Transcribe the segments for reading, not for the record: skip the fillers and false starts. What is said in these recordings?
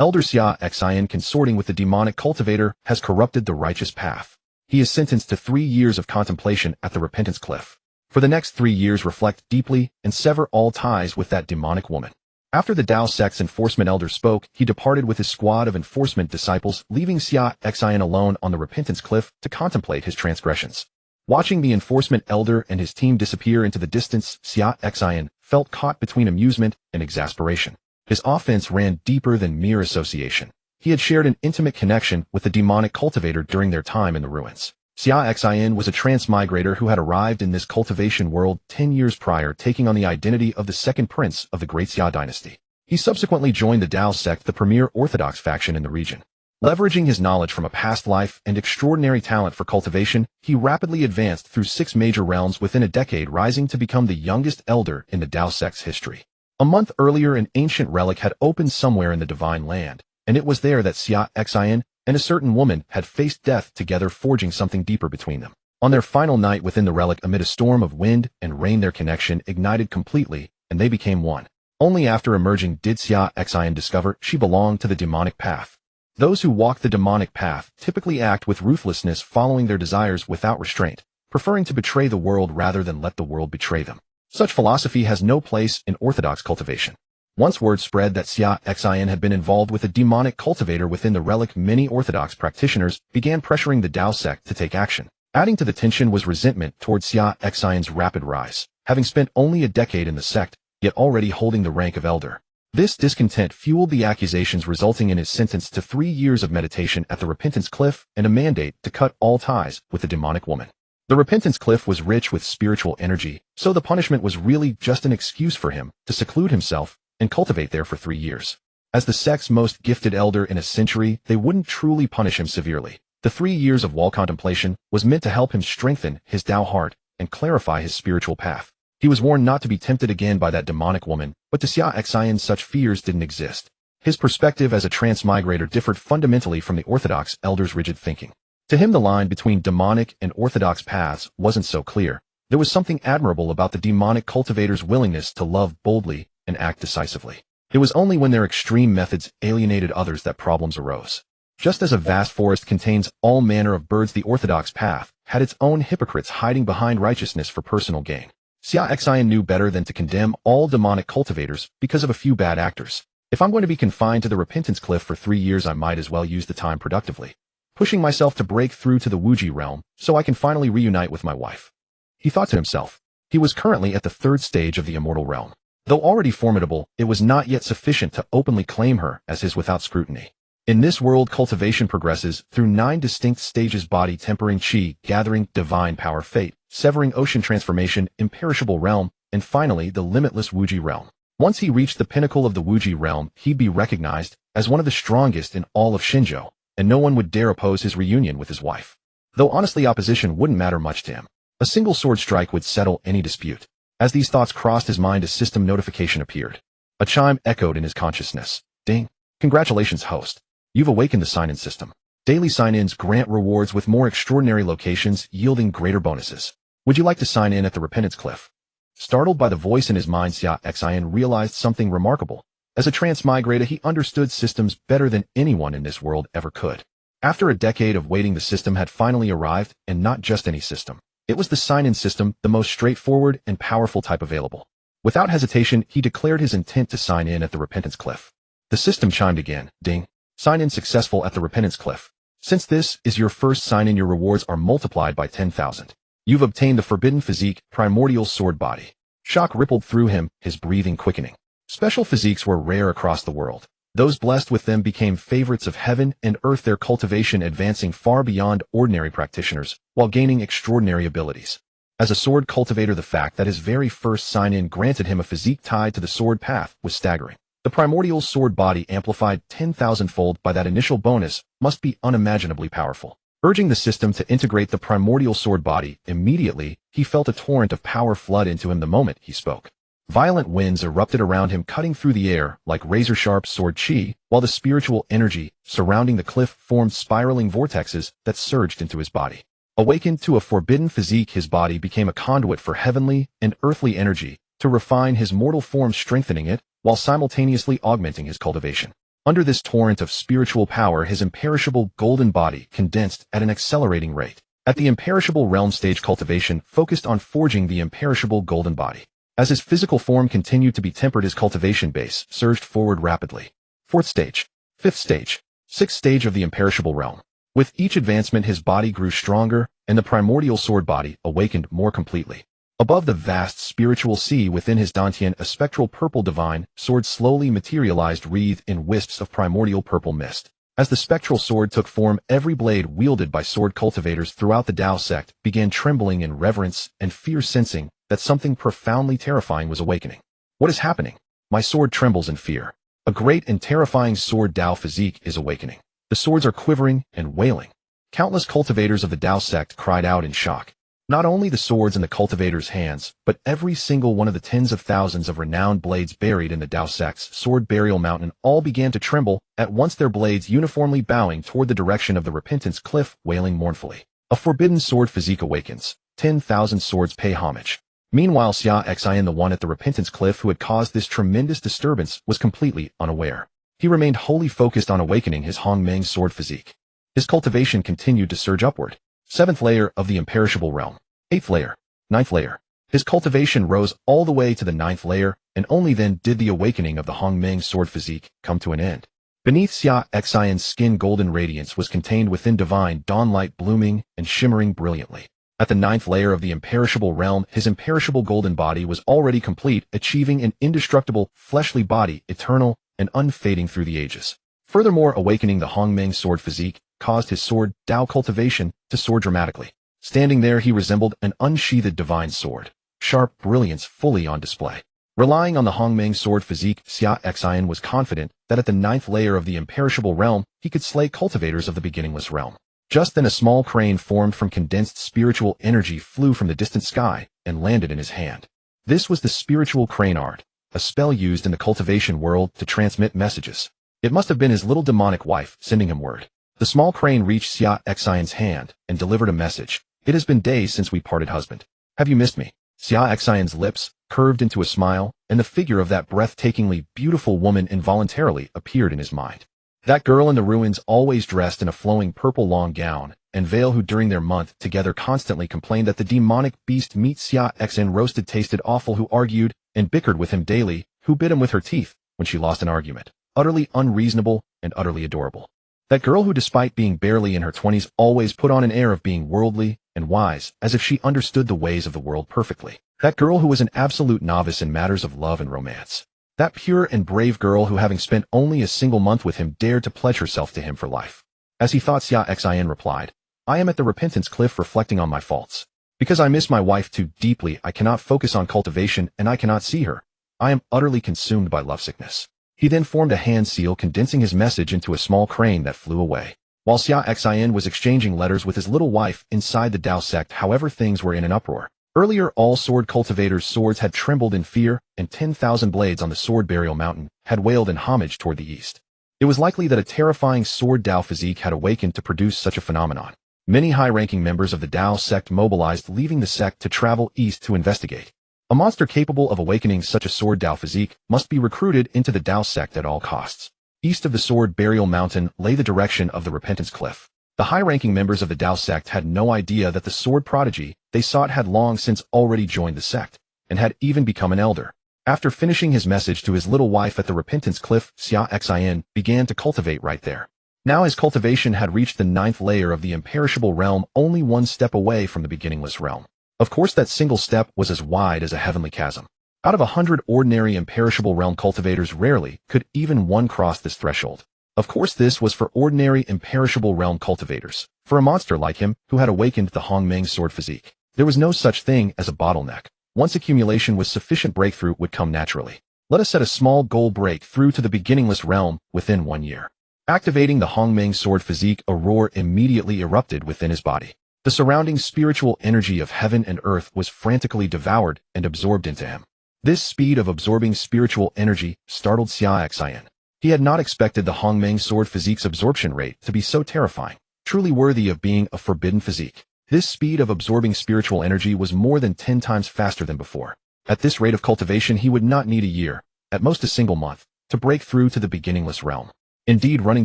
Elder Xia Xin consorting with the demonic cultivator has corrupted the righteous path. He is sentenced to 3 years of contemplation at the repentance cliff. For the next 3 years reflect deeply and sever all ties with that demonic woman. After the Dao sect's enforcement elder spoke, he departed with his squad of enforcement disciples, leaving Xia Xin alone on the repentance cliff to contemplate his transgressions. Watching the enforcement elder and his team disappear into the distance, Xia Xin felt caught between amusement and exasperation. His offense ran deeper than mere association. He had shared an intimate connection with the demonic cultivator during their time in the ruins. Xia Xin was a transmigrator who had arrived in this cultivation world 10 years prior, taking on the identity of the second prince of the Great Xia dynasty. He subsequently joined the Dao sect, the premier orthodox faction in the region. Leveraging his knowledge from a past life and extraordinary talent for cultivation, he rapidly advanced through 6 major realms within a decade, rising to become the youngest elder in the Dao sect's history. A month earlier, an ancient relic had opened somewhere in the divine land, and it was there that Xia Xin and a certain woman had faced death together, forging something deeper between them. On their final night within the relic, amid a storm of wind and rain, their connection ignited completely, and they became one. Only after emerging did Xia Xin discover she belonged to the demonic path. Those who walk the demonic path typically act with ruthlessness, following their desires without restraint, preferring to betray the world rather than let the world betray them. Such philosophy has no place in orthodox cultivation. Once word spread that Xia Xin had been involved with a demonic cultivator within the relic, many orthodox practitioners began pressuring the Dao sect to take action. Adding to the tension was resentment towards Xia Xin's rapid rise, having spent only a decade in the sect, yet already holding the rank of elder. This discontent fueled the accusations, resulting in his sentence to 3 years of meditation at the repentance cliff and a mandate to cut all ties with the demonic woman. The repentance cliff was rich with spiritual energy, so the punishment was really just an excuse for him to seclude himself and cultivate there for 3 years. As the sect's most gifted elder in a century, they wouldn't truly punish him severely. The 3 years of wall contemplation was meant to help him strengthen his Dao heart and clarify his spiritual path. He was warned not to be tempted again by that demonic woman, but to Xia Xin such fears didn't exist. His perspective as a transmigrator differed fundamentally from the orthodox elder's rigid thinking. To him, the line between demonic and orthodox paths wasn't so clear. There was something admirable about the demonic cultivator's willingness to love boldly and act decisively. It was only when their extreme methods alienated others that problems arose. Just as a vast forest contains all manner of birds, the orthodox path had its own hypocrites hiding behind righteousness for personal gain. Xia Xin knew better than to condemn all demonic cultivators because of a few bad actors. If I'm going to be confined to the repentance cliff for 3 years, I might as well use the time productively, pushing myself to break through to the Wuji realm so I can finally reunite with my wife. He thought to himself. He was currently at the 3rd stage of the immortal realm. Though already formidable, it was not yet sufficient to openly claim her as his without scrutiny. In this world, cultivation progresses through 9 distinct stages: body, tempering, chi, gathering, divine power, fate, severing, ocean transformation, imperishable realm, and finally the limitless Wuji realm. Once he reached the pinnacle of the Wuji realm, he'd be recognized as one of the strongest in all of Xinzhou, and no one would dare oppose his reunion with his wife. Though honestly, opposition wouldn't matter much to him. A single sword strike would settle any dispute. As these thoughts crossed his mind, a system notification appeared. A chime echoed in his consciousness. Ding. Congratulations, host. You've awakened the sign-in system. Daily sign-ins grant rewards with more extraordinary locations, yielding greater bonuses. Would you like to sign in at the repentance cliff? Startled by the voice in his mind, Xia Xin realized something remarkable. As a transmigrator, he understood systems better than anyone in this world ever could. After a decade of waiting, the system had finally arrived, and not just any system. It was the sign-in system, the most straightforward and powerful type available. Without hesitation, he declared his intent to sign in at the repentance cliff. The system chimed again. Ding. Sign in successful at the repentance cliff. Since this is your first sign-in, your rewards are multiplied by 10,000. You've obtained the forbidden physique, Primordial Sword Body. Shock rippled through him, his breathing quickening. Special physiques were rare across the world. Those blessed with them became favorites of heaven and earth, their cultivation advancing far beyond ordinary practitioners, while gaining extraordinary abilities. As a sword cultivator, the fact that his very first sign-in granted him a physique tied to the sword path was staggering. The Primordial Sword Body, amplified 10,000-fold by that initial bonus, must be unimaginably powerful. Urging the system to integrate the Primordial Sword Body, immediately, he felt a torrent of power flood into him the moment he spoke. Violent winds erupted around him, cutting through the air like razor-sharp sword chi, while the spiritual energy surrounding the cliff formed spiraling vortexes that surged into his body. Awakened to a forbidden physique, his body became a conduit for heavenly and earthly energy to refine his mortal form, strengthening it while simultaneously augmenting his cultivation. Under this torrent of spiritual power, his imperishable golden body condensed at an accelerating rate. At the imperishable realm stage, cultivation focused on forging the imperishable golden body. As his physical form continued to be tempered, his cultivation base surged forward rapidly. 4th stage, 5th stage, 6th stage of the imperishable realm. With each advancement, his body grew stronger, and the primordial sword body awakened more completely. Above the vast spiritual sea within his dantian, a spectral purple divine sword slowly materialized, wreathed in wisps of primordial purple mist. As the spectral sword took form, every blade wielded by sword cultivators throughout the Tao sect began trembling in reverence and fear, sensing that something profoundly terrifying was awakening. What is happening? My sword trembles in fear. A great and terrifying sword Tao physique is awakening. The swords are quivering and wailing. Countless cultivators of the Tao sect cried out in shock. Not only the swords in the cultivators' hands, but every single one of the tens of thousands of renowned blades buried in the Tao sect's sword burial mountain all began to tremble, at once, their blades uniformly bowing toward the direction of the repentance cliff, wailing mournfully. A forbidden sword physique awakens. 10,000 swords pay homage. Meanwhile, Xia Xin, the one at the repentance cliff who had caused this tremendous disturbance, was completely unaware. He remained wholly focused on awakening his Hongmeng sword physique. His cultivation continued to surge upward. 7th layer of the imperishable realm. 8th layer. 9th layer. His cultivation rose all the way to the 9th layer, and only then did the awakening of the Hongmeng sword physique come to an end. Beneath Xia Xin's skin, golden radiance was contained within divine dawn light, blooming and shimmering brilliantly. At the 9th layer of the imperishable realm, his imperishable golden body was already complete, achieving an indestructible, fleshly body, eternal and unfading through the ages. Furthermore, awakening the Hongmeng sword physique caused his sword Tao cultivation to soar dramatically. Standing there, he resembled an unsheathed divine sword, sharp brilliance fully on display. Relying on the Hongmeng sword physique, Xia Xin was confident that at the 9th layer of the imperishable realm, he could slay cultivators of the beginningless realm. Just then, a small crane formed from condensed spiritual energy flew from the distant sky and landed in his hand. This was the spiritual crane art, a spell used in the cultivation world to transmit messages. It must have been his little demonic wife sending him word. The small crane reached Xia Xin's hand and delivered a message. It has been days since we parted, husband. Have you missed me? Xia Xin's lips curved into a smile, and the figure of that breathtakingly beautiful woman involuntarily appeared in his mind. That girl in the ruins, always dressed in a flowing purple long gown and veil, who during their month together constantly complained that the demonic beast meat Xia Xin roasted tasted awful, who argued and bickered with him daily, who bit him with her teeth when she lost an argument. Utterly unreasonable and utterly adorable. That girl who, despite being barely in her 20s, always put on an air of being worldly and wise, as if she understood the ways of the world perfectly. That girl who was an absolute novice in matters of love and romance. That pure and brave girl who, having spent only a single month with him, dared to pledge herself to him for life. As he thought, Xia Xin replied, I am at the repentance cliff reflecting on my faults. Because I miss my wife too deeply, I cannot focus on cultivation and I cannot see her. I am utterly consumed by lovesickness. He then formed a hand seal, condensing his message into a small crane that flew away. While Xia Xin was exchanging letters with his little wife inside the Tao sect, however, things were in an uproar. Earlier, all sword cultivators' swords had trembled in fear, and 10,000 blades on the sword burial mountain had wailed in homage toward the east. It was likely that a terrifying sword Tao physique had awakened to produce such a phenomenon. Many high-ranking members of the Tao sect mobilized, leaving the sect to travel east to investigate. A monster capable of awakening such a sword Tao physique must be recruited into the Tao sect at all costs. East of the sword burial mountain lay the direction of the repentance cliff. The high-ranking members of the Tao sect had no idea that the sword prodigy they sought had long since already joined the sect, and had even become an elder. After finishing his message to his little wife at the repentance cliff, Xia Xin began to cultivate right there. Now his cultivation had reached the 9th layer of the imperishable realm, only one step away from the beginningless realm. Of course, that single step was as wide as a heavenly chasm. Out of 100 ordinary imperishable realm cultivators, rarely could even one cross this threshold. Of course, this was for ordinary imperishable realm cultivators. For a monster like him, who had awakened the Hongmeng sword physique, there was no such thing as a bottleneck. Once accumulation was sufficient, breakthrough would come naturally. Let us set a small goal: break through to the beginningless realm within 1 year. Activating the Hongmeng sword physique, a roar immediately erupted within his body. The surrounding spiritual energy of heaven and earth was frantically devoured and absorbed into him. This speed of absorbing spiritual energy startled Xia Xin. He had not expected the Hongmeng sword physique's absorption rate to be so terrifying, truly worthy of being a forbidden physique. This speed of absorbing spiritual energy was more than 10 times faster than before. At this rate of cultivation, he would not need a year, at most a single month, to break through to the beginningless realm. Indeed, running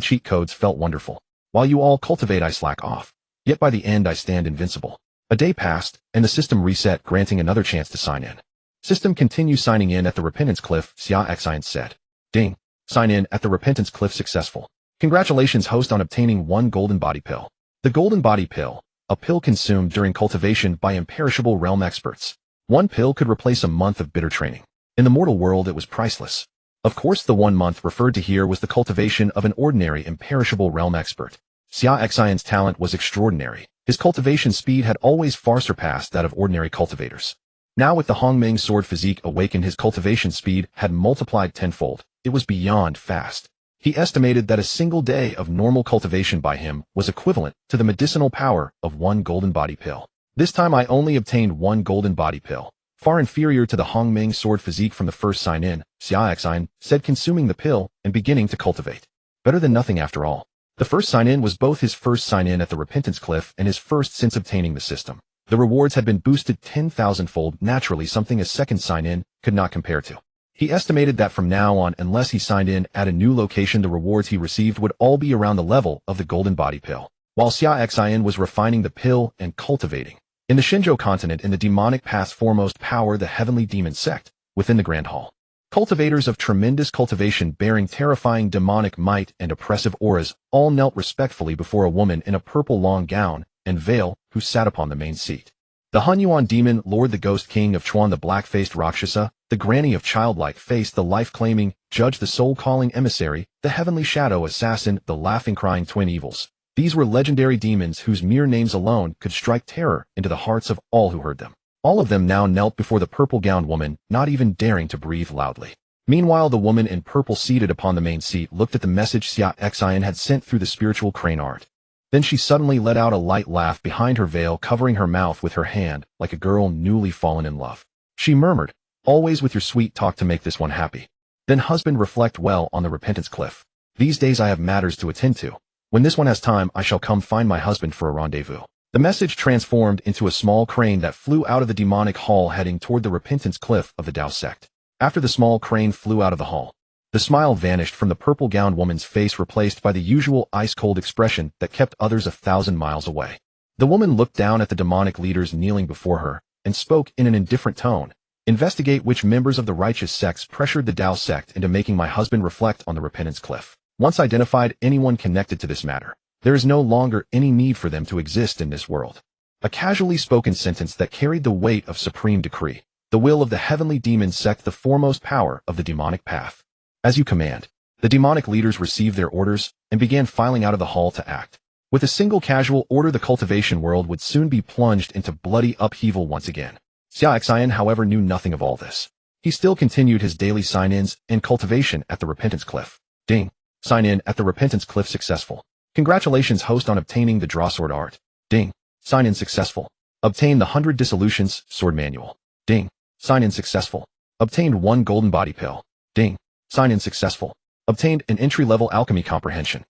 cheat codes felt wonderful. While you all cultivate, I slack off. Yet by the end I stand invincible. A day passed, and the system reset, granting another chance to sign in. System continue signing in at the Repentance Cliff, Xia Xin said. Ding. Sign in at the Repentance Cliff successful. Congratulations, host, on obtaining 1 golden body pill. The golden body pill, a pill consumed during cultivation by imperishable realm experts. 1 pill could replace a month of bitter training. In the mortal world it was priceless. Of course, the 1 month referred to here was the cultivation of an ordinary imperishable realm expert. Xia Xin's talent was extraordinary. His cultivation speed had always far surpassed that of ordinary cultivators. Now with the Hongmeng sword physique awakened, his cultivation speed had multiplied tenfold. It was beyond fast. He estimated that a single day of normal cultivation by him was equivalent to the medicinal power of 1 golden body pill. This time I only obtained 1 golden body pill, far inferior to the Hongmeng sword physique from the first sign-in, Xia Xin said, consuming the pill and beginning to cultivate. Better than nothing after all. The first sign-in was both his first sign-in at the Repentance Cliff and his first since obtaining the system. The rewards had been boosted 10,000-fold, naturally something a second sign-in could not compare to. He estimated that from now on, unless he signed in at a new location, the rewards he received would all be around the level of the golden body pill. While Xia Xin was refining the pill and cultivating, in the Shinzhou continent, in the demonic path's foremost power, the heavenly demon sect, within the Grand Hall, cultivators of tremendous cultivation bearing terrifying demonic might and oppressive auras all knelt respectfully before a woman in a purple long gown and veil who sat upon the main seat. The Hunyuan demon lord, the ghost king of Chuan, the black-faced Rakshasa, the granny of childlike face, the life-claiming judge, the soul-calling emissary, the heavenly shadow assassin, the laughing crying twin evils. These were legendary demons whose mere names alone could strike terror into the hearts of all who heard them. All of them now knelt before the purple-gowned woman, not even daring to breathe loudly. Meanwhile, the woman in purple seated upon the main seat looked at the message Xia Xin had sent through the spiritual crane art. Then she suddenly let out a light laugh behind her veil, covering her mouth with her hand like a girl newly fallen in love. She murmured, "Always with your sweet talk to make this one happy. Then husband, reflect well on the Repentance Cliff. These days I have matters to attend to. When this one has time, I shall come find my husband for a rendezvous." The message transformed into a small crane that flew out of the demonic hall, heading toward the Repentance Cliff of the Tao sect. After the small crane flew out of the hall, the smile vanished from the purple-gowned woman's face, replaced by the usual ice-cold expression that kept others 1,000 miles away. The woman looked down at the demonic leaders kneeling before her and spoke in an indifferent tone. "Investigate which members of the righteous sects pressured the Tao sect into making my husband reflect on the Repentance Cliff. Once identified anyone connected to this matter, there is no longer any need for them to exist in this world." A casually spoken sentence that carried the weight of supreme decree, the will of the heavenly demon sect, the foremost power of the demonic path. "As you command." The demonic leaders received their orders and began filing out of the hall to act. With a single casual order, the cultivation world would soon be plunged into bloody upheaval once again. Xia Xin, however, knew nothing of all this. He still continued his daily sign-ins and cultivation at the Repentance Cliff. Ding. Sign-in at the Repentance Cliff successful. Congratulations, host, on obtaining the draw sword art. Ding. Sign-in successful. Obtain the 100 Dissolutions sword manual. Ding. Sign-in successful. Obtained 1 golden body pill. Ding. Sign-in successful. Obtained an entry-level alchemy comprehension.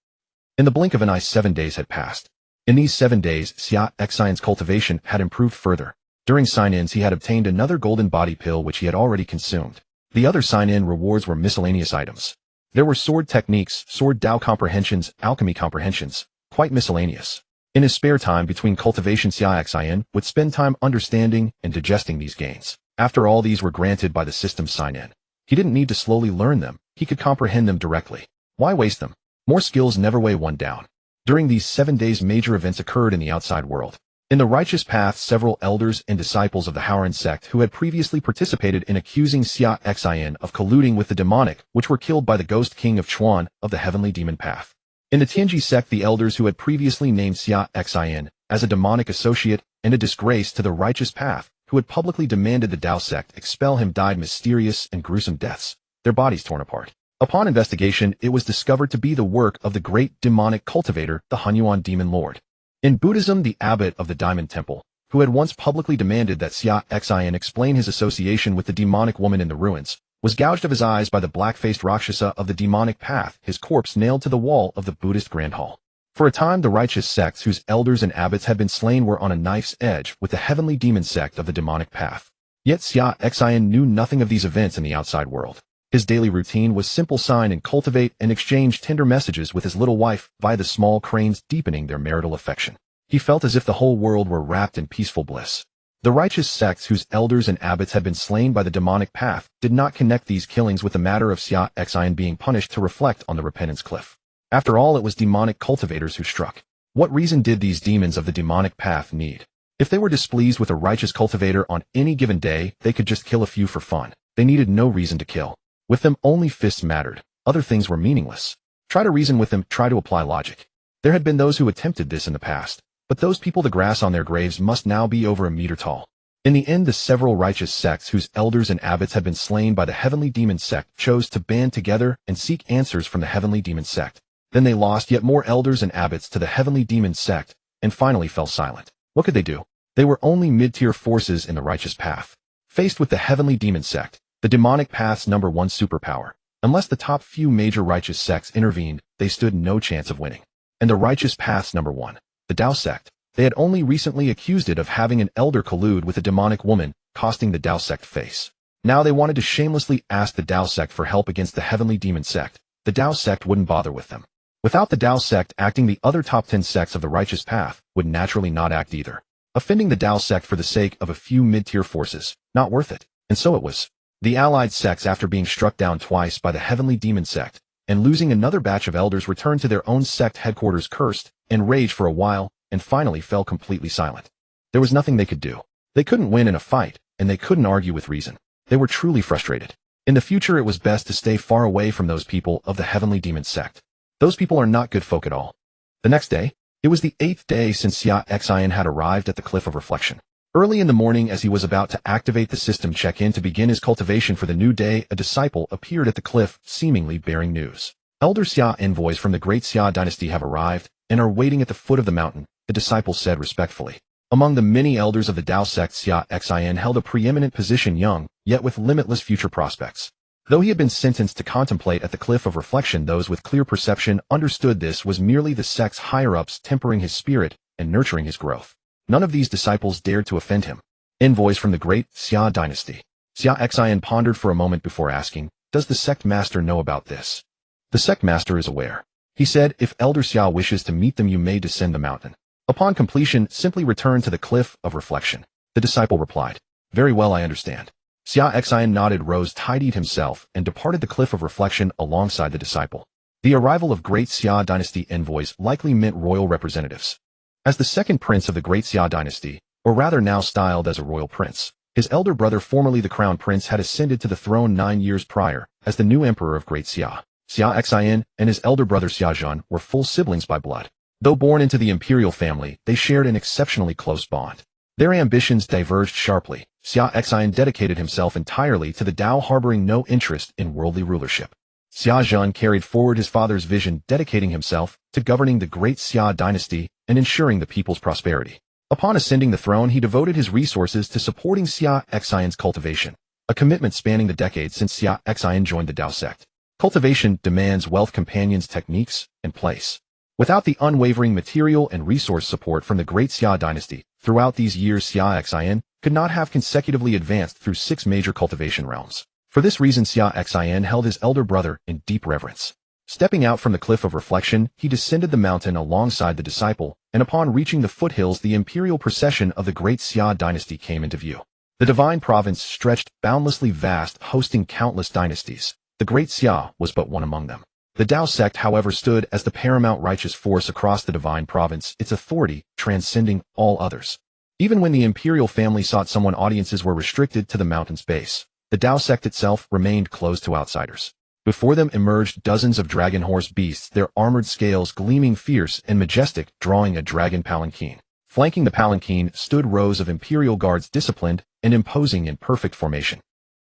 In the blink of an eye, 7 days had passed. In these 7 days, Xia Xin's cultivation had improved further. During sign-ins, he had obtained another golden body pill which he had already consumed. The other sign-in rewards were miscellaneous items. There were sword techniques, sword Tao comprehensions, alchemy comprehensions, quite miscellaneous. In his spare time between cultivation, Xia Xin would spend time understanding and digesting these gains. After all, these were granted by the system sign-in. He didn't need to slowly learn them, he could comprehend them directly. Why waste them? More skills never weigh one down. During these 7 days, major events occurred in the outside world. In the righteous path, several elders and disciples of the Haoran sect who had previously participated in accusing Xia Xin of colluding with the demonic, which were killed by the ghost king of Chuan of the heavenly demon path. In the Tianji sect, the elders who had previously named Xia Xin as a demonic associate and a disgrace to the righteous path, who had publicly demanded the Tao sect expel him, died mysterious and gruesome deaths, their bodies torn apart. Upon investigation, it was discovered to be the work of the great demonic cultivator, the Hunyuan demon lord. In Buddhism, the abbot of the Diamond Temple, who had once publicly demanded that Xia Xin explain his association with the demonic woman in the ruins, was gouged of his eyes by the black-faced Rakshasa of the demonic path, his corpse nailed to the wall of the Buddhist Grand Hall. For a time, the righteous sects whose elders and abbots had been slain were on a knife's edge with the heavenly demon sect of the demonic path. Yet Xia Xin knew nothing of these events in the outside world. His daily routine was simple: sign and cultivate and exchange tender messages with his little wife via the small cranes, deepening their marital affection. He felt as if the whole world were wrapped in peaceful bliss. The righteous sects whose elders and abbots had been slain by the demonic path did not connect these killings with the matter of Xia Xin being punished to reflect on the repentance cliff. After all, it was demonic cultivators who struck. What reason did these demons of the demonic path need? If they were displeased with a righteous cultivator on any given day, they could just kill a few for fun. They needed no reason to kill. With them, only fists mattered. Other things were meaningless. Try to reason with them, try to apply logic. There had been those who attempted this in the past, but those people, the grass on their graves must now be over a meter tall. In the end, the several righteous sects whose elders and abbots had been slain by the heavenly demon sect chose to band together and seek answers from the heavenly demon sect. Then they lost yet more elders and abbots to the heavenly demon sect, and finally fell silent. What could they do? They were only mid-tier forces in the righteous path. Faced with the heavenly demon sect, the demonic path's #1 superpower, unless the top few major righteous sects intervened, they stood no chance of winning. And the righteous path's #1, the Tao sect, they had only recently accused it of having an elder collude with a demonic woman, costing the Tao sect face. Now they wanted to shamelessly ask the Tao sect for help against the heavenly demon sect. The Tao sect wouldn't bother with them. Without the Tao sect acting, the other top 10 sects of the righteous path would naturally not act either. Offending the Tao sect for the sake of a few mid-tier forces, not worth it. And so it was. The allied sects, after being struck down twice by the heavenly demon sect and losing another batch of elders, returned to their own sect headquarters cursed and raged for a while, and finally fell completely silent. There was nothing they could do. They couldn't win in a fight, and they couldn't argue with reason. They were truly frustrated. In the future, it was best to stay far away from those people of the heavenly demon sect. Those people are not good folk at all. The next day, it was the 8th day since Xia Xin had arrived at the Cliff of Reflection. Early in the morning, as he was about to activate the system check-in to begin his cultivation for the new day, a disciple appeared at the cliff, seemingly bearing news. Elder Xia, envoys from the great Xia dynasty have arrived and are waiting at the foot of the mountain, the disciple said respectfully. Among the many elders of the Tao sect, Xia Xin held a preeminent position, young, yet with limitless future prospects. Though he had been sentenced to contemplate at the Cliff of Reflection, those with clear perception understood this was merely the sect's higher-ups tempering his spirit and nurturing his growth. None of these disciples dared to offend him. Envoys from the great Xia dynasty. Xia Xin pondered for a moment before asking, "Does the sect master know about this?" "The sect master is aware." He said, "If Elder Xia wishes to meet them, you may descend the mountain. Upon completion, simply return to the Cliff of Reflection." The disciple replied, "Very well, I understand." Xia Xin nodded, rose, tidied himself, and departed the Cliff of Reflection alongside the disciple. The arrival of great Xia dynasty envoys likely meant royal representatives. As the second prince of the great Xia dynasty, or rather now styled as a royal prince, his elder brother, formerly the crown prince, had ascended to the throne 9 years prior as the new emperor of Great Xia. Xia Xin and his elder brother Xia Xin were full siblings by blood. Though born into the imperial family, they shared an exceptionally close bond. Their ambitions diverged sharply. Xia Xin dedicated himself entirely to the Tao, harboring no interest in worldly rulership. Xia Xin carried forward his father's vision, dedicating himself to governing the great Xia dynasty and ensuring the people's prosperity. Upon ascending the throne, he devoted his resources to supporting Xia Xin's cultivation, a commitment spanning the decades since Xia Xin joined the Tao sect. Cultivation demands wealth, companions, techniques, and place. Without the unwavering material and resource support from the great Xia dynasty, throughout these years Xia Xin could not have consecutively advanced through 6 major cultivation realms. For this reason, Xia Xin held his elder brother in deep reverence. Stepping out from the Cliff of Reflection, he descended the mountain alongside the disciple, and upon reaching the foothills, the imperial procession of the great Xia dynasty came into view. The divine province stretched boundlessly vast, hosting countless dynasties. The great Xia was but one among them. The Tao sect, however, stood as the paramount righteous force across the divine province, its authority transcending all others. Even when the imperial family sought someone, audiences were restricted to the mountain's base. The Tao sect itself remained closed to outsiders. Before them emerged dozens of dragon horse beasts, their armored scales gleaming fierce and majestic, drawing a dragon palanquin. Flanking the palanquin stood rows of imperial guards, disciplined and imposing in perfect formation.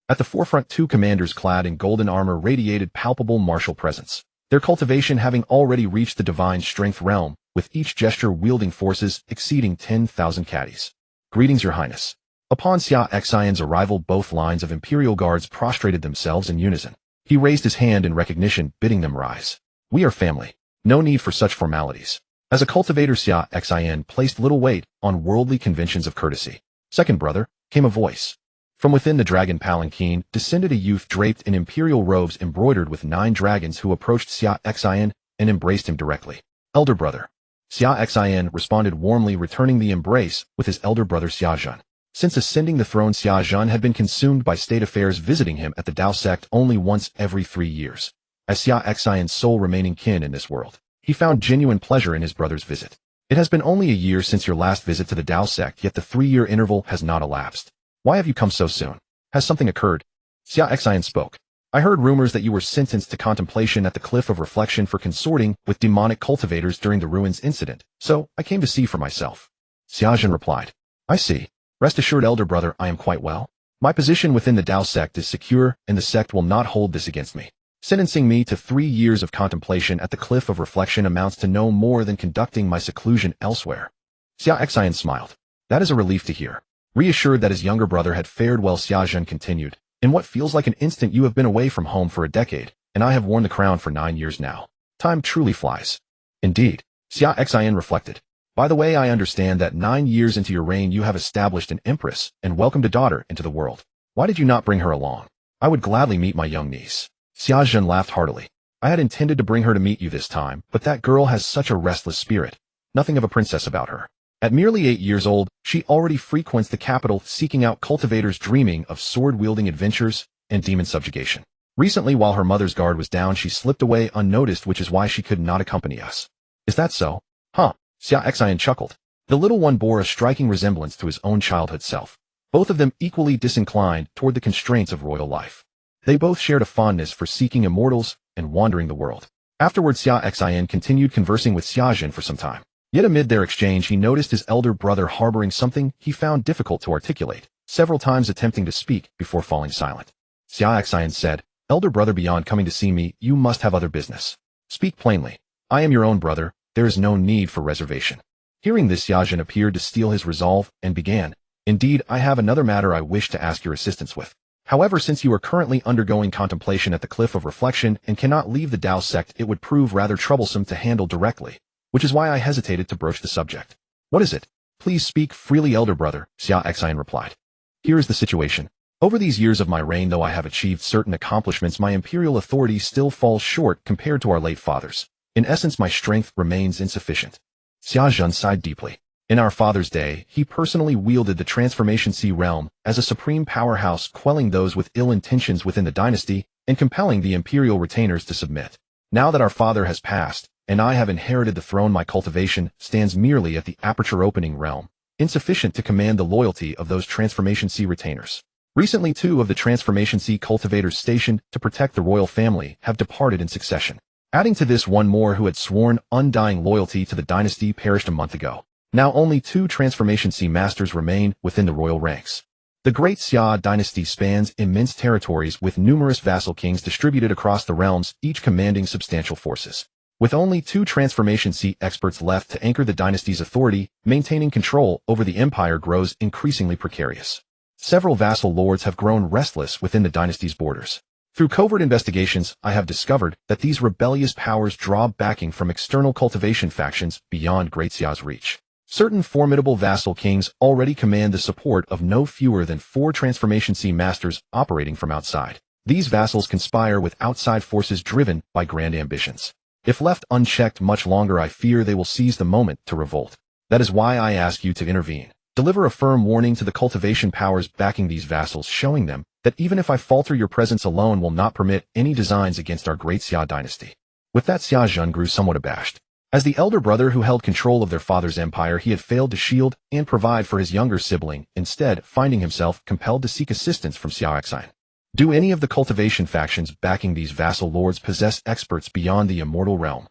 At the forefront, 2 commanders clad in golden armor radiated palpable martial presence, their cultivation having already reached the divine strength realm, with each gesture wielding forces exceeding 10,000 caddies. "Greetings, Your Highness." Upon Xia Xin's arrival, both lines of imperial guards prostrated themselves in unison. He raised his hand in recognition, bidding them rise. "We are family. No need for such formalities." As a cultivator, Xia Xin placed little weight on worldly conventions of courtesy. "Second brother," came a voice. From within the dragon palanquin descended a youth draped in imperial robes embroidered with 9 dragons who approached Xia Xin and embraced him directly. Elder brother. Xia Xin responded warmly, returning the embrace with his elder brother Xia Xin. Since ascending the throne, Xia Xin had been consumed by state affairs, visiting him at the Dao sect only once every 3 years. As Xia Xin's sole remaining kin in this world, he found genuine pleasure in his brother's visit. It has been only a year since your last visit to the Dao sect, yet the 3-year interval has not elapsed. Why have you come so soon? Has something occurred? Xia Xin spoke. I heard rumors that you were sentenced to contemplation at the Cliff of Reflection for consorting with demonic cultivators during the ruins incident, so I came to see for myself. Xia Xin replied. I see. Rest assured, elder brother, I am quite well. My position within the Dao sect is secure, and the sect will not hold this against me. Sentencing me to 3 years of contemplation at the Cliff of Reflection amounts to no more than conducting my seclusion elsewhere. Xia Xin smiled. That is a relief to hear. Reassured that his younger brother had fared well, Xia Xin continued. In what feels like an instant, you have been away from home for a decade, and I have worn the crown for 9 years now. Time truly flies. Indeed. Xia Xin reflected. By the way, I understand that 9 years into your reign you have established an Empress and welcomed a daughter into the world. Why did you not bring her along? I would gladly meet my young niece. Xia Xin laughed heartily. I had intended to bring her to meet you this time, but that girl has such a restless spirit. Nothing of a princess about her. At merely 8 years old, she already frequents the capital, seeking out cultivators, dreaming of sword-wielding adventures and demon subjugation. Recently, while her mother's guard was down, she slipped away unnoticed, which is why she could not accompany us. Is that so? Huh. Xia Xin chuckled. The little one bore a striking resemblance to his own childhood self. Both of them equally disinclined toward the constraints of royal life. They both shared a fondness for seeking immortals and wandering the world. Afterward, Xia Xin continued conversing with Xia Xin for some time. Yet amid their exchange, he noticed his elder brother harboring something he found difficult to articulate, several times attempting to speak before falling silent. Xia Xin said, Elder brother, beyond coming to see me, you must have other business. Speak plainly. I am your own brother. There is no need for reservation. Hearing this, Xia Xin appeared to steel his resolve and began. Indeed, I have another matter I wish to ask your assistance with. However, since you are currently undergoing contemplation at the Cliff of Reflection and cannot leave the Dao sect, it would prove rather troublesome to handle directly, which is why I hesitated to broach the subject. What is it? Please speak freely, elder brother, Xia Xin replied. Here is the situation. Over these years of my reign, though I have achieved certain accomplishments, my imperial authority still falls short compared to our late fathers. In essence, my strength remains insufficient. Xia Xin sighed deeply. In our father's day, he personally wielded the Transformation Sea realm as a supreme powerhouse, quelling those with ill intentions within the dynasty and compelling the imperial retainers to submit. Now that our father has passed, and I have inherited the throne, my cultivation stands merely at the aperture opening realm, insufficient to command the loyalty of those Transformation Sea retainers. Recently, 2 of the Transformation Sea cultivators stationed to protect the royal family have departed in succession. Adding to this, 1 more who had sworn undying loyalty to the dynasty perished a month ago. Now only 2 Transformation Sea masters remain within the royal ranks. The Great Xia dynasty spans immense territories with numerous vassal kings distributed across the realms, each commanding substantial forces. With only 2 Transformation Sea experts left to anchor the dynasty's authority, maintaining control over the empire grows increasingly precarious. Several vassal lords have grown restless within the dynasty's borders. Through covert investigations, I have discovered that these rebellious powers draw backing from external cultivation factions beyond Great Xia's reach. Certain formidable vassal kings already command the support of no fewer than 4 Transformation Sea masters operating from outside. These vassals conspire with outside forces driven by grand ambitions. If left unchecked much longer, I fear they will seize the moment to revolt. That is why I ask you to intervene. Deliver a firm warning to the cultivation powers backing these vassals, showing them that even if I falter, your presence alone will not permit any designs against our Great Xia dynasty. With that, Xia Xin grew somewhat abashed. As the elder brother who held control of their father's empire, he had failed to shield and provide for his younger sibling, instead finding himself compelled to seek assistance from Xia Xin. Do any of the cultivation factions backing these vassal lords possess experts beyond the immortal realm?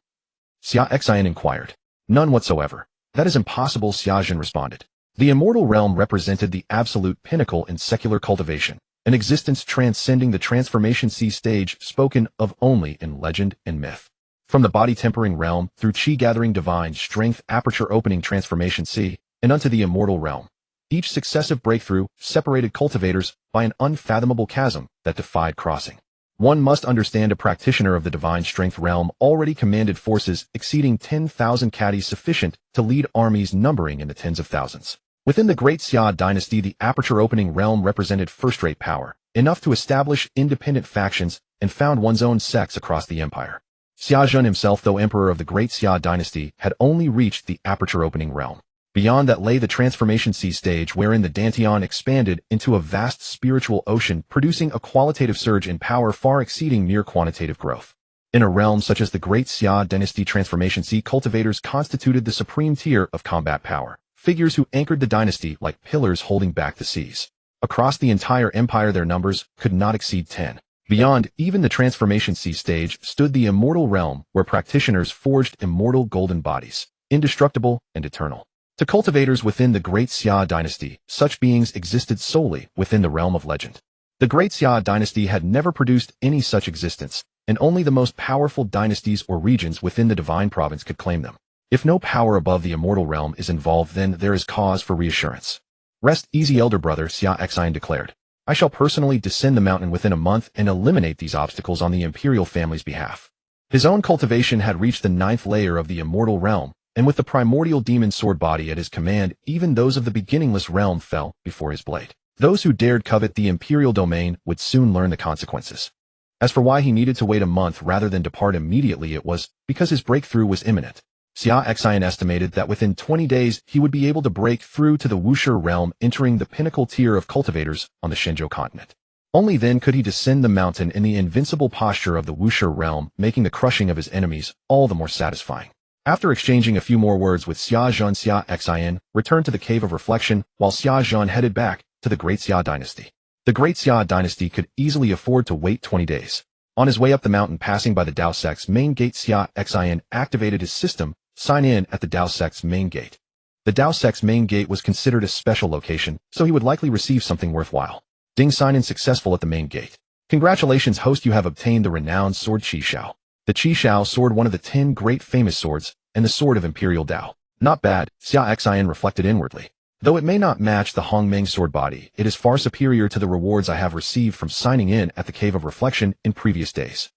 Xia Xin inquired. None whatsoever. That is impossible, Xia Xin responded. The immortal realm represented the absolute pinnacle in secular cultivation, an existence transcending the Transformation Sea stage, spoken of only in legend and myth. From the body-tempering realm, through chi-gathering divine strength, aperture-opening Transformation Sea, and unto the immortal realm, each successive breakthrough separated cultivators by an unfathomable chasm that defied crossing. One must understand a practitioner of the divine strength realm already commanded forces exceeding 10,000 caddies, sufficient to lead armies numbering in the tens of thousands. Within the Great Xia dynasty, the aperture-opening realm represented first-rate power, enough to establish independent factions and found one's own sects across the empire. Xia Xin himself, though emperor of the Great Xia dynasty, had only reached the aperture-opening realm. Beyond that lay the transformation sea stage, wherein the Dantian expanded into a vast spiritual ocean, producing a qualitative surge in power far exceeding mere quantitative growth. In a realm such as the Great Xia dynasty, transformation sea cultivators constituted the supreme tier of combat power, figures who anchored the dynasty like pillars holding back the seas. Across the entire empire their numbers could not exceed 10. Beyond even the transformation sea stage stood the immortal realm, where practitioners forged immortal golden bodies, indestructible and eternal. To cultivators within the Great Xia dynasty, such beings existed solely within the realm of legend. The Great Xia dynasty had never produced any such existence, and only the most powerful dynasties or regions within the divine province could claim them. If no power above the immortal realm is involved, then there is cause for reassurance. Rest easy, elder brother, Xia Xin declared. I shall personally descend the mountain within a month and eliminate these obstacles on the imperial family's behalf. His own cultivation had reached the 9th layer of the immortal realm, and with the primordial demon sword body at his command, even those of the beginningless realm fell before his blade. Those who dared covet the imperial domain would soon learn the consequences. As for why he needed to wait a month rather than depart immediately, it was because his breakthrough was imminent. Xia Xin estimated that within 20 days he would be able to break through to the Wuxia realm, entering the pinnacle tier of cultivators on the Shenzhou continent. Only then could he descend the mountain in the invincible posture of the Wuxia realm, making the crushing of his enemies all the more satisfying. After exchanging a few more words with Xia Xin, Xia Xin returned to the Cave of Reflection, while Xia Xin headed back to the Great Xia dynasty. The Great Xia dynasty could easily afford to wait 20 days. On his way up the mountain, passing by the Dao sect's main gate, Xia Xin activated his system, sign in at the Dao sect's main gate. The Dao sect's main gate was considered a special location, so he would likely receive something worthwhile. Ding, sign in successful at the main gate. Congratulations, host, you have obtained the renowned sword Qi Xiao. The Qi Xiao sword, one of the 10 great famous swords, and the sword of Imperial Dao. Not bad, Xia Xin reflected inwardly. Though it may not match the Hongmeng sword body, it is far superior to the rewards I have received from signing in at the Cave of Reflection in previous days.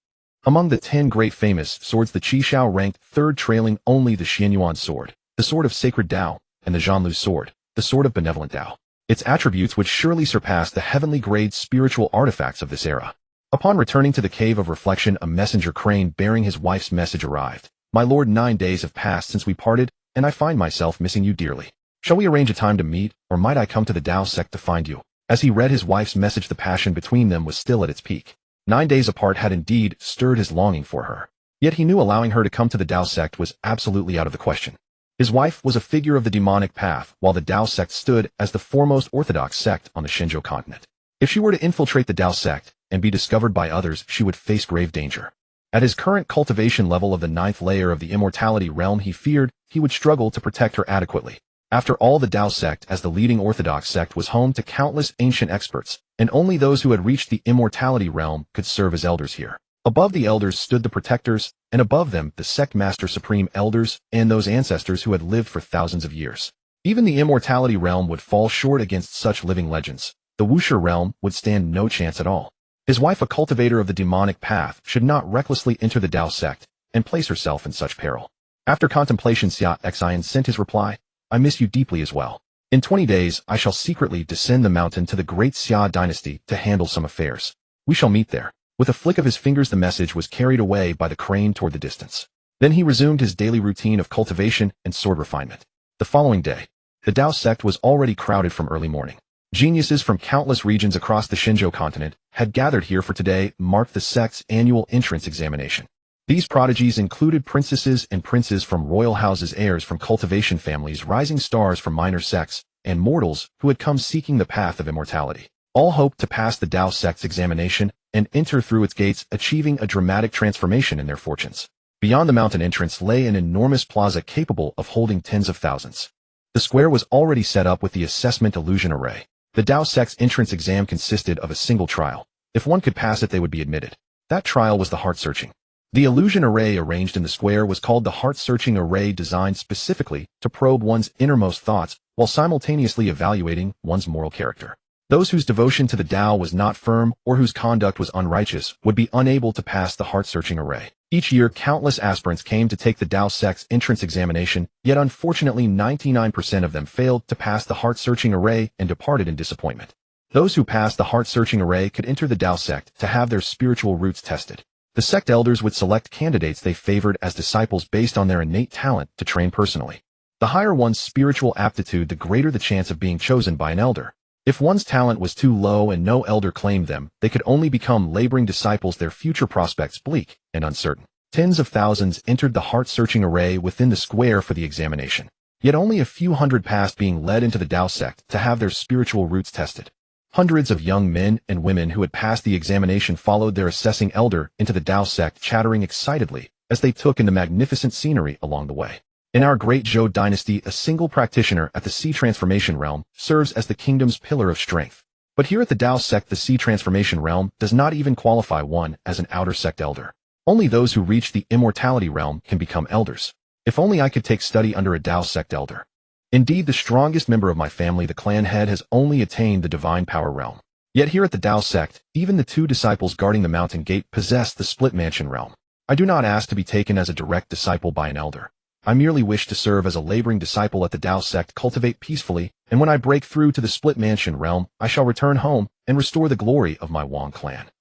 Among the 10 great famous swords, the Qi Xiao ranked third, trailing only the Xianyuan sword, the sword of sacred Dao, and the Zhanlu sword, the sword of benevolent Dao. Its attributes would surely surpass the heavenly grade spiritual artifacts of this era. Upon returning to the Cave of Reflection, a messenger crane bearing his wife's message arrived. My lord, 9 days have passed since we parted, and I find myself missing you dearly. Shall we arrange a time to meet, or might I come to the Dao sect to find you? As he read his wife's message, the passion between them was still at its peak. 9 days apart had indeed stirred his longing for her. Yet he knew allowing her to come to the Dao sect was absolutely out of the question. His wife was a figure of the demonic path, while the Dao sect stood as the foremost orthodox sect on the Shenzhou continent. If she were to infiltrate the Dao sect and be discovered by others, she would face grave danger. At his current cultivation level of the 9th layer of the immortality realm, he feared he would struggle to protect her adequately. After all, the Dao sect, as the leading orthodox sect, was home to countless ancient experts, and only those who had reached the immortality realm could serve as elders here. Above the elders stood the protectors, and above them the sect master supreme elders and those ancestors who had lived for thousands of years. Even the immortality realm would fall short against such living legends. The Wuxia realm would stand no chance at all. His wife, a cultivator of the demonic path, should not recklessly enter the Dao sect and place herself in such peril. After contemplation, Xia Xin sent his reply. I miss you deeply as well. In 20 days, I shall secretly descend the mountain to the Great Xia dynasty to handle some affairs. We shall meet there. With a flick of his fingers, the message was carried away by the crane toward the distance. Then he resumed his daily routine of cultivation and sword refinement. The following day, the Dao sect was already crowded from early morning. Geniuses from countless regions across the Shenzhou continent had gathered here for today marked the sect's annual entrance examination. These prodigies included princesses and princes from royal houses, heirs from cultivation families, rising stars from minor sects, and mortals who had come seeking the path of immortality. All hoped to pass the Dao sect's examination and enter through its gates, achieving a dramatic transformation in their fortunes. Beyond the mountain entrance lay an enormous plaza capable of holding tens of thousands. The square was already set up with the assessment illusion array. The Dao sect's entrance exam consisted of a single trial. If one could pass it, they would be admitted. That trial was the heart-searching. The illusion array arranged in the square was called the heart-searching array, designed specifically to probe one's innermost thoughts while simultaneously evaluating one's moral character. Those whose devotion to the Dao was not firm or whose conduct was unrighteous would be unable to pass the heart-searching array. Each year, countless aspirants came to take the Dao sect's entrance examination, yet unfortunately 99% of them failed to pass the heart-searching array and departed in disappointment. Those who passed the heart-searching array could enter the Dao sect to have their spiritual roots tested. The sect elders would select candidates they favored as disciples based on their innate talent to train personally. The higher one's spiritual aptitude, the greater the chance of being chosen by an elder. If one's talent was too low and no elder claimed them, they could only become laboring disciples, their future prospects bleak and uncertain. Tens of thousands entered the heart-searching array within the square for the examination. Yet only a few hundred passed, being led into the Dao sect to have their spiritual roots tested. Hundreds of young men and women who had passed the examination followed their assessing elder into the Dao sect, chattering excitedly as they took in the magnificent scenery along the way. In our great Zhou dynasty, a single practitioner at the Sea Transformation realm serves as the kingdom's pillar of strength. But here at the Dao sect, the Sea Transformation realm does not even qualify one as an outer sect elder. Only those who reach the immortality realm can become elders. If only I could take study under a Dao sect elder. Indeed, the strongest member of my family, the clan head, has only attained the divine power realm. Yet here at the Dao sect, even the two disciples guarding the mountain gate possess the split mansion realm. I do not ask to be taken as a direct disciple by an elder. I merely wish to serve as a laboring disciple at the Dao sect, cultivate peacefully, and when I break through to the split mansion realm, I shall return home and restore the glory of my Wang clan.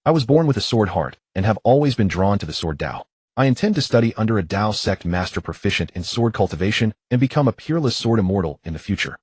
I was born with a sword heart and have always been drawn to the sword Dao. I intend to study under a Dao sect master proficient in sword cultivation and become a peerless sword immortal in the future.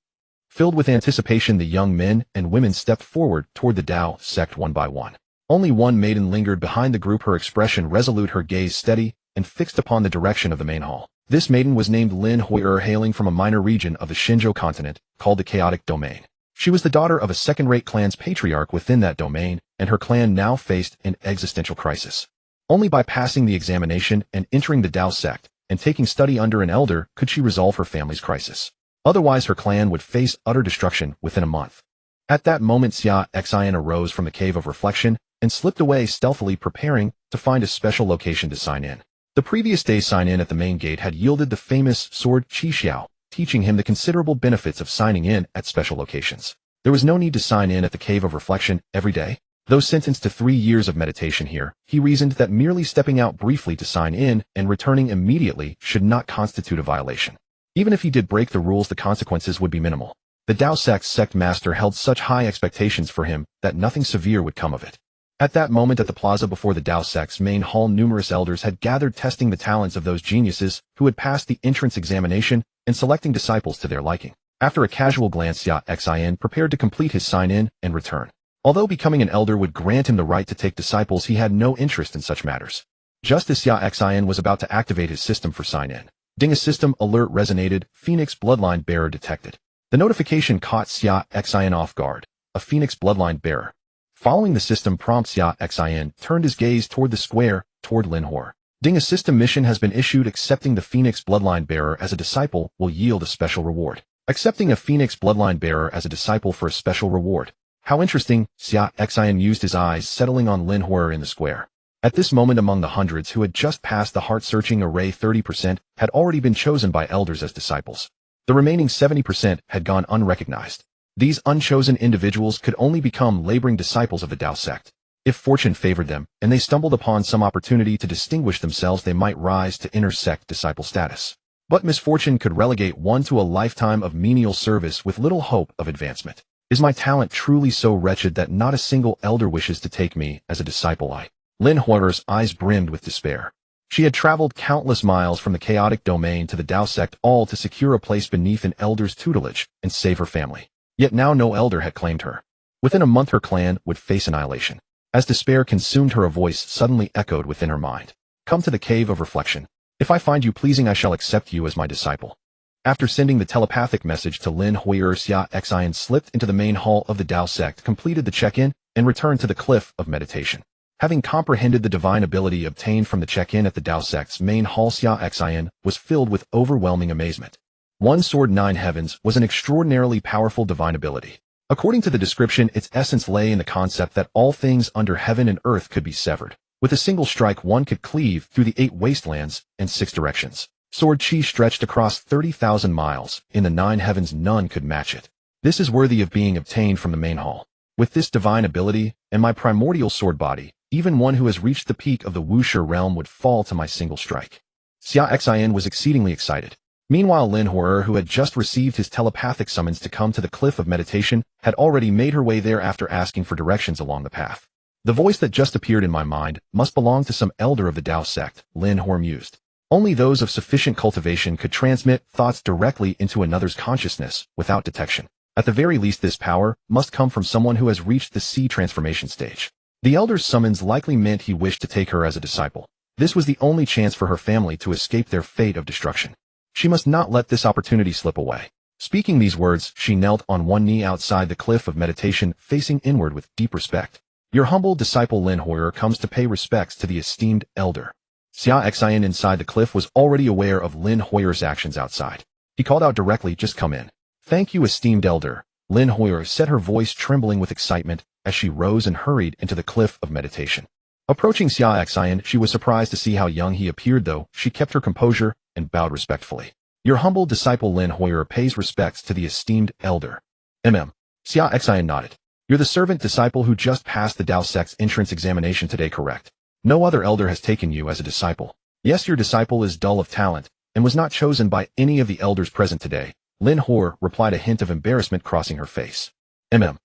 Filled with anticipation, the young men and women stepped forward toward the Dao sect one by one. Only one maiden lingered behind the group, her expression resolute, her gaze steady and fixed upon the direction of the main hall. This maiden was named Lin Hui'er, hailing from a minor region of the Xinzhou continent called the Chaotic Domain. She was the daughter of a second-rate clan's patriarch within that domain, and her clan now faced an existential crisis. Only by passing the examination and entering the Dao sect and taking study under an elder could she resolve her family's crisis. Otherwise, her clan would face utter destruction within a month. At that moment, Xia Xin arose from the cave of reflection and slipped away stealthily, preparing to find a special location to sign in. The previous day's sign-in at the main gate had yielded the famous sword Qi Xiao, teaching him the considerable benefits of signing in at special locations. There was no need to sign in at the cave of reflection every day. Though sentenced to 3 years of meditation here, he reasoned that merely stepping out briefly to sign in and returning immediately should not constitute a violation. Even if he did break the rules, the consequences would be minimal. The Dao sect's sect master held such high expectations for him that nothing severe would come of it. At that moment, at the plaza before the Dao sect's main hall, numerous elders had gathered, testing the talents of those geniuses who had passed the entrance examination and selecting disciples to their liking. After a casual glance, Xia Xin prepared to complete his sign-in and return. Although becoming an elder would grant him the right to take disciples, he had no interest in such matters. Just as Xia Xin was about to activate his system for sign-in, ding, a system alert resonated, Phoenix Bloodline Bearer detected. The notification caught Xia Xin off guard. A Phoenix Bloodline Bearer. Following the system prompt, Xia Xin turned his gaze toward the square, toward Lin Hui'er. Ding, a system mission has been issued. Accepting the Phoenix Bloodline Bearer as a disciple will yield a special reward. Accepting a Phoenix Bloodline Bearer as a disciple for a special reward. How interesting. Xia Xin used his eyes, settling on Lin Hui'er in the square. At this moment, among the hundreds who had just passed the heart-searching array, 30% had already been chosen by elders as disciples. The remaining 70% had gone unrecognized. These unchosen individuals could only become laboring disciples of the Dao sect. If fortune favored them, and they stumbled upon some opportunity to distinguish themselves, they might rise to inner sect disciple status. But misfortune could relegate one to a lifetime of menial service with little hope of advancement. Is my talent truly so wretched that not a single elder wishes to take me as a disciple? Lin Hui'er's eyes brimmed with despair. She had traveled countless miles from the chaotic domain to the Dao sect, all to secure a place beneath an elder's tutelage and save her family. Yet now no elder had claimed her. Within a month her clan would face annihilation. As despair consumed her, a voice suddenly echoed within her mind. Come to the cave of reflection. If I find you pleasing, I shall accept you as my disciple. After sending the telepathic message to Lin Hui'er, Xia Xin slipped into the main hall of the Dao sect, completed the check-in, and returned to the cliff of meditation. Having comprehended the divine ability obtained from the check-in at the Dao sect's main hall, Xia Xin was filled with overwhelming amazement. One Sword 9 Heavens was an extraordinarily powerful divine ability. According to the description, its essence lay in the concept that all things under heaven and earth could be severed. With a single strike, one could cleave through the 8 wastelands and 6 directions. Sword Qi stretched across 30,000 miles. In the 9 heavens, none could match it. This is worthy of being obtained from the main hall. With this divine ability and my primordial sword body, Even one who has reached the peak of the Wuxia realm would fall to my single strike. Xia Xin was exceedingly excited. Meanwhile, Lin Huo'er, who had just received his telepathic summons to come to the Cliff of Meditation, had already made her way there after asking for directions along the path. The voice that just appeared in my mind must belong to some elder of the Tao sect, Lin Huo'er mused. Only those of sufficient cultivation could transmit thoughts directly into another's consciousness without detection. At the very least, this power must come from someone who has reached the C transformation stage. The elder's summons likely meant he wished to take her as a disciple. This was the only chance for her family to escape their fate of destruction. She must not let this opportunity slip away. Speaking these words, she knelt on one knee outside the Cliff of Meditation, facing inward with deep respect. Your humble disciple Lin Huo'er comes to pay respects to the esteemed elder. Xia Xin inside the cliff was already aware of Lin Huo'er's actions outside. He called out directly, "Just come in." "Thank you, esteemed elder." Lin Huo'er said, her voice trembling with excitement as she rose and hurried into the Cliff of Meditation. Approaching Xia Xin, she was surprised to see how young he appeared, though she kept her composure and bowed respectfully. Your humble disciple Lin Huo'er pays respects to the esteemed elder. Xia Xin nodded. You're the servant disciple who just passed the Tao sect's entrance examination today, correct? No other elder has taken you as a disciple. Yes, your disciple is dull of talent and was not chosen by any of the elders present today. Lin Huo'er replied, a hint of embarrassment crossing her face. Xia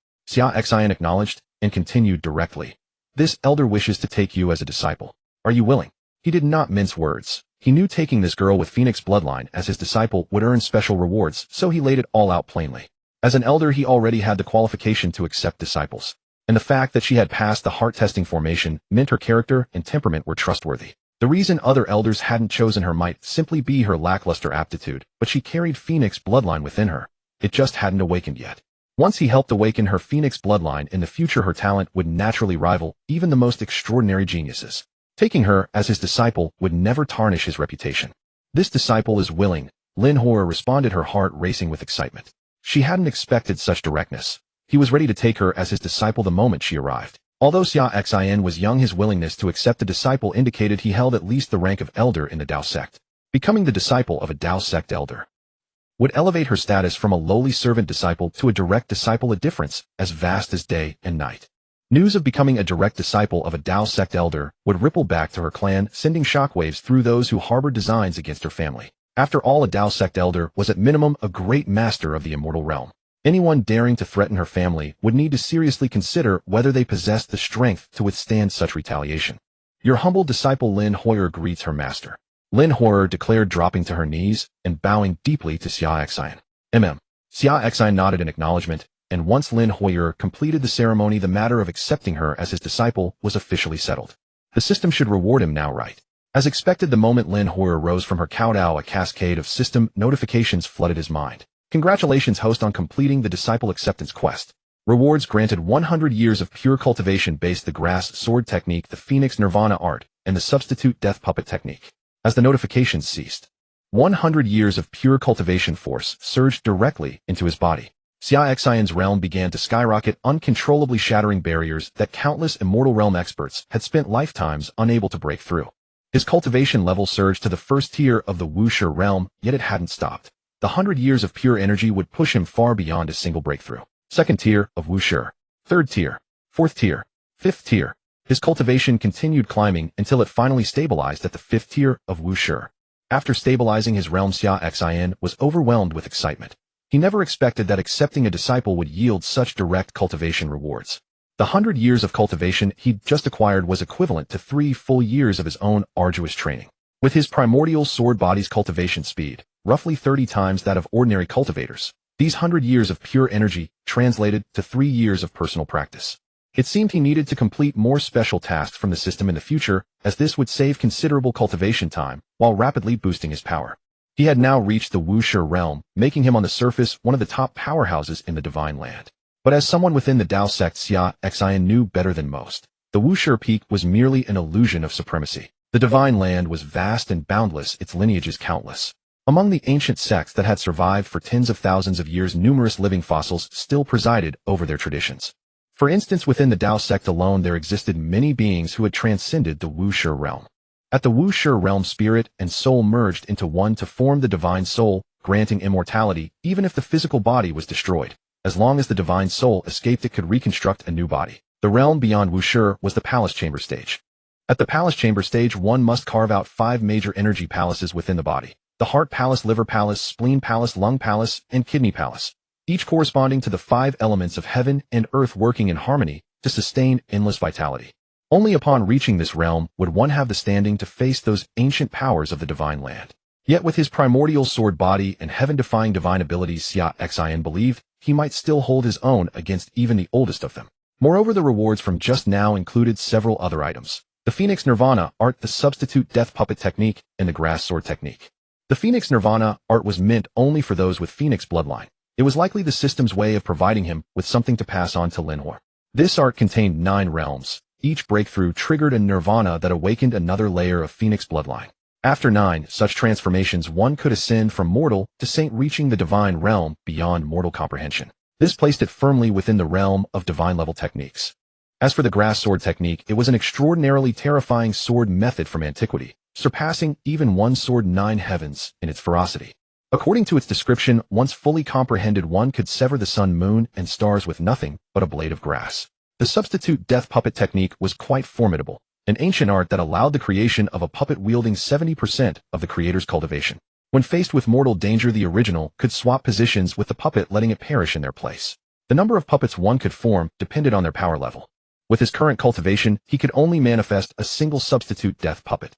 Xin acknowledged and continued directly. This elder wishes to take you as a disciple. Are you willing? He did not mince words. He knew taking this girl with Phoenix bloodline as his disciple would earn special rewards, so he laid it all out plainly. As an elder, he already had the qualification to accept disciples, and the fact that she had passed the heart-testing formation meant her character and temperament were trustworthy. The reason other elders hadn't chosen her might simply be her lackluster aptitude, but she carried Phoenix bloodline within her. It just hadn't awakened yet. Once he helped awaken her Phoenix bloodline, in the future her talent would naturally rival even the most extraordinary geniuses. Taking her as his disciple would never tarnish his reputation. This disciple is willing, Lin Huo'er responded, her heart racing with excitement. She hadn't expected such directness. He was ready to take her as his disciple the moment she arrived. Although Xia Xin was young, his willingness to accept the disciple indicated he held at least the rank of elder in the Tao sect. Becoming the disciple of a Tao sect elder would elevate her status from a lowly servant disciple to a direct disciple, a difference as vast as day and night. News of becoming a direct disciple of a Tao sect elder would ripple back to her clan, sending shockwaves through those who harbored designs against her family. After all, a Tao sect elder was at minimum a great master of the immortal realm. Anyone daring to threaten her family would need to seriously consider whether they possessed the strength to withstand such retaliation. Your humble disciple Lin Huo'er greets her master. Lin Huo'er declared, dropping to her knees and bowing deeply to Xia Xin. Xia Xin nodded in acknowledgement, and once Lin Huo'er completed the ceremony, the matter of accepting her as his disciple was officially settled. The system should reward him now, right? As expected, the moment Lin Huo'er rose from her kowtow, a cascade of system notifications flooded his mind. Congratulations, host, on completing the disciple acceptance quest. Rewards granted: 100 years of pure cultivation based the grass sword technique, the Phoenix Nirvana art, and the substitute death puppet technique. As the notifications ceased, 100 years of pure cultivation force surged directly into his body. Xia Xin's realm began to skyrocket, uncontrollably shattering barriers that countless immortal realm experts had spent lifetimes unable to break through. His cultivation level surged to the first tier of the Wuxia realm, yet it hadn't stopped. The 100 years of pure energy would push him far beyond a single breakthrough. Second tier of Wuxia, third tier, fourth tier, fifth tier. His cultivation continued climbing until it finally stabilized at the fifth tier of Wuxia. After stabilizing his realm, Xia Xin was overwhelmed with excitement. He never expected that accepting a disciple would yield such direct cultivation rewards. The 100 years of cultivation he'd just acquired was equivalent to 3 full years of his own arduous training. With his Primordial Sword Body's cultivation speed, roughly 30 times that of ordinary cultivators, these 100 years of pure energy translated to 3 years of personal practice. It seemed he needed to complete more special tasks from the system in the future, as this would save considerable cultivation time while rapidly boosting his power. He had now reached the Wuxia realm, making him on the surface one of the top powerhouses in the Divine Land. But as someone within the Tao sect, Xia Xin knew better than most. The Wuxia peak was merely an illusion of supremacy. The Divine Land was vast and boundless, its lineages countless. Among the ancient sects that had survived for tens of thousands of years, numerous living fossils still presided over their traditions. For instance, within the Tao sect alone, there existed many beings who had transcended the Wuxia realm. At the Wuxia realm, spirit and soul merged into one to form the divine soul, granting immortality even if the physical body was destroyed. As long as the divine soul escaped, it could reconstruct a new body. The realm beyond Wushi was the palace chamber stage. At the palace chamber stage, one must carve out 5 major energy palaces within the body: the heart palace, liver palace, spleen palace, lung palace, and kidney palace, each corresponding to the 5 elements of heaven and earth working in harmony to sustain endless vitality. Only upon reaching this realm would one have the standing to face those ancient powers of the divine land. Yet with his primordial sword body and heaven-defying divine abilities, Xia Xin believed he might still hold his own against even the oldest of them. Moreover, the rewards from just now included several other items: the Phoenix Nirvana art, the substitute death puppet technique, and the grass sword technique. The Phoenix Nirvana art was meant only for those with Phoenix bloodline. It was likely the system's way of providing him with something to pass on to Linhor. This art contained 9 realms. Each breakthrough triggered a nirvana that awakened another layer of Phoenix bloodline. After 9 such transformations, one could ascend from mortal to saint, reaching the divine realm beyond mortal comprehension. This placed it firmly within the realm of divine-level techniques. As for the grass sword technique, it was an extraordinarily terrifying sword method from antiquity, surpassing even one sword 9 heavens in its ferocity. According to its description, once fully comprehended, one could sever the sun, moon, and stars with nothing but a blade of grass. The substitute death puppet technique was quite formidable, an ancient art that allowed the creation of a puppet wielding 70% of the creator's cultivation. When faced with mortal danger, the original could swap positions with the puppet, letting it perish in their place. The number of puppets one could form depended on their power level. With his current cultivation, he could only manifest a single substitute death puppet.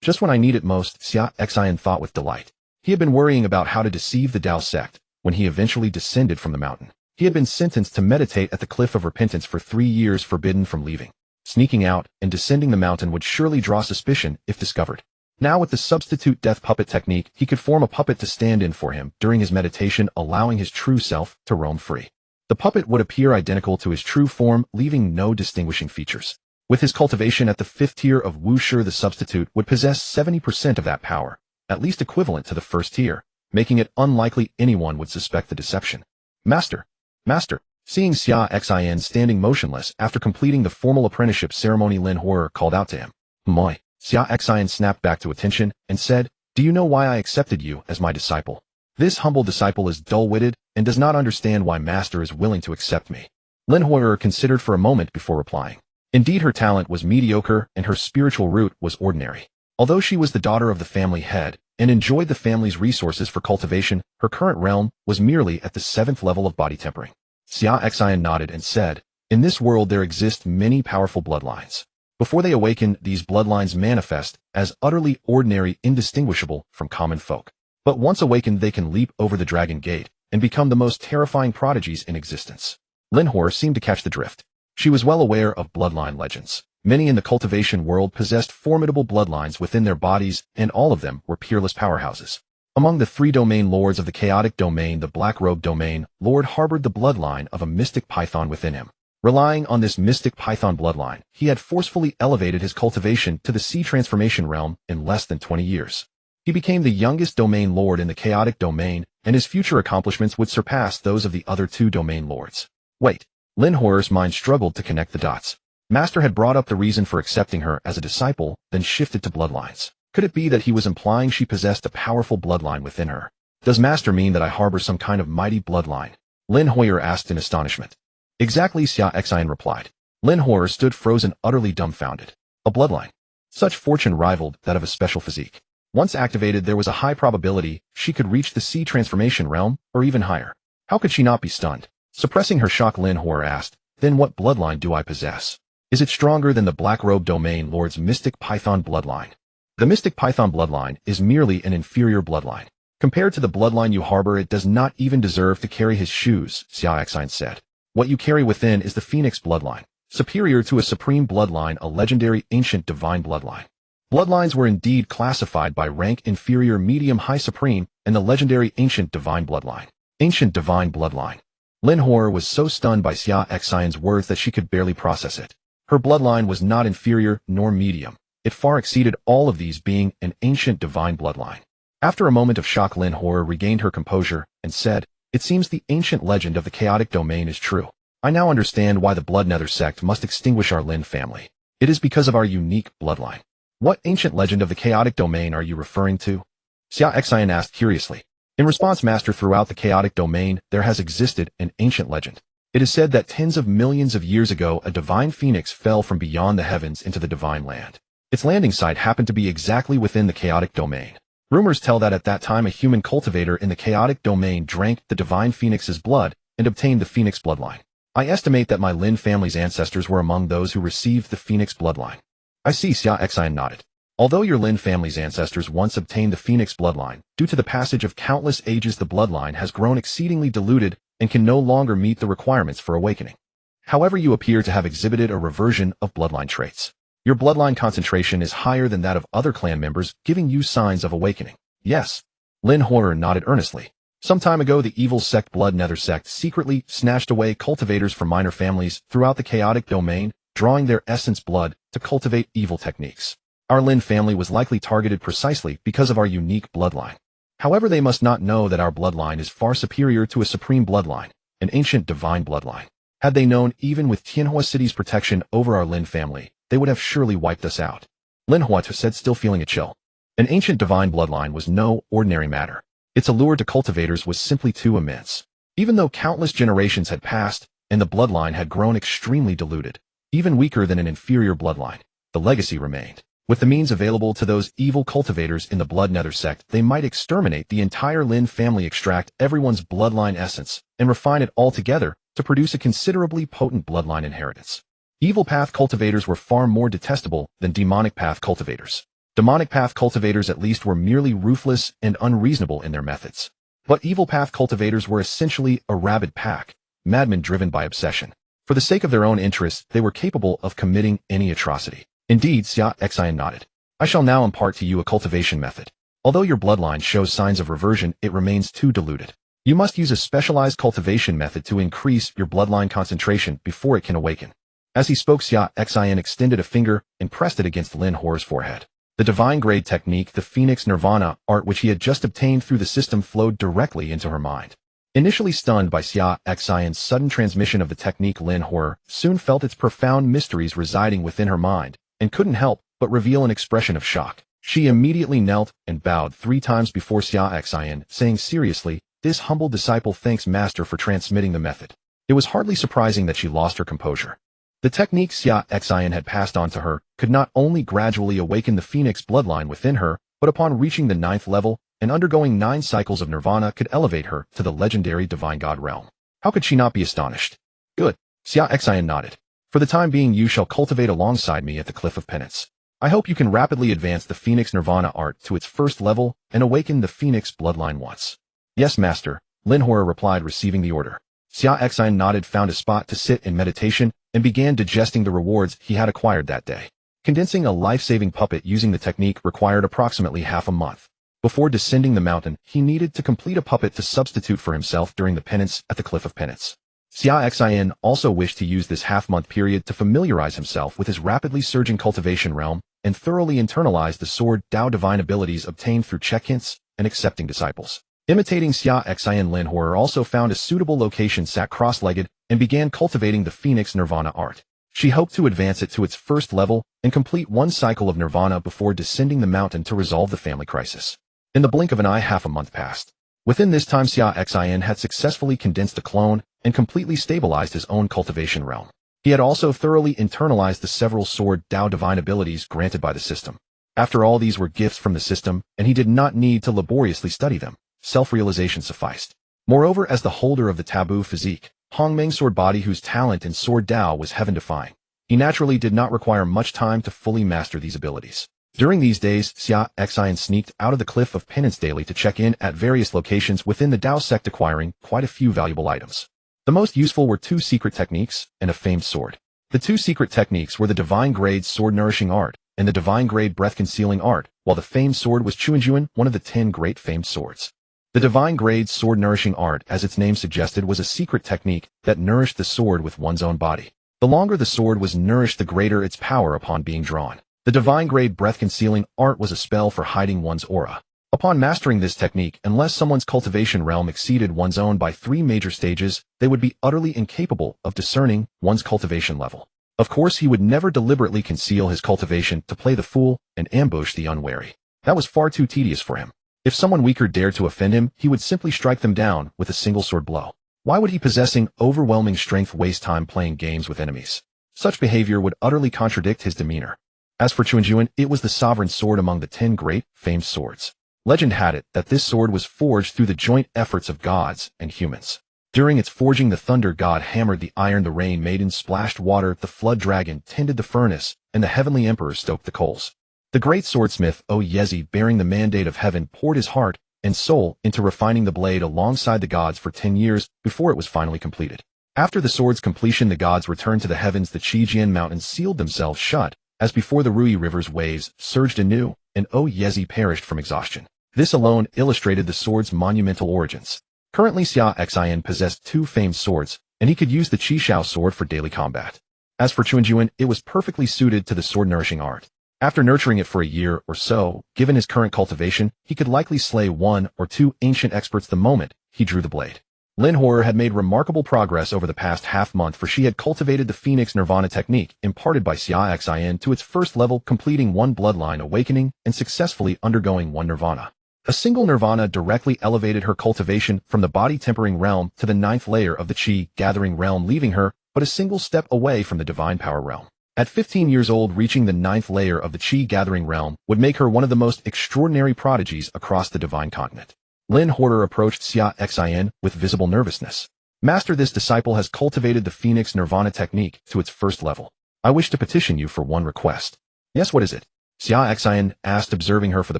Just when I need it most, Xia Xin thought with delight. He had been worrying about how to deceive the Dao sect when he eventually descended from the mountain. He had been sentenced to meditate at the Cliff of Repentance for 3 years, forbidden from leaving. Sneaking out and descending the mountain would surely draw suspicion if discovered. Now with the substitute death puppet technique, he could form a puppet to stand in for him during his meditation, allowing his true self to roam free. The puppet would appear identical to his true form, leaving no distinguishing features. With his cultivation at the 5th tier of Wushi, the substitute would possess 70% of that power, at least equivalent to the 1st tier, making it unlikely anyone would suspect the deception. Master! Master! Seeing Xia Xin standing motionless after completing the formal apprenticeship ceremony, Linhor called out to him. Moi! Xia Xin snapped back to attention and said, "Do you know why I accepted you as my disciple? This humble disciple is dull-witted and does not understand why Master is willing to accept me." Linhor considered for a moment before replying. Indeed, her talent was mediocre and her spiritual root was ordinary. Although she was the daughter of the family head and enjoyed the family's resources for cultivation, her current realm was merely at the 7th level of body tempering. Xia Xin nodded and said, "In this world there exist many powerful bloodlines. Before they awaken, these bloodlines manifest as utterly ordinary, indistinguishable from common folk. But once awakened, they can leap over the dragon gate and become the most terrifying prodigies in existence." Linhor seemed to catch the drift. She was well aware of bloodline legends. Many in the cultivation world possessed formidable bloodlines within their bodies, and all of them were peerless powerhouses. Among the 3 domain lords of the chaotic domain, the Black Robe domain lord harbored the bloodline of a mystic python within him. Relying on this mystic python bloodline, he had forcefully elevated his cultivation to the sea transformation realm in less than 20 years. He became the youngest domain lord in the chaotic domain, and his future accomplishments would surpass those of the other 2 domain lords. Wait! Linhor's mind struggled to connect the dots. Master had brought up the reason for accepting her as a disciple, then shifted to bloodlines. Could it be that he was implying she possessed a powerful bloodline within her? Does Master mean that I harbor some kind of mighty bloodline? Linhor asked in astonishment. Exactly, Xia Xin replied. Linhor stood frozen, utterly dumbfounded. A bloodline. Such fortune rivaled that of a special physique. Once activated, there was a high probability she could reach the sea transformation realm, or even higher. How could she not be stunned? Suppressing her shock, Linhor asked, "Then what bloodline do I possess? Is it stronger than the Black Robe domain lord's mystic python bloodline?" The mystic python bloodline is merely an inferior bloodline. Compared to the bloodline you harbor, it does not even deserve to carry his shoes, Xia Xin said. What you carry within is the Phoenix bloodline, superior to a supreme bloodline, a legendary ancient divine bloodline. Bloodlines were indeed classified by rank: inferior, medium, high, supreme, and the legendary ancient divine bloodline. Ancient divine bloodline. Linhor was so stunned by Xia Xin's words that she could barely process it. Her bloodline was not inferior nor medium. It far exceeded all of these, being an ancient divine bloodline. After a moment of shock, Linhor regained her composure and said, "It seems the ancient legend of the chaotic domain is true. I now understand why the Bloodnether sect must extinguish our Lin family. It is because of our unique bloodline." "What ancient legend of the chaotic domain are you referring to?" Xia Xin asked curiously. In response, Master, throughout the chaotic domain, there has existed an ancient legend. It is said that tens of millions of years ago a divine phoenix fell from beyond the heavens into the divine land. Its landing site happened to be exactly within the chaotic domain. Rumors tell that at that time a human cultivator in the chaotic domain drank the divine phoenix's blood and obtained the phoenix bloodline. I estimate that my Lin family's ancestors were among those who received the phoenix bloodline. I see. Xia Xin nodded. Although your Lin family's ancestors once obtained the phoenix bloodline, due to the passage of countless ages the bloodline has grown exceedingly diluted and can no longer meet the requirements for awakening. However, you appear to have exhibited a reversion of bloodline traits. Your bloodline concentration is higher than that of other clan members, giving you signs of awakening. Yes. Lin Horror nodded earnestly. Some time ago the evil sect Blood Nether sect secretly snatched away cultivators from minor families throughout the chaotic domain, drawing their essence blood to cultivate evil techniques. Our Lin family was likely targeted precisely because of our unique bloodline. However, they must not know that our bloodline is far superior to a supreme bloodline, an ancient divine bloodline. Had they known, even with Tianhua City's protection over our Lin family, they would have surely wiped us out. Lin Hua said, still feeling a chill. An ancient divine bloodline was no ordinary matter. Its allure to cultivators was simply too immense. Even though countless generations had passed, and the bloodline had grown extremely diluted, even weaker than an inferior bloodline, the legacy remained. With the means available to those evil cultivators in the Blood Nether sect, they might exterminate the entire Lin family, extract everyone's bloodline essence, and refine it all together to produce a considerably potent bloodline inheritance. Evil path cultivators were far more detestable than demonic path cultivators. Demonic path cultivators at least were merely ruthless and unreasonable in their methods. But evil path cultivators were essentially a rabid pack, madmen driven by obsession. For the sake of their own interests, they were capable of committing any atrocity. Indeed, Xia Xin nodded. I shall now impart to you a cultivation method. Although your bloodline shows signs of reversion, it remains too diluted. You must use a specialized cultivation method to increase your bloodline concentration before it can awaken. As he spoke, Xia Xin extended a finger and pressed it against Lin Hor's forehead. The divine grade technique, the Phoenix Nirvana art which he had just obtained through the system, flowed directly into her mind. Initially stunned by Xia Xin's sudden transmission of the technique, Lin Hor soon felt its profound mysteries residing within her mind, and couldn't help but reveal an expression of shock. She immediately knelt and bowed 3 times before Xia Xin, saying seriously, "This humble disciple thanks Master for transmitting the method." It was hardly surprising that she lost her composure. The technique Xia Xin had passed on to her could not only gradually awaken the Phoenix bloodline within her, but upon reaching the 9th level and undergoing 9 cycles of nirvana could elevate her to the legendary divine god realm. How could she not be astonished? Good. Xia Xin nodded. For the time being you shall cultivate alongside me at the Cliff of Penance. I hope you can rapidly advance the Phoenix Nirvana art to its 1st level and awaken the Phoenix bloodline once. Yes, Master, Lin Hor replied, receiving the order. Xia Xin nodded, found a spot to sit in meditation, and began digesting the rewards he had acquired that day. Condensing a life-saving puppet using the technique required approximately half a month. Before descending the mountain, he needed to complete a puppet to substitute for himself during the penance at the Cliff of Penance. Xia Xin also wished to use this half-month period to familiarize himself with his rapidly surging cultivation realm and thoroughly internalize the Sword Dao divine abilities obtained through check hints and accepting disciples. Imitating Xia Xin, Lin Hor also found a suitable location, sat cross-legged, and began cultivating the Phoenix Nirvana art. She hoped to advance it to its 1st level and complete 1 cycle of nirvana before descending the mountain to resolve the family crisis. In the blink of an eye, half a month passed. Within this time, Xia Xin had successfully condensed a clone and completely stabilized his own cultivation realm. He had also thoroughly internalized the several Sword Dao divine abilities granted by the system. After all, these were gifts from the system, and he did not need to laboriously study them. Self-realization sufficed. Moreover, as the holder of the taboo physique, Hongmeng Sword Body, whose talent in Sword Dao was heaven-defying, he naturally did not require much time to fully master these abilities. During these days, Xia Xin sneaked out of the Cliff of Penance daily to check in at various locations within the Dao sect, acquiring quite a few valuable items. The most useful were 2 secret techniques and a famed sword. The 2 secret techniques were the Divine Grade Sword Nourishing Art and the Divine Grade Breath Concealing Art, while the famed sword was Chuanjuan, one of the 10 great famed swords. The Divine Grade Sword Nourishing Art, as its name suggested, was a secret technique that nourished the sword with one's own body. The longer the sword was nourished, the greater its power upon being drawn. The Divine Grade Breath Concealing Art was a spell for hiding one's aura. Upon mastering this technique, unless someone's cultivation realm exceeded one's own by 3 major stages, they would be utterly incapable of discerning one's cultivation level. Of course, he would never deliberately conceal his cultivation to play the fool and ambush the unwary. That was far too tedious for him. If someone weaker dared to offend him, he would simply strike them down with a single sword blow. Why would he possessing overwhelming strength waste time playing games with enemies? Such behavior would utterly contradict his demeanor. As for Chuanjuan, it was the sovereign sword among the 10 great, famed swords. Legend had it that this sword was forged through the joint efforts of gods and humans. During its forging, the thunder god hammered the iron, the rain maiden splashed water, the flood dragon tended the furnace, and the heavenly emperor stoked the coals. The great swordsmith, O Yezi, bearing the mandate of heaven, poured his heart and soul into refining the blade alongside the gods for 10 years before it was finally completed. After the sword's completion, the gods returned to the heavens, the Qijian mountains sealed themselves shut, as before the Rui River's waves surged anew, and O Yezi perished from exhaustion. This alone illustrated the sword's monumental origins. Currently, Xia Xin possessed 2 famed swords, and he could use the Qishao sword for daily combat. As for Chuanjuan, it was perfectly suited to the sword-nourishing art. After nurturing it for a year or so, given his current cultivation, he could likely slay 1 or 2 ancient experts the moment he drew the blade. Lin Horror had made remarkable progress over the past half-month, for she had cultivated the Phoenix Nirvana technique imparted by Xia Xin to its first level, completing 1 bloodline awakening and successfully undergoing 1 nirvana. A single nirvana directly elevated her cultivation from the body-tempering realm to the 9th layer of the Qi-gathering realm, leaving her but a single step away from the divine power realm. At 15 years old, reaching the 9th layer of the Qi-gathering realm would make her one of the most extraordinary prodigies across the divine continent. Lin Horror approached Xia Xin with visible nervousness. Master, this disciple has cultivated the Phoenix Nirvana technique to its first level. I wish to petition you for 1 request. Yes, what is it? Xia Xin asked, observing her for the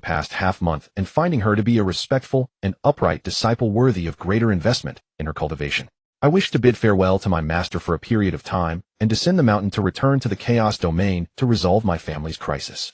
past half-month and finding her to be a respectful and upright disciple worthy of greater investment in her cultivation. I wish to bid farewell to my master for a period of time and descend the mountain to return to the chaos domain to resolve my family's crisis.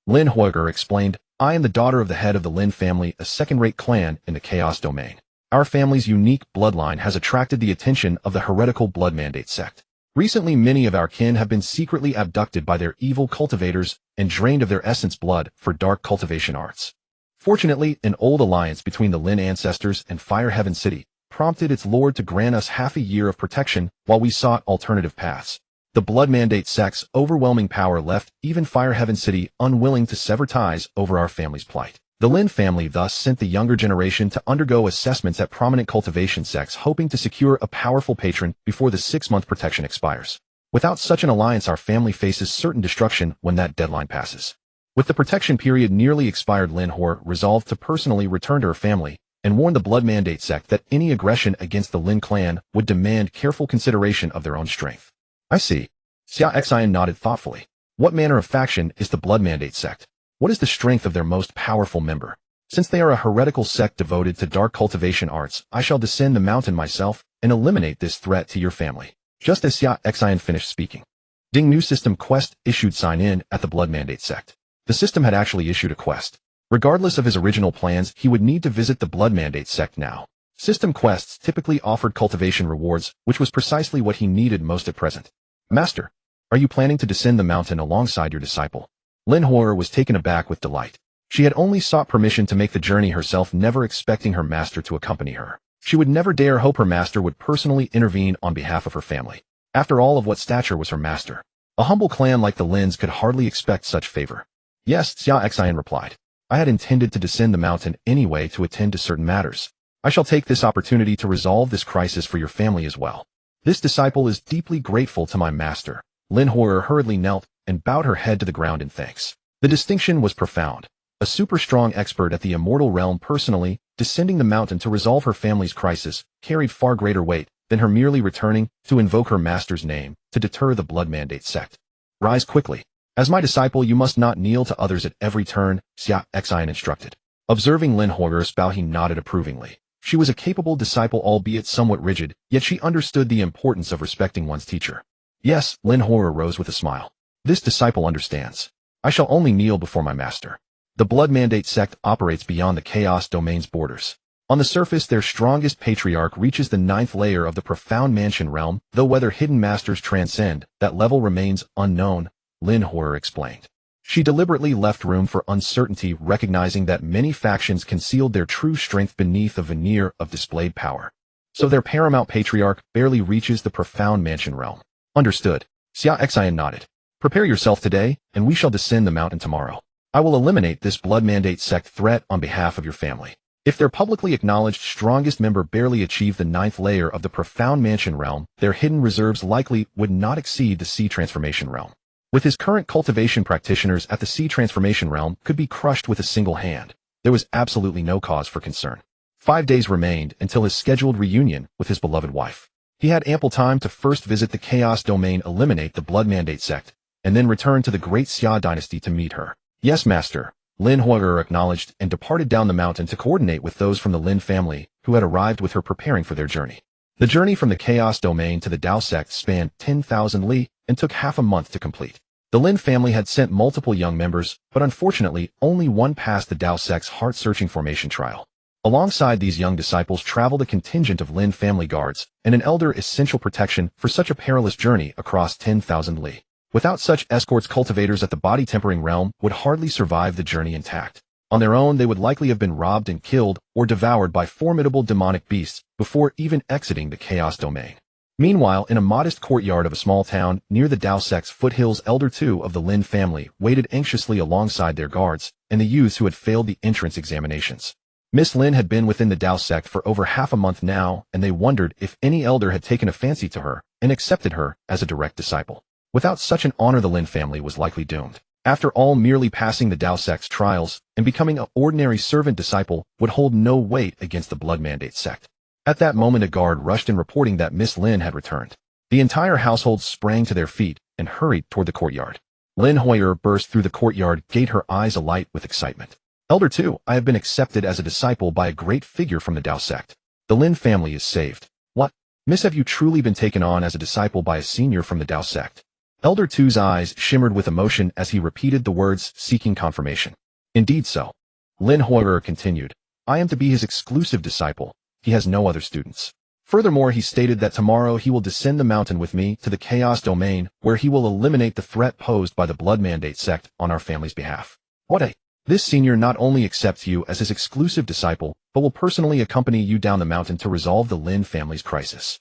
Lin Huiger explained, I am the daughter of the head of the Lin family, a second-rate clan in the chaos domain. Our family's unique bloodline has attracted the attention of the heretical Blood Mandate sect. Recently, many of our kin have been secretly abducted by their evil cultivators and drained of their essence blood for dark cultivation arts. Fortunately, an old alliance between the Lin ancestors and Fire Heaven City prompted its lord to grant us half a year of protection while we sought alternative paths. The Blood Mandate sect's overwhelming power left even Fire Heaven City unwilling to sever ties over our family's plight. The Lin family thus sent the younger generation to undergo assessments at prominent cultivation sects, hoping to secure a powerful patron before the 6-month protection expires. Without such an alliance, our family faces certain destruction when that deadline passes. With the protection period nearly expired, Lin Hor resolved to personally return to her family and warn the Blood Mandate sect that any aggression against the Lin clan would demand careful consideration of their own strength. I see. Xia Xin nodded thoughtfully. What manner of faction is the Blood Mandate sect? What is the strength of their most powerful member? Since they are a heretical sect devoted to dark cultivation arts, I shall descend the mountain myself and eliminate this threat to your family. Just as Xia Xin finished speaking, Ding New System Quest issued sign-in at the Blood Mandate sect. The system had actually issued a quest. Regardless of his original plans, he would need to visit the Blood Mandate sect now. System quests typically offered cultivation rewards, which was precisely what he needed most at present. Master, are you planning to descend the mountain alongside your disciple? Lin Horror was taken aback with delight. She had only sought permission to make the journey herself, never expecting her master to accompany her. She would never dare hope her master would personally intervene on behalf of her family. After all, of what stature was her master? A humble clan like the Lins could hardly expect such favor. Yes, Xia Xin replied. I had intended to descend the mountain anyway to attend to certain matters. I shall take this opportunity to resolve this crisis for your family as well. This disciple is deeply grateful to my master. Lin Horror hurriedly knelt and bowed her head to the ground in thanks. The distinction was profound. A super-strong expert at the immortal realm personally descending the mountain to resolve her family's crisis carried far greater weight than her merely returning to invoke her master's name to deter the Blood Mandate sect. Rise quickly. As my disciple, you must not kneel to others at every turn, Xia Xin instructed. Observing Lin Horror's bow, he nodded approvingly. She was a capable disciple, albeit somewhat rigid, yet she understood the importance of respecting one's teacher. Yes, Lin Horror rose with a smile. This disciple understands. I shall only kneel before my master. The Blood Mandate sect operates beyond the Chaos Domain's borders. On the surface, their strongest patriarch reaches the 9th layer of the Profound Mansion realm, though whether hidden masters transcend that level remains unknown, Lin Horror explained. She deliberately left room for uncertainty, recognizing that many factions concealed their true strength beneath a veneer of displayed power. So their paramount patriarch barely reaches the Profound Mansion realm. Understood. Xia Xin nodded. Prepare yourself today, and we shall descend the mountain tomorrow. I will eliminate this Blood Mandate sect threat on behalf of your family. If their publicly acknowledged strongest member barely achieved the 9th layer of the profound mansion realm, their hidden reserves likely would not exceed the sea transformation realm. With his current cultivation practitioners at the sea transformation realm could be crushed with a single hand. There was absolutely no cause for concern. 5 days remained until his scheduled reunion with his beloved wife. He had ample time to first visit the Chaos Domain, eliminate the Blood Mandate sect, and then return to the Great Xia dynasty to meet her. Yes, master. Lin Hui'er acknowledged and departed down the mountain to coordinate with those from the Lin family who had arrived with her preparing for their journey. The journey from the Chaos Domain to the Dao sect spanned 10,000 li and took half a month to complete. The Lin family had sent multiple young members, but unfortunately only one passed the Dao sect's heart-searching formation trial. Alongside these young disciples traveled a contingent of Lin family guards and an elder essential protection for such a perilous journey across 10,000 li. Without such escorts, cultivators at the body-tempering realm would hardly survive the journey intact. On their own, they would likely have been robbed and killed or devoured by formidable demonic beasts before even exiting the Chaos Domain. Meanwhile, in a modest courtyard of a small town near the Dao sect's foothills, Elder 2 of the Lin family waited anxiously alongside their guards and the youths who had failed the entrance examinations. Miss Lin had been within the Dao sect for over half a month now, and they wondered if any elder had taken a fancy to her and accepted her as a direct disciple. Without such an honor, the Lin family was likely doomed. After all, merely passing the Dao sect's trials and becoming an ordinary servant disciple would hold no weight against the Blood Mandate sect. At that moment, a guard rushed in reporting that Miss Lin had returned. The entire household sprang to their feet and hurried toward the courtyard. Lin Hui'er burst through the courtyard gate, her eyes alight with excitement. Elder 2, I have been accepted as a disciple by a great figure from the Dao sect. The Lin family is saved. What? Miss, have you truly been taken on as a disciple by a senior from the Dao sect? Elder 2's eyes shimmered with emotion as he repeated the words, seeking confirmation. Indeed so. Lin Hui'er continued. I am to be his exclusive disciple. He has no other students. Furthermore, he stated that tomorrow he will descend the mountain with me to the Chaos Domain, where he will eliminate the threat posed by the Blood Mandate sect on our family's behalf. What a... This senior not only accepts you as his exclusive disciple, but will personally accompany you down the mountain to resolve the Lin family's crisis.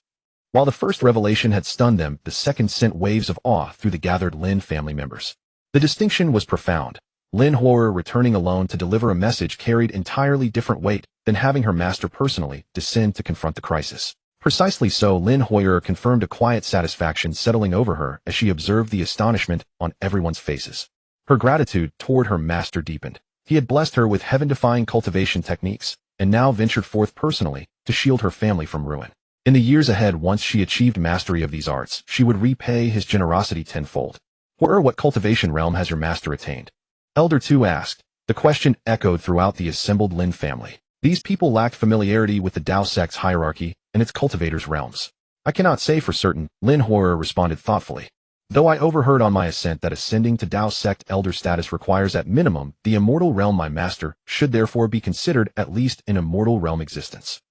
While the first revelation had stunned them, the second sent waves of awe through the gathered Lin family members. The distinction was profound. Lin Hui'er returning alone to deliver a message carried entirely different weight than having her master personally descend to confront the crisis. Precisely so, Lin Hui'er confirmed a quiet satisfaction settling over her as she observed the astonishment on everyone's faces. Her gratitude toward her master deepened. He had blessed her with heaven-defying cultivation techniques, and now ventured forth personally to shield her family from ruin. In the years ahead, once she achieved mastery of these arts, she would repay his generosity tenfold. What cultivation realm has your master attained? Elder 2 asked. The question echoed throughout the assembled Lin family. These people lacked familiarity with the Dao sect's hierarchy and its cultivators' realms. I cannot say for certain, Lin Hui'er responded thoughtfully. Though I overheard on my ascent that ascending to Dao sect elder status requires at minimum the immortal realm, my master should therefore be considered at least in immortal realm existence.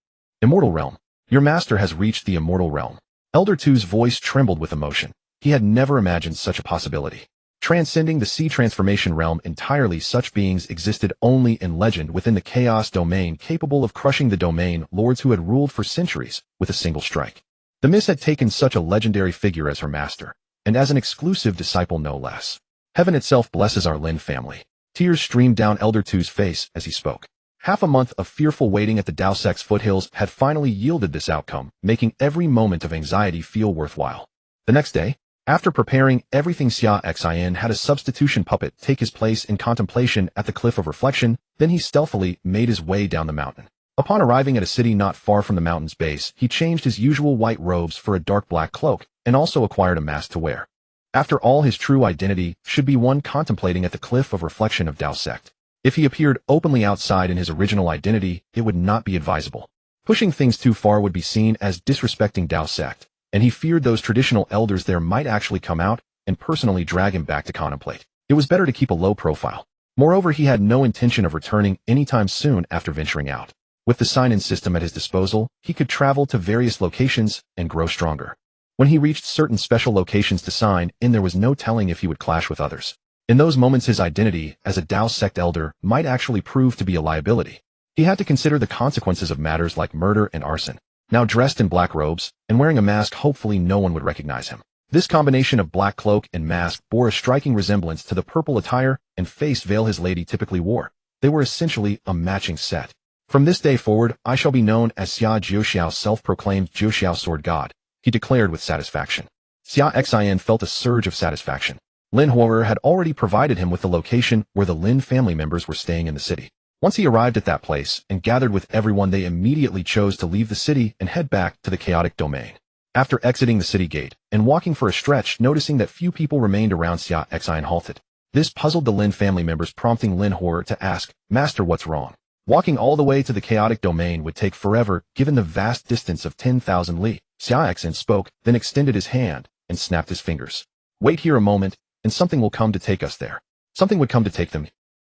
Immortal realm. Your master has reached the immortal realm. Elder 2's voice trembled with emotion. He had never imagined such a possibility. Transcending the sea transformation realm entirely, such beings existed only in legend within the Chaos Domain, capable of crushing the domain lords who had ruled for centuries with a single strike. The Miss had taken such a legendary figure as her master, and as an exclusive disciple no less. Heaven itself blesses our Lin family. Tears streamed down Elder 2's face as he spoke. Half a month of fearful waiting at the Dao sect's foothills had finally yielded this outcome, making every moment of anxiety feel worthwhile. The next day, after preparing everything, Xia Xin had a substitution puppet take his place in contemplation at the Cliff of Reflection, then he stealthily made his way down the mountain. Upon arriving at a city not far from the mountain's base, he changed his usual white robes for a dark black cloak, and also acquired a mask to wear. After all, his true identity should be one contemplating at the Cliff of Reflection of Dao sect. If he appeared openly outside in his original identity, it would not be advisable. Pushing things too far would be seen as disrespecting Dao sect, and he feared those traditional elders there might actually come out and personally drag him back to contemplate. It was better to keep a low profile. Moreover, he had no intention of returning anytime soon after venturing out. With the sign-in system at his disposal, he could travel to various locations and grow stronger. When he reached certain special locations to sign in, there was no telling if he would clash with others. In those moments, his identity as a Dao sect elder might actually prove to be a liability. He had to consider the consequences of matters like murder and arson. Now dressed in black robes and wearing a mask, hopefully no one would recognize him. This combination of black cloak and mask bore a striking resemblance to the purple attire and face veil his lady typically wore. They were essentially a matching set. From this day forward, I shall be known as Xia Jiuxiao, self-proclaimed Jiuxiao Sword God, he declared with satisfaction. Xia Xin felt a surge of satisfaction. Lin Huo'er had already provided him with the location where the Lin family members were staying in the city. Once he arrived at that place and gathered with everyone, they immediately chose to leave the city and head back to the chaotic domain. After exiting the city gate and walking for a stretch, noticing that few people remained around, Xia Xin halted. This puzzled the Lin family members, prompting Lin Huo'er to ask, "Master, what's wrong?" Walking all the way to the chaotic domain would take forever, given the vast distance of 10,000 li. Xia Xin spoke, then extended his hand and snapped his fingers. "Wait here a moment, and something will come to take us there." Something would come to take them.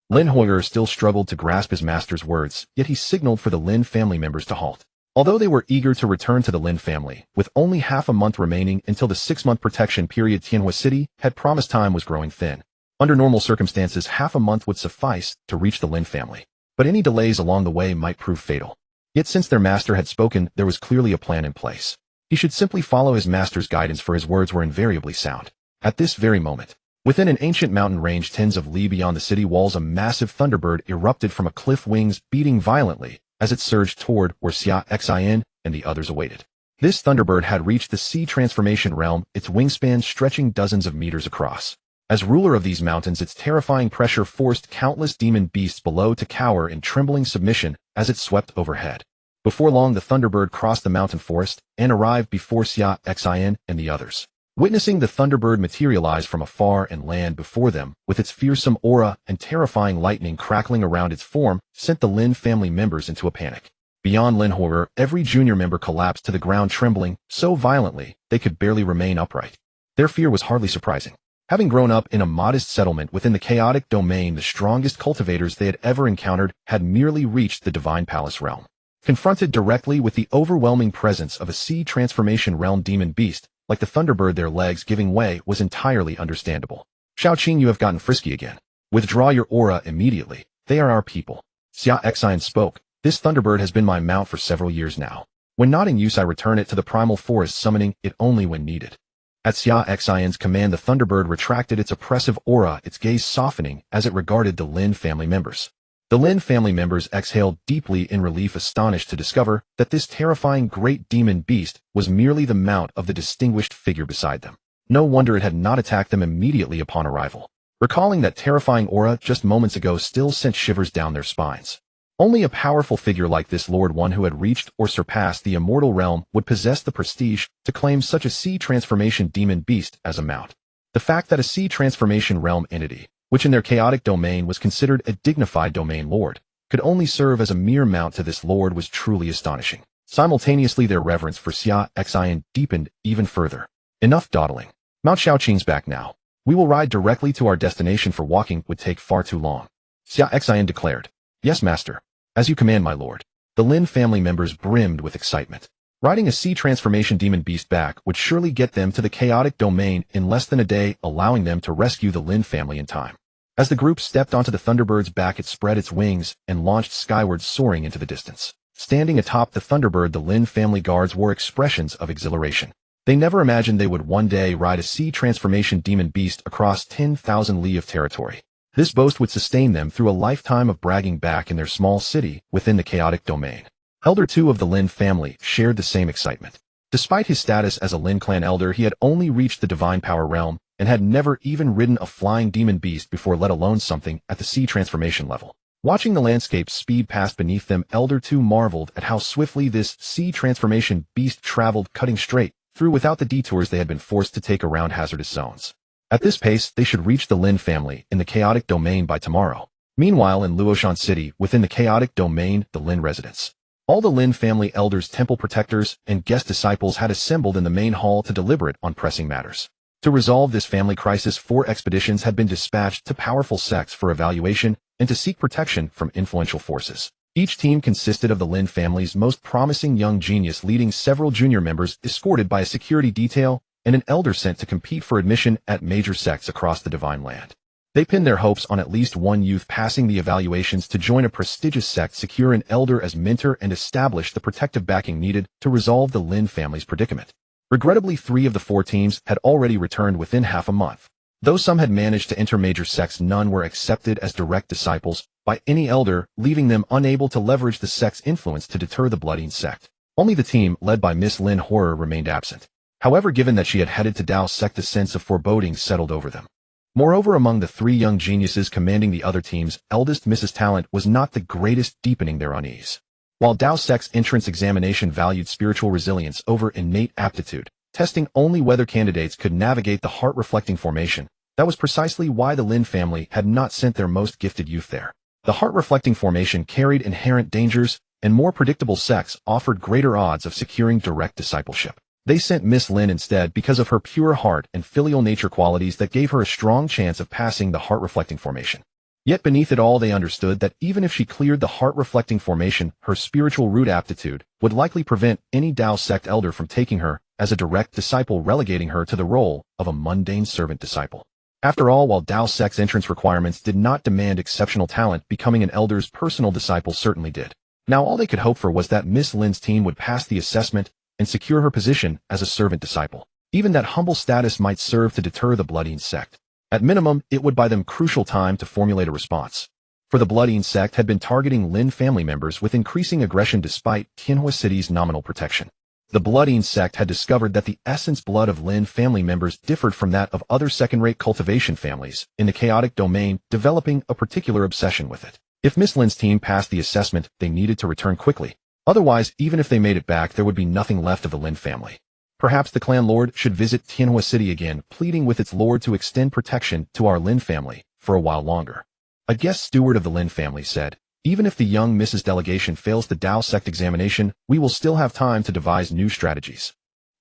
Lin Huo'er still struggled to grasp his master's words, yet he signaled for the Lin family members to halt. Although they were eager to return to the Lin family, with only half a month remaining until the 6-month protection period, Tianhua City had promised, time was growing thin. Under normal circumstances, half a month would suffice to reach the Lin family. But any delays along the way might prove fatal. Yet since their master had spoken, there was clearly a plan in place. He should simply follow his master's guidance, for his words were invariably sound. At this very moment, within an ancient mountain range tens of li beyond the city walls, a massive thunderbird erupted from a cliff, wings beating violently as it surged toward where Xia Xin and the others awaited. This thunderbird had reached the sea transformation realm, its wingspan stretching dozens of meters across. As ruler of these mountains, its terrifying pressure forced countless demon beasts below to cower in trembling submission as it swept overhead. Before long, the thunderbird crossed the mountain forest and arrived before Xia Xin and the others. Witnessing the thunderbird materialize from afar and land before them, with its fearsome aura and terrifying lightning crackling around its form, sent the Lin family members into a panic. Beyond Lin Huo'er, every junior member collapsed to the ground, trembling so violently they could barely remain upright. Their fear was hardly surprising. Having grown up in a modest settlement within the chaotic domain, the strongest cultivators they had ever encountered had merely reached the divine palace realm. Confronted directly with the overwhelming presence of a sea transformation realm demon beast, like the thunderbird, their legs giving way was entirely understandable. "Xia Xin, you have gotten frisky again. Withdraw your aura immediately. They are our people." Xia Xin spoke. "This thunderbird has been my mount for several years now. When not in use, I return it to the primal forest, summoning it only when needed." At Xia Xin's command, the thunderbird retracted its oppressive aura, its gaze softening as it regarded the Lin family members. The Lin family members exhaled deeply in relief, astonished to discover that this terrifying great demon beast was merely the mount of the distinguished figure beside them. No wonder it had not attacked them immediately upon arrival. Recalling that terrifying aura just moments ago still sent shivers down their spines. Only a powerful figure like this Lord, one who had reached or surpassed the immortal realm, would possess the prestige to claim such a sea transformation demon beast as a mount. The fact that a sea transformation realm entity, which in their chaotic domain was considered a dignified domain lord, could only serve as a mere mount to this lord was truly astonishing. Simultaneously, their reverence for Xia Xin deepened even further. "Enough dawdling. Mount Xiaoqing's back now. We will ride directly to our destination, for walking would take far too long." Xia Xin declared. "Yes, master. As you command, my lord." The Lin family members brimmed with excitement. Riding a sea transformation demon beast back would surely get them to the chaotic domain in less than a day, allowing them to rescue the Lin family in time. As the group stepped onto the thunderbird's back, it spread its wings and launched skyward, soaring into the distance. Standing atop the thunderbird, the Lin family guards wore expressions of exhilaration. They never imagined they would one day ride a sea transformation demon beast across 10,000 li of territory. This boast would sustain them through a lifetime of bragging back in their small city within the chaotic domain. Elder 2 of the Lin family shared the same excitement. Despite his status as a Lin clan elder, he had only reached the divine power realm and had never even ridden a flying demon beast before, let alone something at the sea transformation level. Watching the landscape speed past beneath them, Elder 2 marveled at how swiftly this sea transformation beast traveled, cutting straight through without the detours they had been forced to take around hazardous zones. At this pace, they should reach the Lin family in the chaotic domain by tomorrow. Meanwhile, in Luoshan City, within the chaotic domain, the Lin residence, all the Lin family elders, temple protectors, and guest disciples had assembled in the main hall to deliberate on pressing matters. To resolve this family crisis, 4 expeditions had been dispatched to powerful sects for evaluation and to seek protection from influential forces. Each team consisted of the Lin family's most promising young genius, leading several junior members escorted by a security detail and an elder sent to compete for admission at major sects across the Divine Land. They pinned their hopes on at least one youth passing the evaluations to join a prestigious sect, secure an elder as mentor, and establish the protective backing needed to resolve the Lin family's predicament. Regrettably, 3 of the 4 teams had already returned within half a month. Though some had managed to enter major sects, none were accepted as direct disciples, by any elder, leaving them unable to leverage the sect's influence to deter the blooding sect. Only the team, led by Miss Lin Horror, remained absent. However, given that she had headed to Dao sect, a sense of foreboding settled over them. Moreover, among the three young geniuses commanding the other teams, eldest Mrs. Talent was not the greatest, deepening their unease. While Dao sect's entrance examination valued spiritual resilience over innate aptitude, testing only whether candidates could navigate the heart-reflecting formation, that was precisely why the Lin family had not sent their most gifted youth there. The heart-reflecting formation carried inherent dangers, and more predictable sects offered greater odds of securing direct discipleship. They sent Miss Lin instead because of her pure heart and filial nature qualities that gave her a strong chance of passing the heart-reflecting formation. Yet beneath it all, they understood that even if she cleared the heart-reflecting formation, her spiritual root aptitude would likely prevent any Dao sect elder from taking her as a direct disciple, relegating her to the role of a mundane servant disciple. After all, while Dao sect's entrance requirements did not demand exceptional talent, becoming an elder's personal disciple certainly did. Now all they could hope for was that Miss Lin's team would pass the assessment and secure her position as a servant disciple. Even that humble status might serve to deter the blooding sect. At minimum, it would buy them crucial time to formulate a response. For the blooding sect had been targeting Lin family members with increasing aggression despite Tianhua City's nominal protection. The blooding sect had discovered that the essence blood of Lin family members differed from that of other second-rate cultivation families in the chaotic domain, developing a particular obsession with it. If Miss Lin's team passed the assessment, they needed to return quickly. Otherwise, even if they made it back, there would be nothing left of the Lin family. Perhaps the clan lord should visit Tianhua City again, pleading with its lord to extend protection to our Lin family for a while longer. A guest steward of the Lin family said, "Even if the young Mrs. Delegation fails the Dao sect examination, we will still have time to devise new strategies.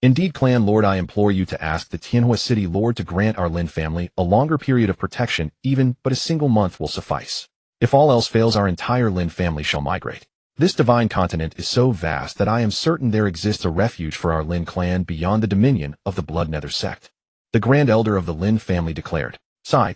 Indeed, clan lord, I implore you to ask the Tianhua City lord to grant our Lin family a longer period of protection, even but a single month will suffice. If all else fails, our entire Lin family shall migrate. This divine continent is so vast that I am certain there exists a refuge for our Lin clan beyond the dominion of the Blood Nether sect," the grand elder of the Lin family declared. Sigh.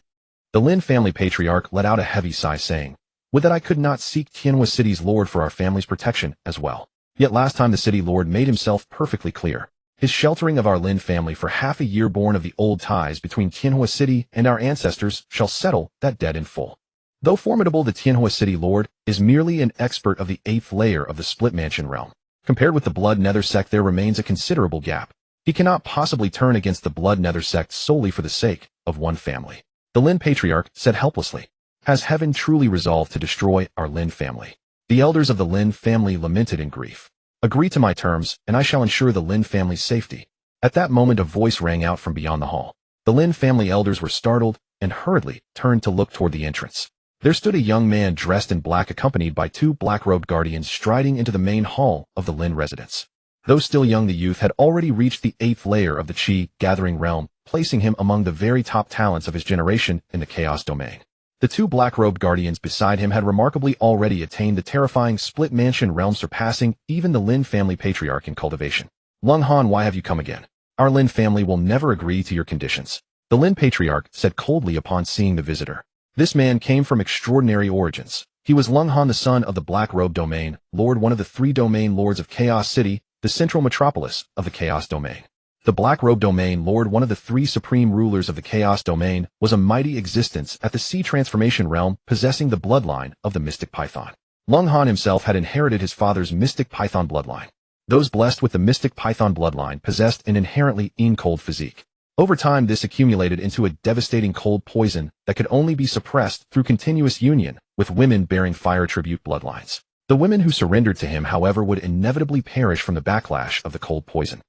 The Lin family patriarch let out a heavy sigh, saying, "Would that I could not seek Tianhua City's lord for our family's protection as well." Yet last time the city lord made himself perfectly clear. His sheltering of our Lin family for half a year, born of the old ties between Tianhua City and our ancestors, shall settle that debt in full. Though formidable, the Tianhua City lord is merely an expert of the 8th layer of the split mansion realm. Compared with the Blood Nether sect, there remains a considerable gap. He cannot possibly turn against the Blood Nether sect solely for the sake of one family. The Lin patriarch said helplessly, "Has heaven truly resolved to destroy our Lin family?" The elders of the Lin family lamented in grief. "Agree to my terms, and I shall ensure the Lin family's safety." At that moment, a voice rang out from beyond the hall. The Lin family elders were startled and hurriedly turned to look toward the entrance. There stood a young man dressed in black, accompanied by two black-robed guardians, striding into the main hall of the Lin residence. Though still young, the youth had already reached the 8th layer of the Qi gathering realm, placing him among the very top talents of his generation in the chaos domain. The two black-robed guardians beside him had remarkably already attained the terrifying split mansion realm, surpassing even the Lin family patriarch in cultivation. "Lung Han, why have you come again? Our Lin family will never agree to your conditions," the Lin patriarch said coldly upon seeing the visitor. This man came from extraordinary origins. He was Lung Han, the son of the Black Robe Domain Lord, one of the 3 domain lords of Chaos City, the central metropolis of the Chaos Domain. The Black Robe Domain Lord, one of the 3 supreme rulers of the Chaos Domain, was a mighty existence at the Sea Transformation realm, possessing the bloodline of the Mystic Python. Lung Han himself had inherited his father's Mystic Python bloodline. Those blessed with the Mystic Python bloodline possessed an inherently cold physique. Over time, this accumulated into a devastating cold poison that could only be suppressed through continuous union with women bearing fire tribute bloodlines. The women who surrendered to him, however, would inevitably perish from the backlash of the cold poison.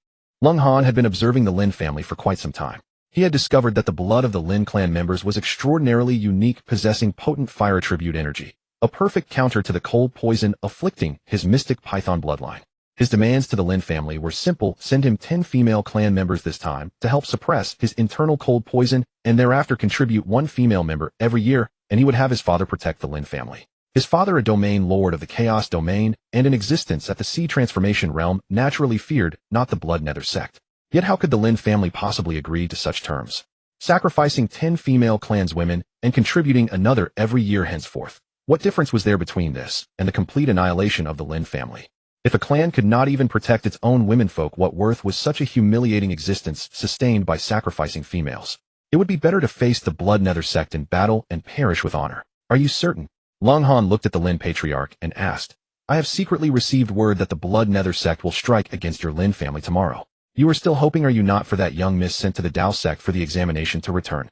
Lung Han had been observing the Lin family for quite some time. He had discovered that the blood of the Lin clan members was extraordinarily unique, possessing potent fire tribute energy, a perfect counter to the cold poison afflicting his Mystic Python bloodline. His demands to the Lin family were simple: send him 10 female clan members this time to help suppress his internal cold poison, and thereafter contribute 1 female member every year, and he would have his father protect the Lin family. His father, a domain lord of the Chaos Domain and in existence at the Sea Transformation realm, naturally feared not the Blood Nether sect. Yet how could the Lin family possibly agree to such terms? Sacrificing 10 female clanswomen and contributing another every year henceforth. What difference was there between this and the complete annihilation of the Lin family? If a clan could not even protect its own womenfolk, what worth was such a humiliating existence sustained by sacrificing females? It would be better to face the Blood Nether sect in battle and perish with honor. "Are you certain?" Long Han looked at the Lin Patriarch and asked, I have secretly received word that the Blood Nether sect will strike against your Lin family tomorrow. You are still hoping, are you not, for that young miss sent to the Dao sect for the examination to return?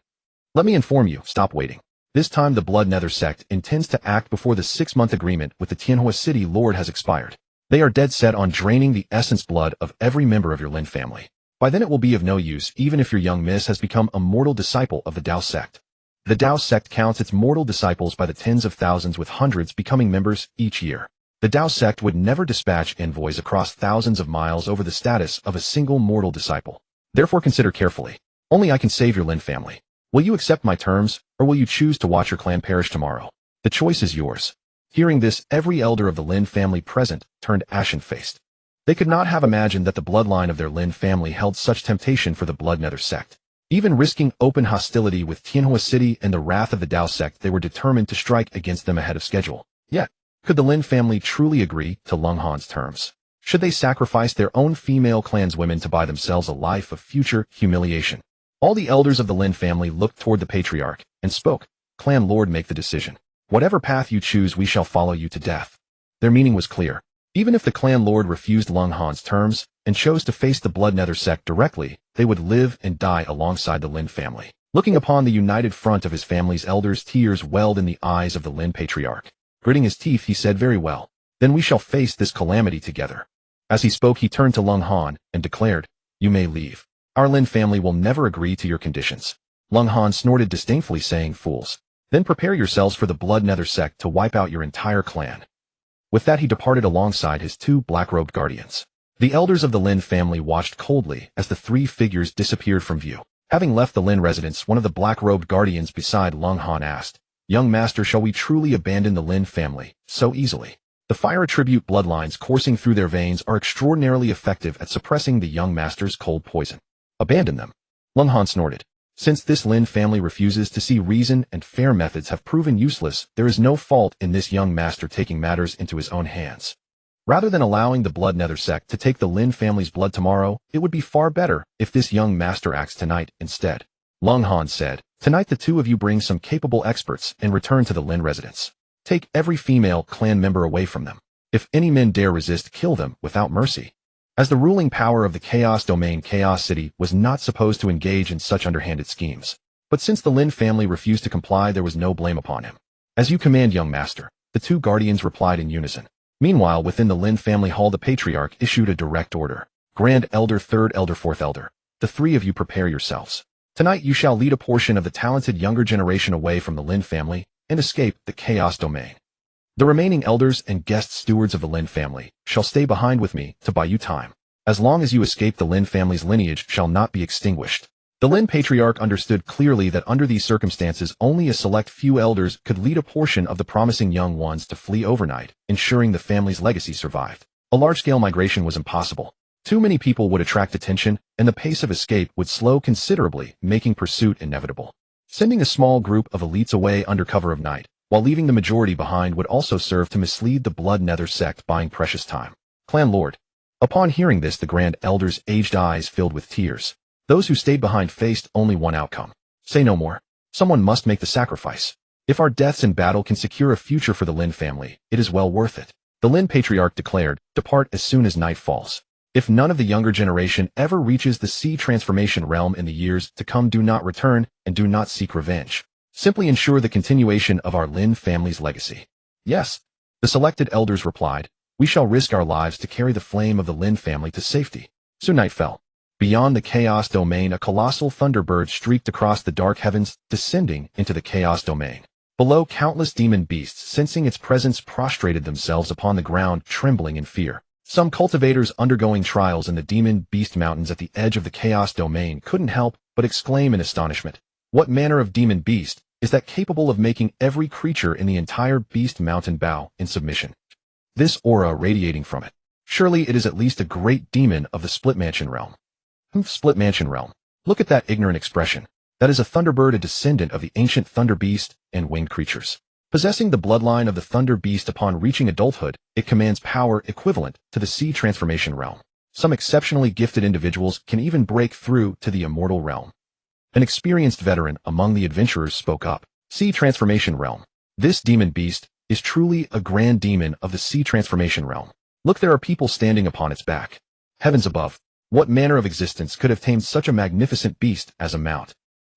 Let me inform you, stop waiting. This time the Blood Nether sect intends to act before the 6-month agreement with the Tianhua City Lord has expired. They are dead set on draining the essence blood of every member of your Lin family. By then it will be of no use, even if your young miss has become a mortal disciple of the Dao sect. The Dao sect counts its mortal disciples by the tens of thousands, with hundreds becoming members each year. The Dao sect would never dispatch envoys across thousands of miles over the status of a single mortal disciple. Therefore consider carefully. Only I can save your Lin family. Will you accept my terms, or will you choose to watch your clan perish tomorrow? The choice is yours. Hearing this, every elder of the Lin family present turned ashen-faced. They could not have imagined that the bloodline of their Lin family held such temptation for the Blood Nether sect. Even risking open hostility with Tianhua City and the wrath of the Dao sect, they were determined to strike against them ahead of schedule. Yet, could the Lin family truly agree to Long Han's terms? Should they sacrifice their own female clanswomen to buy themselves a life of future humiliation? All the elders of the Lin family looked toward the Patriarch and spoke, Clan Lord, make the decision. Whatever path you choose, we shall follow you to death. Their meaning was clear. Even if the Clan Lord refused Long Han's terms and chose to face the Blood Nether sect directly, they would live and die alongside the Lin family. Looking upon the united front of his family's elders, tears welled in the eyes of the Lin Patriarch. Gritting his teeth, he said, very well. Then we shall face this calamity together. As he spoke, he turned to Long Han and declared, you may leave. Our Lin family will never agree to your conditions. Long Han snorted disdainfully, saying, fools. Then prepare yourselves for the Blood Nether sect to wipe out your entire clan. With that, he departed alongside his 2 black-robed guardians. The elders of the Lin family watched coldly as the 3 figures disappeared from view. Having left the Lin residence, one of the black-robed guardians beside Long Han asked, young master, shall we truly abandon the Lin family so easily? The fire attribute bloodlines coursing through their veins are extraordinarily effective at suppressing the young master's cold poison. Abandon them? Long Han snorted. Since this Lin family refuses to see reason and fair methods have proven useless, there is no fault in this young master taking matters into his own hands. Rather than allowing the Blood Nether sect to take the Lin family's blood tomorrow, it would be far better if this young master acts tonight instead. Long Han said, tonight the 2 of you bring some capable experts and return to the Lin residence. Take every female clan member away from them. If any men dare resist, kill them without mercy. As the ruling power of the Chaos Domain, Chaos City was not supposed to engage in such underhanded schemes. But since the Lin family refused to comply, there was no blame upon him. As you command, young master, the 2 guardians replied in unison. Meanwhile, within the Lin family hall, the Patriarch issued a direct order. Grand Elder, 3rd Elder, 4th Elder, the 3 of you prepare yourselves. Tonight you shall lead a portion of the talented younger generation away from the Lin family and escape the Chaos Domain. The remaining elders and guest stewards of the Lin family shall stay behind with me to buy you time. As long as you escape, the Lin family's lineage shall not be extinguished. The Lin Patriarch understood clearly that under these circumstances only a select few elders could lead a portion of the promising young ones to flee overnight, ensuring the family's legacy survived. A large-scale migration was impossible. Too many people would attract attention, and the pace of escape would slow considerably, making pursuit inevitable. Sending a small group of elites away under cover of night, while leaving the majority behind, would also serve to mislead the Blood Nether sect, buying precious time. Clan Lord. Upon hearing this, the Grand Elder's aged eyes filled with tears. Those who stayed behind faced only one outcome. Say no more. Someone must make the sacrifice. If our deaths in battle can secure a future for the Lin family, it is well worth it. The Lin Patriarch declared, depart as soon as night falls. If none of the younger generation ever reaches the sea transformation realm in the years to come, do not return and do not seek revenge. Simply ensure the continuation of our Lin family's legacy. Yes, the selected elders replied, we shall risk our lives to carry the flame of the Lin family to safety. Soon night fell. Beyond the Chaos Domain, a colossal thunderbird streaked across the dark heavens, descending into the Chaos Domain. Below, countless demon beasts, sensing its presence, prostrated themselves upon the ground, trembling in fear. Some cultivators undergoing trials in the Demon Beast Mountains at the edge of the Chaos Domain couldn't help but exclaim in astonishment. What manner of demon beast is that capable of making every creature in the entire Beast Mountain bow in submission? This aura radiating from it. Surely it is at least a great demon of the Split Mansion realm. Split Mansion realm. Look at that ignorant expression. That is a thunderbird, a descendant of the ancient Thunder Beast and winged creatures. Possessing the bloodline of the Thunder Beast, upon reaching adulthood, it commands power equivalent to the Sea Transformation realm. Some exceptionally gifted individuals can even break through to the immortal realm. An experienced veteran among the adventurers spoke up. Sea Transformation realm. This demon beast is truly a grand demon of the sea transformation realm. Look, there are people standing upon its back. Heavens above, what manner of existence could have tamed such a magnificent beast as a mount?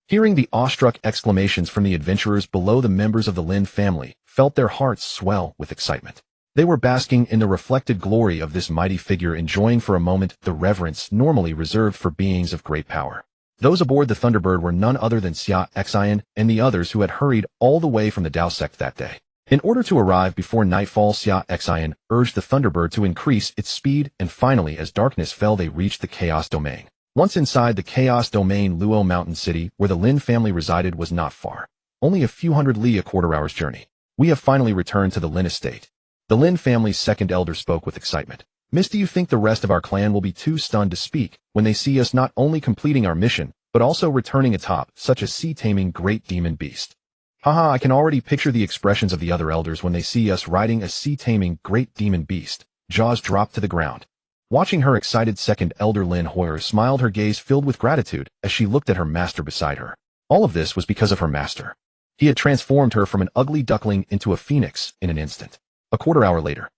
Hearing the awestruck exclamations from the adventurers below, the members of the Lin family felt their hearts swell with excitement. They were basking in the reflected glory of this mighty figure, enjoying for a moment the reverence normally reserved for beings of great power. Those aboard the Thunderbird were none other than Xia Xin and the others who had hurried all the way from the Dao sect that day. In order to arrive before nightfall, Xia Xin urged the Thunderbird to increase its speed, and finally, as darkness fell, they reached the Chaos Domain. Once inside the Chaos Domain, Luo Mountain City, where the Lin family resided, was not far. Only a few hundred li, a quarter-hour's journey. We have finally returned to the Lin estate. The Lin family's second elder spoke with excitement. Miss, do you think the rest of our clan will be too stunned to speak when they see us not only completing our mission, but also returning atop such a sea-taming great demon beast? Haha, I can already picture the expressions of the other elders when they see us riding a sea-taming great demon beast. Jaws dropped to the ground. Watching her, excited second elder Lin Hoyer smiled, her gaze filled with gratitude as she looked at her master beside her. All of this was because of her master. He had transformed her from an ugly duckling into a phoenix in an instant. A quarter-hour later,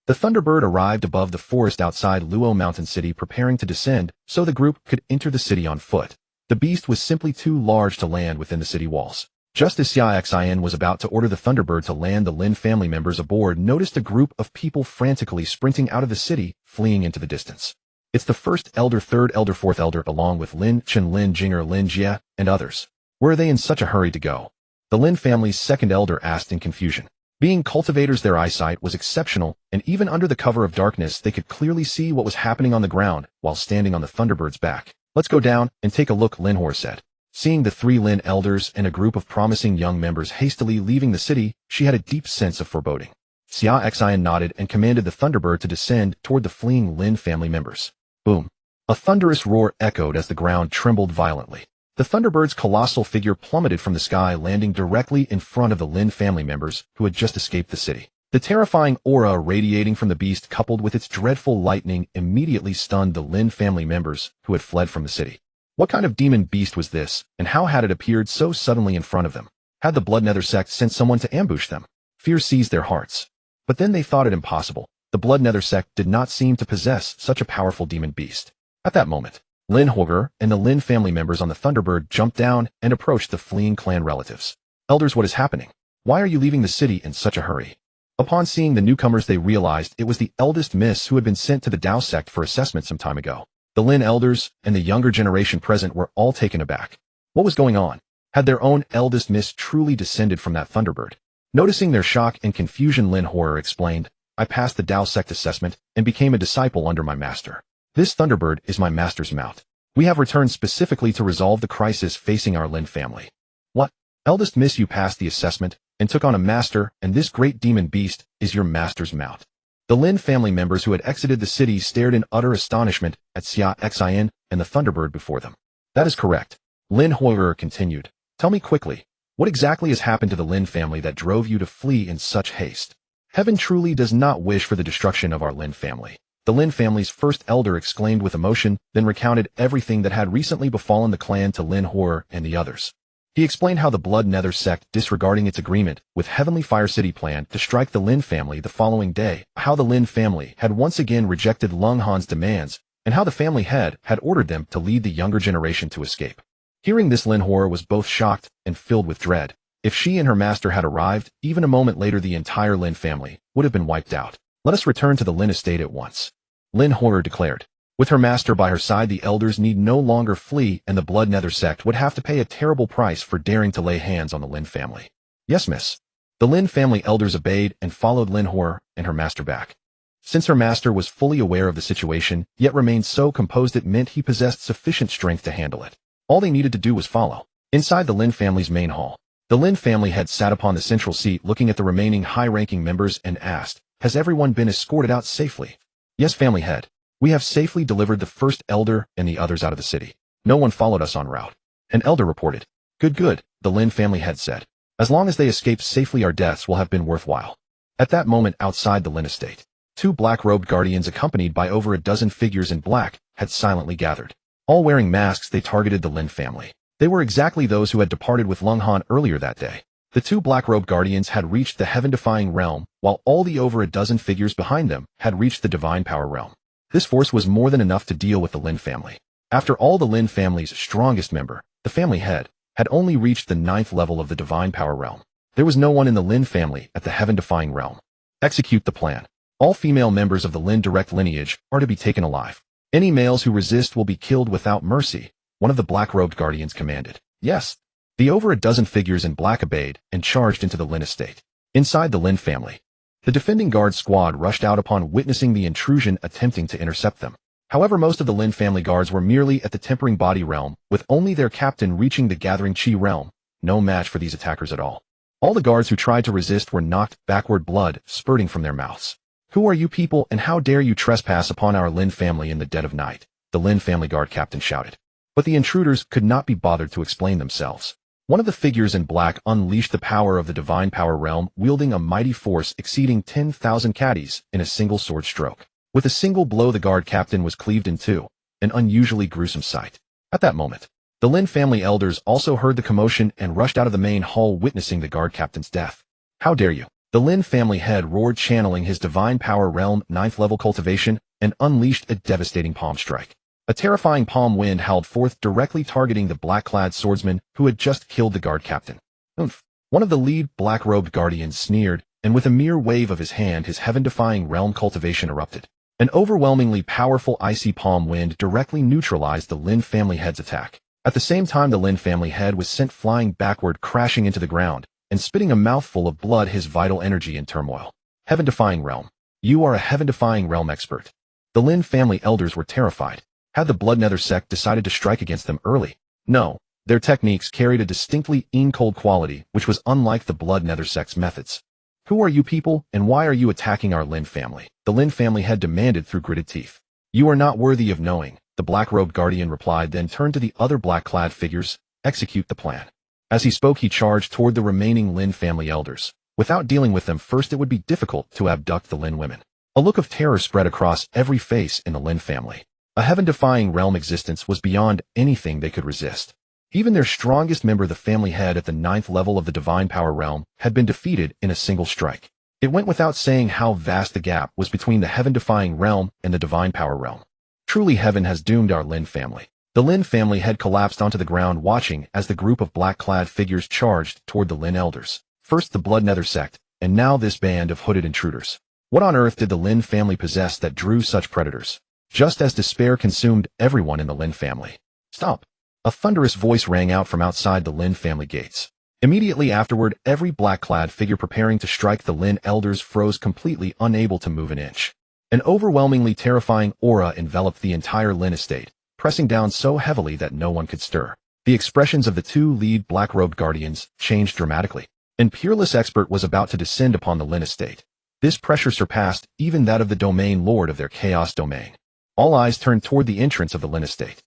the Thunderbird arrived above the forest outside Luo Mountain City, preparing to descend so the group could enter the city on foot. The beast was simply too large to land within the city walls. Just as Xia Xin was about to order the Thunderbird to land, the Lin family members aboard noticed a group of people frantically sprinting out of the city, fleeing into the distance. It's the first elder, third elder, fourth elder, along with Lin Chen, Lin Jinger, Lin Jie, and others. Where are they in such a hurry to go? The Lin family's second elder asked in confusion. Being cultivators, their eyesight was exceptional, and even under the cover of darkness they could clearly see what was happening on the ground while standing on the Thunderbird's back. Let's go down and take a look, Lin Hor said. Seeing the three Lin elders and a group of promising young members hastily leaving the city, she had a deep sense of foreboding. Xia Xin nodded and commanded the Thunderbird to descend toward the fleeing Lin family members. Boom! A thunderous roar echoed as the ground trembled violently. The Thunderbird's colossal figure plummeted from the sky, landing directly in front of the Lin family members who had just escaped the city. The terrifying aura radiating from the beast, coupled with its dreadful lightning, immediately stunned the Lin family members who had fled from the city. What kind of demon beast was this, and how had it appeared so suddenly in front of them? Had the Bloodnether sect sent someone to ambush them? Fear seized their hearts. But then they thought it impossible. The Bloodnether sect did not seem to possess such a powerful demon beast. At that moment, Lin Hoger and the Lin family members on the Thunderbird jumped down and approached the fleeing clan relatives. Elders, what is happening? Why are you leaving the city in such a hurry? Upon seeing the newcomers, they realized it was the eldest miss who had been sent to the Dao sect for assessment some time ago. The Lin elders and the younger generation present were all taken aback. What was going on? Had their own eldest miss truly descended from that Thunderbird? Noticing their shock and confusion, Lin Horer explained, I passed the Dao sect assessment and became a disciple under my master. This Thunderbird is my master's mount. We have returned specifically to resolve the crisis facing our Lin family. What? Eldest miss, you passed the assessment and took on a master, and this great demon beast is your master's mount. The Lin family members who had exited the city stared in utter astonishment at Xia Xin and the Thunderbird before them. That is correct. Lin Hoyer continued. Tell me quickly, what exactly has happened to the Lin family that drove you to flee in such haste? Heaven truly does not wish for the destruction of our Lin family. The Lin family's first elder exclaimed with emotion, then recounted everything that had recently befallen the clan to Lin Hoyer and the others. He explained how the Blood Nether sect, disregarding its agreement with Heavenly Fire City, planned to strike the Lin family the following day, how the Lin family had once again rejected Lung Han's demands, and how the family head had ordered them to lead the younger generation to escape. Hearing this, Lin Hoyer was both shocked and filled with dread. If she and her master had arrived, even a moment later the entire Lin family would have been wiped out. Let us return to the Lin estate at once, Lin Hoyer declared. With her master by her side, the elders need no longer flee, and the Blood Nether sect would have to pay a terrible price for daring to lay hands on the Lin family. Yes, miss. The Lin family elders obeyed and followed Lin Hoyer and her master back. Since her master was fully aware of the situation, yet remained so composed, it meant he possessed sufficient strength to handle it. All they needed to do was follow. Inside the Lin family's main hall, the Lin family had sat upon the central seat looking at the remaining high-ranking members and asked, has everyone been escorted out safely? Yes, family head. We have safely delivered the first elder and the others out of the city. No one followed us en route. An elder reported. Good, the Lin family head said. As long as they escape safely, our deaths will have been worthwhile. At that moment, outside the Lin estate, two black-robed guardians accompanied by over a dozen figures in black had silently gathered. All wearing masks, they targeted the Lin family. They were exactly those who had departed with Lung Han earlier that day. The two black-robed guardians had reached the heaven-defying realm, while all the over a dozen figures behind them had reached the divine power realm. This force was more than enough to deal with the Lin family. After all, the Lin family's strongest member, the family head, had only reached the 9th level of the divine power realm. There was no one in the Lin family at the heaven-defying realm. Execute the plan. All female members of the Lin direct lineage are to be taken alive. Any males who resist will be killed without mercy, one of the black-robed guardians commanded. Yes. The over a dozen figures in black obeyed and charged into the Lin estate. Inside the Lin family, the defending guard squad rushed out upon witnessing the intrusion, attempting to intercept them. However, most of the Lin family guards were merely at the tempering body realm, with only their captain reaching the gathering chi realm, no match for these attackers at all. All the guards who tried to resist were knocked backward, blood spurting from their mouths. Who are you people, and how dare you trespass upon our Lin family in the dead of night? The Lin family guard captain shouted. But the intruders could not be bothered to explain themselves. One of the figures in black unleashed the power of the divine power realm, wielding a mighty force exceeding 10,000 caddies in a single sword stroke. With a single blow, the guard captain was cleaved in two, an unusually gruesome sight. At that moment, the Lin family elders also heard the commotion and rushed out of the main hall, witnessing the guard captain's death. How dare you? The Lin family head roared, channeling his divine power realm 9th level cultivation, and unleashed a devastating palm strike. A terrifying palm wind howled forth, directly targeting the black-clad swordsman who had just killed the guard captain. Oomph! One of the lead black-robed guardians sneered, and with a mere wave of his hand, his heaven-defying realm cultivation erupted. An overwhelmingly powerful icy palm wind directly neutralized the Lin family head's attack. At the same time, the Lin family head was sent flying backward, crashing into the ground, and spitting a mouthful of blood, his vital energy in turmoil. Heaven-defying realm. You are a heaven-defying realm expert. The Lin family elders were terrified. Had the Blood Nether sect decided to strike against them early? No. Their techniques carried a distinctly cold quality, which was unlike the Blood Nether sect's methods. Who are you people, and why are you attacking our Lin family? The Lin family head demanded through gritted teeth. You are not worthy of knowing, the black-robed guardian replied, then turned to the other black-clad figures. Execute the plan. As he spoke, he charged toward the remaining Lin family elders. Without dealing with them first, it would be difficult to abduct the Lin women. A look of terror spread across every face in the Lin family. A heaven-defying realm existence was beyond anything they could resist. Even their strongest member, the family head at the 9th level of the divine power realm, had been defeated in a single strike. It went without saying how vast the gap was between the heaven-defying realm and the divine power realm. Truly, heaven has doomed our Lin family. The Lin family had collapsed onto the ground, watching as the group of black-clad figures charged toward the Lin elders. First the Blood Nether sect, and now this band of hooded intruders. What on earth did the Lin family possess that drew such predators? Just as despair consumed everyone in the Lin family. Stop! A thunderous voice rang out from outside the Lin family gates. Immediately afterward, every black-clad figure preparing to strike the Lin elders froze, completely unable to move an inch. An overwhelmingly terrifying aura enveloped the entire Lin estate, pressing down so heavily that no one could stir. The expressions of the two lead black-robed guardians changed dramatically. An peerless expert was about to descend upon the Lin estate. This pressure surpassed even that of the domain lord of their chaos domain. All eyes turned toward the entrance of the Lin estate.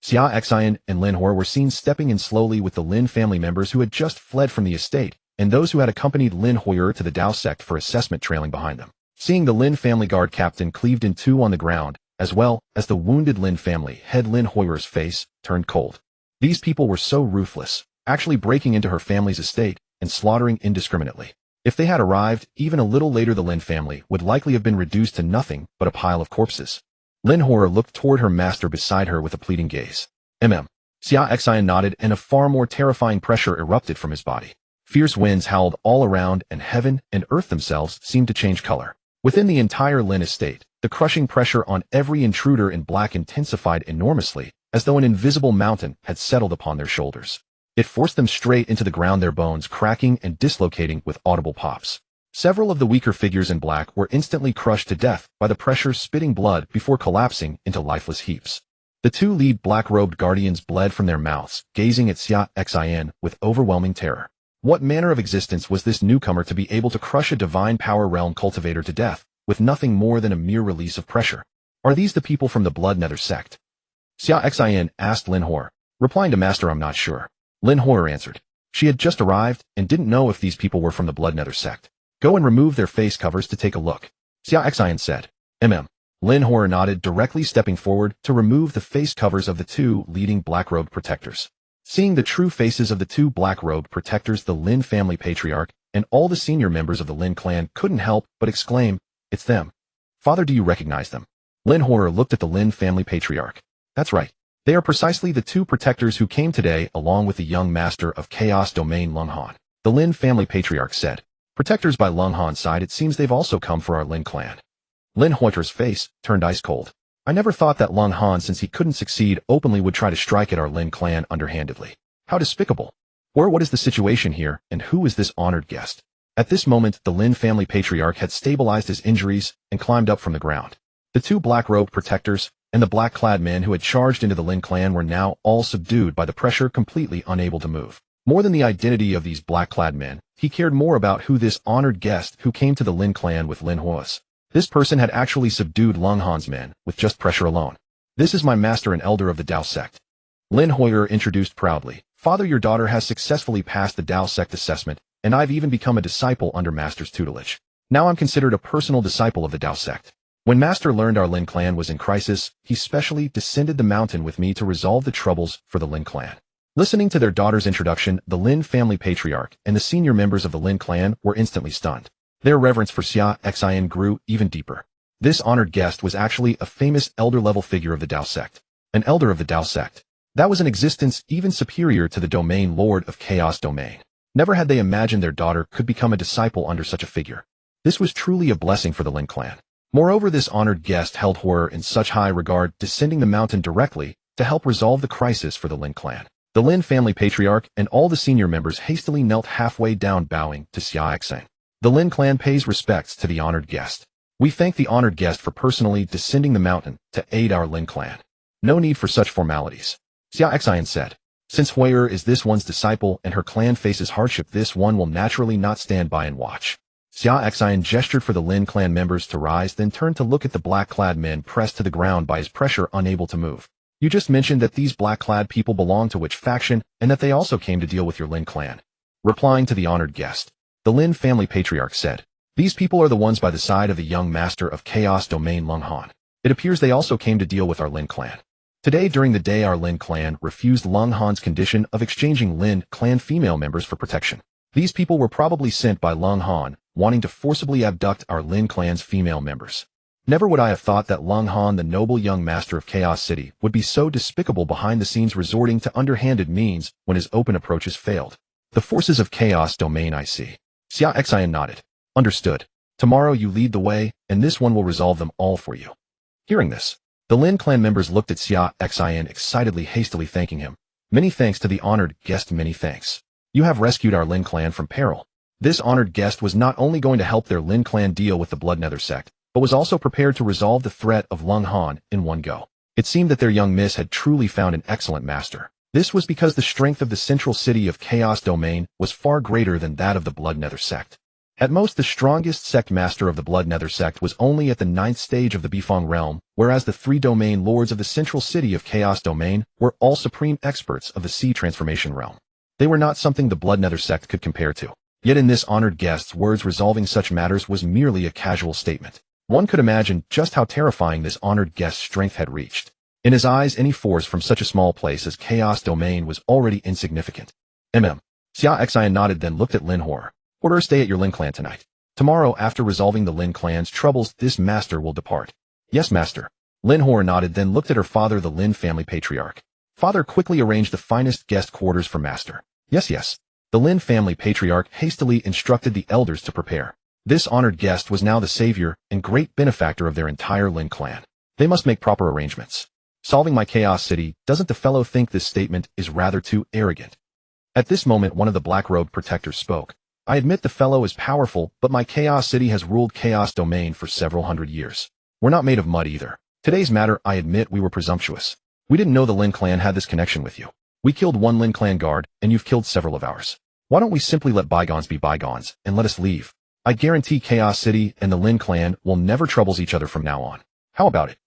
Xia Xin and Lin Hor were seen stepping in slowly with the Lin family members who had just fled from the estate, and those who had accompanied Lin Hoyer to the Dao sect for assessment trailing behind them. Seeing the Lin family guard captain cleaved in two on the ground, as well as the wounded Lin family head, Lin Hoyer's face turned cold. These people were so ruthless, actually breaking into her family's estate and slaughtering indiscriminately. If they had arrived even a little later, the Lin family would likely have been reduced to nothing but a pile of corpses. Lin Hoyer looked toward her master beside her with a pleading gaze. Xia Xin nodded, and a far more terrifying pressure erupted from his body. Fierce winds howled all around, and heaven and earth themselves seemed to change color. Within the entire Lin estate, the crushing pressure on every intruder in black intensified enormously, as though an invisible mountain had settled upon their shoulders. It forced them straight into the ground, their bones cracking and dislocating with audible pops. Several of the weaker figures in black were instantly crushed to death by the pressure, spitting blood before collapsing into lifeless heaps. The two lead black-robed guardians bled from their mouths, gazing at Xia Xin with overwhelming terror. What manner of existence was this newcomer to be able to crush a divine power realm cultivator to death, with nothing more than a mere release of pressure? Are these the people from the Blood Nether sect? Xia Xin asked Lin Hor, replying to Master, I'm not sure. Lin Hor answered. She had just arrived and didn't know if these people were from the Blood Nether sect. Go and remove their face covers to take a look, Xia Xin said. Lin Hor nodded, directly stepping forward to remove the face covers of the two leading black-robed protectors. Seeing the true faces of the two black-robed protectors, the Lin family patriarch, and all the senior members of the Lin clan couldn't help but exclaim, "It's them. Father, do you recognize them?" Lin Horror looked at the Lin family patriarch. "That's right. They are precisely the two protectors who came today along with the young master of Chaos Domain Lung Han." The Lin family patriarch said. "Protectors by Lung Han's side, it seems they've also come for our Lin clan." Lin Hoiter's face turned ice cold. "I never thought that Lung Han, since he couldn't succeed openly, would try to strike at our Lin clan underhandedly. How despicable. Or what is the situation here, and who is this honored guest?" At this moment, the Lin family patriarch had stabilized his injuries and climbed up from the ground. The two black-robed protectors and the black-clad men who had charged into the Lin clan were now all subdued by the pressure, completely unable to move. More than the identity of these black-clad men, he cared more about who this honored guest who came to the Lin clan with Lin was. This person had actually subdued Lung Han's men with just pressure alone. "This is my master and elder of the Dao sect." Lin Hoyer introduced proudly. "Father, your daughter has successfully passed the Dao sect assessment, and I've even become a disciple under Master's tutelage. Now I'm considered a personal disciple of the Dao sect." When Master learned our Lin clan was in crisis, he specially descended the mountain with me to resolve the troubles for the Lin clan. Listening to their daughter's introduction, the Lin family patriarch and the senior members of the Lin clan were instantly stunned. Their reverence for Xia Xin grew even deeper. This honored guest was actually a famous elder-level figure of the Dao sect. An elder of the Dao sect. That was an existence even superior to the domain lord of Chaos Domain. Never had they imagined their daughter could become a disciple under such a figure. This was truly a blessing for the Lin clan. Moreover, this honored guest held horror in such high regard, descending the mountain directly to help resolve the crisis for the Lin clan. The Lin family patriarch and all the senior members hastily knelt halfway down, bowing to Xia Xin. The Lin clan pays respects to the honored guest. We thank the honored guest for personally descending the mountain to aid our Lin clan. No need for such formalities. Xia Xin said. Since Hoyer is this one's disciple and her clan faces hardship, this one will naturally not stand by and watch. Xia Xin gestured for the Lin clan members to rise, then turned to look at the black-clad men pressed to the ground by his pressure, unable to move. "You just mentioned that these black-clad people belong to which faction, and that they also came to deal with your Lin clan." Replying to the honored guest, the Lin family patriarch said, "These people are the ones by the side of the young master of Chaos Domain Lung Han. It appears they also came to deal with our Lin clan. Today during the day, our Lin clan refused Lung Han's condition of exchanging Lin clan female members for protection. These people were probably sent by Lung Han, wanting to forcibly abduct our Lin clan's female members. Never would I have thought that Lung Han, the noble young master of Chaos City, would be so despicable behind the scenes, resorting to underhanded means when his open approaches failed. The forces of Chaos Domain, I see." Xia Xin nodded. "Understood. Tomorrow you lead the way, and this one will resolve them all for you." Hearing this, the Lin clan members looked at Xia Xin excitedly, hastily thanking him. "Many thanks to the honored guest, many thanks. You have rescued our Lin clan from peril." This honored guest was not only going to help their Lin clan deal with the Blood Nether sect, but was also prepared to resolve the threat of Lung Han in one go. It seemed that their young miss had truly found an excellent master. This was because the strength of the central city of Chaos Domain was far greater than that of the Blood Nether sect. At most, the strongest sect master of the Blood Nether sect was only at the 9th stage of the Bifeng realm, whereas the 3 domain lords of the central city of Chaos Domain were all supreme experts of the Sea Transformation realm. They were not something the Blood Nether sect could compare to. Yet in this honored guest's words, resolving such matters was merely a casual statement. One could imagine just how terrifying this honored guest's strength had reached. In his eyes, any force from such a small place as Chaos Domain was already insignificant. Xia Xin nodded, then looked at Lin Horror. "Order stay at your Lin clan tonight. Tomorrow, after resolving the Lin clan's troubles, this master will depart." "Yes, master." Lin Horror nodded, then looked at her father, the Lin family patriarch. "Father, quickly arrange the finest guest quarters for master." "Yes, yes." The Lin family patriarch hastily instructed the elders to prepare. This honored guest was now the savior and great benefactor of their entire Lin clan. They must make proper arrangements. "Solving my Chaos City, doesn't the fellow think this statement is rather too arrogant?" At this moment, one of the black-robed protectors spoke. "I admit the fellow is powerful, but my Chaos City has ruled Chaos Domain for several hundred years. We're not made of mud either. Today's matter, I admit we were presumptuous. We didn't know the Lin clan had this connection with you. We killed one Lin clan guard, and you've killed several of ours. Why don't we simply let bygones be bygones, and let us leave? I guarantee Chaos City and the Lin clan will never trouble each other from now on. How about it?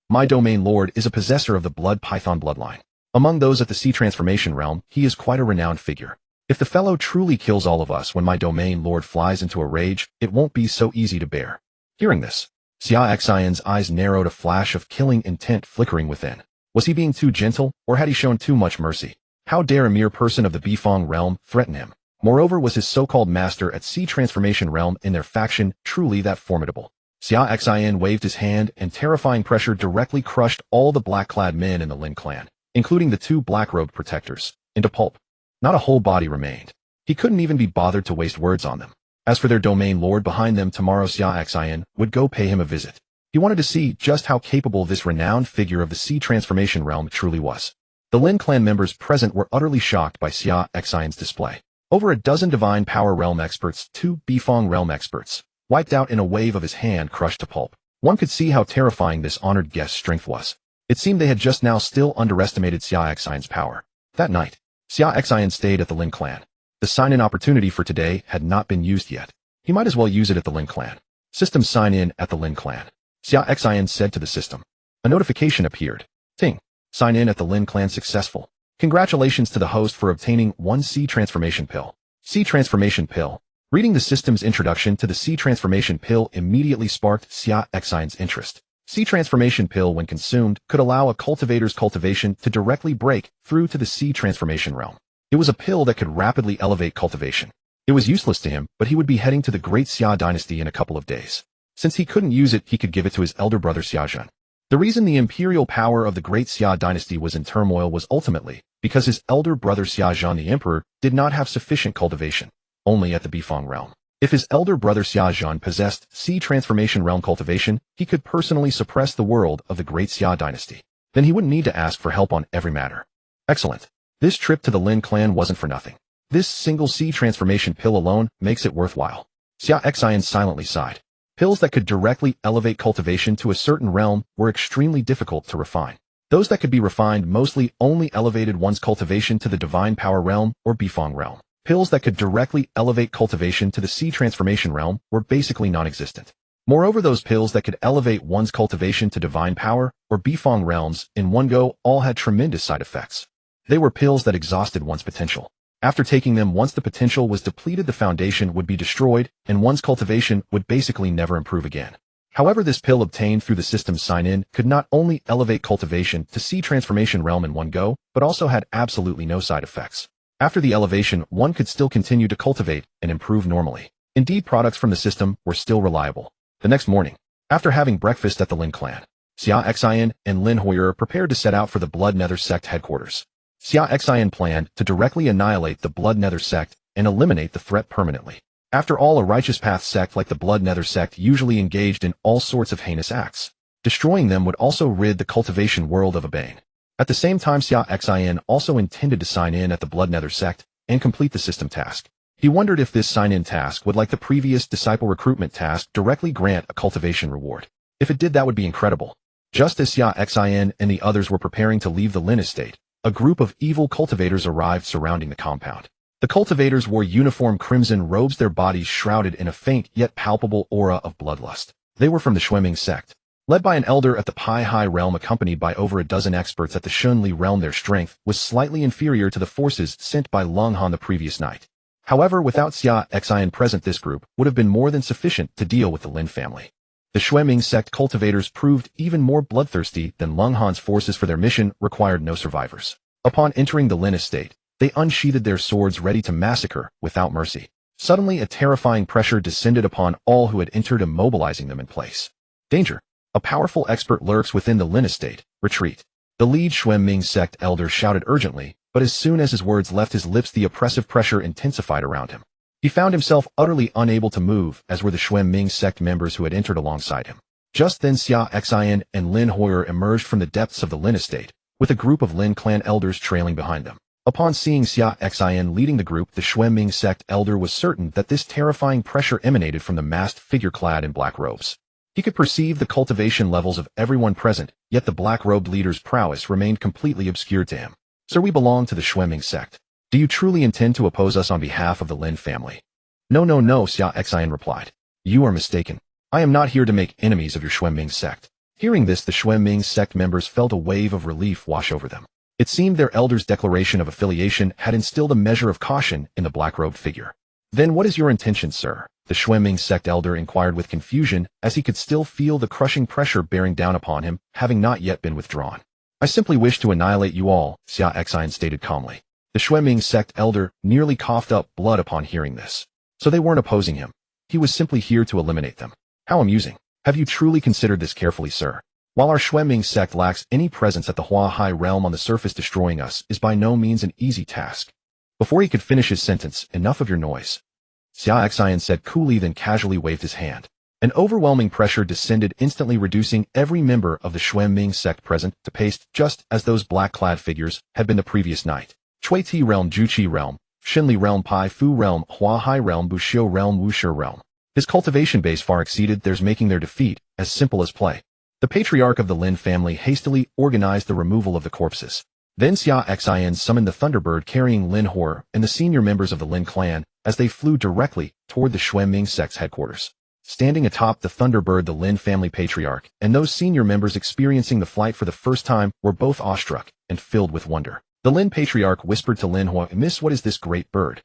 My domain lord is a possessor of the Blood Python bloodline. Among those at the Sea Transformation realm, he is quite a renowned figure. If the fellow truly kills all of us when my domain lord flies into a rage, it won't be so easy to bear." Hearing this, Xia Xin's eyes narrowed, a flash of killing intent flickering within. Was he being too gentle, or had he shown too much mercy? How dare a mere person of the Bifong realm threaten him? Moreover, was his so-called master at Sea Transformation Realm in their faction truly that formidable? Xia Xin waved his hand, and terrifying pressure directly crushed all the black-clad men in the Lin clan, including the two black-robed protectors, into pulp. Not a whole body remained. He couldn't even be bothered to waste words on them. As for their domain lord behind them, tomorrow Xia Xin would go pay him a visit. He wanted to see just how capable this renowned figure of the Sea Transformation Realm truly was. The Lin clan members present were utterly shocked by Xia Xin's display. Over a dozen Divine Power Realm experts, 2 Bifong Realm experts, wiped out in a wave of his hand crushed to pulp. One could see how terrifying this honored guest's strength was. It seemed they had just now still underestimated Xia Xin's power. That night, Xia Xin stayed at the Lin clan. The sign-in opportunity for today had not been used yet. He might as well use it at the Lin clan. System sign-in at the Lin clan. Xia Xin said to the system. A notification appeared. Ting. Sign-in at the Lin clan successful. Congratulations to the host for obtaining 1 Sea Transformation Pill. Sea Transformation Pill. Reading the system's introduction to the Sea Transformation Pill immediately sparked Xia Xin's interest. Sea Transformation Pill, when consumed, could allow a cultivator's cultivation to directly break through to the Sea Transformation realm. It was a pill that could rapidly elevate cultivation. It was useless to him, but he would be heading to the Great Xia dynasty in a couple of days. Since he couldn't use it, he could give it to his elder brother Xia Xin. The reason the imperial power of the Great Xia dynasty was in turmoil was ultimately because his elder brother Xia Xin the emperor did not have sufficient cultivation, only at the Bifong realm. If his elder brother Xia Xin possessed Sea Transformation realm cultivation, he could personally suppress the world of the Great Xia dynasty. Then he wouldn't need to ask for help on every matter. Excellent. This trip to the Lin clan wasn't for nothing. This single Sea Transformation pill alone makes it worthwhile. Xia Xin silently sighed. Pills that could directly elevate cultivation to a certain realm were extremely difficult to refine. Those that could be refined mostly only elevated one's cultivation to the Divine Power realm or Bifong realm. Pills that could directly elevate cultivation to the Sea Transformation realm were basically non-existent. Moreover, those pills that could elevate one's cultivation to Divine Power or Bifong realms in one go all had tremendous side effects. They were pills that exhausted one's potential. After taking them, once the potential was depleted, the foundation would be destroyed, and one's cultivation would basically never improve again. However, this pill obtained through the system's sign-in could not only elevate cultivation to Sea Transformation realm in one go, but also had absolutely no side effects. After the elevation, one could still continue to cultivate and improve normally. Indeed, products from the system were still reliable. The next morning, after having breakfast at the Lin clan, Xia Xin and Lin Hoyer prepared to set out for the Blood Nether sect headquarters. Xia Xin planned to directly annihilate the Blood Nether sect and eliminate the threat permanently. After all, a righteous path sect like the Blood Nether sect usually engaged in all sorts of heinous acts. Destroying them would also rid the cultivation world of a bane. At the same time, Xia Xin also intended to sign in at the Blood Nether sect and complete the system task. He wondered if this sign-in task would, like the previous disciple recruitment task, directly grant a cultivation reward. If it did, that would be incredible. Just as Xia Xin and the others were preparing to leave the Lin estate, a group of evil cultivators arrived surrounding the compound. The cultivators wore uniform crimson robes, their bodies shrouded in a faint yet palpable aura of bloodlust. They were from the Xueming sect. Led by an elder at the Pai Hai realm accompanied by over a dozen experts at the Shunli realm, their strength was slightly inferior to the forces sent by Lung Han the previous night. However, without Xia Xin present, this group would have been more than sufficient to deal with the Lin family. The Xueming sect cultivators proved even more bloodthirsty than Lung Han's forces, for their mission required no survivors. Upon entering the Lin estate, they unsheathed their swords ready to massacre without mercy. Suddenly, a terrifying pressure descended upon all who had entered, immobilizing them in place. Danger! A powerful expert lurks within the Lin estate. Retreat! The lead Xueming sect elder shouted urgently, but as soon as his words left his lips, the oppressive pressure intensified around him. He found himself utterly unable to move, as were the Xueming sect members who had entered alongside him. Just then, Xia Xin and Lin Hoyer emerged from the depths of the Lin estate, with a group of Lin clan elders trailing behind them. Upon seeing Xia Xin leading the group, the Xueming sect elder was certain that this terrifying pressure emanated from the masked figure clad in black robes. He could perceive the cultivation levels of everyone present, yet the black-robed leader's prowess remained completely obscured to him. Sir, we belong to the Xueming sect. Do you truly intend to oppose us on behalf of the Lin family? No, Xia Xin replied. You are mistaken. I am not here to make enemies of your Xueming sect. Hearing this, the Xueming sect members felt a wave of relief wash over them. It seemed their elder's declaration of affiliation had instilled a measure of caution in the black-robed figure. Then what is your intention, sir? The Xueming sect elder inquired with confusion, as he could still feel the crushing pressure bearing down upon him, having not yet been withdrawn. I simply wish to annihilate you all, Xia Xin stated calmly. The Xueming sect elder nearly coughed up blood upon hearing this. So they weren't opposing him. He was simply here to eliminate them. How amusing. Have you truly considered this carefully, sir? While our Xueming sect lacks any presence at the Hua Hai realm on the surface, destroying us is by no means an easy task. Before he could finish his sentence, enough of your noise. Xia Xin said coolly, then casually waved his hand. An overwhelming pressure descended, instantly reducing every member of the Xueming sect present to paste, just as those black-clad figures had been the previous night. Chui Ti realm, Juqi realm, Xinli realm, Pai Fu realm, Hua Hai realm, Buxiu realm, Wushi realm. His cultivation base far exceeded theirs, making their defeat as simple as play. The patriarch of the Lin family hastily organized the removal of the corpses. Then Xia Xin summoned the Thunderbird carrying Lin Hor and the senior members of the Lin clan as they flew directly toward the Xueming sect's headquarters. Standing atop the Thunderbird, the Lin family patriarch and those senior members experiencing the flight for the first time were both awestruck and filled with wonder. The Lin patriarch whispered to Lin Hua, "Miss, what is this great bird?"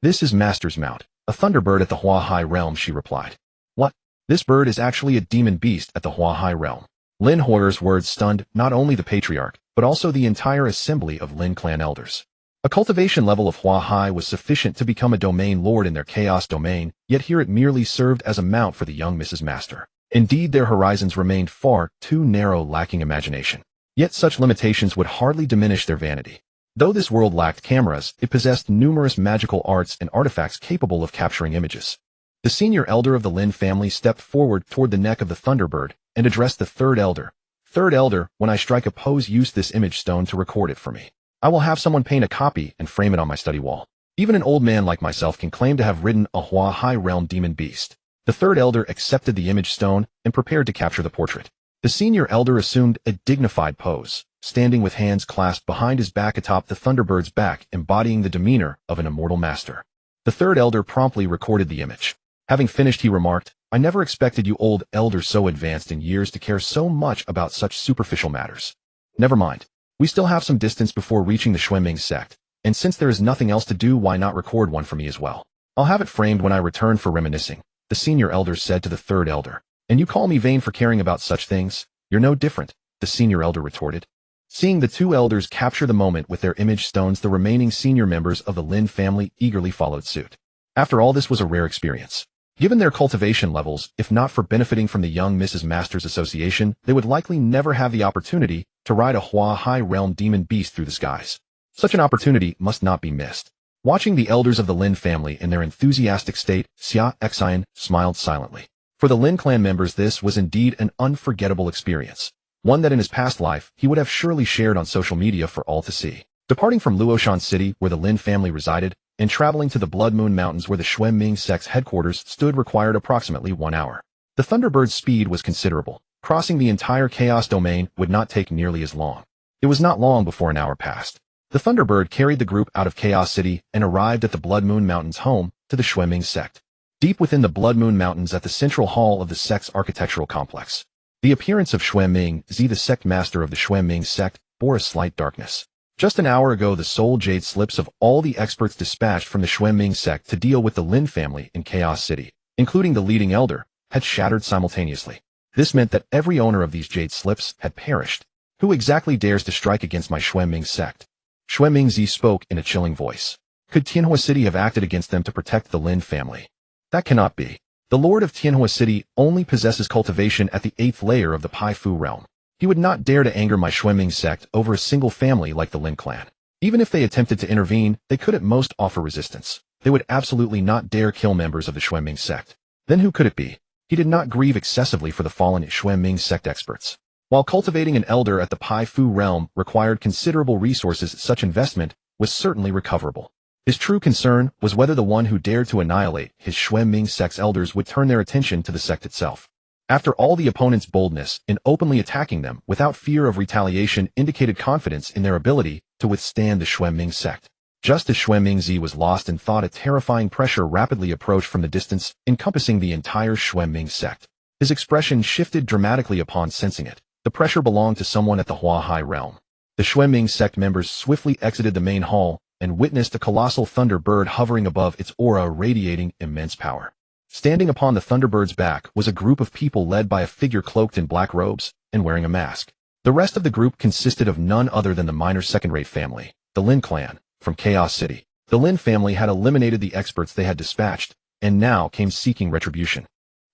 "This is Master's mount, a Thunderbird at the Hua Hai realm," she replied. "What? This bird is actually a demon beast at the Hua Hai realm." Lin Hua's words stunned not only the patriarch, but also the entire assembly of Lin clan elders. A cultivation level of Hua Hai was sufficient to become a domain lord in their chaos domain, yet here it merely served as a mount for the young Mrs. Master. Indeed, their horizons remained far too narrow, lacking imagination. Yet such limitations would hardly diminish their vanity. Though this world lacked cameras, it possessed numerous magical arts and artifacts capable of capturing images. The senior elder of the Lin family stepped forward toward the neck of the Thunderbird and addressed the third elder. "Third elder, when I strike a pose, use this image stone to record it for me. I will have someone paint a copy and frame it on my study wall. Even an old man like myself can claim to have ridden a Hua Hai realm demon beast." The third elder accepted the image stone and prepared to capture the portrait. The senior elder assumed a dignified pose, standing with hands clasped behind his back atop the Thunderbird's back, embodying the demeanor of an immortal master. The third elder promptly recorded the image. Having finished, he remarked, "I never expected you old elders so advanced in years to care so much about such superficial matters. Never mind. We still have some distance before reaching the Xueming sect, and since there is nothing else to do, why not record one for me as well? I'll have it framed when I return for reminiscing," the senior elder said to the third elder. "And you call me vain for caring about such things? You're no different," the senior elder retorted. Seeing the two elders capture the moment with their image stones, the remaining senior members of the Lin family eagerly followed suit. After all, this was a rare experience. Given their cultivation levels, if not for benefiting from the young Mrs. Master's association, they would likely never have the opportunity to ride a Hua Hai realm demon beast through the skies. Such an opportunity must not be missed. Watching the elders of the Lin family in their enthusiastic state, Xia Xin smiled silently. For the Lin clan members, this was indeed an unforgettable experience, one that in his past life he would have surely shared on social media for all to see. Departing from Luoshan City, where the Lin family resided, and traveling to the Blood Moon Mountains where the Xueming sect's headquarters stood required approximately 1 hour. The Thunderbird's speed was considerable. Crossing the entire Chaos domain would not take nearly as long. It was not long before an hour passed. The Thunderbird carried the group out of Chaos City and arrived at the Blood Moon Mountains, home to the Xueming sect. Deep within the Blood Moon Mountains, at the central hall of the sect's architectural complex, the appearance of Xueming Zi, the sect master of the Xueming sect, bore a slight darkness. Just an hour ago, the soul jade slips of all the experts dispatched from the Xueming sect to deal with the Lin family in Chaos City, including the leading elder, had shattered simultaneously. This meant that every owner of these jade slips had perished. "Who exactly dares to strike against my Xueming sect?" Xueming Zi spoke in a chilling voice. "Could Tianhua City have acted against them to protect the Lin family? That cannot be. The lord of Tianhua City only possesses cultivation at the 8th layer of the Pai Fu realm. He would not dare to anger my Xueming sect over a single family like the Lin clan. Even if they attempted to intervene, they could at most offer resistance. They would absolutely not dare kill members of the Xueming sect. Then who could it be?" He did not grieve excessively for the fallen Xueming sect experts. While cultivating an elder at the Pai Fu realm required considerable resources, such investment was certainly recoverable. His true concern was whether the one who dared to annihilate his Xueming sect's elders would turn their attention to the sect itself. After all, the opponent's boldness in openly attacking them without fear of retaliation indicated confidence in their ability to withstand the Xueming sect. Just as Xueming Zi was lost in thought, a terrifying pressure rapidly approached from the distance, encompassing the entire Xueming sect. His expression shifted dramatically upon sensing it. The pressure belonged to someone at the Hua Hai realm. The Xueming sect members swiftly exited the main hall and witnessed a colossal Thunderbird hovering above its aura, radiating immense power. Standing upon the Thunderbird's back was a group of people led by a figure cloaked in black robes and wearing a mask. The rest of the group consisted of none other than the minor second-rate family, the Lin clan, from Chaos City. The Lin family had eliminated the experts they had dispatched, and now came seeking retribution.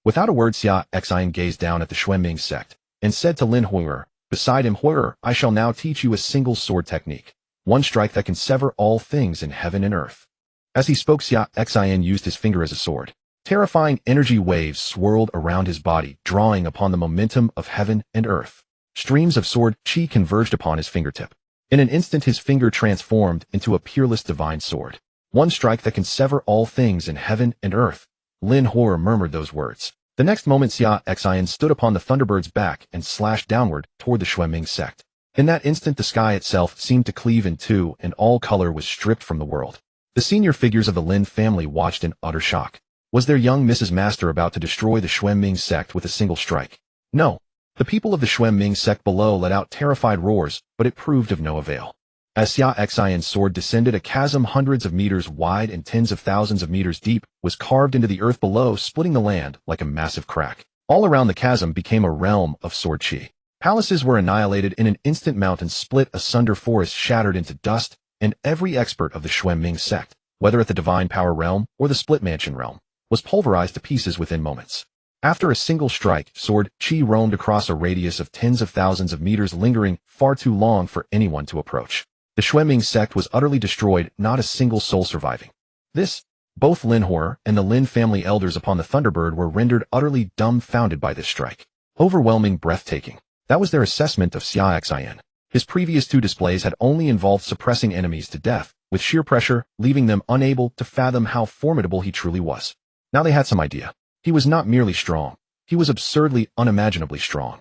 Without a word, Xia Xin gazed down at the Xuanming sect, and said to Lin Hui'er, beside him, Hui'er, I shall now teach you a single sword technique, one strike that can sever all things in heaven and earth. As he spoke, Xia Xin used his finger as a sword. Terrifying energy waves swirled around his body, drawing upon the momentum of heaven and earth. Streams of sword chi converged upon his fingertip. In an instant, his finger transformed into a peerless divine sword. One strike that can sever all things in heaven and earth. Lin Hui'er murmured those words. The next moment, Xia Xin stood upon the Thunderbird's back and slashed downward toward the Xuanming sect. In that instant, the sky itself seemed to cleave in two, and all color was stripped from the world. The senior figures of the Lin family watched in utter shock. Was their young Mrs. Master about to destroy the Xuanming sect with a single strike? No. The people of the Xuanming sect below let out terrified roars, but it proved of no avail. As Xia Xin's sword descended, a chasm hundreds of meters wide and tens of thousands of meters deep was carved into the earth below, splitting the land like a massive crack. All around the chasm became a realm of sword chi. Palaces were annihilated in an instant, mountains split asunder, forests shattered into dust, and every expert of the Xuanming sect, whether at the Divine Power realm or the Split Mansion realm, was pulverized to pieces within moments. After a single strike, sword chi roamed across a radius of tens of thousands of meters, lingering far too long for anyone to approach. The Xuanming sect was utterly destroyed, not a single soul surviving. Both Lin Hui'er and the Lin family elders upon the Thunderbird were rendered utterly dumbfounded by this strike. Overwhelming, breathtaking. That was their assessment of Xia Xin. His previous two displays had only involved suppressing enemies to death, with sheer pressure, leaving them unable to fathom how formidable he truly was. Now they had some idea. He was not merely strong. He was absurdly, unimaginably strong.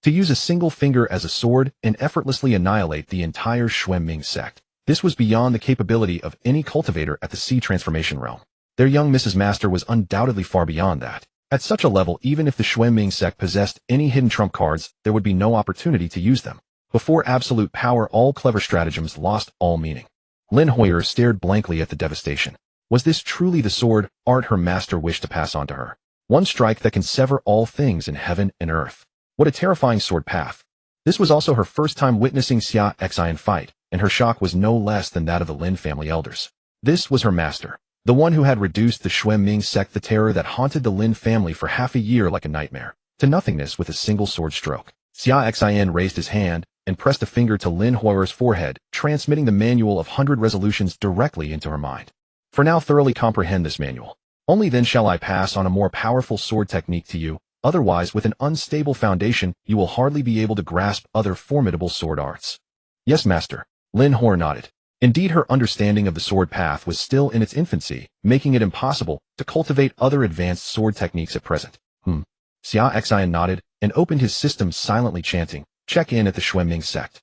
To use a single finger as a sword and effortlessly annihilate the entire Xuanming sect. This was beyond the capability of any cultivator at the Sea Transformation realm. Their young Mrs. Master was undoubtedly far beyond that. At such a level, even if the Xuanming sect possessed any hidden trump cards, there would be no opportunity to use them. Before absolute power, all clever stratagems lost all meaning. Lin Hui'er stared blankly at the devastation. Was this truly the sword art her master wished to pass on to her? One strike that can sever all things in heaven and earth. What a terrifying sword path. This was also her first time witnessing Xia Xin fight, and her shock was no less than that of the Lin family elders. This was her master, the one who had reduced the Xuanming sect, the terror that haunted the Lin family for half a year like a nightmare, to nothingness with a single sword stroke. Xia Xin raised his hand and pressed a finger to Lin Hui'er's forehead, transmitting the manual of 100 resolutions directly into her mind. For now, thoroughly comprehend this manual. Only then shall I pass on a more powerful sword technique to you. Otherwise, with an unstable foundation, you will hardly be able to grasp other formidable sword arts. Yes, master. Lin Hui'er nodded. Indeed, her understanding of the sword path was still in its infancy, making it impossible to cultivate other advanced sword techniques at present. Xia Xin nodded and opened his system, silently chanting, check in at the Xuanming sect.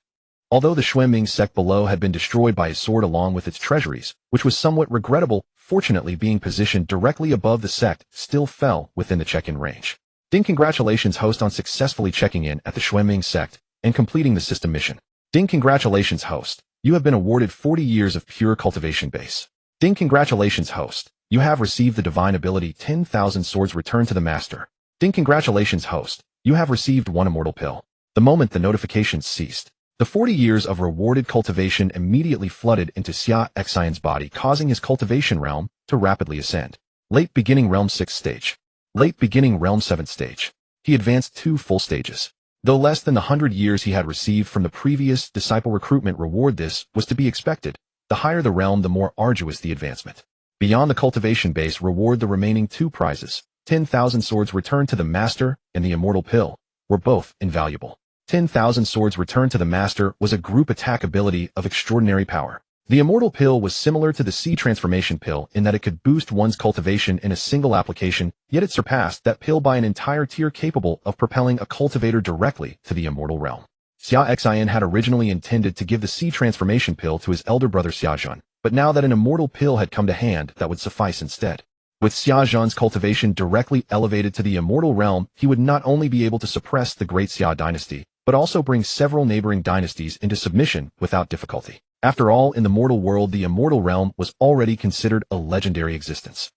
Although the Xuanming sect below had been destroyed by his sword along with its treasuries, which was somewhat regrettable, fortunately being positioned directly above the sect still fell within the check-in range. Ding, congratulations host on successfully checking in at the Xuanming sect and completing the system mission. Ding, congratulations host. You have been awarded 40 years of pure cultivation base. Ding, congratulations host. You have received the divine ability 10,000 swords returned to the master. Ding, congratulations host. You have received one immortal pill. The moment the notifications ceased, the 40 years of rewarded cultivation immediately flooded into Xia Xin's body, causing his cultivation realm to rapidly ascend. Late beginning realm 6th stage. Late beginning realm 7th stage. He advanced 2 full stages. Though less than the 100 years he had received from the previous disciple recruitment reward, this was to be expected. The higher the realm, the more arduous the advancement. Beyond the cultivation base reward, the remaining 2 prizes, 10,000 swords returned to the master and the immortal pill, were both invaluable. 10,000 swords returned to the master was a group attack ability of extraordinary power. The immortal pill was similar to the Sea Transformation pill in that it could boost one's cultivation in a single application, yet it surpassed that pill by an entire tier, capable of propelling a cultivator directly to the immortal realm. Xia Xin had originally intended to give the Sea Transformation pill to his elder brother Xia Xin, but now that an immortal pill had come to hand, that would suffice instead. With Xia Xin's cultivation directly elevated to the immortal realm, he would not only be able to suppress the great Xia dynasty, but also bring several neighboring dynasties into submission without difficulty. After all, in the mortal world, the immortal realm was already considered a legendary existence.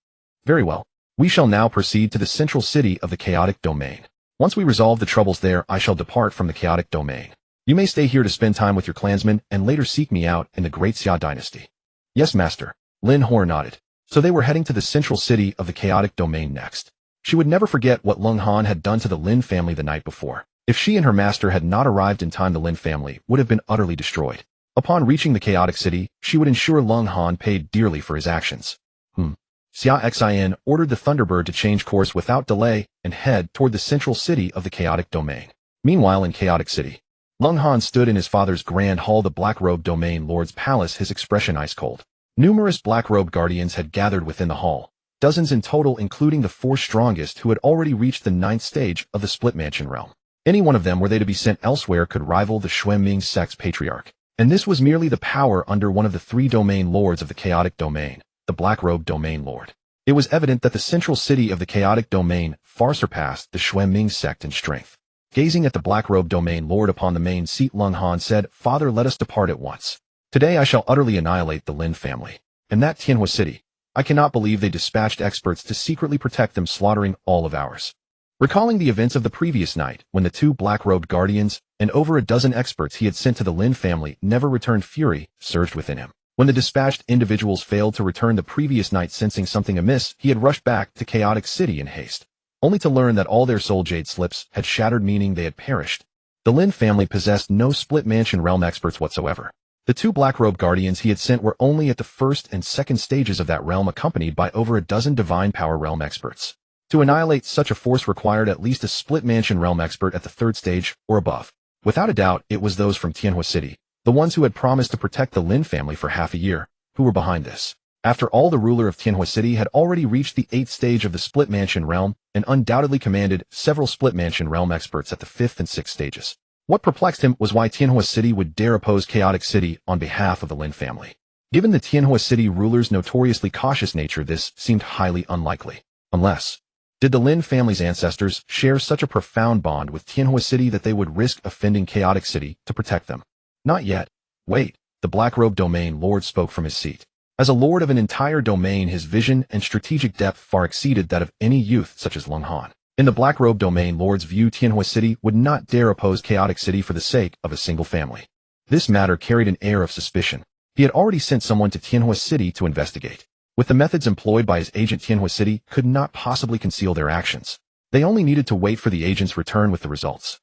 Very well. We shall now proceed to the central city of the chaotic domain. Once we resolve the troubles there, I shall depart from the chaotic domain. You may stay here to spend time with your clansmen and later seek me out in the great Xia dynasty. Yes, master. Lin Hor nodded. So they were heading to the central city of the chaotic domain next. She would never forget what Lung Han had done to the Lin family the night before. If she and her master had not arrived in time, the Lin family would have been utterly destroyed. Upon reaching the chaotic city, she would ensure Lung Han paid dearly for his actions. Xia Xin ordered the Thunderbird to change course without delay and head toward the central city of the chaotic domain. Meanwhile, in chaotic city, Lung Han stood in his father's grand hall, the black-robed domain lord's palace, his expression ice cold. Numerous black-robed guardians had gathered within the hall, dozens in total, including the 4 strongest who had already reached the 9th stage of the split mansion realm. Any one of them, were they to be sent elsewhere, could rival the Xuanming sect's patriarch. And this was merely the power under one of the 3 domain lords of the chaotic domain, the black-robed domain lord. It was evident that the central city of the chaotic domain far surpassed the Xuanming sect in strength. Gazing at the black-robed domain lord upon the main seat, Lung Han said, "Father, let us depart at once. Today I shall utterly annihilate the Lin family. And that Tianhua city, I cannot believe they dispatched experts to secretly protect them, slaughtering all of ours." Recalling the events of the previous night, when the 2 black-robed guardians and over a dozen experts he had sent to the Lin family never returned, fury surged within him. When the dispatched individuals failed to return the previous night, sensing something amiss, he had rushed back to Chaotic City in haste, only to learn that all their soul jade slips had shattered, meaning they had perished. The Lin family possessed no split mansion realm experts whatsoever. The 2 black-robed guardians he had sent were only at the 1st and 2nd stages of that realm, accompanied by over a dozen divine power realm experts. To annihilate such a force required at least a split mansion realm expert at the 3rd stage or above. Without a doubt, it was those from Tianhua City, the ones who had promised to protect the Lin family for half a year, who were behind this. After all, the ruler of Tianhua City had already reached the 8th stage of the split mansion realm and undoubtedly commanded several split mansion realm experts at the 5th and 6th stages. What perplexed him was why Tianhua City would dare oppose Chaotic City on behalf of the Lin family. Given the Tianhua City ruler's notoriously cautious nature, this seemed highly unlikely. Unless, did the Lin family's ancestors share such a profound bond with Tianhua City that they would risk offending Chaotic City to protect them? Not yet. Wait, the black-robed domain lord spoke from his seat. As a lord of an entire domain, his vision and strategic depth far exceeded that of any youth such as Lung Han. In the black-robed domain lord's view, Tianhua City would not dare oppose Chaotic City for the sake of a single family. This matter carried an air of suspicion. He had already sent someone to Tianhua City to investigate. With the methods employed by his agent, Tianhua City could not possibly conceal their actions. They only needed to wait for the agent's return with the results.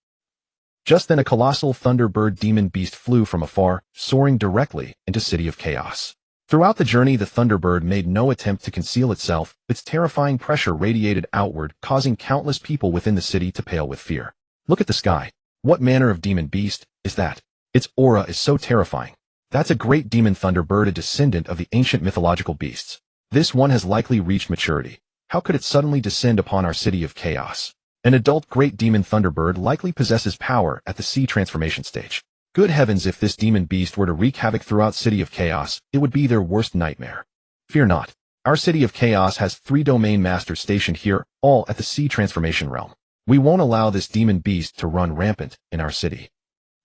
Just then a colossal thunderbird demon beast flew from afar, soaring directly into City of Chaos. Throughout the journey, the thunderbird made no attempt to conceal itself. Its terrifying pressure radiated outward, causing countless people within the city to pale with fear. Look at the sky. What manner of demon beast is that? Its aura is so terrifying. That's a great demon thunderbird, a descendant of the ancient mythological beasts. This one has likely reached maturity. How could it suddenly descend upon our City of Chaos? An adult great demon thunderbird likely possesses power at the sea transformation stage. Good heavens, if this demon beast were to wreak havoc throughout City of Chaos, it would be their worst nightmare. Fear not. Our City of Chaos has 3 domain masters stationed here, all at the sea transformation realm. We won't allow this demon beast to run rampant in our city.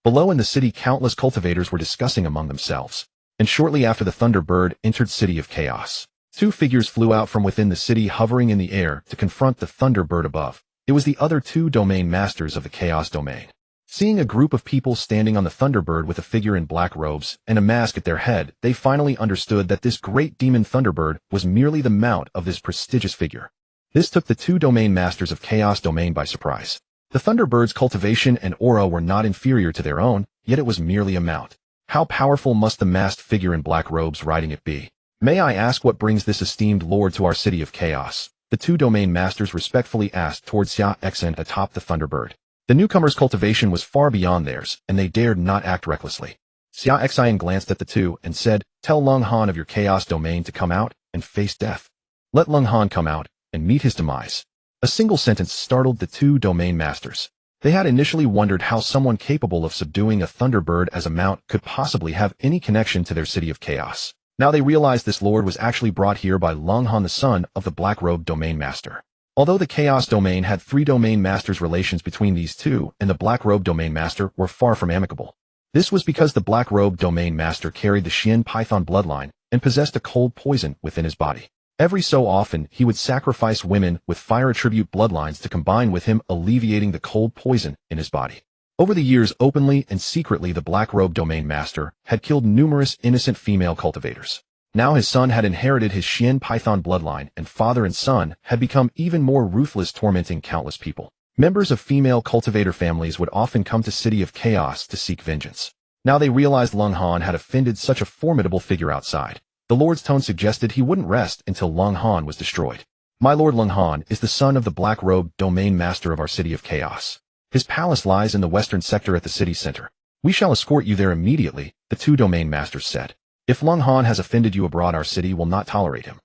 Below in the city, countless cultivators were discussing among themselves. And shortly after the thunderbird entered City of Chaos, 2 figures flew out from within the city, hovering in the air to confront the thunderbird above. It was the other 2 domain masters of the Chaos domain. Seeing a group of people standing on the Thunderbird with a figure in black robes and a mask at their head, they finally understood that this great demon Thunderbird was merely the mount of this prestigious figure. This took the 2 domain masters of Chaos domain by surprise. The Thunderbird's cultivation and aura were not inferior to their own, yet it was merely a mount. How powerful must the masked figure in black robes riding it be? May I ask what brings this esteemed lord to our City of Chaos? The 2 domain masters respectfully asked towards Xia Xin atop the Thunderbird. The newcomer's cultivation was far beyond theirs, and they dared not act recklessly. Xia Xin glanced at the 2 and said, "Tell Lung Han of your Chaos domain to come out and face death. Let Lung Han come out and meet his demise." A single sentence startled the 2 domain masters. They had initially wondered how someone capable of subduing a Thunderbird as a mount could possibly have any connection to their City of Chaos. Now they realized this lord was actually brought here by Lung Han, the son of the black-robed domain master. Although the Chaos domain had 3 domain masters, relations between these 2 and the black-robed domain master were far from amicable. This was because the black-robed domain master carried the Xian Python bloodline and possessed a cold poison within his body. Every so often, he would sacrifice women with fire attribute bloodlines to combine with him, alleviating the cold poison in his body. Over the years, openly and secretly, the black-robed domain master had killed numerous innocent female cultivators. Now his son had inherited his Xian Python bloodline, and father and son had become even more ruthless, tormenting countless people. Members of female cultivator families would often come to City of Chaos to seek vengeance. Now they realized Lung Han had offended such a formidable figure outside. The Lord's tone suggested he wouldn't rest until Lung Han was destroyed. My Lord Lung Han is the son of the black-robed domain master of our City of Chaos. His palace lies in the western sector at the city center. We shall escort you there immediately, the two domain masters said. If Lung Han has offended you abroad, our city will not tolerate him.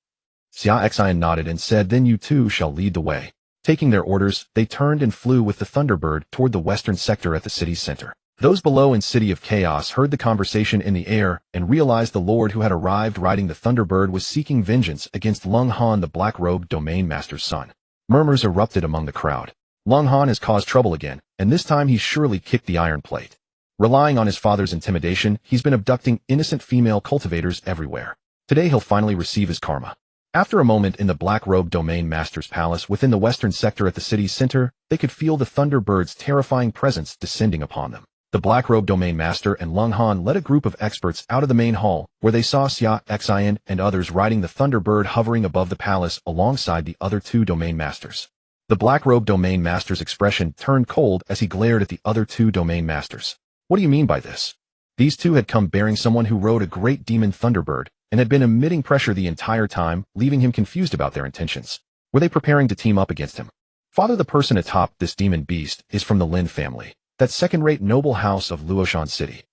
Xia Xin nodded and said, then you two shall lead the way. Taking their orders, they turned and flew with the Thunderbird toward the western sector at the city's center. Those below in City of Chaos heard the conversation in the air and realized the Lord who had arrived riding the Thunderbird was seeking vengeance against Lung Han, the black-robed domain master's son. Murmurs erupted among the crowd. Lung Han has caused trouble again, and this time he's surely kicked the iron plate. Relying on his father's intimidation, he's been abducting innocent female cultivators everywhere. Today he'll finally receive his karma. After a moment in the black-robed domain master's palace within the western sector at the city's center, they could feel the Thunderbird's terrifying presence descending upon them. The black-robed domain master and Lung Han led a group of experts out of the main hall, where they saw Xia Xin and others riding the Thunderbird hovering above the palace alongside the other two domain masters. The black-robed domain master's expression turned cold as he glared at the other two domain masters. What do you mean by this? These two had come bearing someone who rode a great demon Thunderbird and had been emitting pressure the entire time, leaving him confused about their intentions. Were they preparing to team up against him? Father, the person atop this demon beast is from the Lin family, that second-rate noble house of Luoshan City.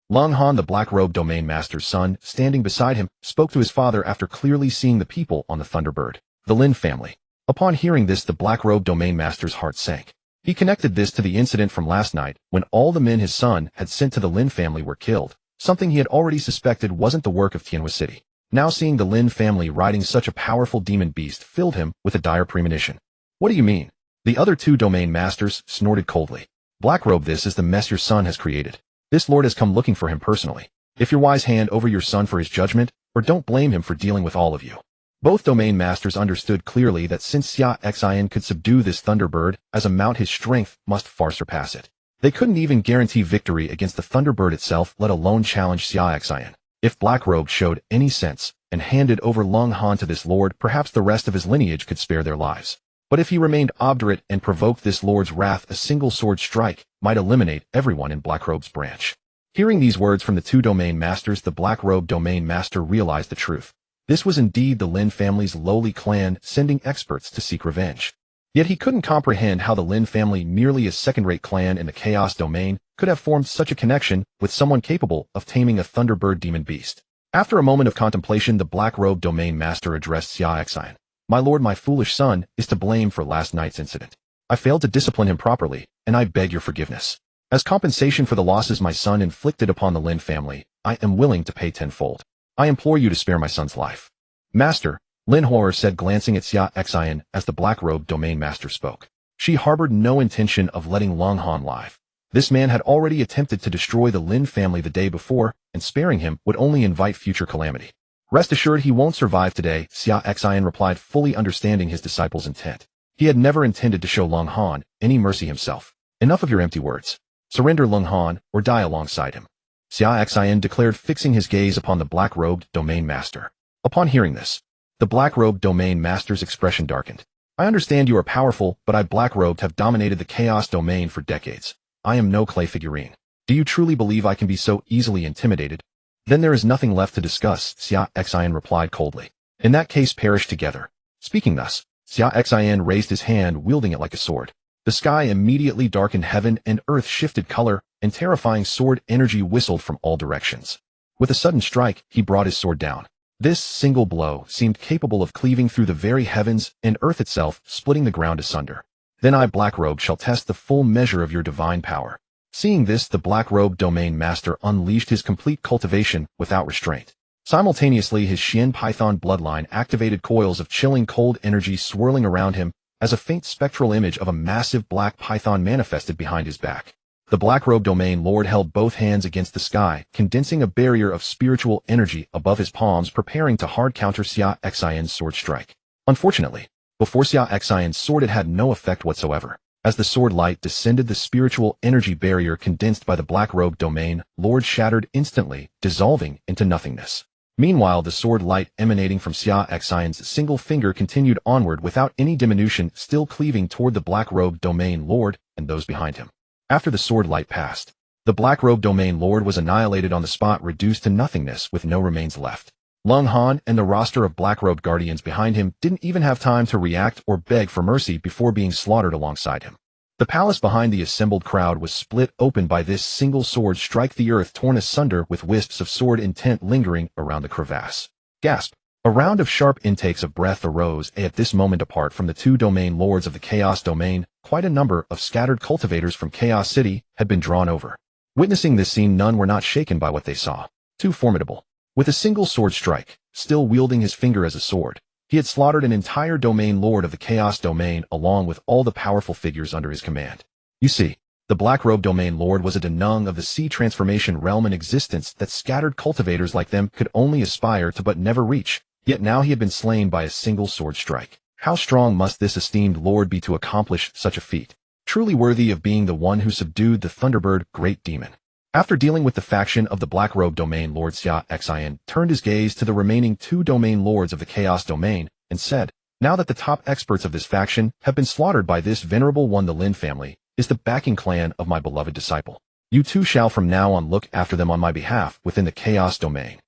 Lung Han, the black-robed domain master's son, standing beside him, spoke to his father after clearly seeing the people on the Thunderbird. The Lin family. Upon hearing this, the black-robed domain master's heart sank. He connected this to the incident from last night, when all the men his son had sent to the Lin family were killed, something he had already suspected wasn't the work of Tianhua City. Now seeing the Lin family riding such a powerful demon beast filled him with a dire premonition. What do you mean? The other two domain masters snorted coldly. Blackrobe, this is the mess your son has created. This lord has come looking for him personally. If you're wise, hand over your son for his judgment, or don't blame him for dealing with all of you. Both domain masters understood clearly that since Xia Xin could subdue this Thunderbird, as a mount his strength must far surpass it. They couldn't even guarantee victory against the Thunderbird itself, let alone challenge Xia Xin. If Blackrobe showed any sense and handed over Lung Han to this lord, perhaps the rest of his lineage could spare their lives. But if he remained obdurate and provoked this lord's wrath, a single sword strike might eliminate everyone in Blackrobe's branch. Hearing these words from the two domain masters, the Blackrobe domain master realized the truth. This was indeed the Lin family's lowly clan sending experts to seek revenge. Yet he couldn't comprehend how the Lin family, merely a second-rate clan in the Chaos domain, could have formed such a connection with someone capable of taming a Thunderbird demon beast. After a moment of contemplation, the Blackrobe domain master addressed Xia Xin. My lord, my foolish son is to blame for last night's incident. I failed to discipline him properly, and I beg your forgiveness. As compensation for the losses my son inflicted upon the Lin family, I am willing to pay tenfold. I implore you to spare my son's life. Master, Lin Horror said, glancing at Xia Xin as the Blackrobe domain master spoke. She harbored no intention of letting Lung Han live. This man had already attempted to destroy the Lin family the day before, and sparing him would only invite future calamity. Rest assured he won't survive today, Xia Xin replied, fully understanding his disciple's intent. He had never intended to show Lung Han any mercy himself. Enough of your empty words. Surrender Lung Han, or die alongside him. Xia Xin declared, fixing his gaze upon the black-robed domain master. Upon hearing this, the black-robed domain master's expression darkened. I understand you are powerful, but I black-robed have dominated the Chaos domain for decades. I am no clay figurine. Do you truly believe I can be so easily intimidated? Then there is nothing left to discuss, Xia Xin replied coldly. In that case, perish together. Speaking thus, Xia Xin raised his hand, wielding it like a sword. The sky immediately darkened, heaven and earth shifted color, and terrifying sword energy whistled from all directions. With a sudden strike, he brought his sword down. This single blow seemed capable of cleaving through the very heavens and earth itself, splitting the ground asunder. Then I, Blackrobe, shall test the full measure of your divine power. Seeing this, the Blackrobe domain master unleashed his complete cultivation without restraint. Simultaneously, his Xian Python bloodline activated coils of chilling cold energy swirling around him as a faint spectral image of a massive black python manifested behind his back. The Blackrobe domain lord held both hands against the sky, condensing a barrier of spiritual energy above his palms, preparing to hard counter Xia Xin's sword strike. Unfortunately, before Xia Xin's sword, it had no effect whatsoever. As the sword light descended, the spiritual energy barrier condensed by the Blackrobe domain lord shattered instantly, dissolving into nothingness. Meanwhile, the sword light emanating from Xia Xin's single finger continued onward without any diminution, still cleaving toward the black-robed domain lord and those behind him. After the sword light passed, the black-robed domain lord was annihilated on the spot, reduced to nothingness with no remains left. Lung Han and the roster of black-robed guardians behind him didn't even have time to react or beg for mercy before being slaughtered alongside him. The palace behind the assembled crowd was split open by this single sword strike, the earth torn asunder with wisps of sword intent lingering around the crevasse. Gasp! A round of sharp intakes of breath arose at this moment. Apart from the two domain lords of the Chaos Domain, quite a number of scattered cultivators from Chaos City had been drawn over. Witnessing this scene, none were not shaken by what they saw. Too formidable. With a single sword strike, still wielding his finger as a sword, he had slaughtered an entire domain lord of the Chaos Domain along with all the powerful figures under his command. You see, the black-robed domain lord was a denung of the sea transformation realm, an existence that scattered cultivators like them could only aspire to but never reach, yet now he had been slain by a single sword strike. How strong must this esteemed lord be to accomplish such a feat? Truly worthy of being the one who subdued the Thunderbird great demon. After dealing with the faction of the black-robed domain lord, Xia Xin turned his gaze to the remaining two domain lords of the Chaos Domain and said, "Now that the top experts of this faction have been slaughtered by this venerable one, the Lin family is the backing clan of my beloved disciple. You two shall from now on look after them on my behalf within the Chaos Domain."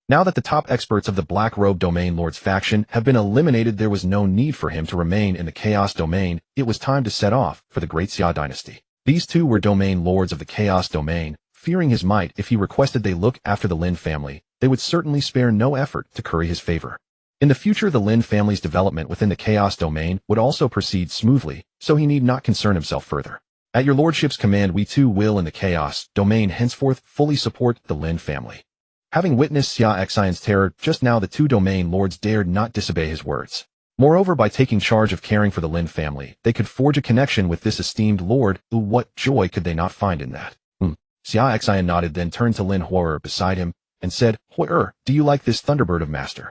Now that the top experts of the black-robed domain lord's faction have been eliminated, there was no need for him to remain in the Chaos Domain. It was time to set off for the Great Xia dynasty. These two were domain lords of the Chaos Domain. Fearing his might, if he requested they look after the Lin family, they would certainly spare no effort to curry his favor. In the future, the Lin family's development within the Chaos Domain would also proceed smoothly, so he need not concern himself further. At your lordship's command, we too will in the Chaos Domain henceforth fully support the Lin family. Having witnessed Xia Xin's terror just now, the two domain lords dared not disobey his words. Moreover, by taking charge of caring for the Lin family, they could forge a connection with this esteemed lord. What joy could they not find in that? Xia Xin nodded, then turned to Lin Huo'er beside him and said, "Huo'er, do you like this Thunderbird of master?"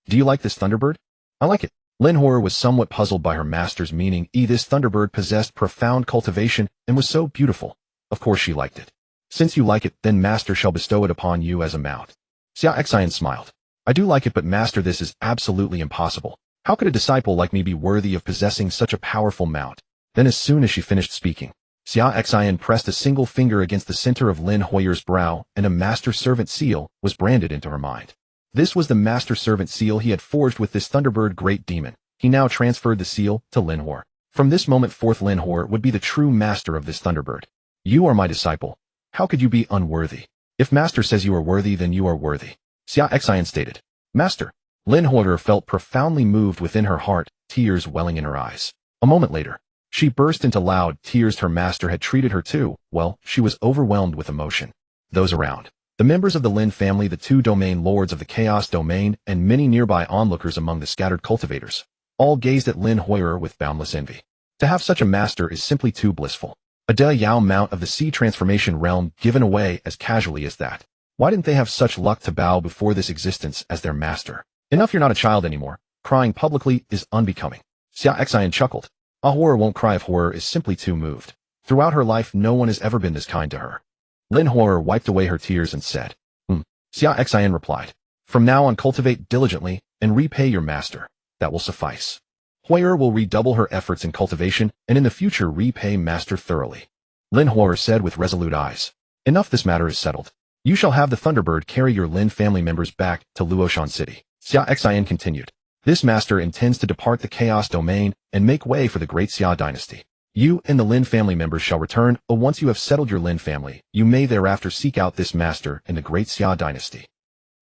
"Do you like this Thunderbird?" "I like it." Lin Huo'er was somewhat puzzled by her master's meaning. This Thunderbird possessed profound cultivation and was so beautiful. Of course she liked it. "Since you like it, then master shall bestow it upon you as a mount." Xia Xin smiled. "I do like it, but master, this is absolutely impossible. How could a disciple like me be worthy of possessing such a powerful mount?" Then as soon as she finished speaking, Xia Xin pressed a single finger against the center of Lin Huo'er's brow, and a master-servant seal was branded into her mind. This was the master-servant seal he had forged with this Thunderbird great demon. He now transferred the seal to Lin Huo'er. From this moment forth, Lin Huo'er would be the true master of this Thunderbird. "You are my disciple. How could you be unworthy? If master says you are worthy, then you are worthy," Xia Xin stated. "Master." Lin Huo'er felt profoundly moved within her heart, tears welling in her eyes. A moment later, she burst into loud tears. Her master had treated her too well. She was overwhelmed with emotion. Those around, the members of the Lin family, the two domain lords of the Chaos Domain, and many nearby onlookers among the scattered cultivators, all gazed at Lin Huo'er with boundless envy. To have such a master is simply too blissful. A De Yao mount of the sea transformation realm given away as casually as that. Why didn't they have such luck to bow before this existence as their master? Enough, you're not a child anymore. Crying publicly is unbecoming. Xia Xin chuckled. A Huo'er won't cry if Huo'er is simply too moved. Throughout her life, no one has ever been this kind to her. Lin Huo'er wiped away her tears and said, Xia Xin replied, "From now on, cultivate diligently and repay your master. That will suffice." Huo'er will redouble her efforts in cultivation and in the future repay master thoroughly. Lin Huo'er said with resolute eyes, "Enough, this matter is settled. You shall have the Thunderbird carry your Lin family members back to Luoshan City." Xia Xin continued, "This master intends to depart the Chaos Domain and make way for the Great Xia dynasty. You and the Lin family members shall return, but once you have settled your Lin family, you may thereafter seek out this master in the Great Xia dynasty."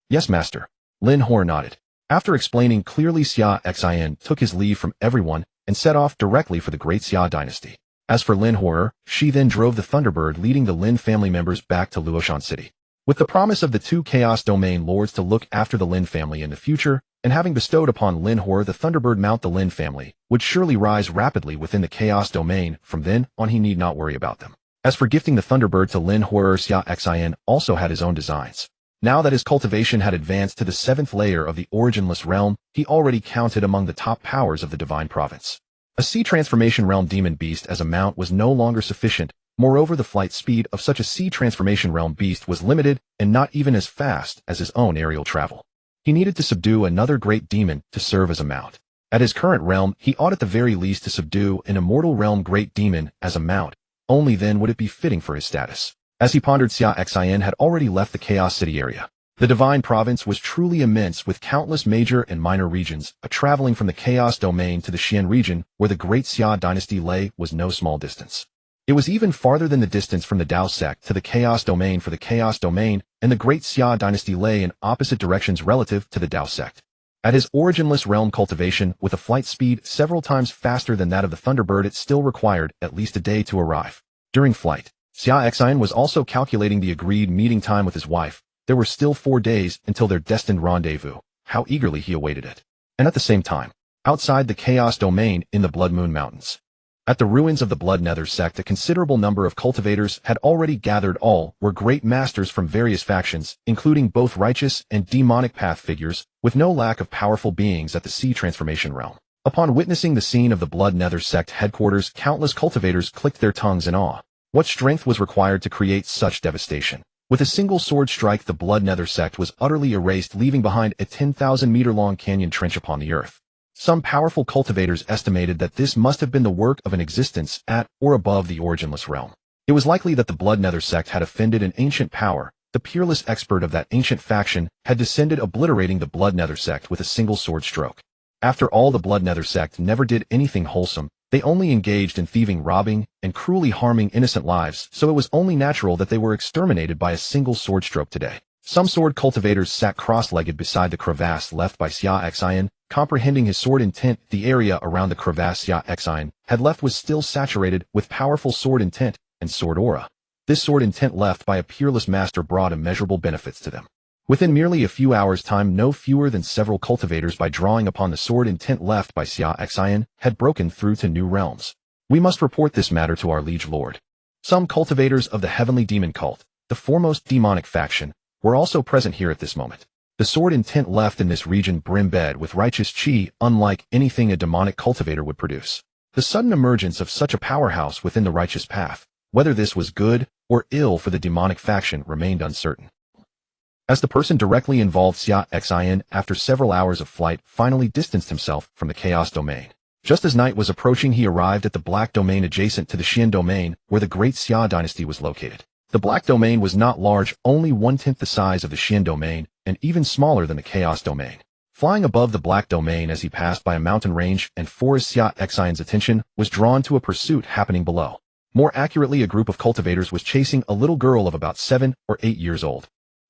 "Yes, master." Lin Huo'er nodded. After explaining clearly, Xia Xin took his leave from everyone and set off directly for the Great Xia dynasty. As for Lin Huo'er, she then drove the Thunderbird, leading the Lin family members back to Luoshan City. With the promise of the two Chaos Domain lords to look after the Lin family in the future, and having bestowed upon Lin Huo'er the Thunderbird mount, the Lin family would surely rise rapidly within the Chaos Domain. From then on, he need not worry about them. As for gifting the Thunderbird to Lin Huo'er, Xia Xin also had his own designs. Now that his cultivation had advanced to the 7th layer of the Originless realm, he already counted among the top powers of the Divine Province. A sea transformation realm demon beast as a mount was no longer sufficient, Moreover, the flight speed of such a sea transformation realm beast was limited and not even as fast as his own aerial travel. He needed to subdue another great demon to serve as a mount. At his current realm, he ought at the very least to subdue an immortal realm great demon as a mount. Only then would it be fitting for his status. As he pondered, Xia Xin had already left the Chaos City area. The Divine Province was truly immense, with countless major and minor regions. Traveling from the Chaos Domain to the Xian region, where the great Xia dynasty lay, was no small distance. It was even farther than the distance from the Dao sect to the Chaos Domain, for the Chaos Domain and the great Xia dynasty lay in opposite directions relative to the Dao sect. At his originless realm cultivation, with a flight speed several times faster than that of the Thunderbird, it still required at least a day to arrive. During flight, Xia Xin was also calculating the agreed meeting time with his wife. There were still 4 days until their destined rendezvous. How eagerly he awaited it. And at the same time, outside the Chaos Domain in the Blood Moon Mountains, at the ruins of the Blood Nether sect, a considerable number of cultivators had already gathered. All were great masters from various factions, including both righteous and demonic path figures, with no lack of powerful beings at the sea transformation realm. Upon witnessing the scene of the Blood Nether sect headquarters, countless cultivators clicked their tongues in awe. What strength was required to create such devastation? With a single sword strike, the Blood Nether sect was utterly erased, leaving behind a 10,000-meter-long canyon trench upon the earth. Some powerful cultivators estimated that this must have been the work of an existence at or above the originless realm. It was likely that the Blood Nether sect had offended an ancient power. The peerless expert of that ancient faction had descended, obliterating the Blood Nether sect with a single sword stroke. After all, the Blood Nether sect never did anything wholesome. They only engaged in thieving, robbing, and cruelly harming innocent lives, so it was only natural that they were exterminated by a single sword stroke today. Some sword cultivators sat cross-legged beside the crevasse left by Xia Xin. Comprehending his sword intent, the area around the crevasse Xia Xin had left was still saturated with powerful sword intent and sword aura. This sword intent left by a peerless master brought immeasurable benefits to them. Within merely a few hours' time, no fewer than several cultivators, by drawing upon the sword intent left by Xia Xin, had broken through to new realms. We must report this matter to our liege lord. Some cultivators of the Heavenly Demon Cult, the foremost demonic faction, were also present here at this moment. The sword intent left in this region brimmed with righteous chi, unlike anything a demonic cultivator would produce. The sudden emergence of such a powerhouse within the righteous path, whether this was good or ill for the demonic faction, remained uncertain. As the person directly involved, Xia Xin, after several hours of flight, finally distanced himself from the Chaos Domain. Just as night was approaching, he arrived at the Black Domain adjacent to the Xian Domain, where the great Xia dynasty was located. The Black Domain was not large, only 1/10 the size of the Xian Domain, and even smaller than the Chaos Domain. Flying above the Black Domain as he passed by a mountain range and forest, Xia Xin's attention was drawn to a pursuit happening below. More accurately, a group of cultivators was chasing a little girl of about 7 or 8 years old.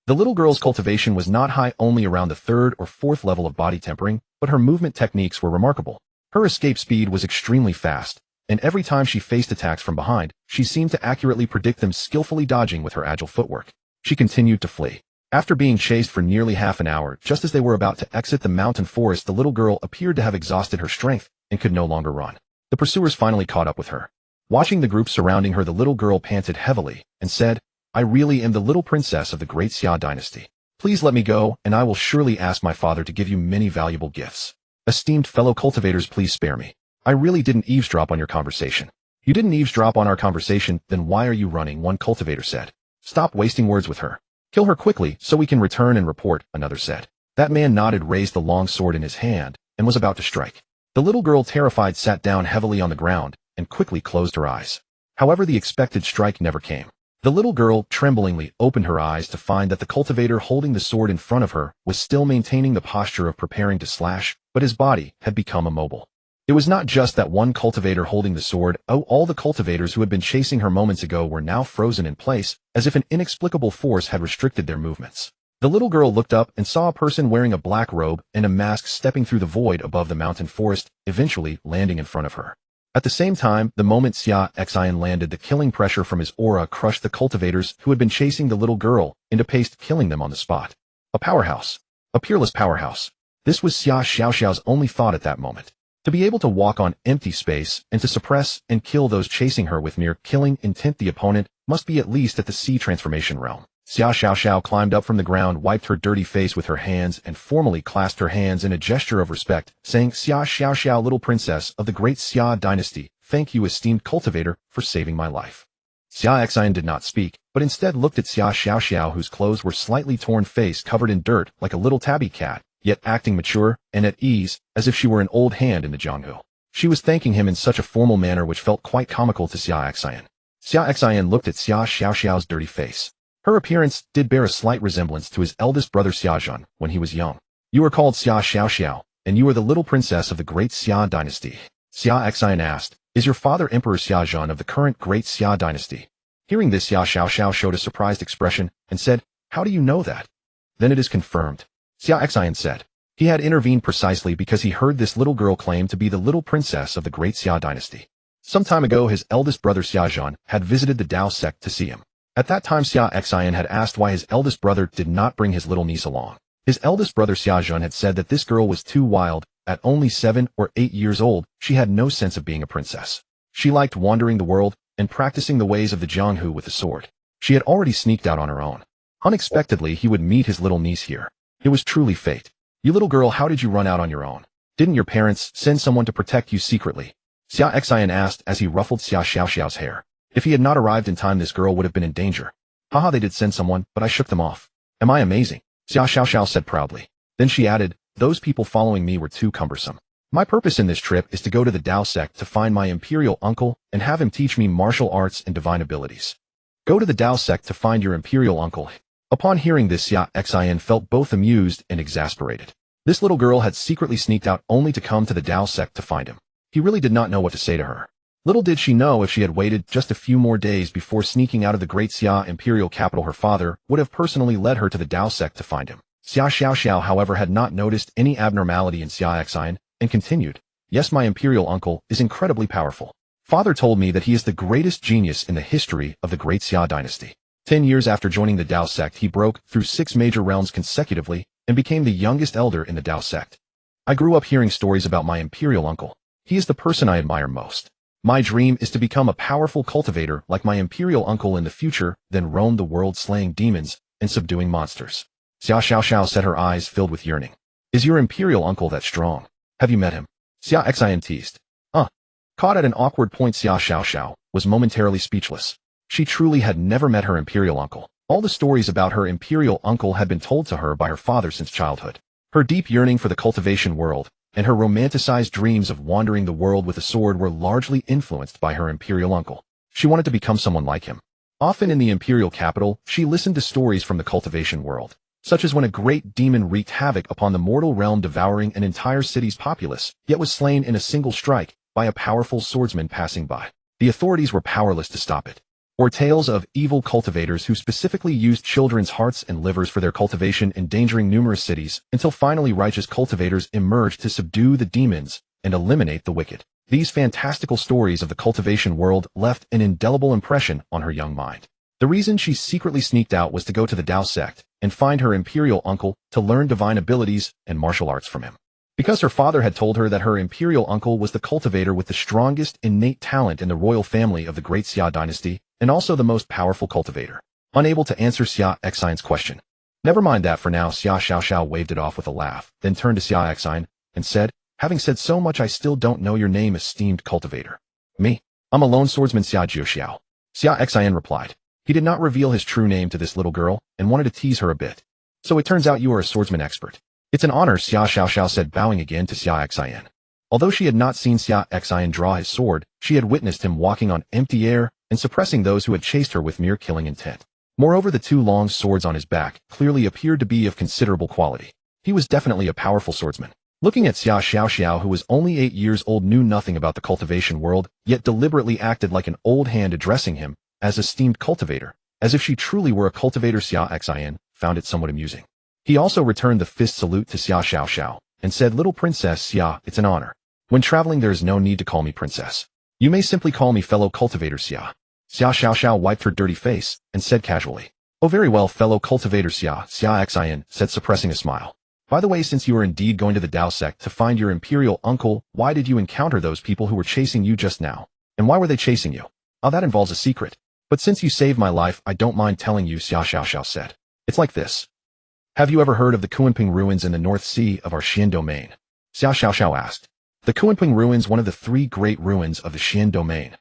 The little girl's cultivation was not high, only around the 3rd or 4th level of body tempering, but her movement techniques were remarkable. Her escape speed was extremely fast, and every time she faced attacks from behind, she seemed to accurately predict them, skillfully dodging with her agile footwork. She continued to flee. After being chased for nearly half an hour, just as they were about to exit the mountain forest, the little girl appeared to have exhausted her strength and could no longer run. The pursuers finally caught up with her. Watching the group surrounding her, the little girl panted heavily and said, "I really am the little princess of the great Xia dynasty. Please let me go, and I will surely ask my father to give you many valuable gifts. Esteemed fellow cultivators, please spare me. I really didn't eavesdrop on your conversation." "You didn't eavesdrop on our conversation, then why are you running?" one cultivator said. "Stop wasting words with her. Kill her quickly so we can return and report," another said. That man nodded, raised the long sword in his hand, and was about to strike. The little girl, terrified, sat down heavily on the ground and quickly closed her eyes. However, the expected strike never came. The little girl tremblingly opened her eyes to find that the cultivator holding the sword in front of her was still maintaining the posture of preparing to slash, but his body had become immobile. It was not just that one cultivator holding the sword. All the cultivators who had been chasing her moments ago were now frozen in place, as if an inexplicable force had restricted their movements. The little girl looked up and saw a person wearing a black robe and a mask stepping through the void above the mountain forest, eventually landing in front of her. At the same time, the moment Xia Xin landed, the killing pressure from his aura crushed the cultivators who had been chasing the little girl into paste, killing them on the spot. A powerhouse. A peerless powerhouse. This was Xia Xiaoxiao's only thought at that moment. To be able to walk on empty space and to suppress and kill those chasing her with mere killing intent, the opponent must be at least at the sea transformation realm. Xia Xiaoxiao climbed up from the ground, wiped her dirty face with her hands, and formally clasped her hands in a gesture of respect, saying, "Xia Xiaoxiao, little princess of the great Xia dynasty, thank you, esteemed cultivator, for saving my life." Xia Xin did not speak, but instead looked at Xia Xiaoxiao, whose clothes were slightly torn, face covered in dirt like a little tabby cat, yet acting mature and at ease, as if she were an old hand in the Jianghu. She was thanking him in such a formal manner which felt quite comical to Xia Xin. Xia Xin looked at Xia Xiaoxiao's dirty face. Her appearance did bear a slight resemblance to his eldest brother Xia Xin when he was young. You are called Xia Xiaoxiao, and you are the little princess of the great Xia dynasty. Xia Xin asked, is your father Emperor Xia Xin of the current great Xia dynasty? Hearing this, Xia Xiaoxiao showed a surprised expression and said, how do you know that? Then it is confirmed. Xia Xin said. He had intervened precisely because he heard this little girl claim to be the little princess of the great Xia dynasty. Some time ago, his eldest brother Xia Xin had visited the Dao sect to see him. At that time, Xia Xin had asked why his eldest brother did not bring his little niece along. His eldest brother Xia Xin had said that this girl was too wild. At only 7 or 8 years old, she had no sense of being a princess. She liked wandering the world and practicing the ways of the Jianghu with the sword. She had already sneaked out on her own. Unexpectedly, he would meet his little niece here. It was truly fate. You little girl, how did you run out on your own? Didn't your parents send someone to protect you secretly? Xia Xin asked as he ruffled Xia Xiaoxiao's hair. If he had not arrived in time, this girl would have been in danger. Haha, they did send someone, but I shook them off. Am I amazing? Xia Xiaoxiao said proudly. Then she added, those people following me were too cumbersome. My purpose in this trip is to go to the Dao sect to find my imperial uncle and have him teach me martial arts and divine abilities. Go to the Dao sect to find your imperial uncle. Upon hearing this, Xia Xin felt both amused and exasperated. This little girl had secretly sneaked out only to come to the Dao sect to find him. He really did not know what to say to her. Little did she know, if she had waited just a few more days before sneaking out of the great Xia imperial capital, her father would have personally led her to the Dao sect to find him. Xia Xiaoxiao, however, had not noticed any abnormality in Xia Xin and continued, yes, my imperial uncle is incredibly powerful. Father told me that he is the greatest genius in the history of the great Xia dynasty. 10 years after joining the Dao sect, he broke through 6 major realms consecutively and became the youngest elder in the Dao sect. I grew up hearing stories about my imperial uncle. He is the person I admire most. My dream is to become a powerful cultivator like my imperial uncle in the future, then roam the world slaying demons and subduing monsters. Xia Xiaoxiao said, her eyes filled with yearning. Is your imperial uncle that strong? Have you met him? Xia Xin teased. Caught at an awkward point, Xia Xiaoxiao was momentarily speechless. She truly had never met her imperial uncle. All the stories about her imperial uncle had been told to her by her father since childhood. Her deep yearning for the cultivation world and her romanticized dreams of wandering the world with a sword were largely influenced by her imperial uncle. She wanted to become someone like him. Often in the imperial capital, she listened to stories from the cultivation world, such as when a great demon wreaked havoc upon the mortal realm, devouring an entire city's populace, yet was slain in a single strike by a powerful swordsman passing by. The authorities were powerless to stop it. Or tales of evil cultivators who specifically used children's hearts and livers for their cultivation, endangering numerous cities, until finally righteous cultivators emerged to subdue the demons and eliminate the wicked. These fantastical stories of the cultivation world left an indelible impression on her young mind. The reason she secretly sneaked out was to go to the Dao sect and find her imperial uncle to learn divine abilities and martial arts from him. Because her father had told her that her imperial uncle was the cultivator with the strongest innate talent in the royal family of the great Xia dynasty, and also the most powerful cultivator. Unable to answer Xia Xin's question. Never mind that for now, Xia Xiaoxiao waved it off with a laugh, then turned to Xia Xin and said, having said so much, I still don't know your name, esteemed cultivator. Me? I'm a lone swordsman, Xia Jiuxiao. Xia Xin replied. He did not reveal his true name to this little girl and wanted to tease her a bit. So it turns out you are a swordsman expert. It's an honor, Xia Xiaoxiao said, bowing again to Xia Xin. Although she had not seen Xia Xin draw his sword, she had witnessed him walking on empty air and suppressing those who had chased her with mere killing intent. Moreover, the 2 long swords on his back clearly appeared to be of considerable quality. He was definitely a powerful swordsman. Looking at Xia Xiaoxiao, who was only 8 years old, knew nothing about the cultivation world, yet deliberately acted like an old hand, addressing him as esteemed cultivator, as if she truly were a cultivator, Xia Xin found it somewhat amusing. He also returned the fist salute to Xia Xiaoxiao and said, little princess Xia, it's an honor. When traveling, there is no need to call me princess. You may simply call me fellow cultivator Xia. Xia Xiaoxiao wiped her dirty face and said casually, oh, very well, fellow cultivator Xia. Xia Xin said, suppressing a smile. By the way, since you are indeed going to the Dao sect to find your imperial uncle, why did you encounter those people who were chasing you just now? And why were they chasing you? Oh, that involves a secret. But since you saved my life, I don't mind telling you, Xia Xiaoxiao said. It's like this. Have you ever heard of the Kunping ruins in the North Sea of our Xian domain? Xia Xiaoxiao asked. The Kunping ruins, one of the 3 great ruins of the Xian domain.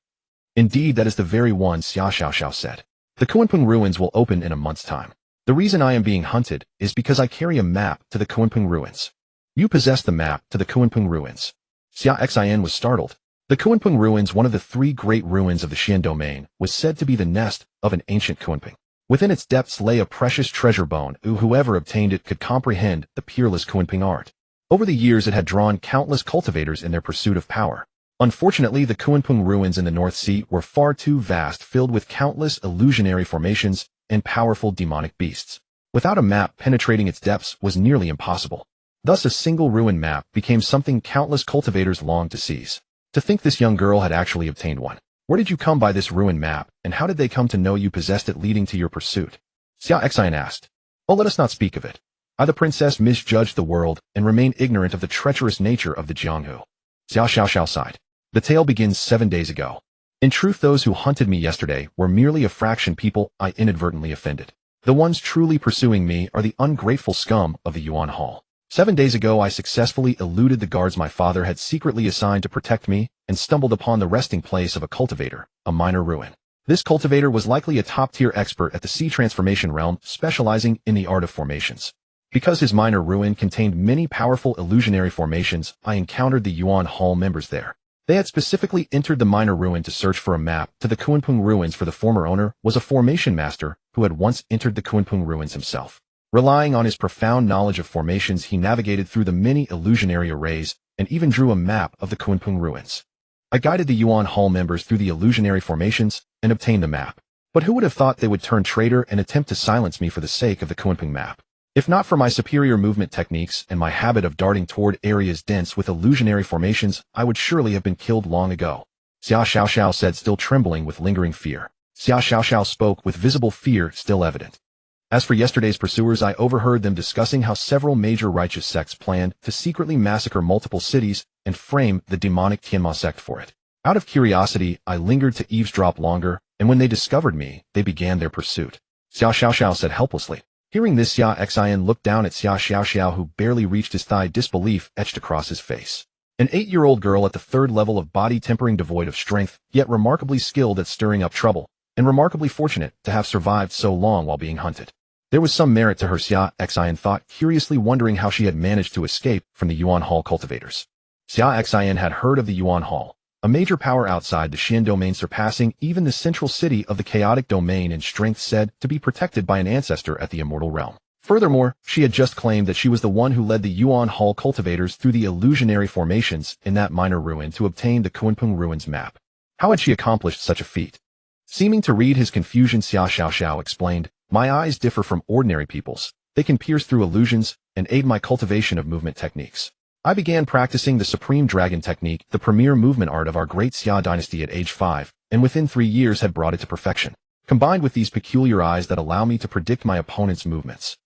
Indeed, that is the very one, Xia Xiao said. The Kunpeng ruins will open in a month's time. The reason I am being hunted is because I carry a map to the Kunpeng ruins. You possess the map to the Kunpeng ruins. Xia Xin was startled. The Kunpeng ruins, one of the three great ruins of the Xian domain, was said to be the nest of an ancient Kunpeng. Within its depths lay a precious treasure bone, whoever obtained it could comprehend the peerless Kunpeng art. Over the years it had drawn countless cultivators in their pursuit of power. Unfortunately, the Kunpeng ruins in the North Sea were far too vast, filled with countless illusionary formations and powerful demonic beasts. Without a map penetrating its depths was nearly impossible. Thus a single ruin map became something countless cultivators longed to seize. To think this young girl had actually obtained one. Where did you come by this ruin map, and how did they come to know you possessed it, leading to your pursuit? Xia Xin asked. Oh, let us not speak of it. I, the princess, misjudged the world and remain ignorant of the treacherous nature of the Jianghu. Xia Xiao sighed. The tale begins 7 days ago. In truth, those who hunted me yesterday were merely a fraction people I inadvertently offended. The ones truly pursuing me are the ungrateful scum of the Yuan Hall. 7 days ago I successfully eluded the guards my father had secretly assigned to protect me and stumbled upon the resting place of a cultivator, a minor ruin. This cultivator was likely a top-tier expert at the sea transformation realm, specializing in the art of formations. Because his minor ruin contained many powerful illusionary formations, I encountered the Yuan Hall members there. They had specifically entered the minor ruin to search for a map to the Kunpeng ruins, for the former owner was a formation master who had once entered the Kunpeng ruins himself. Relying on his profound knowledge of formations, he navigated through the many illusionary arrays and even drew a map of the Kunpeng ruins. I guided the Yuan Hall members through the illusionary formations and obtained the map. But who would have thought they would turn traitor and attempt to silence me for the sake of the Kunpeng map? If not for my superior movement techniques and my habit of darting toward areas dense with illusionary formations, I would surely have been killed long ago. Xia Xiao said, still trembling with lingering fear. Xia Xiao spoke with visible fear still evident. As for yesterday's pursuers, I overheard them discussing how several major righteous sects planned to secretly massacre multiple cities and frame the demonic Tianma sect for it. Out of curiosity, I lingered to eavesdrop longer, and when they discovered me, they began their pursuit. Xia Xiao said helplessly. Hearing this, Xia Xin looked down at Xia Xiao, who barely reached his thigh, disbelief etched across his face. An 8-year-old girl at the 3rd level of body tempering, devoid of strength, yet remarkably skilled at stirring up trouble, and remarkably fortunate to have survived so long while being hunted. There was some merit to her, Xia Xin thought, curiously wondering how she had managed to escape from the Yuan Hall cultivators. Xia Xin had heard of the Yuan Hall, a major power outside the Xian domain, surpassing even the central city of the chaotic domain in strength, said to be protected by an ancestor at the immortal realm. Furthermore, she had just claimed that she was the one who led the Yuan Hall cultivators through the illusionary formations in that minor ruin to obtain the Kunpeng ruins map. How had she accomplished such a feat? Seeming to read his confusion, Xia Xiao explained, my eyes differ from ordinary people's. They can pierce through illusions and aid my cultivation of movement techniques. I began practicing the Supreme Dragon technique, the premier movement art of our great Xia dynasty, at age 5, and within 3 years had brought it to perfection, combined with these peculiar eyes that allow me to predict my opponent's movements.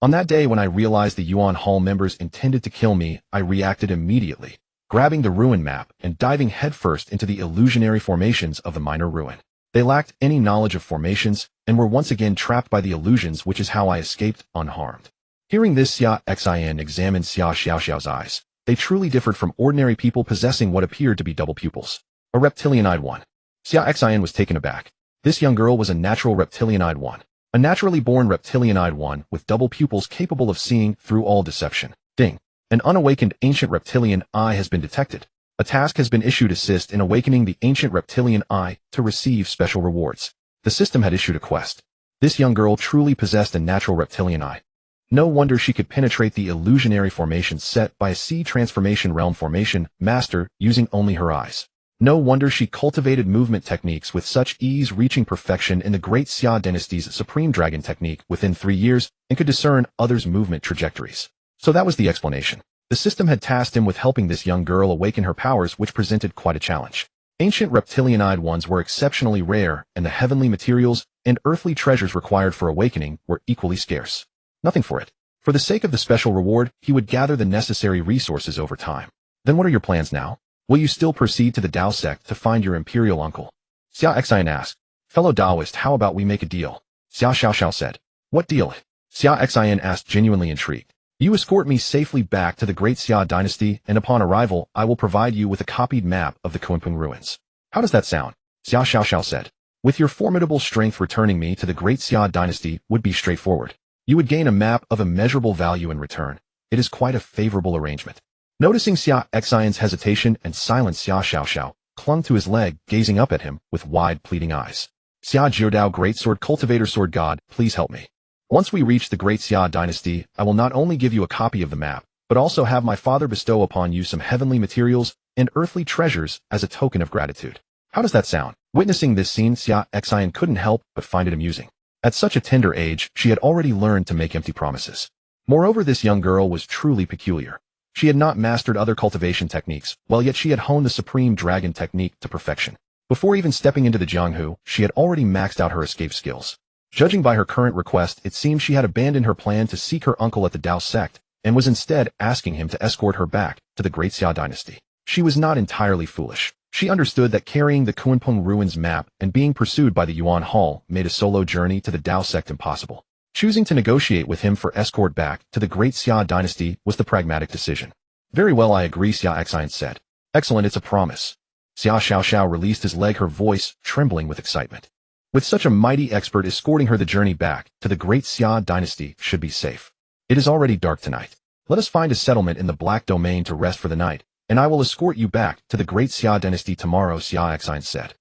On that day when I realized the Yuan Hall members intended to kill me, I reacted immediately, grabbing the ruin map and diving headfirst into the illusionary formations of the minor ruin. They lacked any knowledge of formations and were once again trapped by the illusions, which is how I escaped unharmed. Hearing this, Xia Xin examined Xia Xiao's eyes. They truly differed from ordinary people, possessing what appeared to be double pupils. A reptilian-eyed one. Xia Xin was taken aback. This young girl was a natural reptilian-eyed one. A naturally born reptilian-eyed one with double pupils capable of seeing through all deception. Ding. An unawakened ancient reptilian eye has been detected. A task has been issued: assist in awakening the ancient reptilian eye to receive special rewards. The system had issued a quest. This young girl truly possessed a natural reptilian eye. No wonder she could penetrate the illusionary formations set by a sea transformation realm formation master using only her eyes. No wonder she cultivated movement techniques with such ease, reaching perfection in the great Xia dynasty's Supreme Dragon technique within 3 years, and could discern others' movement trajectories. So that was the explanation. The system had tasked him with helping this young girl awaken her powers, which presented quite a challenge. Ancient reptilian-eyed ones were exceptionally rare, and the heavenly materials and earthly treasures required for awakening were equally scarce. Nothing for it. For the sake of the special reward, he would gather the necessary resources over time. Then what are your plans now? Will you still proceed to the Dao sect to find your imperial uncle? Xia Xin asked. Fellow Taoist, how about we make a deal? Xia Xiao said. What deal? Xia Xin asked, genuinely intrigued. You escort me safely back to the great Xia dynasty, and upon arrival, I will provide you with a copied map of the Kunpeng ruins. How does that sound? Xia Xiao said. With your formidable strength, returning me to the great Xia dynasty would be straightforward. You would gain a map of immeasurable value in return. It is quite a favorable arrangement. Noticing Xia Xion's hesitation and silence, Xia Xiao clung to his leg, gazing up at him with wide, pleading eyes. Xia Jiudao, great sword cultivator, sword god, please help me. Once we reach the great Xia dynasty, I will not only give you a copy of the map, but also have my father bestow upon you some heavenly materials and earthly treasures as a token of gratitude. How does that sound? Witnessing this scene, Xia Xian couldn't help but find it amusing. At such a tender age, she had already learned to make empty promises. Moreover, this young girl was truly peculiar. She had not mastered other cultivation techniques, while yet she had honed the supreme dragon technique to perfection. Before even stepping into the Jianghu, she had already maxed out her escape skills. Judging by her current request, it seemed she had abandoned her plan to seek her uncle at the Dao sect, and was instead asking him to escort her back to the great Xia dynasty. She was not entirely foolish. She understood that carrying the Kunpeng ruins map and being pursued by the Yuan Hall made a solo journey to the Dao sect impossible. Choosing to negotiate with him for escort back to the great Xia dynasty was the pragmatic decision. Very well, I agree, Xia Xian said. Excellent, it's a promise. Xia Xiao released his leg, her voice trembling with excitement. With such a mighty expert escorting her, the journey back to the great Xia dynasty should be safe. It is already dark tonight. Let us find a settlement in the Black Domain to rest for the night, and I will escort you back to the great Xia dynasty tomorrow, Xia Xian said.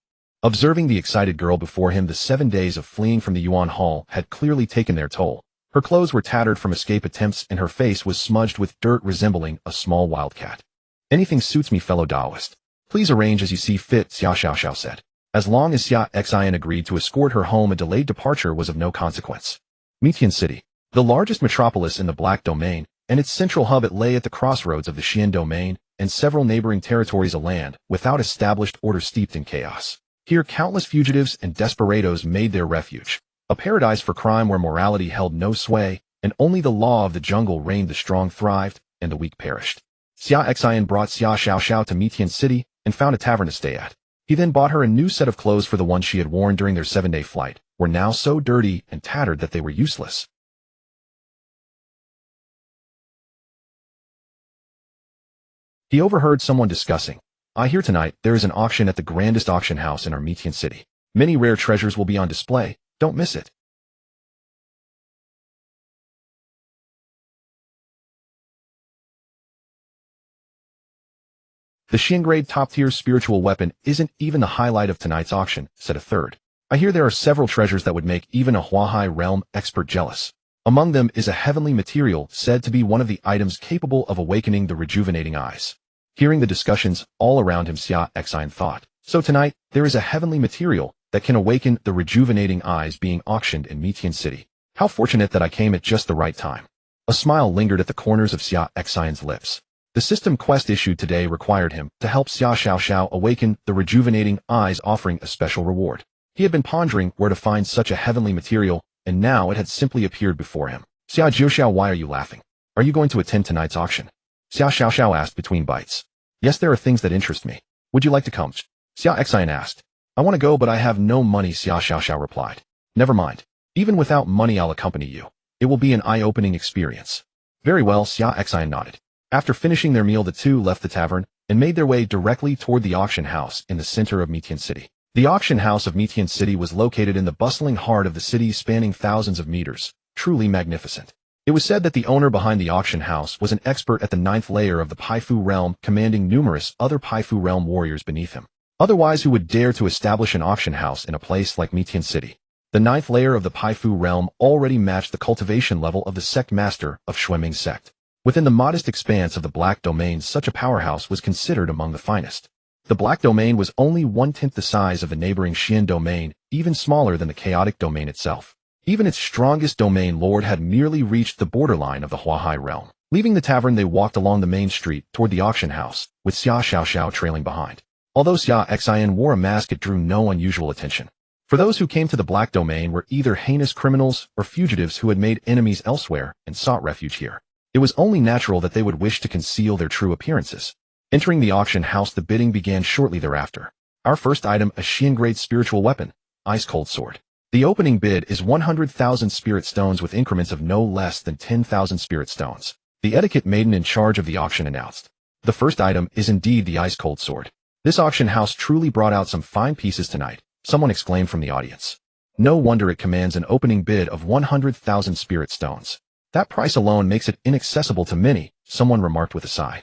Observing the excited girl before him, the 7 days of fleeing from the Yuan Hall had clearly taken their toll. Her clothes were tattered from escape attempts and her face was smudged with dirt resembling a small wildcat. Anything suits me, fellow Taoist. Please arrange as you see fit, Xia Xiao said. As long as Xia Xian agreed to escort her home, a delayed departure was of no consequence. Mitian City, the largest metropolis in the Black Domain, and its central hub, it lay at the crossroads of the Xian Domain and several neighboring territories, a land without established order, steeped in chaos. Here countless fugitives and desperados made their refuge, a paradise for crime where morality held no sway, and only the law of the jungle reigned. The strong thrived, and the weak perished. Xia Xian brought Xia Xiao to Mitian City and found a tavern to stay at. He then bought her a new set of clothes, for the ones she had worn during their 7-day flight were now so dirty and tattered that they were useless. He overheard someone discussing, I hear tonight there is an auction at the grandest auction house in our Mitian City. Many rare treasures will be on display. Don't miss it. The Xinggrade top-tier spiritual weapon isn't even the highlight of tonight's auction, said a third. I hear there are several treasures that would make even a Huahai realm expert jealous. Among them is a heavenly material said to be one of the items capable of awakening the rejuvenating eyes. Hearing the discussions all around him, Xia Xian thought, so tonight there is a heavenly material that can awaken the rejuvenating eyes being auctioned in Mitian City. How fortunate that I came at just the right time. A smile lingered at the corners of Xia Xian's lips. The system quest issued today required him to help Xia Xiao awaken the rejuvenating eyes, offering a special reward. He had been pondering where to find such a heavenly material, and now it had simply appeared before him. Xia Jiuxiao, why are you laughing? Are you going to attend tonight's auction? Xia Xiao asked between bites. Yes, there are things that interest me. Would you like to come? Xia Xian asked. I want to go, but I have no money, Xia Xiao replied. Never mind. Even without money, I'll accompany you. It will be an eye-opening experience. Very well, Xia Xian nodded. After finishing their meal, the two left the tavern and made their way directly toward the auction house in the center of Mitian City. The auction house of Mitian City was located in the bustling heart of the city, spanning thousands of meters, truly magnificent. It was said that the owner behind the auction house was an expert at the 9th layer of the Paifu realm, commanding numerous other Paifu realm warriors beneath him. Otherwise, who would dare to establish an auction house in a place like Mitian City? The 9th layer of the Paifu realm already matched the cultivation level of the sect master of Xueming sect. Within the modest expanse of the Black Domain, such a powerhouse was considered among the finest. The Black Domain was only 1/10 the size of the neighboring Xian Domain, even smaller than the chaotic domain itself. Even its strongest domain lord had merely reached the borderline of the Huahai realm. Leaving the tavern, they walked along the main street toward the auction house, with Xia Xiao trailing behind. Although Xia Xian wore a mask, it drew no unusual attention. For those who came to the Black Domain were either heinous criminals or fugitives who had made enemies elsewhere and sought refuge here. It was only natural that they would wish to conceal their true appearances. Entering the auction house, the bidding began shortly thereafter. Our first item, a Xinggrade spiritual weapon, Ice Cold Sword. The opening bid is 100,000 spirit stones with increments of no less than 10,000 spirit stones. The etiquette maiden in charge of the auction announced. The first item is indeed the Ice Cold Sword. This auction house truly brought out some fine pieces tonight, someone exclaimed from the audience. No wonder it commands an opening bid of 100,000 spirit stones. That price alone makes it inaccessible to many, someone remarked with a sigh.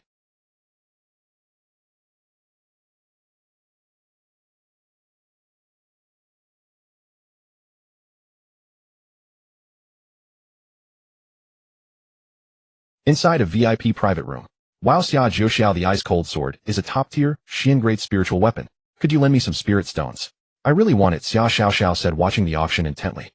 Inside a VIP private room. Wow, Xia Zhuxiao, the ice-cold sword, is a top-tier, Xian-grade spiritual weapon. Could you lend me some spirit stones? I really want it, Xia Xiaoxiao said, watching the auction intently.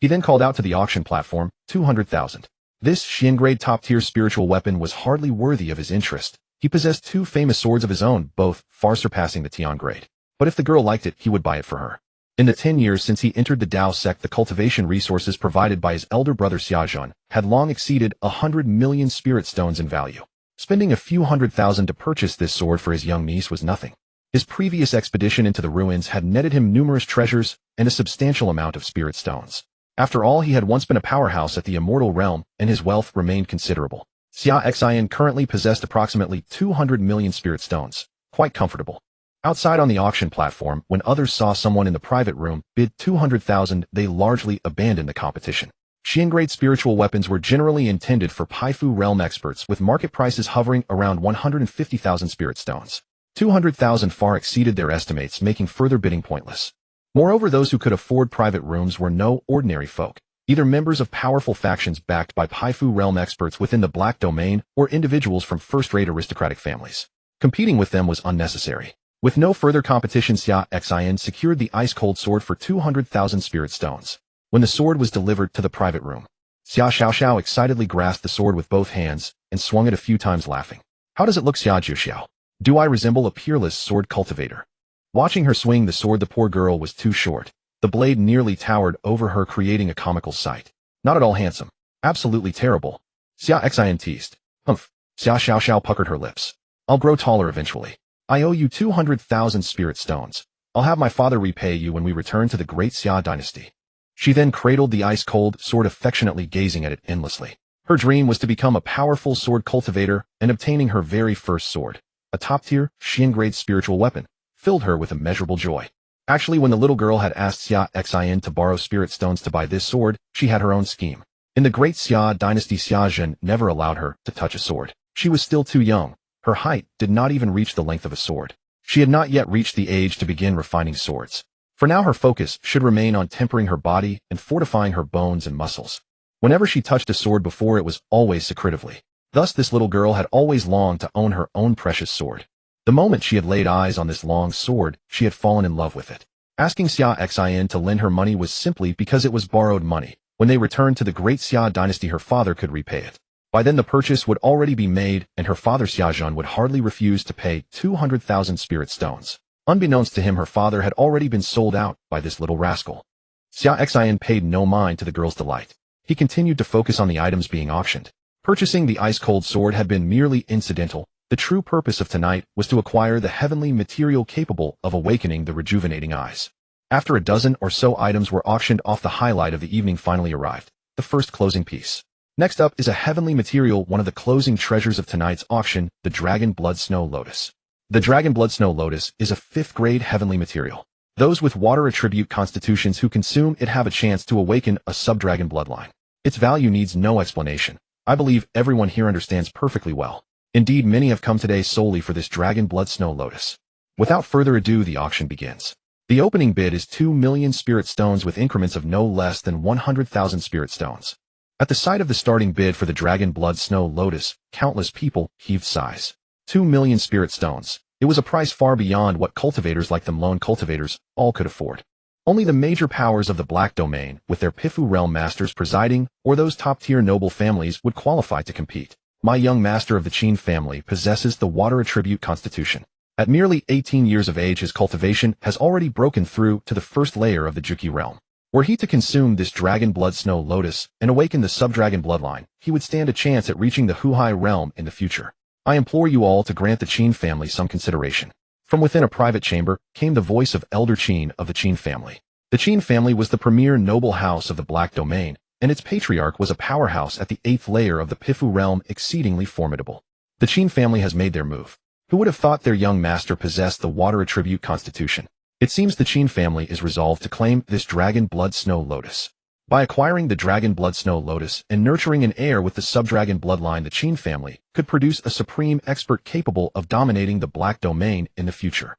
He then called out to the auction platform, 200,000. This Xian-grade top-tier spiritual weapon was hardly worthy of his interest. He possessed two famous swords of his own, both far surpassing the Tian grade. But if the girl liked it, he would buy it for her. In the 10 years since he entered the Dao sect, the cultivation resources provided by his elder brother Xia Xin had long exceeded 100 million spirit stones in value. Spending a few $100,000 to purchase this sword for his young niece was nothing. His previous expedition into the ruins had netted him numerous treasures and a substantial amount of spirit stones. After all, he had once been a powerhouse at the immortal realm, and his wealth remained considerable. Xia Xin currently possessed approximately 200 million spirit stones, quite comfortable. Outside on the auction platform, when others saw someone in the private room bid 200,000, they largely abandoned the competition. Xian-grade spiritual weapons were generally intended for Paifu realm experts, with market prices hovering around 150,000 spirit stones. 200,000 far exceeded their estimates, making further bidding pointless. Moreover, those who could afford private rooms were no ordinary folk, either members of powerful factions backed by Paifu realm experts within the black domain or individuals from first-rate aristocratic families. Competing with them was unnecessary. With no further competition, Xia Xin secured the ice-cold sword for 200,000 spirit stones. When the sword was delivered to the private room, Xia Xiaoxiao excitedly grasped the sword with both hands and swung it a few times, laughing. How does it look, Xia Zhuxiao? Do I resemble a peerless sword cultivator? Watching her swing the sword, the poor girl was too short. The blade nearly towered over her, creating a comical sight. Not at all handsome. Absolutely terrible. Xia Xin teased. Humph. Xia Xiaoxiao puckered her lips. I'll grow taller eventually. I owe you 200,000 spirit stones. I'll have my father repay you when we return to the great Xia dynasty. She then cradled the ice-cold sword, affectionately gazing at it endlessly. Her dream was to become a powerful sword cultivator, and obtaining her very first sword, a top-tier, Xian-grade spiritual weapon, filled her with immeasurable joy. Actually, when the little girl had asked Xia Xin to borrow spirit stones to buy this sword, she had her own scheme. In the great Xia dynasty, Xia Xin never allowed her to touch a sword. She was still too young. Her height did not even reach the length of a sword. She had not yet reached the age to begin refining swords. For now, her focus should remain on tempering her body and fortifying her bones and muscles. Whenever she touched a sword before, it was always secretively. Thus, this little girl had always longed to own her own precious sword. The moment she had laid eyes on this long sword, she had fallen in love with it. Asking Xia Xin to lend her money was simply because it was borrowed money. When they returned to the great Xia dynasty, her father could repay it. By then the purchase would already be made, and her father Xia Xin would hardly refuse to pay 200,000 spirit stones. Unbeknownst to him, her father had already been sold out by this little rascal. Xia Xin paid no mind to the girl's delight. He continued to focus on the items being auctioned. Purchasing the ice-cold sword had been merely incidental. The true purpose of tonight was to acquire the heavenly material capable of awakening the rejuvenating eyes. After a dozen or so items were auctioned off, the highlight of the evening finally arrived, the first closing piece. Next up is a heavenly material, one of the closing treasures of tonight's auction, the Dragon Blood Snow Lotus. The Dragon Blood Snow Lotus is a 5th-grade heavenly material. Those with water attribute constitutions who consume it have a chance to awaken a sub-dragon bloodline. Its value needs no explanation. I believe everyone here understands perfectly well. Indeed, many have come today solely for this Dragon Blood Snow Lotus. Without further ado, the auction begins. The opening bid is 2 million spirit stones with increments of no less than 100,000 spirit stones. At the sight of the starting bid for the Dragon Blood Snow Lotus, countless people heaved sighs. 2 million spirit stones. It was a price far beyond what cultivators like them lone cultivators all could afford. Only the major powers of the Black Domain, with their Pifu realm masters presiding, or those top-tier noble families would qualify to compete. My young master of the Qin family possesses the water attribute constitution. At merely 18 years of age, his cultivation has already broken through to the first layer of the Juki realm. Were he to consume this Dragon Blood Snow Lotus and awaken the sub-dragon bloodline, he would stand a chance at reaching the Huhai realm in the future. I implore you all to grant the Qin family some consideration. From within a private chamber came the voice of Elder Qin of the Qin family. The Qin family was the premier noble house of the Black Domain, and its patriarch was a powerhouse at the 8th layer of the Pifu realm, exceedingly formidable. The Qin family has made their move. Who would have thought their young master possessed the water attribute constitution? It seems the Qin family is resolved to claim this Dragon Blood Snow Lotus. By acquiring the Dragon Blood Snow Lotus and nurturing an heir with the Subdragon bloodline, the Qin family could produce a supreme expert capable of dominating the Black Domain in the future.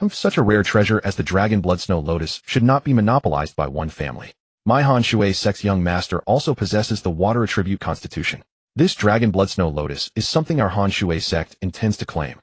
Such a rare treasure as the Dragon Blood Snow Lotus should not be monopolized by one family. My Han Shui sect's young master also possesses the water attribute constitution. This Dragon Blood Snow Lotus is something our Han Shui sect intends to claim.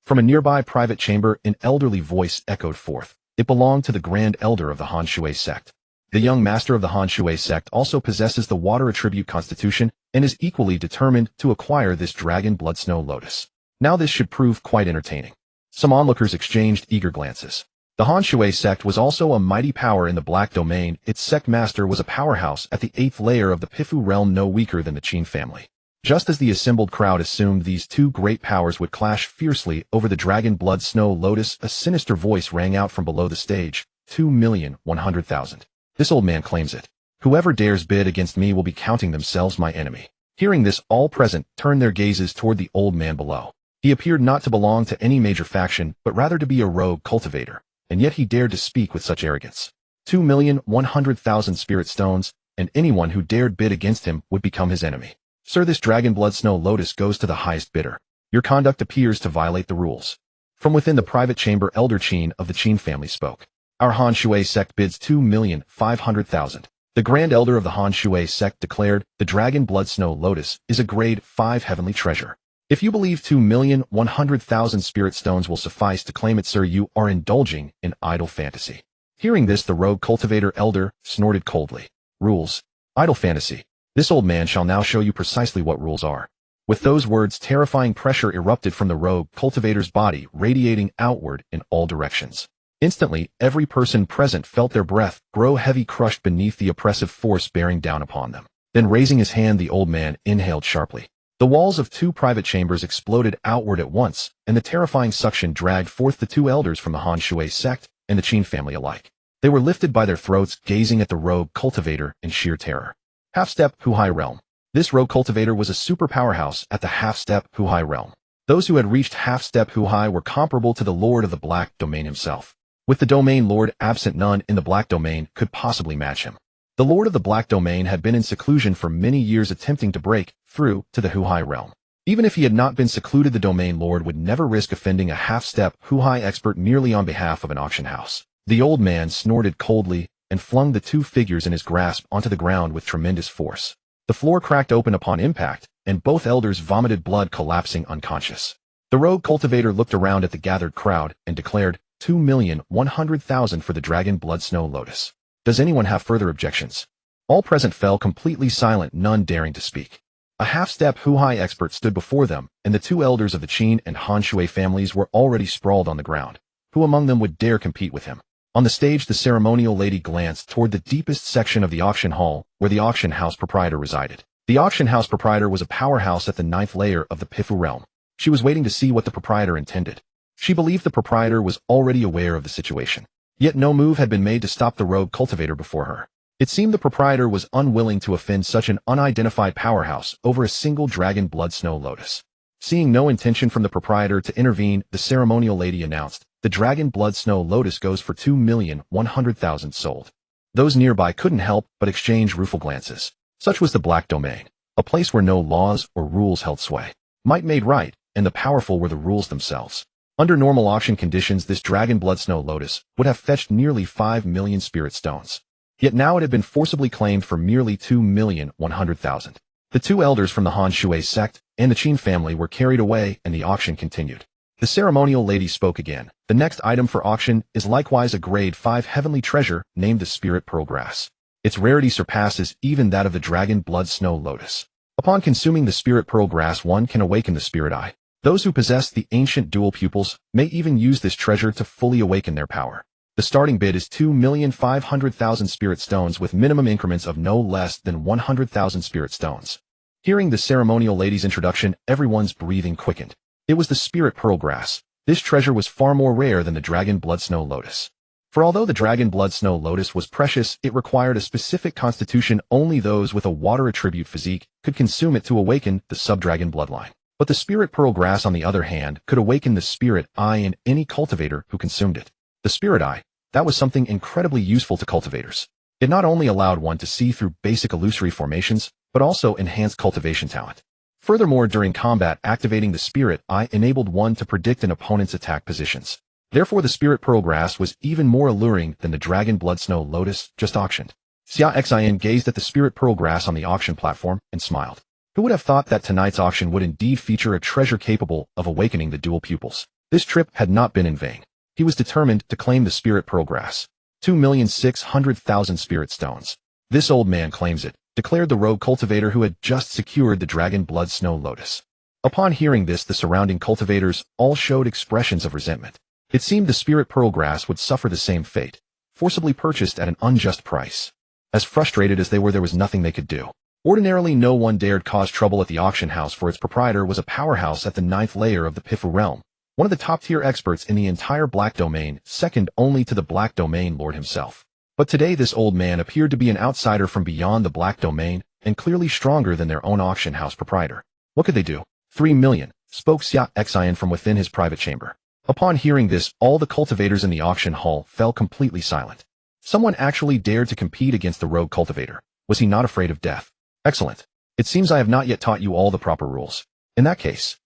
From a nearby private chamber, an elderly voice echoed forth. It belonged to the Grand Elder of the Han Shui sect. The young master of the Han Shui sect also possesses the water attribute constitution and is equally determined to acquire this Dragon Blood Snow Lotus. Now this should prove quite entertaining. Some onlookers exchanged eager glances. The Han Shui sect was also a mighty power in the Black Domain. Its sect master was a powerhouse at the 8th layer of the Pifu realm, no weaker than the Qin family. Just as the assembled crowd assumed these two great powers would clash fiercely over the Dragon Blood Snow Lotus, a sinister voice rang out from below the stage. 2,100,000. This old man claims it. Whoever dares bid against me will be counting themselves my enemy. Hearing this, all present turned their gazes toward the old man below. He appeared not to belong to any major faction, but rather to be a rogue cultivator, and yet he dared to speak with such arrogance. 2,100,000 spirit stones, and anyone who dared bid against him would become his enemy. Sir, this Dragon Blood Snow Lotus goes to the highest bidder. Your conduct appears to violate the rules. From within the private chamber, Elder Qin of the Qin family spoke. Our Han Shui sect bids 2,500,000. The Grand Elder of the Han Shui sect declared, the Dragon Blood Snow Lotus is a grade 5 heavenly treasure. If you believe 2,100,000 spirit stones will suffice to claim it, sir, you are indulging in idle fantasy. Hearing this, the rogue cultivator elder snorted coldly. Rules. Idle fantasy. This old man shall now show you precisely what rules are. With those words, terrifying pressure erupted from the rogue cultivator's body, radiating outward in all directions. Instantly, every person present felt their breath grow heavy, crushed beneath the oppressive force bearing down upon them. Then raising his hand, the old man inhaled sharply. The walls of two private chambers exploded outward at once, and the terrifying suction dragged forth the two elders from the Han Shui sect and the Qin family alike. They were lifted by their throats, gazing at the rogue cultivator in sheer terror. Half-step Huhai realm. This rogue cultivator was a super powerhouse at the half-step Huhai realm. Those who had reached half-step Huhai were comparable to the Lord of the Black Domain himself. With the Domain Lord absent, none in the Black Domain could possibly match him. The Lord of the Black Domain had been in seclusion for many years, attempting to break through to the Huhai realm. Even if he had not been secluded, the Domain Lord would never risk offending a half-step Huhai expert merely on behalf of an auction house. The old man snorted coldly and flung the two figures in his grasp onto the ground with tremendous force. The floor cracked open upon impact, and both elders vomited blood, collapsing unconscious. The rogue cultivator looked around at the gathered crowd and declared, 2,100,000 for the Dragon Blood Snow Lotus. Does anyone have further objections? All present fell completely silent, none daring to speak. A half-step Huhai expert stood before them, and the two elders of the Qin and Han Shui families were already sprawled on the ground. Who among them would dare compete with him? On the stage, the ceremonial lady glanced toward the deepest section of the auction hall, where the auction house proprietor resided. The auction house proprietor was a powerhouse at the 9th layer of the Pifu realm. She was waiting to see what the proprietor intended. She believed the proprietor was already aware of the situation. Yet no move had been made to stop the rogue cultivator before her. It seemed the proprietor was unwilling to offend such an unidentified powerhouse over a single Dragon Blood Snow Lotus. Seeing no intention from the proprietor to intervene, the ceremonial lady announced, the Dragon Blood Snow Lotus goes for 2,100,000 sold. Those nearby couldn't help but exchange rueful glances. Such was the Black Domain, a place where no laws or rules held sway. Might made right, and the powerful were the rules themselves. Under normal auction conditions, this Dragon Blood Snow Lotus would have fetched nearly 5 million spirit stones. Yet now it had been forcibly claimed for merely 2,100,000. The two elders from the Han Shui sect and the Qin family were carried away, and the auction continued. The ceremonial lady spoke again. The next item for auction is likewise a grade 5 heavenly treasure named the Spirit Pearl Grass. Its rarity surpasses even that of the Dragon Blood Snow Lotus. Upon consuming the Spirit Pearl Grass, one can awaken the Spirit Eye. Those who possess the ancient dual pupils may even use this treasure to fully awaken their power. The starting bid is 2,500,000 spirit stones, with minimum increments of no less than 100,000 spirit stones. Hearing the ceremonial lady's introduction, everyone's breathing quickened. It was the Spirit Pearl Grass. This treasure was far more rare than the Dragon Blood Snow Lotus. For although the dragon blood snow lotus was precious, it required a specific constitution. Only those with a water attribute physique could consume it to awaken the subdragon bloodline. But the spirit pearl grass, on the other hand, could awaken the spirit eye in any cultivator who consumed it. The spirit eye, that was something incredibly useful to cultivators. It not only allowed one to see through basic illusory formations, but also enhanced cultivation talent. Furthermore, during combat, activating the spirit eye enabled one to predict an opponent's attack positions. Therefore, the spirit pearl grass was even more alluring than the dragon blood snow lotus just auctioned. Xia Xin gazed at the spirit pearl grass on the auction platform and smiled. Who would have thought that tonight's auction would indeed feature a treasure capable of awakening the dual pupils? This trip had not been in vain. He was determined to claim the spirit pearl grass. 2,600,000 spirit stones. This old man claims it, declared the rogue cultivator who had just secured the dragon blood snow lotus. Upon hearing this, the surrounding cultivators all showed expressions of resentment. It seemed the spirit pearl grass would suffer the same fate, forcibly purchased at an unjust price. As frustrated as they were, there was nothing they could do. Ordinarily, no one dared cause trouble at the auction house, for its proprietor was a powerhouse at the 9th layer of the Pifu realm, one of the top-tier experts in the entire Black Domain, second only to the Black Domain Lord himself. But today this old man appeared to be an outsider from beyond the Black Domain, and clearly stronger than their own auction house proprietor. What could they do? 3 million, spoke Xia Xin from within his private chamber. Upon hearing this, all the cultivators in the auction hall fell completely silent. Someone actually dared to compete against the rogue cultivator. Was he not afraid of death? Excellent. It seems I have not yet taught you all the proper rules. In that case.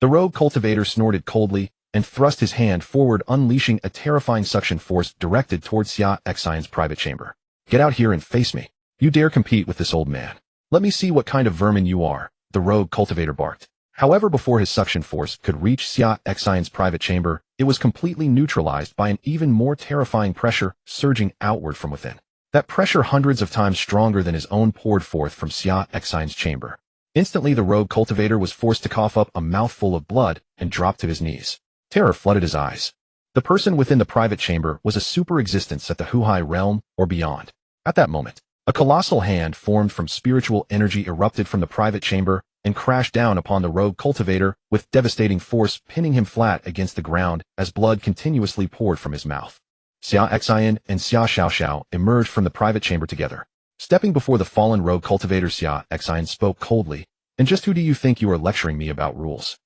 The rogue cultivator snorted coldly and thrust his hand forward, unleashing a terrifying suction force directed towards Xia Xin's private chamber. Get out here and face me. You dare compete with this old man. Let me see what kind of vermin you are, the rogue cultivator barked. However, before his suction force could reach Xia Xin's private chamber, it was completely neutralized by an even more terrifying pressure surging outward from within. That pressure, hundreds of times stronger than his own, poured forth from Xia Xin's chamber. Instantly, the rogue cultivator was forced to cough up a mouthful of blood and drop to his knees. Terror flooded his eyes. The person within the private chamber was a super existence at the Huhai realm or beyond. At that moment, a colossal hand formed from spiritual energy erupted from the private chamber and crashed down upon the rogue cultivator with devastating force, pinning him flat against the ground as blood continuously poured from his mouth. Xia Xin and Xia Xiaoxiao emerged from the private chamber together. Stepping before the fallen rogue cultivator, Xia Xin spoke coldly, "And just who do you think you are lecturing me about rules?"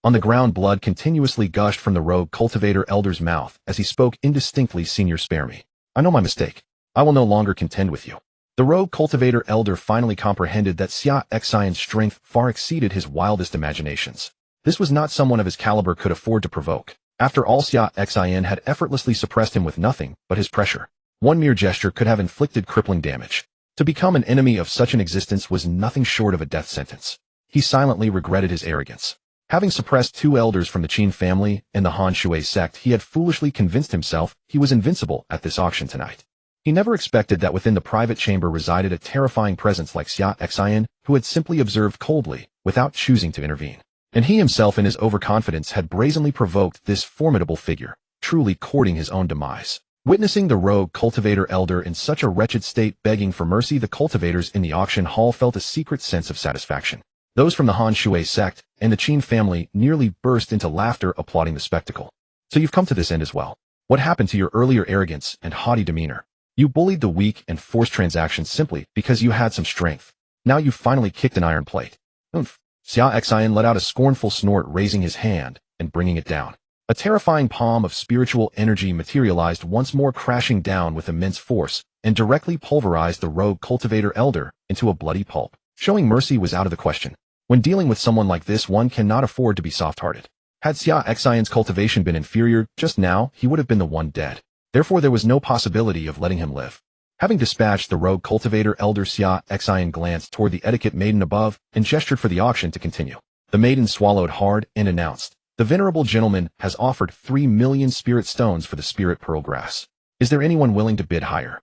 On the ground, blood continuously gushed from the rogue cultivator elder's mouth as he spoke indistinctly. "Senior, spare me. I know my mistake. I will no longer contend with you." The rogue cultivator elder finally comprehended that Xia Xin's strength far exceeded his wildest imaginations. This was not someone of his caliber could afford to provoke. After all, Xia Xin had effortlessly suppressed him with nothing but his pressure. One mere gesture could have inflicted crippling damage. To become an enemy of such an existence was nothing short of a death sentence. He silently regretted his arrogance. Having suppressed 2 elders from the Qin family and the Han Shui sect, he had foolishly convinced himself he was invincible at this auction tonight. He never expected that within the private chamber resided a terrifying presence like Xia Xin, who had simply observed coldly, without choosing to intervene. And he himself, in his overconfidence, had brazenly provoked this formidable figure, truly courting his own demise. Witnessing the rogue cultivator elder in such a wretched state begging for mercy, the cultivators in the auction hall felt a secret sense of satisfaction. Those from the Han Shui sect and the Qin family nearly burst into laughter, applauding the spectacle. "So you've come to this end as well. What happened to your earlier arrogance and haughty demeanor? You bullied the weak and forced transactions simply because you had some strength. Now you've finally kicked an iron plate." "Oomph." Xia Xin let out a scornful snort, raising his hand and bringing it down. A terrifying palm of spiritual energy materialized once more, crashing down with immense force, and directly pulverized the rogue cultivator elder into a bloody pulp. Showing mercy was out of the question. When dealing with someone like this, one cannot afford to be soft-hearted. Had Xia Xin's cultivation been inferior, just now he would have been the one dead. Therefore, there was no possibility of letting him live. Having dispatched the rogue cultivator elder, Xia Xin glanced toward the etiquette maiden above and gestured for the auction to continue. The maiden swallowed hard and announced, "The venerable gentleman has offered 3 million spirit stones for the spirit pearl grass. Is there anyone willing to bid higher?"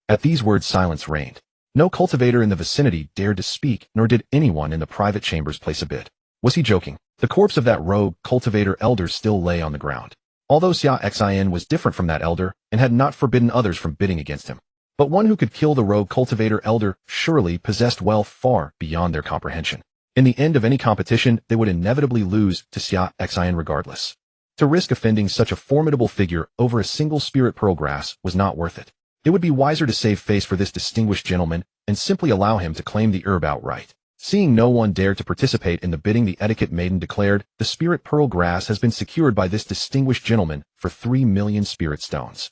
At these words, silence reigned. No cultivator in the vicinity dared to speak, nor did anyone in the private chambers place a bid. Was he joking? The corpse of that rogue cultivator elder still lay on the ground. Although Xia Xin was different from that elder and had not forbidden others from bidding against him. But one who could kill the rogue cultivator elder surely possessed wealth far beyond their comprehension. In the end of any competition, they would inevitably lose to Xia Xin regardless. To risk offending such a formidable figure over a single spirit pearl grass was not worth it. It would be wiser to save face for this distinguished gentleman and simply allow him to claim the herb outright. Seeing no one dared to participate in the bidding, the etiquette maiden declared, "The spirit pearl grass has been secured by this distinguished gentleman for 3 million spirit stones."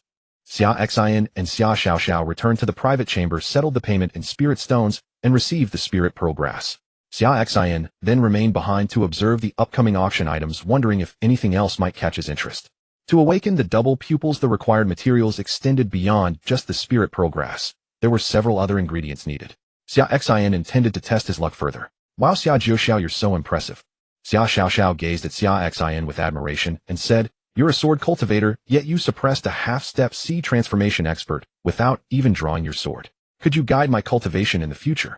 Xia Xin and Xia Xiaoxiao returned to the private chamber, settled the payment in spirit stones, and received the spirit pearl grass. Xia Xin then remained behind to observe the upcoming auction items, wondering if anything else might catch his interest. To awaken the double pupils, the required materials extended beyond just the spirit pearl grass. There were several other ingredients needed. Xia Xin intended to test his luck further. "Wow, Xia Jiuxiao, you're so impressive." Xia Xiaoxiao gazed at Xia Xin with admiration and said, "You're a sword cultivator, yet you suppressed a half-step sea transformation expert without even drawing your sword. Could you guide my cultivation in the future?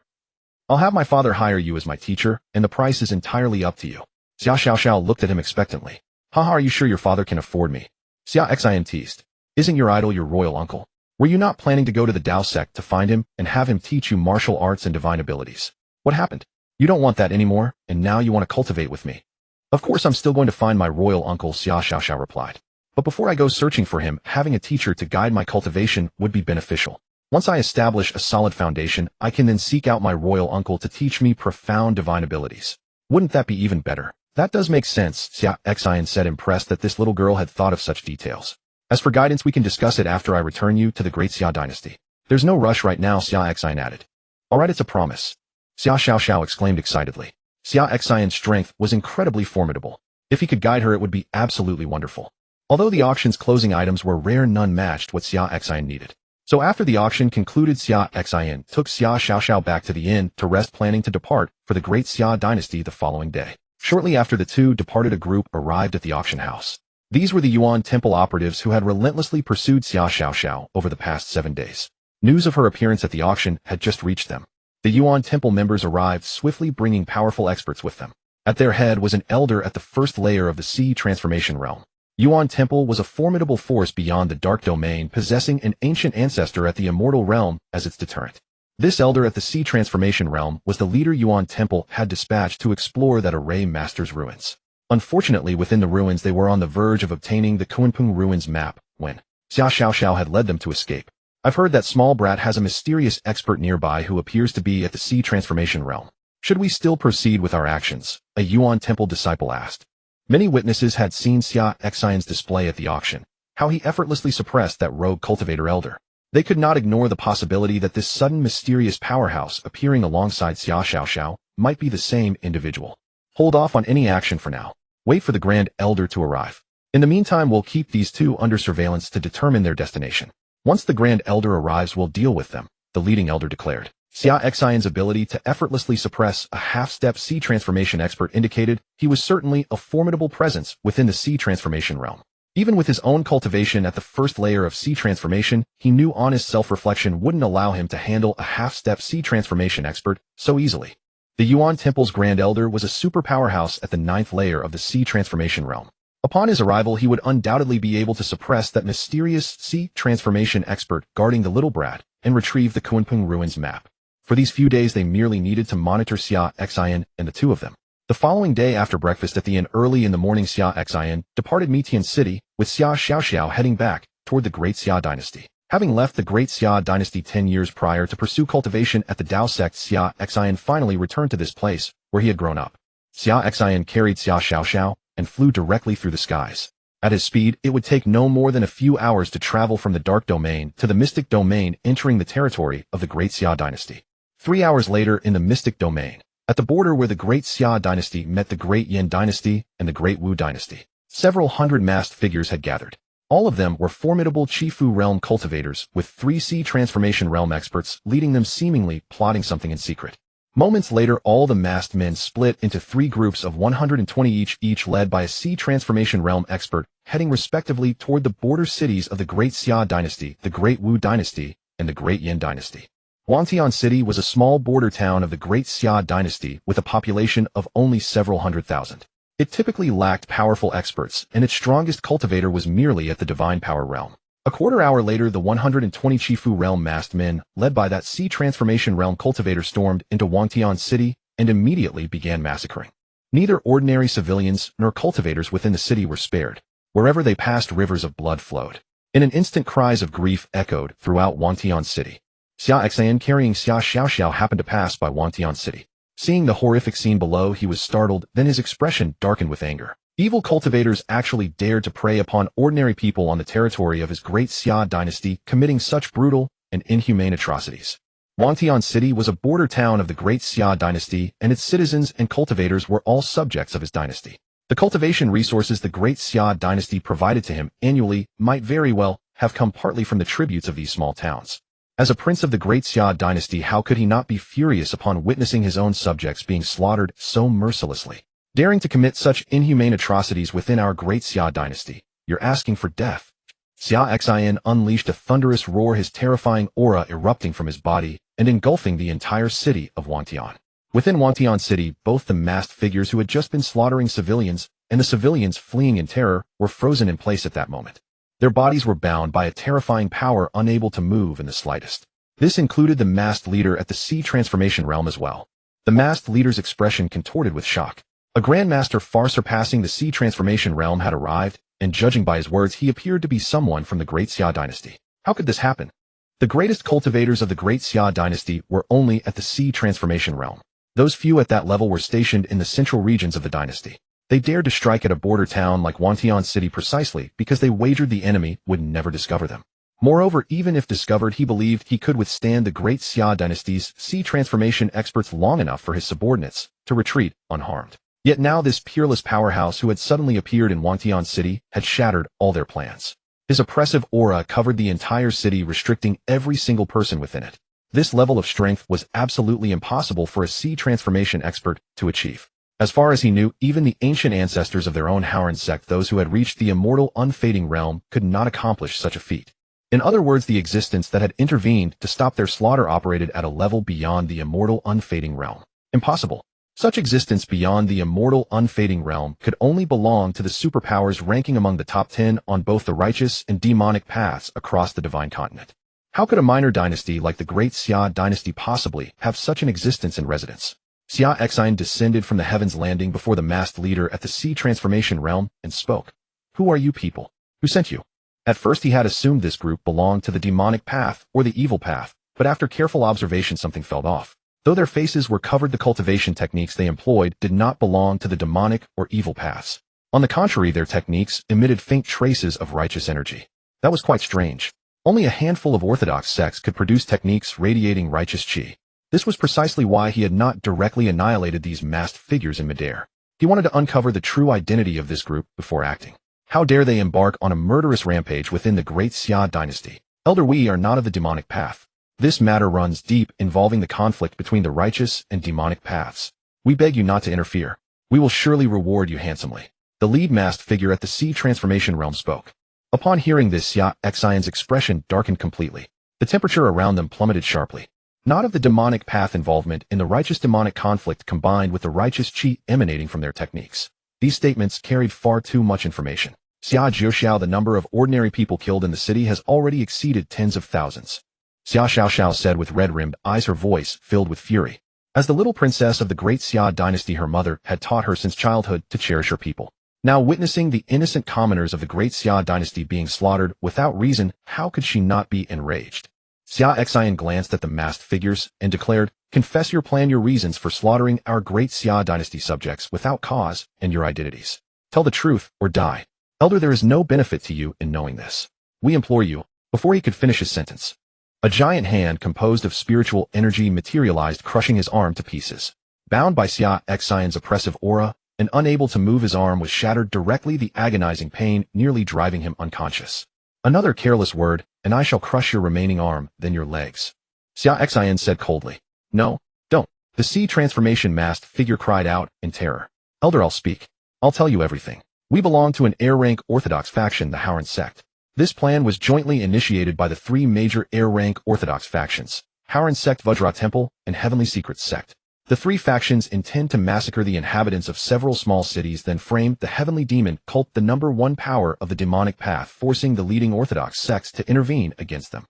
I'll have my father hire you as my teacher, and the price is entirely up to you." Xia Xiaoxiao looked at him expectantly. "Haha, are you sure your father can afford me?" Xia Xin teased. "Isn't your idol your royal uncle? Were you not planning to go to the Dao sect to find him and have him teach you martial arts and divine abilities? What happened? You don't want that anymore, and now you want to cultivate with me?" "Of course I'm still going to find my royal uncle," Xia Xiaoxiao replied. "But before I go searching for him, having a teacher to guide my cultivation would be beneficial. Once I establish a solid foundation, I can then seek out my royal uncle to teach me profound divine abilities. Wouldn't that be even better?" "That does make sense," Xia Xin said, impressed that this little girl had thought of such details. "As for guidance, we can discuss it after I return you to the great Xia dynasty. There's no rush right now," Xia Xin added. "All right, it's a promise," Xia Xiaoxiao exclaimed excitedly. Xia Xin's strength was incredibly formidable. If he could guide her, it would be absolutely wonderful. Although the auction's closing items were rare, none matched what Xia Xin needed. So after the auction concluded, Xia Xin took Xia Xiaoxiao back to the inn to rest, planning to depart for the great Xia dynasty the following day. Shortly after the two departed, a group arrived at the auction house. These were the Yuan Temple operatives who had relentlessly pursued Xia Xiaoxiao over the past 7 days. News of her appearance at the auction had just reached them. The Yuan Temple members arrived swiftly, bringing powerful experts with them. At their head was an elder at the first layer of the sea transformation realm. Yuan Temple was a formidable force beyond the dark domain, possessing an ancient ancestor at the immortal realm as its deterrent. This elder at the sea transformation realm was the leader Yuan Temple had dispatched to explore that array master's ruins. Unfortunately, within the ruins, they were on the verge of obtaining the Kunpeng ruins map when Xia Xiaoxiao had led them to escape. "I've heard that small brat has a mysterious expert nearby who appears to be at the sea transformation realm. Should we still proceed with our actions?" a Yuan Temple disciple asked. Many witnesses had seen Xia Xin's display at the auction, how he effortlessly suppressed that rogue cultivator elder. They could not ignore the possibility that this sudden mysterious powerhouse appearing alongside Xia Xiaoxiao might be the same individual. "Hold off on any action for now. Wait for the Grand Elder to arrive. In the meantime, we'll keep these two under surveillance to determine their destination. Once the Grand Elder arrives, we'll deal with them," the leading elder declared. Xia Xin's ability to effortlessly suppress a half-step sea transformation expert indicated he was certainly a formidable presence within the sea transformation realm. Even with his own cultivation at the first layer of sea transformation, he knew honest self-reflection wouldn't allow him to handle a half-step sea transformation expert so easily. The Yuan Temple's Grand Elder was a super powerhouse at the 9th layer of the sea transformation realm. Upon his arrival, he would undoubtedly be able to suppress that mysterious sea transformation expert guarding the little brat and retrieve the Kunpeng ruins map. For these few days, they merely needed to monitor Xia Xin and the two of them. The following day, after breakfast at the inn early in the morning, Xia Xin departed Mitian City, with Xia Xiaoxiao heading back toward the Great Xia Dynasty. Having left the Great Xia Dynasty 10 years prior to pursue cultivation at the Dao sect, Xia Xin finally returned to this place where he had grown up. Xia Xin carried Xia Xiaoxiao and flew directly through the skies. At his speed, it would take no more than a few hours to travel from the Dark Domain to the Mystic Domain, entering the territory of the Great Xia Dynasty. 3 hours later, in the Mystic Domain, at the border where the Great Xia Dynasty met the Great Yin Dynasty and the Great Wu Dynasty, several hundred masked figures had gathered. All of them were formidable Chifu realm cultivators, with 3 sea transformation realm experts leading them, seemingly plotting something in secret. Moments later, all the masked men split into 3 groups of 120 each led by a sea transformation realm expert, heading respectively toward the border cities of the Great Xia Dynasty, the Great Wu Dynasty, and the Great Yin Dynasty. Wangtian City was a small border town of the Great Xia Dynasty with a population of only several hundred thousand. It typically lacked powerful experts, and its strongest cultivator was merely at the divine power realm. A quarter hour later, the 120 Chifu realm masked men, led by that sea transformation realm cultivator, stormed into Wangtian City and immediately began massacring. Neither ordinary civilians nor cultivators within the city were spared. Wherever they passed, rivers of blood flowed. In an instant, cries of grief echoed throughout Wantian City. Xia Xin carrying Xia Xiaoxiao happened to pass by Wantian City. Seeing the horrific scene below, he was startled, then his expression darkened with anger. Evil cultivators actually dared to prey upon ordinary people on the territory of his great Xia dynasty, committing such brutal and inhumane atrocities. Wantian City was a border town of the great Xia dynasty, and its citizens and cultivators were all subjects of his dynasty. The cultivation resources the great Xia dynasty provided to him annually might very well have come partly from the tributes of these small towns. As a prince of the great Xia dynasty, how could he not be furious upon witnessing his own subjects being slaughtered so mercilessly? Daring to commit such inhumane atrocities within our great Xia dynasty, you're asking for death. Xia Xin unleashed a thunderous roar, his terrifying aura erupting from his body and engulfing the entire city of Wantian. Within Wantian City, both the masked figures who had just been slaughtering civilians and the civilians fleeing in terror were frozen in place at that moment. Their bodies were bound by a terrifying power, unable to move in the slightest. This included the masked leader at the sea transformation realm as well. The masked leader's expression contorted with shock. A grandmaster far surpassing the sea transformation realm had arrived, and judging by his words, he appeared to be someone from the great Xia dynasty. How could this happen? The greatest cultivators of the great Xia dynasty were only at the sea transformation realm. Those few at that level were stationed in the central regions of the dynasty. They dared to strike at a border town like Wantian City precisely because they wagered the enemy would never discover them. Moreover, even if discovered, he believed he could withstand the great Xia dynasty's sea transformation experts long enough for his subordinates to retreat unharmed. Yet now this peerless powerhouse who had suddenly appeared in Wantian City had shattered all their plans. His oppressive aura covered the entire city, restricting every single person within it. This level of strength was absolutely impossible for a sea transformation expert to achieve. As far as he knew, even the ancient ancestors of their own Howren sect, those who had reached the immortal unfading realm, could not accomplish such a feat. In other words, the existence that had intervened to stop their slaughter operated at a level beyond the immortal unfading realm. Impossible. Such existence beyond the immortal unfading realm could only belong to the superpowers ranking among the top 10 on both the righteous and demonic paths across the divine continent. How could a minor dynasty like the great Xia dynasty possibly have such an existence and residence? Xia Xin descended from the heavens, landing before the masked leader at the sea transformation realm, and spoke. Who are you people? Who sent you? At first he had assumed this group belonged to the demonic path or the evil path, but after careful observation something felt off. Though their faces were covered, the cultivation techniques they employed did not belong to the demonic or evil paths. On the contrary, their techniques emitted faint traces of righteous energy. That was quite strange. Only a handful of orthodox sects could produce techniques radiating righteous chi. This was precisely why he had not directly annihilated these masked figures in midair. He wanted to uncover the true identity of this group before acting. How dare they embark on a murderous rampage within the great Xia dynasty? Elder, we are not of the demonic path. This matter runs deep, involving the conflict between the righteous and demonic paths. We beg you not to interfere. We will surely reward you handsomely. The lead masked figure at the sea transformation realm spoke. Upon hearing this, Xia Xin's expression darkened completely. The temperature around them plummeted sharply. Not of the demonic path involvement in the righteous demonic conflict combined with the righteous chi emanating from their techniques. These statements carried far too much information. Xia Jiuxiao, the number of ordinary people killed in the city has already exceeded tens of thousands. Xia Xiaoxiao said with red-rimmed eyes, her voice filled with fury. As the little princess of the great Xia dynasty, her mother had taught her since childhood to cherish her people. Now witnessing the innocent commoners of the great Xia dynasty being slaughtered without reason, how could she not be enraged? Xia Xin glanced at the masked figures and declared, confess your plan, your reasons for slaughtering our great Xia dynasty subjects without cause, and your identities. Tell the truth or die. Elder, there is no benefit to you in knowing this. We implore you. Before he could finish his sentence, a giant hand composed of spiritual energy materialized, crushing his arm to pieces. Bound by Xia Xin's oppressive aura, and unable to move, his arm was shattered directly, the agonizing pain nearly driving him unconscious. Another careless word, and I shall crush your remaining arm, then your legs. Xia Xin said coldly. No, don't. The sea transformation masked figure cried out in terror. Elder, I'll speak. I'll tell you everything. We belong to an air-rank orthodox faction, the Howren sect. This plan was jointly initiated by the three major air-rank orthodox factions, Howren sect, Vajra Temple, and Heavenly Secrets sect. The three factions intend to massacre the inhabitants of several small cities, then frame the Heavenly Demon cult, the #1 power of the demonic path, forcing the leading orthodox sects to intervene against them.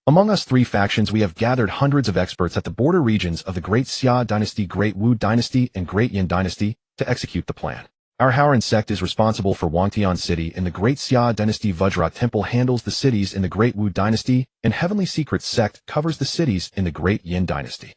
Among us three factions, we have gathered hundreds of experts at the border regions of the Great Xia dynasty, Great Wu dynasty, and Great Yin dynasty to execute the plan. Our Howran sect is responsible for Wangtian City in the Great Xia Dynasty. Vajra Temple handles the cities in the Great Wu Dynasty, and Heavenly Secret Sect covers the cities in the Great Yin Dynasty.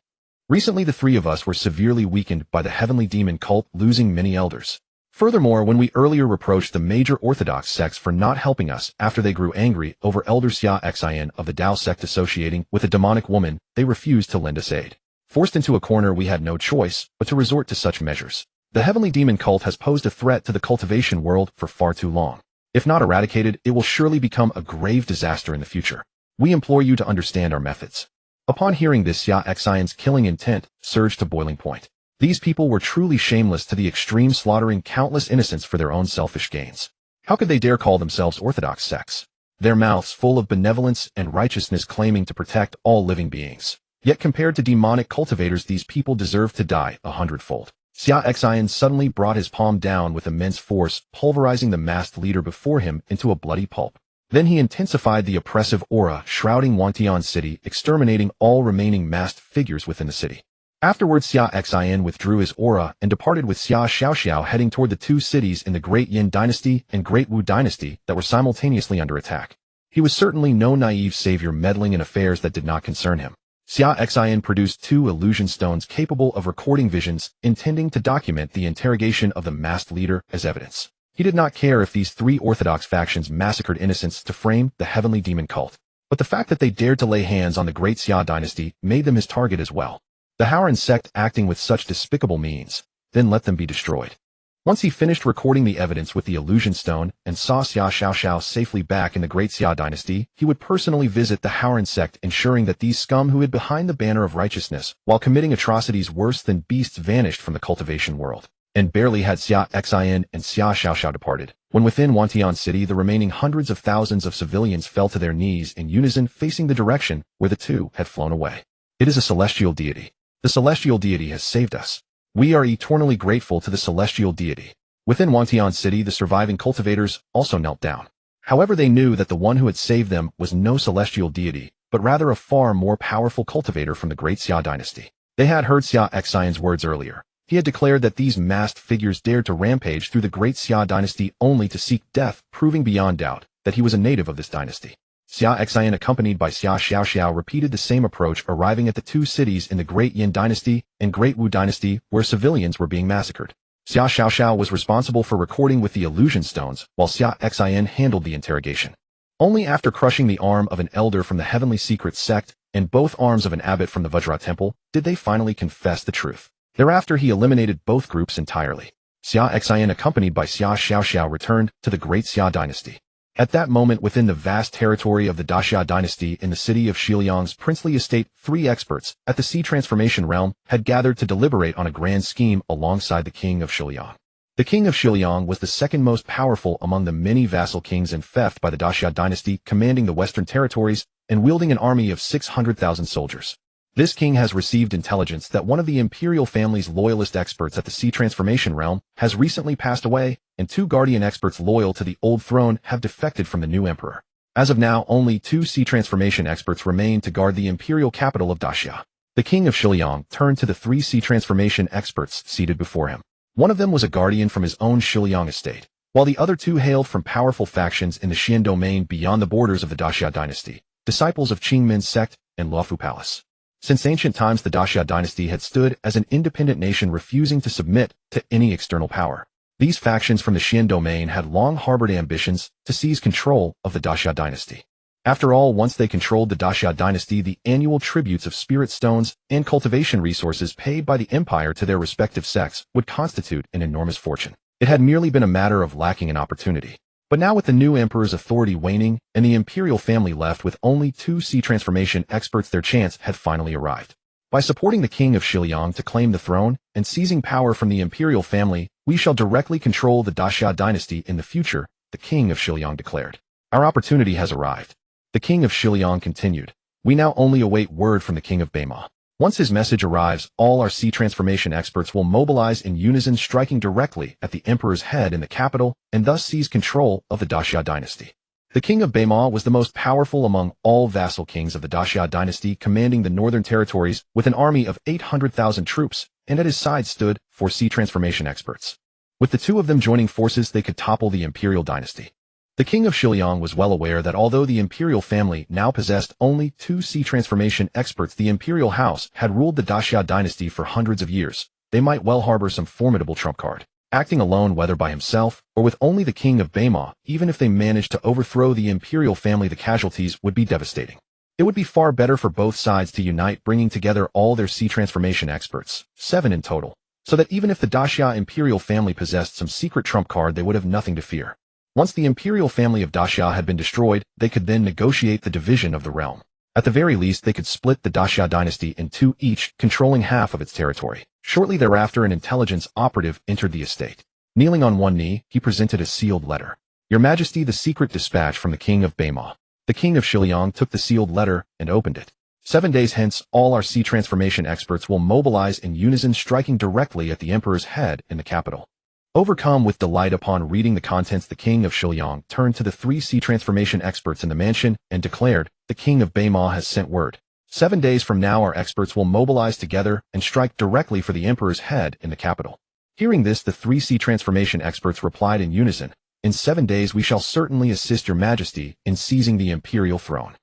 Recently, the three of us were severely weakened by the Heavenly Demon cult, losing many elders. Furthermore, when we earlier reproached the major Orthodox sects for not helping us after they grew angry over Elder Xia Xin of the Tao sect associating with a demonic woman, they refused to lend us aid. Forced into a corner, we had no choice but to resort to such measures. The Heavenly Demon cult has posed a threat to the cultivation world for far too long. If not eradicated, it will surely become a grave disaster in the future. We implore you to understand our methods. Upon hearing this, Xia Xin's killing intent surged to boiling point. These people were truly shameless to the extreme, slaughtering countless innocents for their own selfish gains. How could they dare call themselves Orthodox sects? Their mouths full of benevolence and righteousness, claiming to protect all living beings. Yet compared to demonic cultivators, these people deserve to die 100-fold. Xia Xin suddenly brought his palm down with immense force, pulverizing the masked leader before him into a bloody pulp. Then he intensified the oppressive aura shrouding Wangtian City, exterminating all remaining masked figures within the city. Afterwards, Xia Xin withdrew his aura and departed with Xia Xiaoxiao, heading toward the two cities in the Great Yin Dynasty and Great Wu Dynasty that were simultaneously under attack. He was certainly no naive savior meddling in affairs that did not concern him. Xia Xin produced 2 illusion stones capable of recording visions, intending to document the interrogation of the masked leader as evidence. He did not care if these 3 Orthodox factions massacred innocents to frame the Heavenly Demon cult, but the fact that they dared to lay hands on the Great Xia Dynasty made them his target as well. The Howran sect acting with such despicable means, then let them be destroyed. Once he finished recording the evidence with the illusion stone and saw Xia Xiaoxiao safely back in the Great Xia Dynasty, he would personally visit the Howran sect, ensuring that these scum who hid behind the banner of righteousness while committing atrocities worse than beasts vanished from the cultivation world. And barely had Xia Xin and Xia Xiaoxiao departed, when within Wangtian City the remaining hundreds of thousands of civilians fell to their knees in unison, facing the direction where the two had flown away. It is a celestial deity. The celestial deity has saved us. We are eternally grateful to the celestial deity. Within Wangtian City, the surviving cultivators also knelt down. However, they knew that the one who had saved them was no celestial deity, but rather a far more powerful cultivator from the Great Xia Dynasty. They had heard Xia Xin's words earlier. He had declared that these masked figures dared to rampage through the Great Xia Dynasty only to seek death, proving beyond doubt that he was a native of this dynasty. Xia Xin, accompanied by Xia Xiaoxiao, repeated the same approach, arriving at the 2 cities in the Great Yin Dynasty and Great Wu Dynasty where civilians were being massacred. Xia Xiaoxiao was responsible for recording with the illusion stones, while Xia Xin handled the interrogation. Only after crushing the arm of an elder from the Heavenly Secret Sect and both arms of an abbot from the Vajra Temple did they finally confess the truth. Thereafter, he eliminated both groups entirely. Xia Xin, accompanied by Xia Xiaoxiao, returned to the Great Xia Dynasty. At that moment, within the vast territory of the Daxia Dynasty in the city of Xiliang's princely estate, 3 experts at the Sea Transformation realm had gathered to deliberate on a grand scheme alongside the king of Xiliang. The king of Xiliang was the second most powerful among the many vassal kings and theft by the Daxia Dynasty, commanding the western territories and wielding an army of 600,000 soldiers. This king has received intelligence that one of the imperial family's loyalist experts at the Sea Transformation realm has recently passed away, and 2 guardian experts loyal to the old throne have defected from the new emperor. As of now, only 2 Sea Transformation experts remain to guard the imperial capital of Daxia. The king of Xiliang turned to the 3 Sea Transformation experts seated before him. One of them was a guardian from his own Xiliang estate, while the other 2 hailed from powerful factions in the Xian domain beyond the borders of the Daxia Dynasty, disciples of Qingmin's sect and Luofu Palace. Since ancient times, the Daxia Dynasty had stood as an independent nation, refusing to submit to any external power. These factions from the Xian domain had long harbored ambitions to seize control of the Daxia Dynasty. After all, once they controlled the Daxia Dynasty, the annual tributes of spirit stones and cultivation resources paid by the empire to their respective sects would constitute an enormous fortune. It had merely been a matter of lacking an opportunity. But now, with the new emperor's authority waning and the imperial family left with only 2 Sea Transformation experts, their chance had finally arrived. By supporting the king of Xiliang to claim the throne and seizing power from the imperial family, we shall directly control the Daxia Dynasty in the future, the king of Xiliang declared. Our opportunity has arrived. The king of Xiliang continued. We now only await word from the king of Baima. Once his message arrives, all our Sea Transformation experts will mobilize in unison, striking directly at the emperor's head in the capital and thus seize control of the Daxia Dynasty. The king of Baima was the most powerful among all vassal kings of the Daxia Dynasty, commanding the northern territories with an army of 800,000 troops, and at his side stood 4 Sea Transformation experts. With the two of them joining forces, they could topple the imperial dynasty. The king of Xiliang was well aware that although the imperial family now possessed only 2 sea transformation experts, the imperial house had ruled the Daxia dynasty for hundreds of years. They might well harbor some formidable trump card. Acting alone, whether by himself or with only the king of Baima, even if they managed to overthrow the imperial family, the casualties would be devastating. It would be far better for both sides to unite, bringing together all their sea transformation experts, 7 in total, so that even if the Daxia imperial family possessed some secret trump card, they would have nothing to fear. Once the imperial family of Daxia had been destroyed, they could then negotiate the division of the realm. At the very least, they could split the Daxia dynasty in 2 each, controlling half of its territory. Shortly thereafter, an intelligence operative entered the estate. Kneeling on one knee, he presented a sealed letter. Your Majesty, the secret dispatch from the king of Baima. The king of Xiliang took the sealed letter and opened it. 7 days hence, all our sea transformation experts will mobilize in unison, striking directly at the emperor's head in the capital. Overcome with delight upon reading the contents, the king of Xiliang turned to the 3 sea transformation experts in the mansion and declared, the king of Baima has sent word. 7 days from now, our experts will mobilize together and strike directly for the emperor's head in the capital. Hearing this, the 3 sea transformation experts replied in unison, in 7 days we shall certainly assist your majesty in seizing the imperial throne.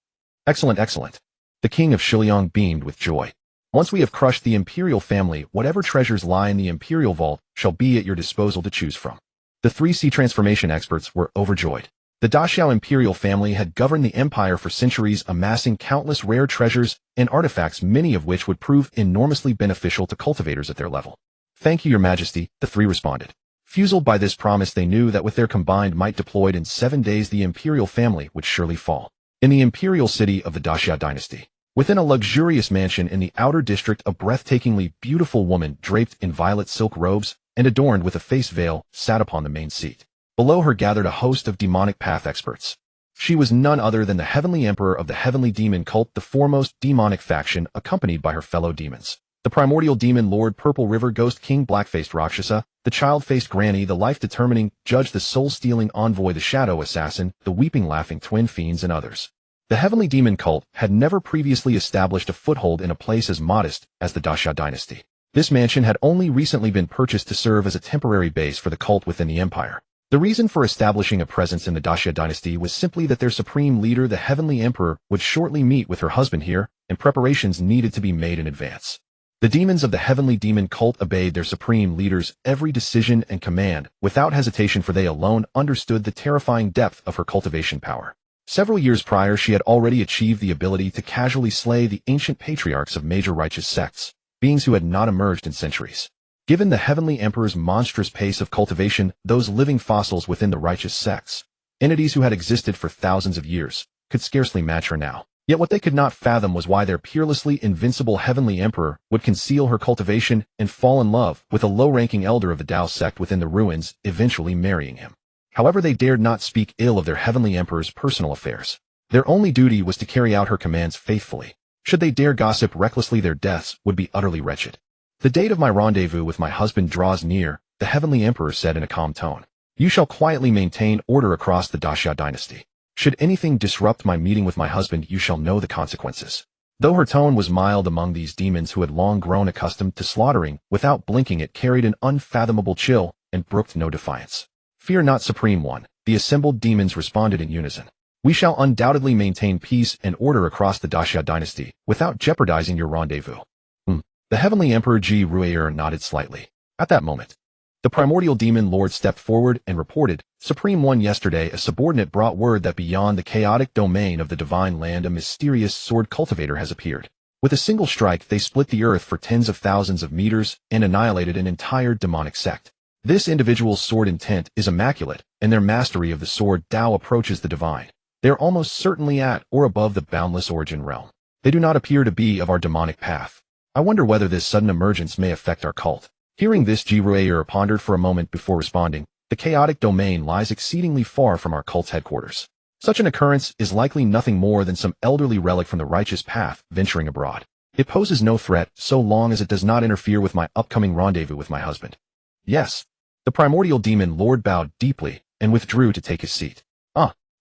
Excellent, excellent. The king of Xiliang beamed with joy. Once we have crushed the imperial family, whatever treasures lie in the imperial vault shall be at your disposal to choose from. The 3 sea transformation experts were overjoyed. The Daxiao imperial family had governed the empire for centuries, amassing countless rare treasures and artifacts, many of which would prove enormously beneficial to cultivators at their level. Thank you, your majesty, the 3 responded. Fuseled by this promise, they knew that with their combined might deployed in 7 days, the imperial family would surely fall. In the imperial city of the Daxia dynasty, within a luxurious mansion in the outer district, a breathtakingly beautiful woman draped in violet silk robes and adorned with a face veil sat upon the main seat. Below her gathered a host of demonic path experts. She was none other than the heavenly emperor of the heavenly demon cult, the foremost demonic faction, accompanied by her fellow demons. The primordial demon lord, Purple River Ghost King, Black-Faced Rakshasa, the child-faced Granny, the life-determining judge, the soul-stealing envoy, the shadow assassin, the weeping laughing twin fiends, and others. The heavenly demon cult had never previously established a foothold in a place as modest as the Daxia dynasty. This mansion had only recently been purchased to serve as a temporary base for the cult within the empire. The reason for establishing a presence in the Daxia dynasty was simply that their supreme leader, the heavenly emperor, would shortly meet with her husband here, and preparations needed to be made in advance. The demons of the heavenly demon cult obeyed their supreme leader's every decision and command without hesitation, for they alone understood the terrifying depth of her cultivation power. Several years prior, she had already achieved the ability to casually slay the ancient patriarchs of major righteous sects, beings who had not emerged in centuries. Given the heavenly emperor's monstrous pace of cultivation, those living fossils within the righteous sects, entities who had existed for thousands of years, could scarcely match her now. Yet what they could not fathom was why their peerlessly invincible heavenly emperor would conceal her cultivation and fall in love with a low-ranking elder of the Tao sect within the ruins, eventually marrying him. However, they dared not speak ill of their heavenly emperor's personal affairs. Their only duty was to carry out her commands faithfully. Should they dare gossip recklessly, their deaths would be utterly wretched. The date of my rendezvous with my husband draws near, the heavenly emperor said in a calm tone. You shall quietly maintain order across the Daxia dynasty. Should anything disrupt my meeting with my husband, you shall know the consequences. Though her tone was mild, among these demons who had long grown accustomed to slaughtering without blinking, it carried an unfathomable chill and brooked no defiance. Fear not, Supreme One, the assembled demons responded in unison. We shall undoubtedly maintain peace and order across the Daxia dynasty without jeopardizing your rendezvous. The heavenly emperor Ji Ruier nodded slightly. At that moment, the primordial demon lord stepped forward and reported, Supreme One, yesterday a subordinate brought word that beyond the chaotic domain of the divine land a mysterious sword cultivator has appeared. With a single strike, they split the earth for tens of thousands of meters and annihilated an entire demonic sect. This individual's sword intent is immaculate, and their mastery of the sword Tao approaches the divine. They are almost certainly at or above the boundless origin realm. They do not appear to be of our demonic path. I wonder whether this sudden emergence may affect our cult. Hearing this, Ji Ruier pondered for a moment before responding. The chaotic domain lies exceedingly far from our cult's headquarters. Such an occurrence is likely nothing more than some elderly relic from the righteous path venturing abroad. It poses no threat so long as it does not interfere with my upcoming rendezvous with my husband. Yes. The primordial demon lord bowed deeply and withdrew to take his seat.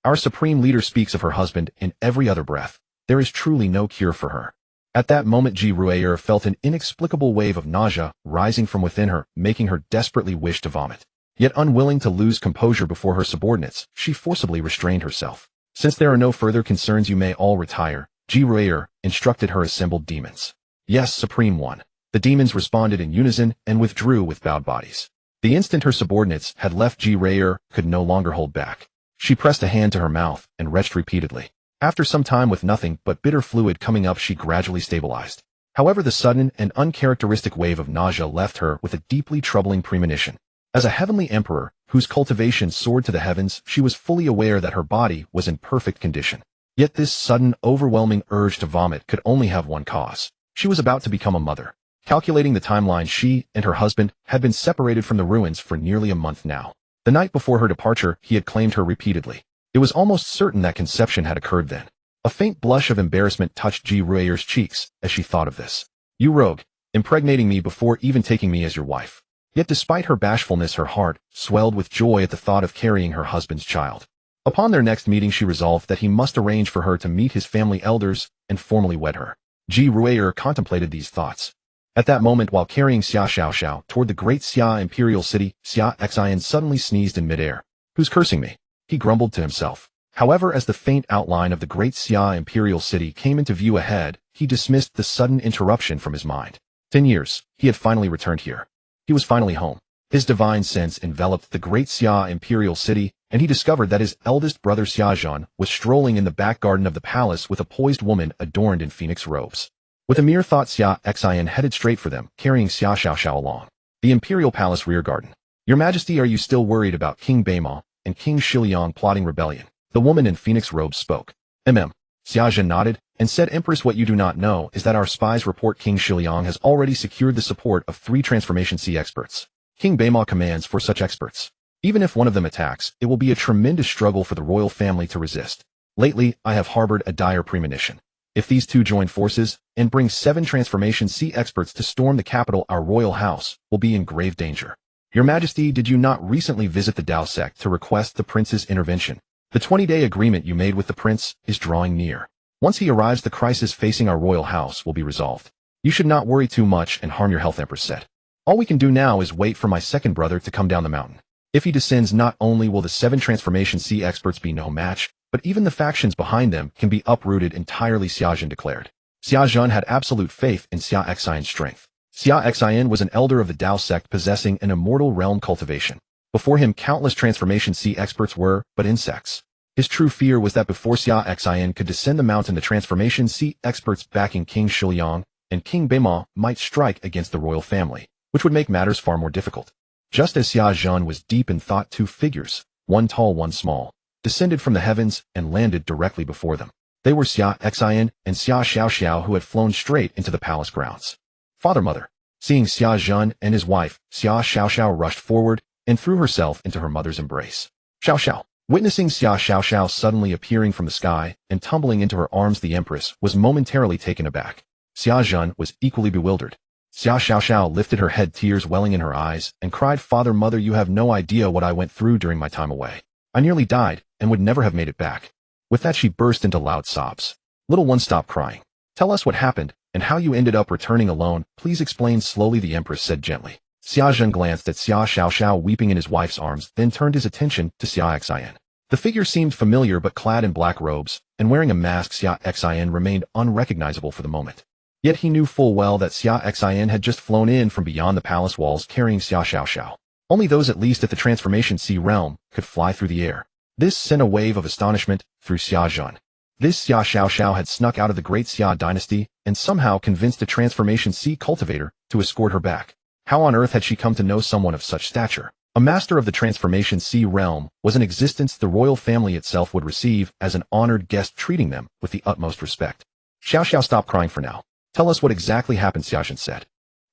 Our supreme leader speaks of her husband in every other breath. There is truly no cure for her. At that moment, Ji Ruier felt an inexplicable wave of nausea rising from within her, making her desperately wish to vomit. Yet unwilling to lose composure before her subordinates, she forcibly restrained herself. Since there are no further concerns, you may all retire, Xia instructed her assembled demons. Yes, Supreme One. The demons responded in unison and withdrew with bowed bodies. The instant her subordinates had left, Xia could no longer hold back. She pressed a hand to her mouth and retched repeatedly. After some time with nothing but bitter fluid coming up, she gradually stabilized. However, the sudden and uncharacteristic wave of nausea left her with a deeply troubling premonition. As a heavenly emperor, whose cultivation soared to the heavens, she was fully aware that her body was in perfect condition. Yet this sudden, overwhelming urge to vomit could only have one cause. She was about to become a mother. Calculating the timeline, she and her husband had been separated from the ruins for nearly a month now. The night before her departure, he had claimed her repeatedly. It was almost certain that conception had occurred then. A faint blush of embarrassment touched Xia's cheeks as she thought of this. You rogue, impregnating me before even taking me as your wife. Yet despite her bashfulness, her heart swelled with joy at the thought of carrying her husband's child. Upon their next meeting, she resolved that he must arrange for her to meet his family elders and formally wed her. Xia contemplated these thoughts. At that moment, while carrying Xia Xiaoxiao toward the great Xia imperial city, Xia Xin suddenly sneezed in midair. Who's cursing me? He grumbled to himself. However, as the faint outline of the great Xia imperial city came into view ahead, he dismissed the sudden interruption from his mind. 10 years, he had finally returned here. He was finally home. His divine sense enveloped the great Xia imperial city, and he discovered that his eldest brother Xia Xin was strolling in the back garden of the palace with a poised woman adorned in phoenix robes. With a mere thought, Xia Xin headed straight for them, carrying Xia Xiaoxiao along. The imperial palace rear garden. Your Majesty, are you still worried about King Baima and King Shiliang plotting rebellion? The woman in phoenix robes spoke. Xia Xin nodded and said, Empress, what you do not know is that our spies report King Shiliang has already secured the support of 3 Transformation C experts. King Baima commands for such experts. Even if one of them attacks, it will be a tremendous struggle for the royal family to resist. Lately, I have harbored a dire premonition. If these two join forces and bring 7 Transformation C experts to storm the capital, our royal house will be in grave danger. Your Majesty, did you not recently visit the Dao sect to request the prince's intervention? The 20-day agreement you made with the prince is drawing near. Once he arrives, the crisis facing our royal house will be resolved. You should not worry too much and harm your health, Empress said. All we can do now is wait for my second brother to come down the mountain. If he descends, not only will the 7 Transformation C experts be no match, but even the factions behind them can be uprooted entirely, Xia Xin declared. Xia Xin had absolute faith in Xia Xin's strength. Xia Xin was an elder of the Dao sect possessing an immortal realm cultivation. Before him, countless Transformation C experts were but insects. His true fear was that before Xia Xin could descend the mountain, the Transformation C experts backing King Shiliang and King Baima might strike against the royal family, which would make matters far more difficult. Just as Xia Xin was deep in thought, 2 figures, one tall, one small, descended from the heavens and landed directly before them. They were Xia Xin and Xia Xiaoxiao, who had flown straight into the palace grounds. Father, mother. Seeing Xia Xin and his wife, Xia Xiaoxiao rushed forward and threw herself into her mother's embrace. Xiaoxiao. Witnessing Xia Xiaoxiao suddenly appearing from the sky and tumbling into her arms, the Empress was momentarily taken aback. Xia Xin was equally bewildered. Xia Xiaoxiao lifted her head, tears welling in her eyes, and cried, Father, mother, you have no idea what I went through during my time away. I nearly died and would never have made it back. With that, she burst into loud sobs. Little one, stop crying. Tell us what happened and how you ended up returning alone. Please explain slowly, the Empress said gently. Xia Xin glanced at Xia Xiaoxiao weeping in his wife's arms, then turned his attention to Xia Xin. The figure seemed familiar, but clad in black robes and wearing a mask, Xia Xin remained unrecognizable for the moment. Yet he knew full well that Xia Xin had just flown in from beyond the palace walls carrying Xia Xiaoxiao. Only those, at least at the Transformation C realm, could fly through the air. This sent a wave of astonishment through Xia Xin. This Xia Xiaoxiao had snuck out of the great Xia dynasty and somehow convinced a Transformation C cultivator to escort her back. How on earth had she come to know someone of such stature? A master of the Transformation C realm was an existence the royal family itself would receive as an honored guest, treating them with the utmost respect. Xiaoxiao, stop crying for now. Tell us what exactly happened, Xia Xin said.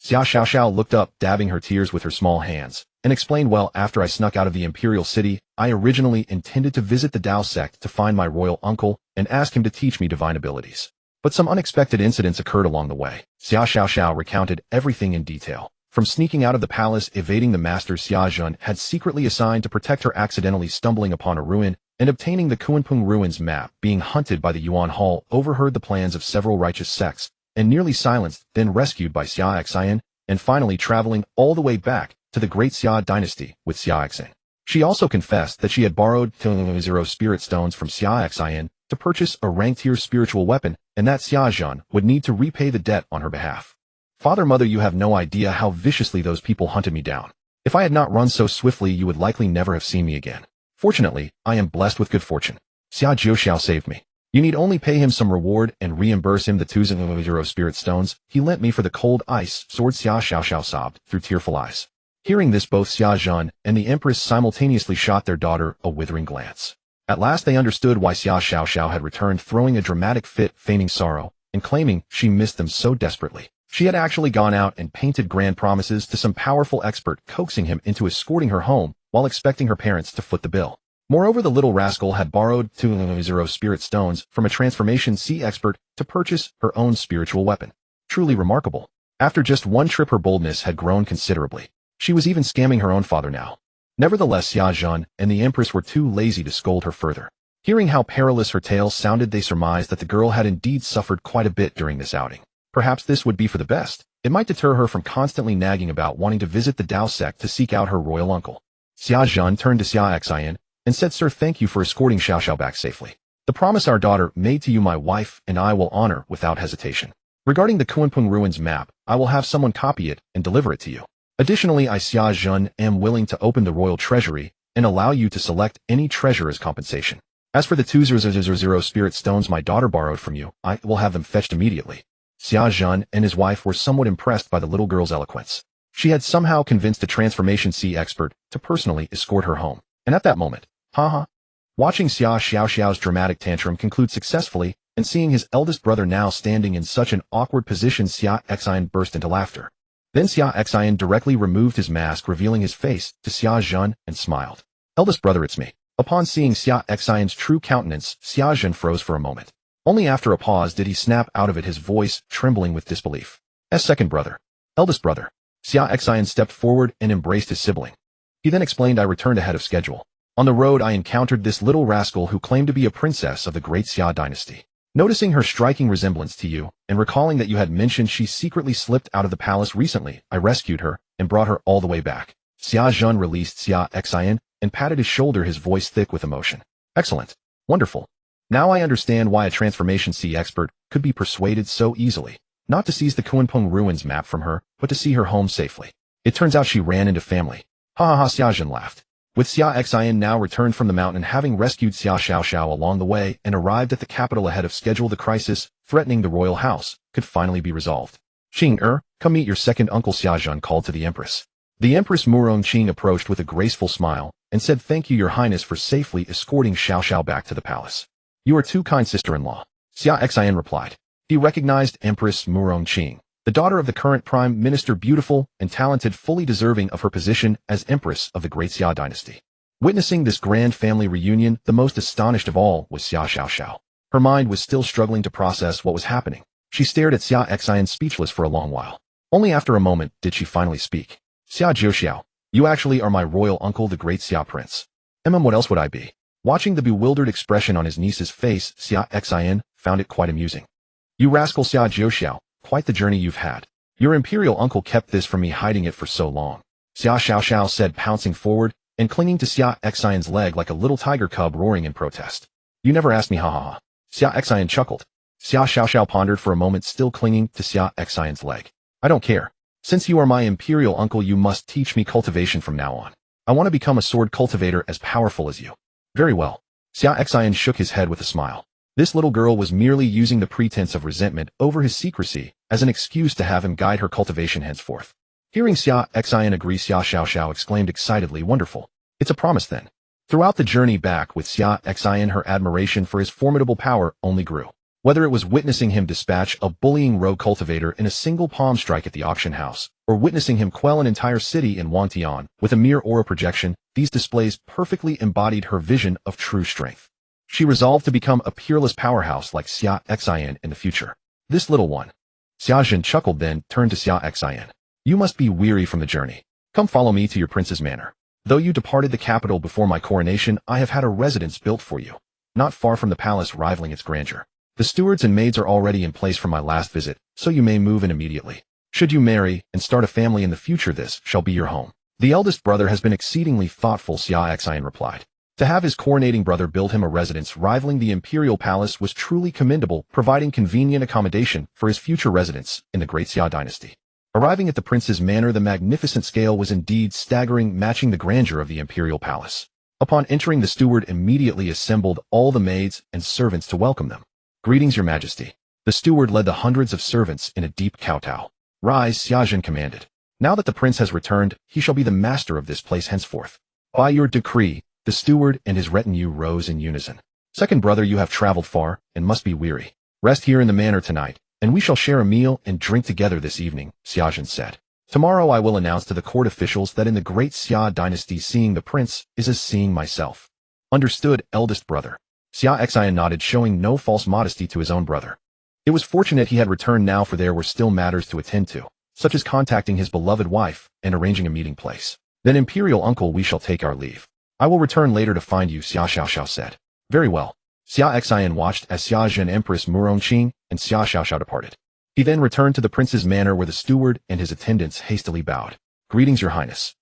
Xia Xiaoxiao looked up, dabbing her tears with her small hands, and explained, well, after I snuck out of the imperial city, I originally intended to visit the Dao sect to find my royal uncle and ask him to teach me divine abilities. But some unexpected incidents occurred along the way. Xia Xiaoxiao recounted everything in detail. From sneaking out of the palace, evading the master Xia Xin had secretly assigned to protect her, accidentally stumbling upon a ruin, and obtaining the Kunpeng ruins map, being hunted by the Yuan Hall, overheard the plans of several righteous sects, and nearly silenced, then rescued by Xia Xin, and finally traveling all the way back to the Great Xia Dynasty with Xia Xin. She also confessed that she had borrowed 0 spirit stones from Xia Xin to purchase a rank-tier spiritual weapon, and that Xia Xin would need to repay the debt on her behalf. Father, mother, you have no idea how viciously those people hunted me down. If I had not run so swiftly, you would likely never have seen me again. Fortunately, I am blessed with good fortune. Xia Jiuxiao saved me. You need only pay him some reward and reimburse him the 2 spirit stones he lent me for the cold ice sword. Xia Xiaoxiao sobbed through tearful eyes. Hearing this, both Xia Xin and the Empress simultaneously shot their daughter a withering glance. At last they understood why Xia Xiaoxiao had returned, throwing a dramatic fit, feigning sorrow, and claiming she missed them so desperately. She had actually gone out and painted grand promises to some powerful expert, coaxing him into escorting her home while expecting her parents to foot the bill. Moreover, the little rascal had borrowed 2 spirit stones from a transformation C expert to purchase her own spiritual weapon. Truly remarkable. After just one trip, her boldness had grown considerably. She was even scamming her own father now. Nevertheless, Xia Xin and the Empress were too lazy to scold her further. Hearing how perilous her tale sounded, they surmised that the girl had indeed suffered quite a bit during this outing. Perhaps this would be for the best. It might deter her from constantly nagging about wanting to visit the Dao sect to seek out her royal uncle. Xia Xin turned to Xia Xin and said, "Sir, thank you for escorting Xiaoxiao back safely. The promise our daughter made to you, my wife, and I will honor without hesitation. Regarding the Kunpeng Ruins map, I will have someone copy it and deliver it to you. Additionally, I, Xia Xin, am willing to open the royal treasury and allow you to select any treasure as compensation. As for the 2 spirit stones my daughter borrowed from you, I will have them fetched immediately." Xia Xin and his wife were somewhat impressed by the little girl's eloquence. She had somehow convinced a transformation C expert to personally escort her home. And at that moment, watching Xia Xiaoxiao's dramatic tantrum conclude successfully and seeing his eldest brother now standing in such an awkward position, Xia Xin burst into laughter. Then Xia Xin directly removed his mask, revealing his face to Xia Xin, and smiled. "Eldest brother, it's me." Upon seeing Xia Xin's true countenance, Xia Xin froze for a moment. Only after a pause did he snap out of it, his voice trembling with disbelief. "Second brother. Eldest brother." Xia Xin stepped forward and embraced his sibling. He then explained, "I returned ahead of schedule. On the road, I encountered this little rascal who claimed to be a princess of the Great Xia Dynasty. Noticing her striking resemblance to you, and recalling that you had mentioned she secretly slipped out of the palace recently, I rescued her and brought her all the way back." Xia Xin released Xia Xin and patted his shoulder, his voice thick with emotion. "Excellent. Wonderful. Now I understand why a transformation C expert could be persuaded so easily, not to seize the Kunpeng Ruins map from her, but to see her home safely. It turns out she ran into family." Xia Xin laughed. With Xia Xin now returned from the mountain, having rescued Xia Xiaoxiao along the way and arrived at the capital ahead of schedule, the crisis threatening the royal house could finally be resolved. "Qing, come meet your second uncle," Xia Xin called to the Empress. The Empress Murong Qing approached with a graceful smile and said, "Thank you, Your Highness, for safely escorting Xiaoxiao back to the palace." "You are too kind, sister-in-law," Xia Xin replied. He recognized Empress Murong Qing, the daughter of the current prime minister, beautiful and talented, fully deserving of her position as Empress of the Great Xia Dynasty. Witnessing this grand family reunion, the most astonished of all was Xia Xiaoxiao. Her mind was still struggling to process what was happening. She stared at Xia Xin speechless for a long while. Only after a moment did she finally speak. "Xia Jiuxiao, you actually are my royal uncle, the Great Xia Prince." What else would I be?" Watching the bewildered expression on his niece's face, Xia Xin found it quite amusing. "You rascal Xia Jiuxiao, quite the journey you've had. Your imperial uncle kept this from me, hiding it for so long," Xia Xiaoxiao said, pouncing forward and clinging to Xia Xin's leg like a little tiger cub, roaring in protest. "You never asked me, ha. Xia Xin chuckled. Xia Xiaoxiao pondered for a moment, still clinging to Xia Xin's leg. "I don't care. Since you are my imperial uncle, you must teach me cultivation from now on. I want to become a sword cultivator as powerful as you." "Very well." Xia Xin shook his head with a smile. This little girl was merely using the pretense of resentment over his secrecy as an excuse to have him guide her cultivation henceforth. Hearing Xia Xin agree, Xia Xiaoxiao exclaimed excitedly, "Wonderful. It's a promise then." Throughout the journey back with Xia Xin, her admiration for his formidable power only grew. Whether it was witnessing him dispatch a bullying rogue cultivator in a single palm strike at the auction house, or witnessing him quell an entire city in Wangtian with a mere aura projection, these displays perfectly embodied her vision of true strength. She resolved to become a peerless powerhouse like Xia Xin in the future. "This little one." Xia Xin chuckled, then turned to Xia Xin. "You must be weary from the journey. Come follow me to your prince's manor. Though you departed the capital before my coronation, I have had a residence built for you, not far from the palace, rivaling its grandeur. The stewards and maids are already in place from my last visit, so you may move in immediately. Should you marry and start a family in the future, this shall be your home." The eldest brother has been exceedingly thoughtful, Xia Xin replied. To have his coronating brother build him a residence rivaling the imperial palace was truly commendable, providing convenient accommodation for his future residence in the great Xia dynasty. Arriving at the prince's manor, the magnificent scale was indeed staggering, matching the grandeur of the imperial palace. Upon entering, the steward immediately assembled all the maids and servants to welcome them. Greetings, your majesty. The steward led the hundreds of servants in a deep kowtow. Rise, Xia Xin commanded. Now that the prince has returned, he shall be the master of this place henceforth. By your decree, the steward and his retinue rose in unison. Second brother, you have traveled far and must be weary. Rest here in the manor tonight, and we shall share a meal and drink together this evening, Xia Xin said. Tomorrow I will announce to the court officials that in the great Xia dynasty seeing the prince is as seeing myself. Understood, eldest brother. Xia Xin nodded, showing no false modesty to his own brother. It was fortunate he had returned now, for there were still matters to attend to, such as contacting his beloved wife and arranging a meeting place. Then, imperial uncle, we shall take our leave. I will return later to find you, Xia Xiaoxiao said. Very well. Xia Xin watched as Xia Xin, Empress Muronqing, and Xia Xiaoxiao departed. He then returned to the prince's manor, where the steward and his attendants hastily bowed. Greetings, your highness.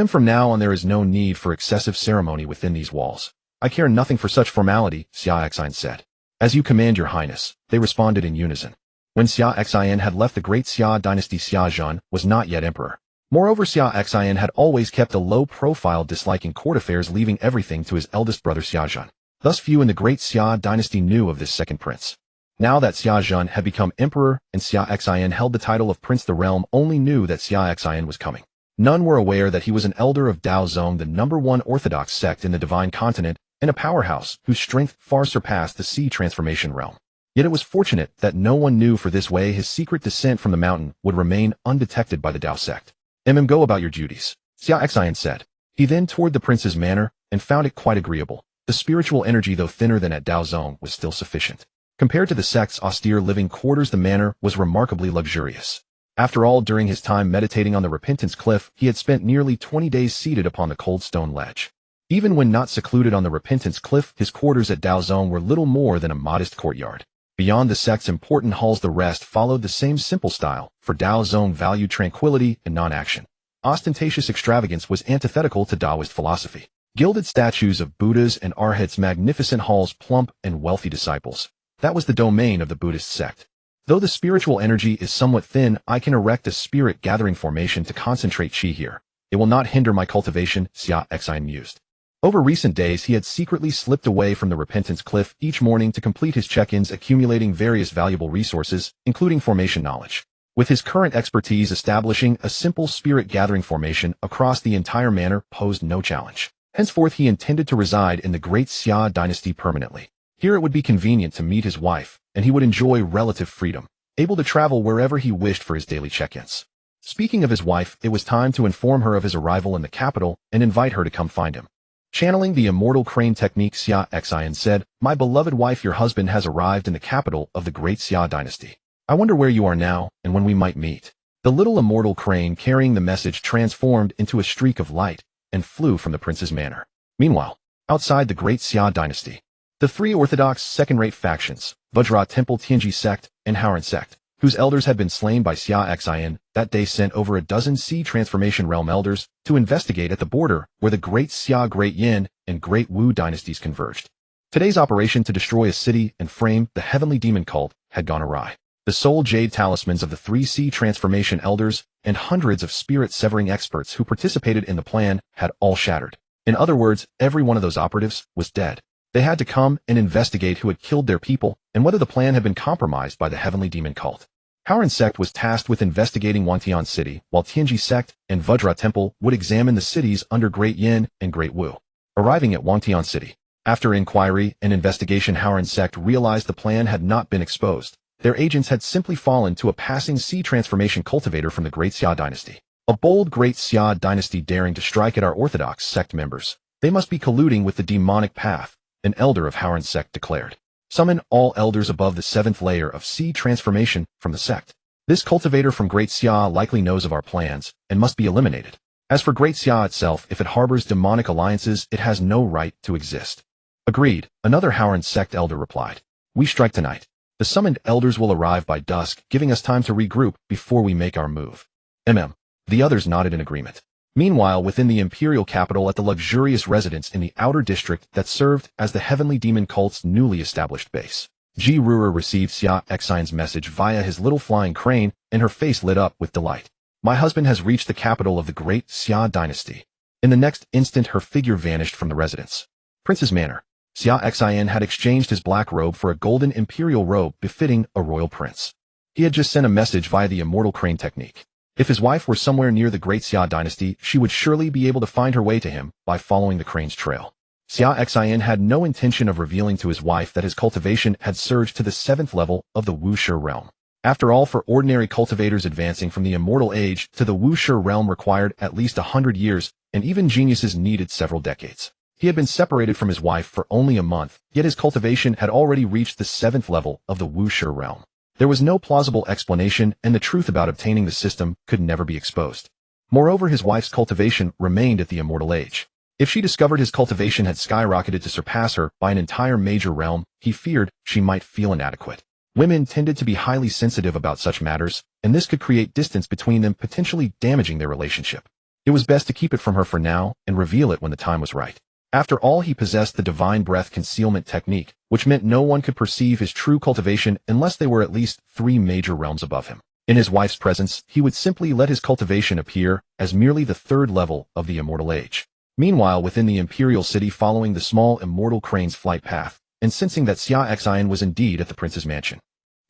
From now on there is no need for excessive ceremony within these walls. I care nothing for such formality, Xia Xin said. As you command, your highness, they responded in unison. When Xia Xin had left the great Xia dynasty, Xia Xin was not yet emperor. Moreover, Xia Xin had always kept a low profile, disliking court affairs, leaving everything to his eldest brother Xia Xin. Thus few in the great Xia dynasty knew of this second prince. Now that Xia Xin had become emperor and Xia Xin held the title of prince, the realm only knew that Xia Xin was coming. None were aware that he was an elder of Daozong, the #1 orthodox sect in the divine continent, and a powerhouse whose strength far surpassed the sea transformation realm. Yet it was fortunate that no one knew, for this way his secret descent from the mountain would remain undetected by the Dao sect. Go about your duties, Xia Xin said. He then toured the prince's manor and found it quite agreeable. The spiritual energy, though thinner than at Daozong, was still sufficient. Compared to the sect's austere living quarters, the manor was remarkably luxurious. After all, during his time meditating on the Repentance Cliff, he had spent nearly 20 days seated upon the cold stone ledge. Even when not secluded on the Repentance Cliff, his quarters at Daozong were little more than a modest courtyard. Beyond the sect's important halls, the rest followed the same simple style, for Daozong valued tranquility and non-action. Ostentatious extravagance was antithetical to Taoist philosophy. Gilded statues of Buddhas and Arhats, magnificent halls, plump and wealthy disciples. That was the domain of the Buddhist sect. Though the spiritual energy is somewhat thin, I can erect a spirit-gathering formation to concentrate qi here. It will not hinder my cultivation, Xia Xin mused. Over recent days, he had secretly slipped away from the Repentance Cliff each morning to complete his check-ins, accumulating various valuable resources, including formation knowledge. With his current expertise, establishing a simple spirit-gathering formation across the entire manor posed no challenge. Henceforth, he intended to reside in the great Xia dynasty permanently. Here it would be convenient to meet his wife, and he would enjoy relative freedom, able to travel wherever he wished for his daily check-ins. Speaking of his wife, it was time to inform her of his arrival in the capital and invite her to come find him. Channeling the immortal crane technique, Xia Xin said, "My beloved wife, your husband has arrived in the capital of the great Xia dynasty. I wonder where you are now and when we might meet." The little immortal crane carrying the message transformed into a streak of light and flew from the prince's manor. Meanwhile, outside the great Xia dynasty, the three orthodox second-rate factions, Vajra Temple, Tianji sect, and Haoran sect, whose elders had been slain by Xia Xin, that day sent over a dozen sea transformation realm elders to investigate at the border where the great Xia, Great Yin, and Great Wu dynasties converged. Today's operation to destroy a city and frame the heavenly demon cult had gone awry. The soul jade talismans of the three sea transformation elders and hundreds of spirit-severing experts who participated in the plan had all shattered. In other words, every one of those operatives was dead. They had to come and investigate who had killed their people and whether the plan had been compromised by the heavenly demon cult. Haoran sect was tasked with investigating Wantian City, while Tianji sect and Vajra Temple would examine the cities under Great Yin and Great Wu. Arriving at Wantian City, after inquiry and investigation, Haoran sect realized the plan had not been exposed. Their agents had simply fallen to a passing sea transformation cultivator from the great Xia dynasty. A bold great Xia dynasty daring to strike at our orthodox sect members. They must be colluding with the demonic path, an elder of Haoran sect declared. Summon all elders above the 7th layer of sea transformation from the sect. This cultivator from Great Xia likely knows of our plans and must be eliminated. As for Great Xia itself, if it harbors demonic alliances, it has no right to exist. Agreed, another Haoran sect elder replied. We strike tonight. The summoned elders will arrive by dusk, giving us time to regroup before we make our move. The others nodded in agreement. Meanwhile, within the imperial capital at the luxurious residence in the outer district that served as the heavenly demon cult's newly established base, Ji Ruer received Xia Xin's message via his little flying crane, and her face lit up with delight. My husband has reached the capital of the great Xia dynasty. In the next instant, her figure vanished from the residence. Prince's manor. Xia Xin had exchanged his black robe for a golden imperial robe befitting a royal prince. He had just sent a message via the immortal crane technique. If his wife were somewhere near the great Xia dynasty, she would surely be able to find her way to him by following the crane's trail. Xia Xin had no intention of revealing to his wife that his cultivation had surged to the 7th level of the Wuxi realm. After all, for ordinary cultivators, advancing from the immortal age to the Wuxi realm required at least 100 years, and even geniuses needed several decades. He had been separated from his wife for only a month, yet his cultivation had already reached the 7th level of the Wuxi realm. There was no plausible explanation, and the truth about obtaining the system could never be exposed. Moreover, his wife's cultivation remained at the immortal age. If she discovered his cultivation had skyrocketed to surpass her by an entire major realm, he feared she might feel inadequate. Women tended to be highly sensitive about such matters, and this could create distance between them, potentially damaging their relationship. It was best to keep it from her for now and reveal it when the time was right. After all, he possessed the divine breath concealment technique, which meant no one could perceive his true cultivation unless they were at least 3 major realms above him. In his wife's presence, he would simply let his cultivation appear as merely the 3rd level of the immortal age. Meanwhile, within the imperial city, following the small immortal crane's flight path, and sensing that Xia Xin was indeed at the prince's mansion,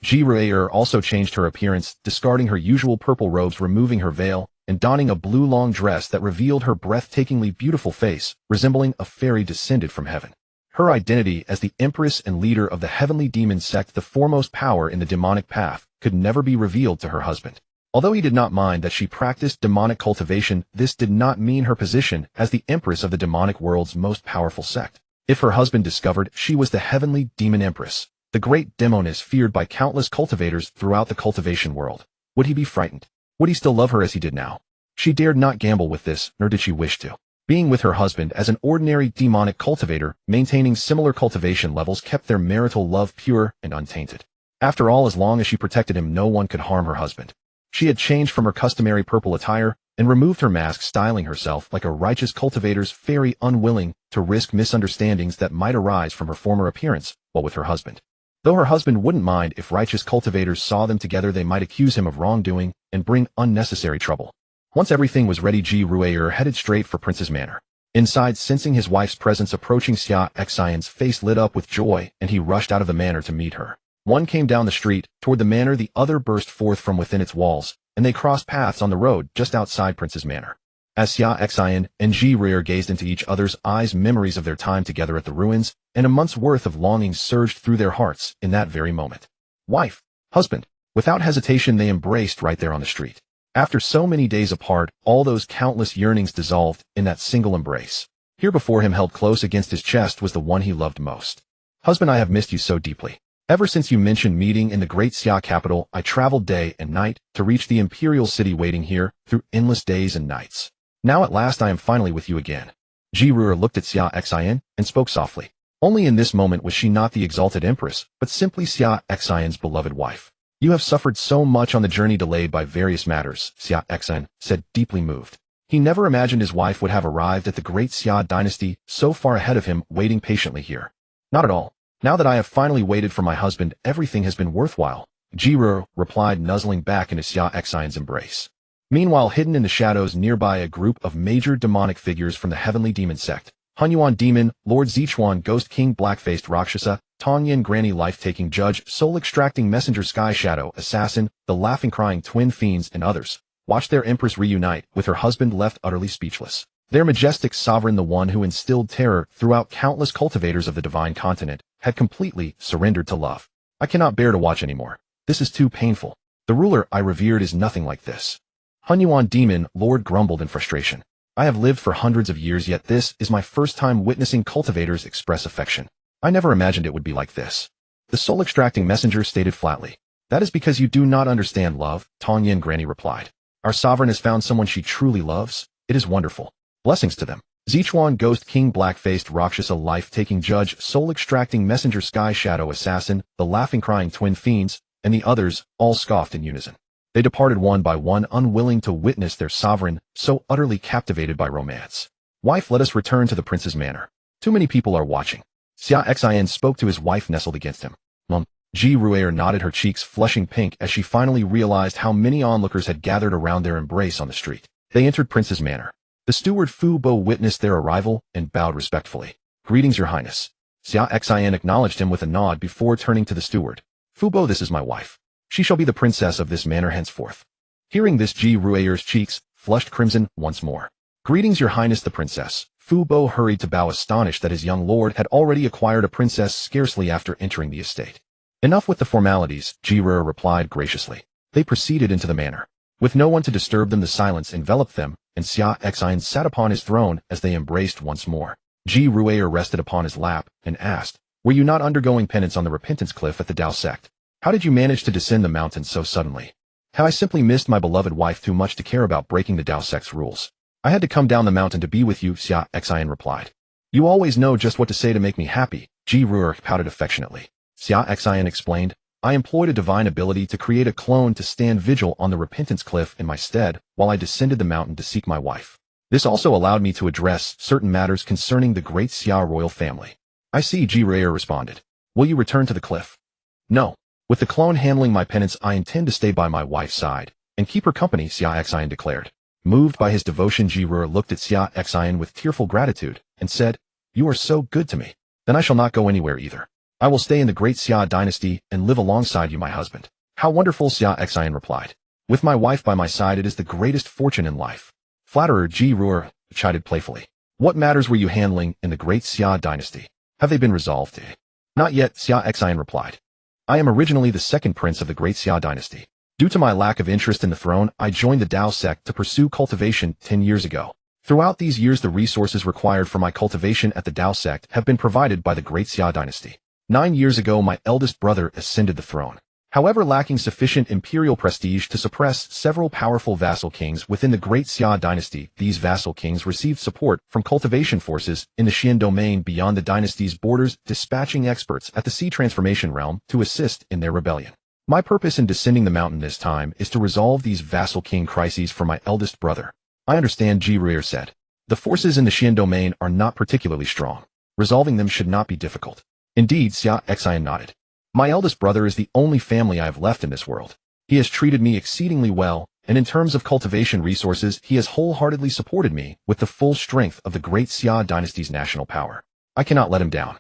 Ji Ruer also changed her appearance, discarding her usual purple robes, removing her veil, and donning a blue long dress that revealed her breathtakingly beautiful face, resembling a fairy descended from heaven. Her identity as the Empress and leader of the heavenly demon sect, the foremost power in the demonic path, could never be revealed to her husband. Although he did not mind that she practiced demonic cultivation, this did not mean her position as the Empress of the demonic world's most powerful sect. If her husband discovered she was the heavenly demon Empress, the great demoness feared by countless cultivators throughout the cultivation world, would he be frightened? Would he still love her as he did now? She dared not gamble with this, nor did she wish to. Being with her husband as an ordinary demonic cultivator, maintaining similar cultivation levels, kept their marital love pure and untainted. After all, as long as she protected him, no one could harm her husband. She had changed from her customary purple attire and removed her mask, styling herself like a righteous cultivator's fairy, unwilling to risk misunderstandings that might arise from her former appearance while with her husband. Though her husband wouldn't mind if righteous cultivators saw them together, they might accuse him of wrongdoing and bring unnecessary trouble. Once everything was ready, Ji Ruer headed straight for Prince's manor. Inside, sensing his wife's presence approaching, Xia Xin's face lit up with joy, and he rushed out of the manor to meet her. One came down the street toward the manor, the other burst forth from within its walls, and they crossed paths on the road just outside Prince's manor. As Xia Xin and Ji Ruer gazed into each other's eyes, memories of their time together at the ruins and a month's worth of longing surged through their hearts in that very moment. Wife, husband, without hesitation they embraced right there on the street. After so many days apart, all those countless yearnings dissolved in that single embrace. Here before him, held close against his chest, was the one he loved most. Husband, I have missed you so deeply. Ever since you mentioned meeting in the great Xia capital, I traveled day and night to reach the imperial city, waiting here through endless days and nights. Now at last I am finally with you again. Ji Ruer looked at Xia Xin and spoke softly. Only in this moment was she not the exalted empress, but simply Xia Xin's beloved wife. You have suffered so much on the journey, delayed by various matters, Xia Xin said, deeply moved. He never imagined his wife would have arrived at the great Xia dynasty so far ahead of him, waiting patiently here. Not at all. Now that I have finally waited for my husband, everything has been worthwhile, Ji Ruer replied, nuzzling back into Xia Xin's embrace. Meanwhile, hidden in the shadows nearby, a group of major demonic figures from the heavenly demon sect, Hunyuan Demon, Lord Zichuan, Ghost King, Black-Faced Rakshasa, Tongyan Granny, Life-Taking Judge, Soul-Extracting Messenger, Sky Shadow, Assassin, the Laughing Crying Twin Fiends, and others, watched their empress reunite with her husband, left utterly speechless. Their majestic sovereign, the one who instilled terror throughout countless cultivators of the divine continent, had completely surrendered to love. I cannot bear to watch anymore. This is too painful. The ruler I revered is nothing like this. Hunyuan Demon, Lord, grumbled in frustration. I have lived for hundreds of years, yet this is my first time witnessing cultivators express affection. I never imagined it would be like this. The soul-extracting messenger stated flatly. That is because you do not understand love, Tongyan Granny replied. Our sovereign has found someone she truly loves. It is wonderful. Blessings to them. Zichuan, Ghost King, Black-Faced Rakshasa, Life-Taking Judge, Soul-Extracting Messenger, Sky Shadow, Assassin, the Laughing Crying Twin Fiends, and the others all scoffed in unison. They departed one by one, unwilling to witness their sovereign, so utterly captivated by romance. Wife, let us return to the prince's manor. Too many people are watching. Xia Xin spoke to his wife nestled against him. Ji Ruer nodded, her cheeks flushing pink as she finally realized how many onlookers had gathered around their embrace on the street. They entered Prince's manor. The steward Fu Bo witnessed their arrival and bowed respectfully. Greetings, your highness. Xia Xin acknowledged him with a nod before turning to the steward. Fu Bo, this is my wife. She shall be the princess of this manor henceforth. Hearing this, Ji Ruer's cheeks flushed crimson once more. Greetings, your highness, the princess. Fu Bo hurried to bow, astonished that his young lord had already acquired a princess scarcely after entering the estate. Enough with the formalities, Ji Ruer replied graciously. They proceeded into the manor. With no one to disturb them, the silence enveloped them, and Xia Xin sat upon his throne as they embraced once more. Ji Ruer rested upon his lap and asked, were you not undergoing penance on the repentance cliff at the Dao sect? How did you manage to descend the mountain so suddenly? Have I simply missed my beloved wife too much to care about breaking the Dao sect's rules? I had to come down the mountain to be with you, Xia Xin replied. You always know just what to say to make me happy, Ji Ruer pouted affectionately. Xia Xin explained, I employed a divine ability to create a clone to stand vigil on the repentance cliff in my stead while I descended the mountain to seek my wife. This also allowed me to address certain matters concerning the great Xia royal family. I see, Ji Ruer responded. Will you return to the cliff? No. With the clone handling my penance, I intend to stay by my wife's side and keep her company, Xia Xin declared. Moved by his devotion, Ji Ruer looked at Xia Xin with tearful gratitude and said, you are so good to me. Then I shall not go anywhere either. I will stay in the great Xia dynasty and live alongside you, my husband. How wonderful, Xia Xin replied. With my wife by my side, it is the greatest fortune in life. Flatterer, Ji Ruer chided playfully. What matters were you handling in the great Xia dynasty? Have they been resolved? Not yet, Xia Xin replied. I am originally the second prince of the great Xia dynasty. Due to my lack of interest in the throne, I joined the Dao sect to pursue cultivation 10 years ago. Throughout these years, the resources required for my cultivation at the Dao sect have been provided by the great Xia dynasty. 9 years ago, my eldest brother ascended the throne. However, lacking sufficient imperial prestige to suppress several powerful vassal kings within the great Xia dynasty, these vassal kings received support from cultivation forces in the Xian domain beyond the dynasty's borders, dispatching experts at the sea transformation realm to assist in their rebellion. My purpose in descending the mountain this time is to resolve these vassal king crises for my eldest brother. I understand, Ji Ruer said. The forces in the Xian domain are not particularly strong. Resolving them should not be difficult. Indeed, Xia Xin nodded. My eldest brother is the only family I have left in this world. He has treated me exceedingly well, and in terms of cultivation resources, he has wholeheartedly supported me with the full strength of the great Xia dynasty's national power. I cannot let him down.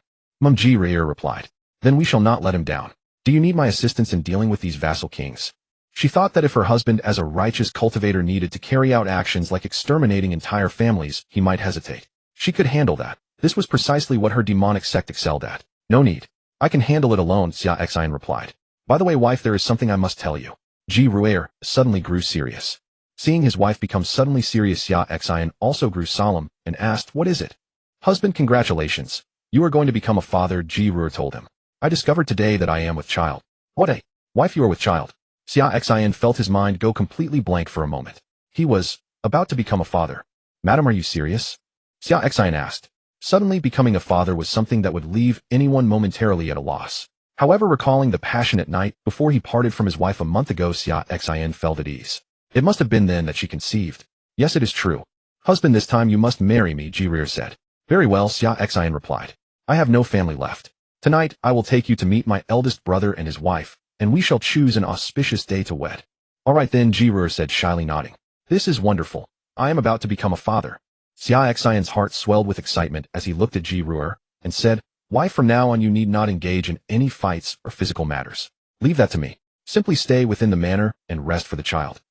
Ji Ruer replied. Then we shall not let him down. Do you need my assistance in dealing with these vassal kings? She thought that if her husband as a righteous cultivator needed to carry out actions like exterminating entire families, he might hesitate. She could handle that. This was precisely what her demonic sect excelled at. No need. I can handle it alone, Xia Xin replied. By the way, wife, there is something I must tell you. Ji Ruer suddenly grew serious. Seeing his wife become suddenly serious, Xia Xin also grew solemn and asked, what is it? Husband, congratulations. You are going to become a father, Ji Ruer told him. I discovered today that I am with child. What a wife, you are with child. Xia Xin felt his mind go completely blank for a moment. He was about to become a father. Madam, are you serious? Xia Xin asked. Suddenly becoming a father was something that would leave anyone momentarily at a loss. However, recalling the passionate night before he parted from his wife a month ago, Xia Xin felt at ease. It must have been then that she conceived. Yes, it is true. Husband, this time you must marry me, Ji Ruer said. Very well, Xia Xin replied. I have no family left. Tonight, I will take you to meet my eldest brother and his wife, and we shall choose an auspicious day to wed. All right then, Ji Ruer said, shyly nodding. This is wonderful. I am about to become a father. Xia Xion's heart swelled with excitement as he looked at Ji Ruer and said, why, from now on you need not engage in any fights or physical matters. Leave that to me. Simply stay within the manor and rest for the child.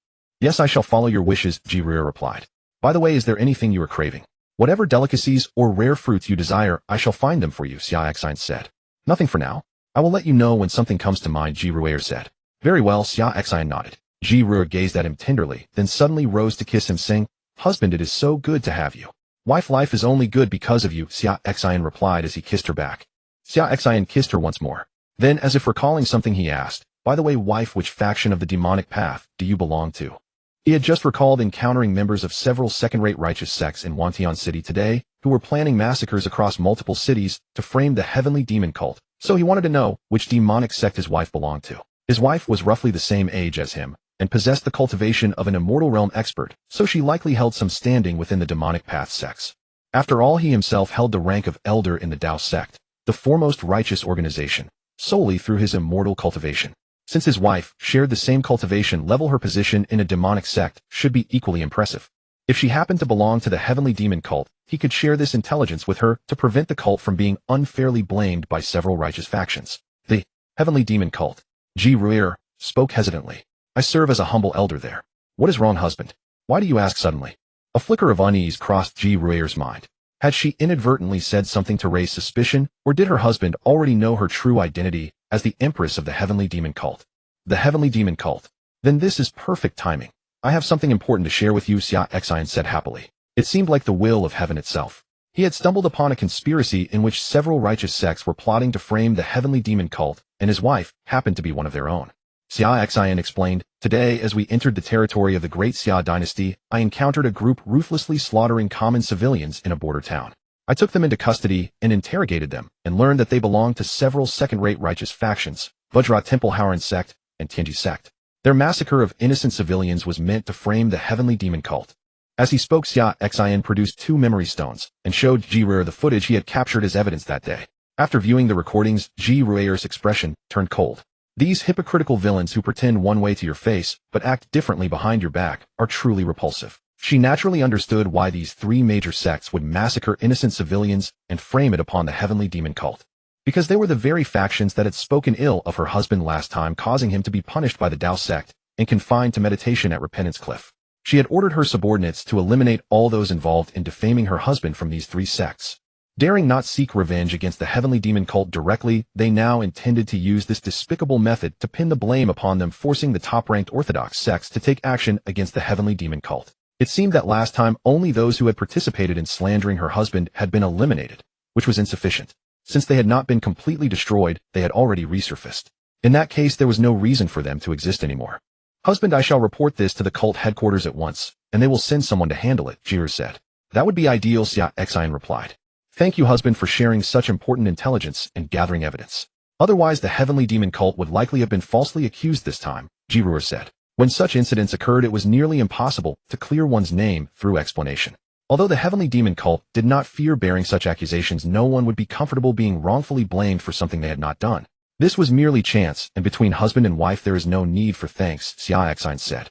Yes, I shall follow your wishes, Ji Ruer replied. By the way, is there anything you are craving? Whatever delicacies or rare fruits you desire, I shall find them for you, Xia Xin said. Nothing for now. I will let you know when something comes to mind, Ji Ruer said. Very well, Xia Xin nodded. Ji Ruer gazed at him tenderly, then suddenly rose to kiss him, saying, Husband, it is so good to have you. Wife, life is only good because of you, Xia Xin replied as he kissed her back. Xia Xin kissed her once more. Then, as if recalling something, he asked, by the way, wife, which faction of the demonic path do you belong to? He had just recalled encountering members of several second-rate righteous sects in Wantian City today, who were planning massacres across multiple cities to frame the heavenly demon cult, so he wanted to know which demonic sect his wife belonged to. His wife was roughly the same age as him, and possessed the cultivation of an immortal realm expert, so she likely held some standing within the demonic path sects. After all, he himself held the rank of elder in the Tao sect, the foremost righteous organization, solely through his immortal cultivation. Since his wife shared the same cultivation level, her position in a demonic sect should be equally impressive. If she happened to belong to the heavenly demon cult, he could share this intelligence with her to prevent the cult from being unfairly blamed by several righteous factions. The heavenly demon cult. Ji Ruer spoke hesitantly. I serve as a humble elder there. What is wrong, husband? Why do you ask suddenly? A flicker of unease crossed Ji Ruer's mind. Had she inadvertently said something to raise suspicion, or did her husband already know her true identity as the Empress of the heavenly demon cult? The heavenly demon cult. Then this is perfect timing. I have something important to share with you, Xia Xin said happily. It seemed like the will of heaven itself. He had stumbled upon a conspiracy in which several righteous sects were plotting to frame the heavenly demon cult, and his wife happened to be one of their own. Xia Xin explained, today as we entered the territory of the great Xia dynasty, I encountered a group ruthlessly slaughtering common civilians in a border town. I took them into custody and interrogated them, and learned that they belonged to several second-rate righteous factions, Vajra Temple Howran sect and Tianji sect. Their massacre of innocent civilians was meant to frame the heavenly demon cult. As he spoke, Xia Xin produced 2 memory stones and showed Ji Ruer the footage he had captured as evidence that day. After viewing the recordings, Ji Ruer's expression turned cold. These hypocritical villains who pretend one way to your face but act differently behind your back are truly repulsive. She naturally understood why these 3 major sects would massacre innocent civilians and frame it upon the heavenly demon cult. Because they were the very factions that had spoken ill of her husband last time, causing him to be punished by the Tao sect and confined to meditation at Repentance Cliff. She had ordered her subordinates to eliminate all those involved in defaming her husband from these 3 sects. Daring not seek revenge against the heavenly demon cult directly, they now intended to use this despicable method to pin the blame upon them, forcing the top-ranked orthodox sects to take action against the heavenly demon cult. It seemed that last time only those who had participated in slandering her husband had been eliminated, which was insufficient. Since they had not been completely destroyed, they had already resurfaced. In that case, there was no reason for them to exist anymore. Husband, I shall report this to the cult headquarters at once, and they will send someone to handle it, Ji Ruer said. That would be ideal, Xia Xin replied. Thank you, husband, for sharing such important intelligence and gathering evidence. Otherwise, the heavenly demon cult would likely have been falsely accused this time, Ji Ruer said. When such incidents occurred, it was nearly impossible to clear one's name through explanation. Although the heavenly demon cult did not fear bearing such accusations, no one would be comfortable being wrongfully blamed for something they had not done. This was merely chance, and between husband and wife there is no need for thanks, Xia Xin said.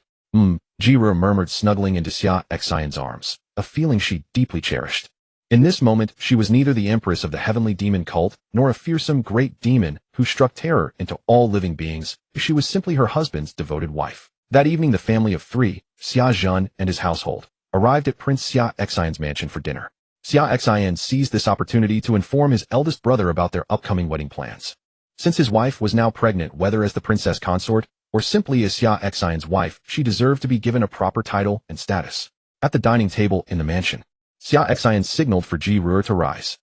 Ji Ruer murmured, snuggling into Xia Xin's arms, a feeling she deeply cherished. In this moment, she was neither the empress of the heavenly demon cult, nor a fearsome great demon who struck terror into all living beings. She was simply her husband's devoted wife. That evening, the family of 3, Xia Xin and his household, arrived at Prince Xia Xin's mansion for dinner. Xia Xin seized this opportunity to inform his eldest brother about their upcoming wedding plans. Since his wife was now pregnant, whether as the princess consort or simply as Xia Xin's wife, she deserved to be given a proper title and status. At the dining table in the mansion, Xia Xin signaled for Ji Ruer to rise.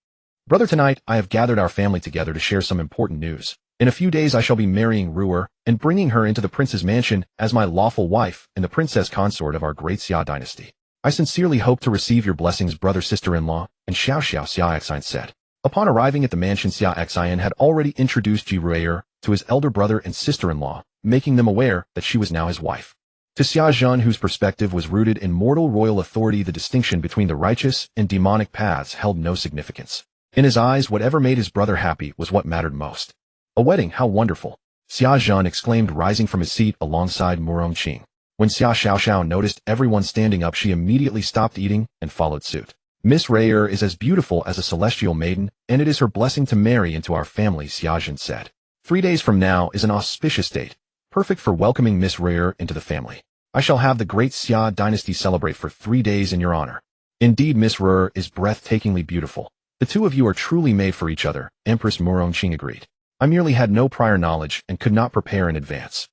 Brother, tonight I have gathered our family together to share some important news. In a few days I shall be marrying Ruer and bringing her into the prince's mansion as my lawful wife and the princess consort of our great Xia dynasty. I sincerely hope to receive your blessings, brother, sister-in-law, and Xiao, Xia Xin said. Upon arriving at the mansion, Xia Xin had already introduced Ji Ruer to his elder brother and sister-in-law, making them aware that she was now his wife. To Xia Xin, whose perspective was rooted in mortal royal authority, the distinction between the righteous and demonic paths held no significance. In his eyes, whatever made his brother happy was what mattered most. A wedding, how wonderful! Xia Xin exclaimed, rising from his seat alongside Murongqing. When Xia Xiaoxiao noticed everyone standing up, she immediately stopped eating and followed suit. Miss Ruer is as beautiful as a celestial maiden, and it is her blessing to marry into our family, Xia Xin said. 3 days from now is an auspicious date, perfect for welcoming Miss Ruer into the family. I shall have the great Xia dynasty celebrate for 3 days in your honor. Indeed, Miss Ruer is breathtakingly beautiful. The 2 of you are truly made for each other, Empress Murongqing agreed. I merely had no prior knowledge and could not prepare in advance.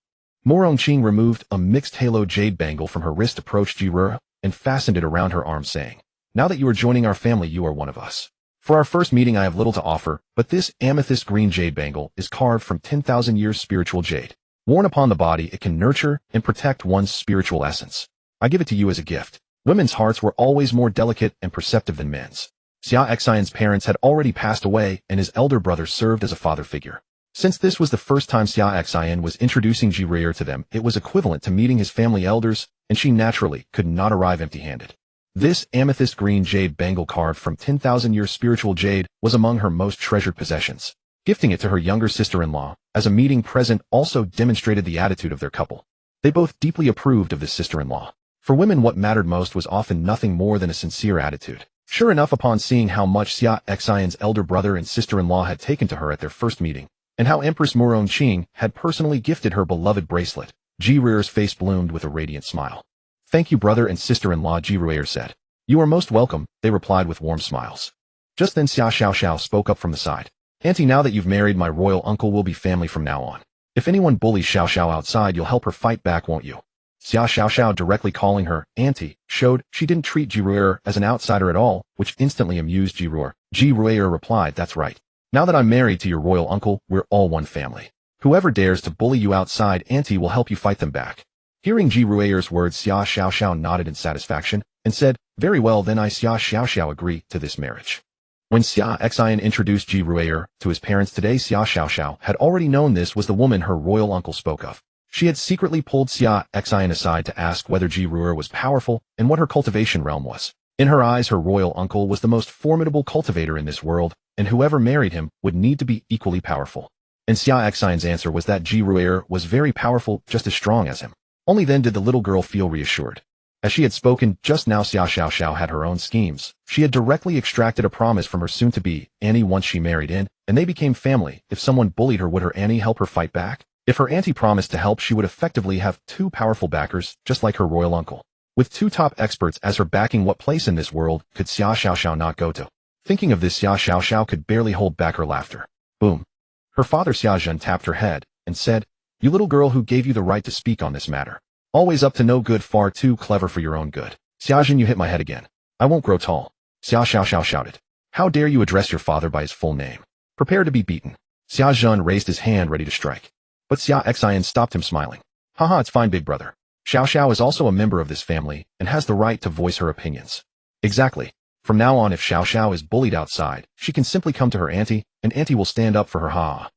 Murongqing removed a mixed halo jade bangle from her wrist, approached Ji Ruer, and fastened it around her arm, saying, Now that you are joining our family, you are one of us. For our first meeting I have little to offer, but this amethyst green jade bangle is carved from 10,000 years spiritual jade. Worn upon the body, it can nurture and protect one's spiritual essence. I give it to you as a gift. Women's hearts were always more delicate and perceptive than men's. Xia Xin's parents had already passed away, and his elder brother served as a father figure. Since this was the first time Xia Xin was introducing Ji to them, it was equivalent to meeting his family elders, and she naturally could not arrive empty-handed. This amethyst green jade bangle carved from 10,000 years spiritual jade was among her most treasured possessions. Gifting it to her younger sister-in-law as a meeting present also demonstrated the attitude of their couple. They both deeply approved of this sister-in-law. For women, what mattered most was often nothing more than a sincere attitude. Sure enough, upon seeing how much Xia Xin's elder brother and sister-in-law had taken to her at their first meeting, and how Empress Muron Qing had personally gifted her beloved bracelet, Ji Ruer's face bloomed with a radiant smile. "Thank you, brother and sister-in-law," Ji Ruer said. "You are most welcome," they replied with warm smiles. Just then Xia Xiaoxiao spoke up from the side. "Auntie, now that you've married my royal uncle, we'll be family from now on. If anyone bullies Xiaoxiao outside, you'll help her fight back, won't you?" Xia Xiaoxiao, directly calling her auntie, showed she didn't treat Ji Ruer as an outsider at all, which instantly amused Ji Ruer. Ji Ruer replied, "That's right. Now that I'm married to your royal uncle, we're all one family. Whoever dares to bully you outside, auntie will help you fight them back." Hearing Ji Ruer's words, Xia Xiaoxiao nodded in satisfaction and said, "Very well, then I, Xia Xiaoxiao, agree to this marriage." When Xia Xin introduced Ji Ruer to his parents today, Xia Xiaoxiao had already known this was the woman her royal uncle spoke of. She had secretly pulled Xia Xin aside to ask whether Ji Ruer was powerful and what her cultivation realm was. In her eyes, her royal uncle was the most formidable cultivator in this world, and whoever married him would need to be equally powerful. And Xia Xin's answer was that Ji Ruer was very powerful, just as strong as him. Only then did the little girl feel reassured. As she had spoken just now, Xia Xiaoxiao had her own schemes. She had directly extracted a promise from her soon-to-be Annie once she married in, and they became family. If someone bullied her, would her Annie help her fight back? If her auntie promised to help, she would effectively have two powerful backers, just like her royal uncle. With two top experts as her backing, what place in this world could Xia Xiaoxiao not go to? Thinking of this, Xia Xiaoxiao could barely hold back her laughter. Boom. Her father Xia Xin tapped her head and said, "You little girl, who gave you the right to speak on this matter? Always up to no good, far too clever for your own good." "Xia Xin, you hit my head again. I won't grow tall," Xia Xiaoxiao shouted. "How dare you address your father by his full name? Prepare to be beaten." Xia Xin raised his hand ready to strike. But Xia Xin stopped him, smiling. "Haha, it's fine, big brother. Xiaoxiao is also a member of this family and has the right to voice her opinions." "Exactly. From now on, if Xiaoxiao is bullied outside, she can simply come to her auntie, and auntie will stand up for her." Ha!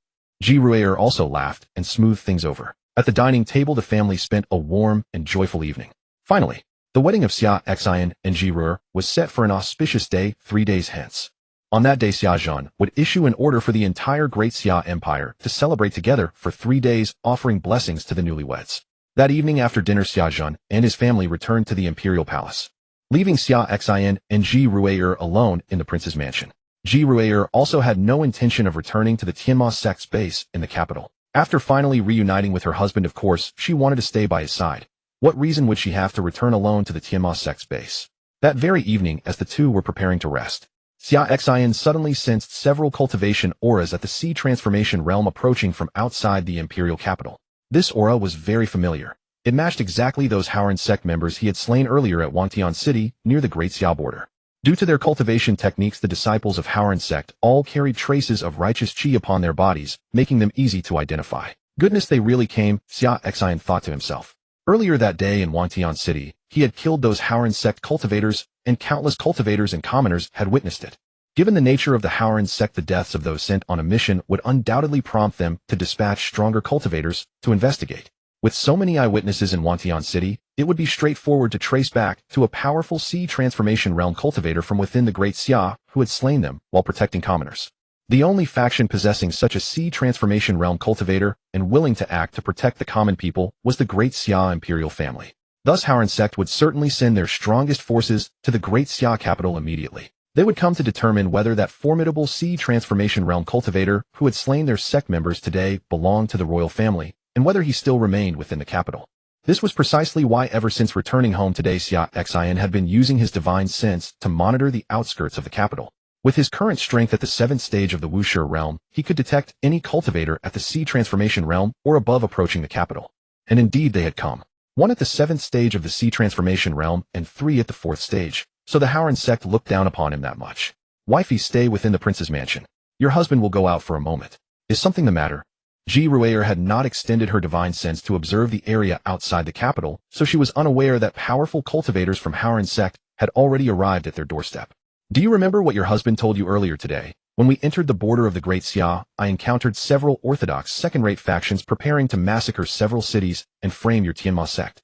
Ji Ruer also laughed and smoothed things over. At the dining table, the family spent a warm and joyful evening. Finally, the wedding of Xia Xin and Ji Ruer was set for an auspicious day 3 days hence. On that day, Xia Xin would issue an order for the entire Great Xia Empire to celebrate together for 3 days, offering blessings to the newlyweds. That evening after dinner, Xia Xin and his family returned to the imperial palace, leaving Xia Xin and Ji Ruer alone in the prince's mansion. Ji Ruer also had no intention of returning to the Tianma sect's base in the capital. After finally reuniting with her husband, of course, she wanted to stay by his side. What reason would she have to return alone to the Tianma sect's base? That very evening, as the two were preparing to rest, Xia Xin suddenly sensed several cultivation auras at the sea transformation realm approaching from outside the imperial capital. This aura was very familiar. It matched exactly those Howren sect members he had slain earlier at Wantian City, near the Great Xia border. Due to their cultivation techniques, the disciples of Howren sect all carried traces of righteous qi upon their bodies, making them easy to identify. Goodness, they really came, Xia Xin thought to himself. Earlier that day in Wantian City, he had killed those Howren sect cultivators, and countless cultivators and commoners had witnessed it. Given the nature of the Howren sect, the deaths of those sent on a mission would undoubtedly prompt them to dispatch stronger cultivators to investigate. With so many eyewitnesses in Wantian City, it would be straightforward to trace back to a powerful sea transformation realm cultivator from within the Great Xia who had slain them while protecting commoners. The only faction possessing such a sea transformation realm cultivator and willing to act to protect the common people was the Great Xia imperial family. Thus, Howren sect would certainly send their strongest forces to the Great Xia capital immediately. They would come to determine whether that formidable sea transformation realm cultivator who had slain their sect members today belonged to the royal family, and whether he still remained within the capital. This was precisely why ever since returning home today, Xia Xin had been using his divine sense to monitor the outskirts of the capital. With his current strength at the 7th stage of the Wuxia realm, he could detect any cultivator at the sea transformation realm or above approaching the capital. And indeed they had come. 1 at the 7th stage of the sea transformation realm and 3 at the 4th stage. So the Howren sect looked down upon him that much. "Wifey, stay within the prince's mansion. Your husband will go out for a moment. Is something the matter?" Ji Ruer had not extended her divine sense to observe the area outside the capital, so she was unaware that powerful cultivators from Howren sect had already arrived at their doorstep. "Do you remember what your husband told you earlier today?" When we entered the border of the Great Xia, I encountered several orthodox second-rate factions preparing to massacre several cities and frame your Tianma sect.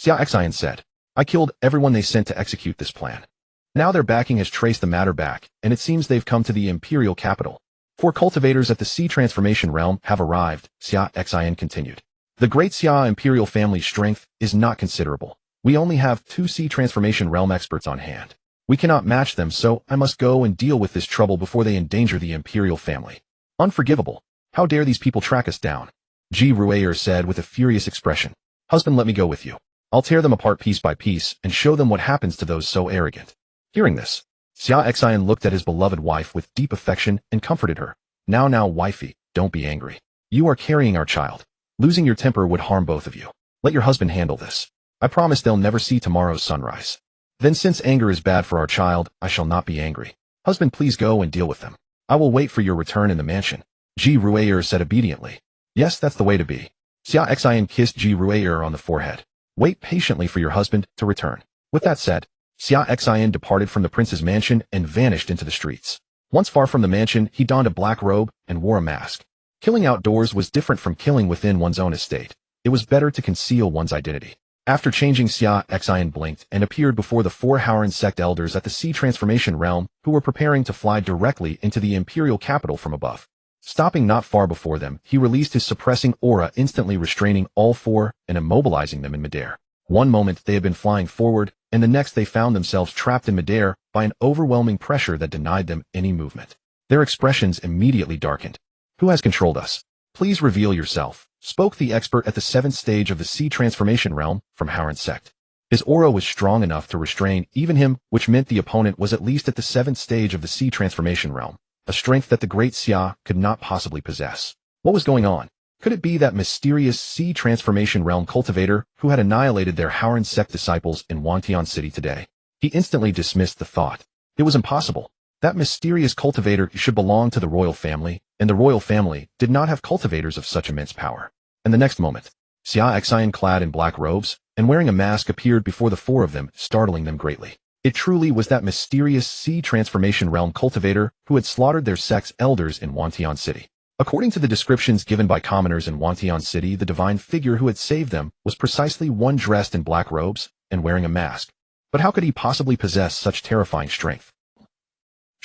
Xia Xin said, I killed everyone they sent to execute this plan. Now their backing has traced the matter back, and it seems they've come to the imperial capital. 4 cultivators at the Sea Transformation Realm have arrived, Xia Xin continued. The Great Xia imperial family's strength is not considerable. We only have 2 Sea Transformation Realm experts on hand. We cannot match them, so I must go and deal with this trouble before they endanger the imperial family. Unforgivable. How dare these people track us down? Ji Ruier said with a furious expression. Husband, let me go with you. I'll tear them apart piece by piece and show them what happens to those so arrogant. Hearing this, Xia Xin looked at his beloved wife with deep affection and comforted her. Now, wifey, don't be angry. You are carrying our child. Losing your temper would harm both of you. Let your husband handle this. I promise they'll never see tomorrow's sunrise. Then since anger is bad for our child, I shall not be angry. Husband, please go and deal with them. I will wait for your return in the mansion. Ji Ruier said obediently. Yes, that's the way to be. Xia Xin kissed Ji Ruier on the forehead. Wait patiently for your husband to return. With that said, Xia Xin departed from the prince's mansion and vanished into the streets. Once far from the mansion, he donned a black robe and wore a mask. Killing outdoors was different from killing within one's own estate. It was better to conceal one's identity. After changing, Xia Xin blinked and appeared before the 4 Howren sect elders at the Sea Transformation Realm, who were preparing to fly directly into the imperial capital from above. Stopping not far before them, he released his suppressing aura, instantly restraining all 4 and immobilizing them in midair. One moment they had been flying forward, and the next they found themselves trapped in midair by an overwhelming pressure that denied them any movement. Their expressions immediately darkened. Who has controlled us? Please reveal yourself, spoke the expert at the 7th stage of the Sea Transformation Realm from Howren sect. His aura was strong enough to restrain even him, which meant the opponent was at least at the 7th stage of the Sea Transformation Realm, a strength that the Great Xia could not possibly possess. What was going on? Could it be that mysterious Sea Transformation Realm cultivator who had annihilated their Howren sect disciples in Wantian City today? He instantly dismissed the thought. It was impossible. That mysterious cultivator should belong to the royal family, and the royal family did not have cultivators of such immense power. And the next moment, Xia Xin, clad in black robes and wearing a mask, appeared before the 4 of them, startling them greatly. It truly was that mysterious Sea Transformation Realm cultivator who had slaughtered their sect's elders in Wantian City. According to the descriptions given by commoners in Wantian City, the divine figure who had saved them was precisely one dressed in black robes and wearing a mask. But how could he possibly possess such terrifying strength?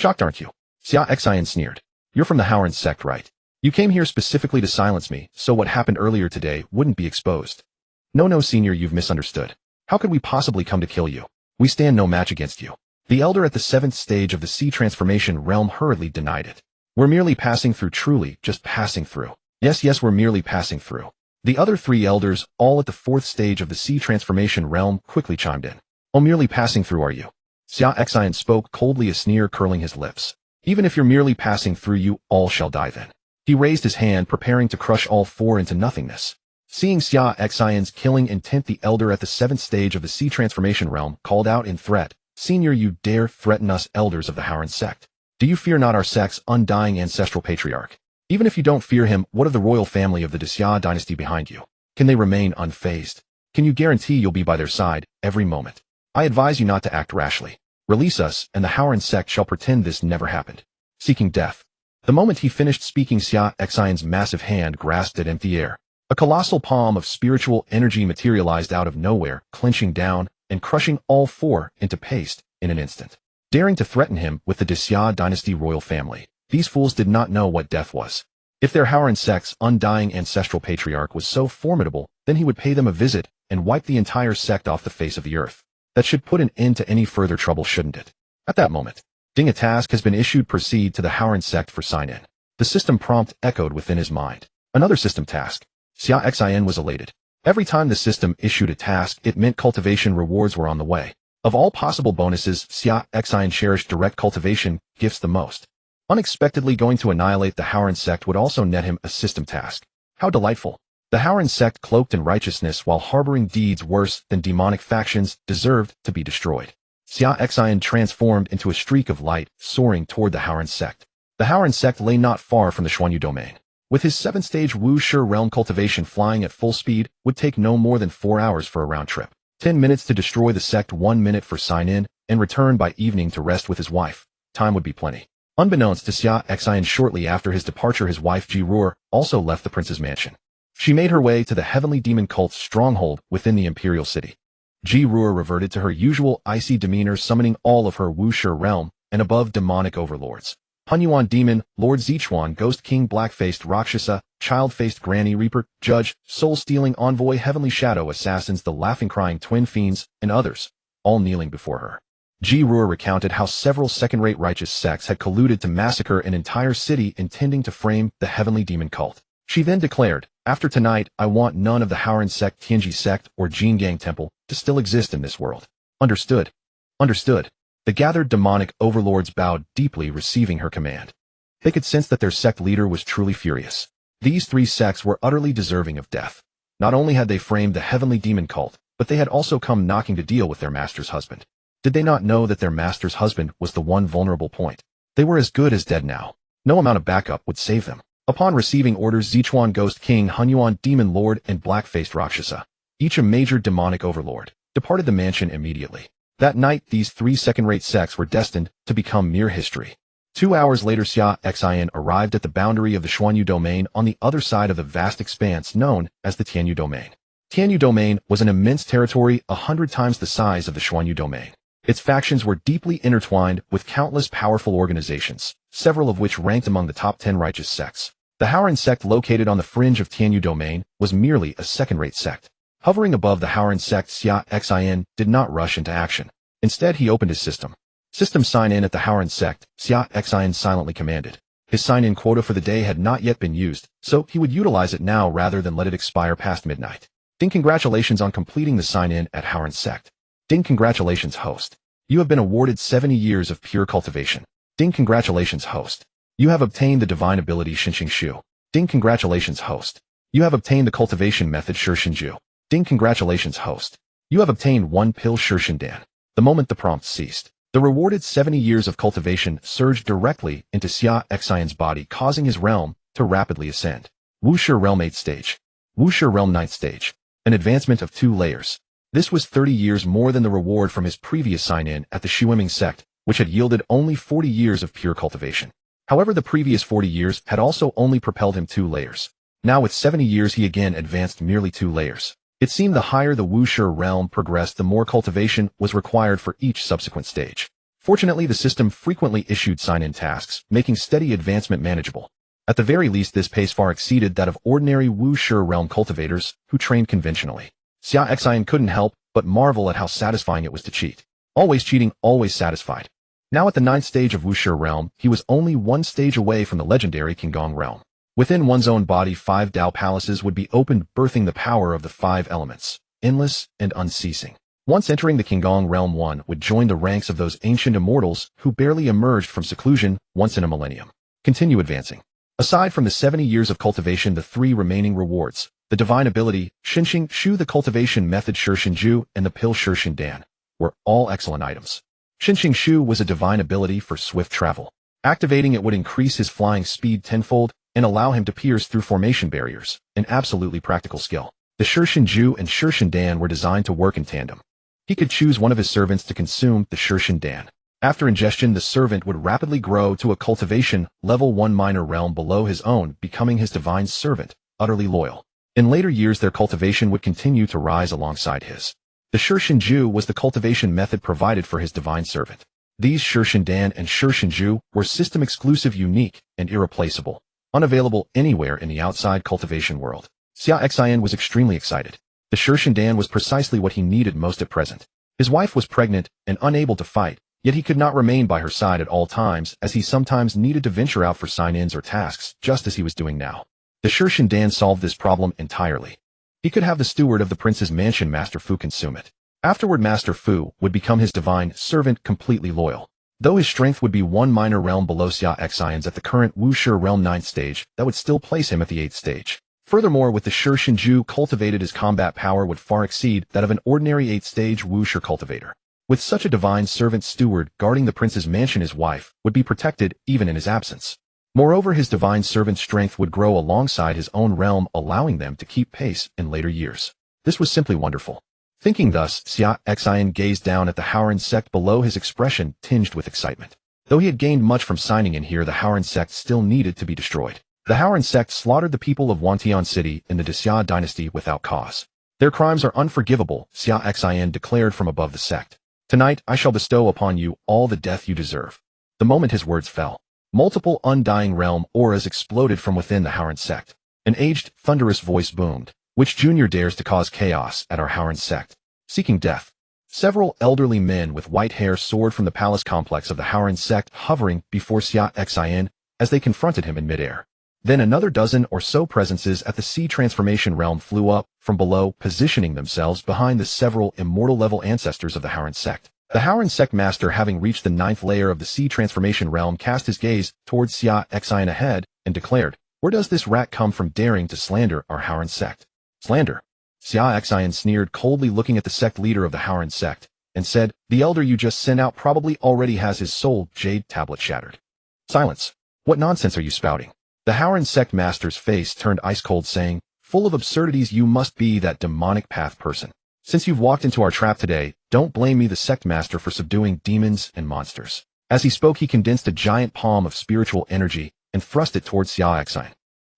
Shocked, aren't you? Xia Xin sneered. You're from the Howren sect, right? You came here specifically to silence me, so what happened earlier today wouldn't be exposed. No, senior, you've misunderstood. How could we possibly come to kill you? We stand no match against you. The elder at the 7th stage of the Sea Transformation Realm hurriedly denied it. We're merely passing through, truly, just passing through. Yes, we're merely passing through. The other 3 elders, all at the 4th stage of the Sea Transformation Realm, quickly chimed in. Oh, merely passing through, are you? Xia Xin spoke coldly, a sneer curling his lips. Even if you're merely passing through, you all shall die then. He raised his hand, preparing to crush all 4 into nothingness. Seeing Xia Xin's killing intent, the elder at the 7th stage of the Sea Transformation Realm called out in threat, Senior, you dare threaten us elders of the Howren sect? Do you fear not our sect's undying ancestral patriarch? Even if you don't fear him, what of the royal family of the Xia dynasty behind you? Can they remain unfazed? Can you guarantee you'll be by their side every moment? I advise you not to act rashly. Release us, and the Howren sect shall pretend this never happened. Seeking death. The moment he finished speaking, Xia Xin's massive hand grasped at empty air. A colossal palm of spiritual energy materialized out of nowhere, clenching down and crushing all 4 into paste in an instant. Daring to threaten him with the Xia dynasty royal family, these fools did not know what death was. If their Howren sect's undying ancestral patriarch was so formidable, then he would pay them a visit and wipe the entire sect off the face of the earth. That should put an end to any further trouble, shouldn't it? At that moment, ding, a task has been issued. Proceed to the Howren sect for sign-in. The system prompt echoed within his mind. Another system task. Xia Xin was elated. Every time the system issued a task, it meant cultivation rewards were on the way. Of all possible bonuses, Xia Xin cherished direct cultivation gifts the most. Unexpectedly going to annihilate the Howren sect would also net him a system task. How delightful. The Howren sect, cloaked in righteousness while harboring deeds worse than demonic factions, deserved to be destroyed. Xia Xin transformed into a streak of light, soaring toward the Howren sect. The Howren sect lay not far from the Xuanyu domain. With his 7th stage Wu Shi realm cultivation flying at full speed would take no more than 4 hours for a round trip. 10 minutes to destroy the sect, 1 minute for sign-in, and return by evening to rest with his wife. Time would be plenty. Unbeknownst to Xia Xin, shortly after his departure, his wife Ji also left the prince's mansion. She made her way to the heavenly demon cult's stronghold within the imperial city. Ji reverted to her usual icy demeanor, summoning all of her wuxia realm and above demonic overlords. Hunyuan Demon, Lord Zichuan, Ghost King, Black-Faced Rakshasa, Child-Faced Granny Reaper, Judge, Soul-Stealing Envoy, Heavenly Shadow Assassins, the Laughing Crying Twin Fiends, and others, all kneeling before her. Ji recounted how several second-rate righteous sects had colluded to massacre an entire city intending to frame the heavenly demon cult. She then declared, "After tonight, I want none of the Haoran sect, Tianji sect, or Jingang temple to still exist in this world." Understood. Understood. The gathered demonic overlords bowed deeply, receiving her command. They could sense that their sect leader was truly furious. These three sects were utterly deserving of death. Not only had they framed the heavenly demon cult, but they had also come knocking to deal with their master's husband. Did they not know that their master's husband was the one vulnerable point? They were as good as dead now. No amount of backup would save them. Upon receiving orders, Zichuan Ghost King, Hunyuan Demon Lord, and Black-Faced Rakshasa, each a major demonic overlord, departed the mansion immediately. That night, these three second-rate sects were destined to become mere history. 2 hours later, Xia Xin arrived at the boundary of the Xuanyu domain on the other side of the vast expanse known as the Tianyu domain. Tianyu domain was an immense territory 100 times the size of the Xuanyu domain. Its factions were deeply intertwined with countless powerful organizations, several of which ranked among the top 10 righteous sects. The Haoran sect, located on the fringe of Tianyu domain, was merely a second-rate sect. Hovering above the Haoran sect, Xia Xin did not rush into action. Instead, he opened his system. "System sign-in at the Haoran sect," Xia Xin silently commanded. His sign-in quota for the day had not yet been used, so he would utilize it now rather than let it expire past midnight. "Ding, congratulations on completing the sign-in at Haoran sect." "Ding, congratulations, host. You have been awarded 70 years of pure cultivation." "Ding, congratulations, host. You have obtained the divine ability Xinxing Shu." "Ding, congratulations, host. You have obtained the cultivation method Shixin Ju." "Ding, congratulations, host. You have obtained one pill Shixin Dan." The moment the prompt ceased, the rewarded 70 years of cultivation surged directly into Xia Xin's body, causing his realm to rapidly ascend. Wuxia Realm 8th stage. Wuxia Realm 9th stage. An advancement of 2 layers. This was 30 years more than the reward from his previous sign-in at the Shuiming sect, which had yielded only 40 years of pure cultivation. However, the previous 40 years had also only propelled him 2 layers. Now with 70 years, he again advanced merely 2 layers. It seemed the higher the Wuxia realm progressed, the more cultivation was required for each subsequent stage. Fortunately, the system frequently issued sign-in tasks, making steady advancement manageable. At the very least, this pace far exceeded that of ordinary Wuxia realm cultivators who trained conventionally. Xia Xin couldn't help but marvel at how satisfying it was to cheat. Always cheating, always satisfied. Now at the 9th stage of Wuxia realm, he was only 1 stage away from the legendary Qinggong realm. Within one's own body, 5 Dao palaces would be opened, birthing the power of the 5 elements, endless and unceasing. Once entering the Qinggong realm, one would join the ranks of those ancient immortals who barely emerged from seclusion once in a millennium. Continue advancing. Aside from the 70 years of cultivation, the 3 remaining rewards, the divine ability, Xinxing Shu, the cultivation method Shixin Ju, and the pill Shixin Dan, were all excellent items. Xinxing Shu was a divine ability for swift travel. Activating it would increase his flying speed tenfold and allow him to pierce through formation barriers, an absolutely practical skill. The Shixin Ju and Shixin Dan were designed to work in tandem. He could choose one of his servants to consume the Shixin Dan. After ingestion, the servant would rapidly grow to a cultivation level 1 minor realm below his own, becoming his divine servant, utterly loyal. In later years, their cultivation would continue to rise alongside his. The Shixin Ju was the cultivation method provided for his divine servant. These Shixin Dan and Shixin Ju were system-exclusive, unique, and irreplaceable, unavailable anywhere in the outside cultivation world. Xia Xin was extremely excited. The Shixin Dan was precisely what he needed most at present. His wife was pregnant and unable to fight, yet he could not remain by her side at all times, as he sometimes needed to venture out for sign-ins or tasks, just as he was doing now. The Shixin Dan solved this problem entirely. He could have the steward of the prince's mansion, Master Fu, consume it. Afterward, Master Fu would become his divine servant, completely loyal. Though his strength would be 1 minor realm below Xia Xin's at the current Wuxia realm 9th stage, that would still place him at the 8th stage. Furthermore, with the Shixin Ju cultivated, his combat power would far exceed that of an ordinary 8th stage Wuxia cultivator. With such a divine servant steward guarding the prince's mansion, his wife would be protected even in his absence. Moreover, his divine servant's strength would grow alongside his own realm, allowing them to keep pace in later years. This was simply wonderful. Thinking thus, Xia Xin gazed down at the Haoran sect below, his expression tinged with excitement. Though he had gained much from signing in here, the Howren sect still needed to be destroyed. The Howren sect slaughtered the people of Wantian City in the Xia dynasty without cause. Their crimes are unforgivable, Xia Xin declared from above the sect. Tonight I shall bestow upon you all the death you deserve. The moment his words fell, multiple undying realm auras exploded from within the Howren sect. An aged, thunderous voice boomed. Which junior dares to cause chaos at our Howren sect? Seeking death. Several elderly men with white hair soared from the palace complex of the Howren sect, hovering before Xia Xin as they confronted him in midair. Then another dozen or so presences at the sea transformation realm flew up from below, positioning themselves behind the several immortal-level ancestors of the Howren sect. The Howren sect master, having reached the 9th layer of the sea transformation realm, cast his gaze towards Xia Xin ahead and declared, "Where does this rat come from daring to slander our Howren sect?" Slander? Xia Xin sneered coldly, looking at the sect leader of the Howren sect, and said, "The elder you just sent out probably already has his soul jade tablet shattered." Silence. What nonsense are you spouting? The Howren sect master's face turned ice-cold, saying, "Full of absurdities, you must be that demonic path person. Since you've walked into our trap today, don't blame me, the sect master, for subduing demons and monsters." As he spoke, he condensed a giant palm of spiritual energy and thrust it towards Xia Xin.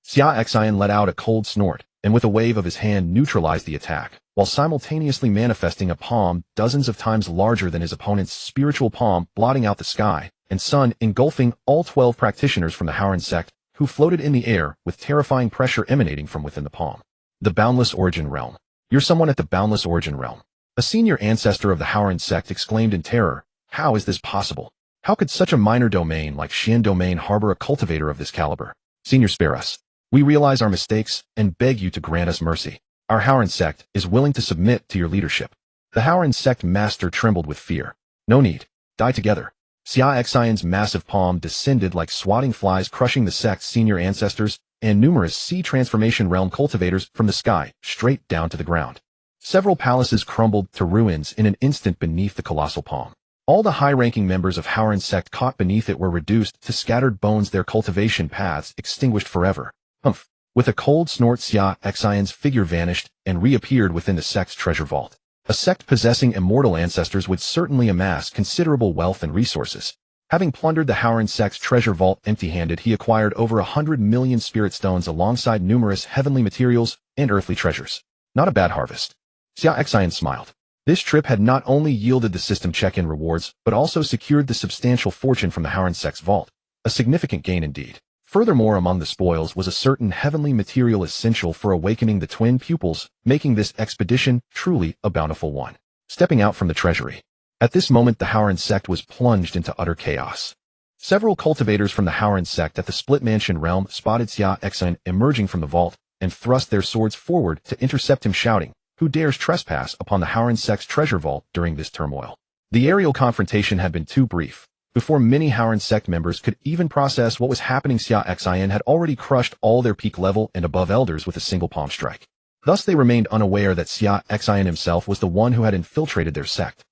Xia Xin let out a cold snort, and with a wave of his hand neutralized the attack, while simultaneously manifesting a palm dozens of times larger than his opponent's spiritual palm, blotting out the sky and sun, engulfing all 12 practitioners from the Howren sect, who floated in the air with terrifying pressure emanating from within the palm. The Boundless Origin Realm. You're someone at the Boundless Origin Realm. A senior ancestor of the Howren sect exclaimed in terror. How is this possible? How could such a minor domain like Xian domain harbor a cultivator of this caliber? Senior, spare us. We realize our mistakes and beg you to grant us mercy. Our Howren sect is willing to submit to your leadership. The Howren sect master trembled with fear. No need. Die together. Xia Xion's massive palm descended like swatting flies, crushing the sect's senior ancestors and numerous sea transformation realm cultivators from the sky straight down to the ground. Several palaces crumbled to ruins in an instant beneath the colossal palm. All the high-ranking members of Howren sect caught beneath it were reduced to scattered bones, their cultivation paths extinguished forever. Humph. With a cold snort, Xia Xion's figure vanished and reappeared within the sect's treasure vault. A sect possessing immortal ancestors would certainly amass considerable wealth and resources. Having plundered the Howren sect's treasure vault empty-handed, he acquired over 100 million spirit stones alongside numerous heavenly materials and earthly treasures. Not a bad harvest. Xia Xian smiled. This trip had not only yielded the system check-in rewards, but also secured the substantial fortune from the Howren sect's vault. A significant gain indeed. Furthermore, among the spoils was a certain heavenly material essential for awakening the twin pupils, making this expedition truly a bountiful one. Stepping out from the treasury. At this moment, the Howren sect was plunged into utter chaos. Several cultivators from the Howren sect at the Split Mansion realm spotted Xia Xin emerging from the vault and thrust their swords forward to intercept him, shouting, "Who dares trespass upon the Howren sect's treasure vault during this turmoil?" The aerial confrontation had been too brief. Before many Howren sect members could even process what was happening, Xia Xin had already crushed all their peak level and above elders with a single palm strike. Thus they remained unaware that Xia Xin himself was the one who had infiltrated their sect.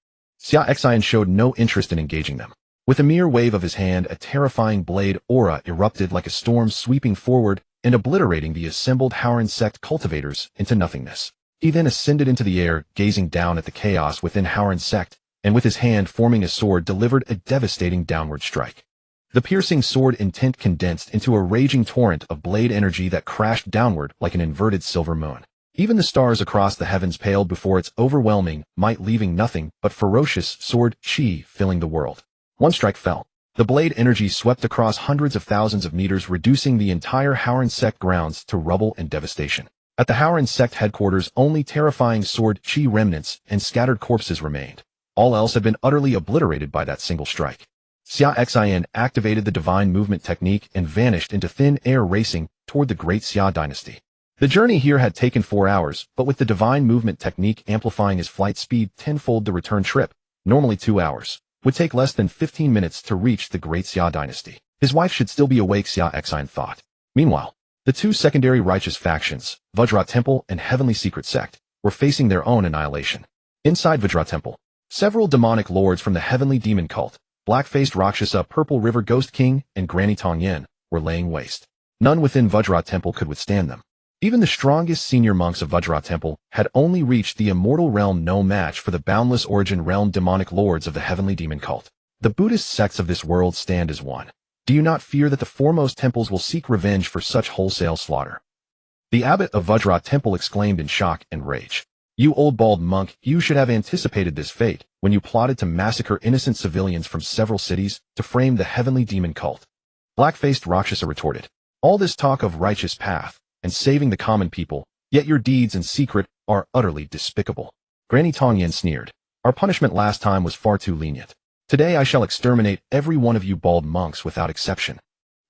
Xia Xin showed no interest in engaging them. With a mere wave of his hand, a terrifying blade aura erupted like a storm, sweeping forward and obliterating the assembled Howren sect cultivators into nothingness. He then ascended into the air, gazing down at the chaos within Howren sect, and with his hand forming a sword, delivered a devastating downward strike. The piercing sword intent condensed into a raging torrent of blade energy that crashed downward like an inverted silver moon. Even the stars across the heavens paled before its overwhelming might, leaving nothing but ferocious sword chi filling the world. One strike fell. The blade energy swept across hundreds of thousands of meters, reducing the entire Howren sect grounds to rubble and devastation. At the Howren sect headquarters, only terrifying sword chi remnants and scattered corpses remained. All else had been utterly obliterated by that single strike. Xia Xin activated the divine movement technique and vanished into thin air, racing toward the great Xia dynasty. The journey here had taken 4 hours, but with the divine movement technique amplifying his flight speed tenfold, the return trip, normally 2 hours, would take less than 15 minutes to reach the great Xia dynasty. His wife should still be awake, Xia Xin thought. Meanwhile, the two secondary righteous factions, Vajra Temple and Heavenly Secret Sect, were facing their own annihilation. Inside Vajra Temple, several demonic lords from the Heavenly Demon Cult, Black-Faced Rakshasa, Purple River Ghost King, and Granny Tongyin, were laying waste. None within Vajra Temple could withstand them. Even the strongest senior monks of Vajra Temple had only reached the immortal realm, no match for the Boundless Origin realm demonic lords of the Heavenly Demon Cult. The Buddhist sects of this world stand as one. Do you not fear that the foremost temples will seek revenge for such wholesale slaughter? The abbot of Vajra temple exclaimed in shock and rage. You old bald monk, you should have anticipated this fate when you plotted to massacre innocent civilians from several cities to frame the heavenly demon cult. Black-faced Rakshasa retorted. All this talk of righteous path and saving the common people, yet your deeds in secret are utterly despicable. Granny Tongyin sneered. Our punishment last time was far too lenient. Today I shall exterminate every one of you bald monks without exception.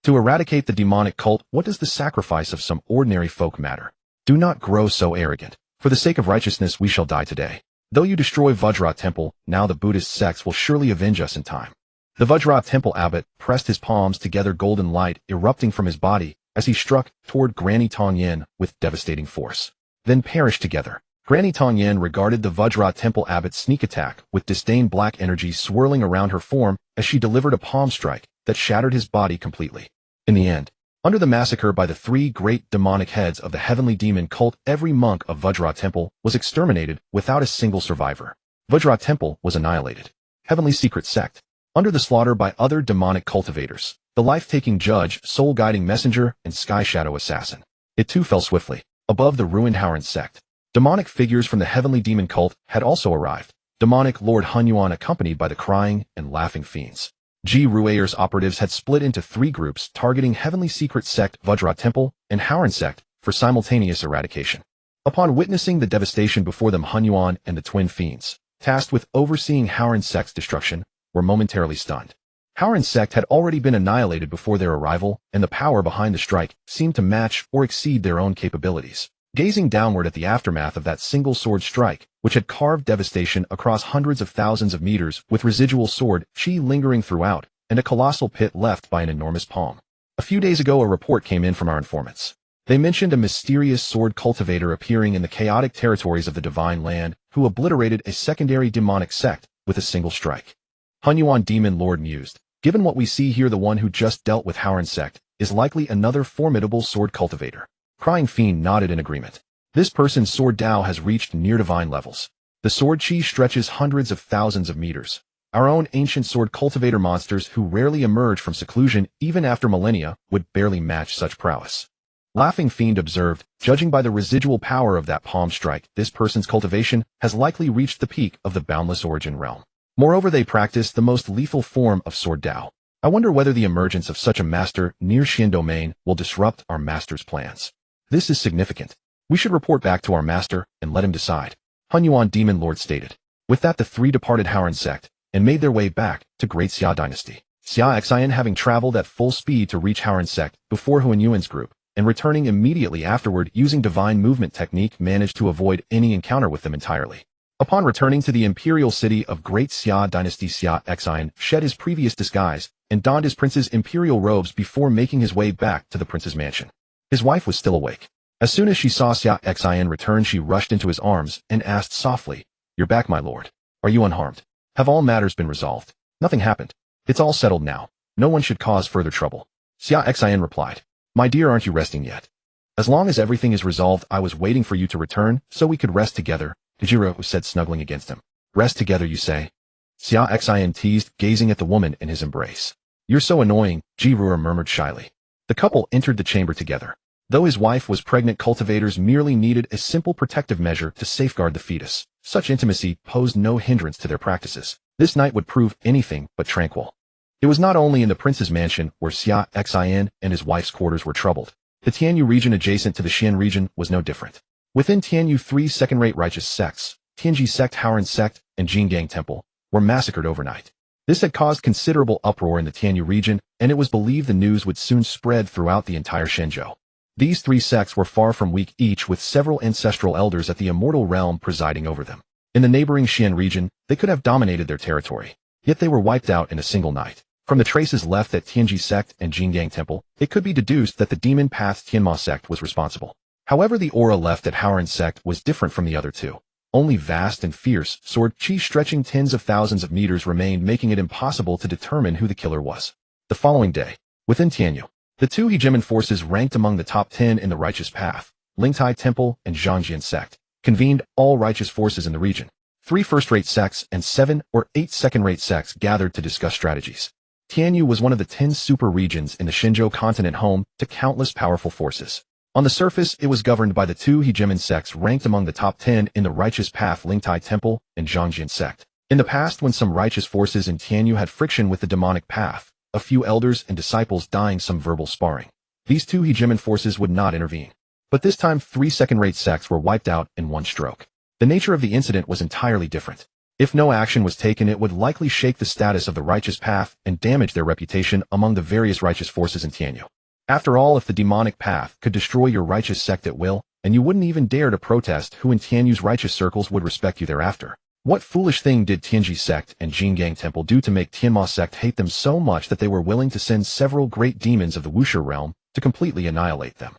To eradicate the demonic cult, what does the sacrifice of some ordinary folk matter? Do not grow so arrogant. For the sake of righteousness we shall die today. Though you destroy Vajra temple, now the Buddhist sects will surely avenge us in time. The Vajra temple abbot pressed his palms together, golden light erupting from his body as he struck toward Granny Tongyin with devastating force. Then perished together. Granny Tongyin regarded the Vajra temple abbot's sneak attack with disdain, black energy swirling around her form as she delivered a palm strike that shattered his body completely. In the end, under the massacre by the three great demonic heads of the heavenly demon cult, every monk of Vajra temple was exterminated without a single survivor. Vajra temple was annihilated. Heavenly secret sect. Under the slaughter by other demonic cultivators, the life-taking judge, soul-guiding messenger, and sky shadow assassin. It too fell swiftly. Above the ruined Howren sect, demonic figures from the heavenly demon cult had also arrived. Demonic Lord Hunyuan accompanied by the crying and laughing fiends. Ji Ruayer's operatives had split into three groups targeting heavenly secret sect Vajra temple and Howren sect for simultaneous eradication. Upon witnessing the devastation before them, Hunyuan and the twin fiends, tasked with overseeing Howren sect's destruction, were momentarily stunned. Howren sect had already been annihilated before their arrival, and the power behind the strike seemed to match or exceed their own capabilities. Gazing downward at the aftermath of that single sword strike, which had carved devastation across hundreds of thousands of meters with residual sword chi lingering throughout, and a colossal pit left by an enormous palm. A few days ago a report came in from our informants. They mentioned a mysterious sword cultivator appearing in the chaotic territories of the Divine Land, who obliterated a secondary demonic sect with a single strike. Hunyuan Demon Lord mused. Given what we see here, the one who just dealt with Howren sect is likely another formidable sword cultivator. Crying Fiend nodded in agreement. This person's sword Dao has reached near divine levels. The sword chi stretches hundreds of thousands of meters. Our own ancient sword cultivator monsters, who rarely emerge from seclusion even after millennia, would barely match such prowess. Laughing Fiend observed, judging by the residual power of that palm strike, this person's cultivation has likely reached the peak of the boundless origin realm. Moreover, they practice the most lethal form of sword Dao. I wonder whether the emergence of such a master near Xian domain will disrupt our master's plans. This is significant. We should report back to our master and let him decide, Hunyuan Demon Lord stated. With that, the three departed Howren sect and made their way back to Great Xia Dynasty. Xia Xin, having traveled at full speed to reach Howren sect before Hunyuan's group, and returning immediately afterward using divine movement technique, managed to avoid any encounter with them entirely. Upon returning to the imperial city of Great Xia Dynasty, Xia Xin shed his previous disguise and donned his prince's imperial robes before making his way back to the prince's mansion. His wife was still awake. As soon as she saw Xia Xin return, she rushed into his arms and asked softly, "You're back, my lord. Are you unharmed? Have all matters been resolved?" "Nothing happened. It's all settled now. No one should cause further trouble." Xia Xin replied, "My dear, aren't you resting yet? As long as everything is resolved, I was waiting for you to return so we could rest together," Jiro said, snuggling against him. "Rest together, you say?" Xia Xin teased, gazing at the woman in his embrace. "You're so annoying," Jiro murmured shyly. The couple entered the chamber together. Though his wife was pregnant, cultivators merely needed a simple protective measure to safeguard the fetus. Such intimacy posed no hindrance to their practices. This night would prove anything but tranquil. It was not only in the prince's mansion where Xia Xin and his wife's quarters were troubled. The Tianyu region adjacent to the Xian region was no different. Within Tianyu, three second-rate righteous sects, Tianji sect, Howren sect, and Jingang temple, were massacred overnight. This had caused considerable uproar in the Tianyu region, and it was believed the news would soon spread throughout the entire Shenzhou. These three sects were far from weak, each with several ancestral elders at the immortal realm presiding over them. In the neighboring Xian region, they could have dominated their territory, yet they were wiped out in a single night. From the traces left at Tianji sect and Jingang temple, it could be deduced that the demon path Tianma sect was responsible. However, the aura left at Howren sect was different from the other two. Only vast and fierce sword chi stretching tens of thousands of meters remained, making it impossible to determine who the killer was. The following day, within Tianyu, the two hegemon forces ranked among the top 10 in the righteous path, Lingtai temple and Zhangjian sect, convened all righteous forces in the region. 3 first-rate sects and 7 or 8 second-rate sects gathered to discuss strategies. Tianyu was one of the 10 super regions in the Xinzhou continent, home to countless powerful forces. On the surface, it was governed by the 2 hegemon sects ranked among the top 10 in the righteous path, Lingtai Temple and Zhangjian sect. In the past, when some righteous forces in Tianyu had friction with the demonic path, a few elders and disciples dying some verbal sparring, these 2 hegemon forces would not intervene. But this time 3 second-rate sects were wiped out in one stroke. The nature of the incident was entirely different. If no action was taken, it would likely shake the status of the righteous path and damage their reputation among the various righteous forces in Tianyu. After all, if the demonic path could destroy your righteous sect at will, and you wouldn't even dare to protest, who in Tianyu's righteous circles would respect you thereafter? What foolish thing did Tianji sect and Jingang Temple do to make Tianma sect hate them so much that they were willing to send several great demons of the Wuxia realm to completely annihilate them?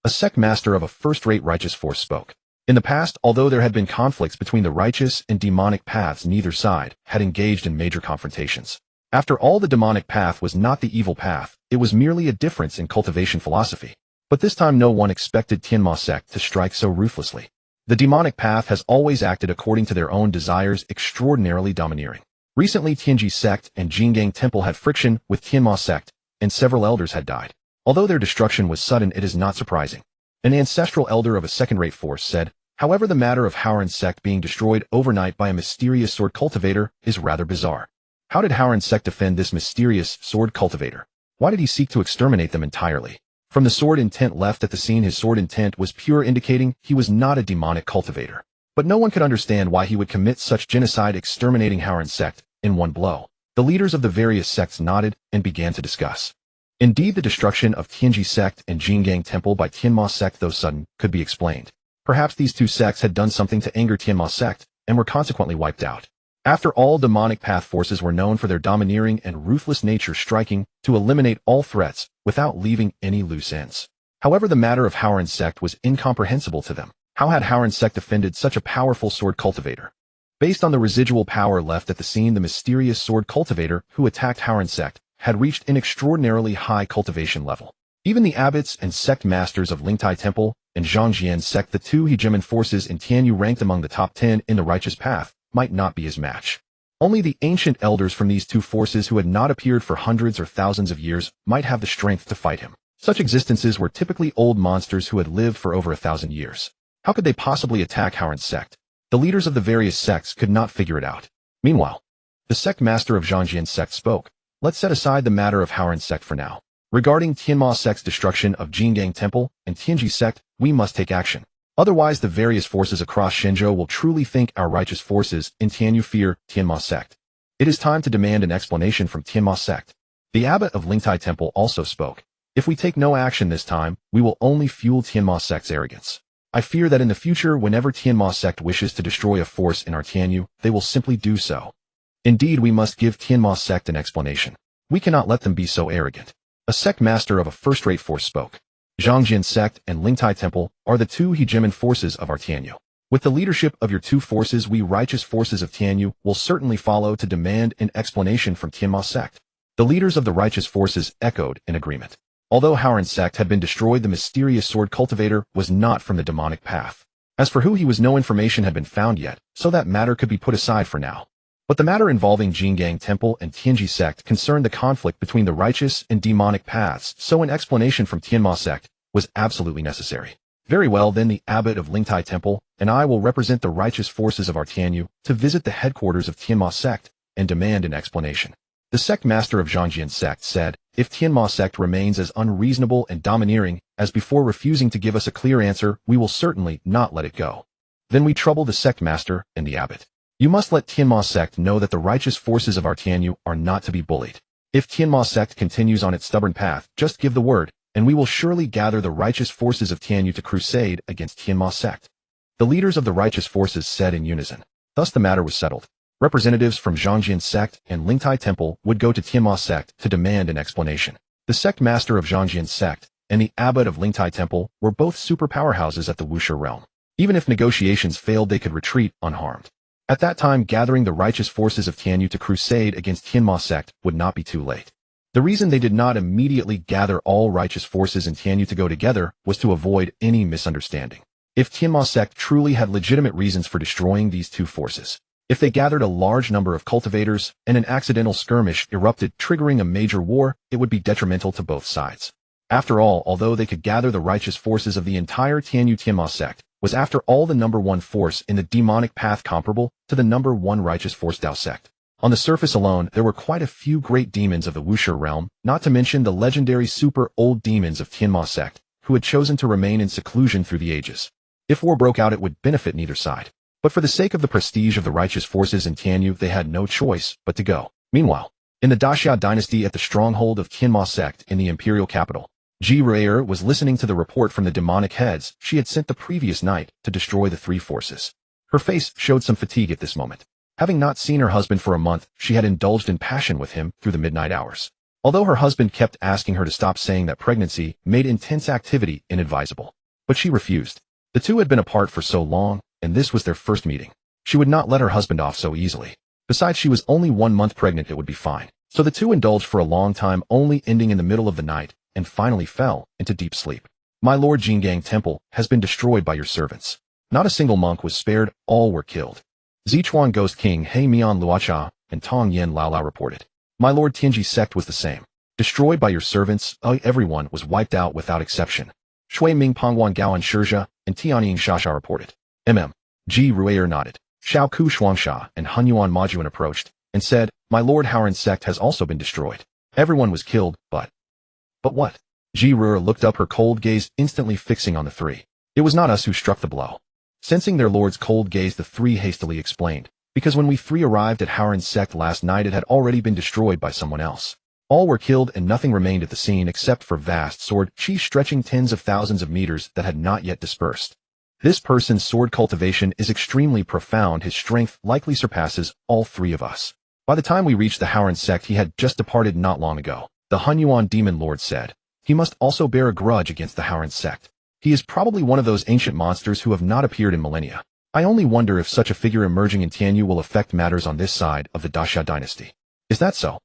A sect master of a first-rate righteous force spoke. In the past, although there had been conflicts between the righteous and demonic paths, neither side had engaged in major confrontations. After all, the demonic path was not the evil path, it was merely a difference in cultivation philosophy. But this time no one expected Tianma sect to strike so ruthlessly. The demonic path has always acted according to their own desires, extraordinarily domineering. Recently, Tianji sect and Jingang Temple had friction with Tianma sect, and several elders had died. Although their destruction was sudden, it is not surprising. An ancestral elder of a second-rate force said, however, the matter of Haoran sect being destroyed overnight by a mysterious sword cultivator is rather bizarre. How did Haoran sect defend this mysterious sword cultivator? Why did he seek to exterminate them entirely? From the sword intent left at the scene, his sword intent was pure, indicating he was not a demonic cultivator. But no one could understand why he would commit such genocide, exterminating Haoran sect in one blow. The leaders of the various sects nodded and began to discuss. Indeed, the destruction of Tianji sect and Jingang Temple by Tianma sect, though sudden, could be explained. Perhaps these 2 sects had done something to anger Tianma sect and were consequently wiped out. After all, demonic path forces were known for their domineering and ruthless nature, striking to eliminate all threats without leaving any loose ends. However, the matter of Haoran sect was incomprehensible to them. How had Haoran sect defended such a powerful sword cultivator? Based on the residual power left at the scene, the mysterious sword cultivator who attacked Haoran sect had reached an extraordinarily high cultivation level. Even the abbots and sect masters of Lingtai Temple and Zhangjian sect, the 2 hegemon forces in Tianyu ranked among the top 10 in the righteous path, might not be his match. Only the ancient elders from these 2 forces who had not appeared for hundreds or thousands of years might have the strength to fight him. Such existences were typically old monsters who had lived for over 1,000 years. How could they possibly attack Haoran sect? The leaders of the various sects could not figure it out. Meanwhile, the sect master of Zhangjian sect spoke. Let's set aside the matter of Haoran sect for now. Regarding Tianma sect's destruction of Jingang Temple and Tianji sect, we must take action. Otherwise, the various forces across Xinzhou will truly think our righteous forces in Tianyu fear Tianma sect. It is time to demand an explanation from Tianma sect. The abbot of Lingtai Temple also spoke. If we take no action this time, we will only fuel Tianma sect's arrogance. I fear that in the future, whenever Tianma sect wishes to destroy a force in our Tianyu, they will simply do so. Indeed, we must give Tianma sect an explanation. We cannot let them be so arrogant. A sect master of a first-rate force spoke. Zhangjian sect and Lingtai Temple are the 2 hegemon forces of our Tianyu. With the leadership of your 2 forces, we righteous forces of Tianyu will certainly follow to demand an explanation from Tianma sect. The leaders of the righteous forces echoed in agreement. Although Haoran sect had been destroyed, the mysterious sword cultivator was not from the demonic path. As for who he was, no information had been found yet, so that matter could be put aside for now. But the matter involving Jingang Temple and Tianji sect concerned the conflict between the righteous and demonic paths, so an explanation from Tianma sect was absolutely necessary. Very well, then the abbot of Lingtai Temple and I will represent the righteous forces of our Tianyu to visit the headquarters of Tianma sect and demand an explanation. The sect master of Zhangjian sect said, if Tianma sect remains as unreasonable and domineering as before, refusing to give us a clear answer, we will certainly not let it go. Then we trouble the sect master and the abbot. You must let Tianma sect know that the righteous forces of our Tianyu are not to be bullied. If Tianma sect continues on its stubborn path, just give the word, and we will surely gather the righteous forces of Tianyu to crusade against Tianma sect. The leaders of the righteous forces said in unison. Thus the matter was settled. Representatives from Zhangjian sect and Lingtai Temple would go to Tianma sect to demand an explanation. The sect master of Zhangjian sect and the abbot of Lingtai Temple were both super powerhouses at the Wuxia realm. Even if negotiations failed, they could retreat unharmed. At that time, gathering the righteous forces of Tianyu to crusade against Tianma sect would not be too late. The reason they did not immediately gather all righteous forces in Tianyu to go together was to avoid any misunderstanding. If Tianma sect truly had legitimate reasons for destroying these two forces, if they gathered a large number of cultivators and an accidental skirmish erupted triggering a major war, it would be detrimental to both sides. After all, although they could gather the righteous forces of the entire Tianma sect, was after all the number one force in the demonic path comparable to the number one righteous force Dao sect. On the surface alone, there were quite a few great demons of the Wuxia realm, not to mention the legendary super old demons of Tianma sect, who had chosen to remain in seclusion through the ages. If war broke out, it would benefit neither side. But for the sake of the prestige of the righteous forces in Tianyu, they had no choice but to go. Meanwhile, in the Daxia dynasty at the stronghold of Tianma sect in the imperial capital, Ji Ruier was listening to the report from the demonic heads she had sent the previous night to destroy the three forces. Her face showed some fatigue at this moment. Having not seen her husband for a month, she had indulged in passion with him through the midnight hours. Although her husband kept asking her to stop saying that pregnancy made intense activity inadvisable. But she refused. The two had been apart for so long, and this was their first meeting. She would not let her husband off so easily. Besides, she was only 1 month pregnant, it would be fine. So the two indulged for a long time, only ending in the middle of the night, and finally fell into deep sleep. My lord, Jingang Temple has been destroyed by your servants. Not a single monk was spared, all were killed. Zichuan Ghost King He Mian Luocha and Tong Yin Lao reported. My lord, Tianji sect was the same. Destroyed by your servants, everyone was wiped out without exception. Shui Ming Pongwan Gaoan Shizha and Tianying Shasha reported. Ji Ruier nodded. Xiao Ku Shuangsha and Hunyuan Majuan approached and said, my lord, Haoran sect has also been destroyed. Everyone was killed, but what? Ji Ruier looked up, her cold gaze instantly fixing on the three. It was not us who struck the blow. Sensing their lord's cold gaze, the three hastily explained, because when we three arrived at Haoran sect last night, it had already been destroyed by someone else. All were killed and nothing remained at the scene except for vast sword chi stretching tens of thousands of meters that had not yet dispersed. This person's sword cultivation is extremely profound. His strength likely surpasses all three of us. By the time we reached the Haoran sect, he had just departed not long ago. The Hunyuan demon lord said. He must also bear a grudge against the Haoran sect. He is probably one of those ancient monsters who have not appeared in millennia. I only wonder if such a figure emerging in Tianyu will affect matters on this side of the Daxia dynasty. Is that so?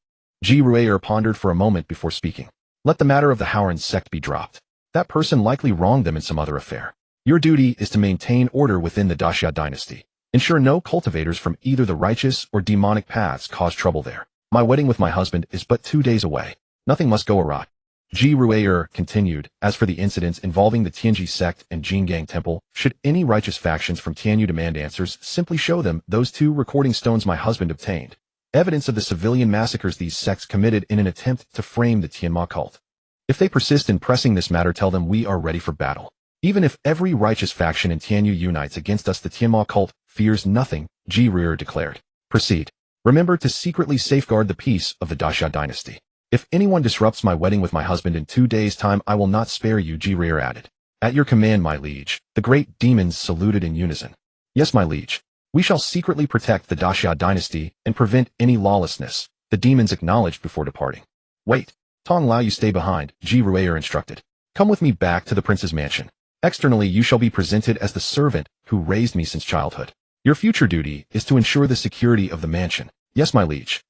Ji Ruier pondered for a moment before speaking. Let the matter of the Haoran sect be dropped. That person likely wronged them in some other affair. Your duty is to maintain order within the Daxia dynasty. Ensure no cultivators from either the righteous or demonic paths cause trouble there. My wedding with my husband is but 2 days away. Nothing must go awry. Ji Ruier continued, as for the incidents involving the Tianji sect and Jingang Temple, should any righteous factions from Tianyu demand answers, simply show them those 2 recording stones my husband obtained. Evidence of the civilian massacres these sects committed in an attempt to frame the Tianma cult. If they persist in pressing this matter, tell them we are ready for battle. Even if every righteous faction in Tianyu unites against us, the Tianma cult fears nothing, Ji Ruier declared. Proceed. Remember to secretly safeguard the peace of the Daxia dynasty. If anyone disrupts my wedding with my husband in 2 days' time, I will not spare you, Ji Ruier added. At your command, my liege. The great demons saluted in unison. Yes, my liege. We shall secretly protect the Daxia dynasty and prevent any lawlessness, the demons acknowledged before departing. Wait. Tong Lao, you stay behind, Ji Ruier instructed. Come with me back to the prince's mansion. Externally, you shall be presented as the servant who raised me since childhood. Your future duty is to ensure the security of the mansion. Yes, my liege.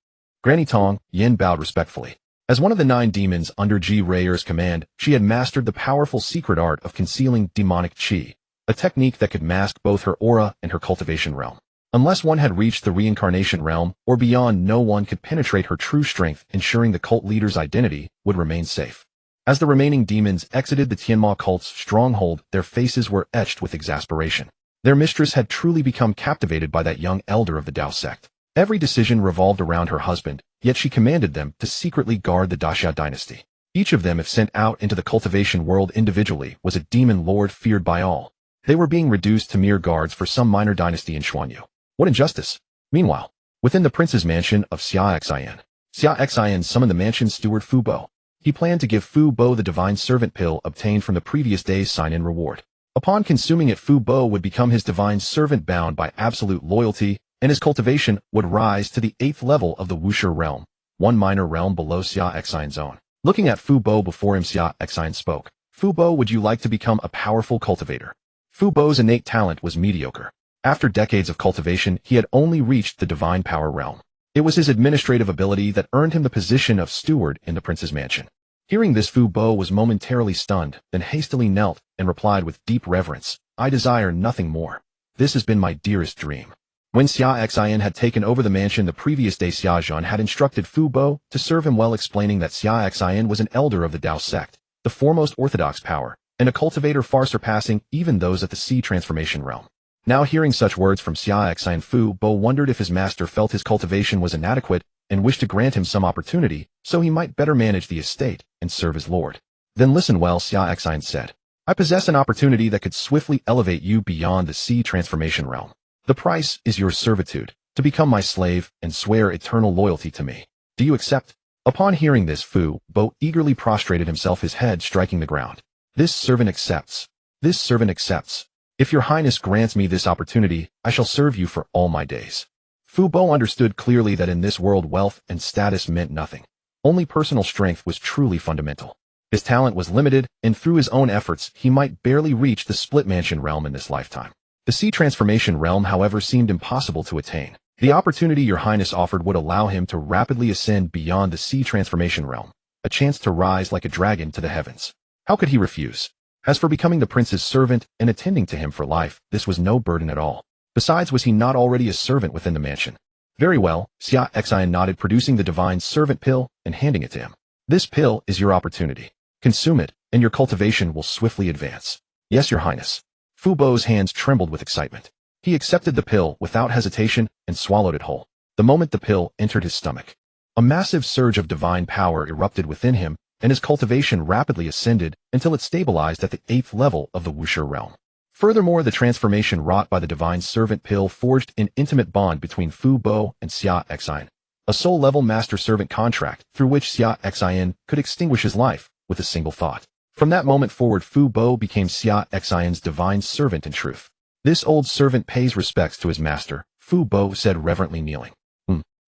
Granny Tong Yin bowed respectfully. As one of the 9 demons under Ji Ruier's command, she had mastered the powerful secret art of concealing demonic chi, a technique that could mask both her aura and her cultivation realm. Unless one had reached the reincarnation realm or beyond, no one could penetrate her true strength, ensuring the cult leader's identity would remain safe. As the remaining demons exited the Tianma cult's stronghold, their faces were etched with exasperation. Their mistress had truly become captivated by that young elder of the Dao sect. Every decision revolved around her husband, yet she commanded them to secretly guard the Daxia dynasty. Each of them, if sent out into the cultivation world individually, was a demon lord feared by all. They were being reduced to mere guards for some minor dynasty in Xuanyu. What injustice! Meanwhile, within the prince's mansion of Xia Xin summoned the mansion's steward Fu Bo. He planned to give Fu Bo the divine servant pill obtained from the previous day's sign-in reward. Upon consuming it, Fu Bo would become his divine servant, bound by absolute loyalty, and his cultivation would rise to the 8th level of the Wuxia realm, one minor realm below Xia Xin's own. Looking at Fu Bo before him, Xia Xin spoke. Fu Bo, would you like to become a powerful cultivator? Fu Bo's innate talent was mediocre. After decades of cultivation, he had only reached the divine power realm. It was his administrative ability that earned him the position of steward in the prince's mansion. Hearing this, Fu Bo was momentarily stunned, then hastily knelt and replied with deep reverence, "I desire nothing more. This has been my dearest dream." When Xia Xin had taken over the mansion the previous day, Xia Xin had instructed Fu Bo to serve him well, explaining that Xia Xin was an elder of the Dao sect, the foremost orthodox power, and a cultivator far surpassing even those at the sea transformation realm. Now hearing such words from Xia Xin, Fu Bo wondered if his master felt his cultivation was inadequate and wished to grant him some opportunity so he might better manage the estate and serve his lord. "Then listen well," Xia Xin said. "I possess an opportunity that could swiftly elevate you beyond the sea transformation realm. The price is your servitude, to become my slave and swear eternal loyalty to me. Do you accept?" Upon hearing this, Fu Bo eagerly prostrated himself, his head striking the ground. "This servant accepts. This servant accepts. If your highness grants me this opportunity, I shall serve you for all my days." Fu Bo understood clearly that in this world wealth and status meant nothing. Only personal strength was truly fundamental. His talent was limited, and through his own efforts, he might barely reach the split mansion realm in this lifetime. The sea transformation realm, however, seemed impossible to attain. The opportunity your highness offered would allow him to rapidly ascend beyond the sea transformation realm, a chance to rise like a dragon to the heavens. How could he refuse? As for becoming the prince's servant and attending to him for life, this was no burden at all. Besides, was he not already a servant within the mansion? "Very well," Xia Xin nodded, producing the divine servant pill and handing it to him. "This pill is your opportunity. Consume it, and your cultivation will swiftly advance." "Yes, your highness." Fu Bo's hands trembled with excitement. He accepted the pill without hesitation and swallowed it whole. The moment the pill entered his stomach, a massive surge of divine power erupted within him, and his cultivation rapidly ascended until it stabilized at the 8th level of the Wuxia realm. Furthermore, the transformation wrought by the divine servant pill forged an intimate bond between Fu Bo and Xia Xin, a soul-level master-servant contract through which Xia Xin could extinguish his life with a single thought. From that moment forward, Fu Bo became Xia Xin's divine servant in truth. "This old servant pays respects to his master," Fu Bo said, reverently kneeling.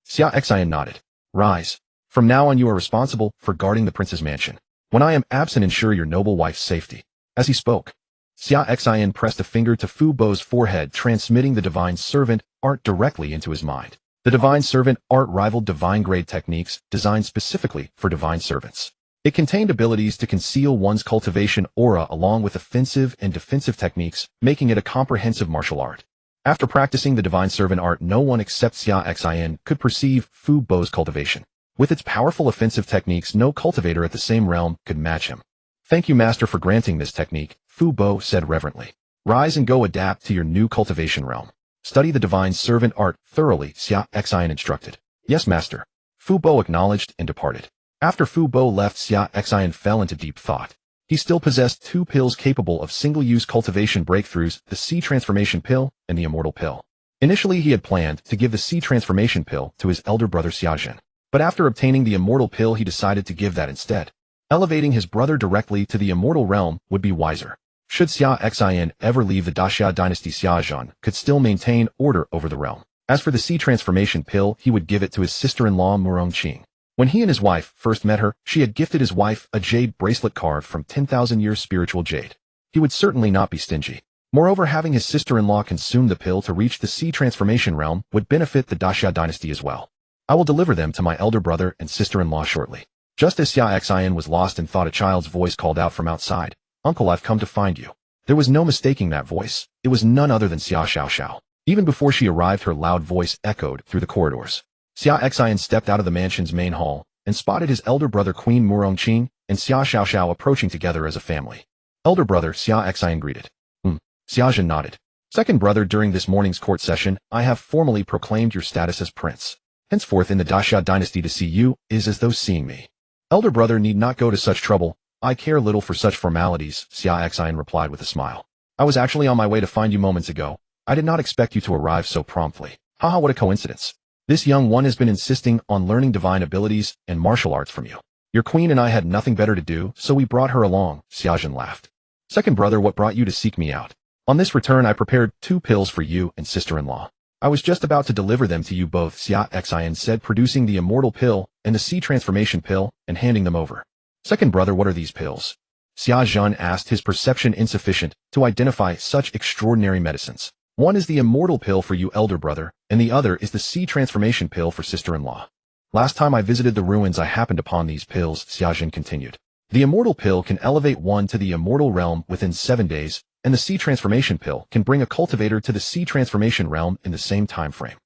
Xia Xin nodded. "Rise. From now on you are responsible for guarding the prince's mansion. When I am absent, ensure your noble wife's safety." As he spoke, Xia Xin pressed a finger to Fu Bo's forehead, transmitting the divine servant art directly into his mind. The divine servant art rivaled divine grade techniques designed specifically for divine servants. It contained abilities to conceal one's cultivation aura along with offensive and defensive techniques, making it a comprehensive martial art. After practicing the divine servant art, no one except Xia Xin could perceive Fu Bo's cultivation. With its powerful offensive techniques, no cultivator at the same realm could match him. "Thank you, master, for granting this technique," Fu Bo said reverently. "Rise and go adapt to your new cultivation realm. Study the divine servant art thoroughly," Xia Xin instructed. "Yes, master." Fu Bo acknowledged and departed. After Fu Bo left, Xia Xin fell into deep thought. He still possessed 2 pills capable of single-use cultivation breakthroughs, the Sea Transformation Pill and the Immortal Pill. Initially, he had planned to give the Sea Transformation Pill to his elder brother Xia Xin, but after obtaining the Immortal Pill, he decided to give that instead. Elevating his brother directly to the immortal realm would be wiser. Should Xia Xin ever leave the Daxia dynasty, Xia Xin could still maintain order over the realm. As for the Sea Transformation Pill, he would give it to his sister-in-law Murongqing. When he and his wife first met her, she had gifted his wife a jade bracelet carved from 10,000 years spiritual jade. He would certainly not be stingy. Moreover, having his sister-in-law consume the pill to reach the Sea Transformation realm would benefit the Daxia dynasty as well. I will deliver them to my elder brother and sister-in-law shortly. Just as Xia Xin was lost in thought, a child's voice called out from outside. "Uncle, I've come to find you." There was no mistaking that voice. It was none other than Xia Xiao. Even before she arrived, her loud voice echoed through the corridors. Xia Xin stepped out of the mansion's main hall and spotted his elder brother Queen Murongqing and Xia Xiao approaching together as a family. "Elder brother," Xia Xin greeted. Xia Xin nodded. "Second brother, during this morning's court session, I have formally proclaimed your status as prince. Henceforth in the Daxia dynasty, to see you is as though seeing me." "Elder brother need not go to such trouble. I care little for such formalities," Xia Xin replied with a smile. "I was actually on my way to find you moments ago. I did not expect you to arrive so promptly. Haha, what a coincidence. This young one has been insisting on learning divine abilities and martial arts from you. Your queen and I had nothing better to do, so we brought her along," Xia Xin laughed. "Second brother, what brought you to seek me out?" "On this return, I prepared 2 pills for you and sister-in-law. I was just about to deliver them to you both," Xia Xin said, producing the Immortal Pill and the Sea Transformation Pill and handing them over. "Second brother, what are these pills?" Xia Xin asked, his perception insufficient to identify such extraordinary medicines. "One is the Immortal Pill for you, elder brother, and the other is the Sea Transformation Pill for sister-in-law. Last time I visited the ruins, I happened upon these pills," Xia Xin continued. The immortal pill can elevate one to the immortal realm within 7 days, and the Xia transformation pill can bring a cultivator to the Xia transformation realm in the same time frame.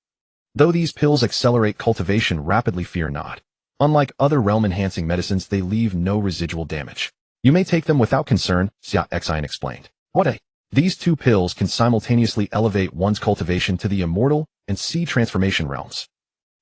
Though these pills accelerate cultivation rapidly, fear not. Unlike other realm-enhancing medicines, they leave no residual damage. You may take them without concern, Xia Xin explained. These 2 pills can simultaneously elevate one's cultivation to the immortal and Xia transformation realms.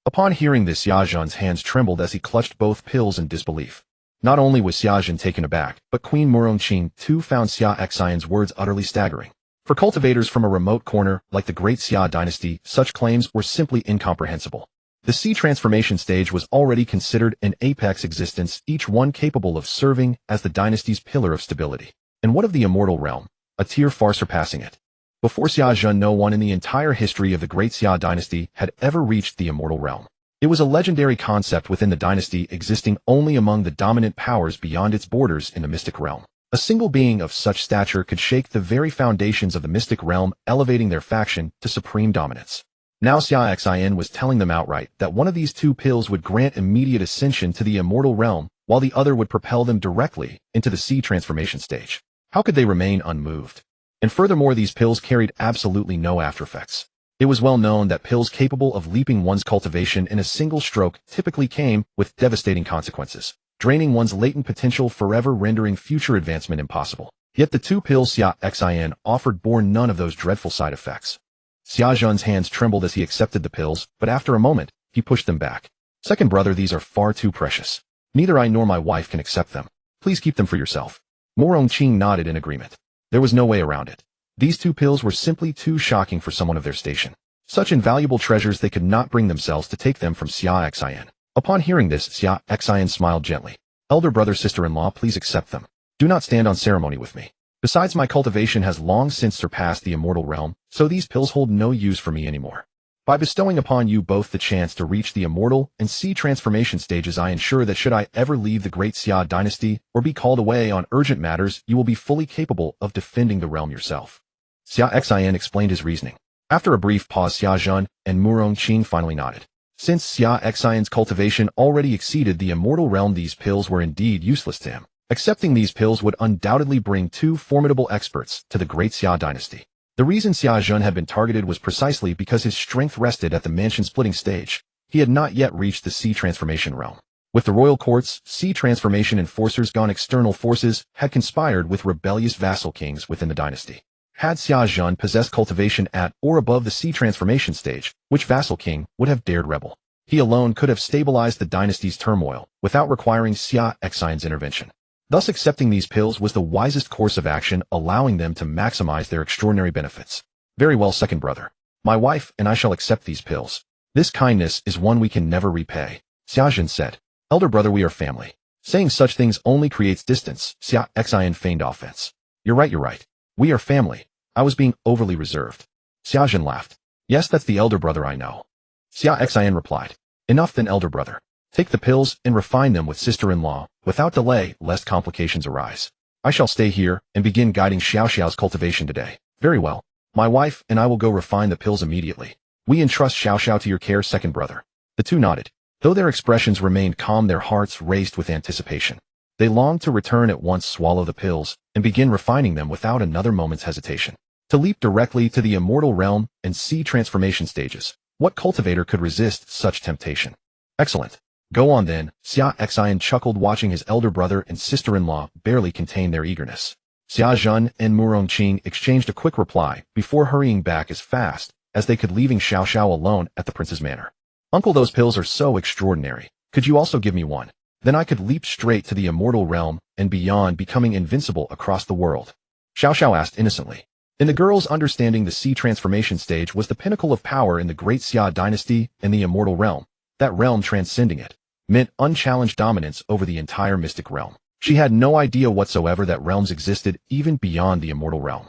Upon hearing this, Xia Xin's hands trembled as he clutched both pills in disbelief. Not only was Xia Xin taken aback, but Queen Murongqing too found Xia Xin's words utterly staggering. For cultivators from a remote corner like the Great Xia dynasty, such claims were simply incomprehensible. The Xia transformation stage was already considered an apex existence, each one capable of serving as the dynasty's pillar of stability. And what of the immortal realm? A tier far surpassing it. Before Xia Xin, no one in the entire history of the Great Xia dynasty had ever reached the immortal realm. It was a legendary concept within the dynasty, existing only among the dominant powers beyond its borders in the mystic realm. A single being of such stature could shake the very foundations of the mystic realm, elevating their faction to supreme dominance. Now Xia Xin was telling them outright that one of these 2 pills would grant immediate ascension to the immortal realm, while the other would propel them directly into the Xia transformation stage. How could they remain unmoved? And furthermore, these pills carried absolutely no aftereffects. It was well known that pills capable of leaping one's cultivation in a single stroke typically came with devastating consequences, draining one's latent potential, forever rendering future advancement impossible. Yet the 2 pills Xia Xin offered bore none of those dreadful side effects. Xia Xin's hands trembled as he accepted the pills, but after a moment, he pushed them back. Second brother, these are far too precious. Neither I nor my wife can accept them. Please keep them for yourself. Murongqing nodded in agreement. There was no way around it. These 2 pills were simply too shocking for someone of their station. Such invaluable treasures, they could not bring themselves to take them from Xia Xin. Upon hearing this, Xia Xin smiled gently. Elder brother, sister-in-law, please accept them. Do not stand on ceremony with me. Besides, my cultivation has long since surpassed the immortal realm, so these pills hold no use for me anymore. By bestowing upon you both the chance to reach the immortal and Xia transformation stages, I ensure that should I ever leave the Great Xia dynasty or be called away on urgent matters, you will be fully capable of defending the realm yourself. Xia Xin explained his reasoning. After a brief pause, Xia Xin and Murongqing finally nodded. Since Xia Xin's cultivation already exceeded the immortal realm, these pills were indeed useless to him. Accepting these pills would undoubtedly bring 2 formidable experts to the Great Xia dynasty. The reason Xia Xin had been targeted was precisely because his strength rested at the mansion-splitting stage. He had not yet reached the Xia transformation realm. With the royal courts, Xia transformation enforcers gone external forces had conspired with rebellious vassal kings within the dynasty. Had Xia Xin possessed cultivation at or above the Xia transformation stage, which vassal king would have dared rebel? He alone could have stabilized the dynasty's turmoil without requiring Xia Xin's intervention. Thus, accepting these pills was the wisest course of action, allowing them to maximize their extraordinary benefits. Very well, second brother. My wife and I shall accept these pills. This kindness is one we can never repay, Xia Xin said. Elder brother, we are family. Saying such things only creates distance, Xia Xin feigned offense. You're right. We are family. I was being overly reserved. Xia Xin laughed. Yes, that's the elder brother I know. Xia Xin replied. Enough then, elder brother. Take the pills and refine them with sister-in-law, without delay, lest complications arise. I shall stay here and begin guiding Xiaoxiao's cultivation today. Very well. My wife and I will go refine the pills immediately. We entrust Xiaoxiao to your care, second brother. The 2 nodded. Though their expressions remained calm, their hearts raced with anticipation. They longed to return at once, swallow the pills, and begin refining them without another moment's hesitation. To leap directly to the immortal realm and Xia transformation stages. What cultivator could resist such temptation? Excellent. Go on then, Xia Xin chuckled, watching his elder brother and sister-in-law barely contain their eagerness. Xia Xin and Murongqing exchanged a quick reply before hurrying back as fast as they could, leaving Xiaoxiao alone at the prince's manor. Uncle, those pills are so extraordinary. Could you also give me one? Then I could leap straight to the immortal realm and beyond, becoming invincible across the world. Xiaoxiao asked innocently. In the girl's understanding, the Xia transformation stage was the pinnacle of power in the Great Xia dynasty and the immortal realm. That realm transcending it meant unchallenged dominance over the entire mystic realm. She had no idea whatsoever that realms existed even beyond the immortal realm.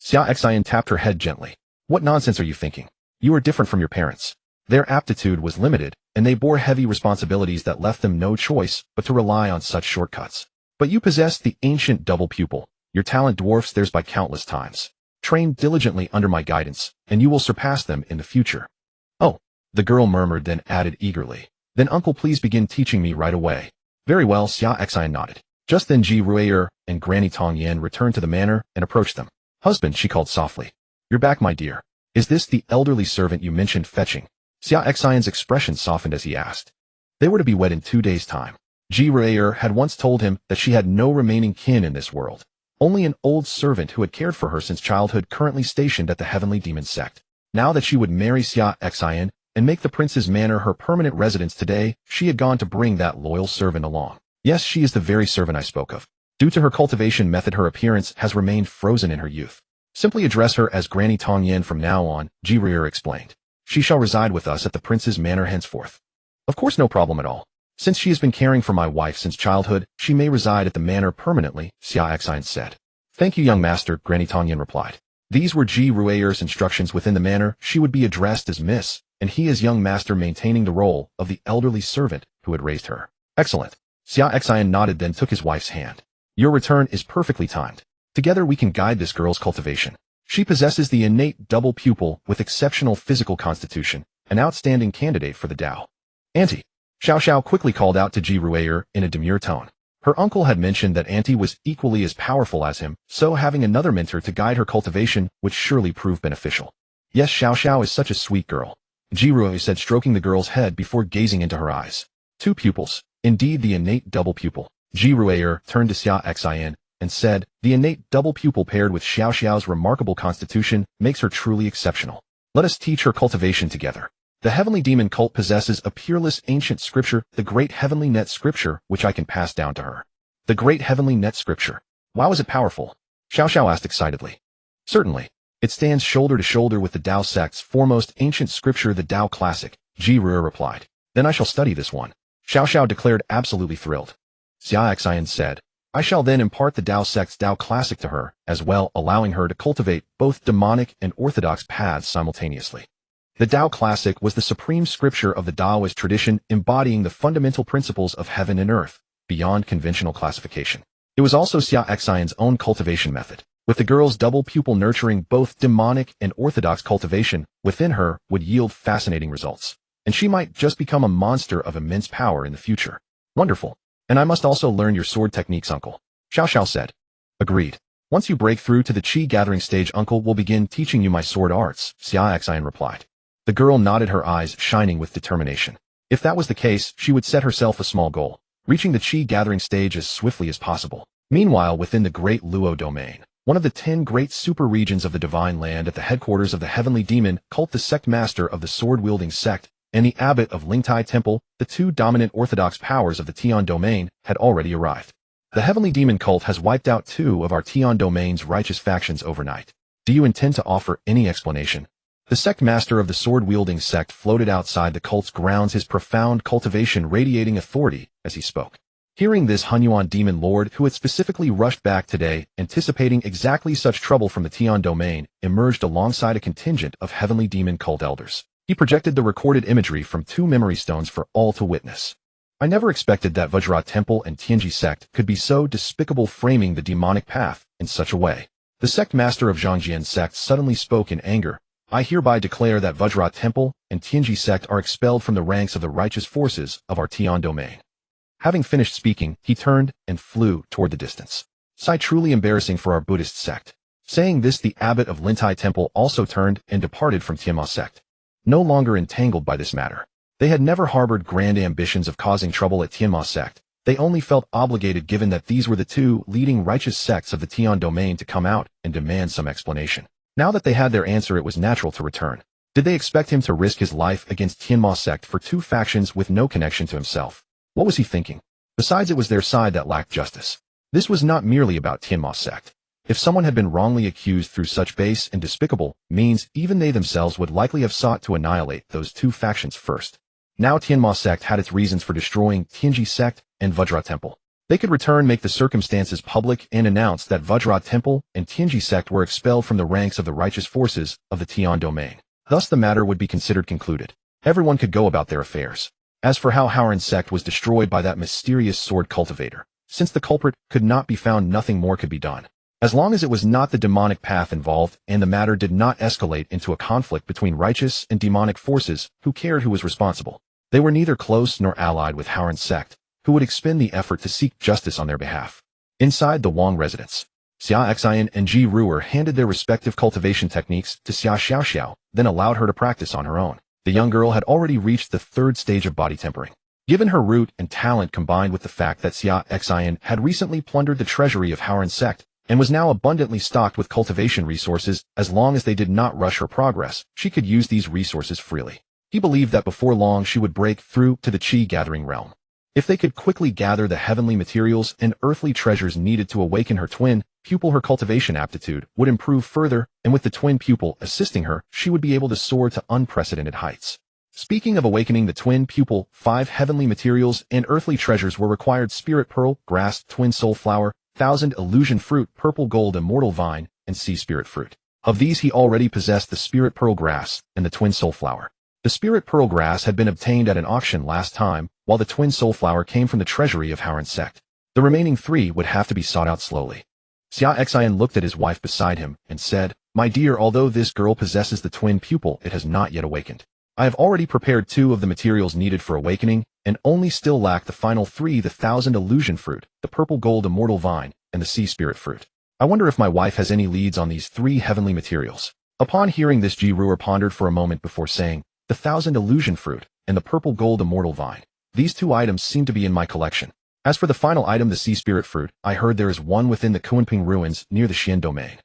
Xia Xin tapped her head gently. What nonsense are you thinking? You are different from your parents. Their aptitude was limited, and they bore heavy responsibilities that left them no choice but to rely on such shortcuts. But you possess the ancient double pupil. Your talent dwarfs theirs by countless times. Train diligently under my guidance, and you will surpass them in the future. Oh, the girl murmured, then added eagerly. Then uncle, please begin teaching me right away. Very well, Xia Xin nodded. Just then Ji Ruier and Granny Tong Yan returned to the manor and approached them. "Husband," she called softly. "You're back, my dear. Is this the elderly servant you mentioned fetching?" Xia Xin's expression softened as he asked. They were to be wed in 2 days' time. Ji Ruier had once told him that she had no remaining kin in this world, only an old servant who had cared for her since childhood currently stationed at the Heavenly Demon Sect. Now that she would marry Xia Xin and make the prince's manor her permanent residence today, she had gone to bring that loyal servant along. Yes, she is the very servant I spoke of. Due to her cultivation method, her appearance has remained frozen in her youth. Simply address her as Granny Tong Yan from now on, Ji Ruier explained. She shall reside with us at the prince's manor henceforth. Of course, no problem at all. Since she has been caring for my wife since childhood, she may reside at the manor permanently, Xia Xin said. Thank you, young master, Granny Tong Yan replied. These were Ji Ruier's instructions within the manor. She would be addressed as Miss, and he as young master, maintaining the role of the elderly servant who had raised her. Excellent. Xia Xin nodded, then took his wife's hand. Your return is perfectly timed. Together we can guide this girl's cultivation. She possesses the innate double pupil with exceptional physical constitution, an outstanding candidate for the Tao. Auntie. Xiao Xiao quickly called out to Ji Ruier in a demure tone. Her uncle had mentioned that Auntie was equally as powerful as him, so having another mentor to guide her cultivation would surely prove beneficial. Yes, Xiao Xiao is such a sweet girl, Ji Ruier said, stroking the girl's head before gazing into her eyes. 2 pupils. Indeed, the innate double pupil. Ji Ruier turned to Xia Xin and said, the innate double pupil paired with Xiao Xiao's remarkable constitution makes her truly exceptional. Let us teach her cultivation together. The Heavenly Demon cult possesses a peerless ancient scripture, the Great Heavenly Net Scripture, which I can pass down to her. The Great Heavenly Net Scripture. Wow, is it powerful? Xiao Xiao asked excitedly. Certainly. It stands shoulder to shoulder with the Tao sect's foremost ancient scripture, the Tao Classic, Ji Ruier replied. Then I shall study this one. Xiao Xiao declared, absolutely thrilled. Xia Xin said, I shall then impart the Tao sect's Tao Classic to her, as well, allowing her to cultivate both demonic and orthodox paths simultaneously. The Tao Classic was the supreme scripture of the Taoist tradition, embodying the fundamental principles of heaven and earth, beyond conventional classification. It was also Xia Xin's own cultivation method, with the girl's double pupil nurturing both demonic and orthodox cultivation within her would yield fascinating results. And she might just become a monster of immense power in the future. Wonderful. And I must also learn your sword techniques, Uncle. Xiao Xiao said. Agreed. Once you break through to the Qi gathering stage, Uncle will begin teaching you my sword arts, Xia Xin replied. The girl nodded, her eyes shining with determination. If that was the case, she would set herself a small goal, reaching the Qi gathering stage as swiftly as possible. Meanwhile, within the Great Luo domain, one of the 10 great super regions of the Divine Land, at the headquarters of the Heavenly Demon cult, the sect master of the sword-wielding sect, and the abbot of Lingtai Temple, the 2 dominant orthodox powers of the Tian domain, had already arrived. The Heavenly Demon cult has wiped out 2 of our Tian domain's righteous factions overnight. Do you intend to offer any explanation? The sect master of the sword-wielding sect floated outside the cult's grounds, his profound cultivation radiating authority as he spoke. Hearing this, Hunyuan demon lord, who had specifically rushed back today, anticipating exactly such trouble from the Tian domain, emerged alongside a contingent of Heavenly Demon cult elders. He projected the recorded imagery from 2 memory stones for all to witness. I never expected that Vajra Temple and Tianji sect could be so despicable, framing the demonic path in such a way. The sect master of Zhangjian sect suddenly spoke in anger. I hereby declare that Vajra Temple and Tianji sect are expelled from the ranks of the righteous forces of our Tian domain. Having finished speaking, he turned and flew toward the distance. Sigh, truly embarrassing for our Buddhist sect. Saying this, the abbot of Lintai Temple also turned and departed from Tianma sect. No longer entangled by this matter. They had never harbored grand ambitions of causing trouble at Tianma sect. They only felt obligated, given that these were the 2 leading righteous sects of the Tian domain, to come out and demand some explanation. Now that they had their answer, it was natural to return. Did they expect him to risk his life against Tianma sect for 2 factions with no connection to himself? What was he thinking? Besides, it was their side that lacked justice. This was not merely about Tianma sect. If someone had been wrongly accused through such base and despicable means, even they themselves would likely have sought to annihilate those 2 factions first. Now Tianma sect had its reasons for destroying Tianji sect and Vajra Temple. They could return, make the circumstances public, and announce that Vajra Temple and Tianji sect were expelled from the ranks of the righteous forces of the Tian domain. Thus the matter would be considered concluded. Everyone could go about their affairs. As for how Howren sect was destroyed by that mysterious sword cultivator, since the culprit could not be found, nothing more could be done. As long as it was not the demonic path involved, and the matter did not escalate into a conflict between righteous and demonic forces, who cared who was responsible? They were neither close nor allied with Howren sect, who would expend the effort to seek justice on their behalf. Inside the Wang residence, Xia Xin and Ji Ruer handed their respective cultivation techniques to Xia Xiaoxiao, then allowed her to practice on her own. The young girl had already reached the third stage of body tempering. Given her root and talent combined with the fact that Xia Xin had recently plundered the treasury of Haoran sect and was now abundantly stocked with cultivation resources, as long as they did not rush her progress, she could use these resources freely. He believed that before long she would break through to the Qi-gathering realm. If they could quickly gather the heavenly materials and earthly treasures needed to awaken her twin pupil, her cultivation aptitude would improve further, and with the twin pupil assisting her, she would be able to soar to unprecedented heights. Speaking of awakening the twin pupil, 5 heavenly materials and earthly treasures were required: spirit pearl, grass, twin soul flower, 1,000 illusion fruit, purple gold immortal vine, and sea spirit fruit. Of these he already possessed the spirit pearl grass and the twin soul flower. The spirit pearl grass had been obtained at an auction last time, while the twin soul flower came from the treasury of Haoran sect. The remaining 3 would have to be sought out slowly. Xia Xin looked at his wife beside him and said, "My dear, although this girl possesses the twin pupil, it has not yet awakened. I have already prepared 2 of the materials needed for awakening, and only still lack the final 3, the 1,000 illusion fruit, the purple gold immortal vine, and the sea spirit fruit. I wonder if my wife has any leads on these 3 heavenly materials." Upon hearing this, Ji Ruer pondered for a moment before saying, "The 1,000 illusion fruit, and the purple gold immortal vine. These 2 items seem to be in my collection. As for the final item, the sea spirit fruit, I heard there is one within the Kunping ruins near the Xian domain.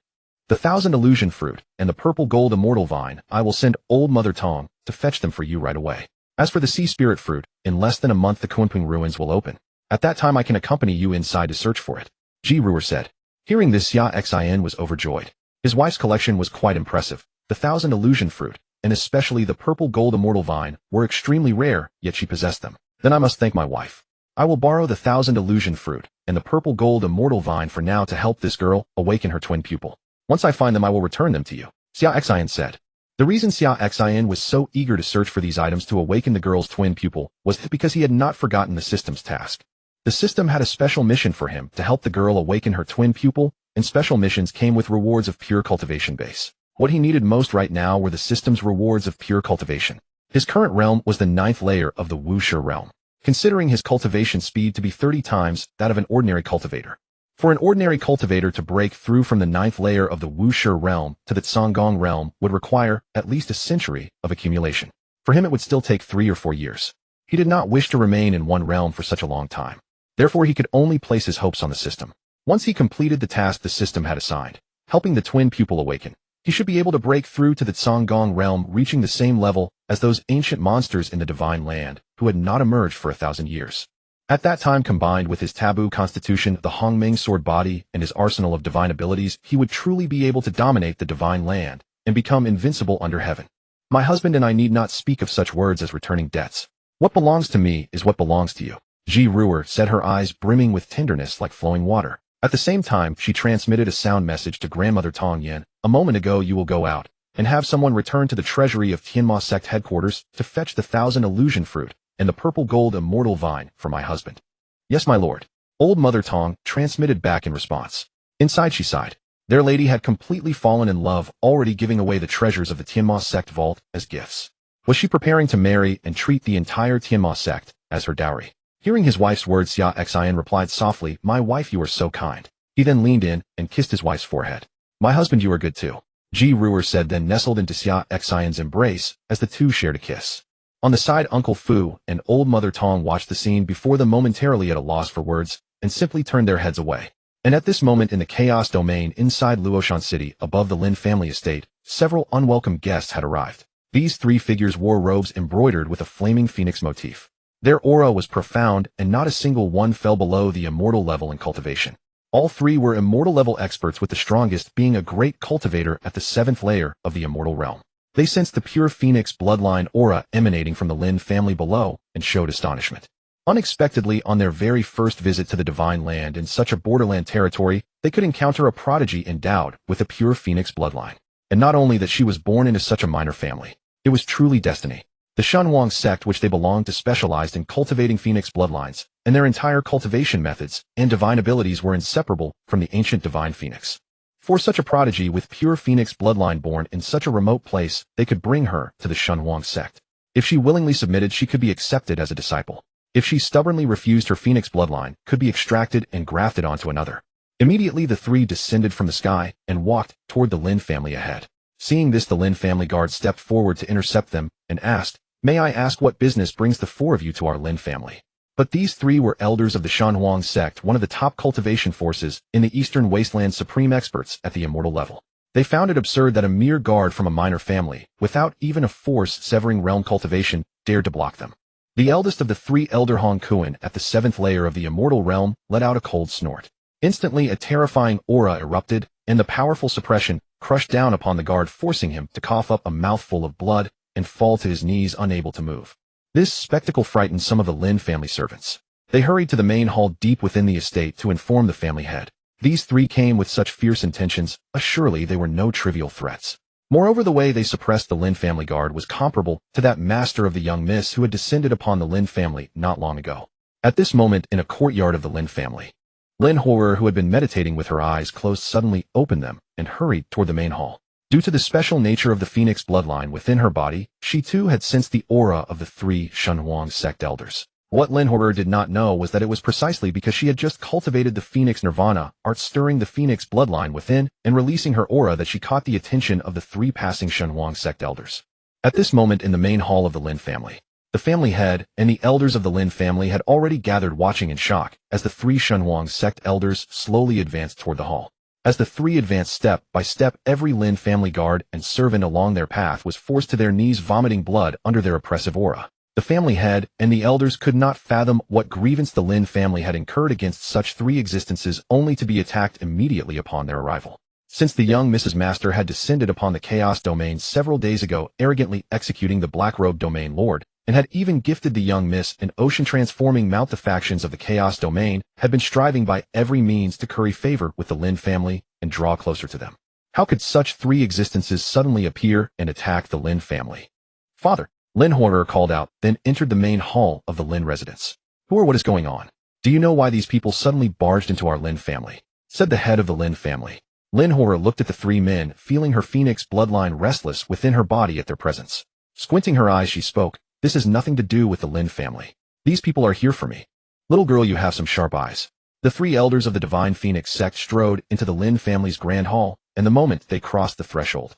The 1,000 illusion fruit, and the purple gold immortal vine, I will send old Mother Tong to fetch them for you right away. As for the sea spirit fruit, in less than a month the Kunping ruins will open. At that time I can accompany you inside to search for it," Ji Ruer said. Hearing this, Xia Xin was overjoyed. His wife's collection was quite impressive. The 1,000 illusion fruit, and especially the purple gold immortal vine, were extremely rare, yet she possessed them. Then I must thank my wife. I will borrow the 1,000 illusion fruit and the purple gold immortal vine for now to help this girl awaken her twin pupil. Once I find them I will return them to you," Xia Xin said. The reason Xia Xin was so eager to search for these items to awaken the girl's twin pupil was because he had not forgotten the system's task. The system had a special mission for him to help the girl awaken her twin pupil, and special missions came with rewards of pure cultivation base. What he needed most right now were the system's rewards of pure cultivation. His current realm was the 9th layer of the Wushi realm, considering his cultivation speed to be 30 times that of an ordinary cultivator. For an ordinary cultivator to break through from the 9th layer of the Wushi realm to the Cangong realm would require at least a century of accumulation. For him it would still take 3 or 4 years. He did not wish to remain in one realm for such a long time. Therefore he could only place his hopes on the system. Once he completed the task the system had assigned, helping the twin pupil awaken, he should be able to break through to the Cangong realm, reaching the same level as those ancient monsters in the divine land who had not emerged for 1,000 years. At that time, combined with his taboo constitution, the Hongming sword body, and his arsenal of divine abilities, he would truly be able to dominate the divine land and become invincible under heaven. My husband and I need not speak of such words as returning debts. What belongs to me is what belongs to you," Ji Ruer said, her eyes brimming with tenderness like flowing water. At the same time, she transmitted a sound message to Grandmother Tong Yin. "A moment ago you will go out and have someone return to the treasury of Tianma sect headquarters to fetch the 1,000 illusion fruit and the purple gold immortal vine for my husband." "Yes, my lord," old Mother Tong transmitted back in response. Inside she sighed. Their lady had completely fallen in love, already giving away the treasures of the Tianma sect vault as gifts. Was she preparing to marry and treat the entire Tianma sect as her dowry? Hearing his wife's words, Xia Xin replied softly, "My wife, you are so kind." He then leaned in and kissed his wife's forehead. "My husband, you are good too," Ji Ruer said, then nestled into Xia Xin's embrace as the two shared a kiss. On the side, Uncle Fu and old Mother Tong watched the scene before them, momentarily at a loss for words, and simply turned their heads away. And at this moment in the chaos domain inside Luoshan City, above the Lin family estate, several unwelcome guests had arrived. These 3 figures wore robes embroidered with a flaming phoenix motif. Their aura was profound, and not a single one fell below the immortal level in cultivation. All 3 were immortal level experts, with the strongest being a great cultivator at the 7th layer of the immortal realm. They sensed the pure phoenix bloodline aura emanating from the Lin family below and showed astonishment. Unexpectedly, on their very first visit to the divine land in such a borderland territory, they could encounter a prodigy endowed with a pure phoenix bloodline. And not only that she was born into such a minor family, it was truly destiny. The Shunwang sect, which they belonged to, specialized in cultivating phoenix bloodlines, and their entire cultivation methods and divine abilities were inseparable from the ancient divine phoenix. For such a prodigy with pure phoenix bloodline born in such a remote place, they could bring her to the Shunwang sect. If she willingly submitted, she could be accepted as a disciple. If she stubbornly refused, her phoenix bloodline could be extracted and grafted onto another. Immediately the three descended from the sky and walked toward the Lin family ahead. Seeing this, the Lin family guard stepped forward to intercept them and asked, "May I ask what business brings the four of you to our Lin family?" But these three were elders of the Shanhuang sect, one of the top cultivation forces in the Eastern Wasteland, supreme experts at the immortal level. They found it absurd that a mere guard from a minor family, without even a force-severing realm cultivation, dared to block them. The eldest of the three, Elder Hong Kuan, at the 7th layer of the immortal realm, let out a cold snort. Instantly, a terrifying aura erupted, and the powerful suppression crushed down upon the guard, forcing him to cough up a mouthful of blood and fall to his knees, unable to move. This spectacle frightened some of the Lin family servants. They hurried to the main hall deep within the estate to inform the family head. These three came with such fierce intentions, assuredly they were no trivial threats. Moreover, the way they suppressed the Lin family guard was comparable to that master of the young miss who had descended upon the Lin family not long ago. At this moment, in a courtyard of the Lin family, Lin Horror, who had been meditating with her eyes closed, suddenly opened them and hurried toward the main hall. Due to the special nature of the phoenix bloodline within her body, she too had sensed the aura of the three Shanhuang sect elders. What Lin Horror did not know was that it was precisely because she had just cultivated the Phoenix Nirvana art, stirring the Phoenix bloodline within and releasing her aura, that she caught the attention of the three passing Shanhuang sect elders. At this moment, in the main hall of the Lin family, the family head and the elders of the Lin family had already gathered, watching in shock as the three Shanhuang sect elders slowly advanced toward the hall. As the three advanced step by step, every Lin family guard and servant along their path was forced to their knees, vomiting blood under their oppressive aura. The family head and the elders could not fathom what grievance the Lin family had incurred against such three existences, only to be attacked immediately upon their arrival. Since the young Mrs. Master had descended upon the Chaos Domain several days ago, arrogantly executing the Black Robe Domain Lord, and had even gifted the young Miss an ocean-transforming mount, the factions of the Chaos Domain had been striving by every means to curry favor with the Lin family and draw closer to them. How could such three existences suddenly appear and attack the Lin family? "Father," Lin Horror called out, then entered the main hall of the Lin residence. "Who or what is going on? Do you know why these people suddenly barged into our Lin family?" said the head of the Lin family. Lin Horror looked at the three men, feeling her phoenix bloodline restless within her body at their presence. Squinting her eyes, she spoke, "This has nothing to do with the Lin family. These people are here for me." "Little girl, you have some sharp eyes." The three elders of the Divine Phoenix sect strode into the Lin family's grand hall, and the moment they crossed the threshold,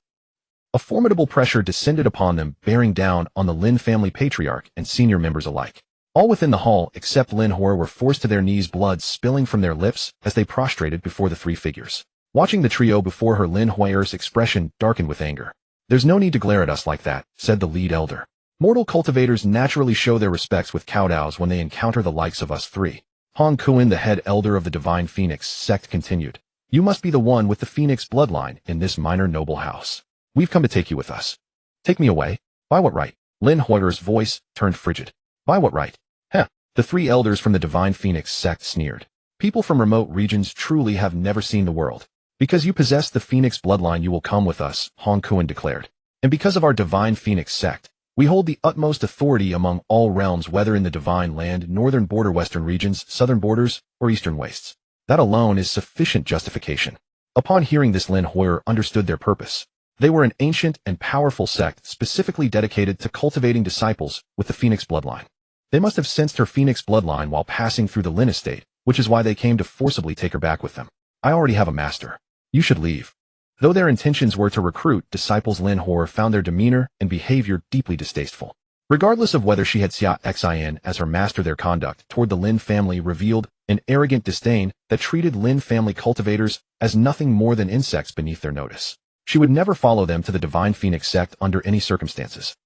a formidable pressure descended upon them, bearing down on the Lin family patriarch and senior members alike. All within the hall, except Lin Horror, were forced to their knees, blood spilling from their lips as they prostrated before the three figures. Watching the trio before her, Lin Horror's expression darkened with anger. "There's no need to glare at us like that," said the lead elder. "Mortal cultivators naturally show their respects with kowtows when they encounter the likes of us three." Hong Kuan, the head elder of the Divine Phoenix sect, continued, "You must be the one with the Phoenix bloodline in this minor noble house. We've come to take you with us." "Take me away? By what right?" Lin Horror's voice turned frigid. "By what right?" "Heh." The three elders from the Divine Phoenix sect sneered. "People from remote regions truly have never seen the world. Because you possess the Phoenix bloodline, you will come with us," Hong Kuan declared. "And because of our Divine Phoenix sect, we hold the utmost authority among all realms, whether in the Divine Land, Northern Border, Western regions, Southern Borders, or Eastern Wastes. That alone is sufficient justification." Upon hearing this, Lin Horror understood their purpose. They were an ancient and powerful sect specifically dedicated to cultivating disciples with the Phoenix bloodline. They must have sensed her Phoenix bloodline while passing through the Lin estate, which is why they came to forcibly take her back with them. "I already have a master. You should leave." Though their intentions were to recruit disciples, Lin Horror found their demeanor and behavior deeply distasteful. Regardless of whether she had Xia Xin as her master, their conduct toward the Lin family revealed an arrogant disdain that treated Lin family cultivators as nothing more than insects beneath their notice. She would never follow them to the Divine Phoenix sect under any circumstances.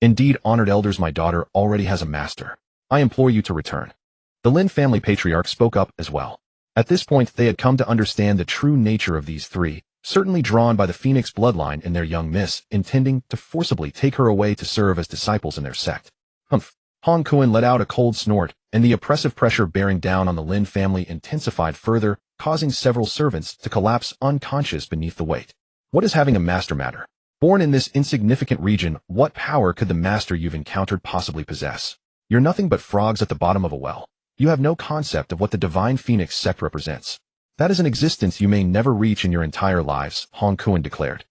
"Indeed, honored elders, my daughter already has a master. I implore you to return." The Lin family patriarch spoke up as well. At this point, they had come to understand the true nature of these three, certainly drawn by the Phoenix bloodline in their young miss, intending to forcibly take her away to serve as disciples in their sect. "Humph." Hong Kuan let out a cold snort, and the oppressive pressure bearing down on the Lin family intensified further, causing several servants to collapse unconscious beneath the weight. "What does having a master matter? Born in this insignificant region, what power could the master you've encountered possibly possess? You're nothing but frogs at the bottom of a well. You have no concept of what the Divine Phoenix sect represents. That is an existence you may never reach in your entire lives," Hong Kuan declared.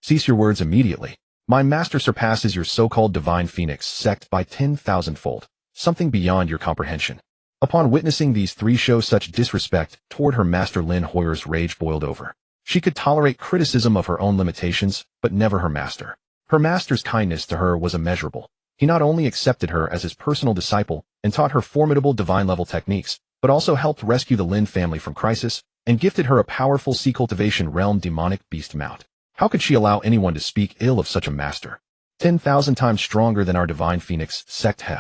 "Cease your words immediately. My master surpasses your so-called Divine Phoenix sect by 10,000-fold. something beyond your comprehension. Upon witnessing these three show such disrespect toward her master, Lin Hoyer's rage boiled over. She could tolerate criticism of her own limitations, but never her master. Her master's kindness to her was immeasurable. He not only accepted her as his personal disciple and taught her formidable divine-level techniques, but also helped rescue the Lin family from crisis and gifted her a powerful sea cultivation realm demonic beast mount. How could she allow anyone to speak ill of such a master? 10,000 times stronger than our divine phoenix sect he.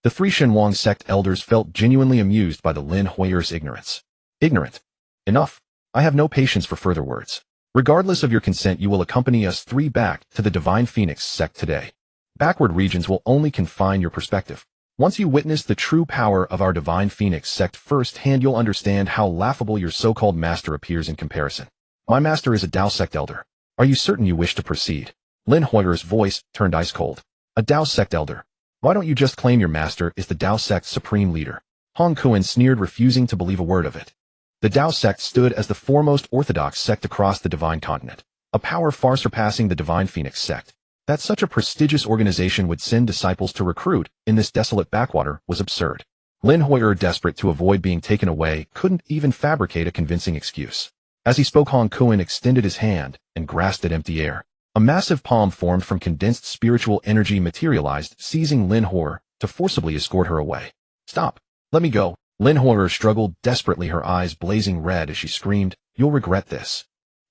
The three Shenhuang sect elders felt genuinely amused by the Lin Hoyer's ignorance. Ignorant. Enough. I have no patience for further words. Regardless of your consent, you will accompany us three back to the divine phoenix sect today. Backward regions will only confine your perspective. Once you witness the true power of our divine phoenix sect firsthand, you'll understand how laughable your so-called master appears in comparison. My master is a Dao sect elder. Are you certain you wish to proceed? Lin Hoyer's voice turned ice cold. A Dao sect elder. Why don't you just claim your master is the Dao sect's supreme leader? Hong Kuan sneered, refusing to believe a word of it. The Dao sect stood as the foremost orthodox sect across the divine continent, a power far surpassing the divine phoenix sect. That such a prestigious organization would send disciples to recruit in this desolate backwater was absurd. Lin Hoyer, desperate to avoid being taken away, couldn't even fabricate a convincing excuse. As he spoke, Hong Kuan extended his hand and grasped at empty air. A massive palm formed from condensed spiritual energy materialized, seizing Lin Hoyer to forcibly escort her away. Stop! Let me go! Lin Hoyer struggled desperately, her eyes blazing red as she screamed, "You'll regret this."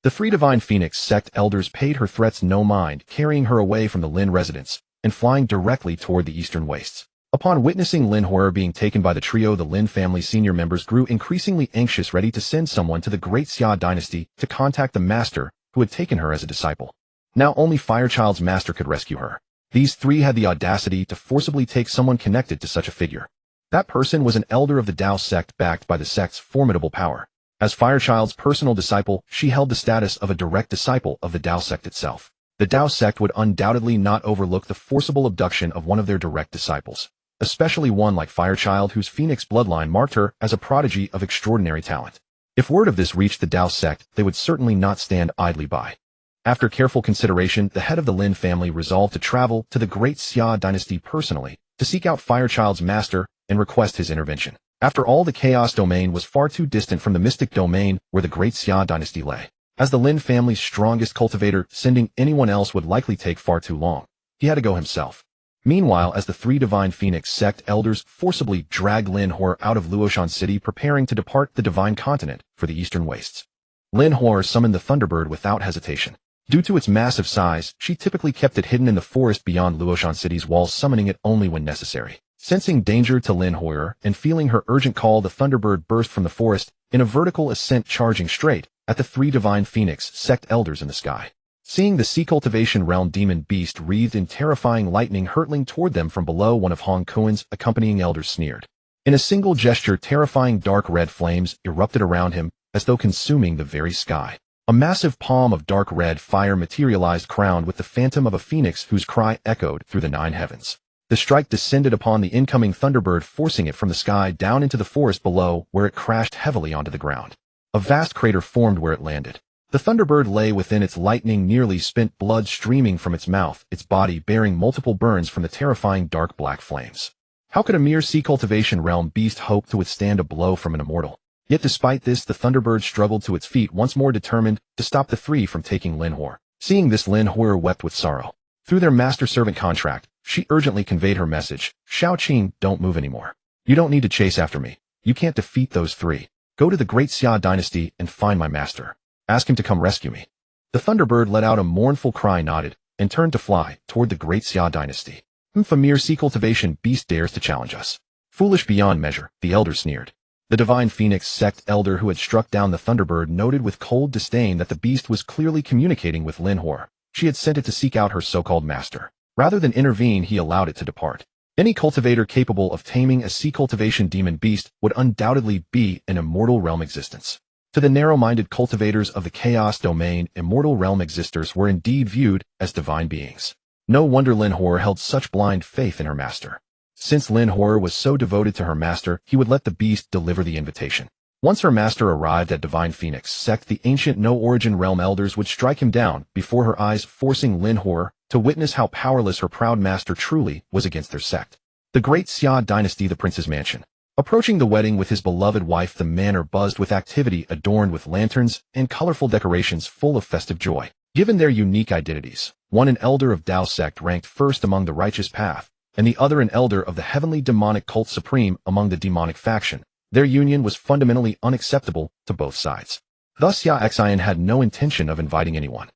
The three divine phoenix sect elders paid her threats no mind, carrying her away from the Lin residence and flying directly toward the eastern wastes. Upon witnessing Lin Hoyer being taken by the trio, the Lin family's senior members grew increasingly anxious, ready to send someone to the great Xia dynasty to contact the master who had taken her as a disciple. Now only Firechild's master could rescue her. These three had the audacity to forcibly take someone connected to such a figure. That person was an elder of the Dao sect, backed by the sect's formidable power. As Firechild's personal disciple, she held the status of a direct disciple of the Dao sect itself. The Dao sect would undoubtedly not overlook the forcible abduction of one of their direct disciples, especially one like Firechild, whose phoenix bloodline marked her as a prodigy of extraordinary talent. If word of this reached the Dao sect, they would certainly not stand idly by. After careful consideration, the head of the Lin family resolved to travel to the great Xia dynasty personally to seek out Firechild's master and request his intervention. After all, the chaos domain was far too distant from the mystic domain where the great Xia dynasty lay. As the Lin family's strongest cultivator, sending anyone else would likely take far too long. He had to go himself. Meanwhile, as the three divine phoenix sect elders forcibly dragged Lin Hoyer out of Luoshan City, preparing to depart the divine continent for the eastern wastes, Lin Hoyer summoned the Thunderbird without hesitation. Due to its massive size, she typically kept it hidden in the forest beyond Luoshan City's walls, summoning it only when necessary. Sensing danger to Lin Hoyer and feeling her urgent call, the Thunderbird burst from the forest in a vertical ascent, charging straight at the three divine phoenix sect elders in the sky. Seeing the sea cultivation realm demon beast wreathed in terrifying lightning hurtling toward them from below, one of Hong Kuan's accompanying elders sneered. In a single gesture, terrifying dark red flames erupted around him as though consuming the very sky. A massive palm of dark red fire materialized, crowned with the phantom of a phoenix whose cry echoed through the 9 heavens. The strike descended upon the incoming Thunderbird, forcing it from the sky down into the forest below, where it crashed heavily onto the ground. A vast crater formed where it landed. The Thunderbird lay within its lightning, nearly spent, blood streaming from its mouth, its body bearing multiple burns from the terrifying dark black flames. How could a mere sea cultivation realm beast hope to withstand a blow from an immortal? Yet despite this, the Thunderbird struggled to its feet, once more determined to stop the three from taking Lin Hoyer. Seeing this, Lin Hoyer wept with sorrow. Through their master-servant contract, she urgently conveyed her message. Shao Qing, don't move anymore. You don't need to chase after me. You can't defeat those three. Go to the great Xia dynasty and find my master. Ask him to come rescue me. The Thunderbird let out a mournful cry, nodded, and turned to fly toward the great Xia dynasty. If a mere sea cultivation beast dares to challenge us. Foolish beyond measure, the elder sneered. The divine phoenix sect elder who had struck down the Thunderbird noted with cold disdain that the beast was clearly communicating with Lin Hoyer. She had sent it to seek out her so-called master. Rather than intervene, he allowed it to depart. Any cultivator capable of taming a sea cultivation demon beast would undoubtedly be an immortal realm existence. To the narrow-minded cultivators of the chaos domain, immortal realm existers were indeed viewed as divine beings. No wonder Lin Hoyer held such blind faith in her master. Since Lin Hoyer was so devoted to her master, he would let the beast deliver the invitation. Once her master arrived at Divine Phoenix Sect, the ancient no-origin realm elders would strike him down before her eyes, forcing Lin Hoyer to witness how powerless her proud master truly was against their sect. The Great Xia Dynasty, the Prince's Mansion. Approaching the wedding with his beloved wife, the manor buzzed with activity adorned with lanterns and colorful decorations full of festive joy. Given their unique identities, one an elder of Tao sect ranked first among the righteous path, and the other an elder of the heavenly demonic cult supreme among the demonic faction, their union was fundamentally unacceptable to both sides. Thus Xia Xin had no intention of inviting anyone.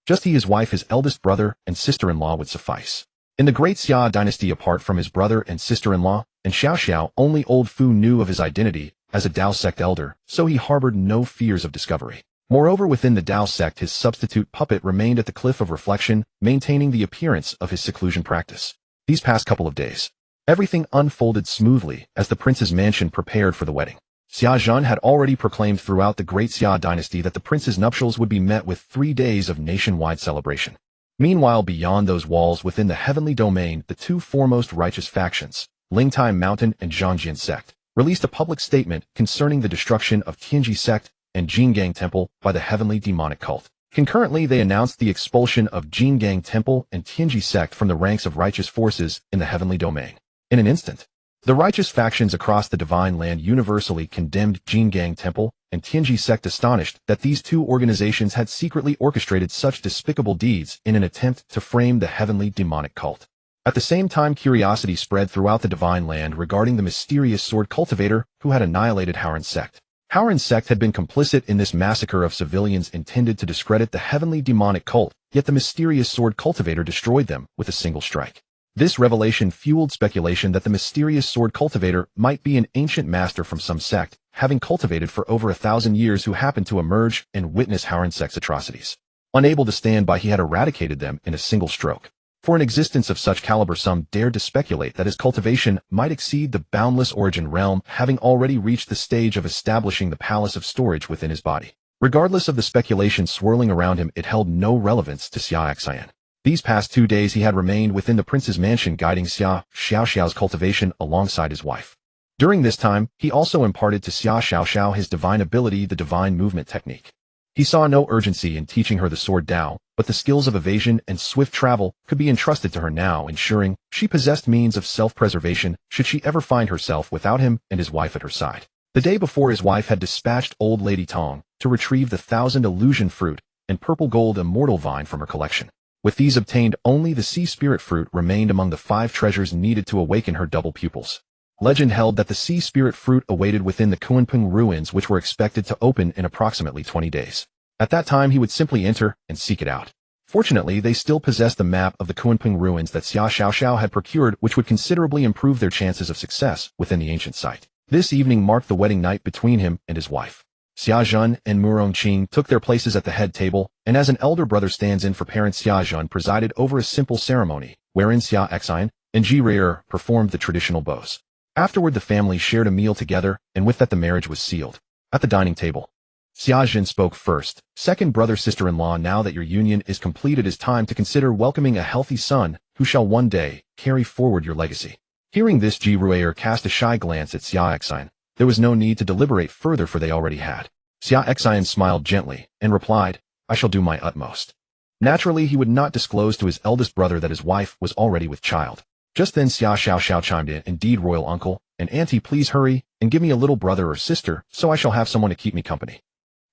Just he, his wife, his eldest brother, and sister-in-law would suffice. In the Great Xia Dynasty, apart from his brother and sister-in-law, and Xiao, only old Fu knew of his identity as a Tao sect elder, so he harbored no fears of discovery. Moreover, within the Tao sect, his substitute puppet remained at the Cliff of Reflection, maintaining the appearance of his seclusion practice. These past couple of days, everything unfolded smoothly as the prince's mansion prepared for the wedding. Xia Xin had already proclaimed throughout the Great Xia Dynasty that the prince's nuptials would be met with 3 days of nationwide celebration. Meanwhile, beyond those walls within the heavenly domain, the two foremost righteous factions, Lingtai Mountain and Zhangjian sect, released a public statement concerning the destruction of Tianji sect and Jingang Temple by the heavenly demonic cult. Concurrently, they announced the expulsion of Jingang Temple and Tianji sect from the ranks of righteous forces in the heavenly domain. In an instant, the righteous factions across the divine land universally condemned Jingang Temple and Tianji sect, astonished that these two organizations had secretly orchestrated such despicable deeds in an attempt to frame the heavenly demonic cult. At the same time, curiosity spread throughout the divine land regarding the mysterious sword cultivator who had annihilated Howren's sect. Howren's sect had been complicit in this massacre of civilians intended to discredit the heavenly demonic cult, yet the mysterious sword cultivator destroyed them with a single strike. This revelation fueled speculation that the mysterious sword cultivator might be an ancient master from some sect, having cultivated for over 1,000 years, who happened to emerge and witness Howren's sect's atrocities. Unable to stand by, he had eradicated them in a single stroke. For an existence of such caliber, some dared to speculate that his cultivation might exceed the boundless origin realm, having already reached the stage of establishing the palace of storage within his body. Regardless of the speculation swirling around him, it held no relevance to Xia Xin. These past 2 days he had remained within the prince's mansion, guiding Xiao's cultivation alongside his wife. During this time, he also imparted to Xiao his divine ability, the divine movement technique. He saw no urgency in teaching her the sword Dao, but the skills of evasion and swift travel could be entrusted to her now, ensuring she possessed means of self-preservation should she ever find herself without him and his wife at her side. The day before, his wife had dispatched old Lady Tong to retrieve the 1,000 illusion fruit and purple gold immortal vine from her collection. With these obtained, only the sea spirit fruit remained among the 5 treasures needed to awaken her double pupils. Legend held that the sea spirit fruit awaited within the Kunpeng ruins, which were expected to open in approximately 20 days. At that time, he would simply enter and seek it out. Fortunately, they still possessed the map of the Kunpeng ruins that Xiao had procured, which would considerably improve their chances of success within the ancient site. This evening marked the wedding night between him and his wife. Xia Xin and Murong Qing took their places at the head table, and as an elder brother stands in for parent, Xia Xin presided over a simple ceremony, wherein Xia Xin and Ji Ruier performed the traditional bows. Afterward, the family shared a meal together, and with that the marriage was sealed. At the dining table, Xia Xin spoke first. Second brother, sister-in-law, now that your union is complete, it is time to consider welcoming a healthy son who shall one day carry forward your legacy. Hearing this, Ji Ruier cast a shy glance at Xia Xin. There was no need to deliberate further, for they already had. Xia Xin smiled gently and replied, I shall do my utmost. Naturally, he would not disclose to his eldest brother that his wife was already with child. Just then Xiao chimed in, indeed, royal uncle and auntie, please hurry and give me a little brother or sister, so I shall have someone to keep me company.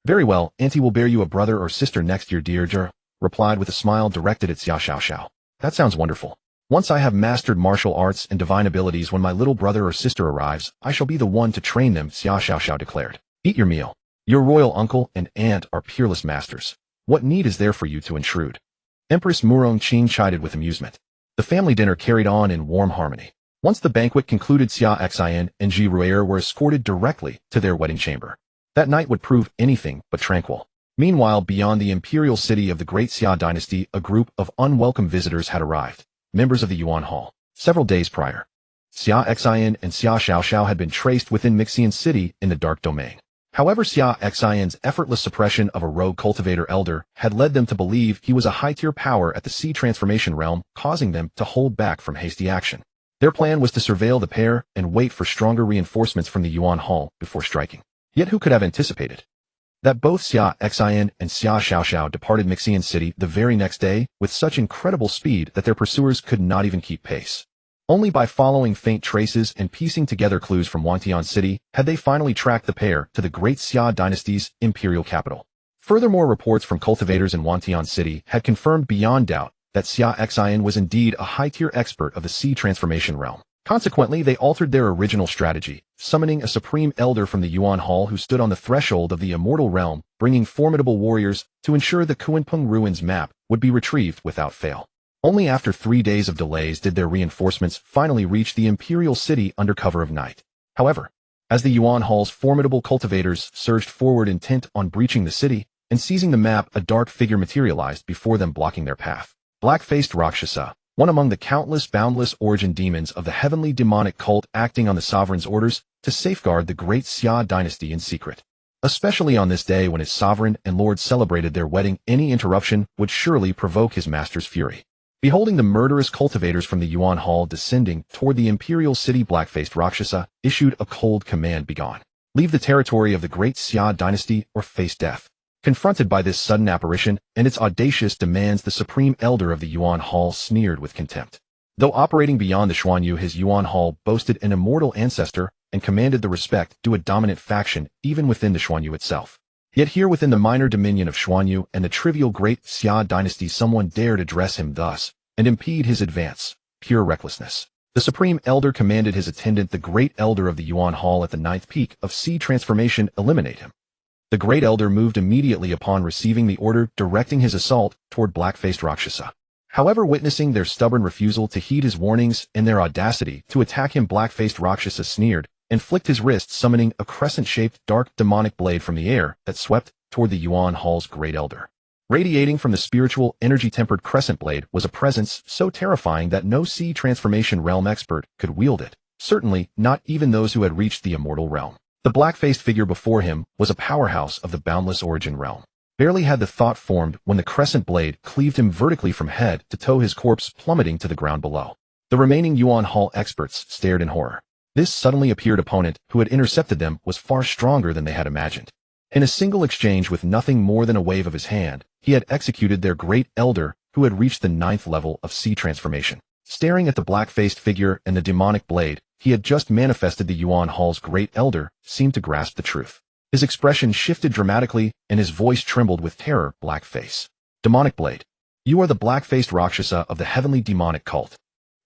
Very well, auntie will bear you a brother or sister next year, dear Jer, replied with a smile directed at Xiao. That sounds wonderful. Once I have mastered martial arts and divine abilities, when my little brother or sister arrives, I shall be the one to train them, Xiao declared. Eat your meal. Your royal uncle and aunt are peerless masters. What need is there for you to intrude? Empress Murong Qing chided with amusement. The family dinner carried on in warm harmony. Once the banquet concluded, Xia Xin and Ji Ruier were escorted directly to their wedding chamber. That night would prove anything but tranquil. Meanwhile, beyond the imperial city of the Great Xia Dynasty, a group of unwelcome visitors had arrived, members of the Yuan Hall. Several days prior, Xia Xin and Xiao had been traced within Mixian City in the Dark Domain. However, Xia Xin's effortless suppression of a rogue cultivator elder had led them to believe he was a high-tier power at the sea transformation realm, causing them to hold back from hasty action. Their plan was to surveil the pair and wait for stronger reinforcements from the Yuan Hall before striking. Yet who could have anticipated that both Xia Xin and Xiao departed Mixian City the very next day with such incredible speed that their pursuers could not even keep pace? Only by following faint traces and piecing together clues from Wantian City had they finally tracked the pair to the great Xia dynasty's imperial capital. Furthermore, reports from cultivators in Wantian City had confirmed beyond doubt that Xia Xin was indeed a high-tier expert of the sea transformation realm. Consequently, they altered their original strategy, summoning a supreme elder from the Yuan Hall who stood on the threshold of the immortal realm, bringing formidable warriors to ensure the Kuanpeng Ruins map would be retrieved without fail. Only after 3 days of delays did their reinforcements finally reach the imperial city under cover of night. However, as the Yuan Hall's formidable cultivators surged forward intent on breaching the city and seizing the map, a dark figure materialized before them, blocking their path. Black-faced Rakshasa, one among the countless boundless origin demons of the heavenly demonic cult acting on the sovereign's orders to safeguard the great Xia dynasty in secret. Especially on this day when his sovereign and lord celebrated their wedding, any interruption would surely provoke his master's fury. Beholding the murderous cultivators from the Yuan Hall descending toward the imperial city, black-faced Rakshasa issued a cold command: begone. Leave the territory of the great Xia dynasty or face death. Confronted by this sudden apparition and its audacious demands, the supreme elder of the Yuan Hall sneered with contempt. Though operating beyond the Xuanyu, his Yuan Hall boasted an immortal ancestor and commanded the respect due a dominant faction even within the Xuanyu itself. Yet here within the minor dominion of Xuanyu and the trivial great Xia dynasty, someone dared address him thus and impede his advance. Pure recklessness. The supreme elder commanded his attendant, the great elder of the Yuan Hall at the 9th peak of sea transformation, eliminate him. The great elder moved immediately upon receiving the order, directing his assault toward black-faced Rakshasa. However, witnessing their stubborn refusal to heed his warnings and their audacity to attack him, black-faced Rakshasa sneered and flicked his wrist, summoning a crescent-shaped dark demonic blade from the air that swept toward the Yuan Hall's great elder. Radiating from the spiritual, energy-tempered crescent blade was a presence so terrifying that no sea transformation realm expert could wield it, certainly not even those who had reached the immortal realm. The black-faced figure before him was a powerhouse of the boundless origin realm. Barely had the thought formed when the crescent blade cleaved him vertically from head to toe, his corpse plummeting to the ground below. The remaining Yuan Hall experts stared in horror. This suddenly appeared opponent who had intercepted them was far stronger than they had imagined. In a single exchange, with nothing more than a wave of his hand, he had executed their great elder who had reached the 9th level of sea transformation. Staring at the black-faced figure and the demonic blade he had just manifested, the Yuan Hall's great elder seemed to grasp the truth. His expression shifted dramatically and his voice trembled with terror. Black-face. Demonic blade. You are the black-faced Rakshasa of the heavenly demonic cult.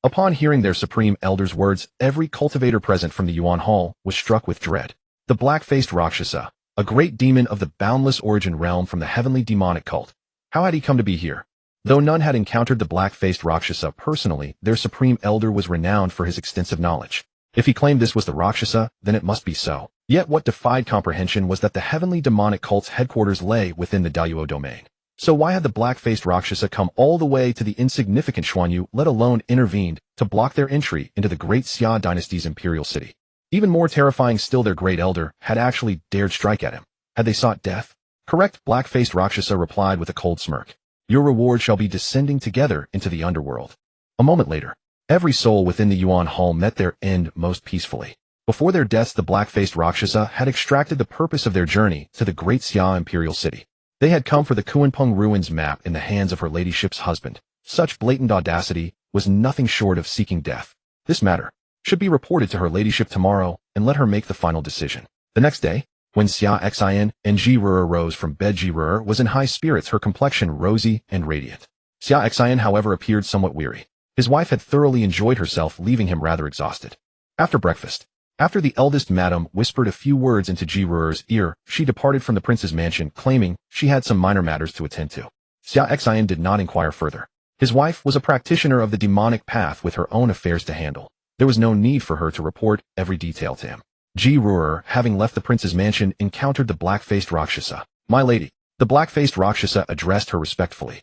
Upon hearing their supreme elder's words, every cultivator present from the Yuan Hall was struck with dread. The black-faced Rakshasa, a great demon of the boundless origin realm from the heavenly demonic cult. How had he come to be here? Though none had encountered the black-faced Rakshasa personally, their supreme elder was renowned for his extensive knowledge. If he claimed this was the Rakshasa, then it must be so. Yet what defied comprehension was that the heavenly demonic cult's headquarters lay within the Dayuo domain. So why had the black-faced Rakshasa come all the way to the insignificant Xuanyu, let alone intervened, to block their entry into the great Xia dynasty's imperial city? Even more terrifying still, their great elder had actually dared strike at him. Had they sought death? Correct, black-faced Rakshasa replied with a cold smirk. Your reward shall be descending together into the underworld. A moment later, every soul within the Yuan Hall met their end most peacefully. Before their deaths, the black-faced Rakshasa had extracted the purpose of their journey to the great Xia imperial city. They had come for the Kuanpeng Ruins map in the hands of her ladyship's husband. Such blatant audacity was nothing short of seeking death. This matter should be reported to her ladyship tomorrow and let her make the final decision. The next day, when Xia Xin and Ji Ru'er rose from bed, Ji Ru'er was in high spirits, her complexion rosy and radiant. Xia Xin, however, appeared somewhat weary. His wife had thoroughly enjoyed herself, leaving him rather exhausted. After breakfast, after the eldest madam whispered a few words into Ji Ru'er's ear, she departed from the prince's mansion, claiming she had some minor matters to attend to. Xia Xin did not inquire further. His wife was a practitioner of the demonic path with her own affairs to handle. There was no need for her to report every detail to him. Ji Ru'er, having left the prince's mansion, encountered the black-faced Rakshasa. My lady. The black-faced Rakshasa addressed her respectfully.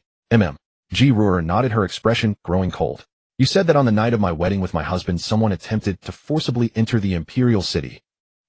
Ji Ru'er nodded, her expression growing cold. You said that on the night of my wedding with my husband, someone attempted to forcibly enter the imperial city.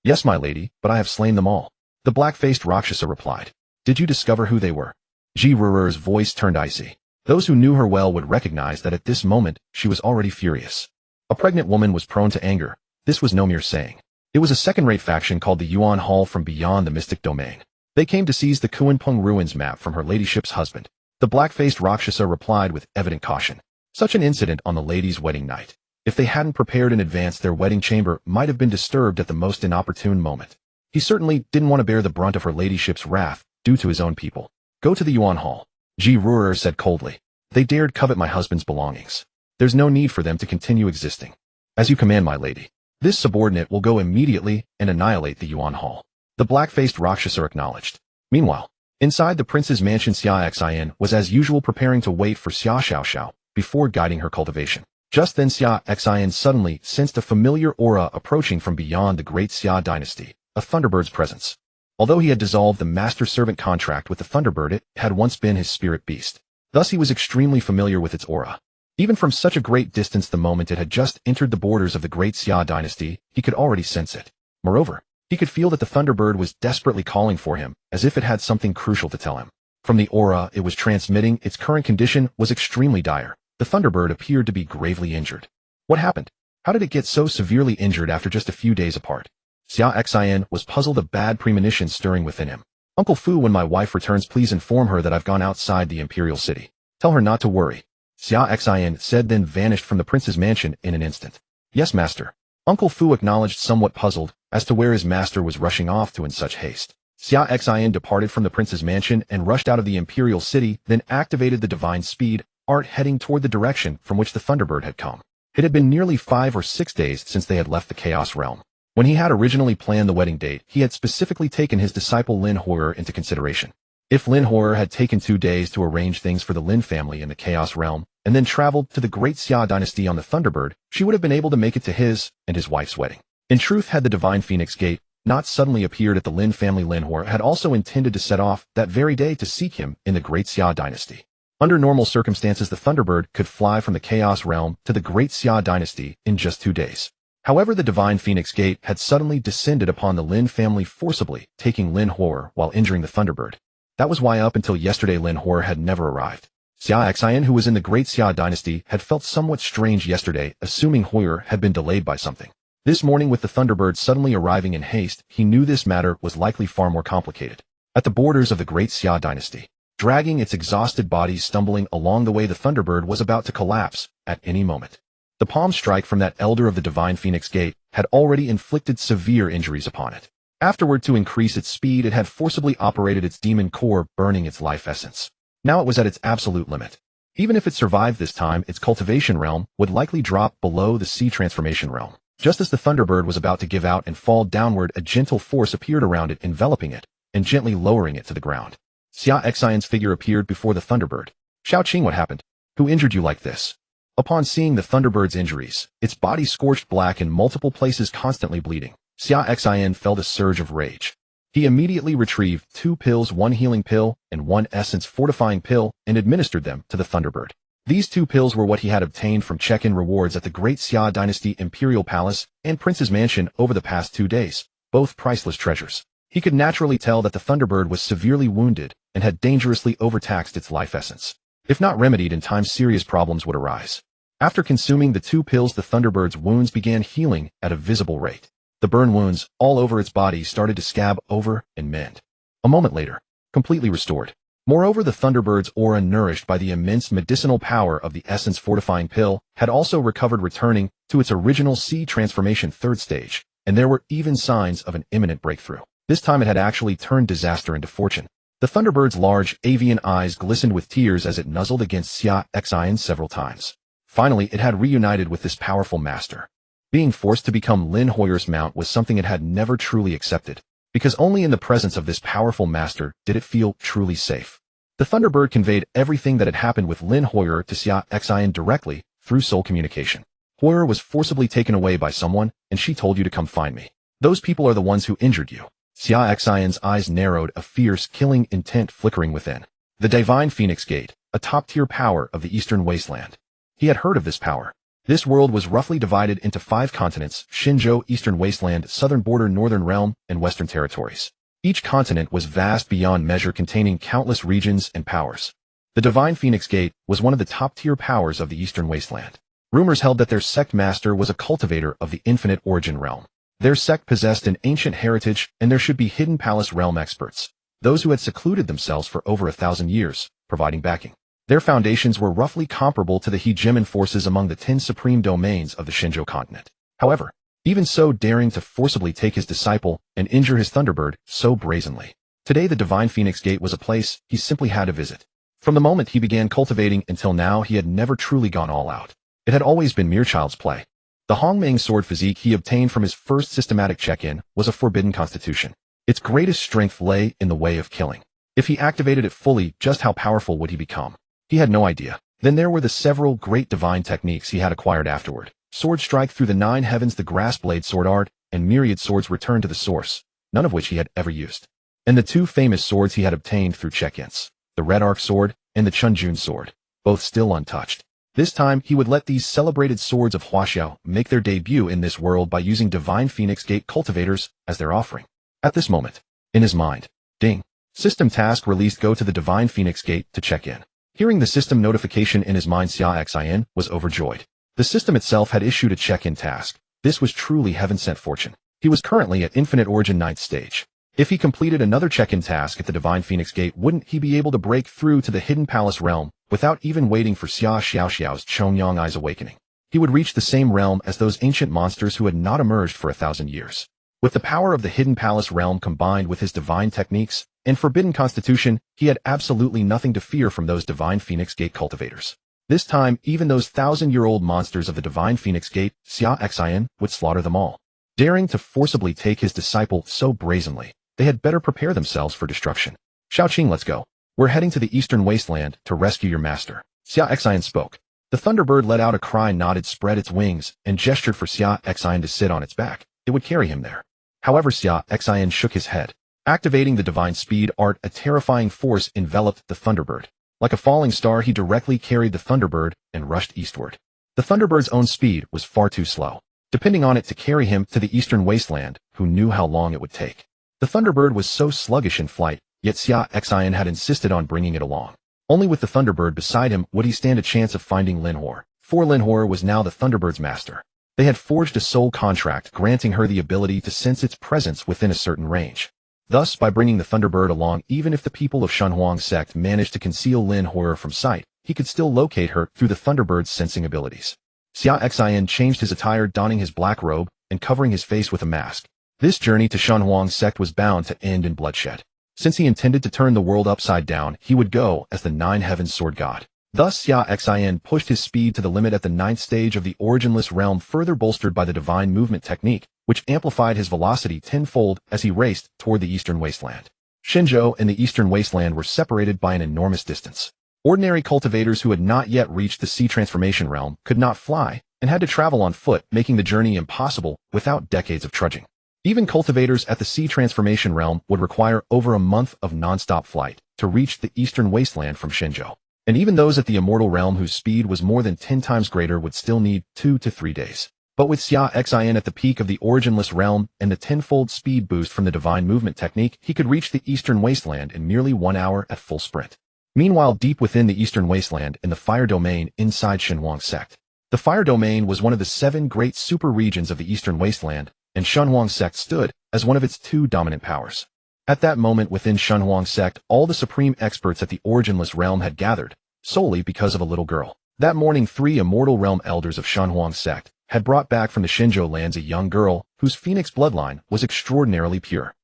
Yes, my lady, but I have slain them all. The black-faced Rakshasa replied. Did you discover who they were? Ji Ru'er's voice turned icy. Those who knew her well would recognize that at this moment she was already furious. A pregnant woman was prone to anger. This was no mere saying. It was a second-rate faction called the Yuan Hall from beyond the mystic domain. They came to seize the Kuanpeng Ruins map from her ladyship's husband. The black-faced Rakshasa replied with evident caution. Such an incident on the lady's wedding night. If they hadn't prepared in advance, their wedding chamber might have been disturbed at the most inopportune moment. He certainly didn't want to bear the brunt of her ladyship's wrath due to his own people. Go to the Yuan Hall, Ji Ruer said coldly. They dared covet my husband's belongings. There's no need for them to continue existing. As you command, my lady. This subordinate will go immediately and annihilate the Yuan Hall. The black-faced Rakshasa acknowledged. Meanwhile, inside the prince's mansion, Xia Xin was as usual preparing to wait for Xia Xiao before guiding her cultivation. Just then Xia Xin suddenly sensed a familiar aura approaching from beyond the great Xia dynasty, a Thunderbird's presence. Although he had dissolved the master-servant contract with the Thunderbird, it had once been his spirit beast. Thus he was extremely familiar with its aura. Even from such a great distance, the moment it had just entered the borders of the great Xia dynasty, he could already sense it. Moreover, he could feel that the Thunderbird was desperately calling for him, as if it had something crucial to tell him. From the aura it was transmitting, its current condition was extremely dire. The Thunderbird appeared to be gravely injured. What happened? How did it get so severely injured after just a few days apart? Xia Xin was puzzled, a bad premonition stirring within him. Uncle Fu, when my wife returns, please inform her that I've gone outside the imperial city. Tell her not to worry. Xia Xin said, then vanished from the prince's mansion in an instant. Yes, master. Uncle Fu acknowledged, somewhat puzzled as to where his master was rushing off to in such haste. Xia Xin departed from the prince's mansion and rushed out of the imperial city, then activated the divine speed art, heading toward the direction from which the Thunderbird had come. It had been nearly 5 or 6 days since they had left the Chaos Realm. When he had originally planned the wedding date, he had specifically taken his disciple Lin Hoyer into consideration. If Lin Hoyer had taken 2 days to arrange things for the Lin family in the Chaos Realm, and then traveled to the great Xia dynasty on the Thunderbird, she would have been able to make it to his and his wife's wedding. In truth, had the Divine Phoenix Gate not suddenly appeared at the Lin family, Lin Hoyer had also intended to set off that very day to seek him in the great Xia dynasty. Under normal circumstances, the Thunderbird could fly from the Chaos Realm to the great Xia dynasty in just 2 days. However, the Divine Phoenix Gate had suddenly descended upon the Lin family, forcibly taking Lin Hoyer while injuring the Thunderbird. That was why up until yesterday Lin Hoyer had never arrived. Xia Xin, who was in the great Xia dynasty, had felt somewhat strange yesterday, assuming Hoyer had been delayed by something. This morning, with the Thunderbird suddenly arriving in haste, he knew this matter was likely far more complicated. At the borders of the great Xia dynasty, dragging its exhausted body, stumbling along the way, the Thunderbird was about to collapse at any moment. The palm strike from that elder of the Divine Phoenix Gate had already inflicted severe injuries upon it. Afterward, to increase its speed, it had forcibly operated its demon core, burning its life essence. Now it was at its absolute limit. Even if it survived this time, its cultivation realm would likely drop below the sea transformation realm. Just as the Thunderbird was about to give out and fall downward, a gentle force appeared around it, enveloping it and gently lowering it to the ground. Xia Xin's figure appeared before the Thunderbird. Xiao Qing, what happened? Who injured you like this? Upon seeing the Thunderbird's injuries, its body scorched black in multiple places, constantly bleeding, Xia Xin felt a surge of rage. He immediately retrieved 2 pills, 1 healing pill and 1 essence fortifying pill, and administered them to the Thunderbird. These 2 pills were what he had obtained from check-in rewards at the Great Xia Dynasty Imperial Palace and Prince's Mansion over the past 2 days, both priceless treasures. He could naturally tell that the Thunderbird was severely wounded and had dangerously overtaxed its life essence. If not remedied in time, serious problems would arise. After consuming the 2 pills, the Thunderbird's wounds began healing at a visible rate. The burn wounds all over its body started to scab over and mend. A moment later, completely restored. Moreover, the Thunderbird's aura, nourished by the immense medicinal power of the essence fortifying pill, had also recovered, returning to its original sea transformation 3rd stage, and there were even signs of an imminent breakthrough. This time it had actually turned disaster into fortune. The Thunderbird's large avian eyes glistened with tears as it nuzzled against Xia Xin several times. Finally, it had reunited with this powerful master. Being forced to become Lin Hoyer's mount was something it had never truly accepted, because only in the presence of this powerful master did it feel truly safe. The Thunderbird conveyed everything that had happened with Lin Hoyer to Xia Xin directly through soul communication. Hoyer was forcibly taken away by someone, and she told you to come find me. Those people are the ones who injured you. Xia Xin's eyes narrowed, a fierce, killing intent flickering within. The Divine Phoenix Gate, a top-tier power of the Eastern Wasteland. He had heard of this power. This world was roughly divided into 5 continents: Xinzhou, Eastern Wasteland, Southern Border, Northern Realm, and Western Territories. Each continent was vast beyond measure, containing countless regions and powers. The Divine Phoenix Gate was one of the top-tier powers of the Eastern Wasteland. Rumors held that their sect master was a cultivator of the Infinite Origin Realm. Their sect possessed an ancient heritage, and there should be hidden palace realm experts, those who had secluded themselves for over 1,000 years, providing backing. Their foundations were roughly comparable to the hegemon forces among the 10 supreme domains of the Shinjo continent. However, even so daring to forcibly take his disciple and injure his Thunderbird so brazenly. Today the Divine Phoenix Gate was a place he simply had to visit. From the moment he began cultivating until now he had never truly gone all out. It had always been mere child's play. The Hongmeng sword physique he obtained from his first systematic check-in was a forbidden constitution. Its greatest strength lay in the way of killing. If he activated it fully, just how powerful would he become? He had no idea. Then there were the several great divine techniques he had acquired afterward. Sword strike through the 9 heavens, the grass blade sword art, and myriad swords return to the source, none of which he had ever used. And the 2 famous swords he had obtained through check-ins, the Red Arc sword and the Chunjun sword, both still untouched. This time he would let these celebrated swords of Huaxiao make their debut in this world by using Divine Phoenix Gate cultivators as their offering. At this moment, in his mind, ding, system task released, go to the Divine Phoenix Gate to check in. Hearing the system notification in his mind, Xia Xin was overjoyed. The system itself had issued a check-in task. This was truly heaven-sent fortune. He was currently at Infinite Origin 9th stage. If he completed another check-in task at the Divine Phoenix Gate, wouldn't he be able to break through to the Hidden Palace realm without even waiting for Xia Xiaoxiao's Chongyang Eye's awakening? He would reach the same realm as those ancient monsters who had not emerged for 1,000 years. With the power of the Hidden Palace realm combined with his divine techniques and forbidden constitution, he had absolutely nothing to fear from those Divine Phoenix Gate cultivators. This time, even those 1,000-year-old monsters of the Divine Phoenix Gate, Xia Xin would slaughter them all. Daring to forcibly take his disciple so brazenly, they had better prepare themselves for destruction. Shaoqing, let's go. We're heading to the Eastern Wasteland to rescue your master. Xia Xin spoke. The Thunderbird let out a cry, nodded, spread its wings, and gestured for Xia Xin to sit on its back. It would carry him there. However, Xia Xin shook his head. Activating the Divine Speed Art, a terrifying force enveloped the Thunderbird. Like a falling star, he directly carried the Thunderbird and rushed eastward. The Thunderbird's own speed was far too slow. Depending on it to carry him to the Eastern Wasteland, who knew how long it would take. The Thunderbird was so sluggish in flight, yet Xia Xin had insisted on bringing it along. Only with the Thunderbird beside him would he stand a chance of finding Linhor, for Linhor was now the Thunderbird's master. They had forged a soul contract granting her the ability to sense its presence within a certain range. Thus, by bringing the Thunderbird along, even if the people of Shenhuang sect managed to conceal Linhor from sight, he could still locate her through the Thunderbird's sensing abilities. Xia Xin changed his attire, donning his black robe and covering his face with a mask. This journey to Shenhuang sect was bound to end in bloodshed. Since he intended to turn the world upside down, he would go as the 9 Heavens Sword God. Thus, Xia Xin pushed his speed to the limit at the 9th stage of the Originless realm, further bolstered by the Divine Movement technique, which amplified his velocity tenfold as he raced toward the Eastern Wasteland. Shenzhou and the Eastern Wasteland were separated by an enormous distance. Ordinary cultivators who had not yet reached the Sea Transformation realm could not fly and had to travel on foot, making the journey impossible without decades of trudging. Even cultivators at the Sea Transformation realm would require over a month of non-stop flight to reach the Eastern Wasteland from Shenzhou. And even those at the Immortal realm whose speed was more than 10 times greater would still need 2 to 3 days. But with Xia Xin at the peak of the Originless realm and the tenfold speed boost from the Divine Movement technique, he could reach the Eastern Wasteland in merely 1 hour at full sprint. Meanwhile, deep within the Eastern Wasteland in the Fire Domain inside Shenhuang sect. The Fire Domain was one of the 7 great super regions of the Eastern Wasteland, and Shenhuang sect stood as one of its 2 dominant powers. At that moment within Shenhuang sect, all the supreme experts at the Originless realm had gathered, solely because of a little girl. That morning, 3 Immortal Realm elders of Shenhuang sect had brought back from the Shenzhou lands a young girl whose phoenix bloodline was extraordinarily pure.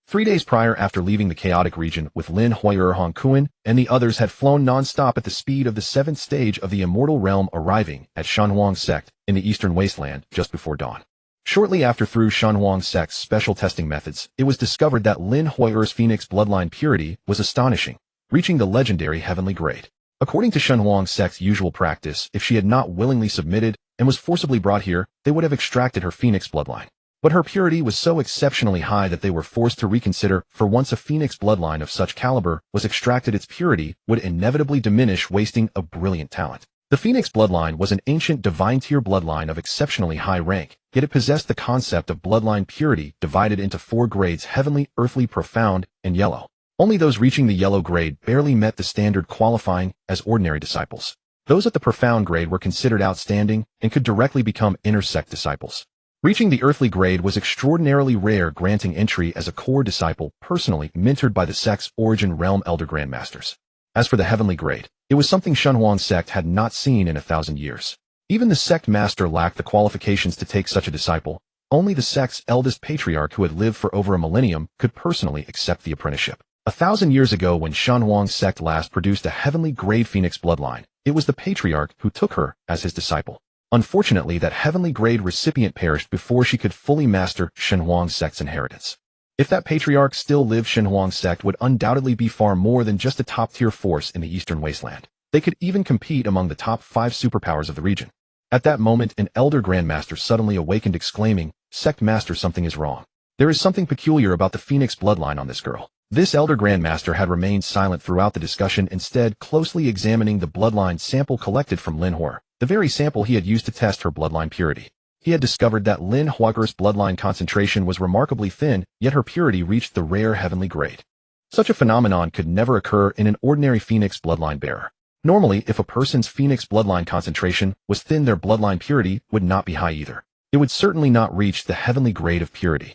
3 days prior, after leaving the chaotic region with Lin Hui'er Hongkuan and the others, had flown non-stop at the speed of the 7th stage of the Immortal Realm, arriving at Shenhuang sect in the Eastern Wasteland just before dawn. Shortly after, through Shenhuang sect's special testing methods, it was discovered that Lin Hui'er's phoenix bloodline purity was astonishing, reaching the legendary heavenly grade. According to Shenhuang sect's usual practice, if she had not willingly submitted and was forcibly brought here, they would have extracted her phoenix bloodline. But her purity was so exceptionally high that they were forced to reconsider, for once a phoenix bloodline of such caliber was extracted, its purity would inevitably diminish, wasting a brilliant talent. The phoenix bloodline was an ancient divine tier bloodline of exceptionally high rank, yet it possessed the concept of bloodline purity divided into 4 grades: heavenly, earthly, profound, and yellow. Only those reaching the yellow grade barely met the standard, qualifying as ordinary disciples. Those at the profound grade were considered outstanding and could directly become inner sect disciples. Reaching the earthly grade was extraordinarily rare, granting entry as a core disciple, personally mentored by the sect's Origin Realm Elder Grandmasters. As for the heavenly grade, It was something Shenhuang's sect had not seen in 1,000 years. Even the sect master lacked the qualifications to take such a disciple. Only the sect's eldest patriarch, who had lived for over a millennium, could personally accept the apprenticeship. 1,000 years ago, when Shenhuang's sect last produced a heavenly grade phoenix bloodline, it was the patriarch who took her as his disciple. Unfortunately, that heavenly grade recipient perished before she could fully master Shenhuang's sect's inheritance. If that patriarch still lived, Shenhuang's sect would undoubtedly be far more than just a top-tier force in the Eastern Wasteland. They could even compete among the top 5 superpowers of the region. At that moment, an elder grandmaster suddenly awakened, exclaiming, "Sect master, something is wrong. There is something peculiar about the phoenix bloodline on this girl." This elder grandmaster had remained silent throughout the discussion, instead closely examining the bloodline sample collected from Lin Huo, the very sample he had used to test her bloodline purity. He had discovered that Lin Huo's bloodline concentration was remarkably thin, yet her purity reached the rare heavenly grade. Such a phenomenon could never occur in an ordinary phoenix bloodline bearer. Normally, if a person's phoenix bloodline concentration was thin, their bloodline purity would not be high either. It would certainly not reach the heavenly grade of purity.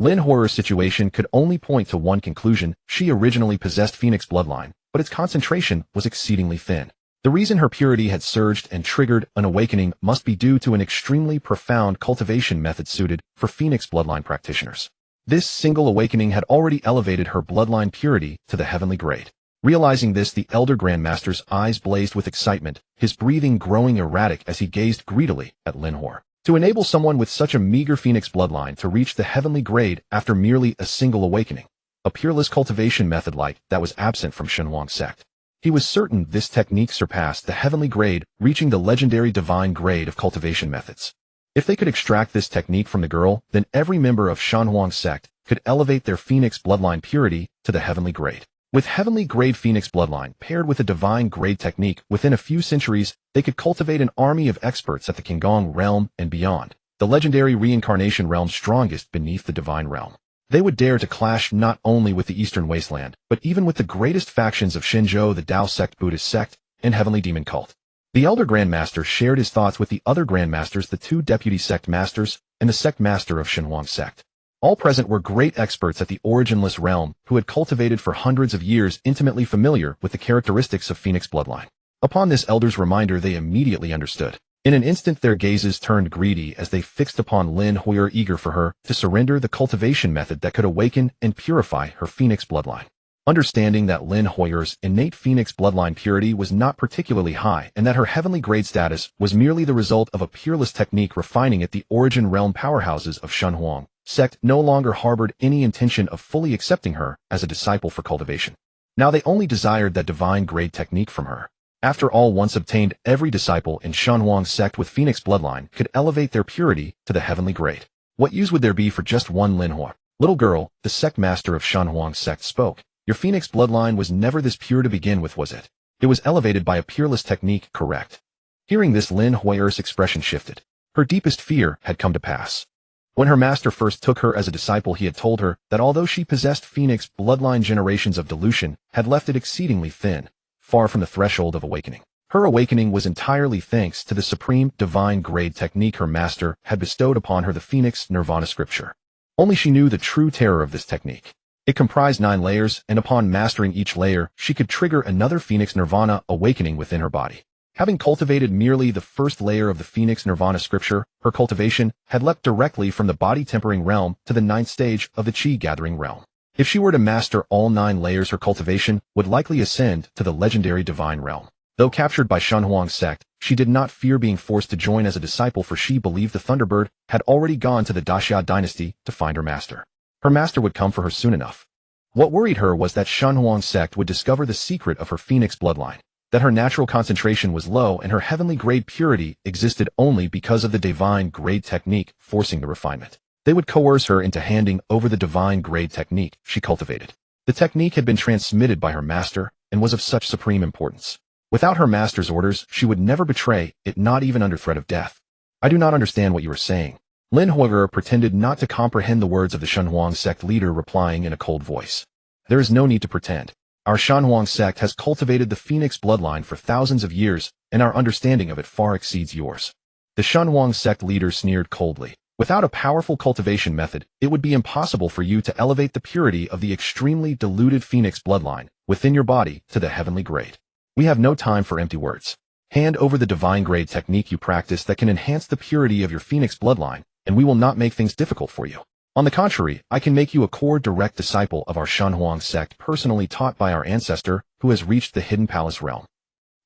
Lin Huo's situation could only point to one conclusion: she originally possessed phoenix bloodline, but its concentration was exceedingly thin. The reason her purity had surged and triggered an awakening must be due to an extremely profound cultivation method suited for phoenix bloodline practitioners. This single awakening had already elevated her bloodline purity to the heavenly grade. Realizing this, the elder grandmaster's eyes blazed with excitement, his breathing growing erratic as he gazed greedily at Lin Huo. To enable someone with such a meager phoenix bloodline to reach the heavenly grade after merely a single awakening, a peerless cultivation method like that was absent from Shenhuang's sect. He was certain this technique surpassed the heavenly grade, reaching the legendary divine grade of cultivation methods. If they could extract this technique from the girl, then every member of Shenhuang's sect could elevate their phoenix bloodline purity to the heavenly grade. With heavenly grade phoenix bloodline paired with a divine grade technique, within a few centuries, they could cultivate an army of experts at the Qinggong realm and beyond, the legendary reincarnation realm strongest beneath the divine realm. They would dare to clash not only with the Eastern Wasteland, but even with the greatest factions of Shenzhou, the Tao sect, Buddhist sect, and Heavenly Demon cult. The elder grandmaster shared his thoughts with the other grandmasters, the 2 deputy sect masters, and the sect master of Shenhuang's sect. All present were great experts at the originless realm who had cultivated for hundreds of years, intimately familiar with the characteristics of phoenix bloodline. Upon this elder's reminder, they immediately understood. In an instant, their gazes turned greedy as they fixed upon Lin Huo, eager for her to surrender the cultivation method that could awaken and purify her phoenix bloodline. Understanding that Lin Huo's innate phoenix bloodline purity was not particularly high and that her heavenly grade status was merely the result of a peerless technique refining at the origin realm powerhouses of Shenhuang sect, no longer harbored any intention of fully accepting her as a disciple for cultivation. Now they only desired that divine grade technique from her. After all, once obtained, every disciple in Shenhuang's sect with phoenix bloodline could elevate their purity to the heavenly grade. What use would there be for just one Lin Huo? Little girl, the sect master of Shenhuang's sect spoke. Your phoenix bloodline was never this pure to begin with, was it? It was elevated by a peerless technique, correct? Hearing this, Lin Huo's expression shifted. Her deepest fear had come to pass. When her master first took her as a disciple, he had told her that although she possessed phoenix bloodline, generations of dilution had left it exceedingly thin, far from the threshold of awakening. Her awakening was entirely thanks to the supreme divine grade technique her master had bestowed upon her, the Phoenix Nirvana scripture. Only she knew the true terror of this technique. It comprised 9 layers, and upon mastering each layer, she could trigger another Phoenix Nirvana awakening within her body. Having cultivated merely the first layer of the Phoenix Nirvana scripture, her cultivation had leapt directly from the body tempering realm to the 9th stage of the Qi gathering realm. If she were to master all 9 layers, her cultivation would likely ascend to the legendary divine realm. Though captured by Shenhuang's sect, she did not fear being forced to join as a disciple, for she believed the Thunderbird had already gone to the Daxia dynasty to find her master. Her master would come for her soon enough. What worried her was that Shenhuang's sect would discover the secret of her phoenix bloodline, that her natural concentration was low and her heavenly grade purity existed only because of the divine grade technique forcing the refinement. They would coerce her into handing over the divine grade technique she cultivated. The technique had been transmitted by her master and was of such supreme importance. Without her master's orders, she would never betray it, not even under threat of death. I do not understand what you are saying. Lin Huo pretended not to comprehend the words of the Shenhuang sect leader, replying in a cold voice. There is no need to pretend. Our Shenhuang sect has cultivated the phoenix bloodline for thousands of years, and our understanding of it far exceeds yours. The Shenhuang sect leader sneered coldly. Without a powerful cultivation method, it would be impossible for you to elevate the purity of the extremely diluted phoenix bloodline within your body to the heavenly grade. We have no time for empty words. Hand over the divine grade technique you practice that can enhance the purity of your phoenix bloodline, and we will not make things difficult for you. On the contrary, I can make you a core direct disciple of our Shenhuang sect personally taught by our ancestor who has reached the hidden palace realm.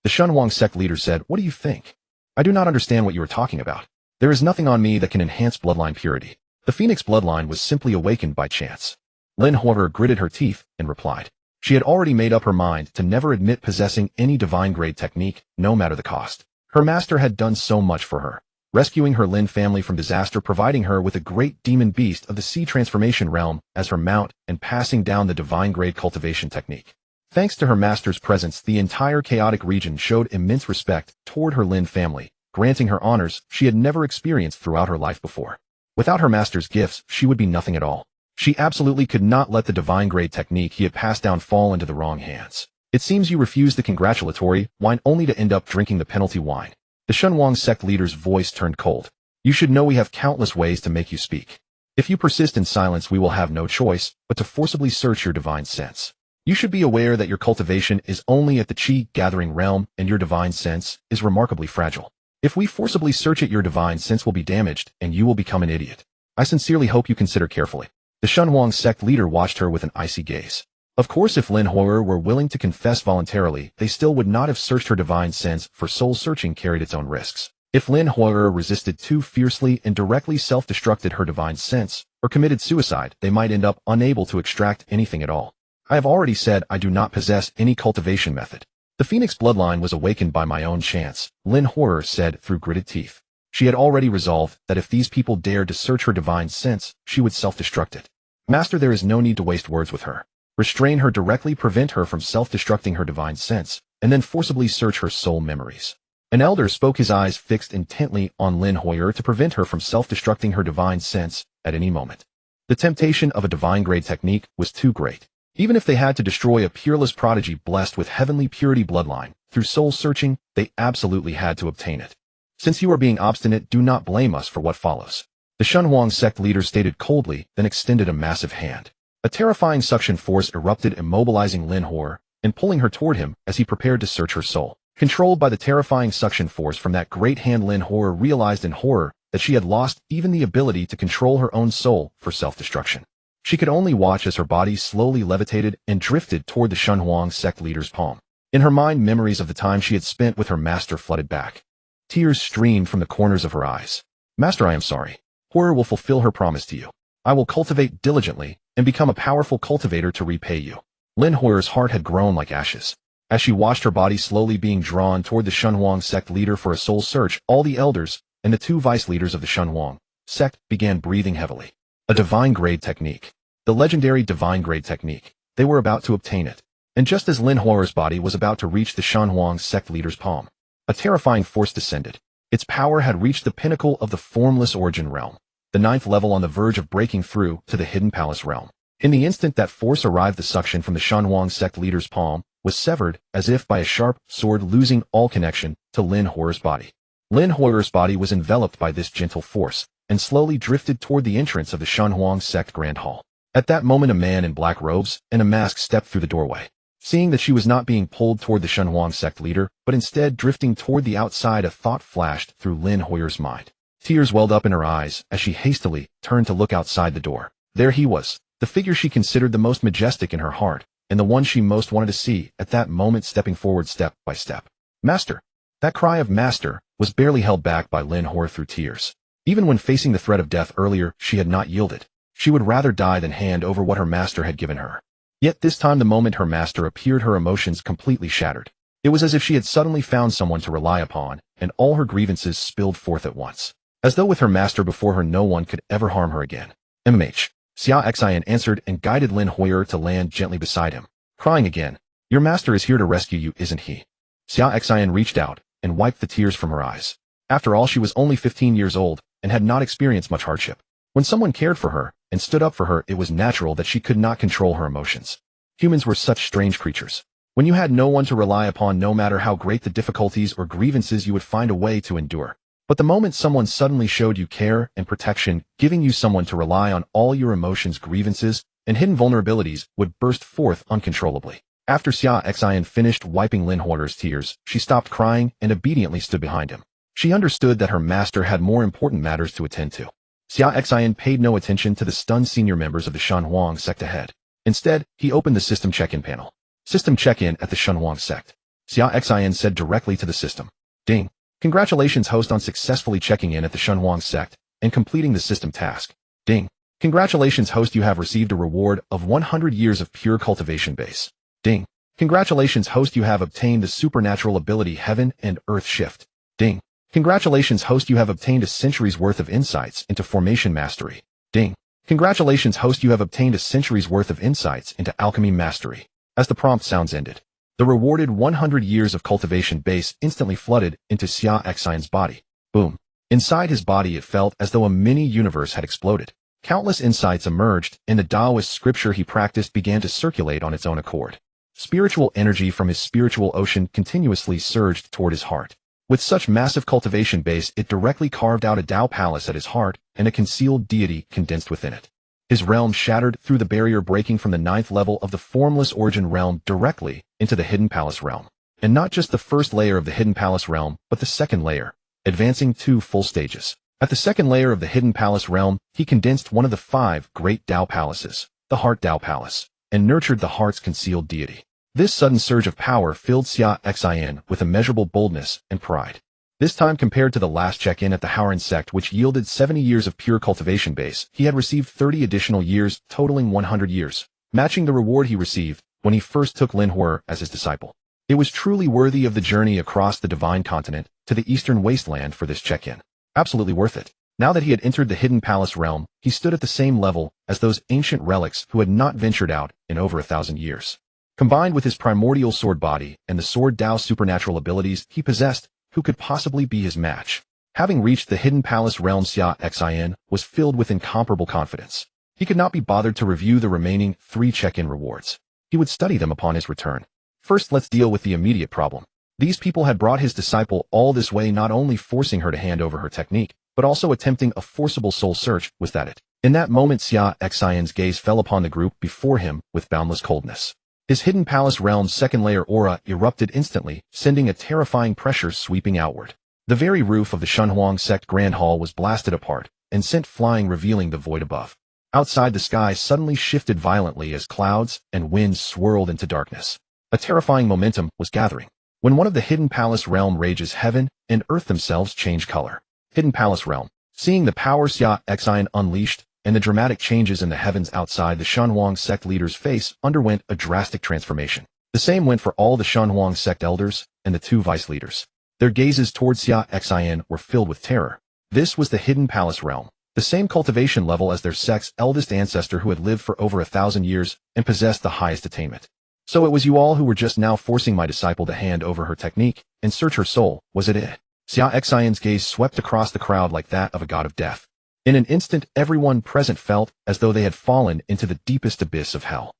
The Shenhuang sect leader said, "What do you think? I do not understand what you are talking about. There is nothing on me that can enhance bloodline purity. The phoenix bloodline was simply awakened by chance." Lin Huo'er gritted her teeth and replied. She had already made up her mind to never admit possessing any divine grade technique, no matter the cost. Her master had done so much for her, rescuing her Lin family from disaster, providing her with a great demon beast of the sea transformation realm as her mount, and passing down the divine grade cultivation technique. Thanks to her master's presence, the entire chaotic region showed immense respect toward her Lin family, granting her honors she had never experienced throughout her life before. Without her master's gifts, she would be nothing at all. She absolutely could not let the divine grade technique he had passed down fall into the wrong hands. It seems you refused the congratulatory wine only to end up drinking the penalty wine. The Shenhuang sect leader's voice turned cold. You should know we have countless ways to make you speak. If you persist in silence, we will have no choice but to forcibly search your divine sense. You should be aware that your cultivation is only at the Qi gathering realm and your divine sense is remarkably fragile. If we forcibly search it, your divine sense will be damaged and you will become an idiot. I sincerely hope you consider carefully. The Shenhuang sect leader watched her with an icy gaze. Of course, if Lin Huo'er were willing to confess voluntarily, they still would not have searched her divine sense, for soul-searching carried its own risks. If Lin Huo'er resisted too fiercely and directly self-destructed her divine sense, or committed suicide, they might end up unable to extract anything at all. I have already said I do not possess any cultivation method. The phoenix bloodline was awakened by my own chance, Lin Huo'er said through gritted teeth. She had already resolved that if these people dared to search her divine sense, she would self-destruct it. Master, there is no need to waste words with her. Restrain her directly, prevent her from self-destructing her divine sense, and then forcibly search her soul memories. An elder spoke, his eyes fixed intently on Lin Huo'er to prevent her from self-destructing her divine sense at any moment. The temptation of a divine grade technique was too great. Even if they had to destroy a peerless prodigy blessed with heavenly purity bloodline, through soul searching, they absolutely had to obtain it. Since you are being obstinate, do not blame us for what follows. The Shenhuang sect leader stated coldly, then extended a massive hand. A terrifying suction force erupted, immobilizing Lin Huo'er and pulling her toward him as he prepared to search her soul. Controlled by the terrifying suction force from that great hand, Lin Huo'er realized in horror that she had lost even the ability to control her own soul for self-destruction. She could only watch as her body slowly levitated and drifted toward the Shenhuang sect leader's palm. In her mind, memories of the time she had spent with her master flooded back. Tears streamed from the corners of her eyes. Master, I am sorry. Huo'er will fulfill her promise to you. I will cultivate diligently and become a powerful cultivator to repay you. Lin Huo'er's heart had grown like ashes. As she watched her body slowly being drawn toward the Shenhuang sect leader for a soul search, all the elders and the two vice leaders of the Shenhuang sect began breathing heavily. A divine grade technique. The legendary divine grade technique. They were about to obtain it. And just as Lin Huo'er's body was about to reach the Shenhuang sect leader's palm, a terrifying force descended. Its power had reached the pinnacle of the formless origin realm, the 9th level, on the verge of breaking through to the hidden palace realm. In the instant that force arrived, the suction from the Shenhuang sect leader's palm was severed as if by a sharp sword, losing all connection to Lin Huo'er's body. Lin Huo'er's body was enveloped by this gentle force and slowly drifted toward the entrance of the Shenhuang sect grand hall. At that moment, a man in black robes and a mask stepped through the doorway. Seeing that she was not being pulled toward the Shenhuang sect leader, but instead drifting toward the outside, a thought flashed through Lin Huo'er's mind. Tears welled up in her eyes as she hastily turned to look outside the door. There he was, the figure she considered the most majestic in her heart, and the one she most wanted to see at that moment, stepping forward step by step. Master! That cry of master was barely held back by Lin Huo'er through tears. Even when facing the threat of death earlier, she had not yielded. She would rather die than hand over what her master had given her. Yet this time, the moment her master appeared, her emotions completely shattered. It was as if she had suddenly found someone to rely upon, and all her grievances spilled forth at once. As though with her master before her, no one could ever harm her again. Xia Xin answered and guided Lin Huo'er to land gently beside him, crying again, "Your master is here to rescue you, isn't he?" Xia Xin reached out and wiped the tears from her eyes. After all, she was only 15 years old and had not experienced much hardship. When someone cared for her and stood up for her, it was natural that she could not control her emotions. Humans were such strange creatures. When you had no one to rely upon, no matter how great the difficulties or grievances, you would find a way to endure. But the moment someone suddenly showed you care and protection, giving you someone to rely on, all your emotions, grievances, and hidden vulnerabilities would burst forth uncontrollably. After Xia Xin finished wiping Lin Huo'er's tears, she stopped crying and obediently stood behind him. She understood that her master had more important matters to attend to. Xia Xin paid no attention to the stunned senior members of the Shenhuang sect ahead. Instead, he opened the system check-in panel. System check-in at the Shenhuang sect. Xia Xin said directly to the system. Ding. Congratulations, host, on successfully checking in at the Shenhuang sect and completing the system task. Ding. Congratulations, host, you have received a reward of 100 years of pure cultivation base. Ding. Congratulations, host, you have obtained the supernatural ability Heaven and Earth Shift. Ding. Congratulations, host, you have obtained a century's worth of insights into formation mastery. Ding. Congratulations, host, you have obtained a century's worth of insights into alchemy mastery. As the prompt sounds ended, the rewarded 100 years of cultivation base instantly flooded into Xia Xin's body. Boom. Inside his body it felt as though a mini-universe had exploded. Countless insights emerged, and the Taoist scripture he practiced began to circulate on its own accord. Spiritual energy from his spiritual ocean continuously surged toward his heart. With such massive cultivation base, it directly carved out a Tao palace at his heart, and a concealed deity condensed within it. His realm shattered through the barrier, breaking from the 9th level of the formless origin realm directly into the hidden palace realm. And not just the first layer of the hidden palace realm, but the second layer, advancing 2 full stages. At the second layer of the hidden palace realm, he condensed one of the 5 great Tao palaces, the Heart Tao Palace, and nurtured the heart's concealed deity. This sudden surge of power filled Xia Xin with immeasurable boldness and pride. This time, compared to the last check-in at the Haoran sect, which yielded 70 years of pure cultivation base, he had received 30 additional years, totaling 100 years, matching the reward he received when he first took Lin Huo'er as his disciple. It was truly worthy of the journey across the divine continent to the eastern wasteland for this check-in. Absolutely worth it. Now that he had entered the hidden palace realm, he stood at the same level as those ancient relics who had not ventured out in over 1,000 years. Combined with his primordial sword body and the sword Tao supernatural abilities he possessed, who could possibly be his match? Having reached the hidden palace realm, Xia Xin was filled with incomparable confidence. He could not be bothered to review the remaining 3 check-in rewards. He would study them upon his return. First, let's deal with the immediate problem. These people had brought his disciple all this way, not only forcing her to hand over her technique, but also attempting a forcible soul search. Was that it? In that moment, Xia Xin's gaze fell upon the group before him with boundless coldness. His hidden palace realm's second layer aura erupted instantly, sending a terrifying pressure sweeping outward. The very roof of the Shenhuang sect Grand Hall was blasted apart, and sent flying, revealing the void above. Outside, the sky suddenly shifted violently as clouds and winds swirled into darkness. A terrifying momentum was gathering. When one of the hidden palace realm rages, heaven and earth themselves change color. Hidden palace realm. Seeing the power Xia Xin unleashed, and the dramatic changes in the heavens outside, the Shenhuang sect leader's face underwent a drastic transformation. The same went for all the Shenhuang sect elders and the 2 vice leaders. Their gazes towards Xia Xin were filled with terror. This was the hidden palace realm, the same cultivation level as their sect's eldest ancestor, who had lived for over 1,000 years and possessed the highest attainment. So it was you all who were just now forcing my disciple to hand over her technique and search her soul, was it? Xia Xin's gaze swept across the crowd like that of a god of death. In an instant, everyone present felt as though they had fallen into the deepest abyss of hell.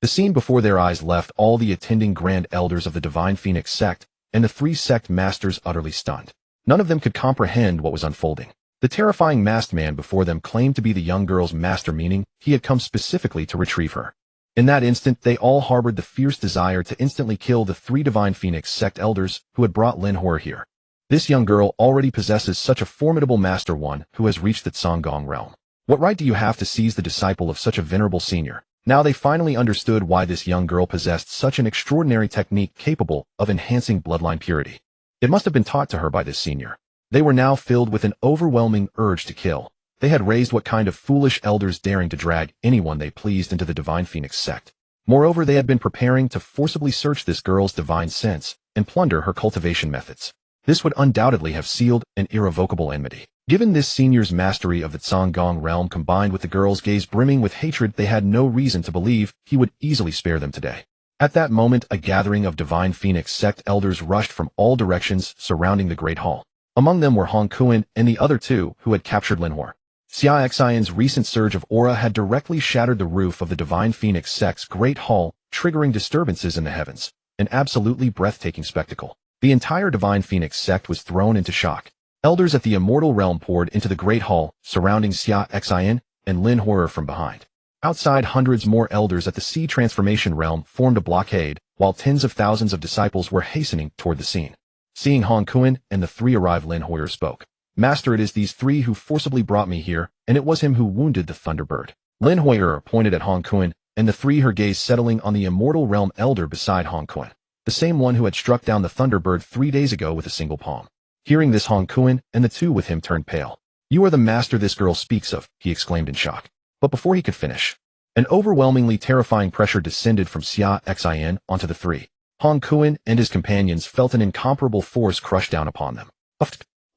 The scene before their eyes left all the attending grand elders of the Divine Phoenix sect and the 3 sect masters utterly stunned. None of them could comprehend what was unfolding. The terrifying masked man before them claimed to be the young girl's master, meaning he had come specifically to retrieve her. In that instant, they all harbored the fierce desire to instantly kill the 3 Divine Phoenix sect elders who had brought Lin Huo'er here. This young girl already possesses such a formidable master, one who has reached the Cangong realm. What right do you have to seize the disciple of such a venerable senior? Now they finally understood why this young girl possessed such an extraordinary technique capable of enhancing bloodline purity. It must have been taught to her by this senior. They were now filled with an overwhelming urge to kill. They had raised what kind of foolish elders, daring to drag anyone they pleased into the Divine Phoenix sect. Moreover, they had been preparing to forcibly search this girl's divine sense and plunder her cultivation methods. This would undoubtedly have sealed an irrevocable enmity. Given this senior's mastery of the Cangong realm combined with the girl's gaze brimming with hatred, they had no reason to believe he would easily spare them today. At that moment, a gathering of Divine Phoenix sect elders rushed from all directions surrounding the Great Hall. Among them were Hong Kuan and the other 2 who had captured Lin Huo'er. Xia Xin's recent surge of aura had directly shattered the roof of the Divine Phoenix sect's Great Hall, triggering disturbances in the heavens. An absolutely breathtaking spectacle. The entire Divine Phoenix sect was thrown into shock. Elders at the immortal realm poured into the Great Hall, surrounding Xia Xin and Lin Huo'er from behind. Outside, hundreds more elders at the Sea Transformation Realm formed a blockade, while tens of thousands of disciples were hastening toward the scene. Seeing Han Kuan and the three arrive, Lin Hoyer spoke. Master, it is these three who forcibly brought me here, and it was him who wounded the Thunderbird. Lin Hoyer pointed at Han Kuan, and the three, her gaze settling on the Immortal Realm elder beside Han Kuan, the same one who had struck down the Thunderbird 3 days ago with a single palm. Hearing this, Han Kuan and the two with him turned pale. You are the master this girl speaks of, he exclaimed in shock. But before he could finish, an overwhelmingly terrifying pressure descended from Xia Xin onto the three. Han Kuan and his companions felt an incomparable force crush down upon them.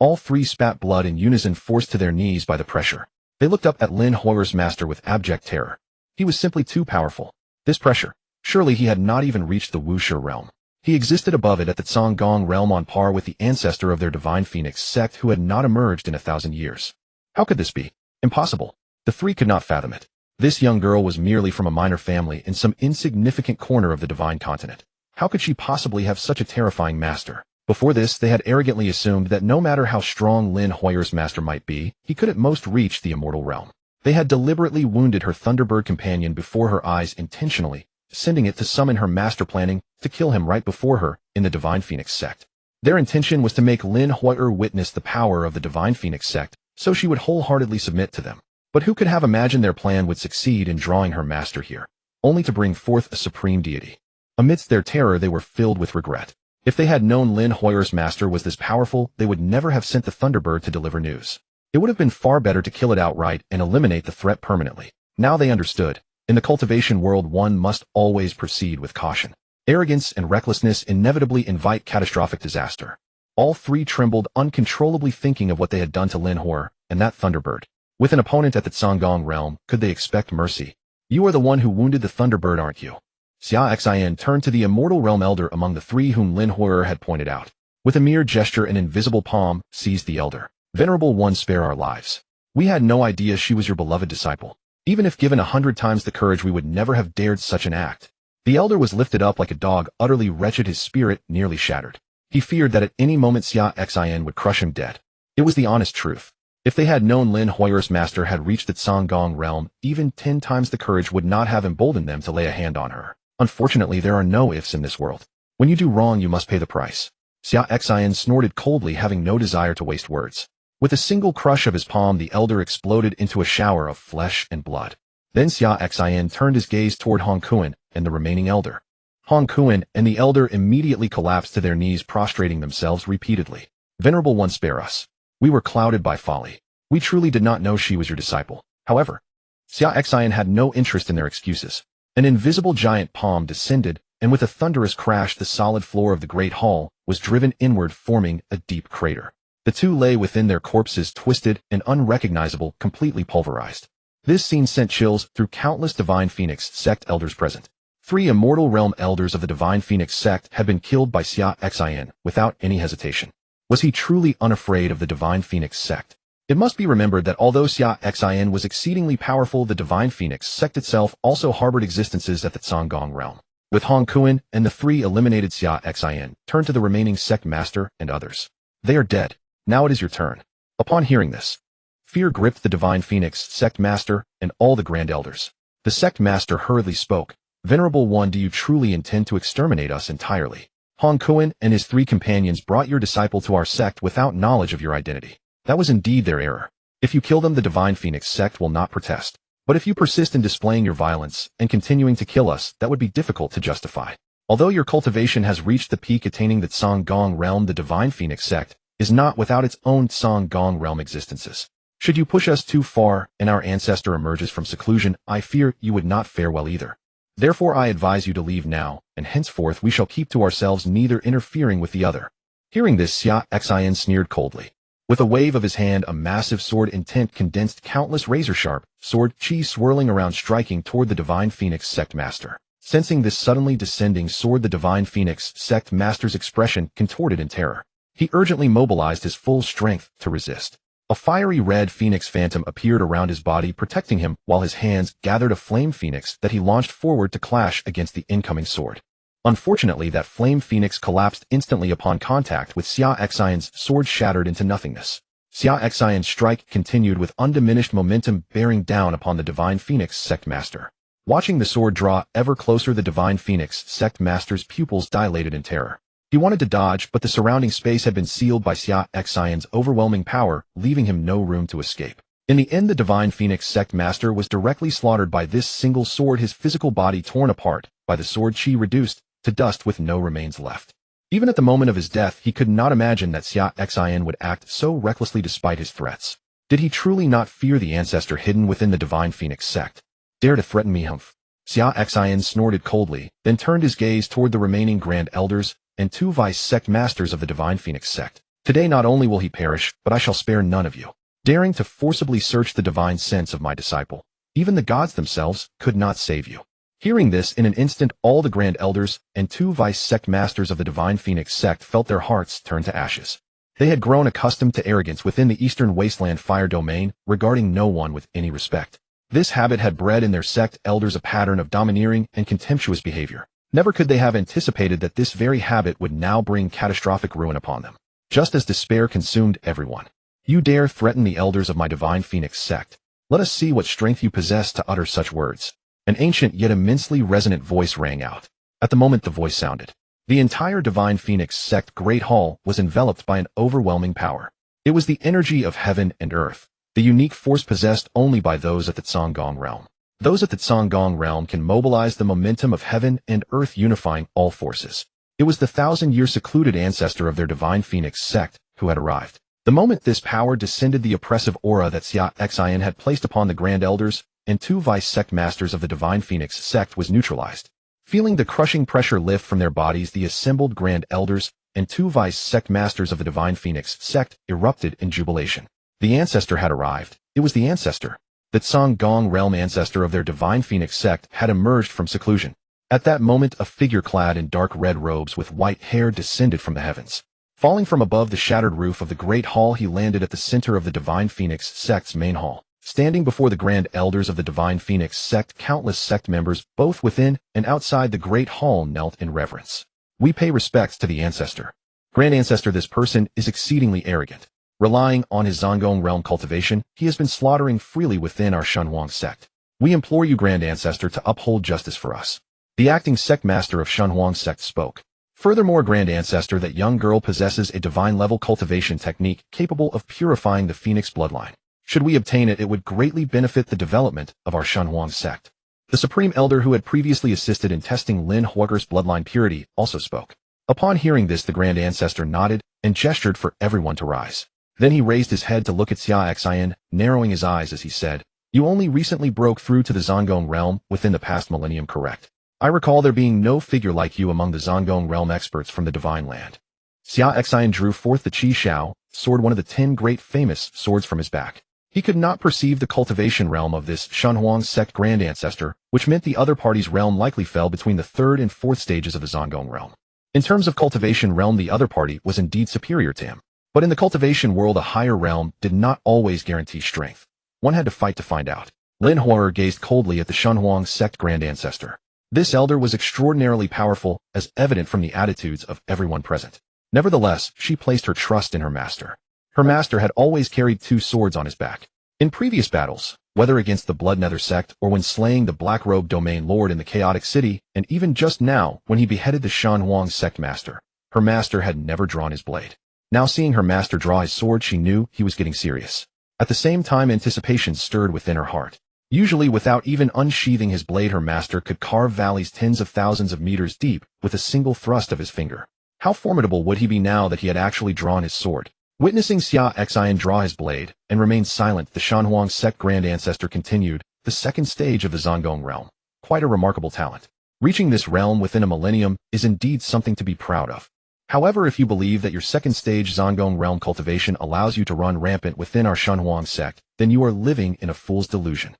All three spat blood in unison, forced to their knees by the pressure. They looked up at Lin Hoyer's master with abject terror. He was simply too powerful. This pressure, surely he had not even reached the Wuxia realm. He existed above it at the Cangong realm, on par with the ancestor of their divine phoenix sect who had not emerged in 1,000 years. How could this be? Impossible. The three could not fathom it. This young girl was merely from a minor family in some insignificant corner of the divine continent. How could she possibly have such a terrifying master? Before this, they had arrogantly assumed that no matter how strong Lin Hoyer's master might be, he could at most reach the immortal realm. They had deliberately wounded her Thunderbird companion before her eyes intentionally, sending it to summon her master, planning to kill him right before her in the divine phoenix sect. Their intention was to make Lin Hoyer witness the power of the divine phoenix sect, so she would wholeheartedly submit to them. But who could have imagined their plan would succeed in drawing her master here, only to bring forth a supreme deity? Amidst their terror, they were filled with regret. If they had known Lin Hoyer's master was this powerful, they would never have sent the Thunderbird to deliver news. It would have been far better to kill it outright and eliminate the threat permanently. Now they understood. In the cultivation world, one must always proceed with caution. Arrogance and recklessness inevitably invite catastrophic disaster. All three trembled uncontrollably, thinking of what they had done to Lin Hoyer and that Thunderbird. With an opponent at the Cangong realm, could they expect mercy? You are the one who wounded the Thunderbird, aren't you? Xia Xin turned to the Immortal Realm elder among the three whom Lin Hoyer had pointed out. With a mere gesture, an invisible palm seized the elder. Venerable one, spare our lives. We had no idea she was your beloved disciple. Even if given 100 times the courage, we would never have dared such an act. The elder was lifted up like a dog, utterly wretched, his spirit nearly shattered. He feared that at any moment Xia Xin would crush him dead. It was the honest truth. If they had known Lin Hoyer's master had reached the Cangong realm, even 10 times the courage would not have emboldened them to lay a hand on her. Unfortunately, there are no ifs in this world. When you do wrong, you must pay the price. Xia Xin snorted coldly, having no desire to waste words. With a single crush of his palm, the elder exploded into a shower of flesh and blood. Then Xia Xin turned his gaze toward Han Kuan and the remaining elder. Han Kuan and the elder immediately collapsed to their knees, prostrating themselves repeatedly. Venerable one, spare us. We were clouded by folly. We truly did not know she was your disciple. However, Xia Xin had no interest in their excuses. An invisible giant palm descended, and with a thunderous crash, the solid floor of the great hall was driven inward, forming a deep crater. The two lay within, their corpses twisted and unrecognizable, completely pulverized. This scene sent chills through countless divine phoenix sect elders present. 3 immortal realm elders of the divine phoenix sect had been killed by Xia Xin without any hesitation. Was he truly unafraid of the divine phoenix sect? It must be remembered that although Xia Xin was exceedingly powerful, the divine phoenix sect itself also harbored existences at the Cangong realm. With Han Kuan and the 3 eliminated, Xia Xin turned to the remaining sect master and others. They are dead. Now it is your turn. Upon hearing this, fear gripped the divine phoenix sect master and all the grand elders. The sect master hurriedly spoke. Venerable one, do you truly intend to exterminate us entirely? Han Kuan and his 3 companions brought your disciple to our sect without knowledge of your identity. That was indeed their error. If you kill them, the divine phoenix sect will not protest. But if you persist in displaying your violence and continuing to kill us, that would be difficult to justify. Although your cultivation has reached the peak attaining the Cangong realm, the divine phoenix sect is not without its own Cangong realm existences. Should you push us too far and our ancestor emerges from seclusion, I fear you would not fare well either. Therefore I advise you to leave now, and henceforth we shall keep to ourselves, neither interfering with the other. Hearing this, Xia Xin sneered coldly. With a wave of his hand, a massive sword intent condensed countless razor-sharp sword chi swirling around, striking toward the divine phoenix sect master. Sensing this suddenly descending sword, the divine phoenix sect master's expression contorted in terror. He urgently mobilized his full strength to resist. A fiery red phoenix phantom appeared around his body, protecting him, while his hands gathered a flame phoenix that he launched forward to clash against the incoming sword. Unfortunately, that flame phoenix collapsed instantly upon contact with Xia Xin's sword, shattered into nothingness. Xia Xin's strike continued with undiminished momentum, bearing down upon the Divine Phoenix sect master. Watching the sword draw ever closer, the Divine Phoenix sect master's pupils dilated in terror. He wanted to dodge, but the surrounding space had been sealed by Xia Xin's overwhelming power, leaving him no room to escape. In the end, the Divine Phoenix sect master was directly slaughtered by this single sword, his physical body torn apart, by the sword chi reduced to dust with no remains left. Even at the moment of his death, he could not imagine that Xia Xin would act so recklessly despite his threats. Did he truly not fear the ancestor hidden within the Divine Phoenix sect? Dare to threaten me, humph? Xia Xin snorted coldly, then turned his gaze toward the remaining Grand Elders and 2 Vice Sect Masters of the Divine Phoenix sect. Today not only will he perish, but I shall spare none of you. Daring to forcibly search the divine sense of my disciple. Even the gods themselves could not save you. Hearing this, in an instant, all the Grand Elders and 2 Vice Sect Masters of the Divine Phoenix sect felt their hearts turn to ashes. They had grown accustomed to arrogance within the Eastern Wasteland Fire domain, regarding no one with any respect. This habit had bred in their sect elders a pattern of domineering and contemptuous behavior. Never could they have anticipated that this very habit would now bring catastrophic ruin upon them. Just as despair consumed everyone. You dare threaten the elders of my Divine Phoenix sect. Let us see what strength you possess to utter such words. An ancient yet immensely resonant voice rang out. At the moment the voice sounded, the entire Divine Phoenix sect Great Hall was enveloped by an overwhelming power. It was the energy of heaven and earth, the unique force possessed only by those at the Tsonggong realm. Those at the Tsonggong realm can mobilize the momentum of heaven and earth, unifying all forces. It was the 1,000-year secluded ancestor of their Divine Phoenix sect who had arrived. The moment this power descended, the oppressive aura that Xia Xin had placed upon the Grand Elders and 2 Vice Sect Masters of the Divine Phoenix sect was neutralized. Feeling the crushing pressure lift from their bodies, the assembled Grand Elders and 2 Vice Sect Masters of the Divine Phoenix sect erupted in jubilation. The ancestor had arrived. It was the ancestor. The Tsonggong realm ancestor of their Divine Phoenix sect had emerged from seclusion. At that moment, a figure clad in dark red robes with white hair descended from the heavens. Falling from above the shattered roof of the Great Hall, he landed at the center of the Divine Phoenix sect's main hall. Standing before the Grand Elders of the Divine Phoenix sect, countless sect members, both within and outside the Great Hall, knelt in reverence. We pay respects to the ancestor. Grand Ancestor, this person is exceedingly arrogant. Relying on his Zongong realm cultivation, he has been slaughtering freely within our Shunhuang sect. We implore you, Grand Ancestor, to uphold justice for us. The acting sect master of Shunhuang sect spoke. Furthermore, Grand Ancestor, that young girl possesses a divine-level cultivation technique capable of purifying the Phoenix bloodline. Should we obtain it, it would greatly benefit the development of our Shunhuang sect. The Supreme Elder, who had previously assisted in testing Lin Huoger's bloodline purity, also spoke. Upon hearing this, the Grand Ancestor nodded and gestured for everyone to rise. Then he raised his head to look at Xia Xin, narrowing his eyes as he said, "You only recently broke through to the Zongong realm within the past millennium, correct? I recall there being no figure like you among the Zongong realm experts from the Divine Land." Xia Xin drew forth the Qi Shao sword, one of the 10 great famous swords, from his back. He could not perceive the cultivation realm of this Shunhuang sect Grand Ancestor, which meant the other party's realm likely fell between the 3rd and 4th stages of the Zongong realm. In terms of cultivation realm, the other party was indeed superior to him. But in the cultivation world, a higher realm did not always guarantee strength. One had to fight to find out. Lin Huoger gazed coldly at the Shunhuang sect Grand Ancestor. This elder was extraordinarily powerful, as evident from the attitudes of everyone present. Nevertheless, she placed her trust in her master. Her master had always carried 2 swords on his back. In previous battles, whether against the Blood Nether sect or when slaying the Black Robe Domain Lord in the Chaotic City, and even just now when he beheaded the Shunhuang sect master, her master had never drawn his blade. Now seeing her master draw his sword, she knew he was getting serious. At the same time, anticipation stirred within her heart. Usually, without even unsheathing his blade, her master could carve valleys tens of thousands of meters deep with a single thrust of his finger. How formidable would he be now that he had actually drawn his sword? Witnessing Xia Xin draw his blade and remain silent, the Shunhuang sect Grand Ancestor continued, "The 2nd stage of the Zongong realm. Quite a remarkable talent. Reaching this realm within a millennium is indeed something to be proud of. However, if you believe that your 2nd stage Zongong realm cultivation allows you to run rampant within our Shunhuang sect, then you are living in a fool's delusion."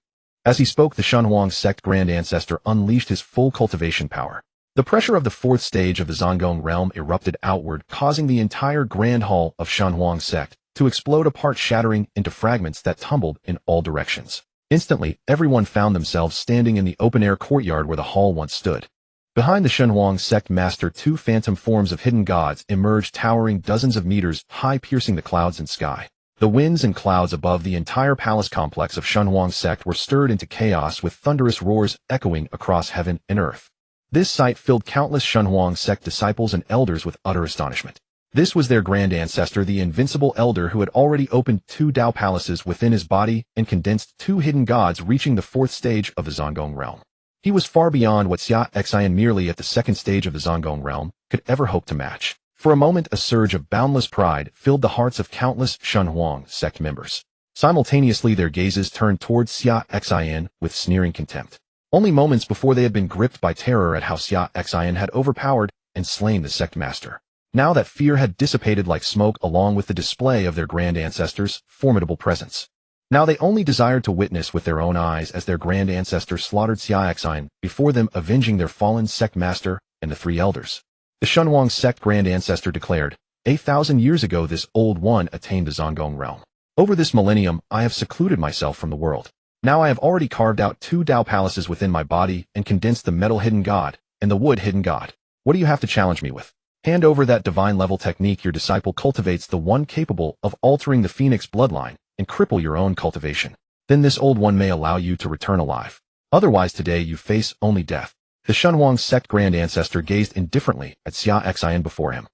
As he spoke, the Shunhuang sect Grand Ancestor unleashed his full cultivation power. The pressure of the 4th stage of the Zongong realm erupted outward, causing the entire Grand Hall of Shunhuang sect to explode apart, shattering into fragments that tumbled in all directions. Instantly, everyone found themselves standing in the open-air courtyard where the hall once stood. Behind the Shunhuang sect master, 2 phantom forms of hidden gods emerged, towering dozens of meters high, piercing the clouds and sky. The winds and clouds above the entire palace complex of Shenhuang sect were stirred into chaos with thunderous roars echoing across heaven and earth. This sight filled countless Shenhuang sect disciples and elders with utter astonishment. This was their grand ancestor, the invincible elder who had already opened 2 Dao palaces within his body and condensed 2 hidden gods, reaching the 4th stage of the Zongong realm. He was far beyond what Xia Xin merely at the 2nd stage of the Zongong realm could ever hope to match. For a moment, a surge of boundless pride filled the hearts of countless Shenhuang sect members. Simultaneously, their gazes turned towards Xia Xin with sneering contempt. Only moments before, they had been gripped by terror at how Xia Xin had overpowered and slain the sect master. Now that fear had dissipated like smoke along with the display of their grand ancestor's formidable presence. Now they only desired to witness with their own eyes as their grand ancestor slaughtered Xia Xin before them, avenging their fallen sect master and the 3 elders. The Shenhuang sect grand ancestor declared, 8,000 years ago this old one attained the Zongong realm. Over this millennium I have secluded myself from the world. Now I have already carved out 2 Dao palaces within my body and condensed the metal hidden god and the wood hidden god. What do you have to challenge me with? Hand over that divine level technique your disciple cultivates, the one capable of altering the phoenix bloodline, and cripple your own cultivation. Then this old one may allow you to return alive. Otherwise today you face only death. The Shenhuang sect grand ancestor gazed indifferently at Xia Xin before him.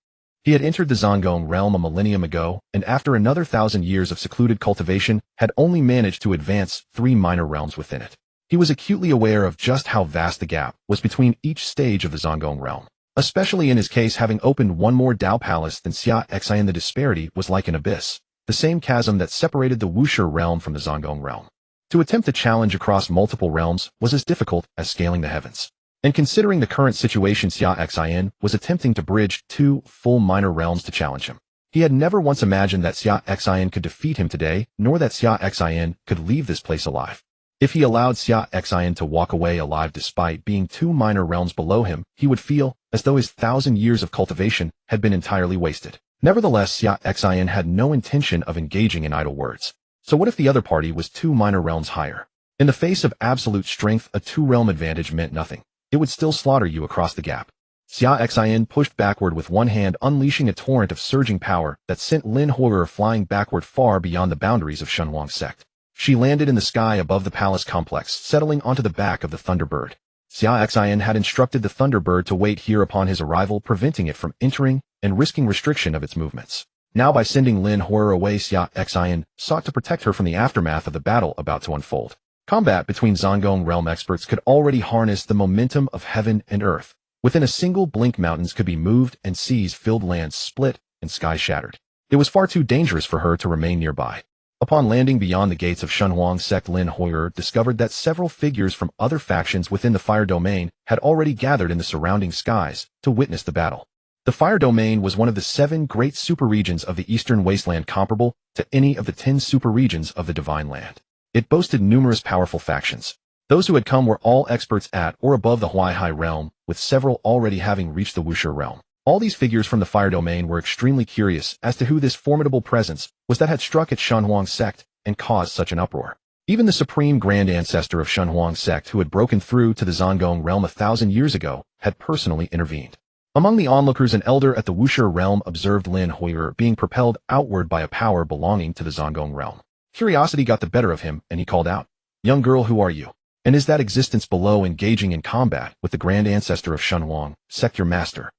He had entered the Zongong realm a millennium ago, and after another 1,000 years of secluded cultivation, had only managed to advance 3 minor realms within it. He was acutely aware of just how vast the gap was between each stage of the Zongong realm. Especially in his case, having opened 1 more Dao palace than Xia Xin, the disparity was like an abyss. The same chasm that separated the Wuxia realm from the Zongong realm. To attempt a challenge across multiple realms was as difficult as scaling the heavens. And considering the current situation, Xia Xin was attempting to bridge 2 full minor realms to challenge him. He had never once imagined that Xia Xin could defeat him today, nor that Xia Xin could leave this place alive. If he allowed Xia Xin to walk away alive despite being 2 minor realms below him, he would feel as though his 1,000 years of cultivation had been entirely wasted. Nevertheless, Xia Xin had no intention of engaging in idle words. So what if the other party was 2 minor realms higher? In the face of absolute strength, a 2-realm advantage meant nothing. It would still slaughter you across the gap. Xia Xin pushed backward with one hand, unleashing a torrent of surging power that sent Lin Hui'er flying backward far beyond the boundaries of Shenhuang sect. She landed in the sky above the palace complex, settling onto the back of the Thunderbird. Xia Xin had instructed the Thunderbird to wait here upon his arrival, preventing it from entering and risking restriction of its movements. Now by sending Lin Hui'er away, Xia Xin sought to protect her from the aftermath of the battle about to unfold. Combat between Zongong realm experts could already harness the momentum of heaven and earth. Within a single blink, mountains could be moved and seas filled, lands split and skies shattered. It was far too dangerous for her to remain nearby. Upon landing beyond the gates of Shenhuang sect, Lin Hui'er discovered that several figures from other factions within the fire domain had already gathered in the surrounding skies to witness the battle. The fire domain was one of the 7 great super-regions of the Eastern Wasteland, comparable to any of the 10 super-regions of the Divine Land. It boasted numerous powerful factions. Those who had come were all experts at or above the Huaihai realm, with several already having reached the Wuxia realm. All these figures from the fire domain were extremely curious as to who this formidable presence was that had struck at Shenhuang sect and caused such an uproar. Even the supreme grand ancestor of Shenhuang sect, who had broken through to the Zongong realm 1,000 years ago, had personally intervened. Among the onlookers, an elder at the Wuxia realm observed Lin Hui'er being propelled outward by a power belonging to the Zongong realm. Curiosity got the better of him, and he called out, "Young girl, who are you? And is that existence below engaging in combat with the grand ancestor of Shenhuang sect your master?"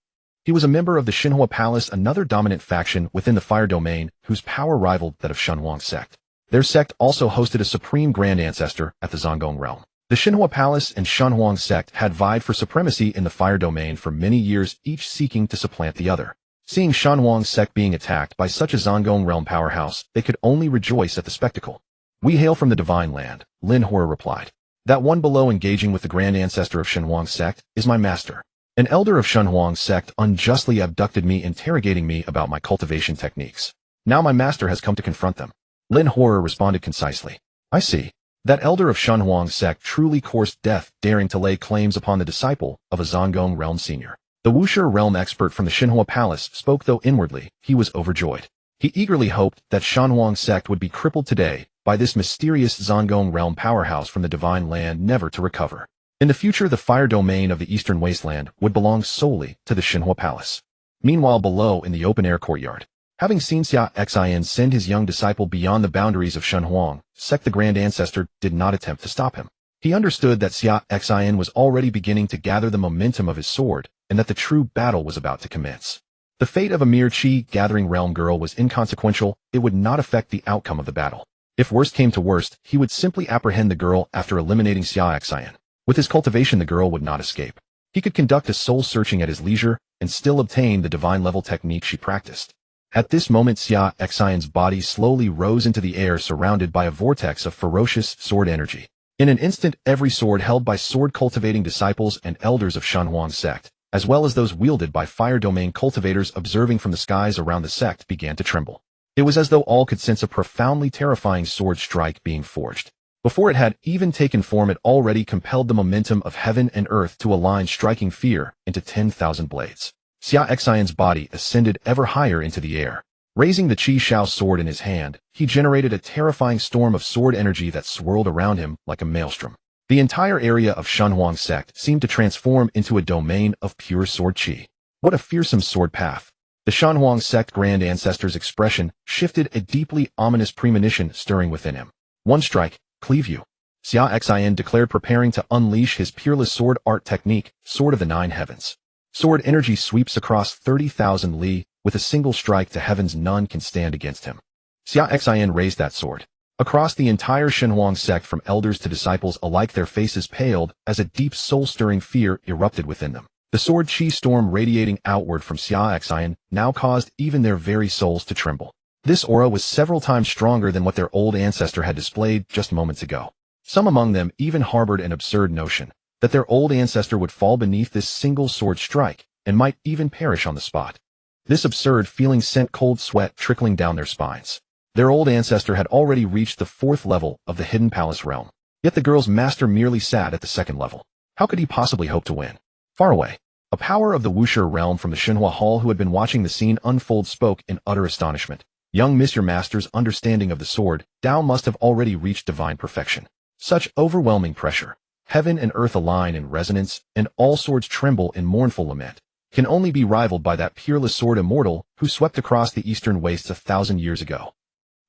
He was a member of the Xinhua Palace, another dominant faction within the fire domain whose power rivaled that of Shenhuang sect. Their sect also hosted a supreme grand ancestor at the Zongong realm. The Xinhua Palace and Shenhuang sect had vied for supremacy in the fire domain for many years, each seeking to supplant the other. Seeing Shenhuang sect being attacked by such a Zongong realm powerhouse, they could only rejoice at the spectacle. "We hail from the Divine Land," Lin Hui'er replied. "That one below engaging with the grand ancestor of Shenhuang sect is my master. An elder of Shenhuang sect unjustly abducted me, interrogating me about my cultivation techniques. Now my master has come to confront them." Lin Hui'er responded concisely. "I see. That elder of Shenhuang sect truly coursed death, daring to lay claims upon the disciple of a Zongong realm senior." The Wuxia realm expert from the Xinhua Palace spoke, though inwardly he was overjoyed. He eagerly hoped that Shenhuang sect would be crippled today by this mysterious Zongong realm powerhouse from the Divine Land, never to recover. In the future, the fire domain of the Eastern Wasteland would belong solely to the Xinhua Palace. Meanwhile, below in the open-air courtyard, Having seen Xia Xin send his young disciple beyond the boundaries of Shenhuang, Sect the Grand Ancestor did not attempt to stop him. He understood that Xia Xin was already beginning to gather the momentum of his sword, and that the true battle was about to commence. The fate of a mere chi-gathering realm girl was inconsequential. It would not affect the outcome of the battle. If worst came to worst, he would simply apprehend the girl after eliminating Xia Xin. With his cultivation, the girl would not escape. He could conduct a soul searching at his leisure and still obtain the divine-level technique she practiced. At this moment, Xia Xin's body slowly rose into the air, surrounded by a vortex of ferocious sword energy. In an instant, every sword held by sword-cultivating disciples and elders of Shenhuang's sect, as well as those wielded by fire domain cultivators observing from the skies around the sect, began to tremble. It was as though all could sense a profoundly terrifying sword strike being forged. Before it had even taken form, it already compelled the momentum of heaven and earth to align, striking fear into 10,000 blades. Xia Xin's body ascended ever higher into the air. Raising the Qi Shao sword in his hand, he generated a terrifying storm of sword energy that swirled around him like a maelstrom. The entire area of Shenhuang sect seemed to transform into a domain of pure sword qi. What a fearsome sword path! The Shenhuang sect Grand Ancestor's expression shifted, a deeply ominous premonition stirring within him. One strike, cleave you. Xia Xin declared, preparing to unleash his peerless sword art technique, Sword of the Nine Heavens. Sword energy sweeps across 30,000 li. With a single strike to heavens, none can stand against him. Xia Xin raised that sword. Across the entire Shenhuang sect, from elders to disciples alike, their faces paled as a deep soul-stirring fear erupted within them. The sword chi storm radiating outward from Xia Xin now caused even their very souls to tremble. This aura was several times stronger than what their old ancestor had displayed just moments ago. Some among them even harbored an absurd notion that their old ancestor would fall beneath this single sword strike and might even perish on the spot. This absurd feeling sent cold sweat trickling down their spines. Their old ancestor had already reached the 4th level of the Hidden Palace realm, yet the girl's master merely sat at the 2nd level. How could he possibly hope to win? Far away, a power of the Wuxia realm from the Xinhua Hall, who had been watching the scene unfold, spoke in utter astonishment. Young Miss, your master's understanding of the sword Dao must have already reached divine perfection. Such overwhelming pressure. Heaven and earth align in resonance, and all swords tremble in mournful lament. Can only be rivaled by that peerless sword immortal who swept across the eastern wastes 1,000 years ago.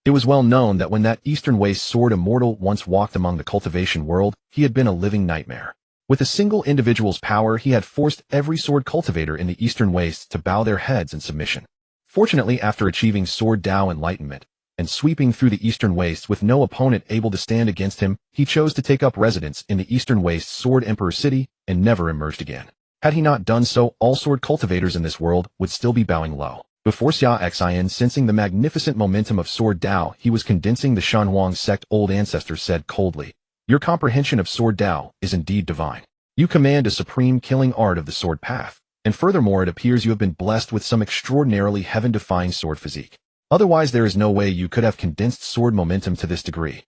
It was well known that when that eastern waste sword immortal once walked among the cultivation world, he had been a living nightmare. With a single individual's power, he had forced every sword cultivator in the eastern wastes to bow their heads in submission. Fortunately, after achieving sword Dao enlightenment and sweeping through the eastern wastes with no opponent able to stand against him, he chose to take up residence in the eastern wastes Sword Emperor City and never emerged again. Had he not done so, all sword cultivators in this world would still be bowing low. Before Xia Xin, sensing the magnificent momentum of sword Dao he was condensing, the Shenhuang sect old ancestor said coldly, "Your comprehension of sword Dao is indeed divine. You command a supreme killing art of the sword path, and furthermore it appears you have been blessed with some extraordinarily heaven-defying sword physique. Otherwise there is no way you could have condensed sword momentum to this degree."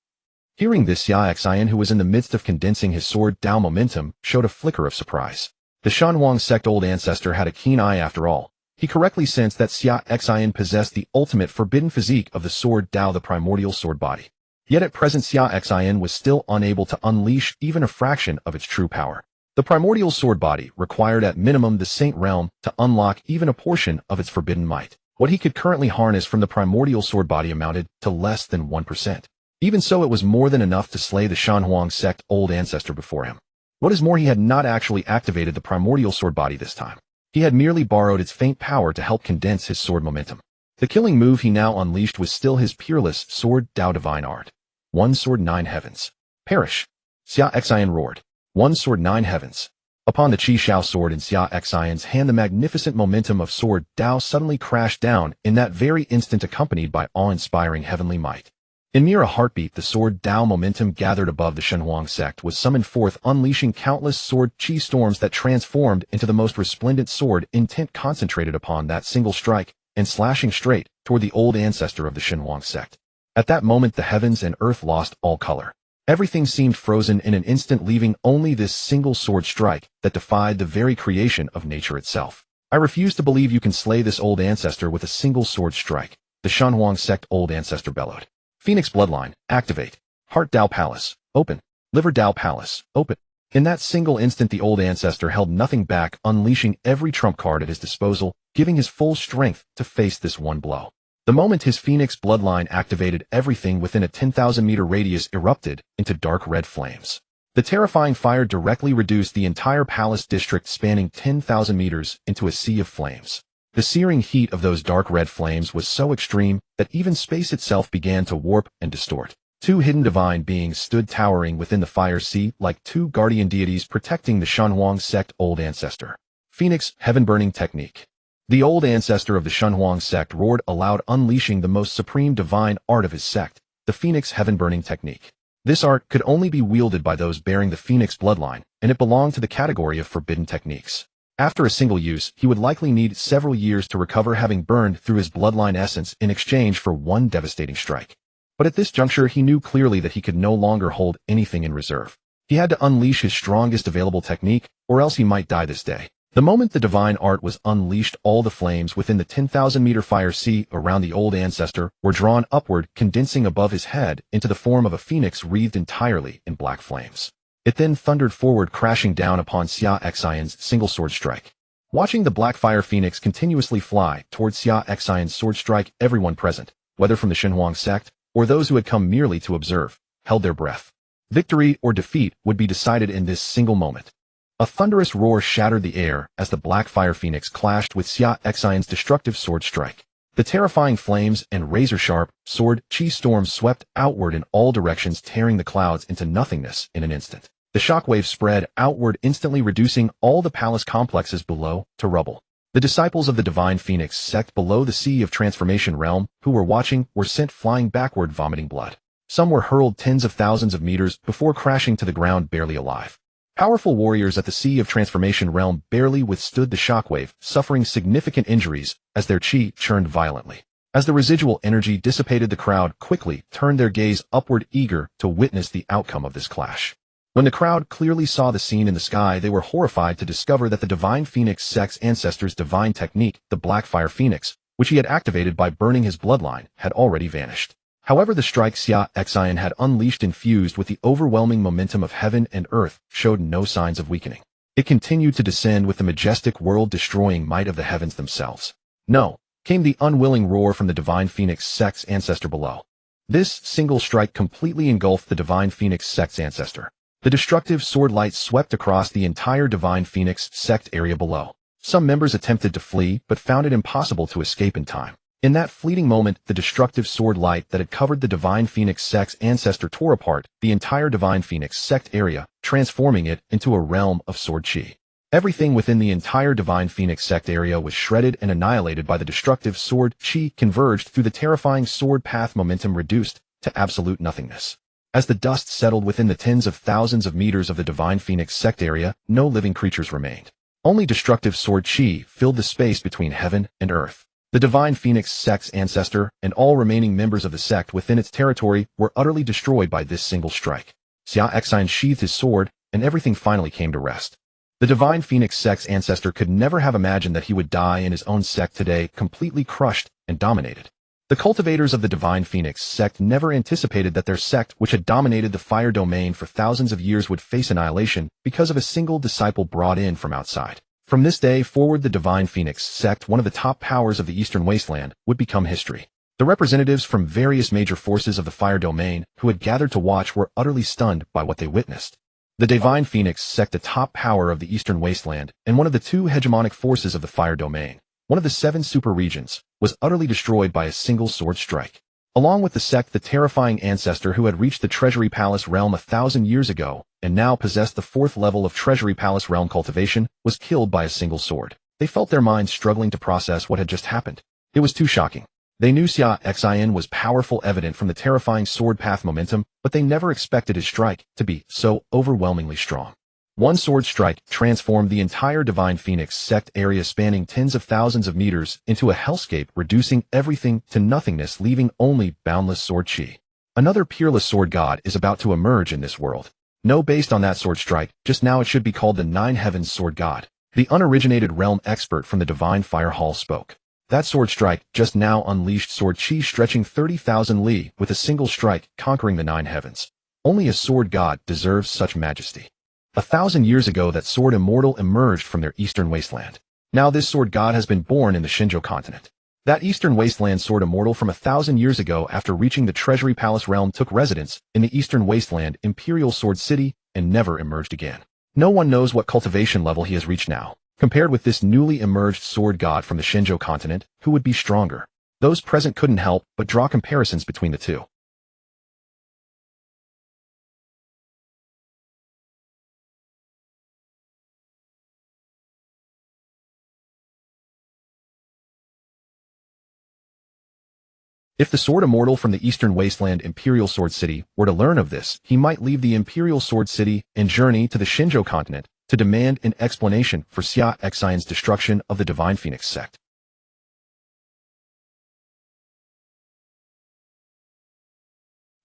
Hearing this, Xia Xin, who was in the midst of condensing his sword Dao momentum, showed a flicker of surprise. The Shenhuang sect old ancestor had a keen eye after all. He correctly sensed that Xia Xin possessed the ultimate forbidden physique of the sword Dao, the Primordial Sword Body. Yet at present Xia Xin was still unable to unleash even a fraction of its true power. The Primordial Sword Body required at minimum the Saint Realm to unlock even a portion of its forbidden might. What he could currently harness from the Primordial Sword Body amounted to less than 1%. Even so, it was more than enough to slay the Shenhuang sect old ancestor before him. What is more, he had not actually activated the Primordial Sword Body this time. He had merely borrowed its faint power to help condense his sword momentum. The killing move he now unleashed was still his peerless sword Dao divine art. One sword, 9 heavens. Perish! Xia Xin roared. One sword, 9 heavens. Upon the Qi Shao sword in Xia Xin's hand, the magnificent momentum of sword Dao suddenly crashed down in that very instant, accompanied by awe-inspiring heavenly might. In mere a heartbeat, the sword Dao momentum gathered above the Shenhuang sect was summoned forth, unleashing countless sword Qi storms that transformed into the most resplendent sword, intent concentrated upon that single strike and slashing straight toward the old ancestor of the Shenhuang sect. At that moment, the heavens and earth lost all color. Everything seemed frozen in an instant, leaving only this single sword strike that defied the very creation of nature itself. I refuse to believe you can slay this old ancestor with a single sword strike, the Shenhuang sect old ancestor bellowed. Phoenix Bloodline, activate. Heart Dao Palace, open. Liver Dao Palace, open. In that single instant, the old ancestor held nothing back, unleashing every trump card at his disposal, giving his full strength to face this one blow. The moment his phoenix bloodline activated, everything within a 10,000-meter radius erupted into dark red flames. The terrifying fire directly reduced the entire palace district spanning 10,000 meters into a sea of flames. The searing heat of those dark red flames was so extreme that even space itself began to warp and distort. Two hidden divine beings stood towering within the fire sea like two guardian deities protecting the Shenhuang sect old ancestor. Phoenix Heaven-Burning Technique. The old ancestor of the Shenhuang sect roared aloud, unleashing the most supreme divine art of his sect, the Phoenix Heaven-Burning Technique. This art could only be wielded by those bearing the Phoenix bloodline, and it belonged to the category of forbidden techniques. After a single use, he would likely need several years to recover, having burned through his bloodline essence in exchange for one devastating strike. But at this juncture, he knew clearly that he could no longer hold anything in reserve. He had to unleash his strongest available technique, or else he might die this day. The moment the divine art was unleashed, all the flames within the 10,000-meter fire sea around the old ancestor were drawn upward, condensing above his head into the form of a phoenix wreathed entirely in black flames. It then thundered forward, crashing down upon Xia Xin's single sword strike. Watching the black fire phoenix continuously fly towards Xia Xin's sword strike, everyone present, whether from the Shenhuang sect or those who had come merely to observe, held their breath. Victory or defeat would be decided in this single moment. A thunderous roar shattered the air as the black fire phoenix clashed with Xia Xin's destructive sword strike. The terrifying flames and razor-sharp sword chi storms swept outward in all directions, tearing the clouds into nothingness in an instant. The shockwave spread outward, instantly reducing all the palace complexes below to rubble. The disciples of the Divine Phoenix sect below the Sea of Transformation realm, who were watching, were sent flying backward, vomiting blood. Some were hurled tens of thousands of meters before crashing to the ground barely alive. Powerful warriors at the Sea of Transformation realm barely withstood the shockwave, suffering significant injuries as their chi churned violently. As the residual energy dissipated, the crowd quickly turned their gaze upward, eager to witness the outcome of this clash. When the crowd clearly saw the scene in the sky, they were horrified to discover that the Divine Phoenix sect's ancestor's divine technique, the Black Fire Phoenix, which he had activated by burning his bloodline, had already vanished. However, the strike Xia Xin had unleashed, infused with the overwhelming momentum of heaven and earth, showed no signs of weakening. It continued to descend with the majestic, world-destroying might of the heavens themselves. No, came the unwilling roar from the Divine Phoenix sect's ancestor below. This single strike completely engulfed the Divine Phoenix sect's ancestor. The destructive sword light swept across the entire Divine Phoenix sect area below. Some members attempted to flee, but found it impossible to escape in time. In that fleeting moment, the destructive sword light that had covered the Divine Phoenix sect's ancestor tore apart the entire Divine Phoenix sect area, transforming it into a realm of sword chi. Everything within the entire Divine Phoenix sect area was shredded and annihilated by the destructive sword chi, converged through the terrifying sword path, momentum reduced to absolute nothingness. As the dust settled within the tens of thousands of meters of the Divine Phoenix sect area, no living creatures remained. Only destructive sword chi filled the space between heaven and earth. The Divine Phoenix sect's ancestor and all remaining members of the sect within its territory were utterly destroyed by this single strike. Xia Xin sheathed his sword, and everything finally came to rest. The Divine Phoenix sect's ancestor could never have imagined that he would die in his own sect today, completely crushed and dominated. The cultivators of the Divine Phoenix sect never anticipated that their sect, which had dominated the fire domain for thousands of years, would face annihilation because of a single disciple brought in from outside. From this day forward, the Divine Phoenix sect, one of the top powers of the Eastern Wasteland, would become history. The representatives from various major forces of the fire domain who had gathered to watch were utterly stunned by what they witnessed. The Divine Phoenix sect, the top power of the Eastern Wasteland and one of the two hegemonic forces of the fire domain, one of the 7 super regions, was utterly destroyed by a single sword strike. Along with the sect, the terrifying ancestor who had reached the Treasury Palace realm 1,000 years ago and now possessed the 4th level of Treasury Palace realm cultivation, was killed by a single sword. They felt their minds struggling to process what had just happened. It was too shocking. They knew Xia Xin was powerful, evident from the terrifying sword path momentum, but they never expected his strike to be so overwhelmingly strong. One sword strike transformed the entire Divine Phoenix sect area, spanning tens of thousands of meters, into a hellscape, reducing everything to nothingness, leaving only boundless sword chi. Another peerless sword god is about to emerge in this world. No, based on that sword strike, just now it should be called the Nine Heavens Sword God. The unoriginated realm expert from the Divine Fire Hall spoke. That sword strike just now unleashed sword chi stretching 30,000 li with a single strike, conquering the 9 heavens. Only a sword god deserves such majesty. 1,000 years ago, that sword immortal emerged from their eastern wasteland. Now this sword god has been born in the Shinjo continent. That Eastern Wasteland sword immortal from 1,000 years ago after reaching the Treasury Palace realm took residence in the Eastern Wasteland Imperial Sword City and never emerged again. No one knows what cultivation level he has reached now. Compared with this newly emerged sword god from the Shinjo continent, who would be stronger? Those present couldn't help but draw comparisons between the two. If the sword immortal from the Eastern Wasteland Imperial Sword City were to learn of this, he might leave the Imperial Sword City and journey to the Shinjo continent to demand an explanation for Xia Xin's destruction of the Divine Phoenix sect.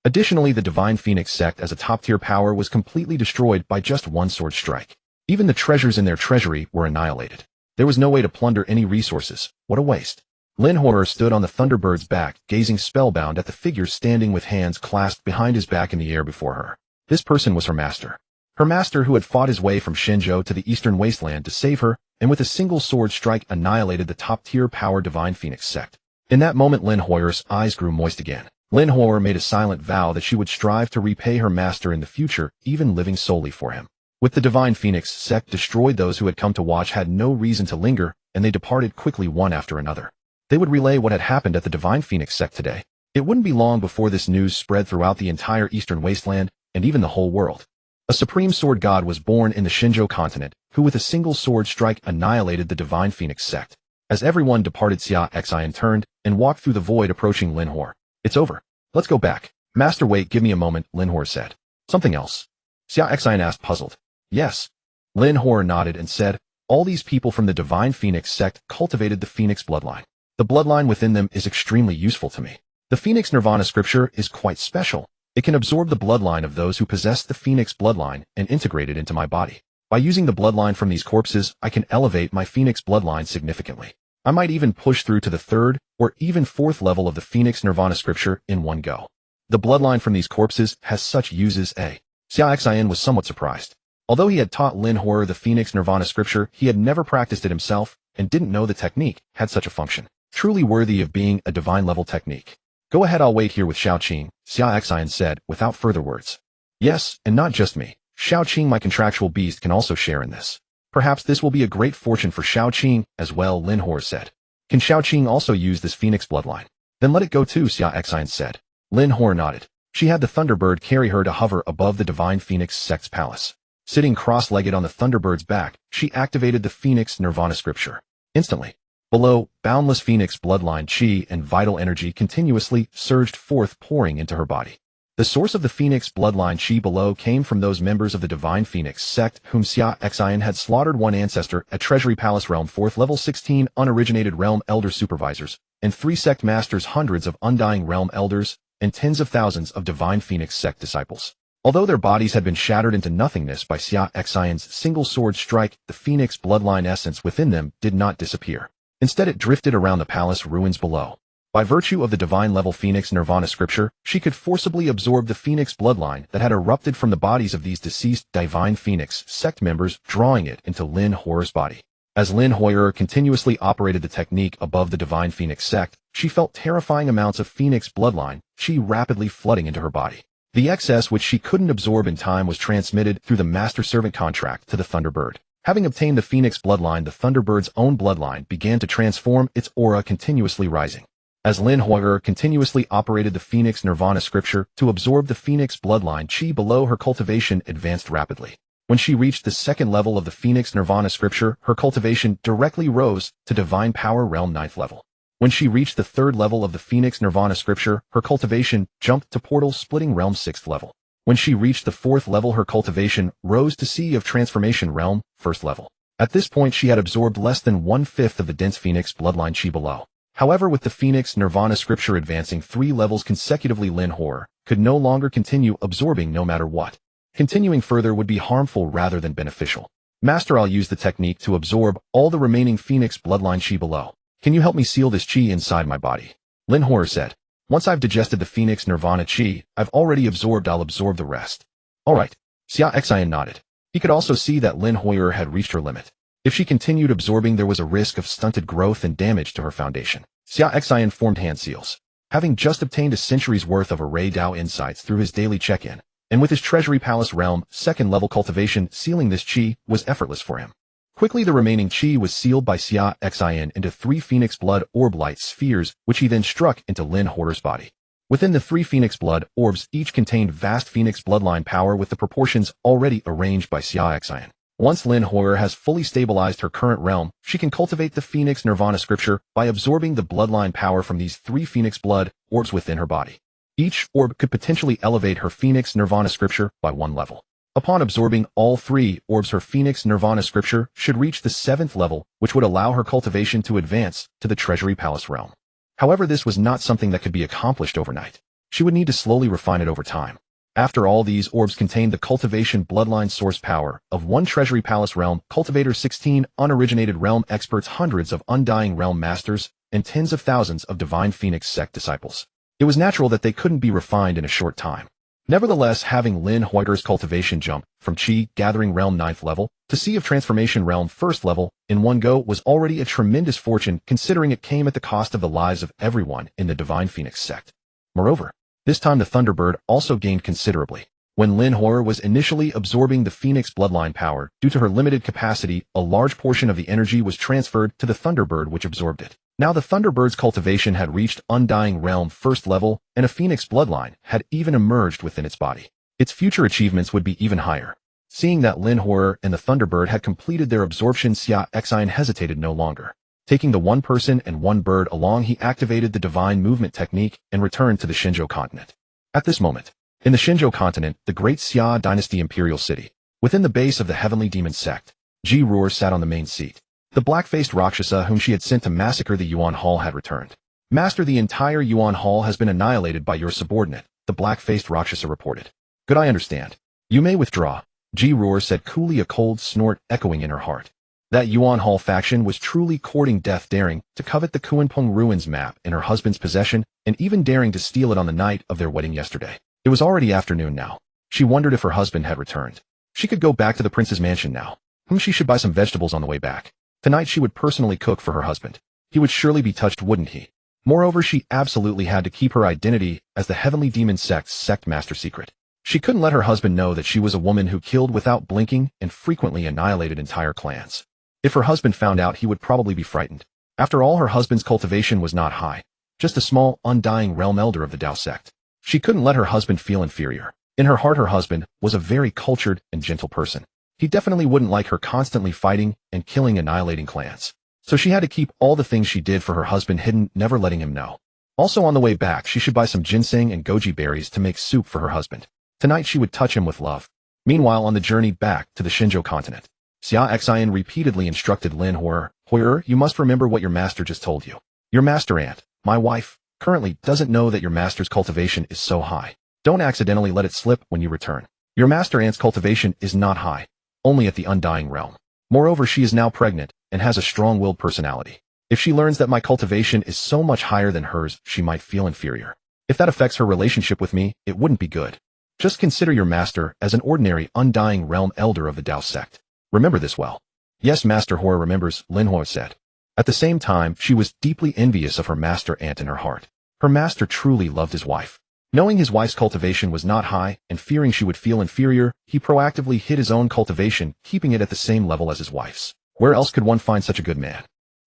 Additionally, the Divine Phoenix sect as a top-tier power was completely destroyed by just one sword strike. Even the treasures in their treasury were annihilated. There was no way to plunder any resources. What a waste. Lin Horror stood on the Thunderbird's back, gazing spellbound at the figure standing with hands clasped behind his back in the air before her. This person was her master. Her master who had fought his way from Shinjo to the Eastern Wasteland to save her, and with a single sword strike annihilated the top-tier power Divine Phoenix sect. In that moment Lin Horror's eyes grew moist again. Lin Horror made a silent vow that she would strive to repay her master in the future, even living solely for him. With the Divine Phoenix sect destroyed, those who had come to watch had no reason to linger, and they departed quickly one after another. They would relay what had happened at the Divine Phoenix sect today. It wouldn't be long before this news spread throughout the entire Eastern Wasteland, and even the whole world. A supreme sword god was born in the Shinjo continent, who with a single sword strike annihilated the Divine Phoenix sect. As everyone departed, Xia Xin turned and walked through the void approaching Lin Hor. It's over. Let's go back. Master, wait, give me a moment, Lin Hor said. Something else? Xia Xin asked, puzzled. Yes. Lin Hor nodded and said, all these people from the Divine Phoenix sect cultivated the Phoenix bloodline. The bloodline within them is extremely useful to me. The Phoenix Nirvana scripture is quite special. It can absorb the bloodline of those who possess the Phoenix bloodline and integrate it into my body. By using the bloodline from these corpses, I can elevate my Phoenix bloodline significantly. I might even push through to the 3rd or even 4th level of the Phoenix Nirvana scripture in one go. The bloodline from these corpses has such uses. Xia Xin was somewhat surprised. Although he had taught Lin Hor the Phoenix Nirvana scripture, he had never practiced it himself and didn't know the technique had such a function. Truly worthy of being a divine level technique. Go ahead, I'll wait here with Xiao Qing, Xia Xin said without further words. Yes, and not just me. Xiao Qing, my contractual beast, can also share in this. Perhaps this will be a great fortune for Xiao Qing as well, Lin Hor said. Can Xiao Qing also use this Phoenix bloodline? Then let it go too, Xia Xin said. Lin Hor nodded. She had the Thunderbird carry her to hover above the Divine Phoenix sect's palace. Sitting cross-legged on the Thunderbird's back, she activated the Phoenix Nirvana scripture. Instantly. Below, boundless Phoenix bloodline chi and vital energy continuously surged forth, pouring into her body. The source of the Phoenix bloodline chi below came from those members of the Divine Phoenix sect whom Xia Xin had slaughtered, one ancestor at Treasury Palace Realm 4th level 16 unoriginated realm elder supervisors, and 3 sect masters, hundreds of undying realm elders, and tens of thousands of Divine Phoenix sect disciples. Although their bodies had been shattered into nothingness by Xia Xin's single sword strike, the Phoenix bloodline essence within them did not disappear. Instead, it drifted around the palace ruins below. By virtue of the divine-level Phoenix Nirvana scripture, she could forcibly absorb the Phoenix bloodline that had erupted from the bodies of these deceased Divine Phoenix sect members, drawing it into Lin Horror's body. As Lin Horror continuously operated the technique above the Divine Phoenix sect, she felt terrifying amounts of Phoenix bloodline chi rapidly flooding into her body. The excess which she couldn't absorb in time was transmitted through the master-servant contract to the Thunderbird. Having obtained the Phoenix bloodline, the Thunderbird's own bloodline began to transform, its aura continuously rising. As Lin Horror continuously operated the Phoenix Nirvana scripture to absorb the Phoenix bloodline chi below, her cultivation advanced rapidly. When she reached the 2nd level of the Phoenix Nirvana scripture, her cultivation directly rose to Divine Power Realm 9th level. When she reached the 3rd level of the Phoenix Nirvana scripture, her cultivation jumped to Portal Splitting Realm 6th level. When she reached the 4th level, her cultivation rose to Sea of Transformation Realm 1st level. At this point, she had absorbed less than 1/5 of the dense Phoenix bloodline chi below. However, with the Phoenix Nirvana scripture advancing 3 levels consecutively, Lin Horror could no longer continue absorbing no matter what. Continuing further would be harmful rather than beneficial. Master, I'll use the technique to absorb all the remaining Phoenix bloodline chi below. Can you help me seal this chi inside my body? Lin Horror said. Once I've digested the Phoenix Nirvana chi I've already absorbed, I'll absorb the rest. Alright. Xia Xin nodded. He could also see that Lin Horror had reached her limit. If she continued absorbing, there was a risk of stunted growth and damage to her foundation. Xia Xin formed hand seals. Having just obtained a century's worth of array Dao insights through his daily check-in, and with his treasury palace realm, second-level cultivation, sealing this qi was effortless for him. Quickly the remaining qi was sealed by Xia Xin into 3 phoenix blood orb light spheres, which he then struck into Lin Huo'er's body. Within the 3 phoenix blood orbs, each contained vast phoenix bloodline power with the proportions already arranged by Xia Xin. Once Lin Huo'er has fully stabilized her current realm, she can cultivate the Phoenix Nirvana scripture by absorbing the bloodline power from these 3 phoenix blood orbs within her body. Each orb could potentially elevate her Phoenix Nirvana scripture by 1 level. Upon absorbing all 3 orbs, her Phoenix Nirvana scripture should reach the 7th level, which would allow her cultivation to advance to the Treasury Palace realm. However, this was not something that could be accomplished overnight. She would need to slowly refine it over time. After all, these orbs contained the cultivation bloodline source power of 1 Treasury Palace realm, cultivator 16 unoriginated realm experts, hundreds of undying realm masters, and tens of thousands of divine phoenix sect disciples. It was natural that they couldn't be refined in a short time. Nevertheless, having Lin Huo'er's cultivation jump from Qi Gathering Realm 9th level to Sea of Transformation Realm 1st level in one go was already a tremendous fortune, considering it came at the cost of the lives of everyone in the Divine Phoenix sect. Moreover, this time the Thunderbird also gained considerably. When Lin Huo'er was initially absorbing the Phoenix bloodline power, due to her limited capacity, a large portion of the energy was transferred to the Thunderbird, which absorbed it. Now the Thunderbird's cultivation had reached Undying Realm 1st level, and a Phoenix bloodline had even emerged within its body. Its future achievements would be even higher. Seeing that Lin Huo'er and the Thunderbird had completed their absorption, Xia Xin hesitated no longer. Taking the 1 person and 1 bird along, he activated the divine movement technique and returned to the Shenzhou continent. At this moment, in the Shenzhou continent, the great Xia dynasty imperial city, within the base of the heavenly demon sect, Ji Ruor sat on the main seat. The black-faced Rakshasa whom she had sent to massacre the Yuan Hall had returned. Master, the entire Yuan Hall has been annihilated by your subordinate, the black-faced Rakshasa reported. Good, I understand. You may withdraw, Ji Ruor said coolly, a cold snort echoing in her heart. That Yuan Hall faction was truly courting death, daring to covet the Kuanpeng ruins map in her husband's possession, and even daring to steal it on the night of their wedding yesterday. It was already afternoon now. She wondered if her husband had returned. She could go back to the prince's mansion now. She should buy some vegetables on the way back. Tonight she would personally cook for her husband. He would surely be touched, wouldn't he? Moreover, she absolutely had to keep her identity as the Heavenly Demon Sect's sect master secret. She couldn't let her husband know that she was a woman who killed without blinking and frequently annihilated entire clans. If her husband found out, he would probably be frightened. After all, her husband's cultivation was not high, just a small, undying realm elder of the Dao sect. She couldn't let her husband feel inferior. In her heart, her husband was a very cultured and gentle person. He definitely wouldn't like her constantly fighting and killing, annihilating clans. So she had to keep all the things she did for her husband hidden, never letting him know. Also, on the way back, she should buy some ginseng and goji berries to make soup for her husband. Tonight she would touch him with love. Meanwhile, on the journey back to the Shenzhou continent, Xia Xin repeatedly instructed Lin Huo'er, "Huo'er, you must remember what your master just told you. Your master aunt, my wife, currently doesn't know that your master's cultivation is so high. Don't accidentally let it slip when you return. Your master aunt's cultivation is not high, only at the undying realm. Moreover, she is now pregnant and has a strong-willed personality. If she learns that my cultivation is so much higher than hers, she might feel inferior. If that affects her relationship with me, it wouldn't be good. Just consider your master as an ordinary undying realm elder of the Dao sect. Remember this well." "Yes, Master Huo'er remembers," Lin Huo'er said. At the same time, she was deeply envious of her master aunt in her heart. Her master truly loved his wife. Knowing his wife's cultivation was not high and fearing she would feel inferior, he proactively hid his own cultivation, keeping it at the same level as his wife's. Where else could one find such a good man?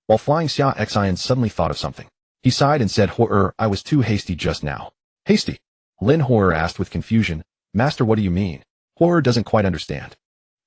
While flying, Xia Xin suddenly thought of something. He sighed and said, "Huo'er, I was too hasty just now." "Hasty?" Lin Huo'er asked with confusion. "Master, what do you mean?" Huo'er doesn't quite understand.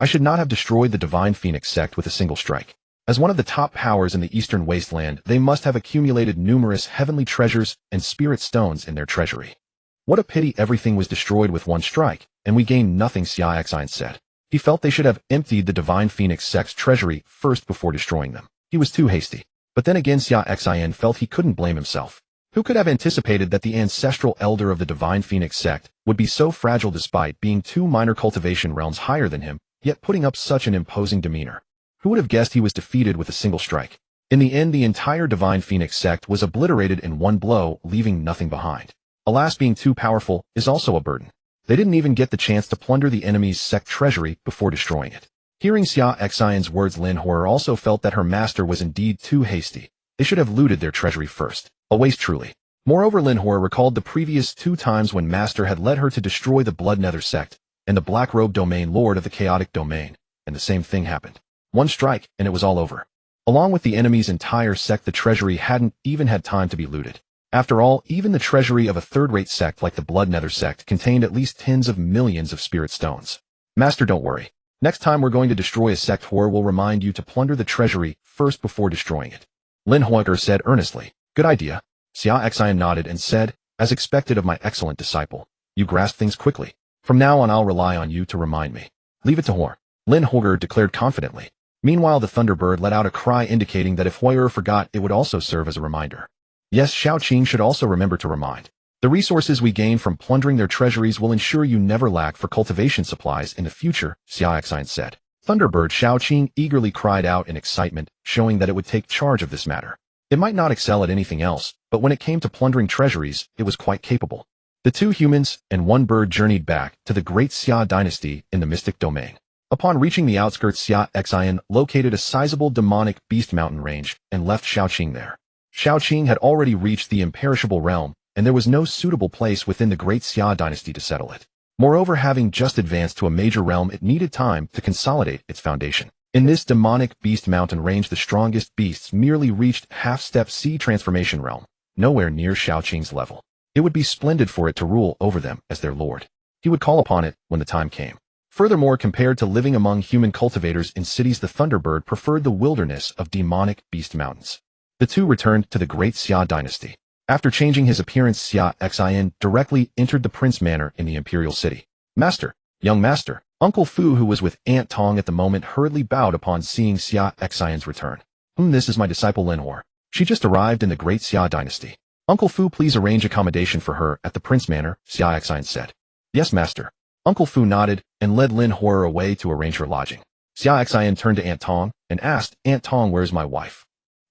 "I should not have destroyed the Divine Phoenix sect with a single strike. As one of the top powers in the Eastern Wasteland, they must have accumulated numerous heavenly treasures and spirit stones in their treasury. What a pity everything was destroyed with one strike, and we gained nothing," Xia Xin said. He felt they should have emptied the Divine Phoenix sect's treasury first before destroying them. He was too hasty. But then again, Xia Xin felt he couldn't blame himself. Who could have anticipated that the ancestral elder of the Divine Phoenix sect would be so fragile despite being 2 minor cultivation realms higher than him, yet putting up such an imposing demeanor? Who would have guessed he was defeated with a single strike? In the end, the entire Divine Phoenix sect was obliterated in one blow, leaving nothing behind. Alas, being too powerful is also a burden. They didn't even get the chance to plunder the enemy's sect treasury before destroying it. Hearing Xia Xin's words, Lin Huo'er also felt that her master was indeed too hasty. They should have looted their treasury first. A waste truly. Moreover, Lin Hua recalled the previous 2 times when Master had led her to destroy the Blood Nether sect and the Black Robe domain lord of the Chaotic domain, and the same thing happened. One strike, and it was all over. Along with the enemy's entire sect, the treasury hadn't even had time to be looted. After all, even the treasury of a third-rate sect like the Blood Nether sect contained at least tens of millions of spirit stones. Master, don't worry. Next time we're going to destroy a sect, Hua will remind you to plunder the treasury first before destroying it. Lin Hua said earnestly. Good idea. Xia Xin nodded and said, as expected of my excellent disciple, you grasp things quickly. From now on I'll rely on you to remind me. Leave it to Hua. Lin Hua declared confidently. Meanwhile, the Thunderbird let out a cry indicating that if Hua forgot, it would also serve as a reminder. Yes, Xia Xin should also remember to remind. The resources we gain from plundering their treasuries will ensure you never lack for cultivation supplies in the future, Xia Xin said. Thunderbird Xia Xin eagerly cried out in excitement, showing that it would take charge of this matter. It might not excel at anything else, but when it came to plundering treasuries, it was quite capable. The 2 humans and 1 bird journeyed back to the Great Xia dynasty in the Mystic Domain. Upon reaching the outskirts, Xia Xin located a sizable demonic beast mountain range and left Xiaoqing there. Xiaoqing had already reached the imperishable realm, and there was no suitable place within the Great Xia dynasty to settle it. Moreover, having just advanced to a major realm, it needed time to consolidate its foundation. In this demonic beast mountain range, the strongest beasts merely reached half-step sea transformation realm, nowhere near Xiaoqing's level. It would be splendid for it to rule over them as their lord. He would call upon it when the time came. Furthermore, compared to living among human cultivators in cities, the Thunderbird preferred the wilderness of demonic beast mountains. The 2 returned to the Great Xia dynasty. After changing his appearance, Xia Xin directly entered the Prince Manor in the Imperial City. Master, young master, Uncle Fu, who was with Aunt Tong at the moment, hurriedly bowed upon seeing Xia Xin's return. This is my disciple Lin Hua. She just arrived in the Great Xia dynasty. Uncle Fu, please arrange accommodation for her at the Prince Manor, Xia Xin said. Yes, master. Uncle Fu nodded and led Lin Hua away to arrange her lodging. Xia Xin turned to Aunt Tong and asked, Aunt Tong, where's my wife?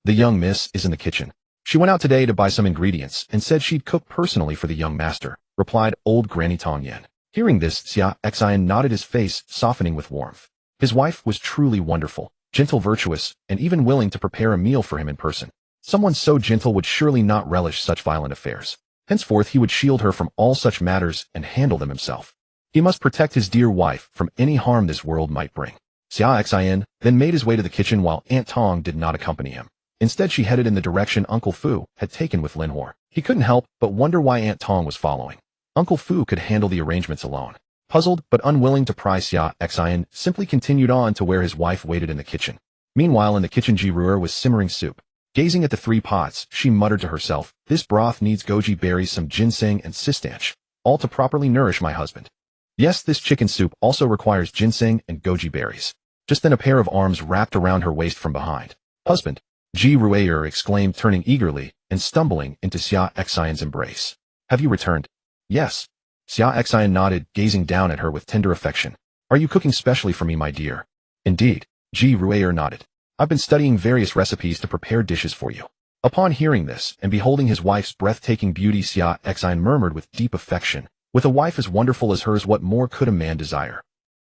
The young miss is in the kitchen. She went out today to buy some ingredients and said she'd cook personally for the young master, replied old Granny Tong Yen. Hearing this, Xia Xin nodded, his face softening with warmth. His wife was truly wonderful, gentle, virtuous, and even willing to prepare a meal for him in person. Someone so gentle would surely not relish such violent affairs. Henceforth he would shield her from all such matters and handle them himself. He must protect his dear wife from any harm this world might bring. Xia Xin then made his way to the kitchen while Aunt Tong did not accompany him. Instead, she headed in the direction Uncle Fu had taken with Lin Hua. He couldn't help but wonder why Aunt Tong was following. Uncle Fu could handle the arrangements alone. Puzzled but unwilling to pry, Xia Xin simply continued on to where his wife waited in the kitchen. Meanwhile, in the kitchen, Ji Ruer was simmering soup. Gazing at the 3 pots, she muttered to herself, this broth needs goji berries, some ginseng, and sistanch, all to properly nourish my husband. Yes, this chicken soup also requires ginseng and goji berries. Just then a pair of arms wrapped around her waist from behind. Husband! Ji Ruer exclaimed, turning eagerly and stumbling into Xia Xin's embrace. Have you returned? Yes. Xia Xin nodded, gazing down at her with tender affection. Are you cooking specially for me, my dear? Indeed. Ji Ruer nodded. I've been studying various recipes to prepare dishes for you. Upon hearing this and beholding his wife's breathtaking beauty, Xia Xin murmured with deep affection, with a wife as wonderful as hers, what more could a man desire?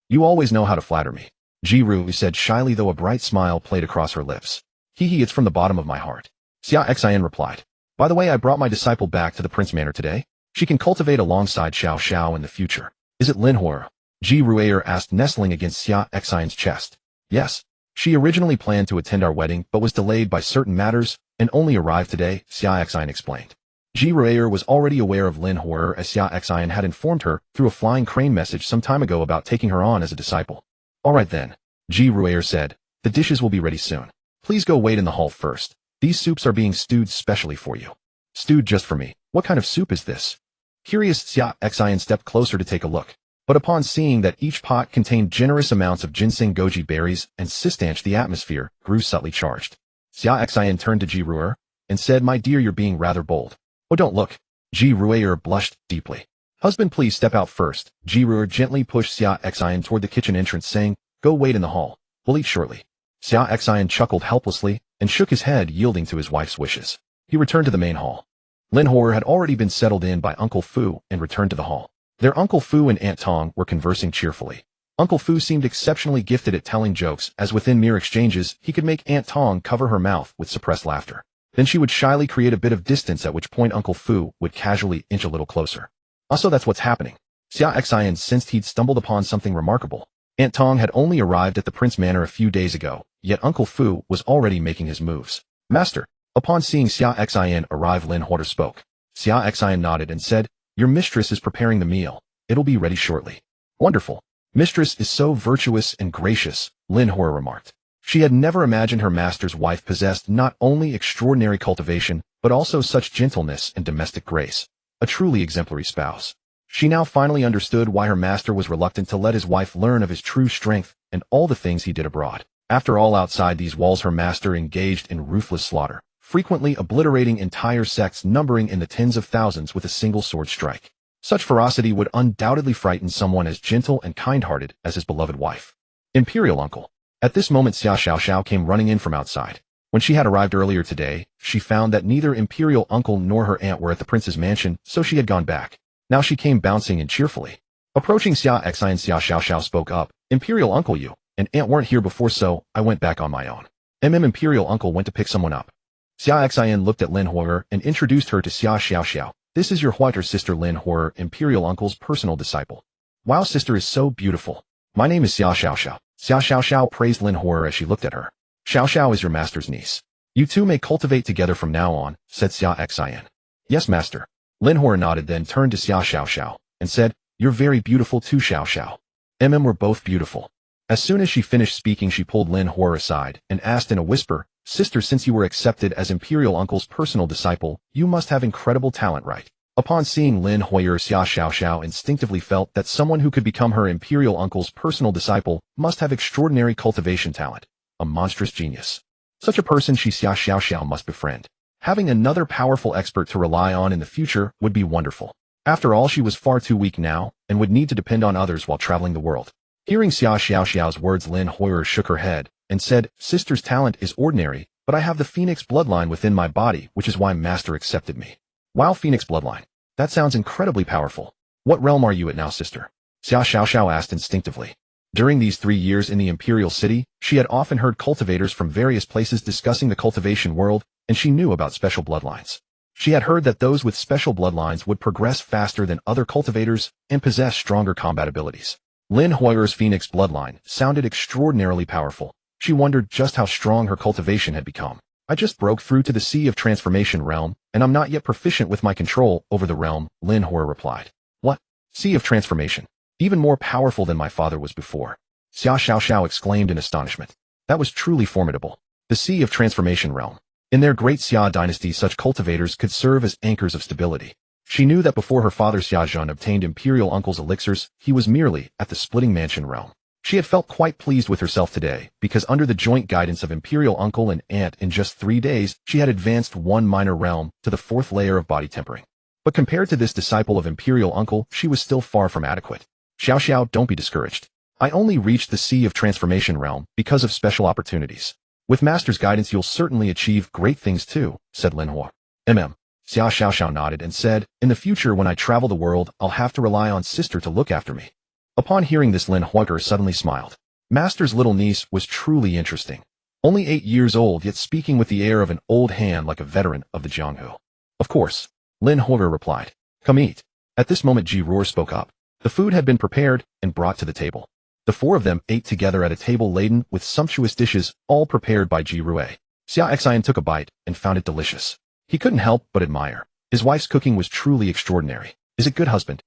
You always know how to flatter me, Ji Ruer said shyly, though a bright smile played across her lips. It's from the bottom of my heart. Xia Xin replied. By the way, I brought my disciple back to the Prince Manor today. She can cultivate alongside Xiao Xiao in the future. Is it Lin Hua? Ji Ruer asked, nestling against Xia Xin's chest. Yes. She originally planned to attend our wedding but was delayed by certain matters and only arrived today, Xia Xin explained. Ji Ruer was already aware of Lin Hua, as Xia Xin had informed her through a flying crane message some time ago about taking her on as a disciple. All right then, Ji Ruer said. The dishes will be ready soon. Please go wait in the hall first. These soups are being stewed specially for you. Stewed just for me. What kind of soup is this? Curious, Xia Xin stepped closer to take a look. But upon seeing that each pot contained generous amounts of ginseng, goji berries, and sistanch, the atmosphere grew subtly charged. Xia Xin turned to Ji Ruer and said, my dear, you're being rather bold. Oh, don't look. Ji Ruer blushed deeply. Husband, please step out first. Ji Ruer gently pushed Xia Xin toward the kitchen entrance, saying, go wait in the hall. We'll eat shortly. Xia Xin chuckled helplessly and shook his head, yielding to his wife's wishes. He returned to the main hall. Lin Hua had already been settled in by Uncle Fu and returned to the hall. Their Uncle Fu and Aunt Tong were conversing cheerfully. Uncle Fu seemed exceptionally gifted at telling jokes, as within mere exchanges, he could make Aunt Tong cover her mouth with suppressed laughter. Then she would shyly create a bit of distance, at which point Uncle Fu would casually inch a little closer. Also, that's what's happening. Xia Xin sensed he'd stumbled upon something remarkable. Aunt Tong had only arrived at the Prince Manor a few days ago, yet Uncle Fu was already making his moves. Master. Upon seeing Xia Xin arrive, Lin Huo spoke. Xia Xin nodded and said, "Your mistress is preparing the meal. It'll be ready shortly." Wonderful. Mistress is so virtuous and gracious, Lin Huo remarked. She had never imagined her master's wife possessed not only extraordinary cultivation, but also such gentleness and domestic grace. A truly exemplary spouse. She now finally understood why her master was reluctant to let his wife learn of his true strength and all the things he did abroad. After all, outside these walls her master engaged in ruthless slaughter, frequently obliterating entire sects numbering in the tens of thousands with a single sword strike. Such ferocity would undoubtedly frighten someone as gentle and kind-hearted as his beloved wife. Imperial Uncle. At this moment Xia Xiaoxiao came running in from outside. When she had arrived earlier today, she found that neither Imperial Uncle nor her aunt were at the prince's mansion, so she had gone back. Now she came bouncing in cheerfully. Approaching Xia Xin, Xia Xiaoxiao spoke up. "Imperial Uncle, you and aunt weren't here before, so I went back on my own." Imperial Uncle went to pick someone up. Xia Xin looked at Lin Huo and introduced her to Xia Xiaoxiao. "This is your whiter sister Lin Huo, Imperial Uncle's personal disciple." "Wow, sister is so beautiful. My name is Xia Xiaoxiao." Xia Xiaoxiao praised Lin Huo as she looked at her. "Xiaoxiao is your master's niece. You two may cultivate together from now on," said Xia Xin. "Yes, master." Lin Huo nodded, then turned to Xia Xiaoxiao and said, "You're very beautiful too, Xiaoxiao." Were both beautiful. As soon as she finished speaking, she pulled Lin Huo aside and asked in a whisper, "Sister, since you were accepted as Imperial Uncle's personal disciple, you must have incredible talent, right?" Upon seeing Lin Huo, Xia Xiaoxiao instinctively felt that someone who could become her Imperial Uncle's personal disciple must have extraordinary cultivation talent. A monstrous genius. Such a person Xia Xiaoxiao must befriend. Having another powerful expert to rely on in the future would be wonderful. After all, she was far too weak now, and would need to depend on others while traveling the world. Hearing Xia Xiaoxiao's words, Lin Huo shook her head and said, "Sister's talent is ordinary, but I have the Phoenix bloodline within my body, which is why Master accepted me." "Wow, Phoenix bloodline. That sounds incredibly powerful. What realm are you at now, sister?" Xia Xiaoxiao asked instinctively. During these 3 years in the Imperial City, she had often heard cultivators from various places discussing the cultivation world, and she knew about special bloodlines. She had heard that those with special bloodlines would progress faster than other cultivators and possess stronger combat abilities. Lin Huo's Phoenix bloodline sounded extraordinarily powerful. She wondered just how strong her cultivation had become. "I just broke through to the Sea of Transformation realm, and I'm not yet proficient with my control over the realm," Lin Huo replied. "What? Sea of Transformation? Even more powerful than my father was before." Xia Xiaoxiao exclaimed in astonishment. That was truly formidable. The Sea of Transformation realm. In their great Xia dynasty, such cultivators could serve as anchors of stability. She knew that before her father Xia Zhen obtained Imperial Uncle's elixirs, he was merely at the Splitting Mansion realm. She had felt quite pleased with herself today, because under the joint guidance of Imperial Uncle and Aunt, in just 3 days, she had advanced one minor realm to the 4th layer of body tempering. But compared to this disciple of Imperial Uncle, she was still far from adequate. "Xiaoxiao, don't be discouraged. I only reached the Sea of Transformation realm because of special opportunities. With Master's guidance you'll certainly achieve great things too," said Lin Huo. Xia Xiaoxiao nodded and said, "In the future when I travel the world, I'll have to rely on sister to look after me." Upon hearing this, Lin Huo suddenly smiled. Master's little niece was truly interesting. Only 8 years old, yet speaking with the air of an old hand like a veteran of the Jianghu. "Of course," Lin Huo replied. "Come eat." At this moment Ji Ruo spoke up. The food had been prepared and brought to the table. The 4 of them ate together at a table laden with sumptuous dishes, all prepared by Ji Ruo. Xia Xin took a bite and found it delicious. He couldn't help but admire. His wife's cooking was truly extraordinary. "Is it good, husband?"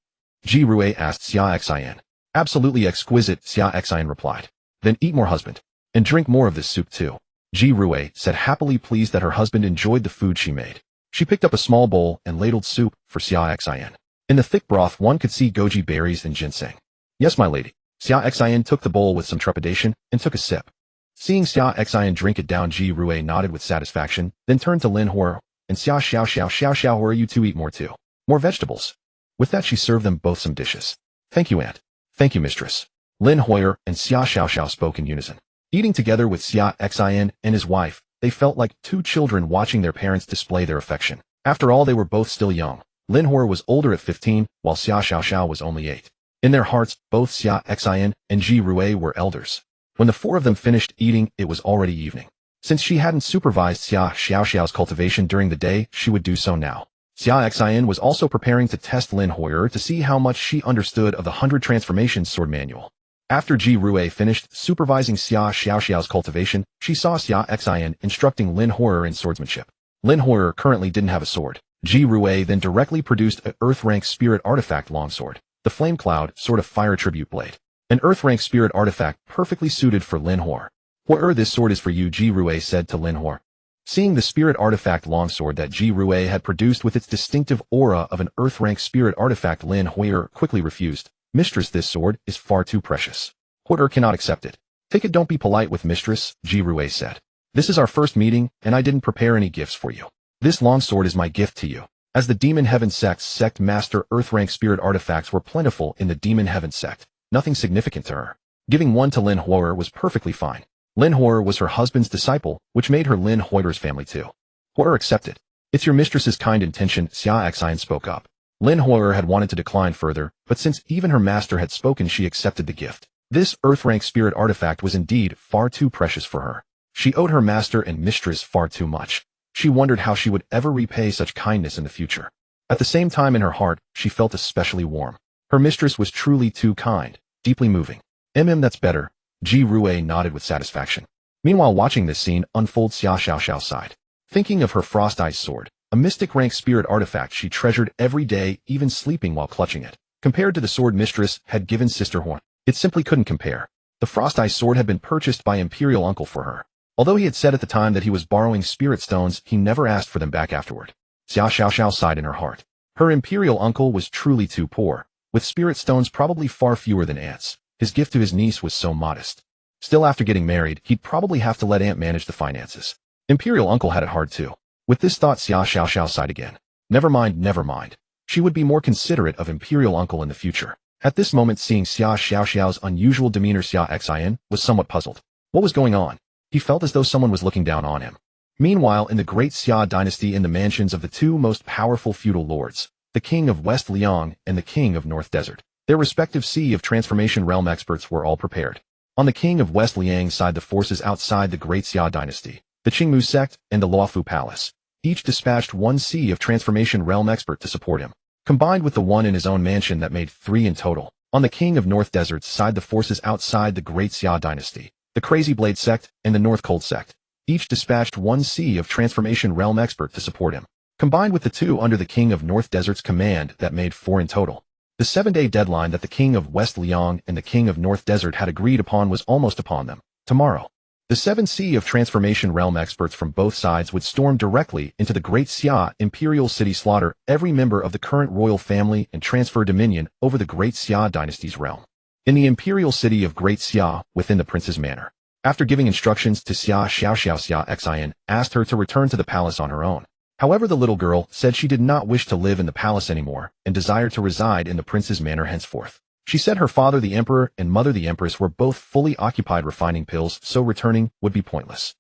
Ji Ruo asked Xia Xin. "Absolutely exquisite," Xia Xin replied. "Then eat more, husband. And drink more of this soup too." Ji Ruo said, happily pleased that her husband enjoyed the food she made. She picked up a small bowl and ladled soup for Xia Xin. In the thick broth one could see goji berries and ginseng. "Yes, my lady." Xia Xin took the bowl with some trepidation and took a sip. Seeing Xia Xin drink it down, Ji Ruo nodded with satisfaction, then turned to Lin Huo and Xia Xiaoxiao, "You two eat more too. More vegetables." With that she served them both some dishes. "Thank you, aunt." "Thank you, mistress." Lin Huo and Xia Xiaoxiao spoke in unison. Eating together with Xia Xin and his wife, they felt like 2 children watching their parents display their affection. After all, they were both still young. Lin Huo was older at 15, while Xia Xiaoxiao was only 8. In their hearts, both Xia Xin and Ji Ruo were elders. When the 4 of them finished eating, it was already evening. Since she hadn't supervised Xia Xiaoxiao's cultivation during the day, she would do so now. Xia Xin was also preparing to test Lin Hoyer to see how much she understood of the 100 Transformations Sword Manual. After Ji Rui finished supervising Xia Xiaoxiao's cultivation, she saw Xia Xin instructing Lin Hoyer in swordsmanship. Lin Hoyer currently didn't have a sword. Ji Rui then directly produced an Earth-rank spirit artifact longsword, the Flame Cloud Sword of Fire Tribute Blade. An Earth-rank spirit artifact perfectly suited for Lin Hoyer. Hoyer, this sword is for you, Ji Rui said to Lin Hoyer. Seeing the spirit artifact longsword that Ji Rui had produced with its distinctive aura of an Earth-rank spirit artifact, Lin Hoyer quickly refused. Mistress, this sword is far too precious. Hoyer cannot accept it. Take it, don't be polite with mistress, Ji Rui said. This is our first meeting, and I didn't prepare any gifts for you. This longsword is my gift to you. As the Demon Heaven Sect's sect master, Earth-rank spirit artifacts were plentiful in the Demon Heaven sect. Nothing significant to her. Giving one to Lin Hoyer was perfectly fine. Lin Hoyer was her husband's disciple, which made her Lin Hoyer's family too. Hoyer accepted. It's your mistress's kind intention, Xia Xin spoke up. Lin Hoyer had wanted to decline further, but since even her master had spoken, she accepted the gift. This Earth-rank spirit artifact was indeed far too precious for her. She owed her master and mistress far too much. She wondered how she would ever repay such kindness in the future. At the same time, in her heart, she felt especially warm. Her mistress was truly too kind, deeply moving. That's better. Ji Rui nodded with satisfaction. Meanwhile, watching this scene unfold, Xia Xiaoxiao sighed. Thinking of her Frost Ice sword, a mystic-rank spirit artifact she treasured every day, even sleeping while clutching it. Compared to the sword mistress had given Sister Horn, it simply couldn't compare. The Frost Ice sword had been purchased by Imperial Uncle for her. Although he had said at the time that he was borrowing spirit stones, he never asked for them back afterward. Xia Xiaoxiao sighed in her heart. Her Imperial Uncle was truly too poor, with spirit stones probably far fewer than Aunt's. His gift to his niece was so modest. Still, after getting married, he'd probably have to let Aunt manage the finances. Imperial Uncle had it hard too. With this thought, Xia Xiaoxiao sighed again. Never mind, never mind. She would be more considerate of Imperial Uncle in the future. At this moment, seeing Xia Xiaoxiao's unusual demeanor, Xia Xin was somewhat puzzled. What was going on? He felt as though someone was looking down on him. Meanwhile, in the Great Xia dynasty, in the mansions of the two most powerful feudal lords, the King of West Liang and the King of North Desert, their respective Sea of Transformation realm experts were all prepared. On the King of West Liang's side, the forces outside the Great Xia dynasty, the Qingmu sect, and the Luofu Palace, each dispatched one Sea of Transformation realm expert to support him, combined with the one in his own mansion that made 3 in total. On the King of North Desert's side, the forces outside the Great Xia dynasty, the Crazy Blade sect, and the North Cold sect, each dispatched one Sea of Transformation realm expert to support him, combined with the 2 under the King of North Desert's command that made 4 in total. The 7-day deadline that the King of West Liang and the King of North Desert had agreed upon was almost upon them. Tomorrow, the 7 Sea of Transformation realm experts from both sides would storm directly into the Great Xia Imperial City, slaughter every member of the current royal family, and transfer dominion over the Great Xia dynasty's realm. In the Imperial City of Great Xia, within the Prince's Manor, after giving instructions to Xia Xiaoxiao, Xia Xin asked her to return to the palace on her own. However, the little girl said she did not wish to live in the palace anymore and desired to reside in the Prince's Manor henceforth. She said her father the Emperor and mother the Empress were both fully occupied refining pills, so returning would be pointless.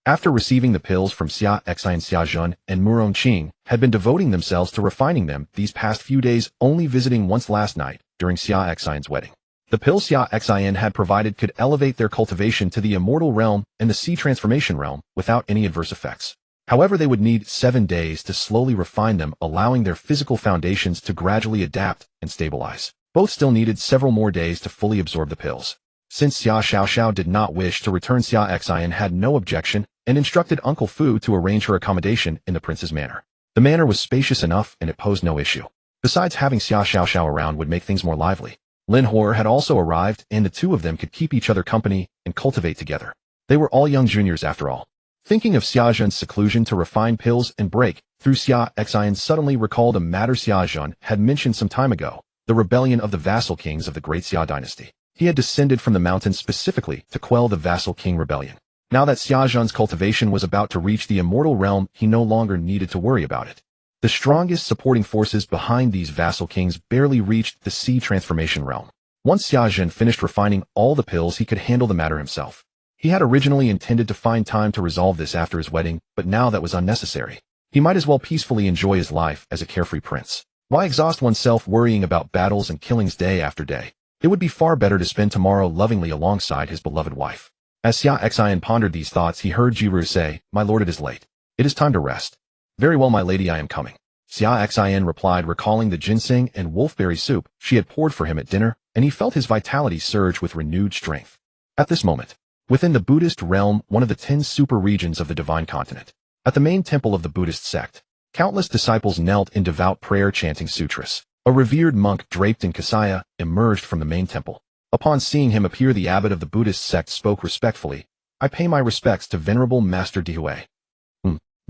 After receiving the pills from Xia Xin, Xia Zhen and Murong Qing had been devoting themselves to refining them these past few days, only visiting once last night during Xia Xin's wedding. The pills Xia Xin had provided could elevate their cultivation to the immortal realm and the sea transformation realm without any adverse effects. However, they would need 7 days to slowly refine them, allowing their physical foundations to gradually adapt and stabilize. Both still needed several more days to fully absorb the pills. Since Xia Xiaoxiao did not wish to return, Xia Xin had no objection and instructed Uncle Fu to arrange her accommodation in the Prince's Manor. The manor was spacious enough and it posed no issue. Besides, having Xia Xiaoxiao around would make things more lively. Lin Hoyer had also arrived, and the 2 of them could keep each other company and cultivate together. They were all young juniors after all. Thinking of Xia Zhen's seclusion to refine pills and break through, Xia Xin suddenly recalled a matter Xia Zhen had mentioned some time ago, the rebellion of the vassal kings of the Great Xia dynasty. He had descended from the mountains specifically to quell the vassal king rebellion. Now that Xia Zhen's cultivation was about to reach the immortal realm, he no longer needed to worry about it. The strongest supporting forces behind these vassal kings barely reached the sea transformation realm. Once Xia Zhen finished refining all the pills, he could handle the matter himself. He had originally intended to find time to resolve this after his wedding, but now that was unnecessary. He might as well peacefully enjoy his life as a carefree prince. Why exhaust oneself worrying about battles and killings day after day? It would be far better to spend tomorrow lovingly alongside his beloved wife. As Xia Xin pondered these thoughts, he heard Jiru say, "My lord, it is late. It is time to rest." "Very well, my lady, I am coming." Xia Xin replied, recalling the ginseng and wolfberry soup she had poured for him at dinner, and he felt his vitality surge with renewed strength. At this moment, within the Buddhist realm, one of the 10 super regions of the divine continent, at the main temple of the Buddhist sect, countless disciples knelt in devout prayer chanting sutras. A revered monk draped in kasaya emerged from the main temple. Upon seeing him appear, the abbot of the Buddhist sect spoke respectfully, "I pay my respects to Venerable Master Dihue."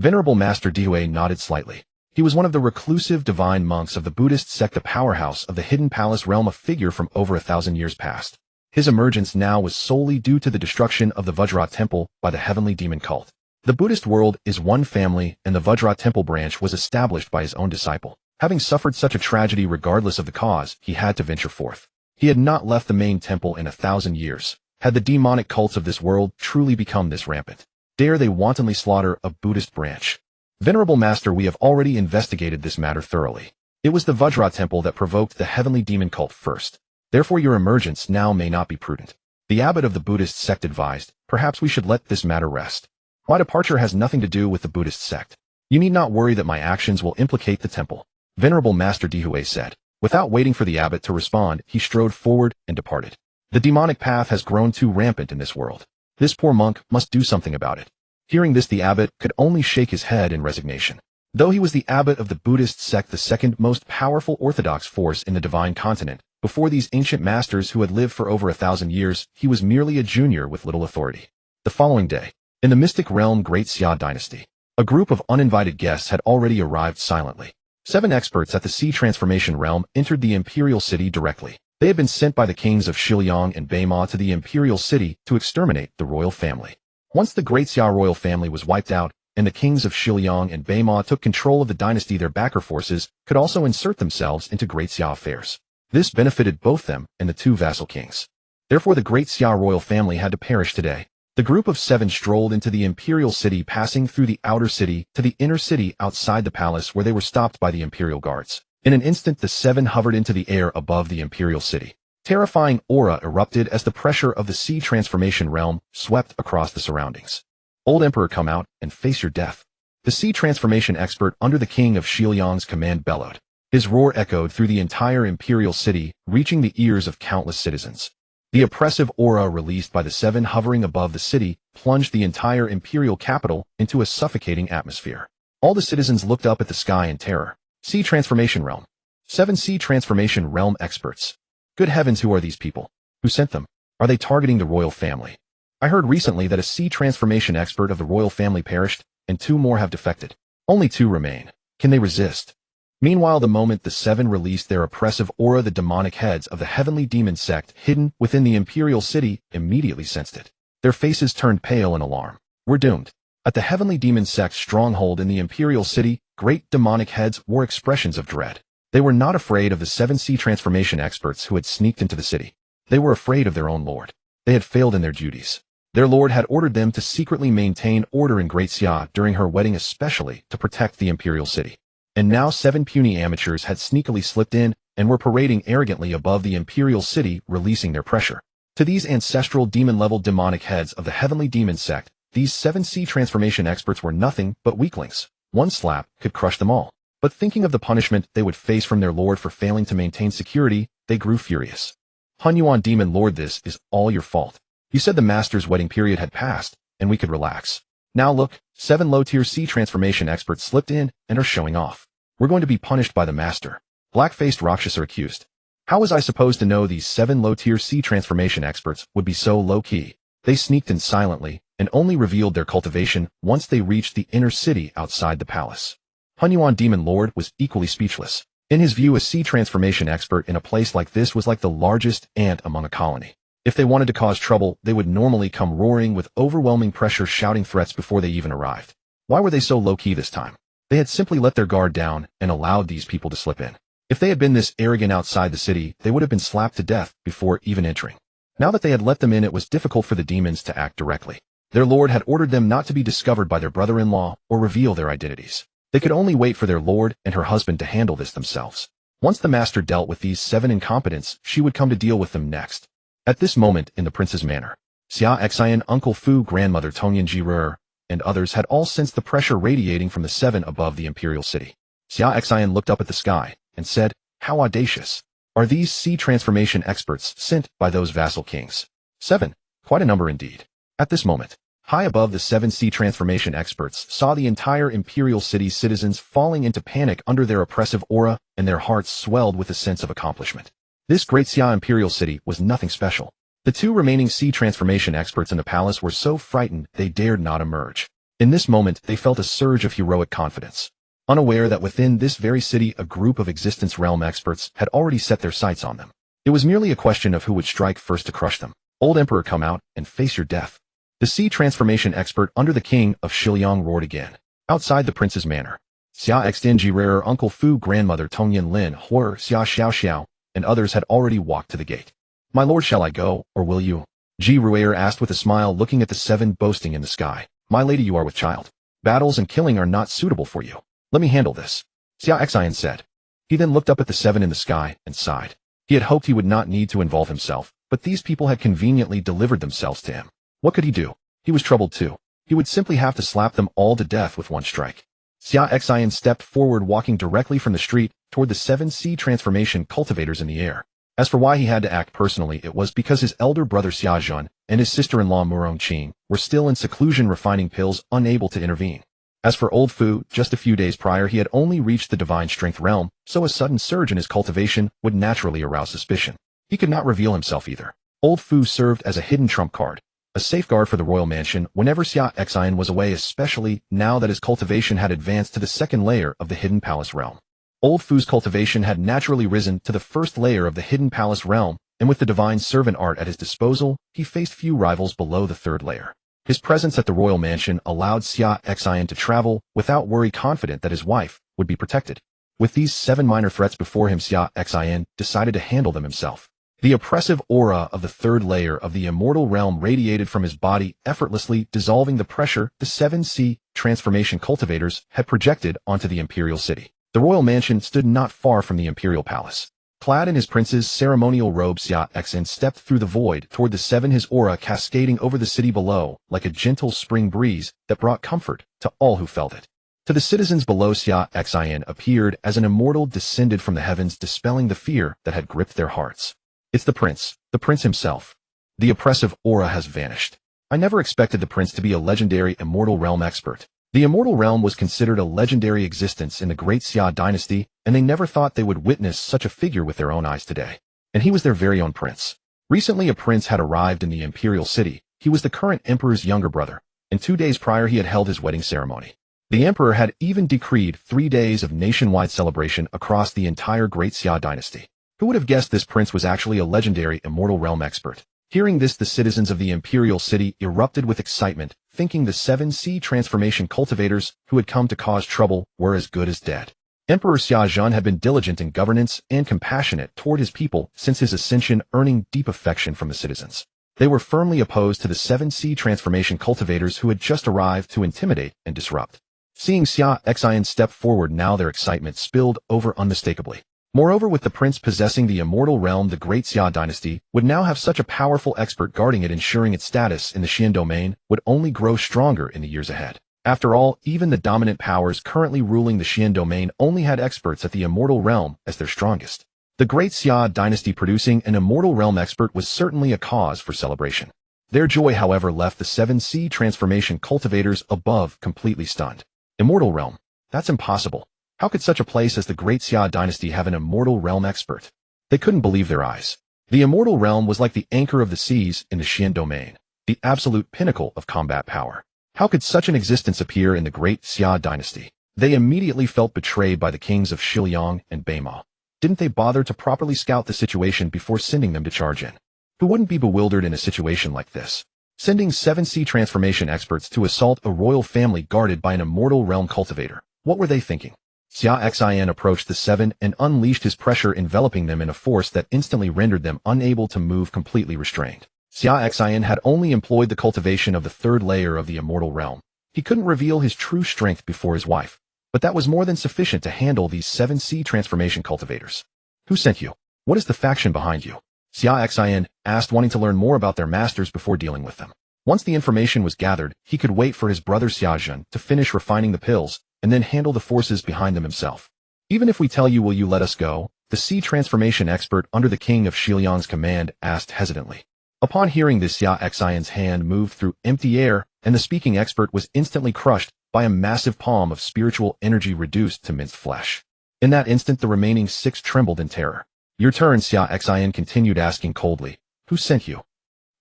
Venerable Master Dihue nodded slightly. He was one of the reclusive divine monks of the Buddhist sect, the powerhouse of the hidden palace realm, a figure from over 1,000 years past. His emergence now was solely due to the destruction of the Vajra temple by the heavenly demon cult. The Buddhist world is one family, and the Vajra temple branch was established by his own disciple. Having suffered such a tragedy, regardless of the cause, he had to venture forth. He had not left the main temple in 1,000 years. Had the demonic cults of this world truly become this rampant? Dare they wantonly slaughter a Buddhist branch? Venerable Master, we have already investigated this matter thoroughly. It was the Vajra temple that provoked the heavenly demon cult first. Therefore your emergence now may not be prudent. The abbot of the Buddhist sect advised, perhaps we should let this matter rest. My departure has nothing to do with the Buddhist sect. You need not worry that my actions will implicate the temple. Venerable Master Dihue said. Without waiting for the abbot to respond, he strode forward and departed. The demonic path has grown too rampant in this world. This poor monk must do something about it. Hearing this, the abbot could only shake his head in resignation. Though he was the abbot of the Buddhist sect, the second most powerful orthodox force in the divine continent, before these ancient masters who had lived for over 1,000 years, he was merely a junior with little authority. The following day, in the mystic realm Great Xia dynasty, a group of uninvited guests had already arrived silently. 7 experts at the sea transformation realm entered the imperial city directly. They had been sent by the kings of Xiliang and Beima to the imperial city to exterminate the royal family. Once the Great Xia royal family was wiped out, and the kings of Xiliang and Beima took control of the dynasty, their backer forces could also insert themselves into Great Xia affairs. This benefited both them and the 2 vassal kings. Therefore the Great Xia royal family had to perish today. The group of 7 strolled into the imperial city, passing through the outer city to the inner city outside the palace, where they were stopped by the imperial guards. In an instant, the 7 hovered into the air above the imperial city. Terrifying aura erupted as the pressure of the sea transformation realm swept across the surroundings. Old Emperor, come out and face your death. The sea transformation expert under the king of Xiliang's command bellowed. His roar echoed through the entire imperial city, reaching the ears of countless citizens. The oppressive aura released by the 7 hovering above the city plunged the entire imperial capital into a suffocating atmosphere. All the citizens looked up at the sky in terror. Sea transformation realm. 7 sea transformation realm experts. Good heavens, who are these people? Who sent them? Are they targeting the royal family? I heard recently that a sea transformation expert of the royal family perished, and 2 more have defected. Only 2 remain. Can they resist? Meanwhile, the moment the 7 released their oppressive aura, the demonic heads of the heavenly demon sect hidden within the imperial city immediately sensed it. Their faces turned pale in alarm. We're doomed. At the heavenly demon sect's stronghold in the imperial city, great demonic heads wore expressions of dread. They were not afraid of the 7 sea transformation experts who had sneaked into the city. They were afraid of their own lord. They had failed in their duties. Their lord had ordered them to secretly maintain order in Great Xia during her wedding, especially to protect the imperial city. And now 7 puny amateurs had sneakily slipped in and were parading arrogantly above the imperial city, releasing their pressure. To these ancestral demon-level demonic heads of the heavenly demon sect, these 7 sea transformation experts were nothing but weaklings. One slap could crush them all. But thinking of the punishment they would face from their lord for failing to maintain security, they grew furious. Hun Yuan Demon Lord, this is all your fault. You said the master's wedding period had passed, and we could relax. Now look, 7 low-tier sea transformation experts slipped in and are showing off. We're going to be punished by the master. Black-faced Rakshasa accused. How was I supposed to know these 7 low-tier sea transformation experts would be so low-key? They sneaked in silently and only revealed their cultivation once they reached the inner city outside the palace. Hun Yuan Demon Lord was equally speechless. In his view, a sea transformation expert in a place like this was like the largest ant among a colony. If they wanted to cause trouble, they would normally come roaring with overwhelming pressure, shouting threats before they even arrived. Why were they so low-key this time? They had simply let their guard down and allowed these people to slip in. If they had been this arrogant outside the city, they would have been slapped to death before even entering. Now that they had let them in, it was difficult for the demons to act directly. Their lord had ordered them not to be discovered by their brother-in-law or reveal their identities. They could only wait for their lord and her husband to handle this themselves. Once the master dealt with these 7 incompetents, she would come to deal with them next. At this moment, in the prince's manor, Xia Xin, Uncle Fu, Grandmother Tongyan Jirer, and others had all sensed the pressure radiating from the seven above the imperial city. Xia Xin looked up at the sky and said, "How audacious! Are these sea transformation experts sent by those vassal kings?" 7. Quite a number indeed. At this moment, high above the 7 sea transformation experts saw the entire imperial city's citizens falling into panic under their oppressive aura, and their hearts swelled with a sense of accomplishment. This great Xia imperial city was nothing special. The 2 remaining sea transformation experts in the palace were so frightened they dared not emerge. In this moment, they felt a surge of heroic confidence, unaware that within this very city a group of existence realm experts had already set their sights on them. It was merely a question of who would strike first to crush them. "Old Emperor, come out and face your death." The sea transformation expert under the king of Xiliang roared again. Outside the prince's manor, Xia Xin Jirer, Uncle Fu, Grandmother Tongyan Lin, Hor, Xia Xiao, and others had already walked to the gate. "My lord, shall I go, or will you?" Ji Ruer asked with a smile, looking at the 7 boasting in the sky. "My lady, you are with child. Battles and killing are not suitable for you. Let me handle this," Xia Xin said. He then looked up at the 7 in the sky and sighed. He had hoped he would not need to involve himself, but these people had conveniently delivered themselves to him. What could he do? He was troubled too. He would simply have to slap them all to death with one strike. Xia Xin stepped forward, walking directly from the street toward the 7 sea transformation cultivators in the air. As for why he had to act personally, it was because his elder brother Xia Xin and his sister-in-law Murong Qing were still in seclusion refining pills, unable to intervene. As for old Fu, just a few days prior he had only reached the divine strength realm, so a sudden surge in his cultivation would naturally arouse suspicion. He could not reveal himself either. Old Fu served as a hidden trump card, a safeguard for the royal mansion whenever Xia Xin was away, especially now that his cultivation had advanced to the 2nd layer of the hidden palace realm. Old Fu's cultivation had naturally risen to the 1st layer of the hidden palace realm, and with the divine servant art at his disposal, he faced few rivals below the 3rd layer. His presence at the royal mansion allowed Xia Xin to travel without worry, confident that his wife would be protected. With these 7 minor threats before him, Xia Xin decided to handle them himself. The oppressive aura of the 3rd layer of the immortal realm radiated from his body, effortlessly dissolving the pressure the 7 sea transformation cultivators had projected onto the imperial city. The royal mansion stood not far from the imperial palace. Clad in his prince's ceremonial robe, Xia Xin stepped through the void toward the 7, his aura cascading over the city below like a gentle spring breeze that brought comfort to all who felt it. To the citizens below, Xia Xin appeared as an immortal descended from the heavens, dispelling the fear that had gripped their hearts. "It's the prince himself. The oppressive aura has vanished. I never expected the prince to be a legendary immortal realm expert." The immortal realm was considered a legendary existence in the great Xia dynasty, and they never thought they would witness such a figure with their own eyes today. And he was their very own prince. Recently a prince had arrived in the imperial city. He was the current emperor's younger brother, and 2 days prior he had held his wedding ceremony. The emperor had even decreed 3 days of nationwide celebration across the entire great Xia dynasty. Who would have guessed this prince was actually a legendary immortal realm expert? Hearing this, the citizens of the imperial city erupted with excitement, thinking the 7 sea transformation cultivators who had come to cause trouble were as good as dead. Emperor Xia Xin had been diligent in governance and compassionate toward his people since his ascension, earning deep affection from the citizens. They were firmly opposed to the 7 sea transformation cultivators who had just arrived to intimidate and disrupt. Seeing Xia Xin step forward now, their excitement spilled over unmistakably. Moreover, with the prince possessing the immortal realm, the great Xia dynasty would now have such a powerful expert guarding it, ensuring its status in the Xian domain would only grow stronger in the years ahead. After all, even the dominant powers currently ruling the Xian domain only had experts at the immortal realm as their strongest. The great Xia dynasty producing an immortal realm expert was certainly a cause for celebration. Their joy, however, left the 7 sea transformation cultivators above completely stunned. Immortal realm? That's impossible. How could such a place as the great Xia dynasty have an immortal realm expert? They couldn't believe their eyes. The immortal realm was like the anchor of the seas in the Xian domain, the absolute pinnacle of combat power. How could such an existence appear in the great Xia dynasty? They immediately felt betrayed by the kings of Xiliang and Beima. Didn't they bother to properly scout the situation before sending them to charge in? Who wouldn't be bewildered in a situation like this? Sending 7 sea transformation experts to assault a royal family guarded by an immortal realm cultivator. What were they thinking? Xia Xin approached the 7 and unleashed his pressure, enveloping them in a force that instantly rendered them unable to move, completely restrained. Xia Xin had only employed the cultivation of the 3rd layer of the immortal realm. He couldn't reveal his true strength before his wife, but that was more than sufficient to handle these 7 sea transformation cultivators. Who sent you? What is the faction behind you? Xia Xin asked, wanting to learn more about their masters before dealing with them. Once the information was gathered, he could wait for his brother Xia Xin to finish refining the pills and then handle the forces behind them himself. Even if we tell you, will you let us go? The sea transformation expert under the king of Xiliang's command asked hesitantly. Upon hearing this, Xia Xin's hand moved through empty air, and the speaking expert was instantly crushed by a massive palm of spiritual energy reduced to minced flesh. In that instant, the remaining 6 trembled in terror. Your turn, Xia Xin continued, asking coldly. Who sent you?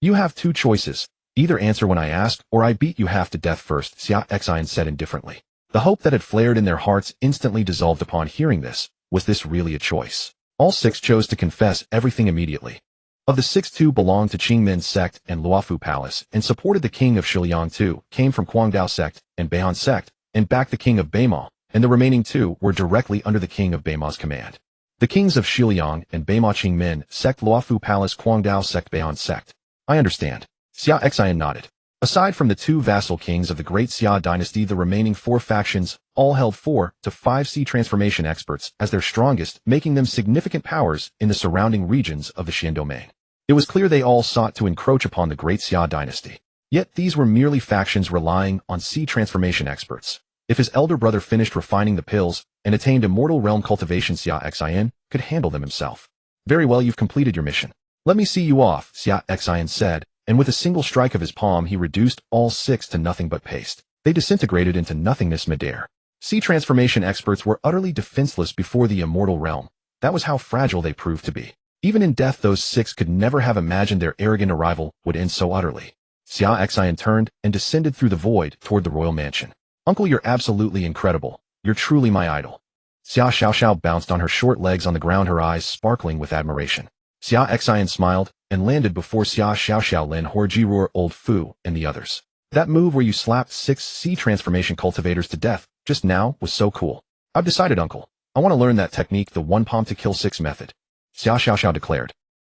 You have 2 choices. Either answer when I ask, or I beat you half to death first, Xia Xin said indifferently. The hope that had flared in their hearts instantly dissolved upon hearing this. Was this really a choice? All 6 chose to confess everything immediately. Of the 6, 2 belonged to Qingmen's sect and Luofu Palace, and supported the king of Xiliang. 2 came from Guangdao sect and Beihan sect, and backed the king of Beima, and the remaining 2 were directly under the king of Beima's command. The kings of Xiliang and Beima, Qingmen sect, Luofu Palace, Guangdao sect, Beihan sect. I understand. Xia Xin nodded. Aside from the 2 vassal kings of the Great Xia dynasty, the remaining 4 factions all held 4 to 5 sea transformation experts as their strongest, making them significant powers in the surrounding regions of the Xian domain. It was clear they all sought to encroach upon the Great Xia dynasty. Yet these were merely factions relying on sea transformation experts. If his elder brother finished refining the pills and attained immortal realm cultivation, Xia Xin could handle them himself. Very well, you've completed your mission. Let me see you off, Xia Xin said, and with a single strike of his palm he reduced all 6 to nothing but paste. They disintegrated into nothingness midair. Sea transformation experts were utterly defenseless before the immortal realm. That was how fragile they proved to be. Even in death, those 6 could never have imagined their arrogant arrival would end so utterly. Xia Xin turned and descended through the void toward the royal mansion. Uncle, you're absolutely incredible. You're truly my idol. Xia Xiaoxiao bounced on her short legs on the ground, her eyes sparkling with admiration. Xia Xin smiled and landed before Xia Xiaoxiao, Lin Hor, Jiruo, Old Fu, and the others. That move where you slapped 6 sea transformation cultivators to death just now was so cool. I've decided, Uncle. I want to learn that technique, the 1 palm to kill 6 method. Xia Xiaoxiao declared.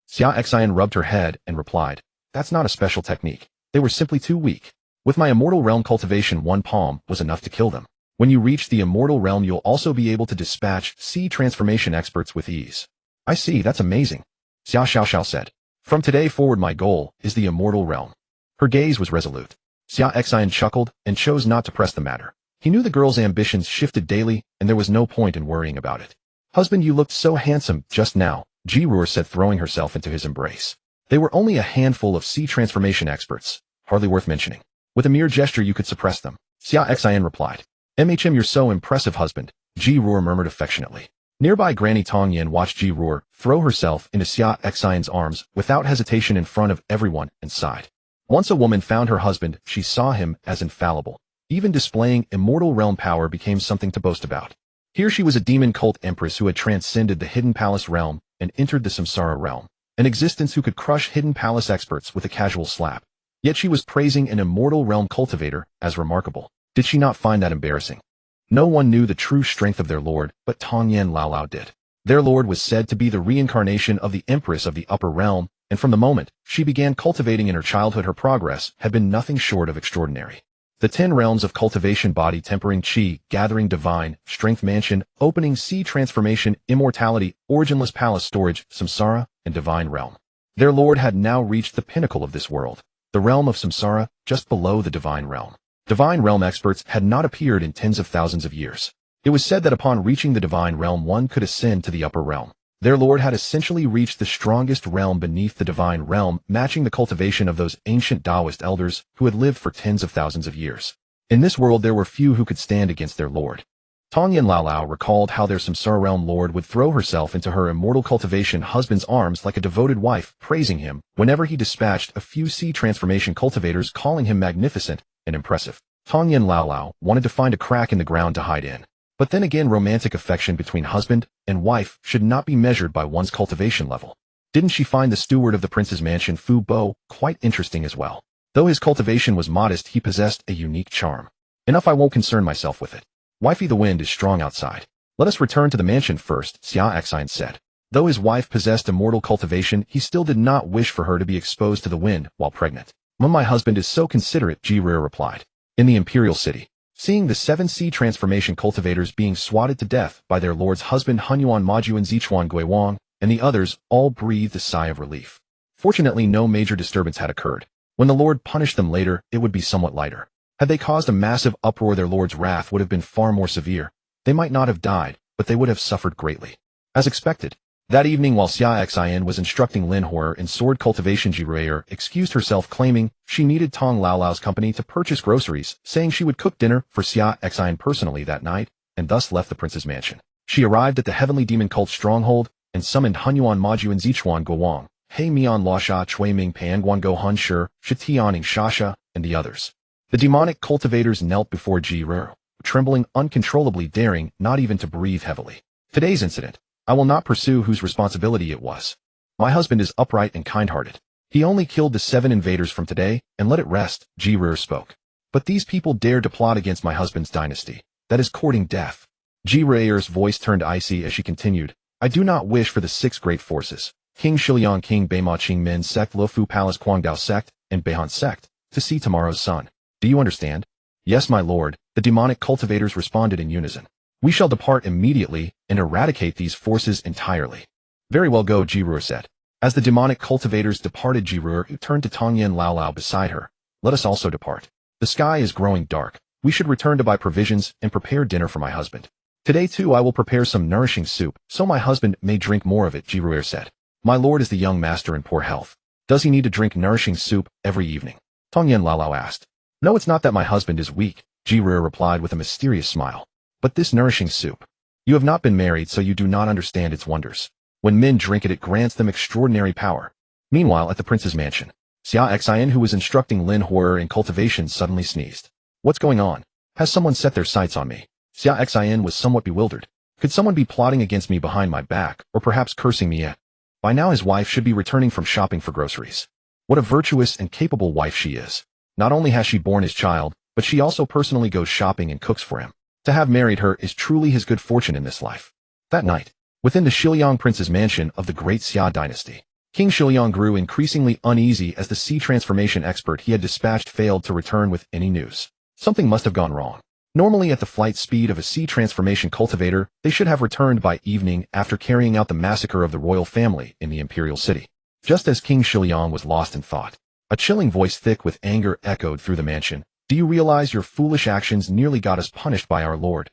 Xia Xin rubbed her head and replied, that's not a special technique. They were simply too weak. With my immortal realm cultivation, 1 palm was enough to kill them. When you reach the immortal realm, you'll also be able to dispatch sea transformation experts with ease. I see, that's amazing. Xia Xiaoxiao said. From today forward, my goal is the immortal realm. Her gaze was resolute. Xia Xin chuckled and chose not to press the matter. He knew the girl's ambitions shifted daily, and there was no point in worrying about it. Husband, you looked so handsome just now, Jiruo said, throwing herself into his embrace. They were only a handful of sea transformation experts, hardly worth mentioning. With a mere gesture you could suppress them. Xia Xin replied. You're so impressive, husband, Jiruo murmured affectionately. Nearby Granny Tongyan watched Jiruo throw herself into Xia Xin's arms without hesitation in front of everyone and sighed. Once a woman found her husband, she saw him as infallible. Even displaying immortal realm power became something to boast about. Here she was, a demon cult empress who had transcended the hidden palace realm and entered the samsara realm, an existence who could crush hidden palace experts with a casual slap. Yet she was praising an immortal realm cultivator as remarkable. Did she not find that embarrassing? No one knew the true strength of their lord, but Tongyan Laolao did. Their lord was said to be the reincarnation of the Empress of the upper realm, and from the moment she began cultivating in her childhood, her progress had been nothing short of extraordinary. The 10 realms of cultivation: body, tempering chi, gathering divine, strength, mansion, opening, sea transformation, immortality, originless palace, storage, samsara, and divine realm. Their lord had now reached the pinnacle of this world, the realm of samsara, just below the divine realm. Divine realm experts had not appeared in tens of thousands of years. It was said that upon reaching the divine realm, one could ascend to the upper realm. Their lord had essentially reached the strongest realm beneath the divine realm, matching the cultivation of those ancient Taoist elders who had lived for tens of thousands of years. In this world there were few who could stand against their lord. Tongyan Laolao recalled how their samsara realm lord would throw herself into her immortal cultivation husband's arms like a devoted wife, praising him whenever he dispatched a few sea transformation cultivators, calling him magnificent and impressive. Tongyan Laolao wanted to find a crack in the ground to hide in. But then again, romantic affection between husband and wife should not be measured by one's cultivation level. Didn't she find the steward of the prince's mansion, Fu Bo, quite interesting as well? Though his cultivation was modest, he possessed a unique charm. Enough, I won't concern myself with it. Wifey, the wind is strong outside. Let us return to the mansion first, Xia Xin said. Though his wife possessed immortal cultivation, he still did not wish for her to be exposed to the wind while pregnant. My husband is so considerate, Jiruo replied. In the imperial city, seeing the 7 sea transformation cultivators being swatted to death by their lord's husband Hunyuan Majuan Zichuan Guiwang and the others all breathed a sigh of relief. Fortunately, no major disturbance had occurred. When the Lord punished them later, it would be somewhat lighter. Had they caused a massive uproar, their Lord's wrath would have been far more severe. They might not have died, but they would have suffered greatly. As expected, that evening while Xia Xin was instructing Lin Hor in sword cultivation, Jiruer excused herself, claiming she needed Tong Laolau's company to purchase groceries, saying she would cook dinner for Xia Xin personally that night, and thus left the prince's mansion. She arrived at the heavenly demon cult stronghold and summoned Hunyuan Maju and Zichuan Guowang, He Mian Lasha Chui Ming Panguan Go Hun Shi, Shitianing Shasha, and the others. The demonic cultivators knelt before Jiruer, trembling uncontrollably, daring not even to breathe heavily. Today's incident, I will not pursue whose responsibility it was. My husband is upright and kind-hearted. He only killed the 7 invaders from today, and let it rest, Jiruer spoke. But these people dared to plot against my husband's dynasty. That is courting death. Jiruer's voice turned icy as she continued, I do not wish for the 6 great forces, King Shiliang, King Beima, Qingmin sect, Lufu Palace, Guangdao sect, and Beihan sect, to see tomorrow's sun. Do you understand? Yes, my lord, the demonic cultivators responded in unison. We shall depart immediately and eradicate these forces entirely. Very well, go, Jiruer said. As the demonic cultivators departed, Jiruer turned to Tongyan Laolao beside her. Let us also depart. The sky is growing dark. We should return to buy provisions and prepare dinner for my husband. Today too I will prepare some nourishing soup, so my husband may drink more of it, Jiruer said. My lord is the young master in poor health. Does he need to drink nourishing soup every evening? Tongyan Laolao asked. No, it's not that my husband is weak, Jiruer replied with a mysterious smile. But this nourishing soup. You have not been married, so you do not understand its wonders. When men drink it, it grants them extraordinary power. Meanwhile, at the prince's mansion, Xia Xin, who was instructing Lin Hor in cultivation, suddenly sneezed. What's going on? Has someone set their sights on me? Xia Xin was somewhat bewildered. Could someone be plotting against me behind my back, or perhaps cursing me yet? By now his wife should be returning from shopping for groceries. What a virtuous and capable wife she is. Not only has she borne his child, but she also personally goes shopping and cooks for him. To have married her is truly his good fortune in this life. That night, within the Shiliang prince's mansion of the great Xia dynasty, King Shiliang grew increasingly uneasy as the sea transformation expert he had dispatched failed to return with any news. Something must have gone wrong. Normally at the flight speed of a sea transformation cultivator, they should have returned by evening after carrying out the massacre of the royal family in the imperial city. Just as King Shiliang was lost in thought, a chilling voice thick with anger echoed through the mansion. Do you realize your foolish actions nearly got us punished by our lord?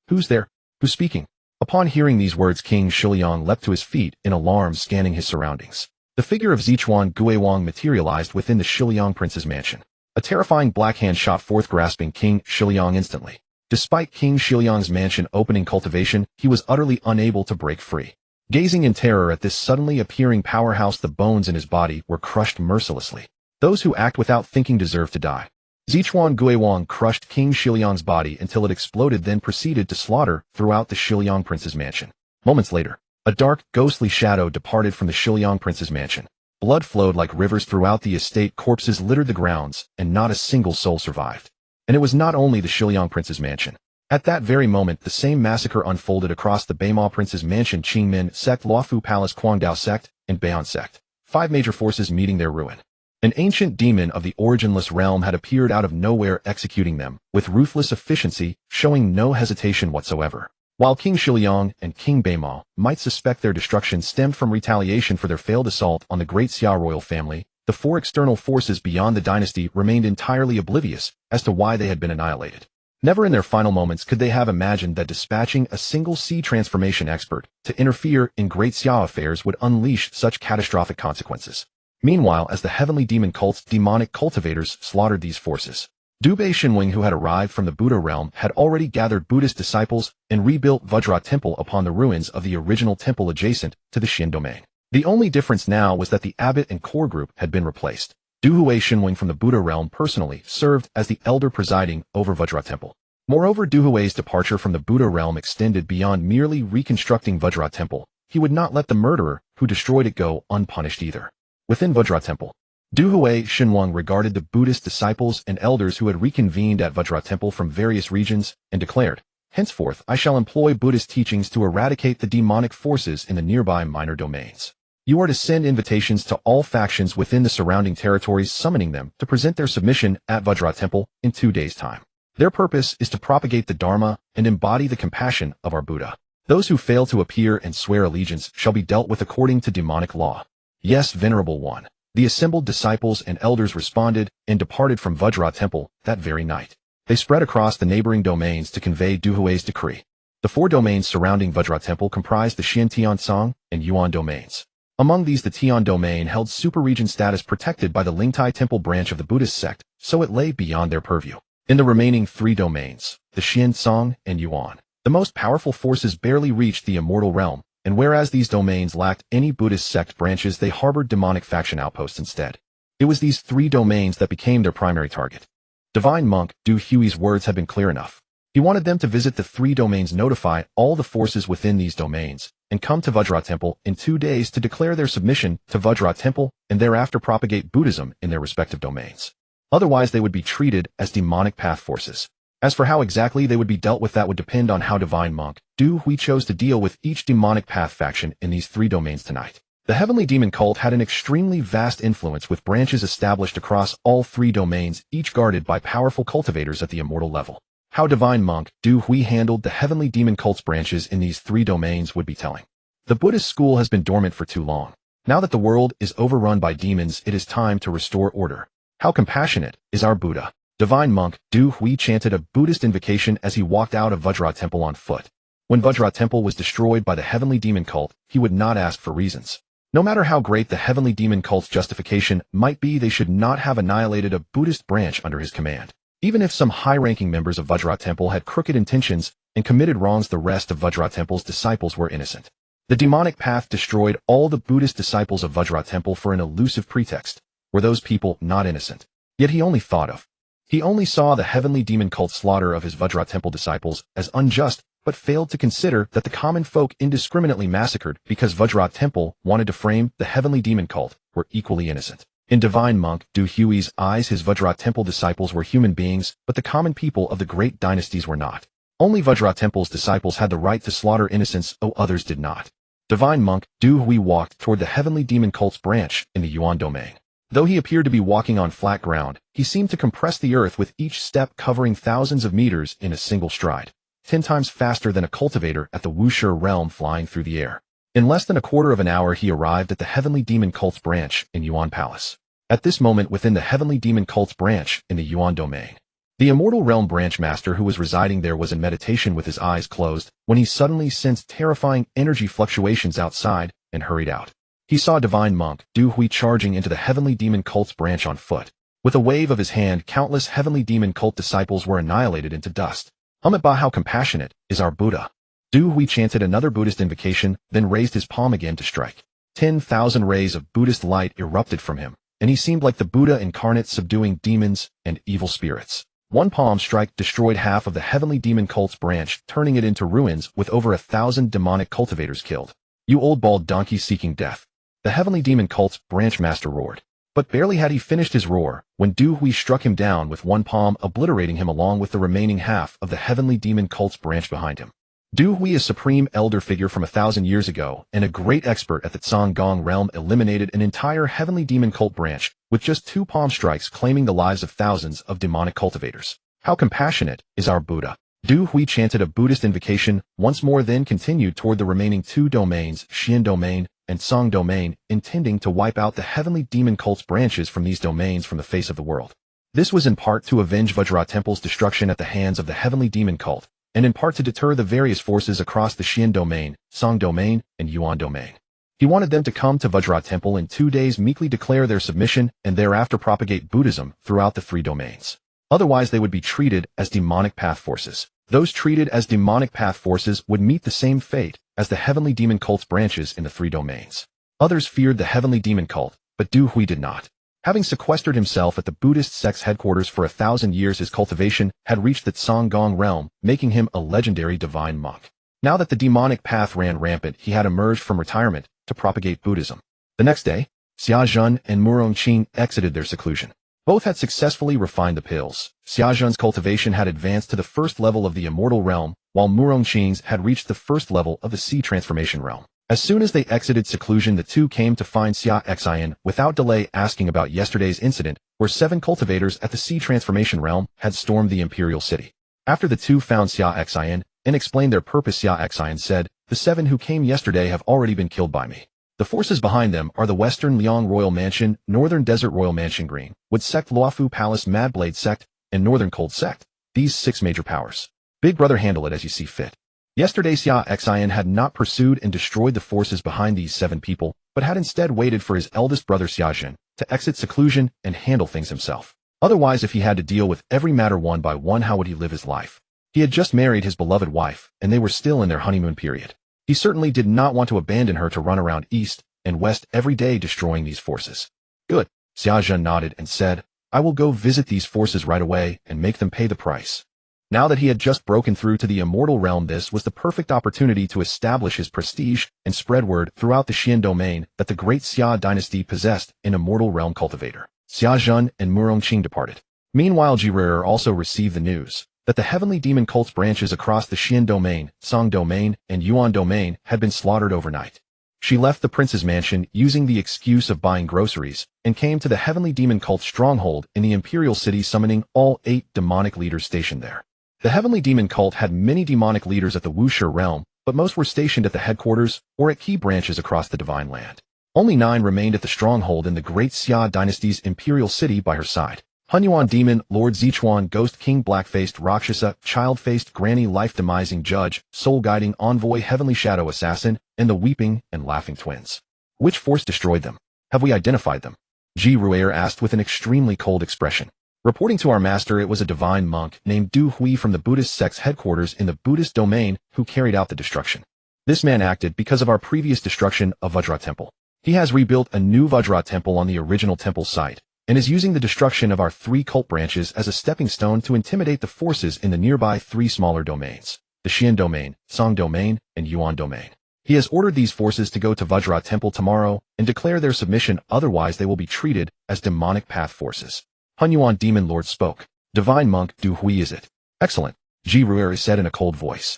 Who's there? Who's speaking? Upon hearing these words, King Shiliang leapt to his feet in alarm, scanning his surroundings. The figure of Zichuan Guowang materialized within the Shiliang prince's mansion. A terrifying black hand shot forth, grasping King Shiliang instantly. Despite King Shiliang's mansion opening cultivation, he was utterly unable to break free. Gazing in terror at this suddenly appearing powerhouse, the bones in his body were crushed mercilessly. Those who act without thinking deserve to die. Zichuan Guowang crushed King Shiliang's body until it exploded, then proceeded to slaughter throughout the Shiliang prince's mansion. Moments later, a dark, ghostly shadow departed from the Shiliang prince's mansion. Blood flowed like rivers throughout the estate, corpses littered the grounds, and not a single soul survived. And it was not only the Shiliang prince's mansion. At that very moment, the same massacre unfolded across the Beima prince's mansion, Qingmin sect, Luofu Palace, Guangdao sect, and Beihan sect. 5 major forces meeting their ruin. An ancient demon of the originless realm had appeared out of nowhere, executing them with ruthless efficiency, showing no hesitation whatsoever. While King Shiliang and King Beima might suspect their destruction stemmed from retaliation for their failed assault on the great Xia royal family, the 4 external forces beyond the dynasty remained entirely oblivious as to why they had been annihilated. Never in their final moments could they have imagined that dispatching a single sea transformation expert to interfere in great Xia affairs would unleash such catastrophic consequences. Meanwhile, as the heavenly demon cult's demonic cultivators slaughtered these forces, Dubei Shinwing, who had arrived from the Buddha realm, had already gathered Buddhist disciples and rebuilt Vajra Temple upon the ruins of the original temple adjacent to the Xin domain. The only difference now was that the abbot and core group had been replaced. Duhui Shinwing from the Buddha realm personally served as the elder presiding over Vajra Temple. Moreover, Duhui's departure from the Buddha realm extended beyond merely reconstructing Vajra Temple. He would not let the murderer who destroyed it go unpunished either. Within Vajra Temple, Duhui Shinwang regarded the Buddhist disciples and elders who had reconvened at Vajra Temple from various regions and declared, "Henceforth I shall employ Buddhist teachings to eradicate the demonic forces in the nearby minor domains. You are to send invitations to all factions within the surrounding territories, summoning them to present their submission at Vajra Temple in 2 days' time. Their purpose is to propagate the Dharma and embody the compassion of our Buddha. Those who fail to appear and swear allegiance shall be dealt with according to demonic law. Yes, Venerable One. The assembled disciples and elders responded and departed from Vajra Temple that very night. They spread across the neighboring domains to convey Duhui's decree. The 4 domains surrounding Vajra Temple comprised the Xian Tiansong and Yuan domains. Among these, the Tian domain held super-region status protected by the Lingtai Temple branch of the Buddhist sect, so it lay beyond their purview. In the remaining 3 domains, the Xian Song and Yuan, the most powerful forces barely reached the immortal realm, and whereas these domains lacked any Buddhist sect branches, they harbored demonic faction outposts instead. It was these 3 domains that became their primary target. Divine Monk Du Hui's words had been clear enough. He wanted them to visit the 3 domains, notify all the forces within these domains, and come to Vajra Temple in 2 days to declare their submission to Vajra Temple and thereafter propagate Buddhism in their respective domains. Otherwise, they would be treated as demonic path forces. As for how exactly they would be dealt with, that would depend on how Divine Monk Du Hui chose to deal with each demonic path faction in these 3 domains tonight. The Heavenly Demon Cult had an extremely vast influence, with branches established across all 3 domains, each guarded by powerful cultivators at the immortal level. How Divine Monk Du Hui handled the Heavenly Demon Cult's branches in these 3 domains would be telling. The Buddhist school has been dormant for too long. Now that the world is overrun by demons, it is time to restore order. How compassionate is our Buddha? Divine Monk Du Hui chanted a Buddhist invocation as he walked out of Vajra Temple on foot. When Vajra Temple was destroyed by the Heavenly Demon Cult, he would not ask for reasons. No matter how great the Heavenly Demon Cult's justification might be, they should not have annihilated a Buddhist branch under his command. Even if some high-ranking members of Vajra Temple had crooked intentions and committed wrongs, the rest of Vajra Temple's disciples were innocent. The demonic path destroyed all the Buddhist disciples of Vajra Temple for an elusive pretext. Were those people not innocent? Yet he only saw the Heavenly Demon Cult slaughter of his Vajra Temple disciples as unjust, but failed to consider that the common folk indiscriminately massacred because Vajra Temple wanted to frame the Heavenly Demon Cult were equally innocent. In Divine Monk Du Hui's eyes, his Vajra Temple disciples were human beings, but the common people of the great dynasties were not. Only Vajra Temple's disciples had the right to slaughter innocents, others did not. Divine Monk Du Hui walked toward the Heavenly Demon Cult's branch in the Yuan domain. Though he appeared to be walking on flat ground, he seemed to compress the earth with each step, covering thousands of meters in a single stride, 10 times faster than a cultivator at the Wuxia realm flying through the air. In less than a quarter of an hour, he arrived at the Heavenly Demon Cult's branch in Yuan Palace. At this moment, within the Heavenly Demon Cult's branch in the Yuan domain, the Immortal Realm branch master who was residing there was in meditation with his eyes closed when he suddenly sensed terrifying energy fluctuations outside and hurried out. He saw Divine Monk Du Hui charging into the Heavenly Demon Cult's branch on foot. With a wave of his hand, countless Heavenly Demon Cult disciples were annihilated into dust. Amitabha, how compassionate is our Buddha? Du Hui chanted another Buddhist invocation, then raised his palm again to strike. 10,000 rays of Buddhist light erupted from him, and he seemed like the Buddha incarnate, subduing demons and evil spirits. One palm strike destroyed half of the Heavenly Demon Cult's branch, turning it into ruins, with over 1,000 demonic cultivators killed. You old bald donkey seeking death! The Heavenly Demon Cult's branch master roared. But barely had he finished his roar, when Du Hui struck him down with one palm, obliterating him along with the remaining half of the Heavenly Demon Cult's branch behind him. Du Hui, a supreme elder figure from 1,000 years ago and a great expert at the Cong realm, eliminated an entire Heavenly Demon Cult branch with just 2 palm strikes, claiming the lives of thousands of demonic cultivators. How compassionate is our Buddha? Du Hui chanted a Buddhist invocation once more, then continued toward the remaining 2 domains, Xian domain and Song domain, intending to wipe out the Heavenly Demon Cult's branches from these domains from the face of the world. This was in part to avenge Vajra Temple's destruction at the hands of the Heavenly Demon Cult, and in part to deter the various forces across the Xian domain, Song domain, and Yuan domain. He wanted them to come to Vajra Temple in 2 days, meekly declare their submission, and thereafter propagate Buddhism throughout the 3 domains. Otherwise, they would be treated as demonic path forces. Those treated as demonic path forces would meet the same fate as the Heavenly Demon Cult's branches in the 3 domains. Others feared the Heavenly Demon Cult, but Du Hui did not. Having sequestered himself at the Buddhist sect's headquarters for 1,000 years, his cultivation had reached the Cong realm, making him a legendary divine monk. Now that the demonic path ran rampant, he had emerged from retirement to propagate Buddhism. The next day, Xia Xin and Murongqing exited their seclusion. Both had successfully refined the pills. Xia Xin's cultivation had advanced to the 1st level of the Immortal Realm, while Murongqing's had reached the 1st level of the Sea Transformation Realm. As soon as they exited seclusion, the 2 came to find Xia Xin without delay, asking about yesterday's incident, where 7 cultivators at the Sea Transformation Realm had stormed the Imperial City. After the 2 found Xia Xin and explained their purpose, Xia Xin said, The 7 who came yesterday have already been killed by me. The forces behind them are the Western Liang Royal Mansion, Northern Desert Royal Mansion Greenwood Sect, Luofu Palace Madblade Sect, and Northern Cold Sect. These 6 major powers. Big brother, handle it as you see fit. Yesterday Xia Xin had not pursued and destroyed the forces behind these 7 people, but had instead waited for his eldest brother Xia Xin to exit seclusion and handle things himself. Otherwise, if he had to deal with every matter one by one, how would he live his life? He had just married his beloved wife, and they were still in their honeymoon period. He certainly did not want to abandon her to run around east and west every day destroying these forces. Good. Xia Xin nodded and said, I will go visit these forces right away and make them pay the price. Now that he had just broken through to the immortal realm, this was the perfect opportunity to establish his prestige and spread word throughout the Xian domain that the great Xia dynasty possessed an immortal realm cultivator. Xia Xin and Murongqing departed. Meanwhile, Jiruer also received the news that the heavenly demon cult's branches across the Xian domain, Song domain, and Yuan domain had been slaughtered overnight. She left the prince's mansion using the excuse of buying groceries and came to the heavenly demon cult's stronghold in the imperial city, summoning all 8 demonic leaders stationed there. The heavenly demon cult had many demonic leaders at the Wuxia realm, but most were stationed at the headquarters or at key branches across the divine land. Only 9 remained at the stronghold in the great Xia dynasty's imperial city by her side. Hunyuan Demon, Lord Zichuan, Ghost King, Black-Faced Rakshasa, Child-Faced Granny, Life-Demising Judge, Soul-Guiding Envoy, Heavenly Shadow Assassin, and the Weeping and Laughing Twins. Which force destroyed them? Have we identified them? Jiruer asked with an extremely cold expression. Reporting to our master, it was a divine monk named Du Hui from the Buddhist sect's headquarters in the Buddhist domain who carried out the destruction. This man acted because of our previous destruction of Vajra Temple. He has rebuilt a new Vajra Temple on the original temple site, and is using the destruction of our 3 cult branches as a stepping stone to intimidate the forces in the nearby 3 smaller domains, the Xian domain, Song domain, and Yuan domain. He has ordered these forces to go to Vajra Temple tomorrow and declare their submission, otherwise they will be treated as demonic path forces. Hunyuan Demon Lord spoke. Divine Monk Du Hui, is it? Excellent, Jiruer said in a cold voice.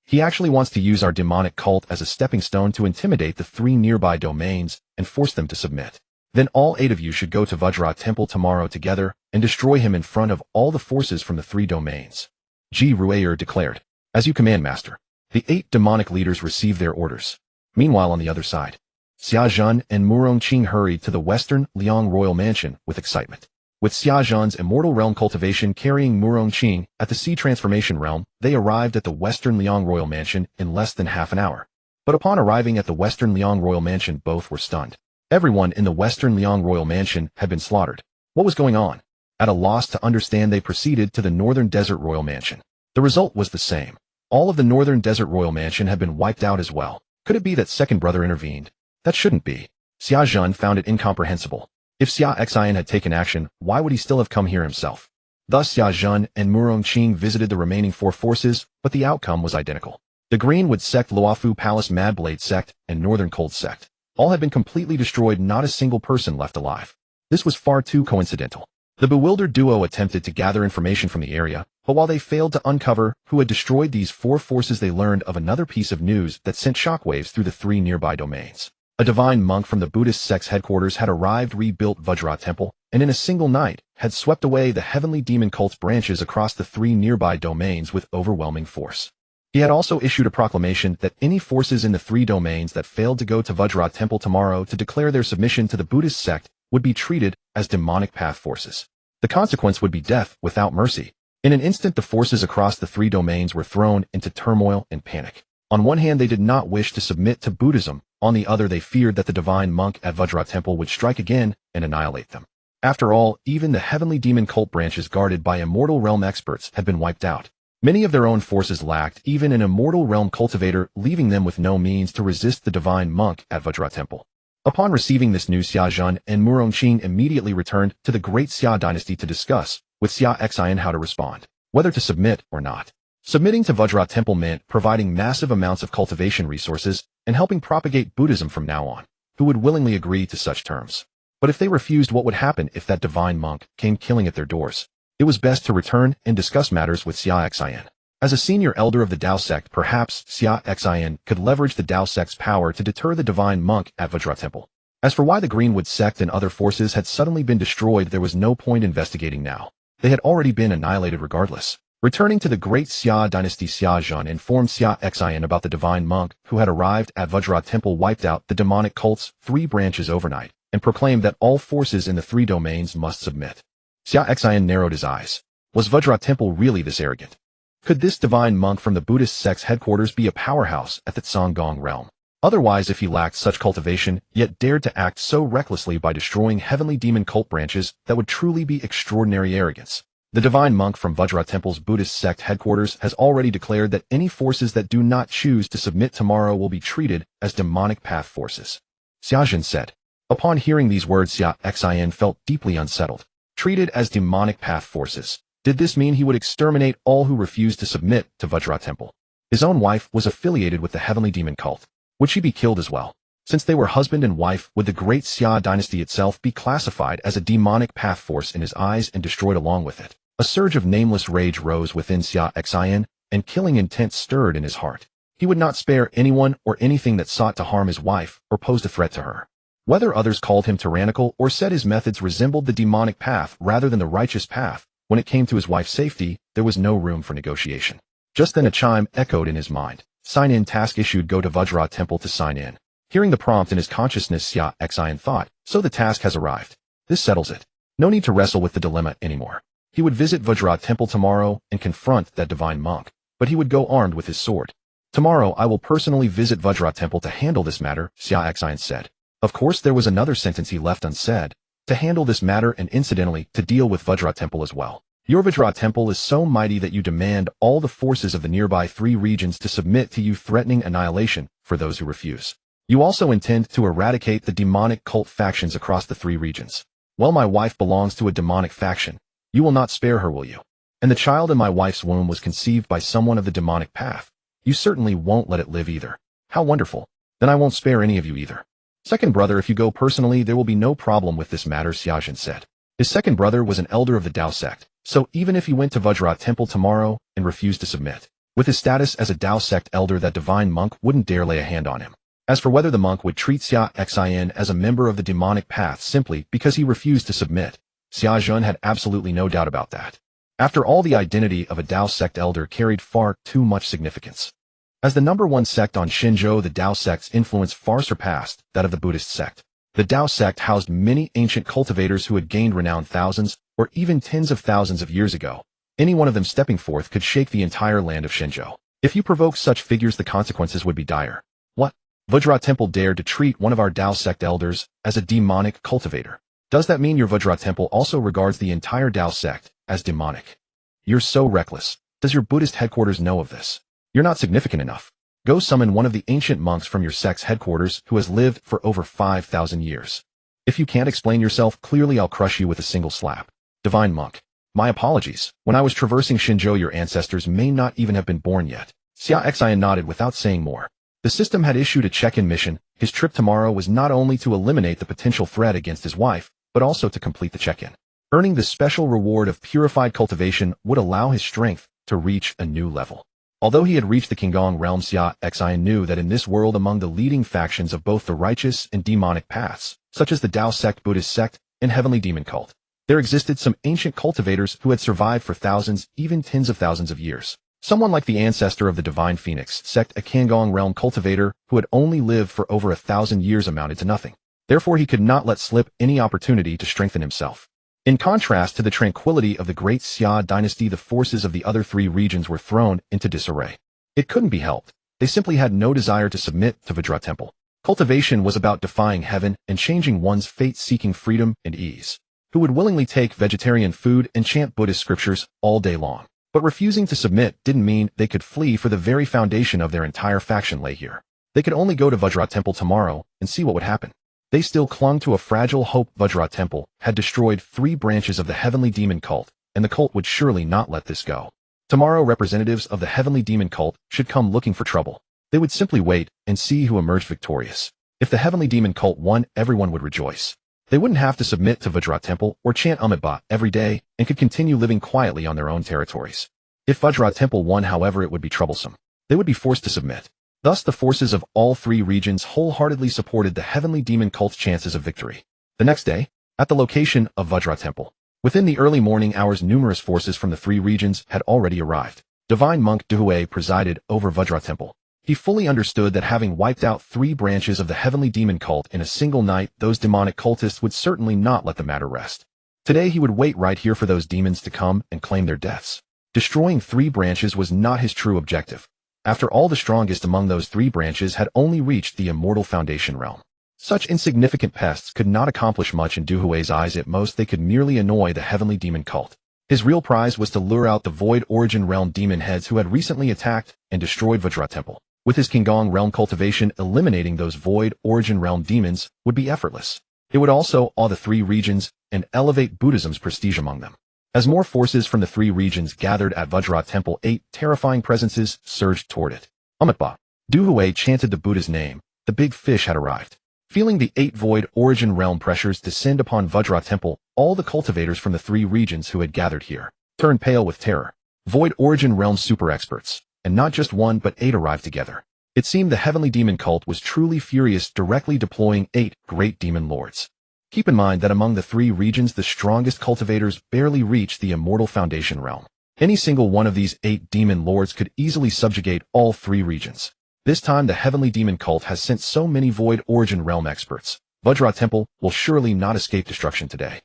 He actually wants to use our demonic cult as a stepping stone to intimidate the 3 nearby domains and force them to submit. Then all 8 of you should go to Vajra Temple tomorrow together and destroy him in front of all the forces from the 3 domains. Jiruer declared. As you command, Master. The 8 demonic leaders received their orders. Meanwhile, on the other side, Xia Xin and Murongqing hurried to the Western Liang Royal Mansion with excitement. With Xia Xin's immortal realm cultivation carrying Murongqing at the Sea Transformation realm, they arrived at the Western Liang Royal Mansion in less than half an hour. But upon arriving at the Western Liang Royal Mansion, both were stunned. Everyone in the Western Liang Royal Mansion had been slaughtered. What was going on? At a loss to understand, they proceeded to the Northern Desert Royal Mansion. The result was the same. All of the Northern Desert Royal Mansion had been wiped out as well. Could it be that second brother intervened? That shouldn't be. Xia Xin found it incomprehensible. If Xia Xin had taken action, why would he still have come here himself? Thus Xia Xin and Murongqing visited the remaining 4 forces, but the outcome was identical. The Greenwood Sect, Luofu Palace Madblade Sect, and Northern Cold Sect. All had been completely destroyed, not a single person left alive. This was far too coincidental. The bewildered duo attempted to gather information from the area, but while they failed to uncover who had destroyed these 4 forces, they learned of another piece of news that sent shockwaves through the 3 nearby domains. A divine monk from the Buddhist sect's headquarters had arrived, rebuilt Vajra Temple, and in a single night had swept away the heavenly demon cult's branches across the 3 nearby domains with overwhelming force. He had also issued a proclamation that any forces in the 3 domains that failed to go to Vajra Temple tomorrow to declare their submission to the Buddhist sect would be treated as demonic path forces. The consequence would be death without mercy. In an instant, the forces across the 3 domains were thrown into turmoil and panic. On one hand, they did not wish to submit to Buddhism. On the other, they feared that the divine monk at Vajra Temple would strike again and annihilate them. After all, even the heavenly demon cult branches guarded by immortal realm experts had been wiped out. Many of their own forces lacked even an immortal realm cultivator, leaving them with no means to resist the divine monk at Vajra Temple. Upon receiving this news, Xia Xin and Murongqing immediately returned to the great Xia dynasty to discuss with Xia Xin how to respond, whether to submit or not. Submitting to Vajra Temple meant providing massive amounts of cultivation resources and helping propagate Buddhism from now on. Who would willingly agree to such terms? But if they refused, what would happen if that divine monk came killing at their doors? It was best to return and discuss matters with Xia Xin. As a senior elder of the Dao sect, perhaps Xia Xin could leverage the Dao sect's power to deter the divine monk at Vajra Temple. As for why the Greenwood sect and other forces had suddenly been destroyed, there was no point investigating now. They had already been annihilated regardless. Returning to the great Xia dynasty, Xia Xin informed Xia Xin about the divine monk who had arrived at Vajra Temple, wiped out the demonic cult's 3 branches overnight, and proclaimed that all forces in the 3 domains must submit. Xia Xin narrowed his eyes. Was Vajra Temple really this arrogant? Could this divine monk from the Buddhist sect's headquarters be a powerhouse at the Tsonggong realm? Otherwise, if he lacked such cultivation, yet dared to act so recklessly by destroying heavenly demon cult branches, that would truly be extraordinary arrogance. The divine monk from Vajra Temple's Buddhist sect headquarters has already declared that any forces that do not choose to submit tomorrow will be treated as demonic path forces. Xia Xin said. Upon hearing these words, Xia Xin felt deeply unsettled. Treated as demonic path forces. Did this mean he would exterminate all who refused to submit to Vajra Temple? His own wife was affiliated with the heavenly demon cult. Would she be killed as well? Since they were husband and wife, would the great Xia dynasty itself be classified as a demonic path force in his eyes and destroyed along with it? A surge of nameless rage rose within Xia Xin, and killing intent stirred in his heart. He would not spare anyone or anything that sought to harm his wife or posed a threat to her. Whether others called him tyrannical or said his methods resembled the demonic path rather than the righteous path, when it came to his wife's safety, there was no room for negotiation. Just then a chime echoed in his mind. Sign in, task issued, go to Vajra Temple to sign in. Hearing the prompt in his consciousness, Xia Xin thought, so the task has arrived. This settles it. No need to wrestle with the dilemma anymore. He would visit Vajra Temple tomorrow and confront that divine monk, but he would go armed with his sword. Tomorrow I will personally visit Vajra Temple to handle this matter, Xia Xin said. Of course, there was another sentence he left unsaid. To handle this matter and incidentally to deal with Vajra Temple as well. Your Vajra Temple is so mighty that you demand all the forces of the nearby 3 regions to submit to you, threatening annihilation for those who refuse. You also intend to eradicate the demonic cult factions across the 3 regions. Well, my wife belongs to a demonic faction. You will not spare her, will you? And the child in my wife's womb was conceived by someone of the demonic path. You certainly won't let it live either. How wonderful. Then I won't spare any of you either. Second brother, if you go personally, there will be no problem with this matter, Xia Xin said. His second brother was an elder of the Dao sect, so even if he went to Vajra Temple tomorrow and refused to submit, with his status as a Dao sect elder, that divine monk wouldn't dare lay a hand on him. As for whether the monk would treat Xia Xin as a member of the demonic path simply because he refused to submit, Xia Xin had absolutely no doubt about that. After all, the identity of a Dao sect elder carried far too much significance. As the #1 sect on Xinzhou, the Dao sect's influence far surpassed that of the Buddhist sect. The Dao sect housed many ancient cultivators who had gained renown thousands or even tens of thousands of years ago. Any one of them stepping forth could shake the entire land of Xinzhou. If you provoke such figures, the consequences would be dire. What? Vajra Temple dared to treat one of our Dao sect elders as a demonic cultivator. Does that mean your Vajra Temple also regards the entire Dao sect as demonic? You're so reckless. Does your Buddhist headquarters know of this? You're not significant enough. Go summon one of the ancient monks from your sect's headquarters who has lived for over 5,000 years. If you can't explain yourself clearly, I'll crush you with a single slap. Divine monk. My apologies. When I was traversing Xinzhou, your ancestors may not even have been born yet. Xia Xin nodded without saying more. The system had issued a check-in mission. His trip tomorrow was not only to eliminate the potential threat against his wife, but also to complete the check-in. Earning the special reward of purified cultivation would allow his strength to reach a new level. Although he had reached the Qinggong realm, Xia Xin knew that in this world, among the leading factions of both the righteous and demonic paths, such as the Dao sect, Buddhist sect, and heavenly demon cult, there existed some ancient cultivators who had survived for thousands, even tens of thousands of years. Someone like the ancestor of the Divine Phoenix sect, a Qinggong realm cultivator who had only lived for over 1,000 years, amounted to nothing. Therefore, he could not let slip any opportunity to strengthen himself. In contrast to the tranquility of the great Xia dynasty, the forces of the other 3 regions were thrown into disarray. It couldn't be helped. They simply had no desire to submit to Vajra Temple. Cultivation was about defying heaven and changing one's fate, seeking freedom and ease. Who would willingly take vegetarian food and chant Buddhist scriptures all day long? But refusing to submit didn't mean they could flee, for the very foundation of their entire faction lay here. They could only go to Vajra Temple tomorrow and see what would happen. They still clung to a fragile hope. Vajra Temple had destroyed 3 branches of the heavenly demon cult, and the cult would surely not let this go. Tomorrow, representatives of the heavenly demon cult should come looking for trouble. They would simply wait and see who emerged victorious. If the heavenly demon cult won, everyone would rejoice. They wouldn't have to submit to Vajra Temple or chant Amitabha every day and could continue living quietly on their own territories. If Vajra Temple won, however, it would be troublesome. They would be forced to submit. Thus, the forces of all 3 regions wholeheartedly supported the heavenly demon cult's chances of victory. The next day, at the location of Vajra Temple, Within the early morning hours, numerous forces from the three regions had already arrived. Divine Monk Duhui presided over Vajra Temple. He fully understood that having wiped out 3 branches of the heavenly demon cult in a single night, those demonic cultists would certainly not let the matter rest. Today he would wait right here for those demons to come and claim their deaths. Destroying 3 branches was not his true objective. After all, the strongest among those 3 branches had only reached the immortal foundation realm. Such insignificant pests could not accomplish much in Duhui's eyes. At most, they could merely annoy the heavenly demon cult. His real prize was to lure out the void origin realm demon heads who had recently attacked and destroyed Vajra Temple. With his Qigong realm cultivation, eliminating those void origin realm demons would be effortless. It would also awe the 3 regions and elevate Buddhism's prestige among them. As more forces from the 3 regions gathered at Vajra Temple, 8 terrifying presences surged toward it. Amitba. Duhui chanted the Buddha's name. The big fish had arrived. Feeling the 8 void origin realm pressures descend upon Vajra Temple, all the cultivators from the 3 regions who had gathered here turned pale with terror. Void origin realm super experts, and not just 1 but 8 arrived together. It seemed the heavenly demon cult was truly furious, directly deploying 8 great demon lords. Keep in mind that among the 3 regions, the strongest cultivators barely reached the immortal foundation realm. Any single one of these 8 demon lords could easily subjugate all 3 regions. This time the heavenly demon cult has sent so many void origin realm experts. Vajra Temple will surely not escape destruction today.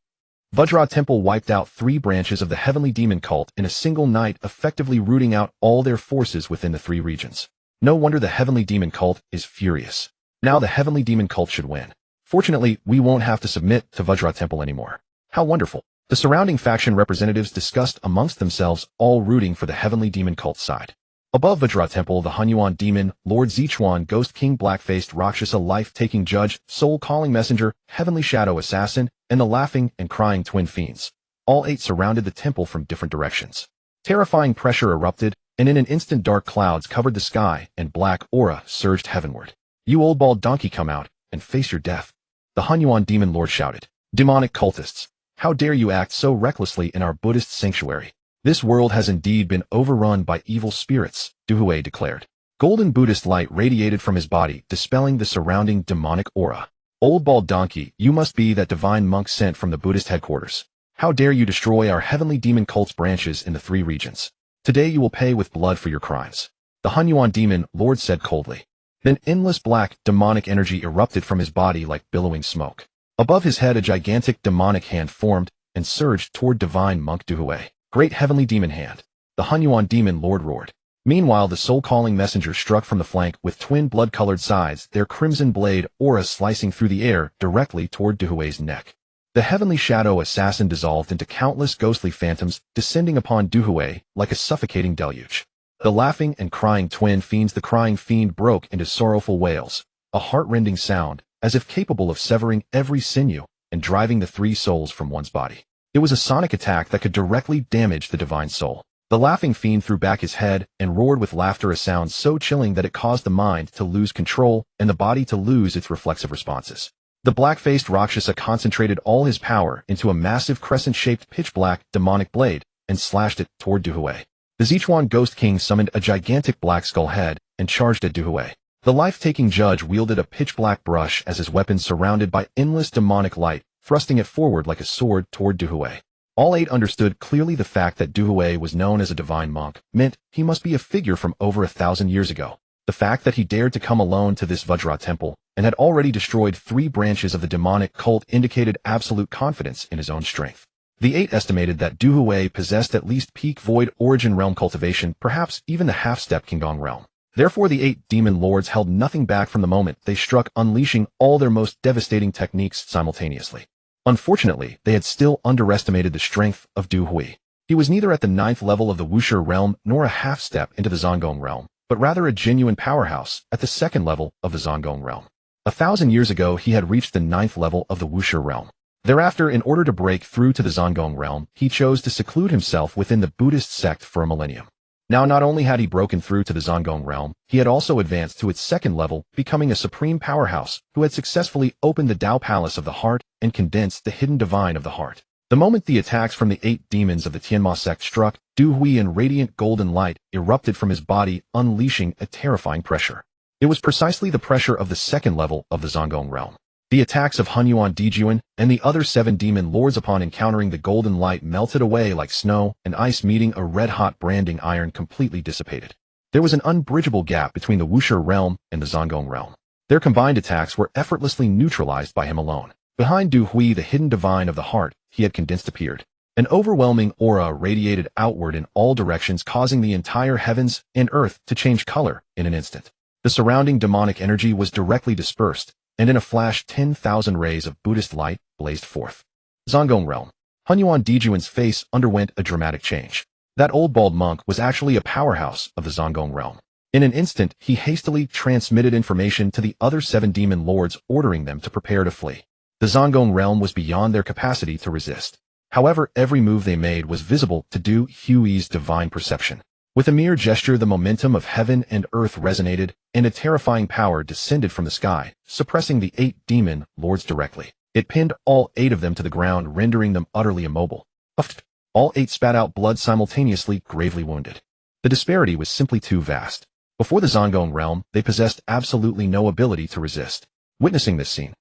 Vajra Temple wiped out 3 branches of the heavenly demon cult in a single night, effectively rooting out all their forces within the 3 regions. No wonder the heavenly demon cult is furious. Now the heavenly demon cult should win. Fortunately, we won't have to submit to Vajra Temple anymore. How wonderful. The surrounding faction representatives discussed amongst themselves, all rooting for the heavenly demon cult side. Above Vajra Temple, the Hunyuan demon, Lord Zichuan, Ghost King, Black-Faced Rakshasa, Life-Taking Judge, Soul-Calling Messenger, Heavenly Shadow Assassin, and the Laughing and Crying Twin Fiends. All 8 surrounded the temple from different directions. Terrifying pressure erupted, and in an instant dark clouds covered the sky, and black aura surged heavenward. You old bald donkey, come out and face your death. The Hunyuan demon lord shouted. Demonic cultists, how dare you act so recklessly in our Buddhist sanctuary? This world has indeed been overrun by evil spirits, Duhui declared. Golden Buddhist light radiated from his body, dispelling the surrounding demonic aura. Old bald donkey, you must be that divine monk sent from the Buddhist headquarters. How dare you destroy our heavenly demon cult's branches in the 3 regions? Today you will pay with blood for your crimes. The Hunyuan demon lord said coldly. Then endless black, demonic energy erupted from his body like billowing smoke. Above his head a gigantic demonic hand formed and surged toward divine monk Duhui. Great heavenly demon hand. The Hunyuan demon lord roared. Meanwhile the soul-calling messenger struck from the flank with twin blood-colored sides, their crimson blade aura slicing through the air directly toward Duhui's neck. The heavenly shadow assassin dissolved into countless ghostly phantoms, descending upon Duhui like a suffocating deluge. The laughing and crying twin fiends, the crying fiend broke into sorrowful wails, a heart-rending sound, as if capable of severing every sinew and driving the 3 souls from one's body. It was a sonic attack that could directly damage the divine soul. The laughing fiend threw back his head and roared with laughter, a sound so chilling that it caused the mind to lose control and the body to lose its reflexive responses. The black-faced Rakshasa concentrated all his power into a massive crescent-shaped pitch-black demonic blade and slashed it toward Duhui. The Zichuan Ghost King summoned a gigantic black skull head and charged at Duhui. The life-taking judge wielded a pitch-black brush as his weapon, surrounded by endless demonic light, thrusting it forward like a sword toward Duhui. All 8 understood clearly the fact that Duhui was known as a divine monk meant he must be a figure from over 1,000 years ago. The fact that he dared to come alone to this Vajra temple and had already destroyed 3 branches of the demonic cult indicated absolute confidence in his own strength. The 8 estimated that Duhui possessed at least peak void origin realm cultivation, perhaps even the half-step Qigong realm. Therefore the 8 demon lords held nothing back from the moment they struck, unleashing all their most devastating techniques simultaneously. Unfortunately, they had still underestimated the strength of Duhui. He was neither at the 9th level of the Wuxia realm nor a half-step into the Zongong realm, but rather a genuine powerhouse at the 2nd level of the Zongong realm. 1,000 years ago he had reached the 9th level of the Wuxia realm. Thereafter, in order to break through to the Zongong realm, he chose to seclude himself within the Buddhist sect for a millennium. Now not only had he broken through to the Zongong realm, he had also advanced to its 2nd level, becoming a supreme powerhouse who had successfully opened the Tao Palace of the Heart and condensed the hidden divine of the heart. The moment the attacks from the 8 demons of the Tianma sect struck, Duhui in radiant golden light erupted from his body, unleashing a terrifying pressure. It was precisely the pressure of the 2nd level of the Zongong realm. The attacks of Hunyuan Dijuan and the other 7 demon lords upon encountering the golden light melted away like snow and ice meeting a red-hot branding iron completely dissipated. There was an unbridgeable gap between the Wuxia realm and the Zongong realm. Their combined attacks were effortlessly neutralized by him alone. Behind Du Hui, the hidden divine of the heart, he had condensed appeared. An overwhelming aura radiated outward in all directions, causing the entire heavens and earth to change color in an instant. The surrounding demonic energy was directly dispersed, and in a flash 10,000 rays of Buddhist light blazed forth. Zongong realm. Hunyuan Dijuan's face underwent a dramatic change. That old bald monk was actually a powerhouse of the Zongong realm. In an instant, he hastily transmitted information to the other 7 demon lords, ordering them to prepare to flee. The Zongong realm was beyond their capacity to resist. However, every move they made was visible to Du Hui's divine perception. With a mere gesture, the momentum of heaven and earth resonated, and a terrifying power descended from the sky, suppressing the 8 demon lords directly. It pinned all 8 of them to the ground, rendering them utterly immobile. All 8 spat out blood simultaneously, gravely wounded. The disparity was simply too vast. Before the Zongong realm, they possessed absolutely no ability to resist. Witnessing this scene,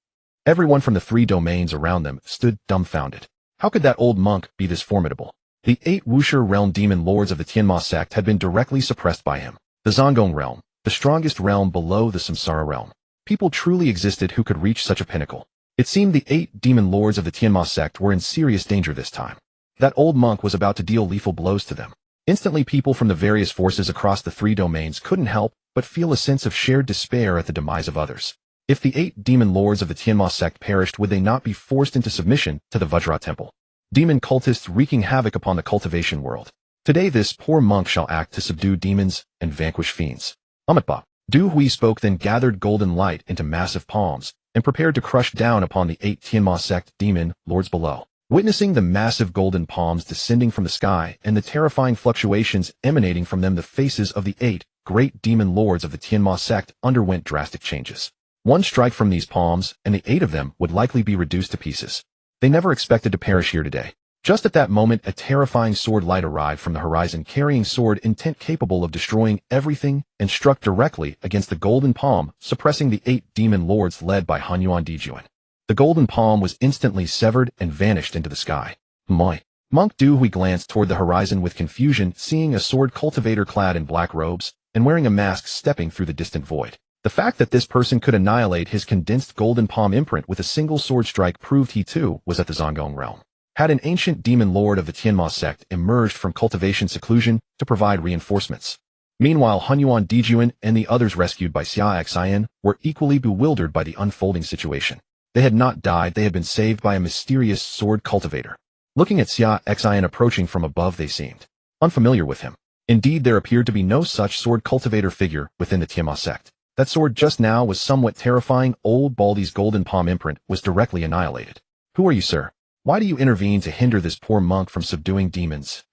everyone from the 3 domains around them stood dumbfounded. How could that old monk be this formidable? The 8 Wuxia realm demon lords of the Tianma sect had been directly suppressed by him. The Zongong realm, the strongest realm below the Samsara realm. People truly existed who could reach such a pinnacle. It seemed the 8 demon lords of the Tianma sect were in serious danger this time. That old monk was about to deal lethal blows to them. Instantly, people from the various forces across the 3 domains couldn't help but feel a sense of shared despair at the demise of others. If the 8 demon lords of the Tianma sect perished, would they not be forced into submission to the Vajra temple? Demon cultists wreaking havoc upon the cultivation world. Today this poor monk shall act to subdue demons and vanquish fiends. Amitba. Du Hui spoke, then gathered golden light into massive palms, and prepared to crush down upon the 8 Tianma sect demon lords below. Witnessing the massive golden palms descending from the sky and the terrifying fluctuations emanating from them, the faces of the 8 great demon lords of the Tianma sect underwent drastic changes. One strike from these palms, and the 8 of them would likely be reduced to pieces. They never expected to perish here today. Just at that moment, a terrifying sword light arrived from the horizon, carrying sword intent capable of destroying everything, and struck directly against the golden palm, suppressing the 8 demon lords led by Hunyuan Dijuan. The golden palm was instantly severed and vanished into the sky. Moi. Monk Du Hui glanced toward the horizon with confusion, seeing a sword cultivator clad in black robes and wearing a mask stepping through the distant void. The fact that this person could annihilate his condensed golden palm imprint with a single sword strike proved he too was at the Zongong realm. Had an ancient demon lord of the Tianma sect emerged from cultivation seclusion to provide reinforcements. Meanwhile, Hunyuan Dijuan and the others rescued by Xia Xin were equally bewildered by the unfolding situation. They had not died, they had been saved by a mysterious sword cultivator. Looking at Xia Xin approaching from above, they seemed unfamiliar with him. Indeed, there appeared to be no such sword cultivator figure within the Tianma sect. That sword just now was somewhat terrifying. Old Baldy's golden palm imprint was directly annihilated. Who are you, sir? Why do you intervene to hinder this poor monk from subduing demons?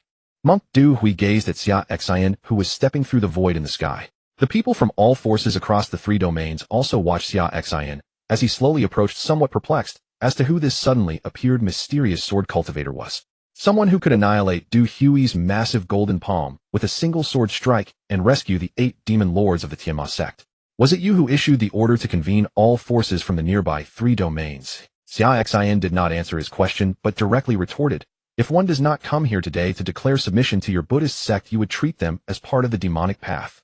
Monk Du Hui gazed at Xia Xin, who was stepping through the void in the sky. The people from all forces across the 3 domains also watched Xia Xin, as he slowly approached, somewhat perplexed as to who this suddenly appeared mysterious sword cultivator was. Someone who could annihilate Du Hui's massive golden palm with a single sword strike and rescue the 8 demon lords of the Tianma sect. Was it you who issued the order to convene all forces from the nearby 3 domains? Xia Xin did not answer his question, but directly retorted, if one does not come here today to declare submission to your Buddhist sect, you would treat them as part of the demonic path.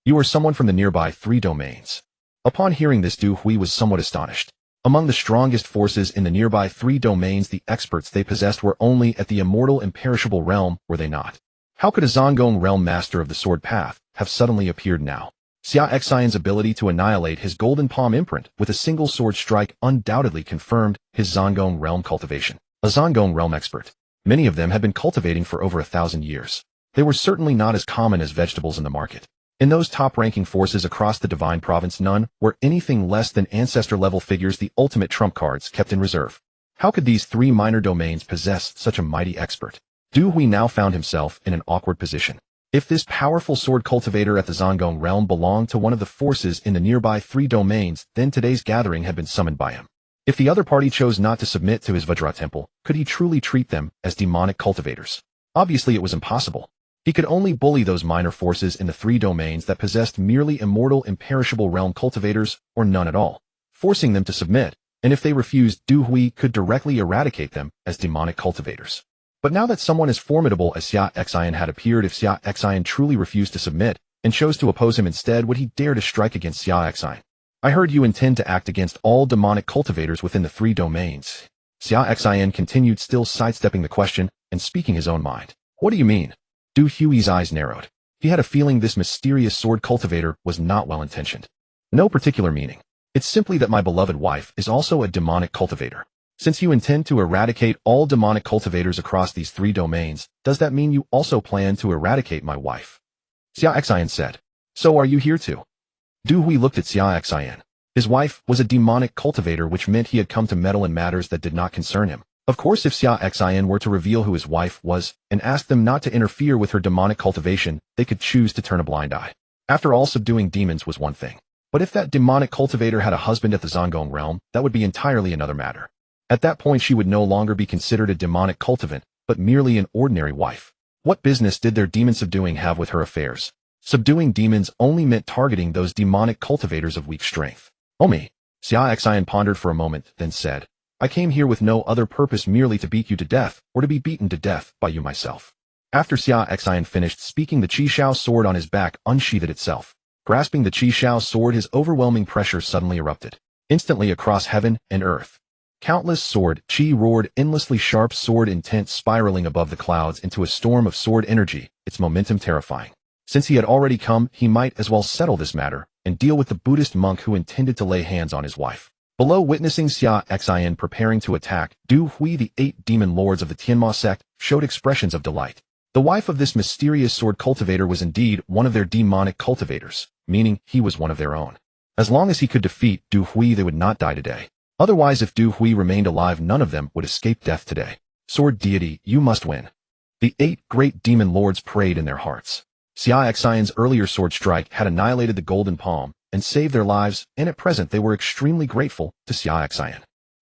You are someone from the nearby 3 domains. Upon hearing this, Du Hui was somewhat astonished. Among the strongest forces in the nearby 3 domains, the experts they possessed were only at the immortal imperishable realm, were they not? How could a Zongong realm master of the sword path have suddenly appeared now? Xia Xin's ability to annihilate his golden palm imprint with a single sword strike undoubtedly confirmed his Zongong realm cultivation. A Zongong realm expert. Many of them had been cultivating for over 1,000 years. They were certainly not as common as vegetables in the market. In those top-ranking forces across the Divine Province, none were anything less than ancestor-level figures, the ultimate trump cards kept in reserve. How could these 3 minor domains possess such a mighty expert? Du Hui now found himself in an awkward position. If this powerful sword cultivator at the Zongong realm belonged to one of the forces in the nearby 3 domains, then today's gathering had been summoned by him. If the other party chose not to submit to his Vajra temple, could he truly treat them as demonic cultivators? Obviously, it was impossible. He could only bully those minor forces in the 3 domains that possessed merely immortal, imperishable realm cultivators, or none at all, forcing them to submit, and if they refused, Du Hui could directly eradicate them as demonic cultivators. But now that someone as formidable as Xia Xin had appeared, if Xia Xin truly refused to submit and chose to oppose him instead, would he dare to strike against Xia Xin? I heard you intend to act against all demonic cultivators within the 3 domains. Xia Xin continued, still sidestepping the question and speaking his own mind. What do you mean? Du Hui's eyes narrowed. He had a feeling this mysterious sword cultivator was not well-intentioned. No particular meaning. It's simply that my beloved wife is also a demonic cultivator. Since you intend to eradicate all demonic cultivators across these 3 domains, does that mean you also plan to eradicate my wife? Xia Xin said. So are you here too? Du Hui looked at Xia Xin. His wife was a demonic cultivator, which meant he had come to meddle in matters that did not concern him. Of course, if Xia Xin were to reveal who his wife was and ask them not to interfere with her demonic cultivation, they could choose to turn a blind eye. After all, subduing demons was one thing. But if that demonic cultivator had a husband at the Zongong realm, that would be entirely another matter. At that point, she would no longer be considered a demonic cultivant, but merely an ordinary wife. What business did their demon subduing have with her affairs? Subduing demons only meant targeting those demonic cultivators of weak strength. Oh me. Xia Xin pondered for a moment, then said, I came here with no other purpose merely to beat you to death, or to be beaten to death by you myself. After Xia Xin finished speaking, the Qi Shao sword on his back unsheathed itself. Grasping the Qi Shao sword, his overwhelming pressure suddenly erupted. Instantly across heaven and earth. Countless sword Qi roared, endlessly sharp sword intent spiraling above the clouds into a storm of sword energy, its momentum terrifying. Since he had already come, he might as well settle this matter and deal with the Buddhist monk who intended to lay hands on his wife. Below, witnessing Xia Xin preparing to attack, Du Hui, the 8 demon lords of the Tianma sect, showed expressions of delight. The wife of this mysterious sword cultivator was indeed one of their demonic cultivators, meaning he was one of their own. As long as he could defeat Du Hui, they would not die today. Otherwise, if Du Hui remained alive, none of them would escape death today. Sword deity, you must win. The 8 great demon lords prayed in their hearts. Xia Xin's earlier sword strike had annihilated the Golden Palm and saved their lives, and at present they were extremely grateful to Xia Xin.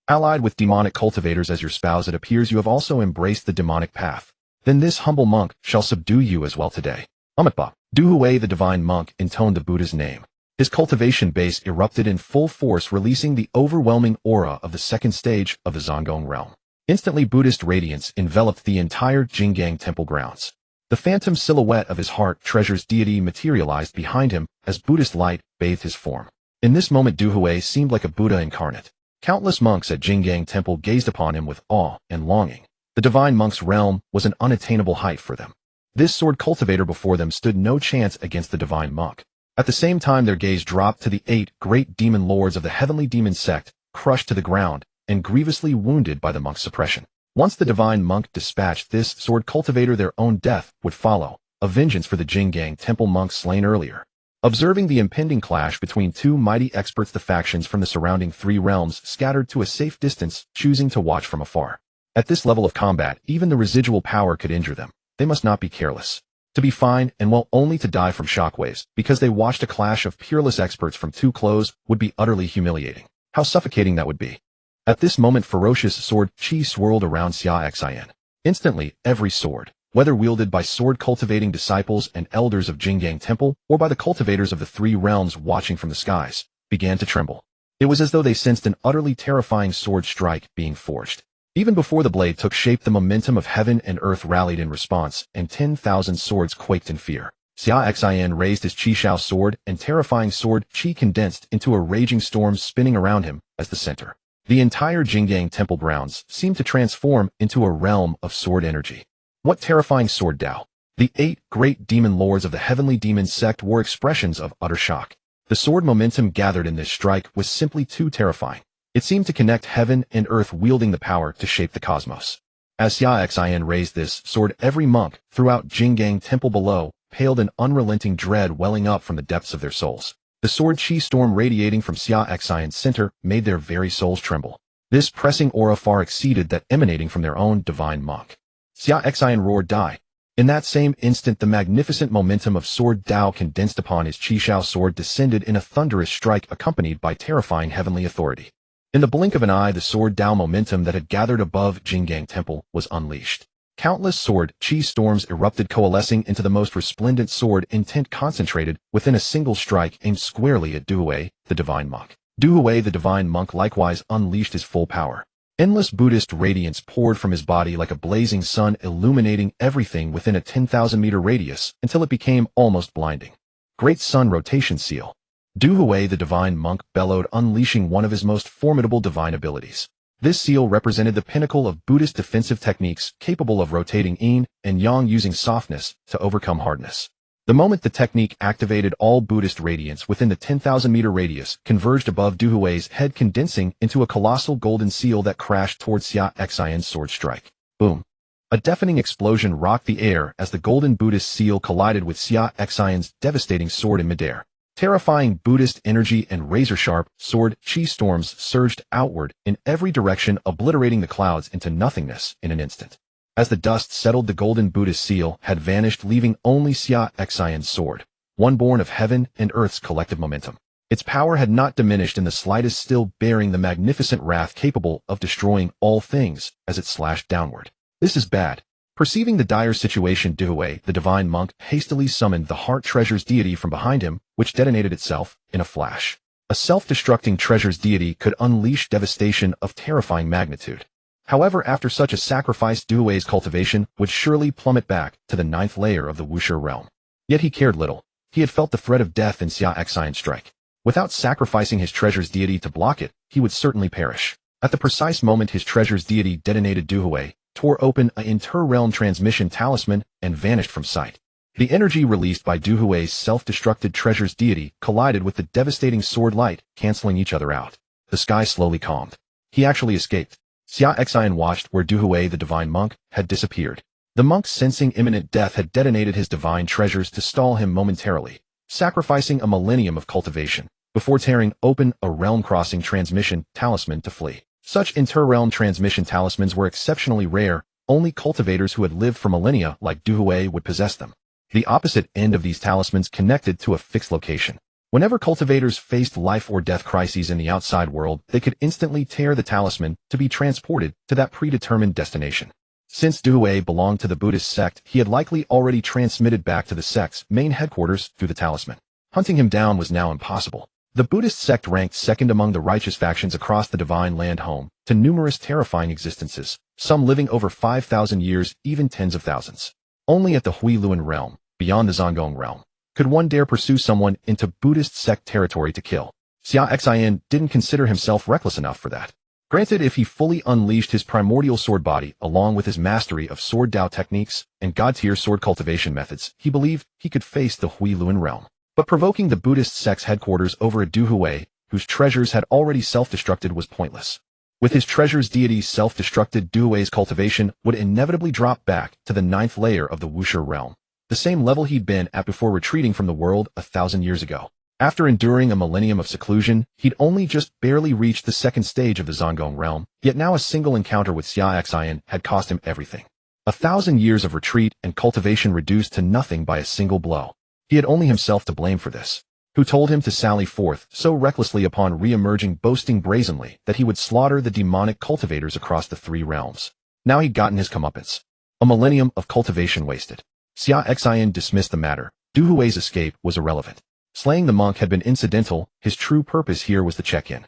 Allied with demonic cultivators as your spouse, it appears you have also embraced the demonic path. Then this humble monk shall subdue you as well today. Amitba. Du Hui, the divine monk, intoned the Buddha's name. His cultivation base erupted in full force, releasing the overwhelming aura of the 2nd stage of the Zongong realm. Instantly, Buddhist radiance enveloped the entire Jinggang temple grounds. The phantom silhouette of his heart treasure's deity materialized behind him as Buddhist light bathed his form. In this moment, Du Hui seemed like a Buddha incarnate. Countless monks at Jinggang temple gazed upon him with awe and longing. The divine monk's realm was an unattainable height for them. This sword cultivator before them stood no chance against the divine monk. At the same time, their gaze dropped to the 8 great demon lords of the heavenly demon sect, crushed to the ground and grievously wounded by the monk's suppression. Once the divine monk dispatched this sword cultivator, their own death would follow, a vengeance for the Jinggang temple monks slain earlier. Observing the impending clash between 2 mighty experts, the factions from the surrounding 3 realms scattered to a safe distance, choosing to watch from afar. At this level of combat, even the residual power could injure them. They must not be careless. To be fine and well only to die from shockwaves because they watched a clash of peerless experts from too close would be utterly humiliating. How suffocating that would be. At this moment, ferocious sword Qi swirled around Xia Xin. Instantly, every sword, whether wielded by sword-cultivating disciples and elders of Jinggang Temple or by the cultivators of the 3 realms watching from the skies, began to tremble. It was as though they sensed an utterly terrifying sword strike being forged. Even before the blade took shape, the momentum of heaven and earth rallied in response, and 10,000 swords quaked in fear. Xia Xin raised his Qi Shao sword, and terrifying sword Qi condensed into a raging storm spinning around him as the center. The entire Jinggang Temple grounds seemed to transform into a realm of sword energy. What terrifying sword Tao! The 8 great demon lords of the heavenly demon sect wore expressions of utter shock. The sword momentum gathered in this strike was simply too terrifying. It seemed to connect heaven and earth, wielding the power to shape the cosmos. As Xia Xin raised this sword, every monk throughout Jinggang Temple below paled in unrelenting dread welling up from the depths of their souls. The sword Qi storm radiating from Xia Xin's center made their very souls tremble. This pressing aura far exceeded that emanating from their own divine monk. Xia Xin roared, "Die!" In that same instant, the magnificent momentum of sword Tao condensed upon his Qi Shao sword descended in a thunderous strike accompanied by terrifying heavenly authority. In the blink of an eye, the sword Tao momentum that had gathered above Jinggang Temple was unleashed. Countless sword Qi storms erupted, coalescing into the most resplendent sword intent concentrated within a single strike aimed squarely at Du Hui, the divine monk. Duhui the divine monk likewise unleashed his full power. Endless Buddhist radiance poured from his body like a blazing sun, illuminating everything within a 10,000-meter radius until it became almost blinding. Great Sun Rotation Seal. Duhui the divine monk bellowed, unleashing one of his most formidable divine abilities. This seal represented the pinnacle of Buddhist defensive techniques, capable of rotating yin and yang using softness to overcome hardness. The moment the technique activated, all Buddhist radiance within the 10,000-meter radius converged above Duhui's head, condensing into a colossal golden seal that crashed towards Xia Xin's sword strike. Boom! A deafening explosion rocked the air as the golden Buddhist seal collided with Xia Xin's devastating sword in midair. Terrifying Buddhist energy and razor-sharp sword chi storms surged outward in every direction, obliterating the clouds into nothingness in an instant. As the dust settled, the golden Buddhist seal had vanished, leaving only Xia Xin's sword, one born of heaven and earth's collective momentum. Its power had not diminished in the slightest, still bearing the magnificent wrath capable of destroying all things as it slashed downward. This is bad. Perceiving the dire situation, Duhui, the divine monk, hastily summoned the Heart Treasure's deity from behind him, which detonated itself in a flash. A self-destructing treasure's deity could unleash devastation of terrifying magnitude. However, after such a sacrifice, Duhui's cultivation would surely plummet back to the 9th layer of the Wuxia realm. Yet he cared little. He had felt the threat of death in Xia Xin's strike. Without sacrificing his treasure's deity to block it, he would certainly perish. At the precise moment his treasure's deity detonated, Duhui tore open an inter-realm transmission talisman and vanished from sight. The energy released by Duhui's self-destructed treasure's deity collided with the devastating sword light, canceling each other out. The sky slowly calmed. He actually escaped. Xia Xin watched where Duhui the divine monk had disappeared. The monk, sensing imminent death, had detonated his divine treasures to stall him momentarily, sacrificing a millennium of cultivation, before tearing open a realm-crossing transmission talisman to flee. Such inter-realm transmission talismans were exceptionally rare. Only cultivators who had lived for millennia like Duhui would possess them. The opposite end of these talismans connected to a fixed location. Whenever cultivators faced life or death crises in the outside world, they could instantly tear the talisman to be transported to that predetermined destination. Since Duhui belonged to the Buddhist sect, he had likely already transmitted back to the sect's main headquarters through the talisman. Hunting him down was now impossible. The Buddhist sect ranked second among the righteous factions across the divine land, home to numerous terrifying existences, some living over 5,000 years, even tens of thousands. Only at the Huiluan realm, beyond the Zongong realm, could one dare pursue someone into Buddhist sect territory to kill. Xia Xin didn't consider himself reckless enough for that. Granted, if he fully unleashed his primordial sword body along with his mastery of sword Dao techniques and god-tier sword cultivation methods, he believed he could face the Huiluan realm. But provoking the Buddhist sect's headquarters over a Duhui, whose treasures had already self-destructed, was pointless. With his treasure's deity self-destructed, Duhui's cultivation would inevitably drop back to the 9th layer of the Wuxia realm, the same level he'd been at before retreating from the world 1,000 years ago. After enduring a millennium of seclusion, he'd only just barely reached the 2nd stage of the Zongong realm, yet now a single encounter with Xia Xin had cost him everything. 1,000 years of retreat and cultivation reduced to nothing by a single blow. He had only himself to blame for this. Who told him to sally forth so recklessly upon re-emerging, boasting brazenly that he would slaughter the demonic cultivators across the 3 realms? Now he'd gotten his comeuppance. A millennium of cultivation wasted. Xia Xin dismissed the matter. Duhui's escape was irrelevant. Slaying the monk had been incidental. His true purpose here was to check in.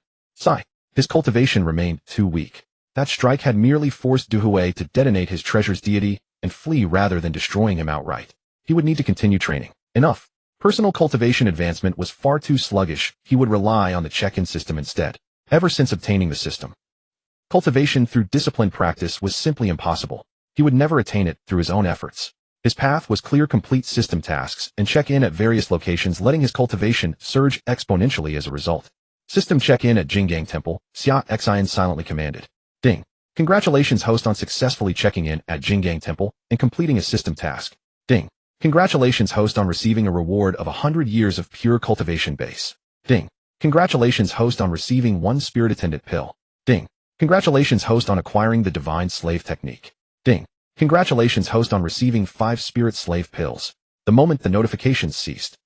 His cultivation remained too weak. That strike had merely forced Duhui to detonate his treasure's deity and flee rather than destroying him outright. He would need to continue training. Enough. Personal cultivation advancement was far too sluggish. He would rely on the check-in system instead. Ever since obtaining the system, cultivation through disciplined practice was simply impossible. He would never attain it through his own efforts. His path was clear: complete system tasks and check in at various locations, letting his cultivation surge exponentially as a result. System check-in at Jinggang Temple, Xia Xin silently commanded. Ding. Congratulations, host, on successfully checking in at Jinggang Temple and completing a system task. Ding. Congratulations, host, on receiving a reward of 100 years of pure cultivation base. Ding. Congratulations, host, on receiving 1 spirit attendant pill. Ding. Congratulations, host, on acquiring the divine slave technique. Ding. Congratulations, host, on receiving 5 spirit slave pills. The moment the notifications ceased,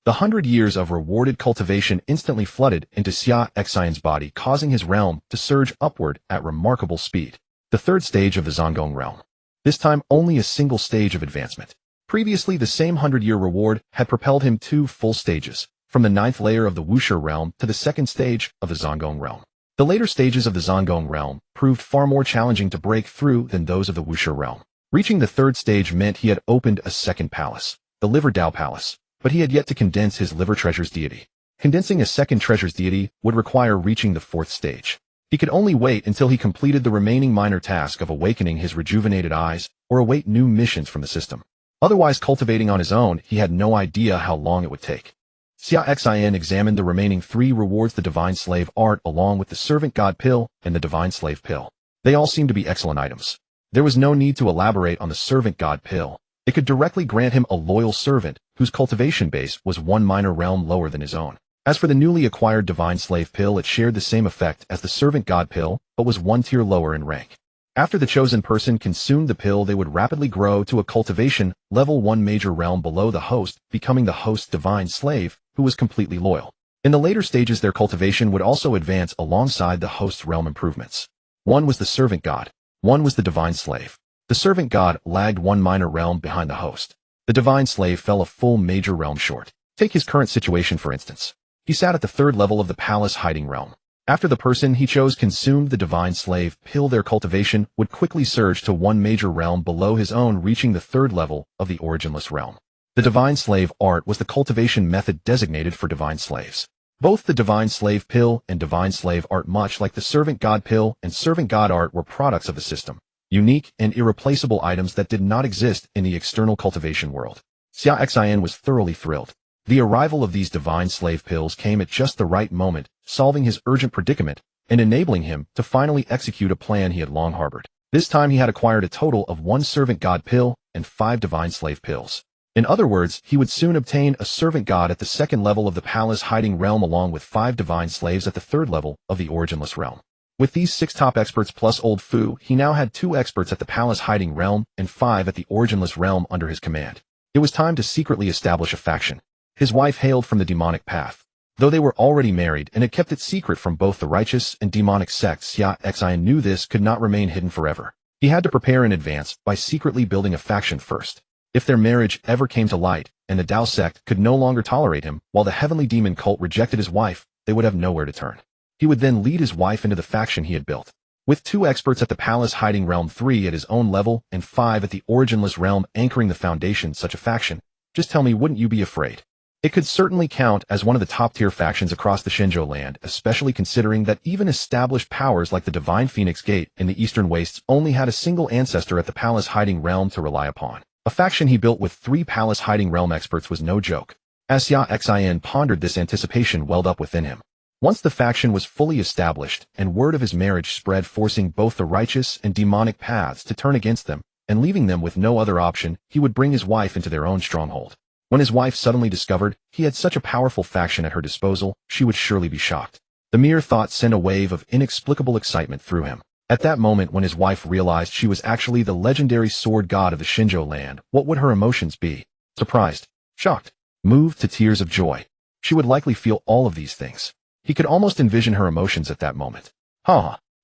the 100 years of rewarded cultivation instantly flooded into Xia Xin's body, causing his realm to surge upward at remarkable speed. The 3rd stage of the Zongong realm. This time only a single stage of advancement. Previously, the same 100-year reward had propelled him 2 full stages, from the 9th layer of the Wuxia realm to the 2nd stage of the Zongong realm. The later stages of the Zongong realm proved far more challenging to break through than those of the Wuxia realm. Reaching the 3rd stage meant he had opened a 2nd palace, the Liver Dao Palace, but he had yet to condense his Liver Treasure's deity. Condensing a 2nd treasure's deity would require reaching the 4th stage. He could only wait until he completed the remaining minor task of awakening his rejuvenated eyes or await new missions from the system. Otherwise, cultivating on his own, he had no idea how long it would take. Xia Xin examined the remaining 3 rewards: the Divine Slave Art along with the Servant God Pill and the Divine Slave Pill. They all seemed to be excellent items. There was no need to elaborate on the Servant God Pill. It could directly grant him a loyal servant whose cultivation base was 1 minor realm lower than his own. As for the newly acquired Divine Slave Pill, it shared the same effect as the Servant God Pill, but was 1 tier lower in rank. After the chosen person consumed the pill, they would rapidly grow to a cultivation level 1 major realm below the host, becoming the host's divine slave, who was completely loyal. In the later stages, their cultivation would also advance alongside the host's realm improvements. 1 was the Servant God. 1 was the Divine Slave. The Servant God lagged 1 minor realm behind the host. The Divine Slave fell a full major realm short. Take his current situation, for instance. He sat at the 3rd level of the Palace Hiding Realm. After the person he chose consumed the Divine Slave Pill, their cultivation would quickly surge to 1 major realm below his own, reaching the 3rd level of the Originless Realm. The Divine Slave Art was the cultivation method designated for divine slaves. Both the Divine Slave Pill and Divine Slave Art, much like the Servant God Pill and Servant God Art, were products of the system, unique and irreplaceable items that did not exist in the external cultivation world. Xia Xin was thoroughly thrilled. The arrival of these Divine Slave Pills came at just the right moment, solving his urgent predicament and enabling him to finally execute a plan he had long harbored. This time he had acquired a total of 1 Servant God Pill and 5 Divine Slave Pills. In other words, he would soon obtain a Servant God at the 2nd level of the Palace Hiding Realm along with 5 Divine Slaves at the 3rd level of the Originless Realm. With these 6 top experts plus Old Fu, he now had 2 experts at the Palace Hiding Realm and 5 at the Originless Realm under his command. It was time to secretly establish a faction. His wife hailed from the demonic path. Though they were already married and had kept it secret from both the righteous and demonic sects, Xia Xin knew this could not remain hidden forever. He had to prepare in advance by secretly building a faction first. If their marriage ever came to light, and the Dao sect could no longer tolerate him, while the heavenly demon cult rejected his wife, they would have nowhere to turn. He would then lead his wife into the faction he had built. With 2 experts at the Palace Hiding Realm, 3 at his own level, and 5 at the Originless Realm anchoring the foundation, such a faction, just tell me, wouldn't you be afraid? It could certainly count as one of the top-tier factions across the Xinzhou land, especially considering that even established powers like the Divine Phoenix Gate in the Eastern Wastes only had a single ancestor at the Palace Hiding Realm to rely upon. A faction he built with 3 Palace Hiding Realm experts was no joke. As Xia Xin pondered this, anticipation welled up within him. Once the faction was fully established and word of his marriage spread, forcing both the righteous and demonic paths to turn against them and leaving them with no other option, he would bring his wife into their own stronghold. When his wife suddenly discovered he had such a powerful faction at her disposal, she would surely be shocked. The mere thought sent a wave of inexplicable excitement through him. At that moment, when his wife realized she was actually the legendary sword god of the Xinzhou land, what would her emotions be? Surprised, shocked, moved to tears of joy. She would likely feel all of these things. He could almost envision her emotions at that moment.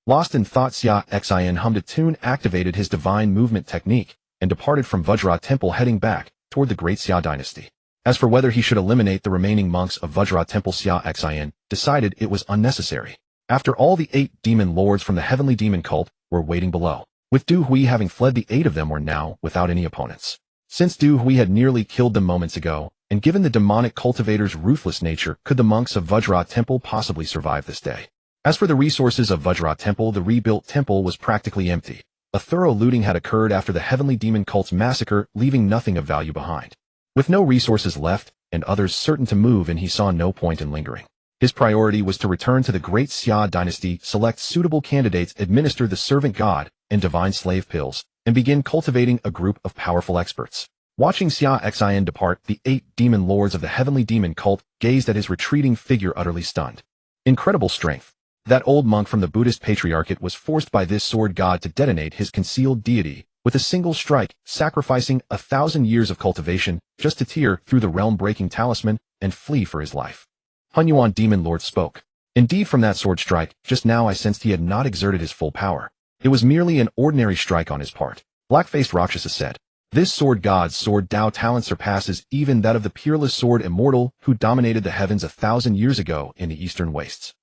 Lost in thought, Xia Xin hummed a tune, activated his divine movement technique, and departed from Vajra Temple, heading back toward the Great Xia dynasty. As for whether he should eliminate the remaining monks of Vajra Temple, Xia Xin decided it was unnecessary. After all, the 8 demon lords from the heavenly demon cult were waiting below. With Du Hui having fled, the 8 of them were now without any opponents. Since Du Hui had nearly killed them moments ago, and given the demonic cultivator's ruthless nature, could the monks of Vajra Temple possibly survive this day? As for the resources of Vajra Temple, the rebuilt temple was practically empty. A thorough looting had occurred after the heavenly demon cult's massacre, leaving nothing of value behind. With no resources left, and others certain to move in, he saw no point in lingering. His priority was to return to the Great Xia dynasty, select suitable candidates, administer the Servant God and Divine Slave Pills, and begin cultivating a group of powerful experts. Watching Xia Xin depart, the 8 demon lords of the heavenly demon cult gazed at his retreating figure, utterly stunned. Incredible strength. That old monk from the Buddhist patriarchate was forced by this sword god to detonate his concealed deity with a single strike, sacrificing 1,000 years of cultivation just to tear through the realm-breaking talisman and flee for his life. Hunyuan Demon Lord spoke. Indeed, from that sword strike, just now I sensed he had not exerted his full power. It was merely an ordinary strike on his part. Black-faced Rakshasa said. This sword god's sword Dao talent surpasses even that of the peerless sword immortal who dominated the heavens 1,000 years ago in the eastern wastes.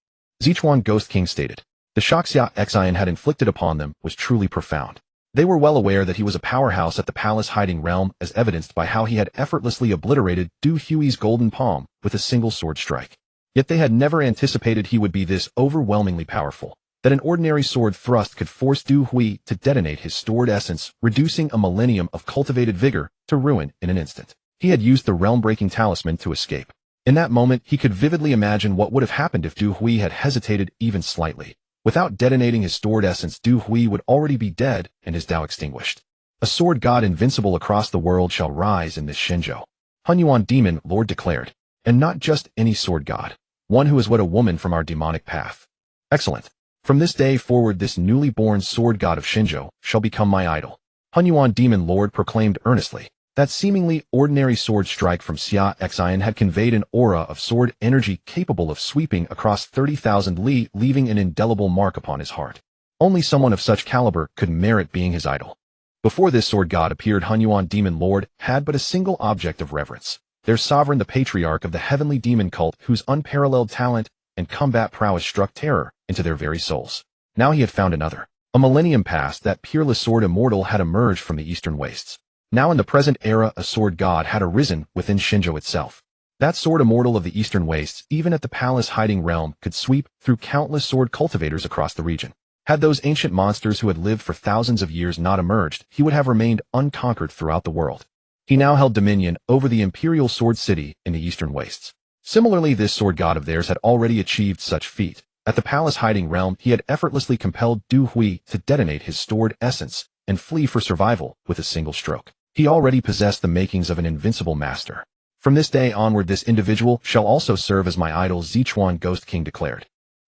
Sichuan Ghost King stated. The shock Xia Xin had inflicted upon them was truly profound. They were well aware that he was a powerhouse at the palace hiding realm, as evidenced by how he had effortlessly obliterated Du Hui's golden palm with a single sword strike. Yet they had never anticipated he would be this overwhelmingly powerful, that an ordinary sword thrust could force Du Hui to detonate his stored essence, reducing a millennium of cultivated vigor to ruin in an instant. He had used the realm-breaking talisman to escape. In that moment, he could vividly imagine what would have happened if Du Hui had hesitated even slightly. Without detonating his stored essence, Du Hui would already be dead and his Dao extinguished. A sword god invincible across the world shall rise in this Shenzhou. Hunyuan Demon Lord declared. And not just any sword god. One who is what a woman from our demonic path. Excellent. From this day forward, this newly born sword god of Shenzhou shall become my idol. Hunyuan Demon Lord proclaimed earnestly. That seemingly ordinary sword strike from Xia Xin had conveyed an aura of sword energy capable of sweeping across 30,000 li, leaving an indelible mark upon his heart. Only someone of such caliber could merit being his idol. Before this sword god appeared, Hunyuan Demon Lord had but a single object of reverence. Their sovereign, the patriarch of the heavenly demon cult, whose unparalleled talent and combat prowess struck terror into their very souls. Now he had found another. A millennium past, that peerless sword immortal had emerged from the eastern wastes. Now in the present era, a sword god had arisen within Shenzhou itself. That sword immortal of the eastern wastes, even at the palace hiding realm, could sweep through countless sword cultivators across the region. Had those ancient monsters who had lived for thousands of years not emerged, he would have remained unconquered throughout the world. He now held dominion over the imperial sword city in the eastern wastes. Similarly, this sword god of theirs had already achieved such feat. At the palace hiding realm, he had effortlessly compelled Du Hui to detonate his stored essence and flee for survival with a single stroke. He already possessed the makings of an invincible master. From this day onward, this individual shall also serve as my idol, Sichuan Ghost King declared.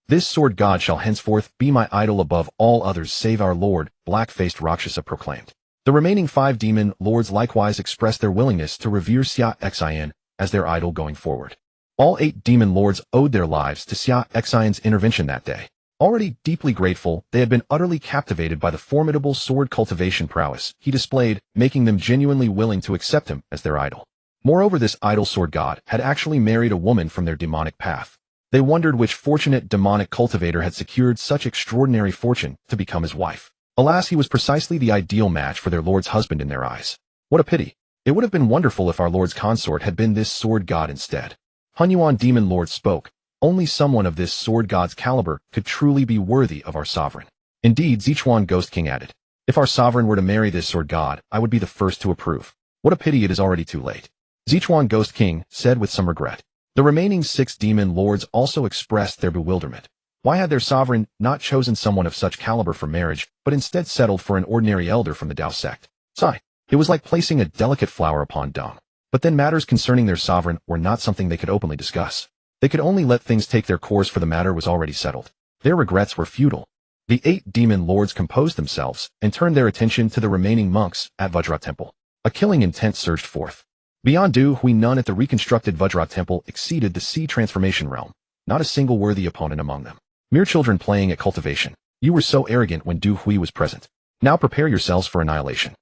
This sword god shall henceforth be my idol above all others save our lord, black-faced Rakshasa proclaimed. The remaining 5 demon lords likewise expressed their willingness to revere Xia Xin as their idol going forward. All 8 demon lords owed their lives to Xia Xin's intervention that day. Already deeply grateful, they had been utterly captivated by the formidable sword cultivation prowess he displayed, making them genuinely willing to accept him as their idol. Moreover, this idol sword god had actually married a woman from their demonic path. They wondered which fortunate demonic cultivator had secured such extraordinary fortune to become his wife. Alas, he was precisely the ideal match for their lord's husband in their eyes. What a pity. It would have been wonderful if our lord's consort had been this sword god instead. Hunyuan Demon Lord spoke. Only someone of this sword god's caliber could truly be worthy of our sovereign. Indeed, Sichuan Ghost King added, if our sovereign were to marry this sword god, I would be the first to approve. What a pity it is already too late. Sichuan Ghost King said with some regret. The remaining 6 demon lords also expressed their bewilderment. Why had their sovereign not chosen someone of such caliber for marriage, but instead settled for an ordinary elder from the Dao sect? Sigh. It was like placing a delicate flower upon dung. But then matters concerning their sovereign were not something they could openly discuss. They could only let things take their course, for the matter was already settled. Their regrets were futile. The 8 demon lords composed themselves and turned their attention to the remaining monks at Vajra Temple. A killing intent surged forth. Beyond Du Hui, none at the reconstructed Vajra Temple exceeded the sea transformation realm. Not a single worthy opponent among them. Mere children playing at cultivation. You were so arrogant when Du Hui was present. Now prepare yourselves for annihilation.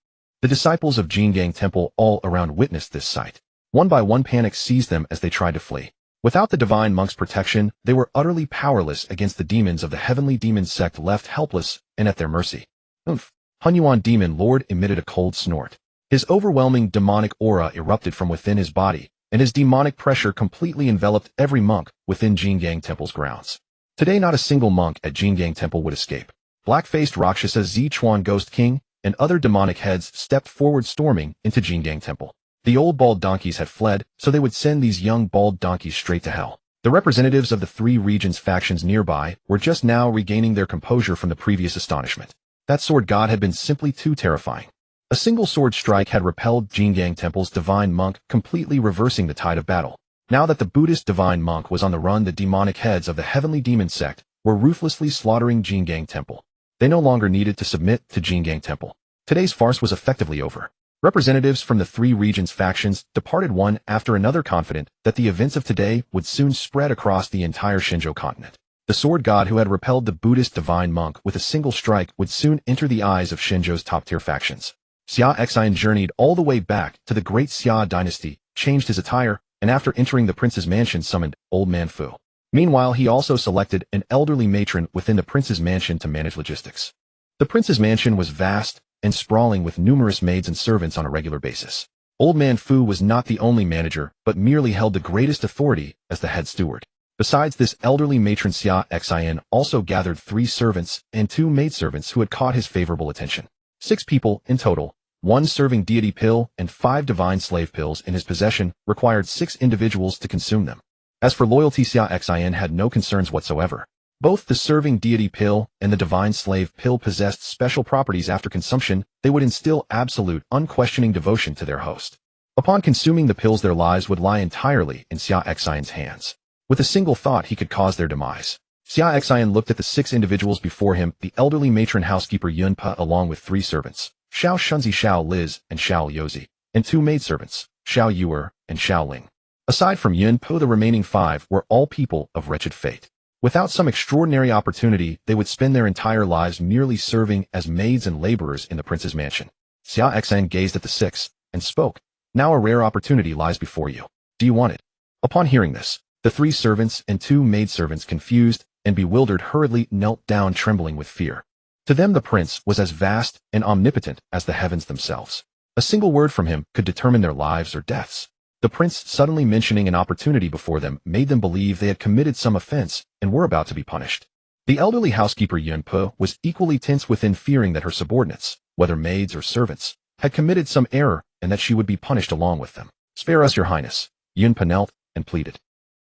The disciples of Jingang Temple all around witnessed this sight. One by one, panic seized them as they tried to flee. Without the divine monk's protection, they were utterly powerless against the demons of the heavenly demon sect, left helpless and at their mercy. Oomph! Hunyuan Demon Lord emitted a cold snort. His overwhelming demonic aura erupted from within his body, and his demonic pressure completely enveloped every monk within Jingang Temple's grounds. Today not a single monk at Jingang Temple would escape. Black-faced Rakshasa Sichuan Ghost King and other demonic heads stepped forward, storming into Jingang Temple. The old bald donkeys had fled, so they would send these young bald donkeys straight to hell. The representatives of the 3 regions factions nearby were just now regaining their composure from the previous astonishment. That sword god had been simply too terrifying. A single sword strike had repelled Jingang Temple's divine monk, completely reversing the tide of battle. Now that the Buddhist divine monk was on the run, the demonic heads of the heavenly demon sect were ruthlessly slaughtering Jingang Temple. They no longer needed to submit to Jingang Temple. Today's farce was effectively over. Representatives from the 3 regions factions departed one after another, confident that the events of today would soon spread across the entire Shenzhou continent. The sword god who had repelled the Buddhist divine monk with a single strike would soon enter the eyes of Shenzhou's top-tier factions. Xia Xin journeyed all the way back to the great Xia dynasty, changed his attire, and after entering the prince's mansion summoned Old Man Fu. Meanwhile, he also selected an elderly matron within the prince's mansion to manage logistics. The prince's mansion was vast and sprawling with numerous maids and servants on a regular basis. Old Man Fu was not the only manager, but merely held the greatest authority as the head steward. Besides this elderly matron, Xia Xin also gathered 3 servants and 2 maidservants who had caught his favorable attention. 6 people in total, 1 serving deity pill and 5 divine slave pills in his possession, required 6 individuals to consume them. As for loyalty, Xia Xin had no concerns whatsoever. Both the serving deity pill and the divine slave pill possessed special properties. After consumption, they would instill absolute, unquestioning devotion to their host. Upon consuming the pills, their lives would lie entirely in Xia Xin's hands. With a single thought, he could cause their demise. Xia Xin looked at the 6 individuals before him, the elderly matron housekeeper Yunpa along with 3 servants, Xiao Shunzi, Xiao Liz, and Xiao Yozi, and 2 maidservants, Xiao Yuer and Xiao Ling. Aside from Yunpa, the remaining 5 were all people of wretched fate. Without some extraordinary opportunity, they would spend their entire lives merely serving as maids and laborers in the prince's mansion. Xia Xin gazed at the 6 and spoke. Now a rare opportunity lies before you. Do you want it? Upon hearing this, the 3 servants and 2 maidservants, confused and bewildered, hurriedly knelt down, trembling with fear. To them the prince was as vast and omnipotent as the heavens themselves. A single word from him could determine their lives or deaths. The prince suddenly mentioning an opportunity before them made them believe they had committed some offense and were about to be punished. The elderly housekeeper Yunpa was equally tense within, fearing that her subordinates, whether maids or servants, had committed some error and that she would be punished along with them. "Spare us, your highness," Yunpa knelt and pleaded.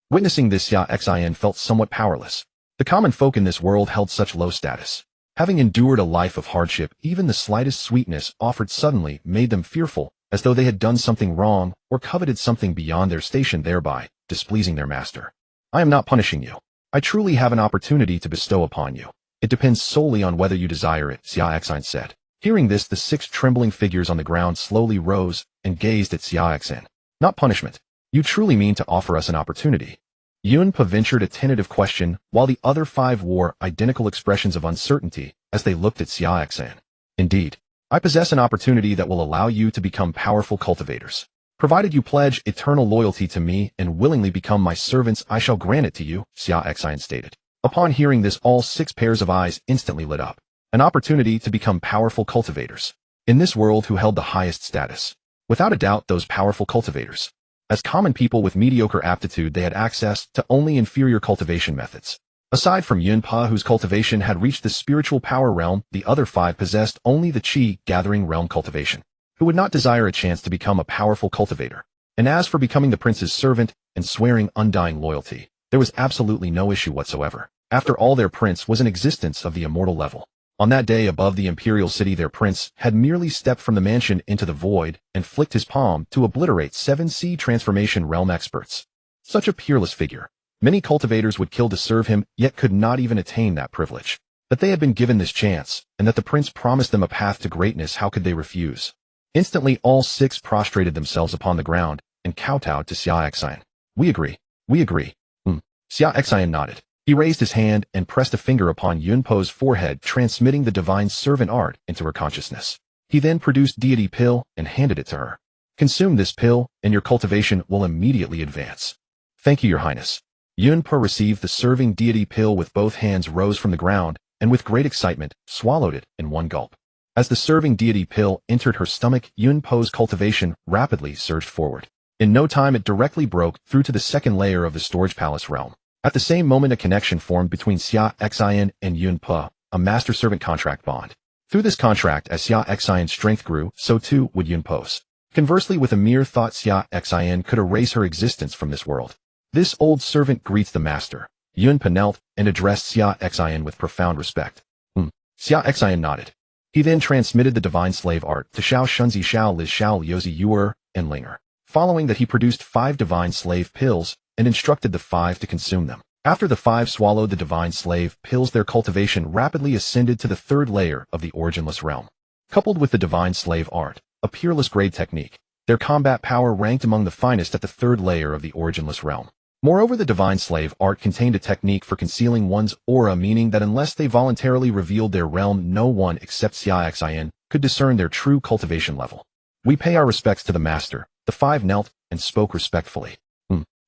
Witnessing this, Xia Xin felt somewhat powerless. The common folk in this world held such low status. Having endured a life of hardship, even the slightest sweetness offered suddenly made them fearful, as though they had done something wrong or coveted something beyond their station, thereby displeasing their master. "I am not punishing you. I truly have an opportunity to bestow upon you. It depends solely on whether you desire it," Xia Xin said. Hearing this, the 6 trembling figures on the ground slowly rose and gazed at Xia Xin. "Not punishment. You truly mean to offer us an opportunity?" Yunpa ventured a tentative question, while the other 5 wore identical expressions of uncertainty as they looked at Xia Xin. "Indeed. I possess an opportunity that will allow you to become powerful cultivators. Provided you pledge eternal loyalty to me and willingly become my servants, I shall grant it to you," Xia Xin stated. Upon hearing this, all 6 pairs of eyes instantly lit up. An opportunity to become powerful cultivators. In this world, who held the highest status? Without a doubt, those powerful cultivators. As common people with mediocre aptitude, they had access to only inferior cultivation methods. Aside from Yunpa, whose cultivation had reached the spiritual power realm, the other 5 possessed only the Qi gathering realm cultivation, who would not desire a chance to become a powerful cultivator. And as for becoming the prince's servant and swearing undying loyalty, there was absolutely no issue whatsoever. After all, their prince was an existence of the immortal level. On that day above the imperial city, their prince had merely stepped from the mansion into the void and flicked his palm to obliterate 7 sea transformation realm experts. Such a peerless figure. Many cultivators would kill to serve him, yet could not even attain that privilege. That they had been given this chance, and that the prince promised them a path to greatness, how could they refuse? Instantly, all 6 prostrated themselves upon the ground and kowtowed to Xia Xin. We agree. Xia Xin nodded. He raised his hand and pressed a finger upon Yunpo's forehead, transmitting the divine servant art into her consciousness. He then produced deity pill and handed it to her. "Consume this pill, and your cultivation will immediately advance." "Thank you, your highness." Yunpo received the serving deity pill with both hands, rose from the ground, and with great excitement, swallowed it in one gulp. As the serving deity pill entered her stomach, Yunpo's cultivation rapidly surged forward. In no time, it directly broke through to the 2nd layer of the storage palace realm. At the same moment, a connection formed between Xia Xin and Yunpa, a master-servant contract bond. Through this contract, as Xia Xin's strength grew, so too would Yunpo's. Conversely, with a mere thought, Xia Xin could erase her existence from this world. "This old servant greets the master." Yunpa knelt and addressed Xia Xin with profound respect. Xia Xin nodded. He then transmitted the divine slave art to Xiao Shunzi, Xiao Liz, Xiao Yozi, Yuer, and Linger. Following that, he produced 5 divine slave pills and instructed the 5 to consume them. After the 5 swallowed the divine slave pills, their cultivation rapidly ascended to the 3rd layer of the originless realm. Coupled with the divine slave art, a peerless grade technique, their combat power ranked among the finest at the 3rd layer of the originless realm. Moreover, the divine slave art contained a technique for concealing one's aura, meaning that unless they voluntarily revealed their realm, no one except Xia Xin could discern their true cultivation level. "We pay our respects to the master." The 5 knelt and spoke respectfully.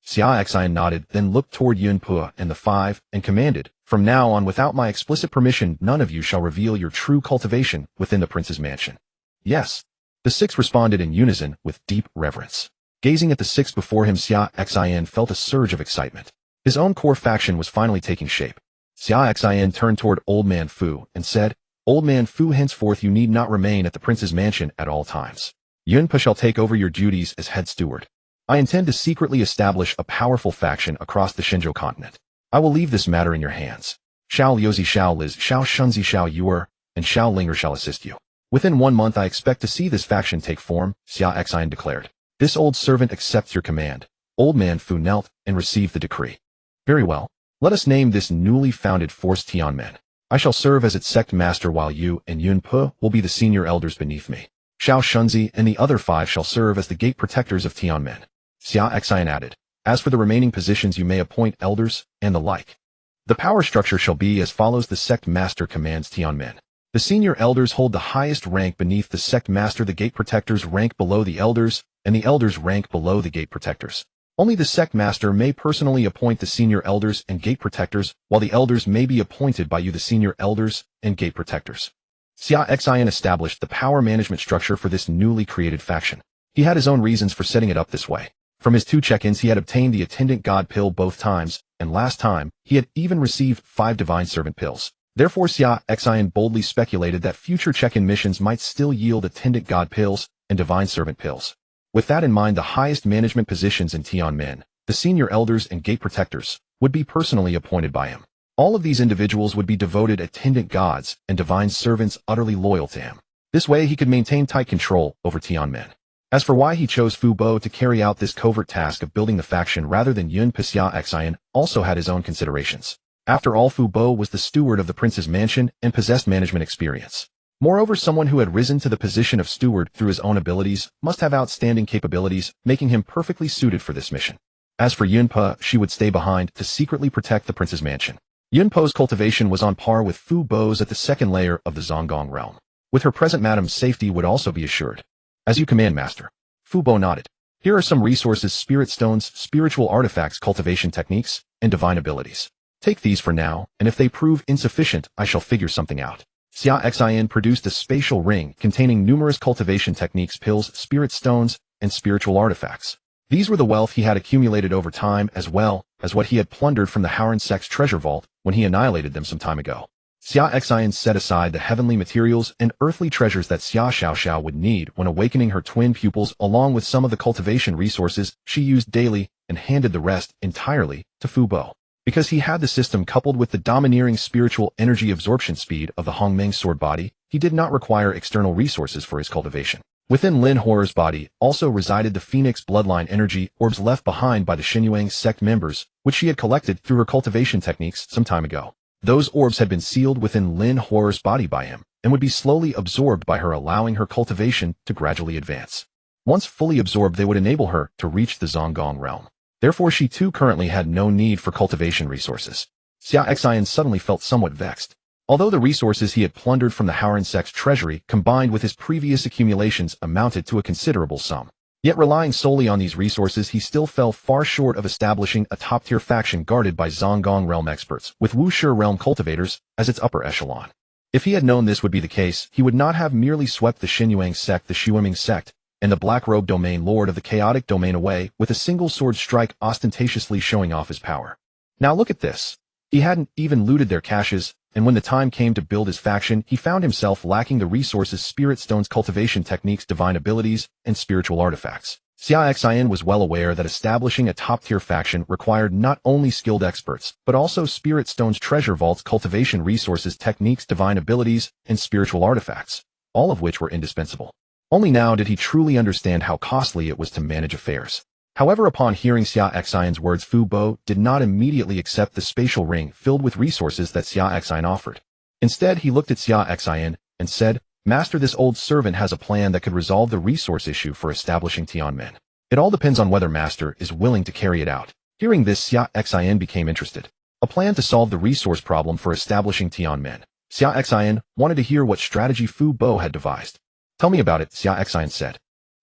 Xia Xin nodded, then looked toward Yunpe and the 5 and commanded, "From now on, without my explicit permission, none of you shall reveal your true cultivation within the prince's mansion." "Yes." The 6 responded in unison with deep reverence. Gazing at the 6 before him, Xia Xin felt a surge of excitement. His own core faction was finally taking shape. Xia Xin turned toward Old Man Fu and said, "Old Man Fu, henceforth you need not remain at the prince's mansion at all times. Yunpe shall take over your duties as head steward. I intend to secretly establish a powerful faction across the Xinzhou continent. I will leave this matter in your hands. Xiao Liuzi, Xiao Liz, Xiao Shunzi, Xiao Yuer, and Xiao Linger shall assist you. Within 1 month I expect to see this faction take form," Xia Xin declared. "This old servant accepts your command." Old Man Fu knelt and received the decree. "Very well. Let us name this newly founded force Tianmen. I shall serve as its sect master while you and Yunpe will be the senior elders beneath me. Xiao Shunzi and the other 5 shall serve as the gate protectors of Tianmen." Xia Xin added, "As for the remaining positions you may appoint elders and the like. The power structure shall be as follows: the sect master commands Tianmen. The senior elders hold the highest rank beneath the sect master, the gate protectors rank below the elders, and the elders rank below the gate protectors. Only the sect master may personally appoint the senior elders and gate protectors, while the elders may be appointed by you, the senior elders and gate protectors." Xia Xin established the power management structure for this newly created faction. He had his own reasons for setting it up this way. From his 2 check-ins he had obtained the attendant god pill both times, and last time, he had even received 5 divine servant pills. Therefore Xia Xin boldly speculated that future check-in missions might still yield attendant god pills and divine servant pills. With that in mind, the highest management positions in Tianmen, the senior elders and gate protectors, would be personally appointed by him. All of these individuals would be devoted attendant gods and divine servants utterly loyal to him. This way he could maintain tight control over Tianmen. As for why he chose Fu Bo to carry out this covert task of building the faction rather than Yunpe, Xia Xin also had his own considerations. After all, Fu Bo was the steward of the prince's mansion and possessed management experience. Moreover, someone who had risen to the position of steward through his own abilities must have outstanding capabilities, making him perfectly suited for this mission. As for Yunpe, she would stay behind to secretly protect the prince's mansion. Yunpe's cultivation was on par with Fu Bo's at the 2nd layer of the Zonggong realm. With her present, Madame's safety would also be assured. "As you command, master." Fu Bo nodded. "Here are some resources: spirit stones, spiritual artifacts, cultivation techniques, and divine abilities. Take these for now, and if they prove insufficient, I shall figure something out." Xia Xin produced a spatial ring containing numerous cultivation techniques, pills, spirit stones, and spiritual artifacts. These were the wealth he had accumulated over time, as well as what he had plundered from the Howren sect's treasure vault when he annihilated them some time ago. Xia Xin set aside the heavenly materials and earthly treasures that Xia Xiaoxiao would need when awakening her twin pupils, along with some of the cultivation resources she used daily, and handed the rest entirely to Fu Bo. Because he had the system coupled with the domineering spiritual energy absorption speed of the Hongmeng Sword Body, he did not require external resources for his cultivation. Within Lin Horror's body also resided the Phoenix bloodline energy orbs left behind by the Xinyuan sect members, which she had collected through her cultivation techniques some time ago. Those orbs had been sealed within Lin Horror's body by him, and would be slowly absorbed by her, allowing her cultivation to gradually advance. Once fully absorbed, they would enable her to reach the Zonggong realm. Therefore she too currently had no need for cultivation resources. Xia Xin suddenly felt somewhat vexed. Although the resources he had plundered from the Howren sect's treasury combined with his previous accumulations amounted to a considerable sum, yet relying solely on these resources he still fell far short of establishing a top-tier faction guarded by Zonggong realm experts, with Wushi realm cultivators as its upper echelon. If he had known this would be the case, he would not have merely swept the Xinyuan sect, the Shuoming sect, and the Black Robe domain lord of the chaotic domain away with a single sword strike, ostentatiously showing off his power. Now look at this. He hadn't even looted their caches, and when the time came to build his faction, he found himself lacking the resources: spirit stones, cultivation techniques, divine abilities, and spiritual artifacts. Xia Xin was well aware that establishing a top-tier faction required not only skilled experts, but also spirit stones, treasure vaults, cultivation resources, techniques, divine abilities, and spiritual artifacts, all of which were indispensable. Only now did he truly understand how costly it was to manage affairs. However, upon hearing Xia Xin's words, Fu Bo did not immediately accept the spatial ring filled with resources that Xia Xin offered. Instead, he looked at Xia Xin and said, "Master, this old servant has a plan that could resolve the resource issue for establishing Tianmen. It all depends on whether Master is willing to carry it out." Hearing this, Xia Xin became interested. A plan to solve the resource problem for establishing Tianmen. Xia Xin wanted to hear what strategy Fu Bo had devised. Tell me about it, Xia Xin said.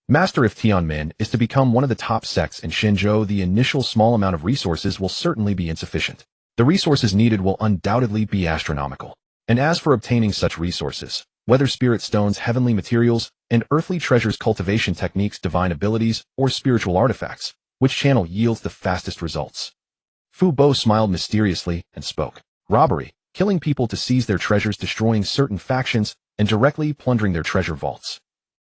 Master, if Tianmin is to become one of the top sects in Xinzhou, the initial small amount of resources will certainly be insufficient. The resources needed will undoubtedly be astronomical. And as for obtaining such resources, whether spirit stones, heavenly materials, and earthly treasures, cultivation techniques, divine abilities, or spiritual artifacts, which channel yields the fastest results? Fu Bo smiled mysteriously and spoke. Robbery, killing people to seize their treasures, destroying certain factions, and directly plundering their treasure vaults.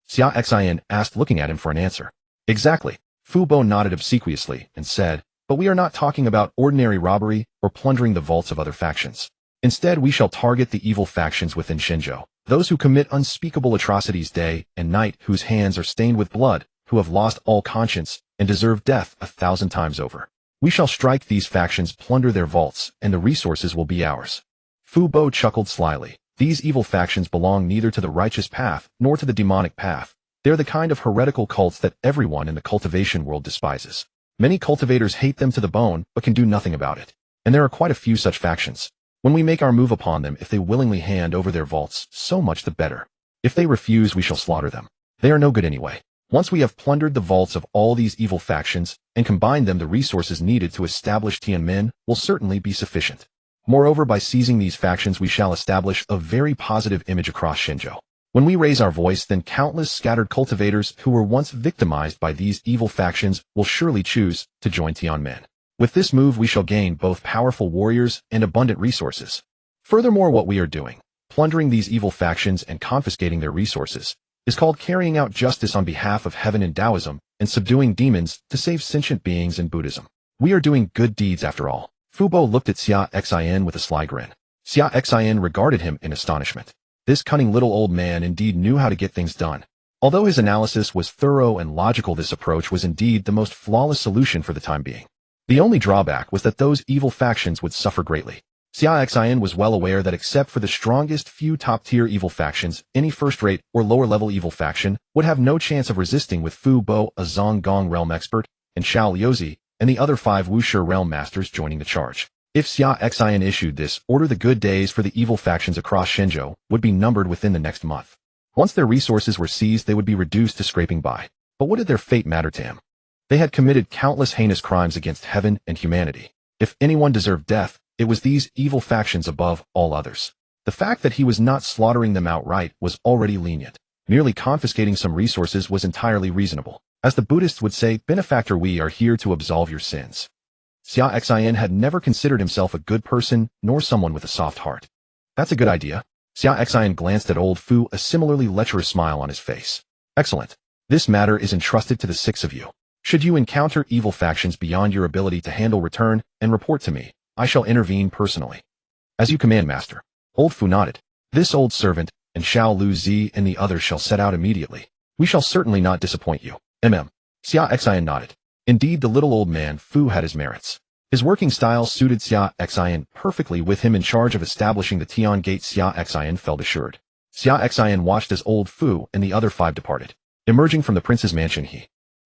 Xia Xin asked, looking at him for an answer. Exactly. Fu Bo nodded obsequiously and said, but we are not talking about ordinary robbery or plundering the vaults of other factions. Instead, we shall target the evil factions within Xinzhou, those who commit unspeakable atrocities day and night, whose hands are stained with blood, who have lost all conscience and deserve death 1,000 times over. We shall strike these factions, plunder their vaults, and the resources will be ours. Fu Bo chuckled slyly. These evil factions belong neither to the righteous path nor to the demonic path. They're the kind of heretical cults that everyone in the cultivation world despises. Many cultivators hate them to the bone, but can do nothing about it. And there are quite a few such factions. When we make our move upon them, if they willingly hand over their vaults, so much the better. If they refuse, we shall slaughter them. They are no good anyway. Once we have plundered the vaults of all these evil factions and combined them, the resources needed to establish Tianmin will certainly be sufficient. Moreover, by seizing these factions, we shall establish a very positive image across Xinzhou. When we raise our voice, then countless scattered cultivators who were once victimized by these evil factions will surely choose to join Tianmin. With this move, we shall gain both powerful warriors and abundant resources. Furthermore, what we are doing, plundering these evil factions and confiscating their resources, is called carrying out justice on behalf of heaven in Taoism and subduing demons to save sentient beings in Buddhism. We are doing good deeds after all. Fu Bo looked at Xia Xin with a sly grin. Xia Xin regarded him in astonishment. This cunning little old man indeed knew how to get things done. Although his analysis was thorough and logical, this approach was indeed the most flawless solution for the time being. The only drawback was that those evil factions would suffer greatly. Xia Xin was well aware that except for the strongest few top-tier evil factions, any first-rate or lower-level evil faction would have no chance of resisting with Fu Bo, a Zonggong realm expert, and Xiao Liuzi, and the other 5 Wuxi realm masters joining the charge. If Xia Xin issued this order, the good days for the evil factions across Xinzhou would be numbered within the next month. Once their resources were seized, they would be reduced to scraping by. But what did their fate matter to him? They had committed countless heinous crimes against heaven and humanity. If anyone deserved death, it was these evil factions above all others. The fact that he was not slaughtering them outright was already lenient. Merely confiscating some resources was entirely reasonable. As the Buddhists would say, benefactor, we are here to absolve your sins. Xia Xin had never considered himself a good person, nor someone with a soft heart. That's a good idea. Xia Xin glanced at old Fu, a similarly lecherous smile on his face. Excellent. This matter is entrusted to the 6 of you. Should you encounter evil factions beyond your ability to handle, return and report to me. I shall intervene personally. As you command, master. Old Fu nodded. This old servant, and Xiao Liuzi and the others shall set out immediately. We shall certainly not disappoint you. Xia Xin nodded. Indeed, the little old man Fu had his merits. His working style suited Xia Xin perfectly. With him in charge of establishing the Tian Gate, Xia Xin felt assured. Xia Xin watched as old Fu and the other 5 departed. Emerging from the prince's mansion,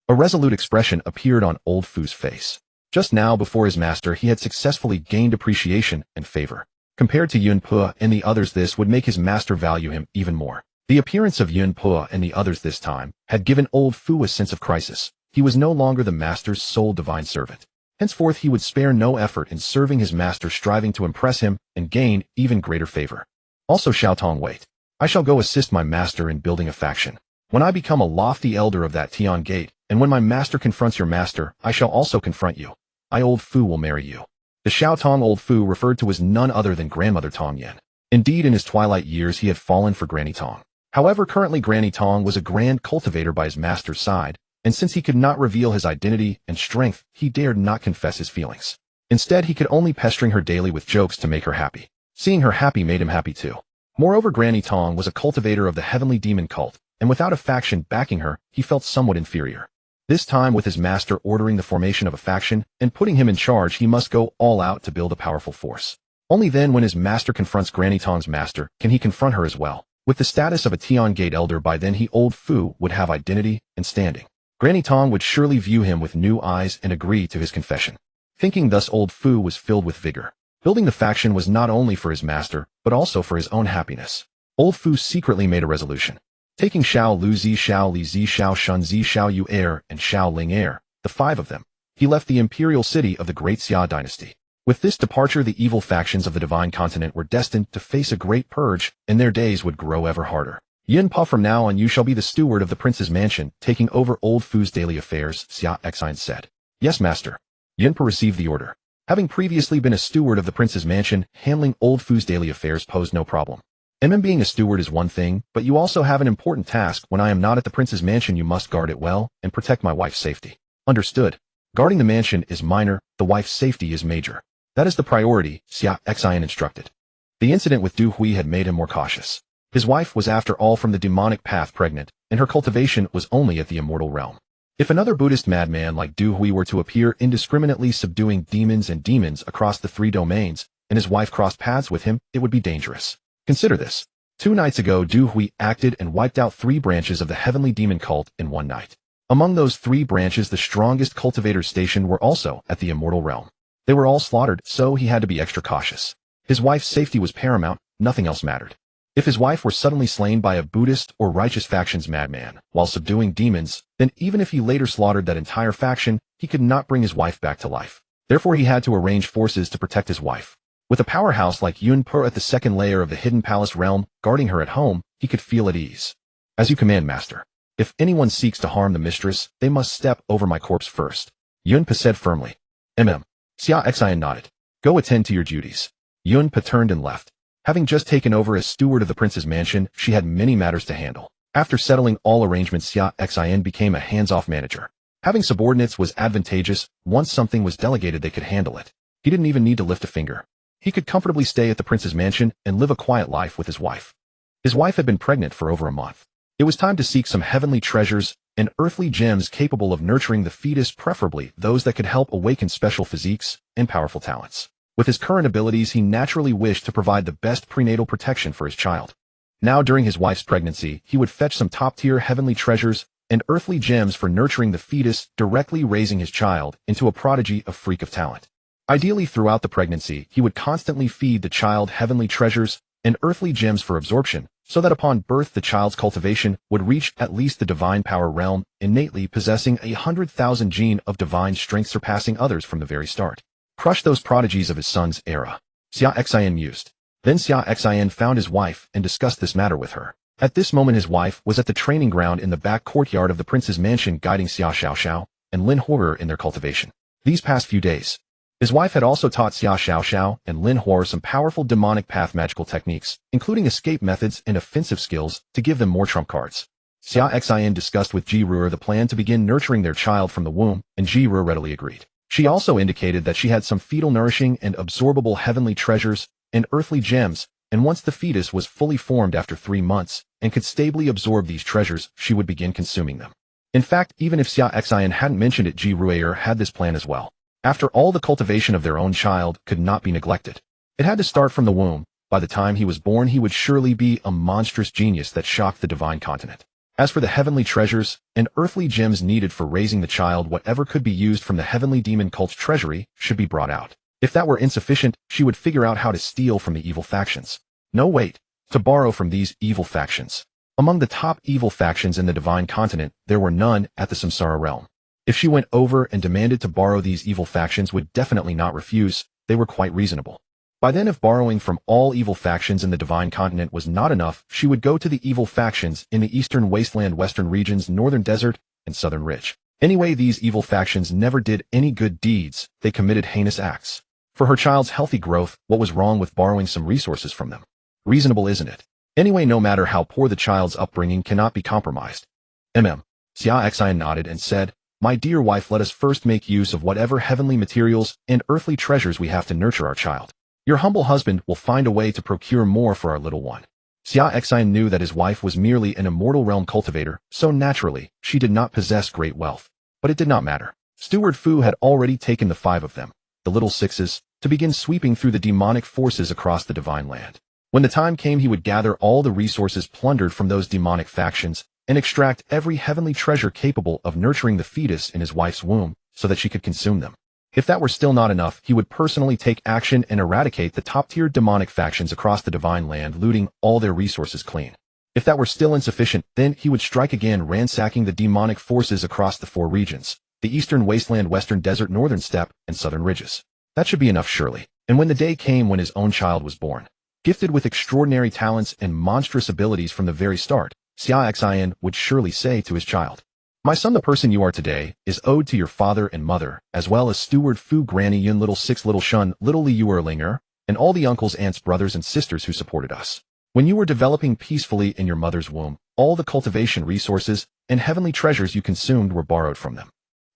a resolute expression appeared on old Fu's face. Just now, before his master, he had successfully gained appreciation and favor. Compared to Yun Pu and the others, this would make his master value him even more. The appearance of Yun Pu and the others this time had given old Fu a sense of crisis. He was no longer the master's sole divine servant. Henceforth, he would spare no effort in serving his master, striving to impress him and gain even greater favor. Also, Xiao Tong, wait. I shall go assist my master in building a faction. When I become a lofty elder of that Tian Gate, and when my master confronts your master, I shall also confront you. I, old Fu, will marry you. The Xiao Tong old Fu referred to was none other than grandmother Tong Yen. Indeed, in his twilight years, he had fallen for Granny Tong. However, currently Granny Tong was a grand cultivator by his master's side, and since he could not reveal his identity and strength, he dared not confess his feelings. Instead, he could only pestering her daily with jokes to make her happy. Seeing her happy made him happy too. Moreover, Granny Tong was a cultivator of the heavenly demon cult, and without a faction backing her, he felt somewhat inferior. This time, with his master ordering the formation of a faction and putting him in charge, he must go all out to build a powerful force. Only then, when his master confronts Granny Tong's master, can he confront her as well. With the status of a Tian Gate elder, by then old Fu would have identity and standing. Granny Tong would surely view him with new eyes and agree to his confession. Thinking thus, old Fu was filled with vigor. Building the faction was not only for his master, but also for his own happiness. Old Fu secretly made a resolution. Taking Xiao Lu Zi, Xiao Li Zi, Xiao Shun Zi, Xiao Yu heir, and Xiao Ling heir, the 5 of them, he left the imperial city of the great Xia dynasty. With this departure, the evil factions of the divine continent were destined to face a great purge, and their days would grow ever harder. Yin Pa, from now on you shall be the steward of the prince's mansion, taking over Old Fu's daily affairs, Xia Xin said. Yes, master. Yin Pa received the order. Having previously been a steward of the prince's mansion, handling Old Fu's daily affairs posed no problem. Being a steward is one thing, but you also have an important task. When I am not at the prince's mansion, you must guard it well and protect my wife's safety. Understood. Guarding the mansion is minor, the wife's safety is major. That is the priority, Xia Xin instructed. The incident with Du Hui had made him more cautious. His wife was after all from the demonic path pregnant, and her cultivation was only at the immortal realm. If another Buddhist madman like Du Hui were to appear indiscriminately subduing demons across the 3 domains, and his wife crossed paths with him, it would be dangerous. Consider this. 2 nights ago, Du Hui acted and wiped out 3 branches of the heavenly demon cult in one night. Among those 3 branches, the strongest cultivators stationed were also at the immortal realm. They were all slaughtered, so he had to be extra cautious. His wife's safety was paramount, nothing else mattered. If his wife were suddenly slain by a Buddhist or righteous faction's madman while subduing demons, then even if he later slaughtered that entire faction, he could not bring his wife back to life. Therefore, he had to arrange forces to protect his wife. With a powerhouse like Yun Per at the 2nd layer of the hidden palace realm, guarding her at home, he could feel at ease. As you command, master. If anyone seeks to harm the mistress, they must step over my corpse first. Yun Pa said firmly. Xia Xin nodded. Go attend to your duties. Yun Pa turned and left. Having just taken over as steward of the prince's mansion, she had many matters to handle. After settling all arrangements, Xia Xin became a hands-off manager. Having subordinates was advantageous. Once something was delegated, they could handle it. He didn't even need to lift a finger. He could comfortably stay at the prince's mansion and live a quiet life with his wife. His wife had been pregnant for over a month. It was time to seek some heavenly treasures and earthly gems capable of nurturing the fetus, preferably those that could help awaken special physiques and powerful talents. With his current abilities, he naturally wished to provide the best prenatal protection for his child. Now, during his wife's pregnancy, he would fetch some top-tier heavenly treasures and earthly gems for nurturing the fetus, directly raising his child into a prodigy of freak of talent. Ideally, throughout the pregnancy, he would constantly feed the child heavenly treasures and earthly gems for absorption, so that upon birth the child's cultivation would reach at least the divine power realm, innately possessing 100,000 gene of divine strength, surpassing others from the very start. Crush those prodigies of his son's era. Xia Xin mused. Then Xia Xin found his wife and discussed this matter with her. At this moment, his wife was at the training ground in the back courtyard of the prince's mansion, guiding Xia Xiao and Lin Hor in their cultivation. These past few days, his wife had also taught Xia Xiao and Lin Hor some powerful demonic path magical techniques, including escape methods and offensive skills, to give them more trump cards. Xia Xin discussed with Ji Ruer the plan to begin nurturing their child from the womb, and Ji Ruer readily agreed. She also indicated that she had some fetal nourishing and absorbable heavenly treasures and earthly gems, and once the fetus was fully formed after 3 months and could stably absorb these treasures, she would begin consuming them. In fact, even if Xia Xin hadn't mentioned it, Ji Ruer had this plan as well. After all, the cultivation of their own child could not be neglected. It had to start from the womb. By the time he was born, he would surely be a monstrous genius that shocked the divine continent. As for the heavenly treasures and earthly gems needed for raising the child, whatever could be used from the heavenly demon cult's treasury should be brought out. If that were insufficient, she would figure out how to steal from the evil factions. No, wait, to borrow from these evil factions. Among the top evil factions in the divine continent, there were none at the Samsara realm. If she went over and demanded to borrow, these evil factions would definitely not refuse. They were quite reasonable. By then, if borrowing from all evil factions in the divine continent was not enough, she would go to the evil factions in the eastern wasteland, western regions, northern desert, and southern ridge. Anyway, these evil factions never did any good deeds. They committed heinous acts. For her child's healthy growth, what was wrong with borrowing some resources from them? Reasonable, isn't it? Anyway, no matter how poor the child's upbringing cannot be compromised. Xia Xin nodded and said, "My dear wife, let us first make use of whatever heavenly materials and earthly treasures we have to nurture our child. Your humble husband will find a way to procure more for our little one." Xia Xin knew that his wife was merely an immortal realm cultivator, so naturally, she did not possess great wealth. But it did not matter. Steward Fu had already taken the 5 of them, the little 6s, to begin sweeping through the demonic forces across the divine land. When the time came, he would gather all the resources plundered from those demonic factions and extract every heavenly treasure capable of nurturing the fetus in his wife's womb so that she could consume them. If that were still not enough, he would personally take action and eradicate the top-tier demonic factions across the Divine Land, looting all their resources clean. If that were still insufficient, then he would strike again, ransacking the demonic forces across the 4 regions: the Eastern Wasteland, Western Desert, Northern Steppe, and Southern Ridges. That should be enough, surely. And when the day came when his own child was born, gifted with extraordinary talents and monstrous abilities from the very start, Xia Xin would surely say to his child, "My son, the person you are today is owed to your father and mother, as well as steward Fu, Granny Yun, little Six, little Shun, little Li Yuerlinger, and all the uncles, aunts, brothers, and sisters who supported us. When you were developing peacefully in your mother's womb, all the cultivation resources and heavenly treasures you consumed were borrowed from them.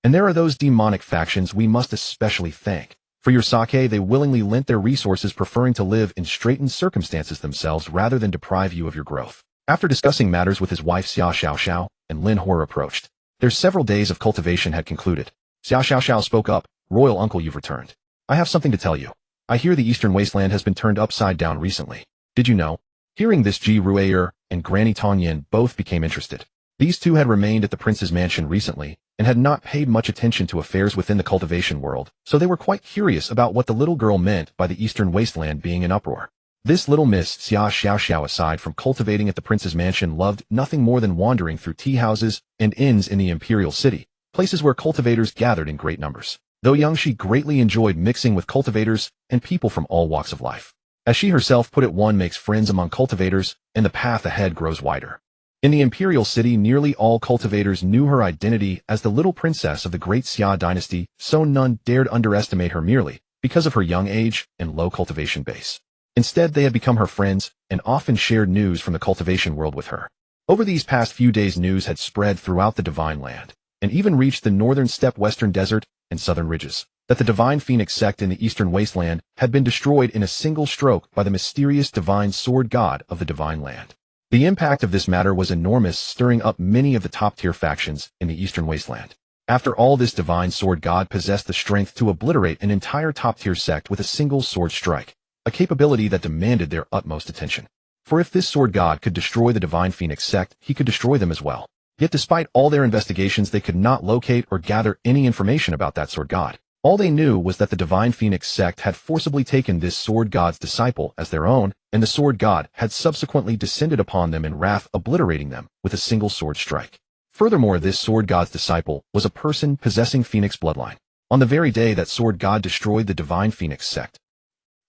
And there are those demonic factions we must especially thank. For your sake, they willingly lent their resources, preferring to live in straitened circumstances themselves rather than deprive you of your growth." After discussing matters with his wife Xia Xiaoxiao, and Lin Hor approached. Their several days of cultivation had concluded. Xia Xiaoxiao spoke up, "Royal uncle, you've returned. I have something to tell you. I hear the Eastern Wasteland has been turned upside down recently. Did you know?" Hearing this, Ji Ruier and Granny Tongyin both became interested. These two had remained at the prince's mansion recently, and had not paid much attention to affairs within the cultivation world, so they were quite curious about what the little girl meant by the Eastern Wasteland being in uproar. This little Miss Xia Xiaoxiao, aside from cultivating at the prince's mansion, loved nothing more than wandering through tea houses and inns in the imperial city, places where cultivators gathered in great numbers. Though young, she greatly enjoyed mixing with cultivators and people from all walks of life. As she herself put it, one makes friends among cultivators, and the path ahead grows wider. In the imperial city, nearly all cultivators knew her identity as the little princess of the great Xia dynasty, so none dared underestimate her merely because of her young age and low cultivation base. Instead, they had become her friends and often shared news from the cultivation world with her. Over these past few days, news had spread throughout the Divine Land, and even reached the Northern Steppe, Western Desert, and Southern Ridges, that the Divine Phoenix sect in the Eastern Wasteland had been destroyed in a single stroke by the mysterious Divine Sword God of the Divine Land. The impact of this matter was enormous, stirring up many of the top-tier factions in the Eastern Wasteland. After all, this Divine Sword God possessed the strength to obliterate an entire top-tier sect with a single sword strike, a capability that demanded their utmost attention. For if this sword god could destroy the Divine Phoenix sect, he could destroy them as well. Yet despite all their investigations, they could not locate or gather any information about that sword god. All they knew was that the Divine Phoenix sect had forcibly taken this sword god's disciple as their own, and the sword god had subsequently descended upon them in wrath, obliterating them with a single sword strike. Furthermore, this sword god's disciple was a person possessing Phoenix bloodline. On the very day that sword god destroyed the Divine Phoenix sect,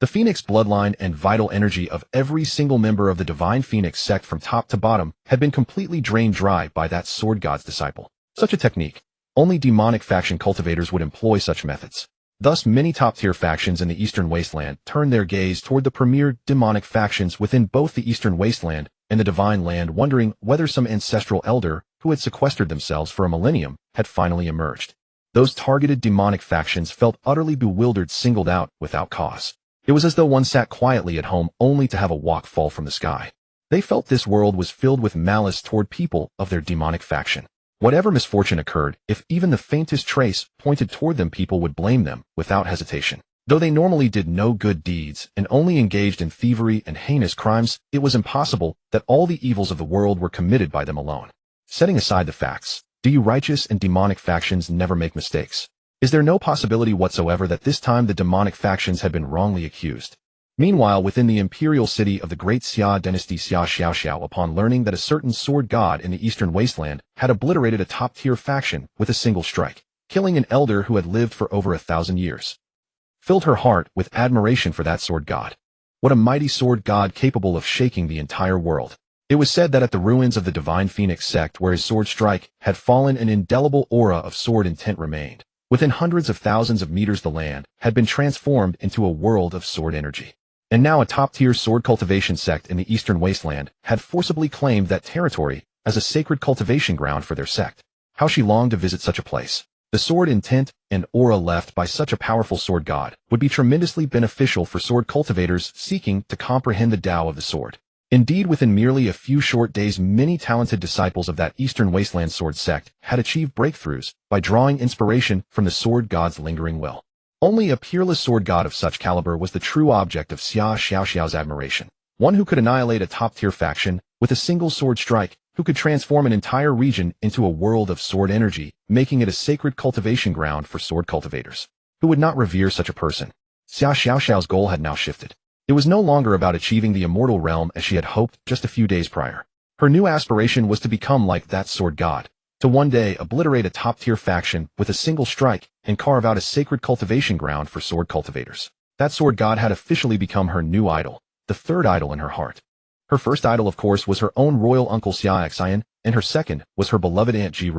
the Phoenix bloodline and vital energy of every single member of the Divine Phoenix sect from top to bottom had been completely drained dry by that sword god's disciple. Such a technique, only demonic faction cultivators would employ such methods. Thus, many top-tier factions in the Eastern Wasteland turned their gaze toward the premier demonic factions within both the Eastern Wasteland and the Divine Land, wondering whether some ancestral elder who had sequestered themselves for a millennium had finally emerged. Those targeted demonic factions felt utterly bewildered, singled out without cause. It was as though one sat quietly at home only to have a wok fall from the sky. They felt this world was filled with malice toward people of their demonic faction. Whatever misfortune occurred, if even the faintest trace pointed toward them, people would blame them without hesitation. Though they normally did no good deeds and only engaged in thievery and heinous crimes, it was impossible that all the evils of the world were committed by them alone. Setting aside the facts, do you righteous and demonic factions never make mistakes? Is there no possibility whatsoever that this time the demonic factions had been wrongly accused? Meanwhile, within the imperial city of the great Xia dynasty, Xia Xiaoxiao, upon learning that a certain sword god in the Eastern Wasteland had obliterated a top-tier faction with a single strike, killing an elder who had lived for over 1,000 years, filled her heart with admiration for that sword god. What a mighty sword god, capable of shaking the entire world. It was said that at the ruins of the Divine Phoenix sect where his sword strike had fallen, an indelible aura of sword intent remained. Within hundreds of thousands of meters, the land had been transformed into a world of sword energy. And now a top-tier sword cultivation sect in the Eastern Wasteland had forcibly claimed that territory as a sacred cultivation ground for their sect. How she longed to visit such a place. The sword intent and aura left by such a powerful sword god would be tremendously beneficial for sword cultivators seeking to comprehend the Tao of the sword. Indeed, within merely a few short days, many talented disciples of that Eastern Wasteland sword sect had achieved breakthroughs by drawing inspiration from the sword god's lingering will. Only a peerless sword god of such caliber was the true object of Xia Xiaoxiao's admiration. One who could annihilate a top-tier faction with a single sword strike, who could transform an entire region into a world of sword energy, making it a sacred cultivation ground for sword cultivators. Who would not revere such a person? Xia Xiaoxiao's goal had now shifted. It was no longer about achieving the immortal realm as she had hoped just a few days prior. Her new aspiration was to become like that sword god, to one day obliterate a top-tier faction with a single strike and carve out a sacred cultivation ground for sword cultivators. That sword god had officially become her new idol, the third idol in her heart. Her first idol, of course, was her own royal uncle Xia Xin, and her second was her beloved aunt Ji.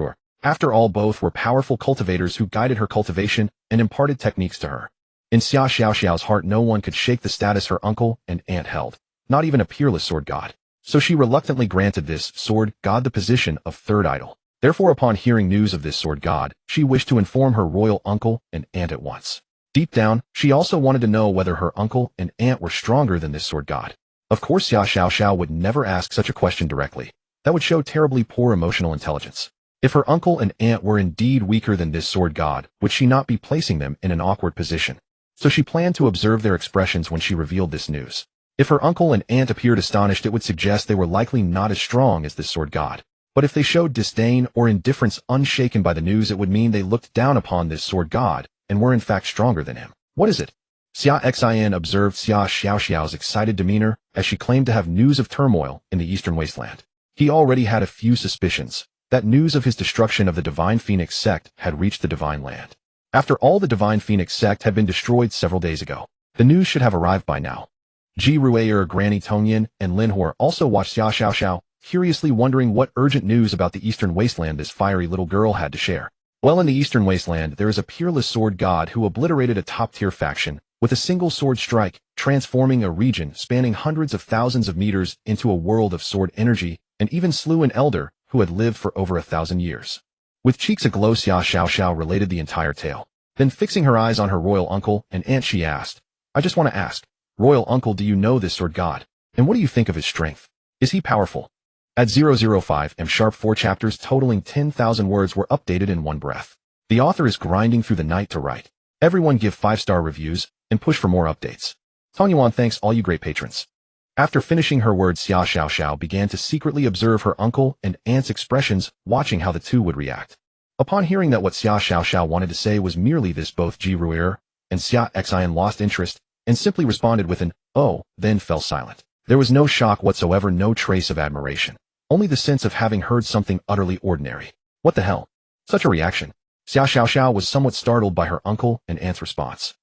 After all, both were powerful cultivators who guided her cultivation and imparted techniques to her. In Xia Xiaoxiao's heart, no one could shake the status her uncle and aunt held, not even a peerless sword god. So she reluctantly granted this sword god the position of third idol. Therefore, upon hearing news of this sword god, she wished to inform her royal uncle and aunt at once. Deep down, she also wanted to know whether her uncle and aunt were stronger than this sword god. Of course, Xia Xiaoxiao would never ask such a question directly. That would show terribly poor emotional intelligence. If her uncle and aunt were indeed weaker than this sword god, would she not be placing them in an awkward position? So she planned to observe their expressions when she revealed this news. If her uncle and aunt appeared astonished, it would suggest they were likely not as strong as this sword god. But if they showed disdain or indifference unshaken by the news, it would mean they looked down upon this sword god and were in fact stronger than him. What is it? Xia Xin observed Xia Xiaoxiao's excited demeanor as she claimed to have news of turmoil in the eastern wasteland. He already had a few suspicions that news of his destruction of the Divine Phoenix sect had reached the Divine Land. After all, the Divine Phoenix sect had been destroyed several days ago. The news should have arrived by now. Ji Ruier, Granny Tongyin, and Lin Hor also watched Xia Xiaoxiao, curiously wondering what urgent news about the eastern wasteland this fiery little girl had to share. Well, in the eastern wasteland, there is a peerless sword god who obliterated a top-tier faction with a single sword strike, transforming a region spanning hundreds of thousands of meters into a world of sword energy, and even slew an elder who had lived for over 1,000 years. With cheeks aglow, Xia Xiaoxiao related the entire tale. Then, fixing her eyes on her royal uncle and aunt, she asked, "I just want to ask, royal uncle, do you know this sword god? And what do you think of his strength? Is he powerful?" At 005 sharp 4 chapters totaling 10,000 words were updated in one breath. The author is grinding through the night to write. Everyone give 5-star reviews and push for more updates. Tong Yuan thanks all you great patrons. After finishing her words, Xia Xiaoxiao began to secretly observe her uncle and aunt's expressions, watching how the two would react. Upon hearing that what Xia Xiaoxiao wanted to say was merely this, both Ji Ruier and Xia Xin lost interest and simply responded with an "oh," then fell silent. There was no shock whatsoever, no trace of admiration. Only the sense of having heard something utterly ordinary. What the hell? Such a reaction. Xia Xiaoxiao was somewhat startled by her uncle and aunt's response.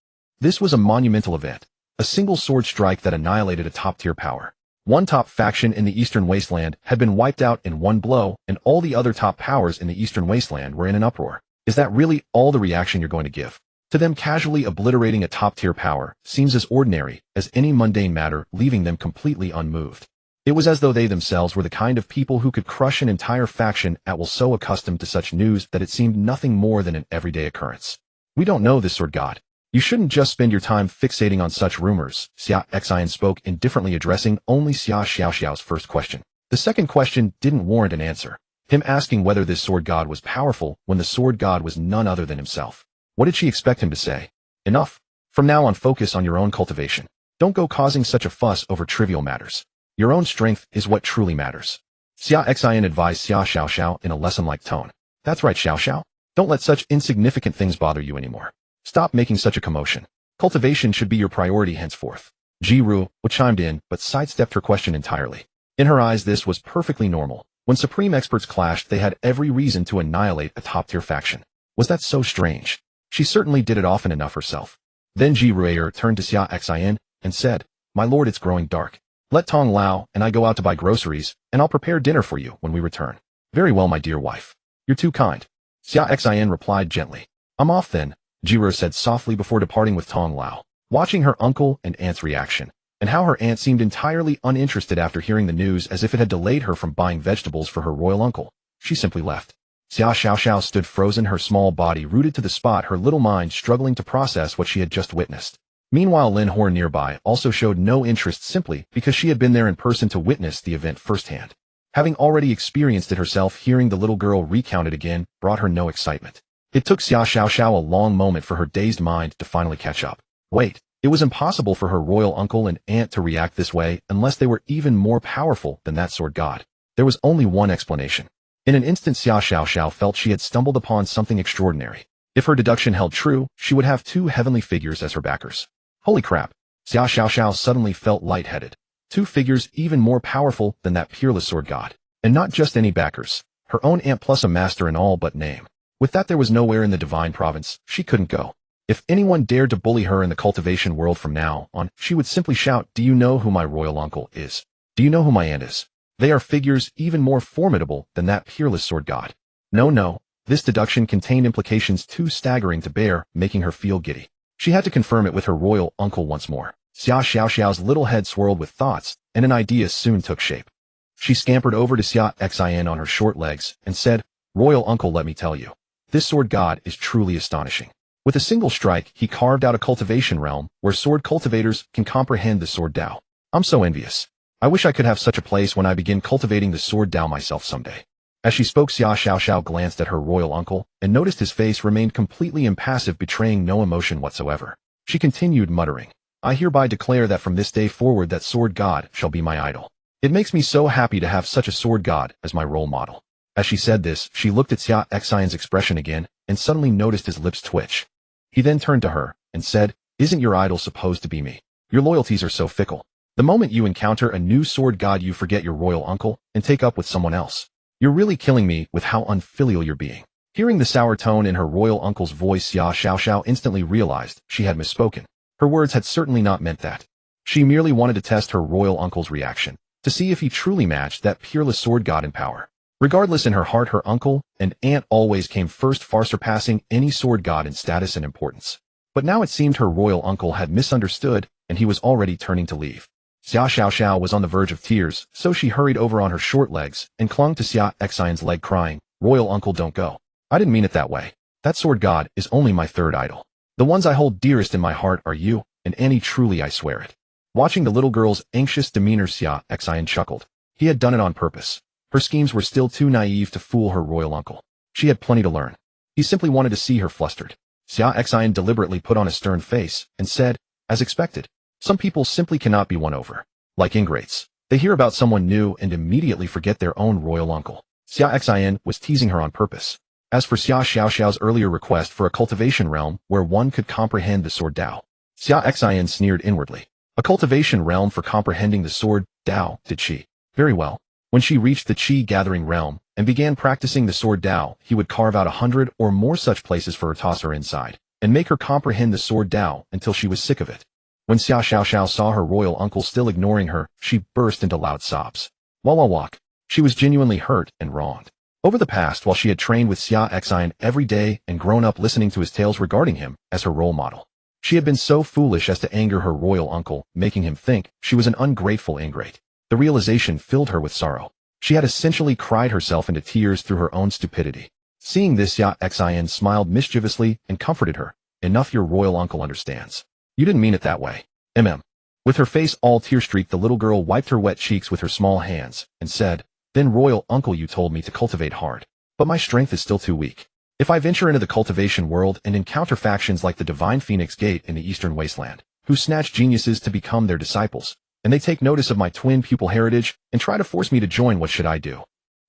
This was a monumental event. A single sword strike that annihilated a top-tier power. One top faction in the Eastern Wasteland had been wiped out in one blow, and all the other top powers in the Eastern Wasteland were in an uproar. Is that really all the reaction you're going to give? To them, casually obliterating a top-tier power seems as ordinary as any mundane matter, leaving them completely unmoved. It was as though they themselves were the kind of people who could crush an entire faction at will, so accustomed to such news that it seemed nothing more than an everyday occurrence. "We don't know this sword god. You shouldn't just spend your time fixating on such rumors," Xia Xin spoke, indifferently addressing only Xia Xiaoxiao's first question. The second question didn't warrant an answer. Him asking whether this sword god was powerful when the sword god was none other than himself. What did she expect him to say? Enough. From now on, focus on your own cultivation. Don't go causing such a fuss over trivial matters. Your own strength is what truly matters. Xia Xin advised Xia Xiaoxiao in a lesson-like tone. That's right, Xiaoxiao. Don't let such insignificant things bother you anymore. Stop making such a commotion. Cultivation should be your priority henceforth. Ji Ru chimed in, but sidestepped her question entirely. In her eyes, this was perfectly normal. When supreme experts clashed, they had every reason to annihilate a top-tier faction. Was that so strange? She certainly did it often enough herself. Then Ji Ruier turned to Xia Xin and said, "My lord, it's growing dark. Let Tong Lao and I go out to buy groceries, and I'll prepare dinner for you when we return." "Very well, my dear wife. You're too kind." Xia Xin replied gently. "I'm off then," Ji Ru said softly before departing with Tong Lao. Watching her uncle and aunt's reaction, and how her aunt seemed entirely uninterested after hearing the news, as if it had delayed her from buying vegetables for her royal uncle, she simply left. Xia Xiaoxiao stood frozen, her small body rooted to the spot, her little mind struggling to process what she had just witnessed. Meanwhile, Lin Hor nearby also showed no interest, simply because she had been there in person to witness the event firsthand. Having already experienced it herself, hearing the little girl recount it again brought her no excitement. It took Xia Xiaoxiao a long moment for her dazed mind to finally catch up. Wait, it was impossible for her royal uncle and aunt to react this way unless they were even more powerful than that sword god. There was only one explanation. In an instant, Xia Xiaoxiao felt she had stumbled upon something extraordinary. If her deduction held true, she would have two heavenly figures as her backers. Holy crap! Xia Xiao suddenly felt lightheaded. Two figures even more powerful than that peerless sword god. And not just any backers. Her own aunt plus a master in all but name. With that, there was nowhere in the divine province she couldn't go. If anyone dared to bully her in the cultivation world from now on, she would simply shout, "Do you know who my royal uncle is? Do you know who my aunt is?" They are figures even more formidable than that peerless sword god. No. This deduction contained implications too staggering to bear, making her feel giddy. She had to confirm it with her royal uncle once more. Xia Xiao's little head swirled with thoughts, and an idea soon took shape. She scampered over to Xia Xin on her short legs and said, "Royal uncle, let me tell you. This sword god is truly astonishing. With a single strike, he carved out a cultivation realm where sword cultivators can comprehend the sword Tao. I'm so envious. I wish I could have such a place when I begin cultivating the sword Tao myself someday." As she spoke, Xia Xiao glanced at her royal uncle and noticed his face remained completely impassive, betraying no emotion whatsoever. She continued muttering, "I hereby declare that from this day forward that sword god shall be my idol. It makes me so happy to have such a sword god as my role model." As she said this, she looked at Xia Xin's expression again and suddenly noticed his lips twitch. He then turned to her and said, "Isn't your idol supposed to be me? Your loyalties are so fickle. The moment you encounter a new sword god, you forget your royal uncle and take up with someone else. You're really killing me with how unfilial you're being." Hearing the sour tone in her royal uncle's voice, Xia Xiao instantly realized she had misspoken. Her words had certainly not meant that. She merely wanted to test her royal uncle's reaction, to see if he truly matched that peerless sword god in power. Regardless, in her heart, her uncle and aunt always came first, far surpassing any sword god in status and importance. But now it seemed her royal uncle had misunderstood, and he was already turning to leave. Xia Xiao was on the verge of tears, so she hurried over on her short legs and clung to Xia Xin's leg, crying, "Royal uncle, don't go. I didn't mean it that way. That sword god is only my third idol. The ones I hold dearest in my heart are you and Annie, truly I swear it." Watching the little girl's anxious demeanor, Xia Xin chuckled. He had done it on purpose. Her schemes were still too naive to fool her royal uncle. She had plenty to learn. He simply wanted to see her flustered. Xia Xin deliberately put on a stern face and said, "As expected, some people simply cannot be won over. Like ingrates, they hear about someone new and immediately forget their own royal uncle." Xia Xin was teasing her on purpose. As for Xia Xiao's earlier request for a cultivation realm where one could comprehend the sword Tao, Xia Xin sneered inwardly. A cultivation realm for comprehending the sword Tao, did she? Very well. When she reached the Qi-gathering realm and began practicing the sword Tao, he would carve out 100 or more such places for her, toss her inside, and make her comprehend the sword Tao until she was sick of it. When Xia Xiao saw her royal uncle still ignoring her, she burst into loud sobs. Walk. She was genuinely hurt and wronged. Over the past, while she had trained with Xia Xin every day and grown up listening to his tales regarding him as her role model, she had been so foolish as to anger her royal uncle, making him think she was an ungrateful ingrate. The realization filled her with sorrow. She had essentially cried herself into tears through her own stupidity. Seeing this, Xia Xin smiled mischievously and comforted her. "Enough, your royal uncle understands. You didn't mean it that way. With her face all tear-streaked, the little girl wiped her wet cheeks with her small hands and said, "Then, royal uncle, you told me to cultivate hard. But my strength is still too weak. If I venture into the cultivation world and encounter factions like the Divine Phoenix Gate in the Eastern Wasteland, who snatch geniuses to become their disciples, and they take notice of my twin pupil heritage and try to force me to join, what should I do?"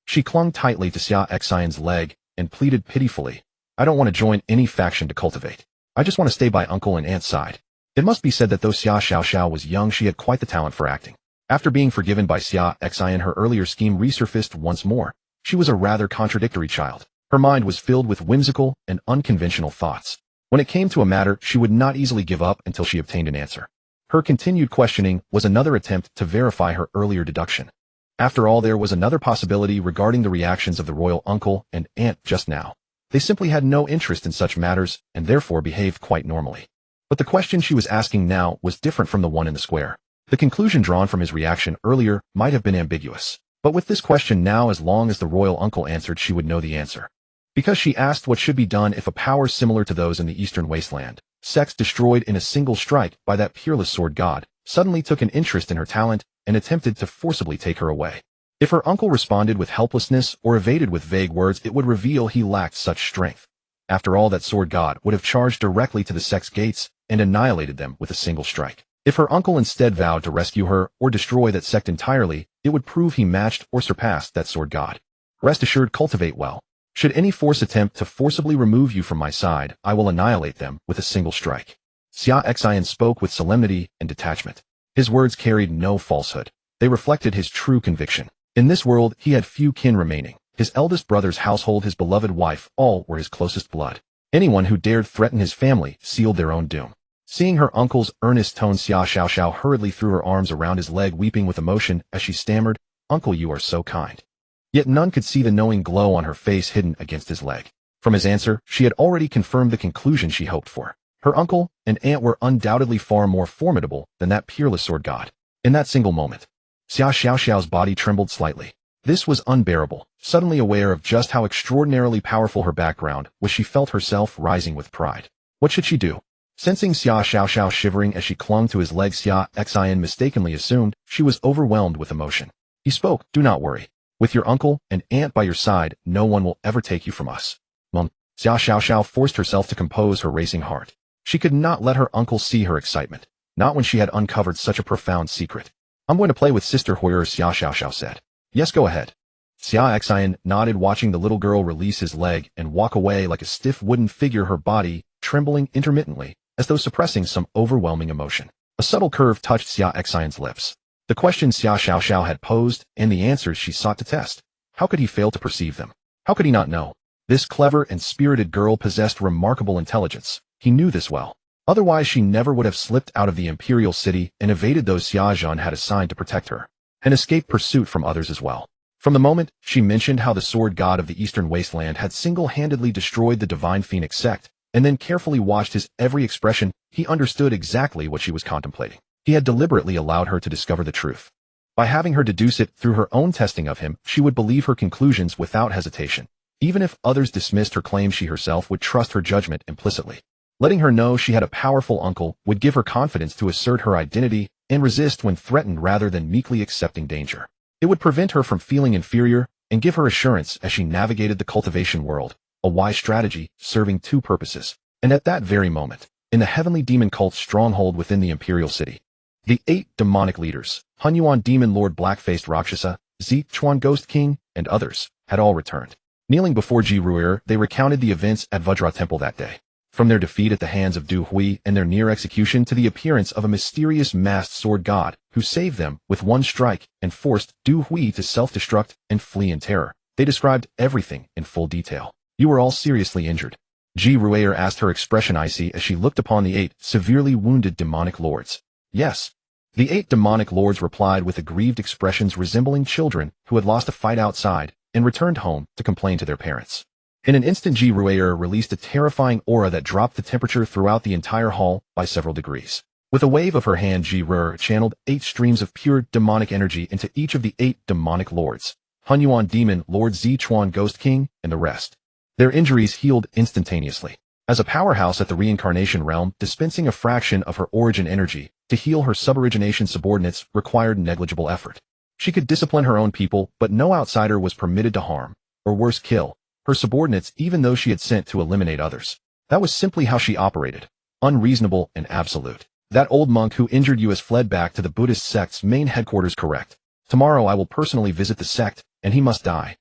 She clung tightly to Xia Xin's leg and pleaded pitifully, "I don't want to join any faction to cultivate. I just want to stay by uncle and aunt's side." It must be said that though Xia Xiao was young, she had quite the talent for acting. After being forgiven by Xia Xin, her earlier scheme resurfaced once more. She was a rather contradictory child. Her mind was filled with whimsical and unconventional thoughts. When it came to a matter, she would not easily give up until she obtained an answer. Her continued questioning was another attempt to verify her earlier deduction. After all, there was another possibility regarding the reactions of the royal uncle and aunt just now. They simply had no interest in such matters and therefore behaved quite normally. But the question she was asking now was different from the one in the square. The conclusion drawn from his reaction earlier might have been ambiguous. But with this question now, as long as the royal uncle answered, she would know the answer. Because she asked what should be done if a power similar to those in the Eastern Wasteland, sects destroyed in a single strike by that peerless sword god, suddenly took an interest in her talent and attempted to forcibly take her away. If her uncle responded with helplessness or evaded with vague words, it would reveal he lacked such strength. After all, that sword god would have charged directly to the sect's gates and annihilated them with a single strike. If her uncle instead vowed to rescue her or destroy that sect entirely, it would prove he matched or surpassed that sword god. Rest assured, cultivate well. Should any force attempt to forcibly remove you from my side, I will annihilate them with a single strike. Xia Xin spoke with solemnity and detachment. His words carried no falsehood. They reflected his true conviction. In this world, he had few kin remaining. His eldest brother's household, his beloved wife, all were his closest blood. Anyone who dared threaten his family sealed their own doom. Seeing her uncle's earnest tone, Xia Xiaoxiao hurriedly threw her arms around his leg, weeping with emotion as she stammered, "Uncle, you are so kind." Yet none could see the knowing glow on her face hidden against his leg. From his answer, she had already confirmed the conclusion she hoped for. Her uncle and aunt were undoubtedly far more formidable than that peerless sword god. In that single moment, Xia Xiaoxiao's body trembled slightly. This was unbearable. Suddenly aware of just how extraordinarily powerful her background was, she felt herself rising with pride. What should she do? Sensing Xia Xiaoxiao shivering as she clung to his leg, Xia Xin mistakenly assumed she was overwhelmed with emotion. He spoke, "Do not worry. With your uncle and aunt by your side, no one will ever take you from us." Xia Xiaoxiao forced herself to compose her racing heart. She could not let her uncle see her excitement, not when she had uncovered such a profound secret. "I'm going to play with Sister Hoyer," Xia Xiaoxiao said. "Yes, go ahead." Xia Xin nodded, watching the little girl release his leg and walk away like a stiff wooden figure, her body trembling intermittently, as though suppressing some overwhelming emotion. A subtle curve touched Xia Xin's lips. The questions Xia Xiaoxiao had posed and the answers she sought to test. How could he fail to perceive them? How could he not know? This clever and spirited girl possessed remarkable intelligence. He knew this well. Otherwise, she never would have slipped out of the imperial city and evaded those Xia Zhan had assigned to protect her, and escaped pursuit from others as well. From the moment she mentioned how the sword god of the eastern wasteland had single-handedly destroyed the divine phoenix sect, and then carefully watched his every expression, he understood exactly what she was contemplating. He had deliberately allowed her to discover the truth. By having her deduce it through her own testing of him, she would believe her conclusions without hesitation. Even if others dismissed her claims, she herself would trust her judgment implicitly. Letting her know she had a powerful uncle would give her confidence to assert her identity and resist when threatened rather than meekly accepting danger. It would prevent her from feeling inferior and give her assurance as she navigated the cultivation world, a wise strategy serving two purposes. And at that very moment, in the heavenly demon cult's stronghold within the imperial city, the 8 demonic leaders, Hunyuan Demon Lord, Black-Faced Rakshasa, Xi Chuan Ghost King, and others, had all returned. Kneeling before Ji Ruer, they recounted the events at Vajra Temple that day. From their defeat at the hands of Du Hui and their near execution to the appearance of a mysterious masked sword god who saved them with one strike and forced Du Hui to self-destruct and flee in terror, they described everything in full detail. "You were all seriously injured?" Ji Ruer asked, her expression icy as she looked upon the 8 severely wounded demonic lords. "Yes." The 8 demonic lords replied with aggrieved expressions resembling children who had lost a fight outside and returned home to complain to their parents. In an instant, Ji Ruer released a terrifying aura that dropped the temperature throughout the entire hall by several degrees. With a wave of her hand, Ji Ruer channeled 8 streams of pure demonic energy into each of the 8 demonic lords, Hunyuan Demon Lord, Xi Chuan Ghost King, and the rest. Their injuries healed instantaneously. As a powerhouse at the reincarnation realm, dispensing a fraction of her origin energy to heal her sub-origination subordinates required negligible effort. She could discipline her own people, but no outsider was permitted to harm, or worse, kill, her subordinates, even though she had sent to eliminate others. That was simply how she operated. Unreasonable and absolute. That old monk who injured you has fled back to the Buddhist sect's main headquarters, correct? Tomorrow I will personally visit the sect, and he must die.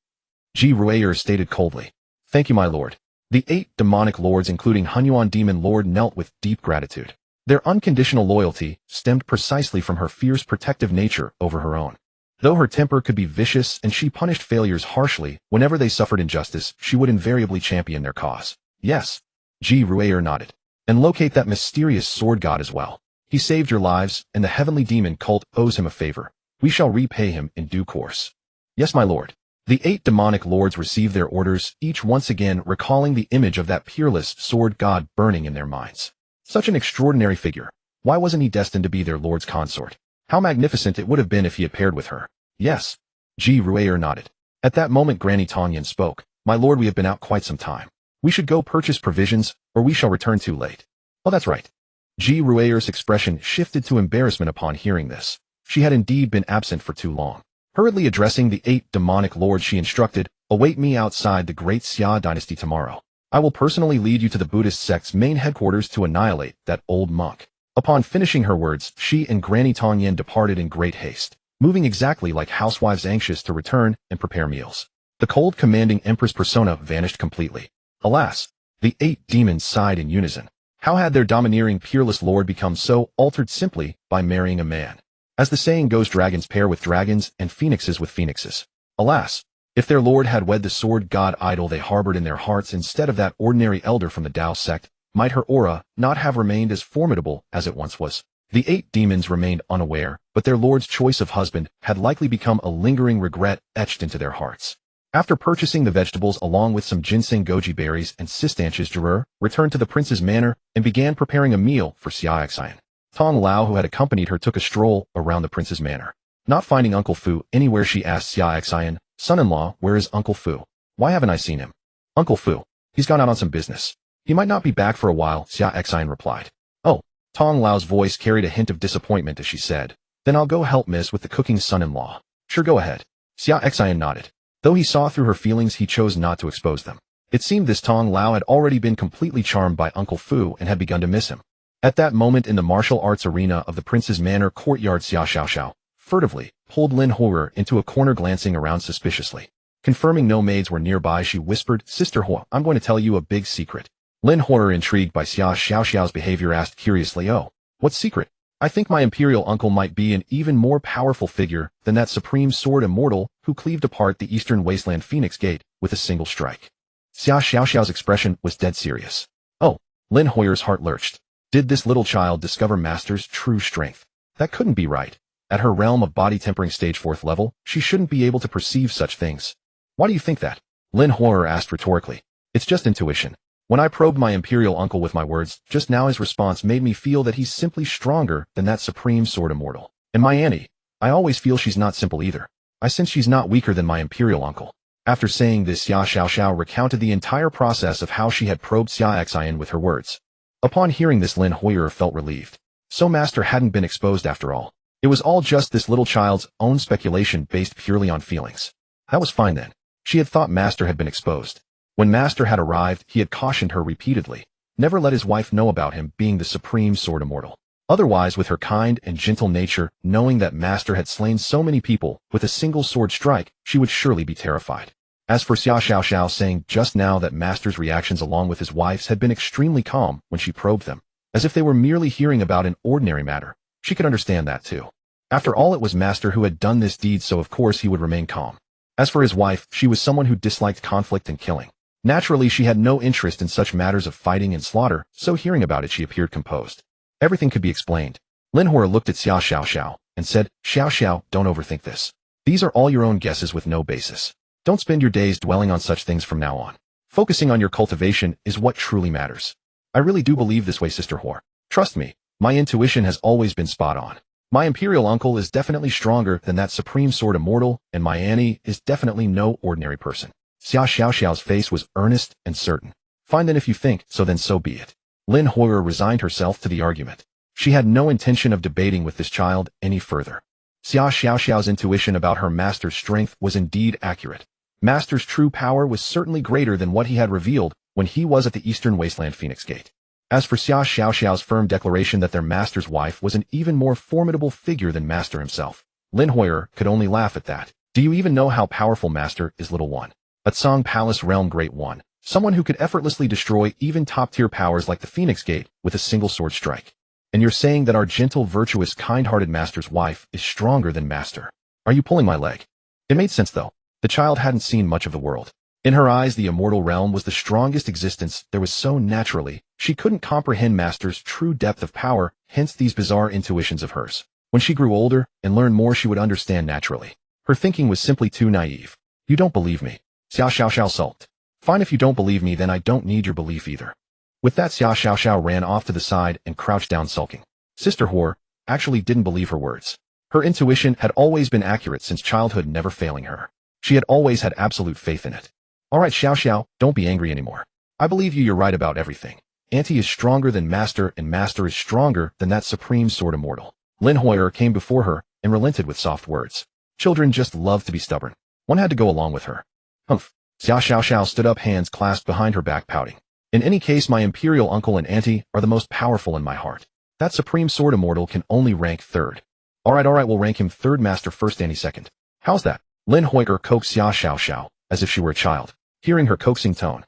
Ji Ruer stated coldly. "Thank you, my lord." The 8 demonic lords, including Hunyuan Demon Lord, knelt with deep gratitude. Their unconditional loyalty stemmed precisely from her fierce protective nature over her own. Though her temper could be vicious and she punished failures harshly, whenever they suffered injustice, she would invariably champion their cause. "Yes." Ji Ruer nodded. "And locate that mysterious sword god as well. He saved your lives, and the heavenly demon cult owes him a favor. We shall repay him in due course." "Yes, my lord." The 8 demonic lords received their orders, each once again recalling the image of that peerless sword god burning in their minds. Such an extraordinary figure. Why wasn't he destined to be their lord's consort? How magnificent it would have been if he had paired with her. "Yes." Ji Ruer nodded. At that moment, Granny Tongyan spoke. "My lord, we have been out quite some time. We should go purchase provisions, or we shall return too late." "Oh, that's right." Ji Ruer's expression shifted to embarrassment upon hearing this. She had indeed been absent for too long. Hurriedly addressing the 8 demonic lords, she instructed, "Await me outside the great Xia dynasty tomorrow. I will personally lead you to the Buddhist sect's main headquarters to annihilate that old monk." Upon finishing her words, she and Granny Tongyan departed in great haste, moving exactly like housewives anxious to return and prepare meals. The cold, commanding Empress persona vanished completely. Alas, the 8 demons sighed in unison. How had their domineering, peerless lord become so altered simply by marrying a man? As the saying goes, dragons pair with dragons and phoenixes with phoenixes. Alas, if their lord had wed the sword god idol they harbored in their hearts instead of that ordinary elder from the Tao sect, might her aura not have remained as formidable as it once was? The 8 demons remained unaware, but their lord's choice of husband had likely become a lingering regret etched into their hearts. After purchasing the vegetables along with some ginseng goji berries and sistanches juror, returned to the prince's manor and began preparing a meal for Xia Xin. Tong Lao, who had accompanied her, took a stroll around the prince's manor. Not finding Uncle Fu anywhere, she asked Xia Xin, "Son-in-law, where is Uncle Fu? Why haven't I seen him?" "Uncle Fu, he's gone out on some business. He might not be back for a while," Xia Xin replied. "Oh." Tong Lao's voice carried a hint of disappointment as she said, "Then I'll go help miss with the cooking, son-in-law." "Sure, go ahead." Xia Xin nodded. Though he saw through her feelings, he chose not to expose them. It seemed this Tong Lao had already been completely charmed by Uncle Fu and had begun to miss him. At that moment in the martial arts arena of the prince's manor courtyard, Xia Xiaoxiao furtively pulled Lin Huo into a corner, glancing around suspiciously. Confirming no maids were nearby, she whispered, "Sister Huo, I'm going to tell you a big secret." Lin Huo, intrigued by Xia Xiaoxiao's behavior, asked curiously, "Oh, what secret?" "I think my imperial uncle might be an even more powerful figure than that supreme sword immortal who cleaved apart the eastern wasteland Phoenix Gate with a single strike." Xia Xiaoxiao's expression was dead serious. "Oh." Lin Huo's heart lurched. Did this little child discover Master's true strength? That couldn't be right. At her realm of body tempering stage 4th level, she shouldn't be able to perceive such things. "Why do you think that?" Lin Huo asked rhetorically. "It's just intuition. When I probed my imperial uncle with my words, just now his response made me feel that he's simply stronger than that supreme sword immortal. And my Annie, I always feel she's not simple either. I sense she's not weaker than my imperial uncle." After saying this, Xia Xiaoxiao recounted the entire process of how she had probed Xia Xin with her words. Upon hearing this, Lin Huo felt relieved. So Master hadn't been exposed after all. It was all just this little child's own speculation based purely on feelings. That was fine then. She had thought Master had been exposed. When Master had arrived, he had cautioned her repeatedly, never let his wife know about him being the supreme sword immortal. Otherwise, with her kind and gentle nature, knowing that Master had slain so many people with a single sword strike, she would surely be terrified. As for Xia Xiaoxiao saying just now that Master's reactions along with his wife's had been extremely calm when she probed them, as if they were merely hearing about an ordinary matter, she could understand that too. After all, it was Master who had done this deed, so of course he would remain calm. As for his wife, she was someone who disliked conflict and killing. Naturally, she had no interest in such matters of fighting and slaughter, so hearing about it she appeared composed. Everything could be explained. Lin Huo looked at Xia Xiaoxiao and said, "Xiaoxiao, don't overthink this. These are all your own guesses with no basis. Don't spend your days dwelling on such things from now on. Focusing on your cultivation is what truly matters. I really do believe this way, Sister Huo. Trust me, my intuition has always been spot on. My imperial uncle is definitely stronger than that supreme sword immortal, and my Annie is definitely no ordinary person." Xia Xiaoxiao's face was earnest and certain. "Fine then, if you think so, then so be it." Lin Huo resigned herself to the argument. She had no intention of debating with this child any further. Xia Xiaoxiao's intuition about her master's strength was indeed accurate. Master's true power was certainly greater than what he had revealed when he was at the Eastern Wasteland Phoenix Gate. As for Xia Xiaoxiao's firm declaration that their master's wife was an even more formidable figure than Master himself, Lin Huo could only laugh at that. "Do you even know how powerful Master is, little one? A Tsang Palace Realm Great One, someone who could effortlessly destroy even top-tier powers like the Phoenix Gate with a single sword strike. And you're saying that our gentle, virtuous, kind-hearted Master's wife is stronger than Master. Are you pulling my leg?" It made sense though. The child hadn't seen much of the world. In her eyes, the immortal realm was the strongest existence there was, so naturally, she couldn't comprehend Master's true depth of power, hence these bizarre intuitions of hers. When she grew older and learned more, she would understand naturally. Her thinking was simply too naive. "You don't believe me?" Xia Xiaoxiao sulked. "Fine, if you don't believe me, then I don't need your belief either." With that, Xia Xiaoxiao ran off to the side and crouched down sulking. Sister Huo actually didn't believe her words. Her intuition had always been accurate since childhood, never failing her. She had always had absolute faith in it. "All right, Xiaoxiao, don't be angry anymore. I believe you're right about everything. Auntie is stronger than Master, and Master is stronger than that supreme sword immortal." Lin Huo came before her and relented with soft words. Children just love to be stubborn. One had to go along with her. "Humph." Xia Xiaoxiao stood up, hands clasped behind her back, pouting. "In any case, my imperial uncle and auntie are the most powerful in my heart. That supreme sword immortal can only rank 3rd. All right, we'll rank him 3rd, Master 1st, Annie 2nd. How's that?" Lin Huo coaxed Xia Xiaoxiao, as if she were a child. Hearing her coaxing tone,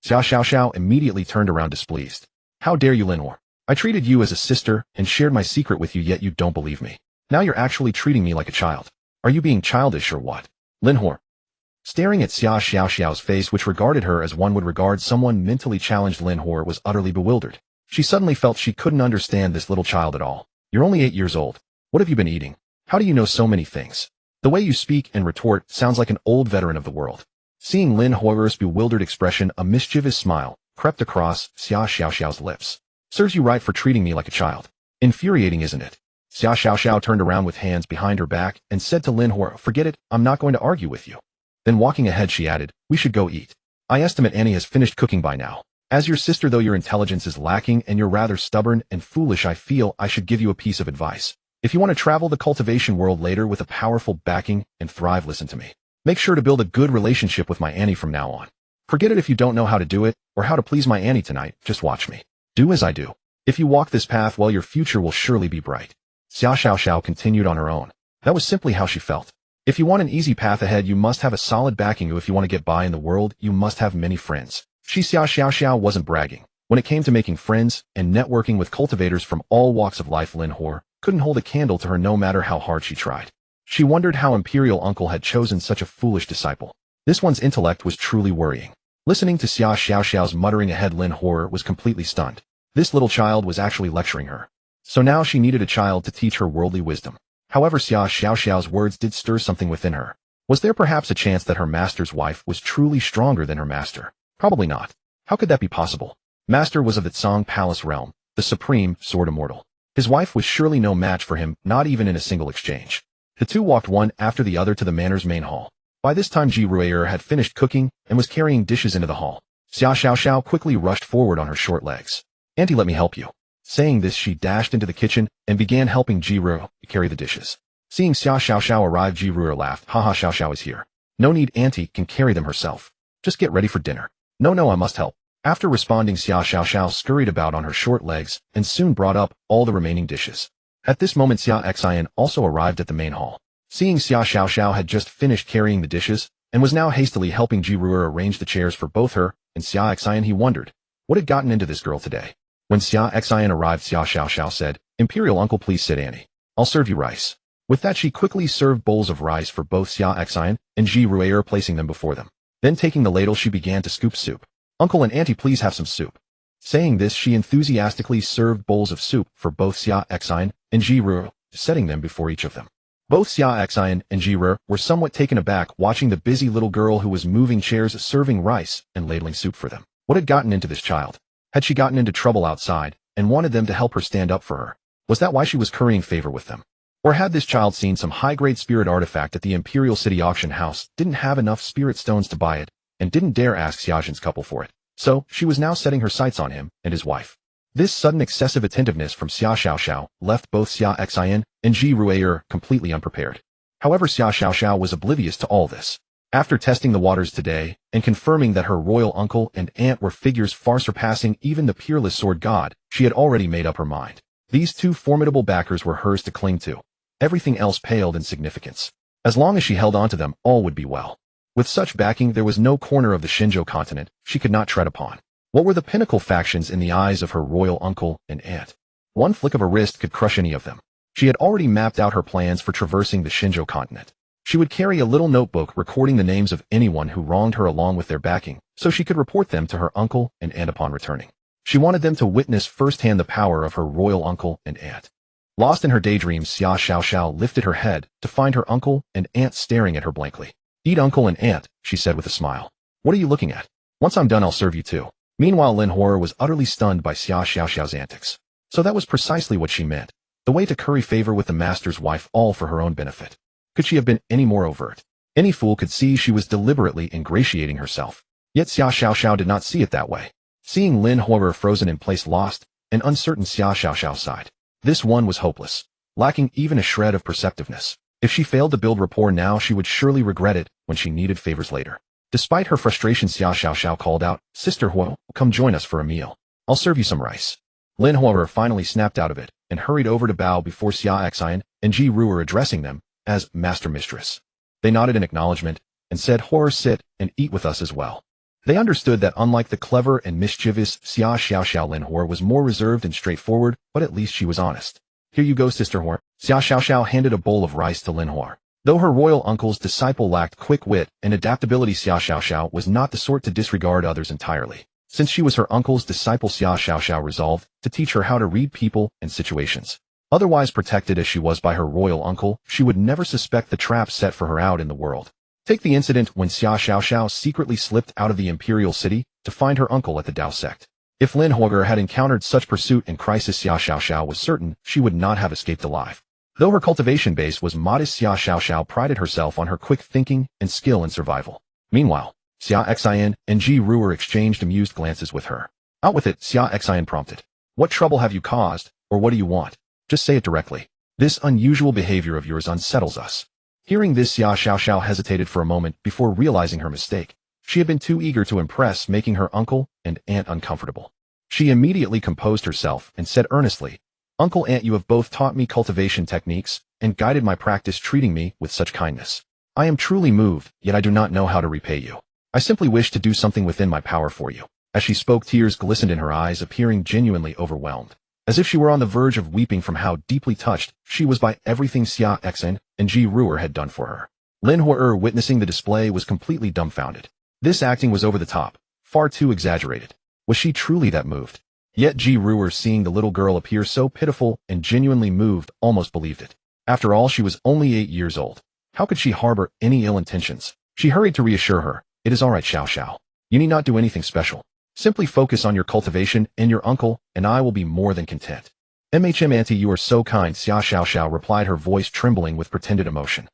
Xia Xiao immediately turned around displeased. How dare you, Lin Hor? I treated you as a sister and shared my secret with you, yet you don't believe me. Now you're actually treating me like a child. Are you being childish or what? Lin Hor. Staring at Xia Xiao's face, which regarded her as one would regard someone mentally challenged, Lin Hor was utterly bewildered. She suddenly felt she couldn't understand this little child at all. You're only 8 years old. What have you been eating? How do you know so many things? The way you speak and retort sounds like an old veteran of the world. Seeing Lin Hor's bewildered expression, a mischievous smile crept across Xia Xiao's lips. Serves you right for treating me like a child. Infuriating, isn't it? Xia Xiao turned around with hands behind her back and said to Lin Hor, forget it, I'm not going to argue with you. Then walking ahead, she added, we should go eat. I estimate Annie has finished cooking by now. As your sister, though your intelligence is lacking and you're rather stubborn and foolish, I feel I should give you a piece of advice. If you want to travel the cultivation world later with a powerful backing and thrive, listen to me. Make sure to build a good relationship with my Annie from now on. Forget it if you don't know how to do it or how to please my Annie tonight, just watch me. Do as I do. If you walk this path, well, your future will surely be bright. Xia Xiao continued on her own. That was simply how she felt. If you want an easy path ahead, you must have a solid backing. If you want to get by in the world, you must have many friends. Xia Xiao wasn't bragging. When it came to making friends and networking with cultivators from all walks of life, Lin Hor couldn't hold a candle to her no matter how hard she tried. She wondered how Imperial Uncle had chosen such a foolish disciple. This one's intellect was truly worrying. Listening to Xia Xiao's muttering ahead, Lin Hor was completely stunned. This little child was actually lecturing her. So now she needed a child to teach her worldly wisdom. However, Xia Xiao's words did stir something within her. Was there perhaps a chance that her master's wife was truly stronger than her master? Probably not. How could that be possible? Master was of the Tsang Palace realm, the supreme sword immortal. His wife was surely no match for him, not even in a single exchange. The two walked one after the other to the manor's main hall. By this time, Ji Ruier had finished cooking and was carrying dishes into the hall. Xia Xiao quickly rushed forward on her short legs. Auntie, let me help you. Saying this, she dashed into the kitchen and began helping Ji Ruier carry the dishes. Seeing Xia Xiao arrive, Ji Ruier laughed. Haha, Xiao is here. No need, Auntie can carry them herself. Just get ready for dinner. No, I must help. After responding, Xia Xiao scurried about on her short legs and soon brought up all the remaining dishes. At this moment, Xia Xin also arrived at the main hall. Seeing Xia Xiao had just finished carrying the dishes and was now hastily helping Ji Ruier arrange the chairs for both her and Xia Xin, he wondered what had gotten into this girl today. When Xia Xin arrived, Xia Xiao said, Imperial Uncle, please sit, Annie. I'll serve you rice. With that, she quickly served bowls of rice for both Xia Xin and Ji Ruier, placing them before them. Then taking the ladle, she began to scoop soup. Uncle and Auntie, please have some soup. Saying this, she enthusiastically served bowls of soup for both Xia Xin and Ji Ruier, setting them before each of them. Both Xia Xin and Ji Ruier were somewhat taken aback watching the busy little girl who was moving chairs, serving rice and ladling soup for them. What had gotten into this child? Had she gotten into trouble outside and wanted them to help her stand up for her? Was that why she was currying favor with them? Or had this child seen some high-grade spirit artifact at the Imperial City auction house, didn't have enough spirit stones to buy it, and didn't dare ask Xia Xin's couple for it? So, she was now setting her sights on him and his wife. This sudden excessive attentiveness from Xia Xiao left both Xia Xin and Ji Ruier completely unprepared. However, Xia Xiao was oblivious to all this. After testing the waters today and confirming that her royal uncle and aunt were figures far surpassing even the peerless sword god, she had already made up her mind. These two formidable backers were hers to cling to. Everything else paled in significance. As long as she held on to them, all would be well. With such backing, there was no corner of the Shinjo continent she could not tread upon. What were the pinnacle factions in the eyes of her royal uncle and aunt? One flick of a wrist could crush any of them. She had already mapped out her plans for traversing the Shinjo continent. She would carry a little notebook recording the names of anyone who wronged her along with their backing, so she could report them to her uncle and aunt upon returning. She wanted them to witness firsthand the power of her royal uncle and aunt. Lost in her daydreams, Xia Xiao lifted her head to find her uncle and aunt staring at her blankly. Eat, uncle and aunt, she said with a smile. What are you looking at? Once I'm done, I'll serve you too. Meanwhile, Lin Hor was utterly stunned by Xia Xiao's antics. So that was precisely what she meant. The way to curry favor with the master's wife, all for her own benefit. Could she have been any more overt? Any fool could see she was deliberately ingratiating herself. Yet Xia Xiao did not see it that way. Seeing Lin Hor frozen in place, lost and uncertain, Xia Xiao sighed. This one was hopeless, lacking even a shred of perceptiveness. If she failed to build rapport now, she would surely regret it when she needed favors later. Despite her frustration, Xia Xiao called out, Sister Huo, come join us for a meal. I'll serve you some rice. Lin Hor finally snapped out of it and hurried over to bow before Xia Xin and Ji Ruier, addressing them as Master Mistress. They nodded in acknowledgement and said, "Horror, sit and eat with us as well." They understood that unlike the clever and mischievous Xia Xiaoxiao, Lin Hor was more reserved and straightforward, but at least she was honest. "Here you go, Sister Hor." Xia Xiaoxiao handed a bowl of rice to Lin Hor. Though her royal uncle's disciple lacked quick wit and adaptability, Xia Xiaoxiao was not the sort to disregard others entirely. Since she was her uncle's disciple, Xia Xiaoxiao resolved to teach her how to read people and situations. Otherwise protected as she was by her royal uncle, she would never suspect the trap set for her out in the world. Take the incident when Xia Xiaoxiao secretly slipped out of the imperial city to find her uncle at the Dao sect. If Lin Hor had encountered such pursuit and crisis, Xia Xiaoxiao was certain she would not have escaped alive. Though her cultivation base was modest, Xia Xiaoxiao prided herself on her quick thinking and skill in survival. Meanwhile, Xia Xin and Ji Ruer exchanged amused glances with her. "Out with it," Xia Xin prompted. "What trouble have you caused, or what do you want? Just say it directly. This unusual behavior of yours unsettles us." Hearing this, Xia Xiaoxiao hesitated for a moment before realizing her mistake. She had been too eager to impress, making her uncle and aunt uncomfortable. She immediately composed herself and said earnestly, "Uncle, aunt, you have both taught me cultivation techniques and guided my practice, treating me with such kindness. I am truly moved, yet I do not know how to repay you. I simply wish to do something within my power for you." As she spoke, tears glistened in her eyes, appearing genuinely overwhelmed. As if she were on the verge of weeping from how deeply touched she was by everything Xia Xin and Ji Ruer had done for her. Lin Hor, witnessing the display, was completely dumbfounded. This acting was over the top, far too exaggerated. Was she truly that moved? Yet Ji Ruer, seeing the little girl appear so pitiful and genuinely moved, almost believed it. After all, she was only 8 years old. How could she harbor any ill intentions? She hurried to reassure her. "It is all right, Xiao Xiao. You need not do anything special. Simply focus on your cultivation and your uncle, and I will be more than content." Auntie, you are so kind," Xia Xiaoxiao replied, her voice trembling with pretended emotion.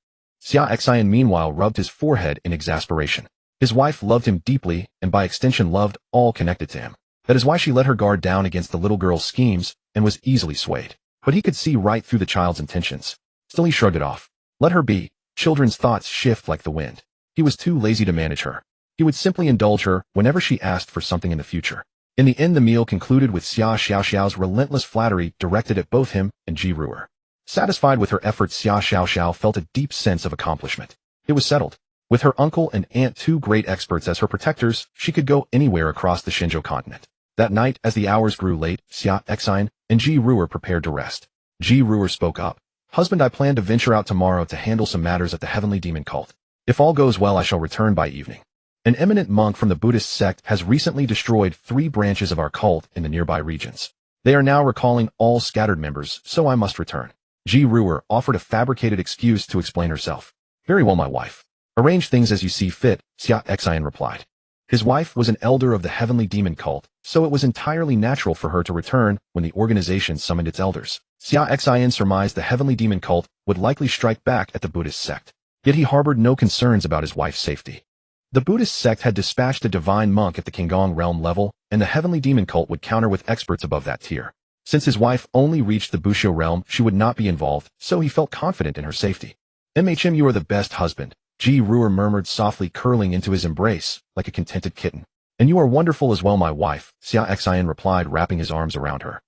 Xia Xin meanwhile rubbed his forehead in exasperation. His wife loved him deeply, and by extension loved all connected to him. That is why she let her guard down against the little girl's schemes and was easily swayed. But he could see right through the child's intentions. Still he shrugged it off. Let her be. Children's thoughts shift like the wind. He was too lazy to manage her. He would simply indulge her whenever she asked for something in the future. In the end, the meal concluded with Xia Xiaoxiao's relentless flattery directed at both him and Ji Ruer. Satisfied with her efforts, Xia Xiaoxiao felt a deep sense of accomplishment. It was settled. With her uncle and aunt, two great experts, as her protectors, she could go anywhere across the Shenzhou continent. That night, as the hours grew late, Xia Xin and Ji Ruer prepared to rest. Ji Ruer spoke up. "Husband, I plan to venture out tomorrow to handle some matters at the Heavenly Demon Cult. If all goes well, I shall return by evening. An eminent monk from the Buddhist sect has recently destroyed 3 branches of our cult in the nearby regions. They are now recalling all scattered members, so I must return." Ji Ruer offered a fabricated excuse to explain herself. "Very well, my wife. Arrange things as you see fit," Xia Xin replied. His wife was an elder of the Heavenly Demon Cult, so it was entirely natural for her to return when the organization summoned its elders. Xia Xin surmised the Heavenly Demon Cult would likely strike back at the Buddhist sect. Yet he harbored no concerns about his wife's safety. The Buddhist sect had dispatched a divine monk at the Qinggong realm level, and the Heavenly Demon Cult would counter with experts above that tier. Since his wife only reached the Bushiu realm, she would not be involved, so he felt confident in her safety. "You are the best husband," Ji Ruer murmured softly, curling into his embrace like a contented kitten. "And you are wonderful as well, my wife," Xia Xin replied, wrapping his arms around her.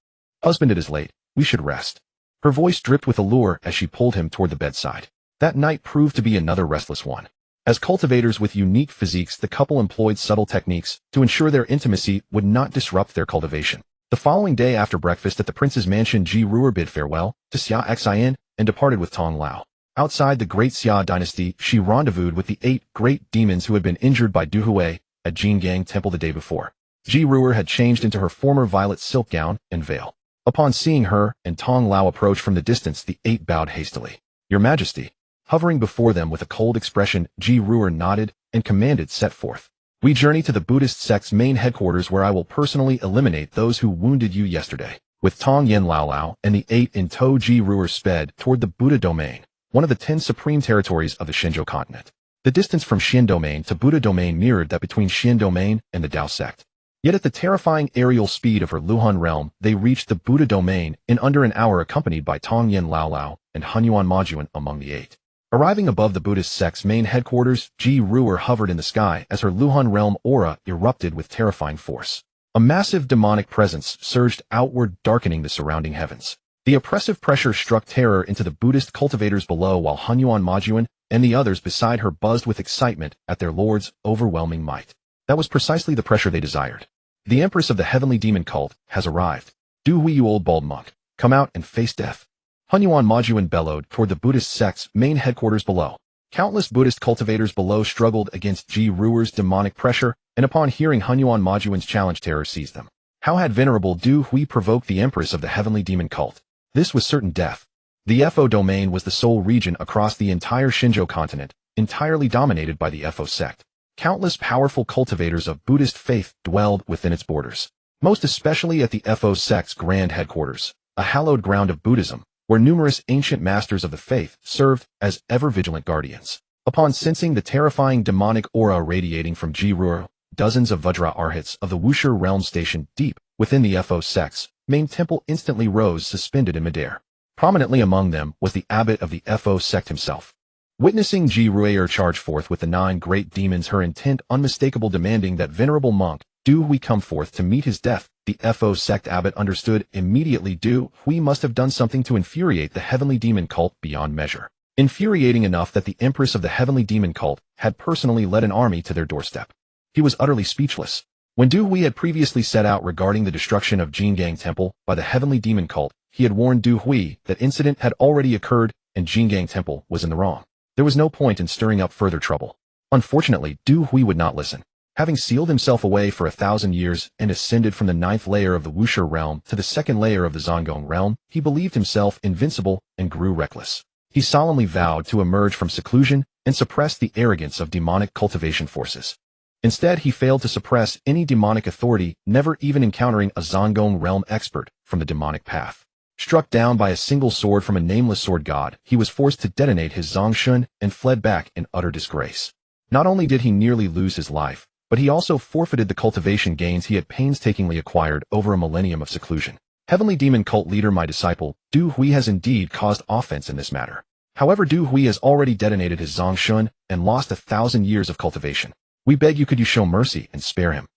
"Husband, it is late. We should rest." Her voice dripped with allure as she pulled him toward the bedside. That night proved to be another restless one. As cultivators with unique physiques, the couple employed subtle techniques to ensure their intimacy would not disrupt their cultivation. The following day after breakfast at the prince's mansion, Ji Ruer bid farewell to Xia Xin and departed with Tong Lao. Outside the Great Xia dynasty, she rendezvoused with the 8 great demons who had been injured by Du Hui at Jingang Temple the day before. Ji Ruer had changed into her former violet silk gown and veil. Upon seeing her and Tong Lao approach from the distance, the 8 bowed hastily. "Your Majesty." Hovering before them with a cold expression, Ji Ruer nodded and commanded, "Set forth. We journey to the Buddhist sect's main headquarters, where I will personally eliminate those who wounded you yesterday." With Tong Yen Lao and the 8 in tow, Ji Ruer sped toward the Buddha domain, one of the 10 supreme territories of the Shenzhou continent. The distance from Xian domain to Buddha domain mirrored that between Xian domain and the Dao sect. Yet at the terrifying aerial speed of her Luhan realm, they reached the Buddha domain in under an hour, accompanied by Tong Yen Lao and Hunyuan Majuan among the 8. Arriving above the Buddhist sect's main headquarters, Ji Ruer hovered in the sky as her Luhan realm aura erupted with terrifying force. A massive demonic presence surged outward, darkening the surrounding heavens. The oppressive pressure struck terror into the Buddhist cultivators below, while Hunyuan Majuan and the others beside her buzzed with excitement at their lord's overwhelming might. That was precisely the pressure they desired. The Empress of the Heavenly Demon Cult has arrived. Du Hui, you old bald monk, come out and face death. Hunyuan Majuan bellowed toward the Buddhist sect's main headquarters below. Countless Buddhist cultivators below struggled against Ji Ruer's demonic pressure, and upon hearing Hunyuan Majuan's challenge, terror seized them. How had venerable Du Hui provoked the Empress of the Heavenly Demon Cult? This was certain death. The Fo domain was the sole region across the entire Shinjo continent, entirely dominated by the Fo sect. Countless powerful cultivators of Buddhist faith dwelled within its borders, most especially at the Fo sect's grand headquarters, a hallowed ground of Buddhism, where numerous ancient masters of the faith served as ever-vigilant guardians. Upon sensing the terrifying demonic aura radiating from Ji Ruer, dozens of Vajra Arhats of the Wuxia realm stationed deep within the Fo sect's main temple instantly rose suspended in midair. Prominently among them was the abbot of the Fo sect himself. Witnessing Ji Ruer charge forth with the 9 great demons, her intent unmistakable, demanding that venerable monk Du Hui come forth to meet his death, the Fo sect abbot understood immediately Du Hui must have done something to infuriate the Heavenly Demon Cult beyond measure. Infuriating enough that the Empress of the Heavenly Demon Cult had personally led an army to their doorstep. He was utterly speechless. When Du Hui had previously set out regarding the destruction of Jingang Temple by the Heavenly Demon Cult, he had warned Du Hui that incident had already occurred and Jingang Temple was in the wrong. There was no point in stirring up further trouble. Unfortunately, Du Hui would not listen. Having sealed himself away for 1,000 years and ascended from the 9th layer of the Wuxia realm to the 2nd layer of the Zongong realm, he believed himself invincible and grew reckless. He solemnly vowed to emerge from seclusion and suppress the arrogance of demonic cultivation forces. Instead, he failed to suppress any demonic authority, never even encountering a Zongong realm expert from the demonic path. Struck down by a single sword from a nameless sword god, he was forced to detonate his Zongshun and fled back in utter disgrace. Not only did he nearly lose his life, but he also forfeited the cultivation gains he had painstakingly acquired over a millennium of seclusion. Heavenly Demon Cult leader, my disciple, Du Hui has indeed caused offense in this matter. However, Du Hui has already detonated his Zongshun and lost 1,000 years of cultivation. We beg you, could you show mercy and spare him?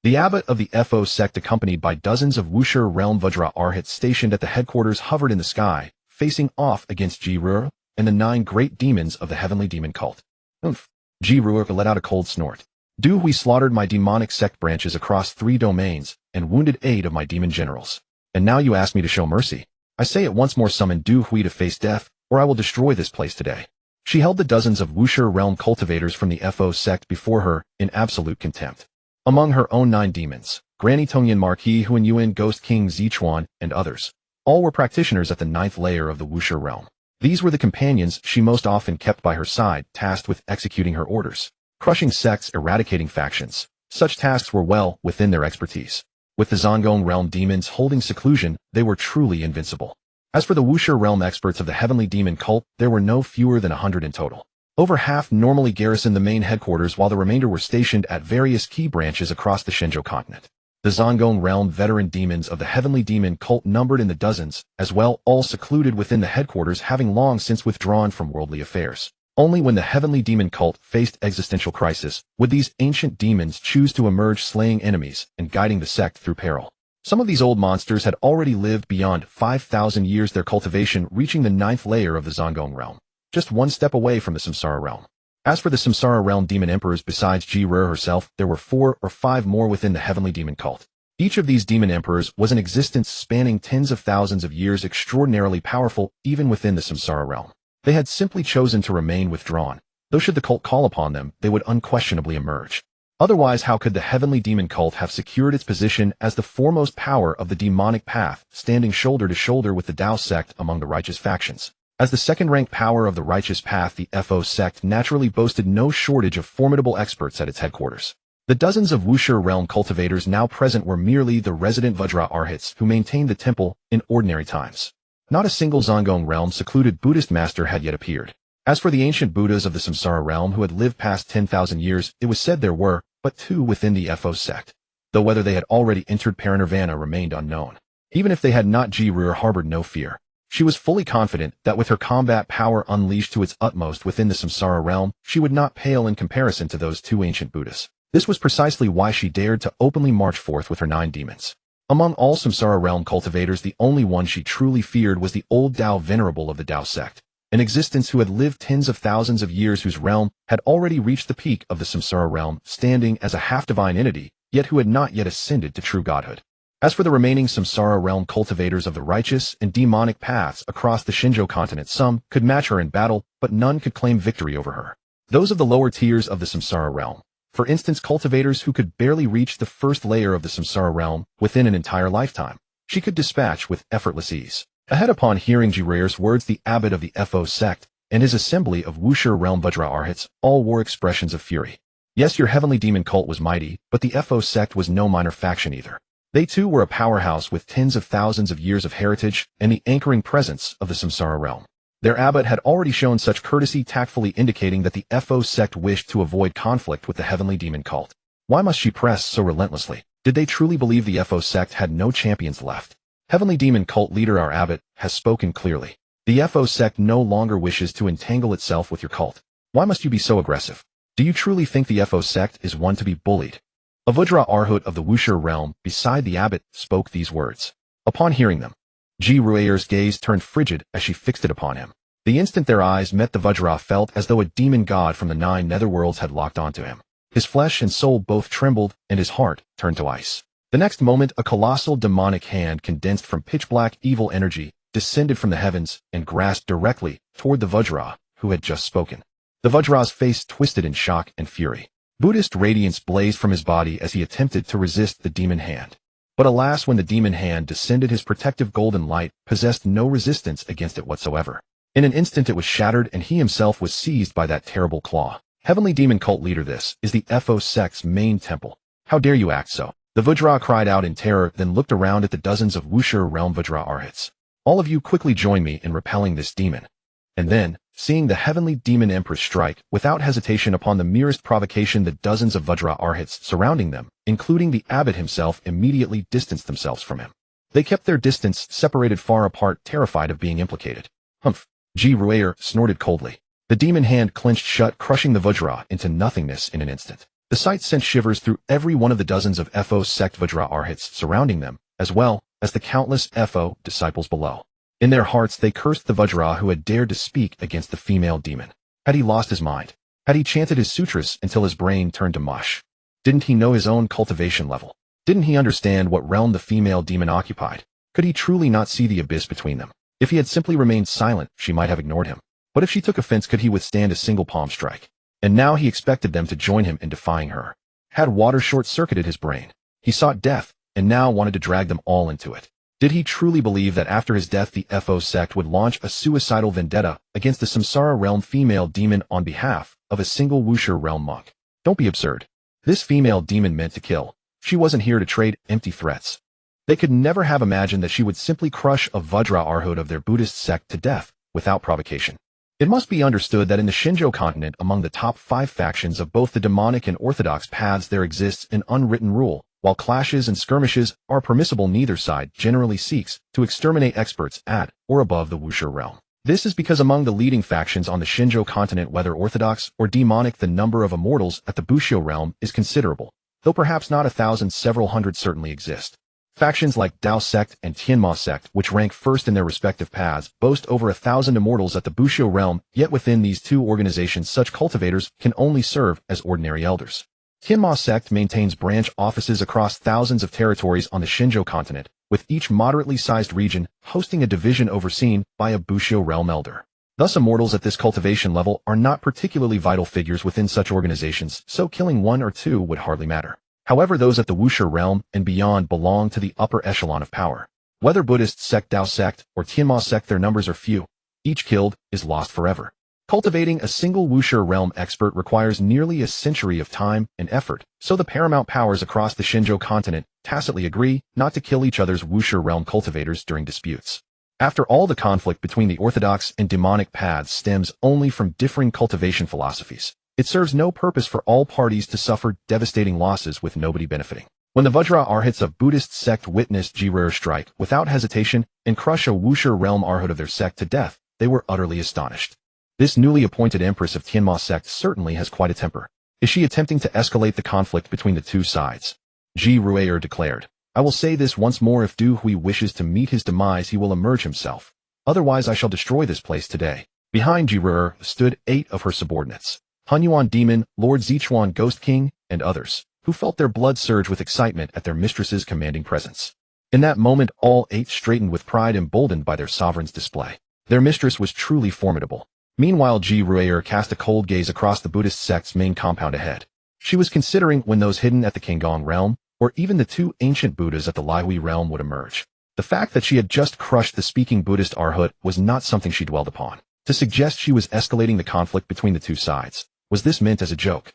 The abbot of the Fo sect, accompanied by dozens of Wuxia realm Vajra Arhats stationed at the headquarters, hovered in the sky, facing off against Ji Ruer and the 9 great demons of the Heavenly Demon Cult. Oomph! Ji Ruer let out a cold snort. Du Hui slaughtered my demonic sect branches across 3 domains and wounded 8 of my demon generals. And now you ask me to show mercy? I say it once more, summon Du Hui to face death, or I will destroy this place today. She held the dozens of Wuxia realm cultivators from the Fo sect before her in absolute contempt. Among her own 9 demons, Granny Tongyan, Marquis Huan Yuan, Ghost King Zichuan, and others, all were practitioners at the 9th layer of the Wuxia realm. These were the companions she most often kept by her side, tasked with executing her orders, crushing sects, eradicating factions. Such tasks were well within their expertise. With the Zongong realm demons holding seclusion, they were truly invincible. As for the Wuxia realm experts of the Heavenly Demon Cult, there were no fewer than 100 in total. Over half normally garrisoned the main headquarters, while the remainder were stationed at various key branches across the Shinjo continent. The Zongong realm veteran demons of the Heavenly Demon Cult numbered in the dozens, as well, all secluded within the headquarters, having long since withdrawn from worldly affairs. Only when the Heavenly Demon Cult faced existential crisis would these ancient demons choose to emerge, slaying enemies and guiding the sect through peril. Some of these old monsters had already lived beyond 5,000 years, their cultivation reaching the 9th layer of the Zongong realm, just 1 step away from the Samsara realm. As for the Samsara realm demon emperors, besides Ji Ruer herself, there were 4 or 5 more within the Heavenly Demon Cult. Each of these demon emperors was an existence spanning tens of thousands of years, extraordinarily powerful even within the Samsara realm. They had simply chosen to remain withdrawn, though should the cult call upon them, they would unquestionably emerge. Otherwise, how could the Heavenly Demon Cult have secured its position as the foremost power of the demonic path, standing shoulder to shoulder with the Tao sect among the righteous factions? As the second-ranked power of the righteous path, the Fo sect naturally boasted no shortage of formidable experts at its headquarters. The dozens of Wuxia realm cultivators now present were merely the resident Vajra Arhats who maintained the temple in ordinary times. Not a single Zongong realm secluded Buddhist master had yet appeared. As for the ancient Buddhas of the Samsara realm who had lived past 10,000 years, it was said there were but 2 within the Fo sect, though whether they had already entered parinirvana remained unknown. Even if they had not, Ji Ruer harbored no fear. She was fully confident that with her combat power unleashed to its utmost within the Samsara realm, she would not pale in comparison to those 2 ancient Buddhas. This was precisely why she dared to openly march forth with her 9 demons. Among all Samsara realm cultivators, the only one she truly feared was the old Tao venerable of the Tao sect. an existence who had lived tens of thousands of years, whose realm had already reached the peak of the samsara realm, standing as a half-divine entity, yet who had not yet ascended to true godhood. As for the remaining samsara realm cultivators of the righteous and demonic paths across the Shinjo continent, some could match her in battle, but none could claim victory over her. Those of the lower tiers of the samsara realm, for instance cultivators who could barely reach the first layer of the samsara realm within an entire lifetime, she could dispatch with effortless ease. Ahead, upon hearing Jiraiya's words, the abbot of the Fo sect and his assembly of Wuxia realm Vajra Arhats all wore expressions of fury. Yes, your heavenly demon cult was mighty, but the Fo sect was no minor faction either. They too were a powerhouse with tens of thousands of years of heritage and the anchoring presence of the samsara realm. Their abbot had already shown such courtesy, tactfully indicating that the Fo sect wished to avoid conflict with the heavenly demon cult. Why must she press so relentlessly? Did they truly believe the Fo sect had no champions left? Heavenly demon cult leader, our abbot, has spoken clearly. The Fo sect no longer wishes to entangle itself with your cult. Why must you be so aggressive? Do you truly think the Fo sect is one to be bullied? A Vajra Arhat of the Wuxia realm beside the abbot spoke these words. Upon hearing them, Jiraiya's gaze turned frigid as she fixed it upon him. The instant their eyes met, the Vajra felt as though a demon god from the 9 netherworlds had locked onto him. His flesh and soul both trembled, and his heart turned to ice. The next moment, a colossal demonic hand condensed from pitch-black evil energy descended from the heavens and grasped directly toward the Vajra who had just spoken. The Vajra's face twisted in shock and fury. Buddhist radiance blazed from his body as he attempted to resist the demon hand. But alas, when the demon hand descended, his protective golden light possessed no resistance against it whatsoever. In an instant it was shattered, and he himself was seized by that terrible claw. Heavenly demon cult leader, this is the Fo sect's main temple. How dare you act so? The Vajra cried out in terror, then looked around at the dozens of Wuxia realm Vajra Arhats. All of you quickly join me in repelling this demon. And then, seeing the heavenly demon Empress strike, without hesitation upon the merest provocation, the dozens of Vajra Arhats surrounding them, including the abbot himself, immediately distanced themselves from him. They kept their distance, separated far apart, terrified of being implicated. Humph! Jiraiya snorted coldly. The demon hand clenched shut, crushing the Vajra into nothingness in an instant. The sight sent shivers through every one of the dozens of Fo sect Vajra Arhats surrounding them, as well as the countless Fo disciples below. In their hearts they cursed the Vajra who had dared to speak against the female demon. Had he lost his mind? Had he chanted his sutras until his brain turned to mush? Didn't he know his own cultivation level? Didn't he understand what realm the female demon occupied? Could he truly not see the abyss between them? If he had simply remained silent, she might have ignored him. But if she took offense, could he withstand a single palm strike? And now he expected them to join him in defying her. Had water short-circuited his brain? He sought death, and now wanted to drag them all into it. Did he truly believe that after his death the Fo sect would launch a suicidal vendetta against the samsara realm female demon on behalf of a single Wuxia realm monk? Don't be absurd. This female demon meant to kill. She wasn't here to trade empty threats. They could never have imagined that she would simply crush a Vajra Arhat of their Buddhist sect to death without provocation. It must be understood that in the Shinjo continent, among the top 5 factions of both the demonic and orthodox paths, there exists an unwritten rule. While clashes and skirmishes are permissible, neither side generally seeks to exterminate experts at or above the Wuxia realm. This is because among the leading factions on the Shinjo continent, whether orthodox or demonic, the number of immortals at the Bushio realm is considerable, though perhaps not 1,000, several hundred certainly exist. Factions like Dao sect and Tianma sect, which rank first in their respective paths, boast over 1,000 immortals at the Bushio realm, yet within these two organizations such cultivators can only serve as ordinary elders. Tianma sect maintains branch offices across thousands of territories on the Shinjo continent, with each moderately sized region hosting a division overseen by a Bushio realm elder. Thus immortals at this cultivation level are not particularly vital figures within such organizations, so killing 1 or 2 would hardly matter. However, those at the Wuxia realm and beyond belong to the upper echelon of power. Whether Buddhist sect, Dao sect, or Tianma sect, their numbers are few. Each killed is lost forever. Cultivating a single Wuxia realm expert requires nearly a century of time and effort, so the paramount powers across the Shinjo continent tacitly agree not to kill each other's Wuxia realm cultivators during disputes. After all, the conflict between the orthodox and demonic paths stems only from differing cultivation philosophies. It serves no purpose for all parties to suffer devastating losses with nobody benefiting. When the Vajra Arhats of Buddhist sect witnessed Jiraiya strike without hesitation and crush a Wuxia realm Arhat of their sect to death, they were utterly astonished. This newly appointed Empress of Tianma sect certainly has quite a temper. Is she attempting to escalate the conflict between the two sides? Jiraiya declared. I will say this once more, if Du Hui wishes to meet his demise, he will emerge himself. Otherwise I shall destroy this place today. Behind Jiruer stood 8 of her subordinates, Hunyuan Demon, Lord Zichuan Ghost King, and others, who felt their blood surge with excitement at their mistress's commanding presence. In that moment, all 8 straightened with pride, emboldened by their sovereign's display. Their mistress was truly formidable. Meanwhile, Jiruer cast a cold gaze across the Buddhist sect's main compound ahead. She was considering when those hidden at the Kinggong realm, or even the 2 ancient Buddhas at the Laihui realm would emerge. The fact that she had just crushed the speaking Buddhist Arhat was not something she dwelled upon. To suggest she was escalating the conflict between the 2 sides was this meant as a joke.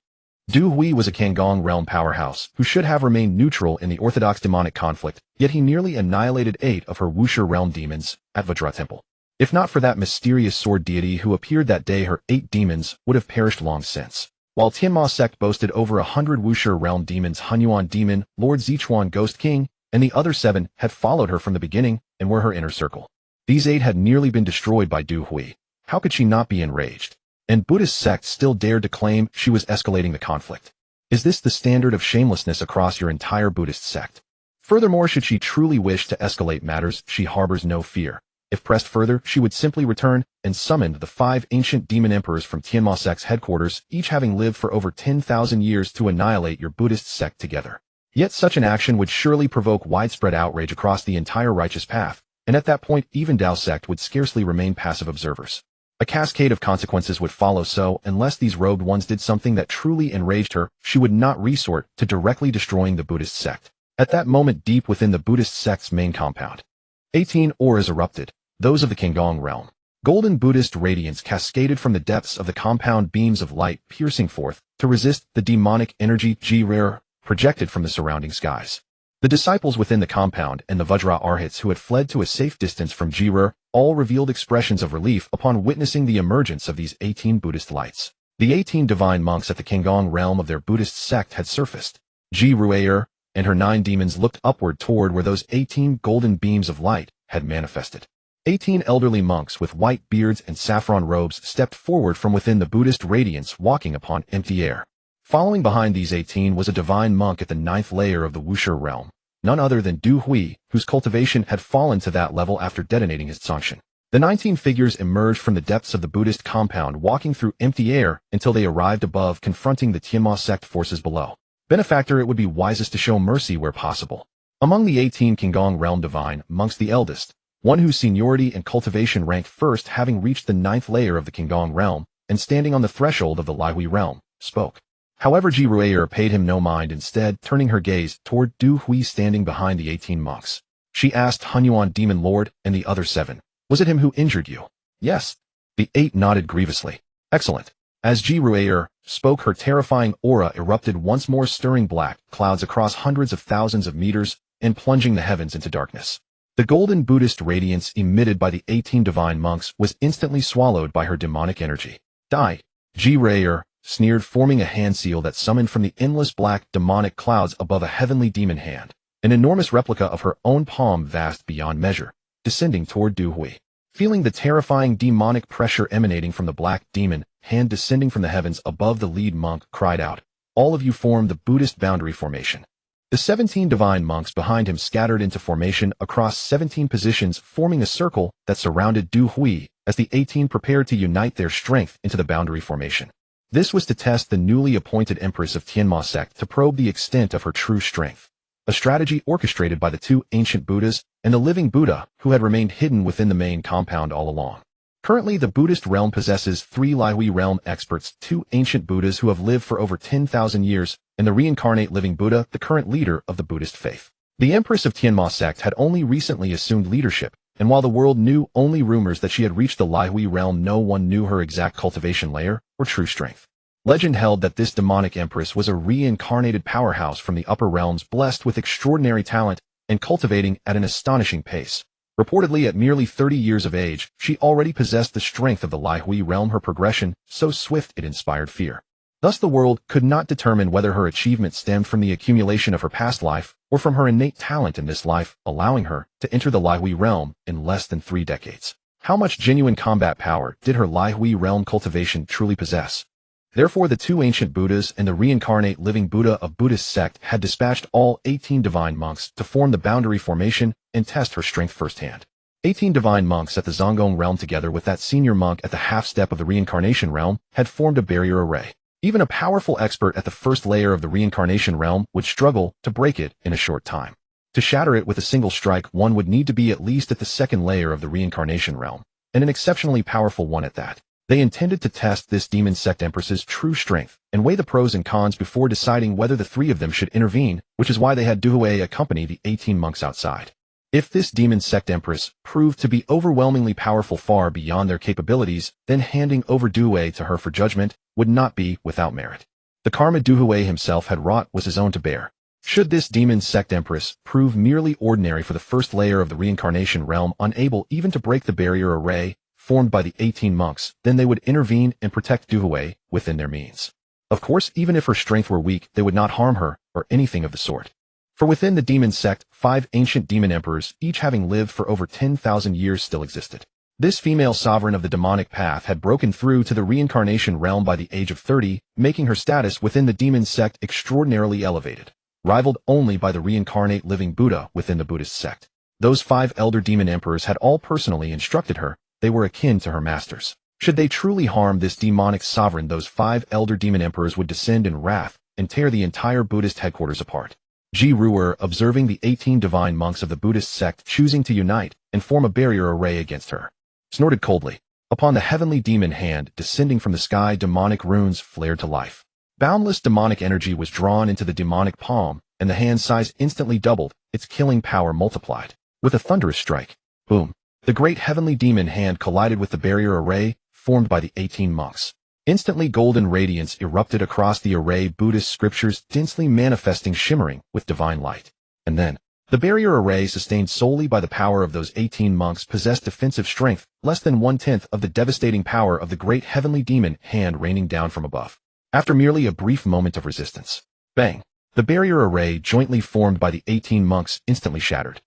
Du Hui was a Kinggong realm powerhouse who should have remained neutral in the orthodox demonic conflict, yet he nearly annihilated 8 of her Wuxia realm demons at Vajra Temple. If not for that mysterious sword deity who appeared that day, her 8 demons would have perished long since. While Tianma sect boasted over 100 Wuxia realm demons, Hunyuan Demon, Lord Zichuan Ghost King, and the other 7 had followed her from the beginning and were her inner circle. These 8 had nearly been destroyed by Du Hui. How could she not be enraged? And Buddhist sect still dared to claim she was escalating the conflict. Is this the standard of shamelessness across your entire Buddhist sect? Furthermore, should she truly wish to escalate matters, she harbors no fear. If pressed further, she would simply return and summon the 5 ancient demon emperors from Tianma sect's headquarters, each having lived for over 10,000 years, to annihilate your Buddhist sect together. Yet such an action would surely provoke widespread outrage across the entire righteous path, and at that point even Dao sect would scarcely remain passive observers. A cascade of consequences would follow, so unless these robed ones did something that truly enraged her, she would not resort to directly destroying the Buddhist sect. At that moment, deep within the Buddhist sect's main compound, 18 auras erupted, those of the Kinggong realm. Golden Buddhist radiance cascaded from the depths of the compound, beams of light piercing forth to resist the demonic energy Jiruer projected from the surrounding skies. The disciples within the compound and the Vajra Arhats who had fled to a safe distance from Jiruer all revealed expressions of relief upon witnessing the emergence of these 18 Buddhist lights. The 18 divine monks at the Kinggong realm of their Buddhist sect had surfaced. Jiruer and her 9 demons looked upward toward where those 18 golden beams of light had manifested. 18 elderly monks with white beards and saffron robes stepped forward from within the Buddhist radiance, walking upon empty air. Following behind these 18 was a divine monk at the 9th layer of the Wuxia realm, none other than Du Hui, whose cultivation had fallen to that level after detonating his Zongxin. The 19 figures emerged from the depths of the Buddhist compound, walking through empty air until they arrived above, confronting the Tianma sect forces below. Benefactor, it would be wisest to show mercy where possible. Among the 18 Kinggong realm divine monks, the eldest, one whose seniority and cultivation ranked first, having reached the 9th layer of the Kinggong realm and standing on the threshold of the Laihui realm, spoke. However, Jiruer paid him no mind, instead turning her gaze toward Du Hui standing behind the 18 monks. She asked Hunyuan Demon Lord and the other 7, "Was it him who injured you?" "Yes." The 8 nodded grievously. "Excellent." As Jiruer spoke, her terrifying aura erupted once more, stirring black clouds across hundreds of thousands of meters and plunging the heavens into darkness. The golden Buddhist radiance emitted by the 18 divine monks was instantly swallowed by her demonic energy. "Die!" Jiruer sneered, forming a hand seal that summoned from the endless black demonic clouds above a heavenly demon hand, an enormous replica of her own palm, vast beyond measure, descending toward Du Hui. Feeling the terrifying demonic pressure emanating from the black demon hand descending from the heavens above, the lead monk cried out, "All of you form the Buddhist boundary formation." The 17 divine monks behind him scattered into formation across 17 positions, forming a circle that surrounded Du Hui as the 18 prepared to unite their strength into the boundary formation. This was to test the newly appointed Empress of Tianma sect, to probe the extent of her true strength. A strategy orchestrated by the 2 ancient Buddhas and the living Buddha who had remained hidden within the main compound all along. Currently, the Buddhist realm possesses 3 Laihui realm experts, 2 ancient Buddhas who have lived for over 10,000 years, and the reincarnate living Buddha, the current leader of the Buddhist faith. The Empress of Tianma sect had only recently assumed leadership, and while the world knew only rumors that she had reached the Laihui realm, no one knew her exact cultivation layer or true strength. Legend held that this demonic empress was a reincarnated powerhouse from the upper realms, blessed with extraordinary talent and cultivating at an astonishing pace. Reportedly, at merely 30 years of age, she already possessed the strength of the Laihui realm, her progression so swift it inspired fear. Thus the world could not determine whether her achievement stemmed from the accumulation of her past life or from her innate talent in this life, allowing her to enter the Laihui realm in less than 3 decades. How much genuine combat power did her Laihui realm cultivation truly possess? Therefore, the 2 ancient Buddhas and the reincarnate living Buddha of Buddhist sect had dispatched all 18 divine monks to form the boundary formation and test her strength firsthand. 18 divine monks at the Zongong realm together with that senior monk at the half-step of the reincarnation realm had formed a barrier array. Even a powerful expert at the first layer of the reincarnation realm would struggle to break it in a short time. To shatter it with a single strike, one would need to be at least at the second layer of the reincarnation realm, and an exceptionally powerful one at that. They intended to test this demon sect empress's true strength and weigh the pros and cons before deciding whether the three of them should intervene, which is why they had Duhui accompany the 18 monks outside. If this demon sect empress proved to be overwhelmingly powerful far beyond their capabilities, then handing over Duhui to her for judgment would not be without merit. The karma Duhui himself had wrought was his own to bear. Should this demon sect empress prove merely ordinary for the first layer of the reincarnation realm, unable even to break the barrier array formed by the 18 monks, then they would intervene and protect Duhui within their means. Of course, even if her strength were weak, they would not harm her or anything of the sort. For within the demon sect, 5 ancient demon emperors, each having lived for over 10,000 years, still existed. This female sovereign of the demonic path had broken through to the reincarnation realm by the age of 30, making her status within the demon sect extraordinarily elevated, rivaled only by the reincarnate living Buddha within the Buddhist sect. Those 5 elder demon emperors had all personally instructed her. They were akin to her masters. Should they truly harm this demonic sovereign, those 5 elder demon emperors would descend in wrath and tear the entire Buddhist headquarters apart. Ji Ruer, observing the 18 divine monks of the Buddhist sect choosing to unite and form a barrier array against her, snorted coldly. Upon the heavenly demon hand descending from the sky, demonic runes flared to life. Boundless demonic energy was drawn into the demonic palm, and the hand size instantly doubled, its killing power multiplied. With a thunderous strike, boom, the great heavenly demon hand collided with the barrier array formed by the 18 monks. Instantly golden radiance erupted across the array, Buddhist scriptures densely manifesting, shimmering with divine light. And then, the barrier array, sustained solely by the power of those 18 monks, possessed defensive strength less than 1/10 of the devastating power of the great heavenly demon hand raining down from above. After merely a brief moment of resistance, bang, the barrier array jointly formed by the 18 monks instantly shattered.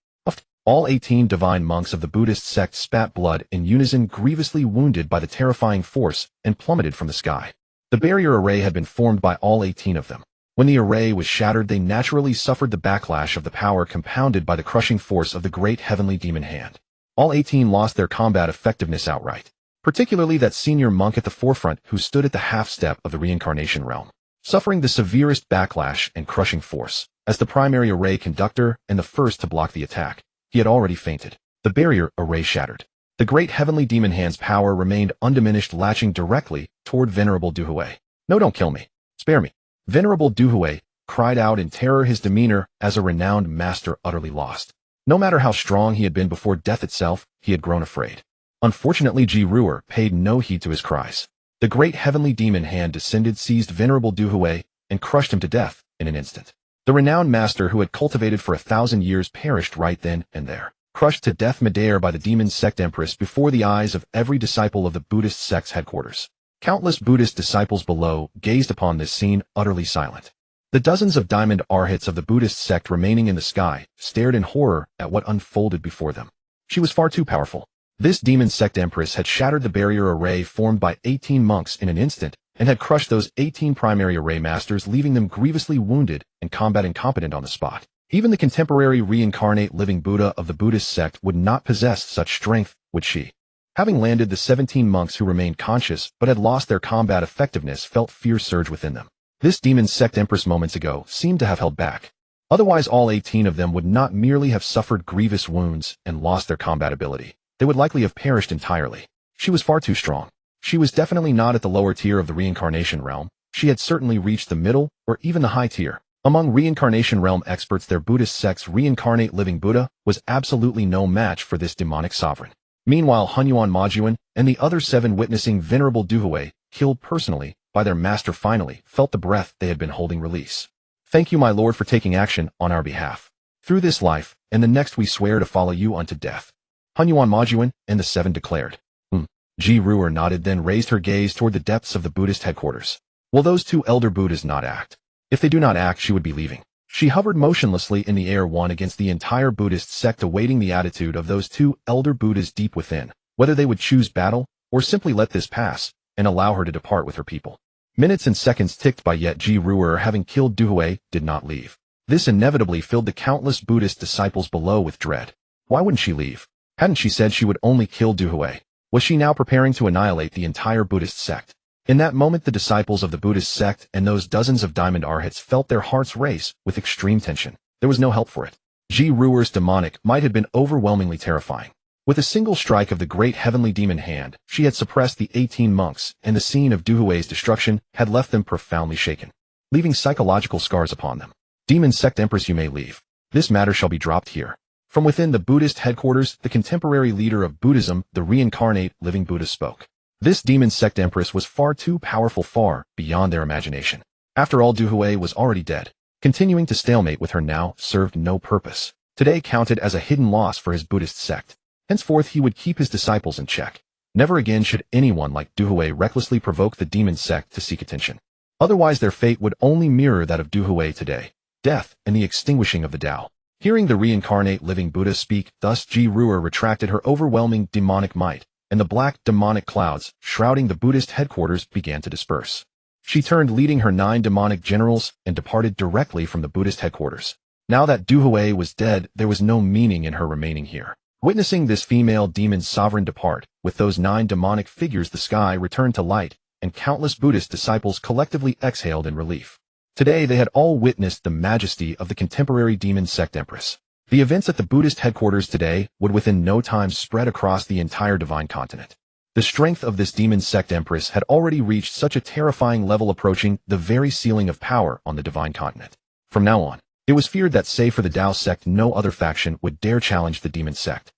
All 18 divine monks of the Buddhist sect spat blood in unison, grievously wounded by the terrifying force, and plummeted from the sky. The barrier array had been formed by all 18 of them. When the array was shattered, they naturally suffered the backlash of the power compounded by the crushing force of the great heavenly demon hand. All 18 lost their combat effectiveness outright, particularly that senior monk at the forefront who stood at the half-step of the reincarnation realm, suffering the severest backlash and crushing force. As the primary array conductor and the first to block the attack, he had already fainted. The barrier array shattered. The great heavenly demon hand's power remained undiminished, latching directly toward Venerable Duhui. "No, don't kill me. Spare me." Venerable Duhui cried out in terror, his demeanor as a renowned master utterly lost. No matter how strong he had been before death itself, he had grown afraid. Unfortunately, Ji Ruer paid no heed to his cries. The great heavenly demon hand descended, seized Venerable Duhui, and crushed him to death in an instant. The renowned master who had cultivated for 1,000 years perished right then and there, crushed to death midair by the demon sect empress before the eyes of every disciple of the Buddhist sect's headquarters. Countless Buddhist disciples below gazed upon this scene, utterly silent. The dozens of diamond arhats of the Buddhist sect remaining in the sky stared in horror at what unfolded before them. She was far too powerful. This demon sect empress had shattered the barrier array formed by 18 monks in an instant, and had crushed those 18 primary array masters, leaving them grievously wounded and combat incompetent on the spot. Even the contemporary reincarnate living Buddha of the Buddhist sect would not possess such strength, would she? Having landed, the 17 monks who remained conscious but had lost their combat effectiveness felt fear surge within them. This demon sect empress moments ago seemed to have held back. Otherwise, all 18 of them would not merely have suffered grievous wounds and lost their combat ability. They would likely have perished entirely. She was far too strong. She was definitely not at the lower tier of the reincarnation realm. She had certainly reached the middle or even the high tier. Among reincarnation realm experts, their Buddhist sect's reincarnate living Buddha was absolutely no match for this demonic sovereign. Meanwhile, Hunyuan Majuan and the other 7 witnessing Venerable Duhui, killed personally by their master, finally felt the breath they had been holding release. "Thank you, my lord, for taking action on our behalf. Through this life and the next we swear to follow you unto death," Hunyuan Majuan and the 7 declared. Ji Ruer nodded, then raised her gaze toward the depths of the Buddhist headquarters. Will those 2 elder Buddhas not act? If they do not act, she would be leaving. She hovered motionlessly in the air, one against the entire Buddhist sect, awaiting the attitude of those 2 elder Buddhas deep within, whether they would choose battle or simply let this pass and allow her to depart with her people. Minutes and seconds ticked by, yet Ji Ruer, having killed Duhui, did not leave. This inevitably filled the countless Buddhist disciples below with dread. Why wouldn't she leave? Hadn't she said she would only kill Duhui? Was she now preparing to annihilate the entire Buddhist sect? In that moment, the disciples of the Buddhist sect and those dozens of diamond arhats felt their hearts race with extreme tension. There was no help for it. Ji Ruer's demonic might had been overwhelmingly terrifying. With a single strike of the great heavenly demon hand, she had suppressed the 18 monks, and the scene of Duhui's destruction had left them profoundly shaken, leaving psychological scars upon them. Demon sect Empress, you may leave. This matter shall be dropped here. From within the Buddhist headquarters, the contemporary leader of Buddhism, the reincarnate living Buddha, spoke. This demon sect Empress was far too powerful, far beyond their imagination. After all, Duhui was already dead. Continuing to stalemate with her now served no purpose. Today counted as a hidden loss for his Buddhist sect. Henceforth he would keep his disciples in check. Never again should anyone like Duhui recklessly provoke the demon sect to seek attention. Otherwise their fate would only mirror that of Duhui today. Death and the extinguishing of the Tao. Hearing the reincarnate living Buddha speak, thus Ji Ruer retracted her overwhelming demonic might, and the black demonic clouds shrouding the Buddhist headquarters began to disperse. She turned, leading her 9 demonic generals, and departed directly from the Buddhist headquarters. Now that Duhui was dead, there was no meaning in her remaining here. Witnessing this female demon sovereign depart, with those 9 demonic figures, the sky returned to light, and countless Buddhist disciples collectively exhaled in relief. Today they had all witnessed the majesty of the contemporary demon sect Empress. The events at the Buddhist headquarters today would within no time spread across the entire divine continent. The strength of this demon sect Empress had already reached such a terrifying level, approaching the very ceiling of power on the divine continent. From now on, it was feared that save for the Tao sect, no other faction would dare challenge the demon sect.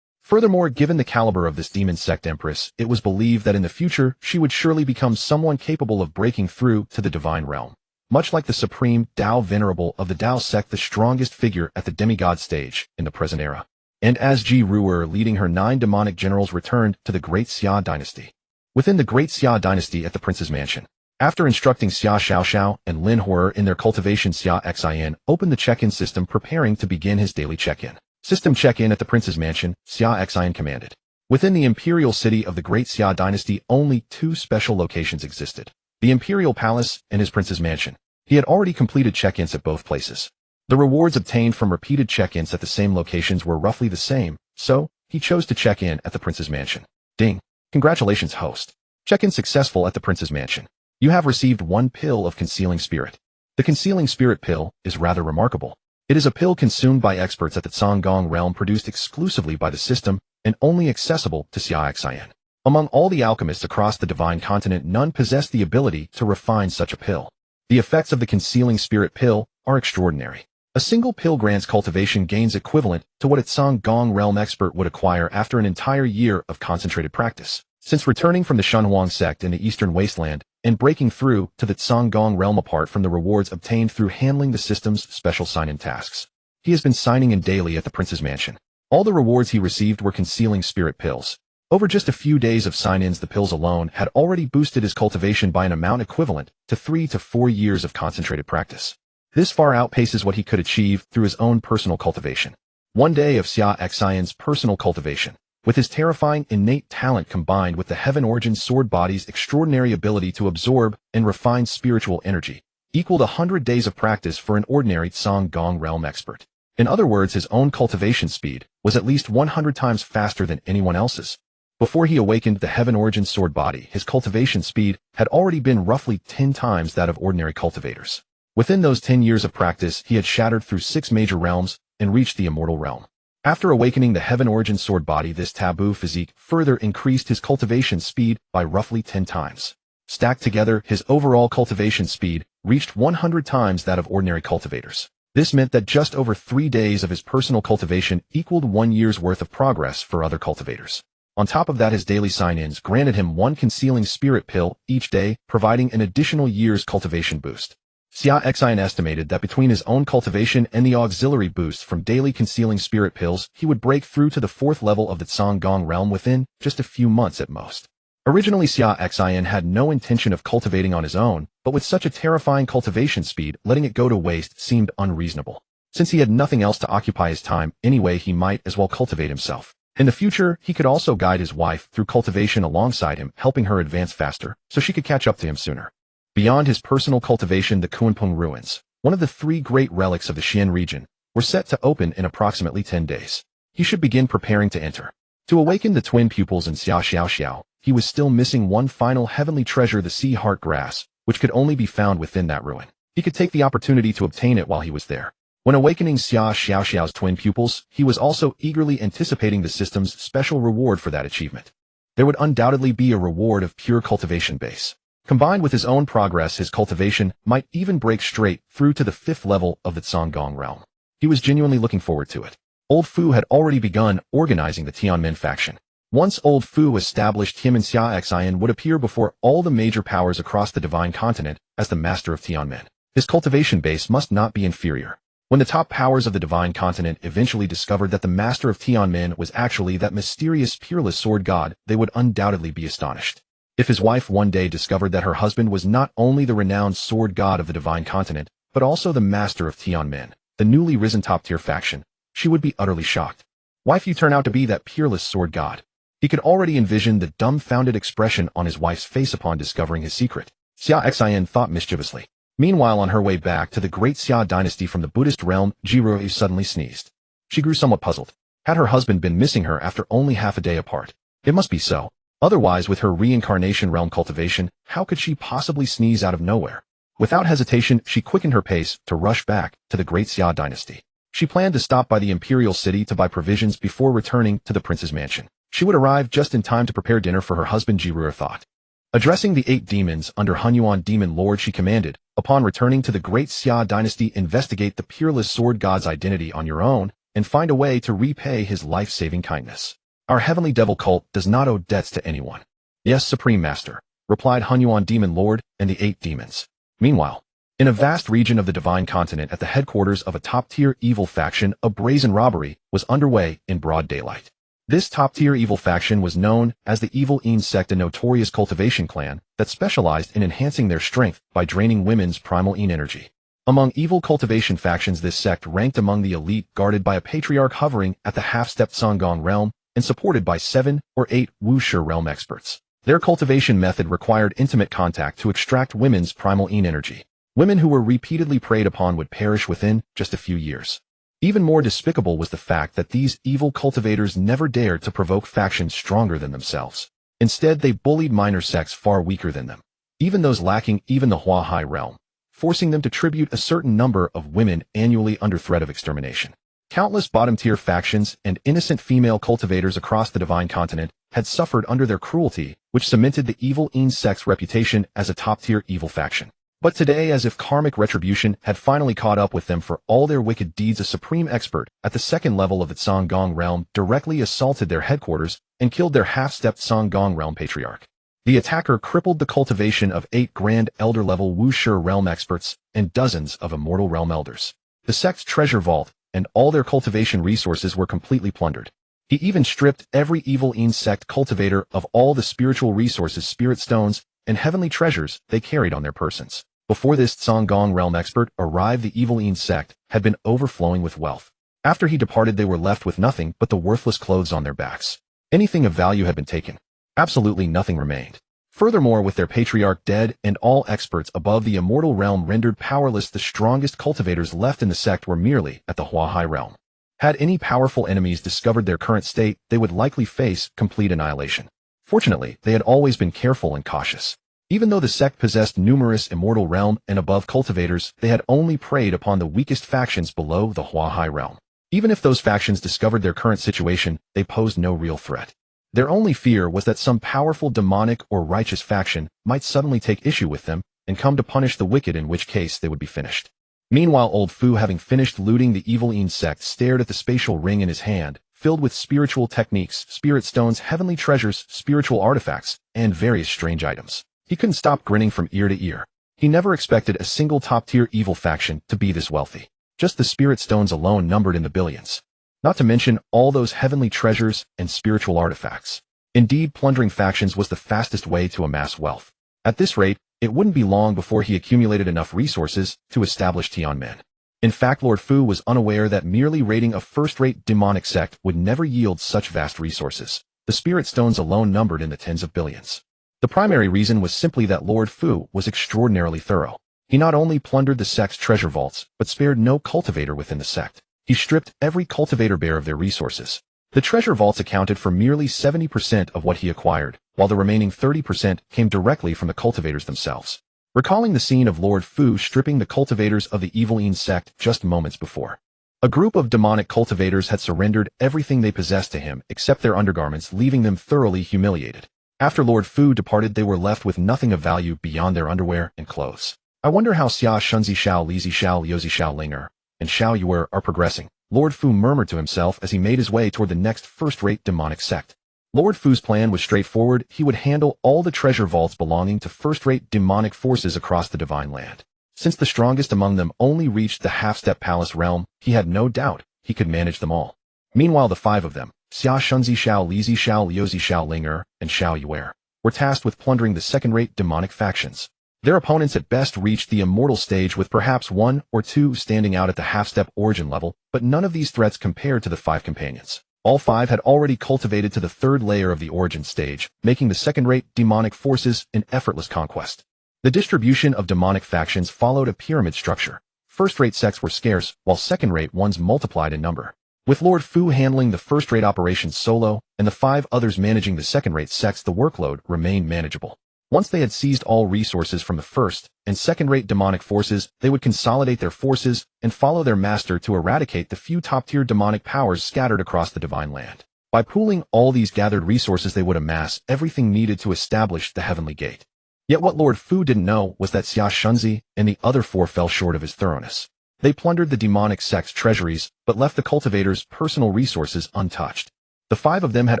Furthermore, given the caliber of this demon sect Empress, it was believed that in the future she would surely become someone capable of breaking through to the divine realm. Much like the supreme Tao venerable of the Tao sect, the strongest figure at the demigod stage in the present era. And as Ji Ruer, leading her 9 demonic generals, returned to the Great Xia dynasty. Within the Great Xia dynasty at the prince's mansion, after instructing Xia Xiaoxiao and Lin Huer in their cultivation, Xia Xin opened the check-in system, preparing to begin his daily check-in. System check-in at the prince's mansion, Xia Xin commanded. Within the imperial city of the Great Xia dynasty, only 2 special locations existed: the imperial palace and his prince's mansion. He had already completed check-ins at both places. The rewards obtained from repeated check-ins at the same locations were roughly the same, so he chose to check in at the prince's mansion. Ding! Congratulations, host. Check-in successful at the prince's mansion. You have received 1 pill of concealing spirit. The concealing spirit pill is rather remarkable. It is a pill consumed by experts at the Cangong realm, produced exclusively by the system, and only accessible to Xia Xin. Among all the alchemists across the divine continent, none possess the ability to refine such a pill. The effects of the concealing spirit pill are extraordinary. A single pill grants cultivation gains equivalent to what a Cangong realm expert would acquire after an entire year of concentrated practice. Since returning from the Shunhuang sect in the eastern wasteland and breaking through to the Cangong realm, apart from the rewards obtained through handling the system's special sign-in tasks, he has been signing in daily at the prince's mansion. All the rewards he received were concealing spirit pills. Over just a few days of sign-ins, the pills alone had already boosted his cultivation by an amount equivalent to 3 to 4 years of concentrated practice. This far outpaces what he could achieve through his own personal cultivation. 1 day of Xia Xin's personal cultivation, with his terrifying innate talent combined with the Heaven-origin sword body's extraordinary ability to absorb and refine spiritual energy, equaled 100 days of practice for an ordinary Cangong realm expert. In other words, his own cultivation speed was at least 100 times faster than anyone else's. Before he awakened the Heaven-origin sword body, his cultivation speed had already been roughly 10 times that of ordinary cultivators. Within those 10 years of practice, he had shattered through 6 major realms and reached the immortal realm. After awakening the Heaven-origin sword body, this taboo physique further increased his cultivation speed by roughly 10 times. Stacked together, his overall cultivation speed reached 100 times that of ordinary cultivators. This meant that just over 3 days of his personal cultivation equaled 1 year's worth of progress for other cultivators. On top of that, his daily sign-ins granted him 1 concealing spirit pill each day, providing an additional year's cultivation boost. Xia Xin estimated that between his own cultivation and the auxiliary boosts from daily concealing spirit pills, he would break through to the 4th level of the Cangong realm within just a few months at most. Originally, Xia Xin had no intention of cultivating on his own, but with such a terrifying cultivation speed, letting it go to waste seemed unreasonable. Since he had nothing else to occupy his time anyway, he might as well cultivate himself. In the future, he could also guide his wife through cultivation alongside him, helping her advance faster, so she could catch up to him sooner. Beyond his personal cultivation, the Kunpeng ruins, one of the 3 great relics of the Xian region, were set to open in approximately 10 days. He should begin preparing to enter. To awaken the twin pupils in Xiao, he was still missing one final heavenly treasure, the sea heart grass, which could only be found within that ruin. He could take the opportunity to obtain it while he was there. When awakening Xiao's twin pupils, he was also eagerly anticipating the system's special reward for that achievement. There would undoubtedly be a reward of pure cultivation base. Combined with his own progress, his cultivation might even break straight through to the 5th level of the Cangong realm. He was genuinely looking forward to it. Old Fu had already begun organizing the Tianmin faction. Once Old Fu established, him and Xia Xin would appear before all the major powers across the Divine Continent as the master of Tianmin. His cultivation base must not be inferior. When the top powers of the Divine Continent eventually discovered that the master of Tianmin was actually that mysterious peerless sword god, they would undoubtedly be astonished. If his wife one day discovered that her husband was not only the renowned sword god of the Divine Continent, but also the master of Tianmin, the newly risen top-tier faction, she would be utterly shocked. Why if you turn out to be that peerless sword god? He could already envision the dumbfounded expression on his wife's face upon discovering his secret. Xia Xin thought mischievously. Meanwhile, on her way back to the great Xia dynasty from the Buddhist realm, Jiru suddenly sneezed. She grew somewhat puzzled. Had her husband been missing her after only half a day apart? It must be so. Otherwise, with her reincarnation realm cultivation, how could she possibly sneeze out of nowhere? Without hesitation, she quickened her pace to rush back to the great Xia dynasty. She planned to stop by the imperial city to buy provisions before returning to the prince's mansion. She would arrive just in time to prepare dinner for her husband, Jiru thought. Addressing the 8 demons under Hunyuan Demon Lord, she commanded, upon returning to the great Xia dynasty, investigate the peerless sword god's identity on your own and find a way to repay his life-saving kindness. Our heavenly devil cult does not owe debts to anyone. Yes, Supreme Master, replied Hunyuan Demon Lord and the 8 demons. Meanwhile, in a vast region of the Divine Continent at the headquarters of a top-tier evil faction, a brazen robbery was underway in broad daylight. This top-tier evil faction was known as the Evil Een sect, a notorious cultivation clan that specialized in enhancing their strength by draining women's primal Een energy. Among evil cultivation factions, this sect ranked among the elite, guarded by a patriarch hovering at the half-stepped Cangong realm and supported by 7 or 8 Wuxi realm experts. Their cultivation method required intimate contact to extract women's primal Een energy. Women who were repeatedly preyed upon would perish within just a few years. Even more despicable was the fact that these evil cultivators never dared to provoke factions stronger than themselves. Instead, they bullied minor sects far weaker than them, even those lacking even the Huahai realm, forcing them to tribute a certain number of women annually under threat of extermination. Countless bottom-tier factions and innocent female cultivators across the Divine Continent had suffered under their cruelty, which cemented the Evil Een sect's reputation as a top-tier evil faction. But today, as if karmic retribution had finally caught up with them for all their wicked deeds, a supreme expert at the 2nd level of the Cangong realm directly assaulted their headquarters and killed their half-stepped Cangong realm patriarch. The attacker crippled the cultivation of 8 grand elder-level Wuxi realm experts and dozens of immortal realm elders. The sect's treasure vault and all their cultivation resources were completely plundered. He even stripped every Evil Een sect cultivator of all the spiritual resources, spirit stones, and heavenly treasures they carried on their persons. Before this Cangong realm expert arrived, the Evil Een sect had been overflowing with wealth. After he departed, they were left with nothing but the worthless clothes on their backs. Anything of value had been taken. Absolutely nothing remained. Furthermore, with their patriarch dead and all experts above the immortal realm rendered powerless, the strongest cultivators left in the sect were merely at the Huahai realm. Had any powerful enemies discovered their current state, they would likely face complete annihilation. Fortunately, they had always been careful and cautious. Even though the sect possessed numerous immortal realm and above cultivators, they had only preyed upon the weakest factions below the Huahai realm. Even if those factions discovered their current situation, they posed no real threat. Their only fear was that some powerful demonic or righteous faction might suddenly take issue with them and come to punish the wicked, in which case they would be finished. Meanwhile, Old Fu, having finished looting the Evil Een sect, stared at the spatial ring in his hand, filled with spiritual techniques, spirit stones, heavenly treasures, spiritual artifacts, and various strange items. He couldn't stop grinning from ear to ear. He never expected a single top-tier evil faction to be this wealthy. Just the spirit stones alone numbered in the billions. Not to mention all those heavenly treasures and spiritual artifacts. Indeed, plundering factions was the fastest way to amass wealth. At this rate, it wouldn't be long before he accumulated enough resources to establish Tianmin. In fact, Lord Fu was unaware that merely raiding a first-rate demonic sect would never yield such vast resources. The spirit stones alone numbered in the tens of billions. The primary reason was simply that Lord Fu was extraordinarily thorough. He not only plundered the sect's treasure vaults, but spared no cultivator within the sect. He stripped every cultivator bare of their resources. The treasure vaults accounted for merely 70% of what he acquired, while the remaining 30% came directly from the cultivators themselves. Recalling the scene of Lord Fu stripping the cultivators of the Evil sect just moments before. A group of demonic cultivators had surrendered everything they possessed to him except their undergarments, leaving them thoroughly humiliated. After Lord Fu departed, they were left with nothing of value beyond their underwear and clothes. I wonder how Xia Xin, Xiao Li, Xiao Liu, Xiao Linger, and Xiao Yue are progressing, Lord Fu murmured to himself as he made his way toward the next first-rate demonic sect. Lord Fu's plan was straightforward. He would handle all the treasure vaults belonging to first-rate demonic forces across the Divine Land. Since the strongest among them only reached the half-step palace realm, he had no doubt he could manage them all. Meanwhile, the five of them, Xia Xin, Xiao Li, Xiao Liu, Xiao Linger, and Xiao Yue, were tasked with plundering the second-rate demonic factions. Their opponents at best reached the immortal stage, with perhaps one or two standing out at the half-step origin level, but none of these threats compared to the five companions. All five had already cultivated to the third layer of the origin stage, making the second-rate demonic forces an effortless conquest. The distribution of demonic factions followed a pyramid structure. First-rate sects were scarce, while second-rate ones multiplied in number. With Lord Fu handling the first-rate operations solo, and the five others managing the second-rate sects, the workload remained manageable. Once they had seized all resources from the first and second-rate demonic forces, they would consolidate their forces and follow their master to eradicate the few top-tier demonic powers scattered across the Divine Land. By pooling all these gathered resources, they would amass everything needed to establish the Heavenly Gate. Yet what Lord Fu didn't know was that Xia Xin and the other four fell short of his thoroughness. They plundered the demonic sect's treasuries, but left the cultivators' personal resources untouched. The five of them had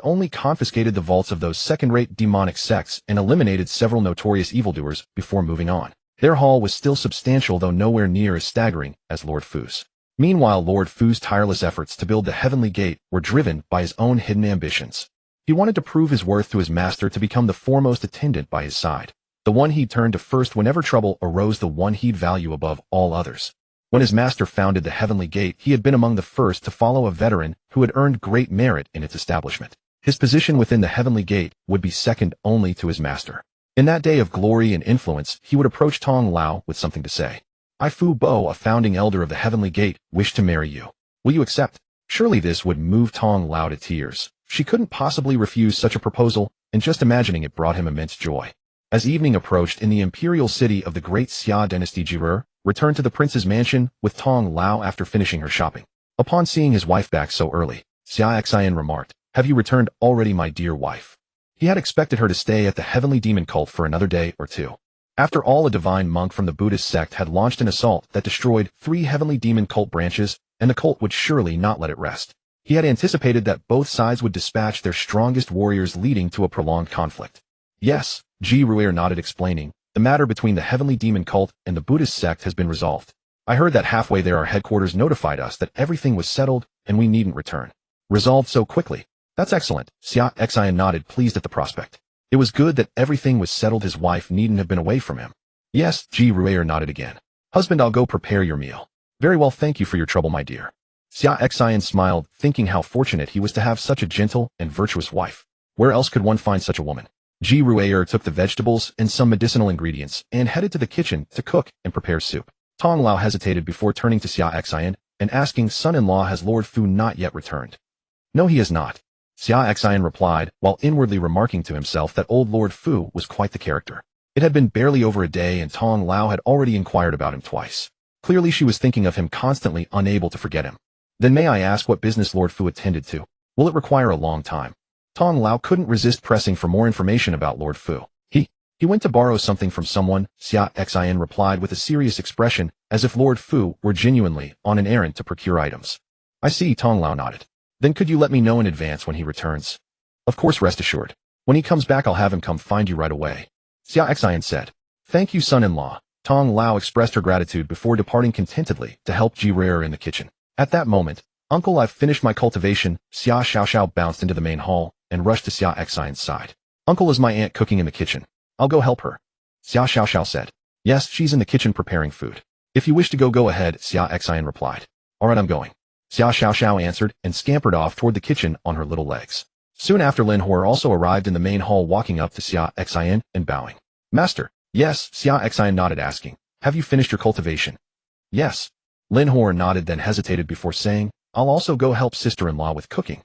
only confiscated the vaults of those second-rate demonic sects and eliminated several notorious evildoers before moving on. Their haul was still substantial, though nowhere near as staggering as Lord Fu's. Meanwhile, Lord Fu's tireless efforts to build the Heavenly Gate were driven by his own hidden ambitions. He wanted to prove his worth to his master, to become the foremost attendant by his side, the one he'd turn to first whenever trouble arose, the one he'd value above all others. When his master founded the Heavenly Gate, he had been among the first to follow a veteran who had earned great merit in its establishment. His position within the Heavenly Gate would be second only to his master. In that day of glory and influence, he would approach Tong Lao with something to say. I, Fu Bo, a founding elder of the Heavenly Gate, wish to marry you. Will you accept? Surely this would move Tong Lao to tears. She couldn't possibly refuse such a proposal, and just imagining it brought him immense joy. As evening approached in the imperial city of the great Xia dynasty, Jirer returned to the prince's mansion with Tong Lao after finishing her shopping. Upon seeing his wife back so early, Xia Xin remarked, "Have you returned already, my dear wife?" He had expected her to stay at the Heavenly Demon Cult for another day or two. After all, a divine monk from the Buddhist sect had launched an assault that destroyed 3 Heavenly Demon Cult branches, and the cult would surely not let it rest. He had anticipated that both sides would dispatch their strongest warriors, leading to a prolonged conflict. Yes, Ji Ruer nodded, explaining, the matter between the Heavenly Demon Cult and the Buddhist sect has been resolved. I heard that halfway there our headquarters notified us that everything was settled and we needn't return. Resolved so quickly. That's excellent. Xia Xin nodded, pleased at the prospect. It was good that everything was settled. His wife needn't have been away from him. Yes, Ji Ruer nodded again. Husband, I'll go prepare your meal. Very well, thank you for your trouble, my dear. Xia Xin smiled, thinking how fortunate he was to have such a gentle and virtuous wife. Where else could one find such a woman? Ji Ruer took the vegetables and some medicinal ingredients and headed to the kitchen to cook and prepare soup. Tong Lao hesitated before turning to Xia Xin and asking, son-in-law, has Lord Fu not yet returned? No, he has not. Xia Xin replied, while inwardly remarking to himself that old Lord Fu was quite the character. It had been barely over a day and Tong Lao had already inquired about him twice. Clearly she was thinking of him constantly, unable to forget him. Then may I ask what business Lord Fu attended to? Will it require a long time? Tong Lao couldn't resist pressing for more information about Lord Fu. He went to borrow something from someone, Xia Xin replied with a serious expression, as if Lord Fu were genuinely on an errand to procure items. I see, Tong Lao nodded. Then could you let me know in advance when he returns? Of course, rest assured. When he comes back, I'll have him come find you right away. Xia Xin said. Thank you, son-in-law. Tong Lao expressed her gratitude before departing contentedly to help Ji Ruer in the kitchen. At that moment, Uncle, I've finished my cultivation. Xia Xiao bounced into the main hall and rushed to Xia Xin's side. Uncle, is my aunt cooking in the kitchen? I'll go help her. Xia Xiao said. Yes, she's in the kitchen preparing food. If you wish to go ahead, Xia Xin replied. All right, I'm going. Xia Xiao answered and scampered off toward the kitchen on her little legs. Soon after, Lin Hor also arrived in the main hall, walking up to Xia Xin and bowing. Master. Yes, Xia Xin nodded, asking, have you finished your cultivation? Yes. Lin Hor nodded, then hesitated before saying, I'll also go help sister-in-law with cooking.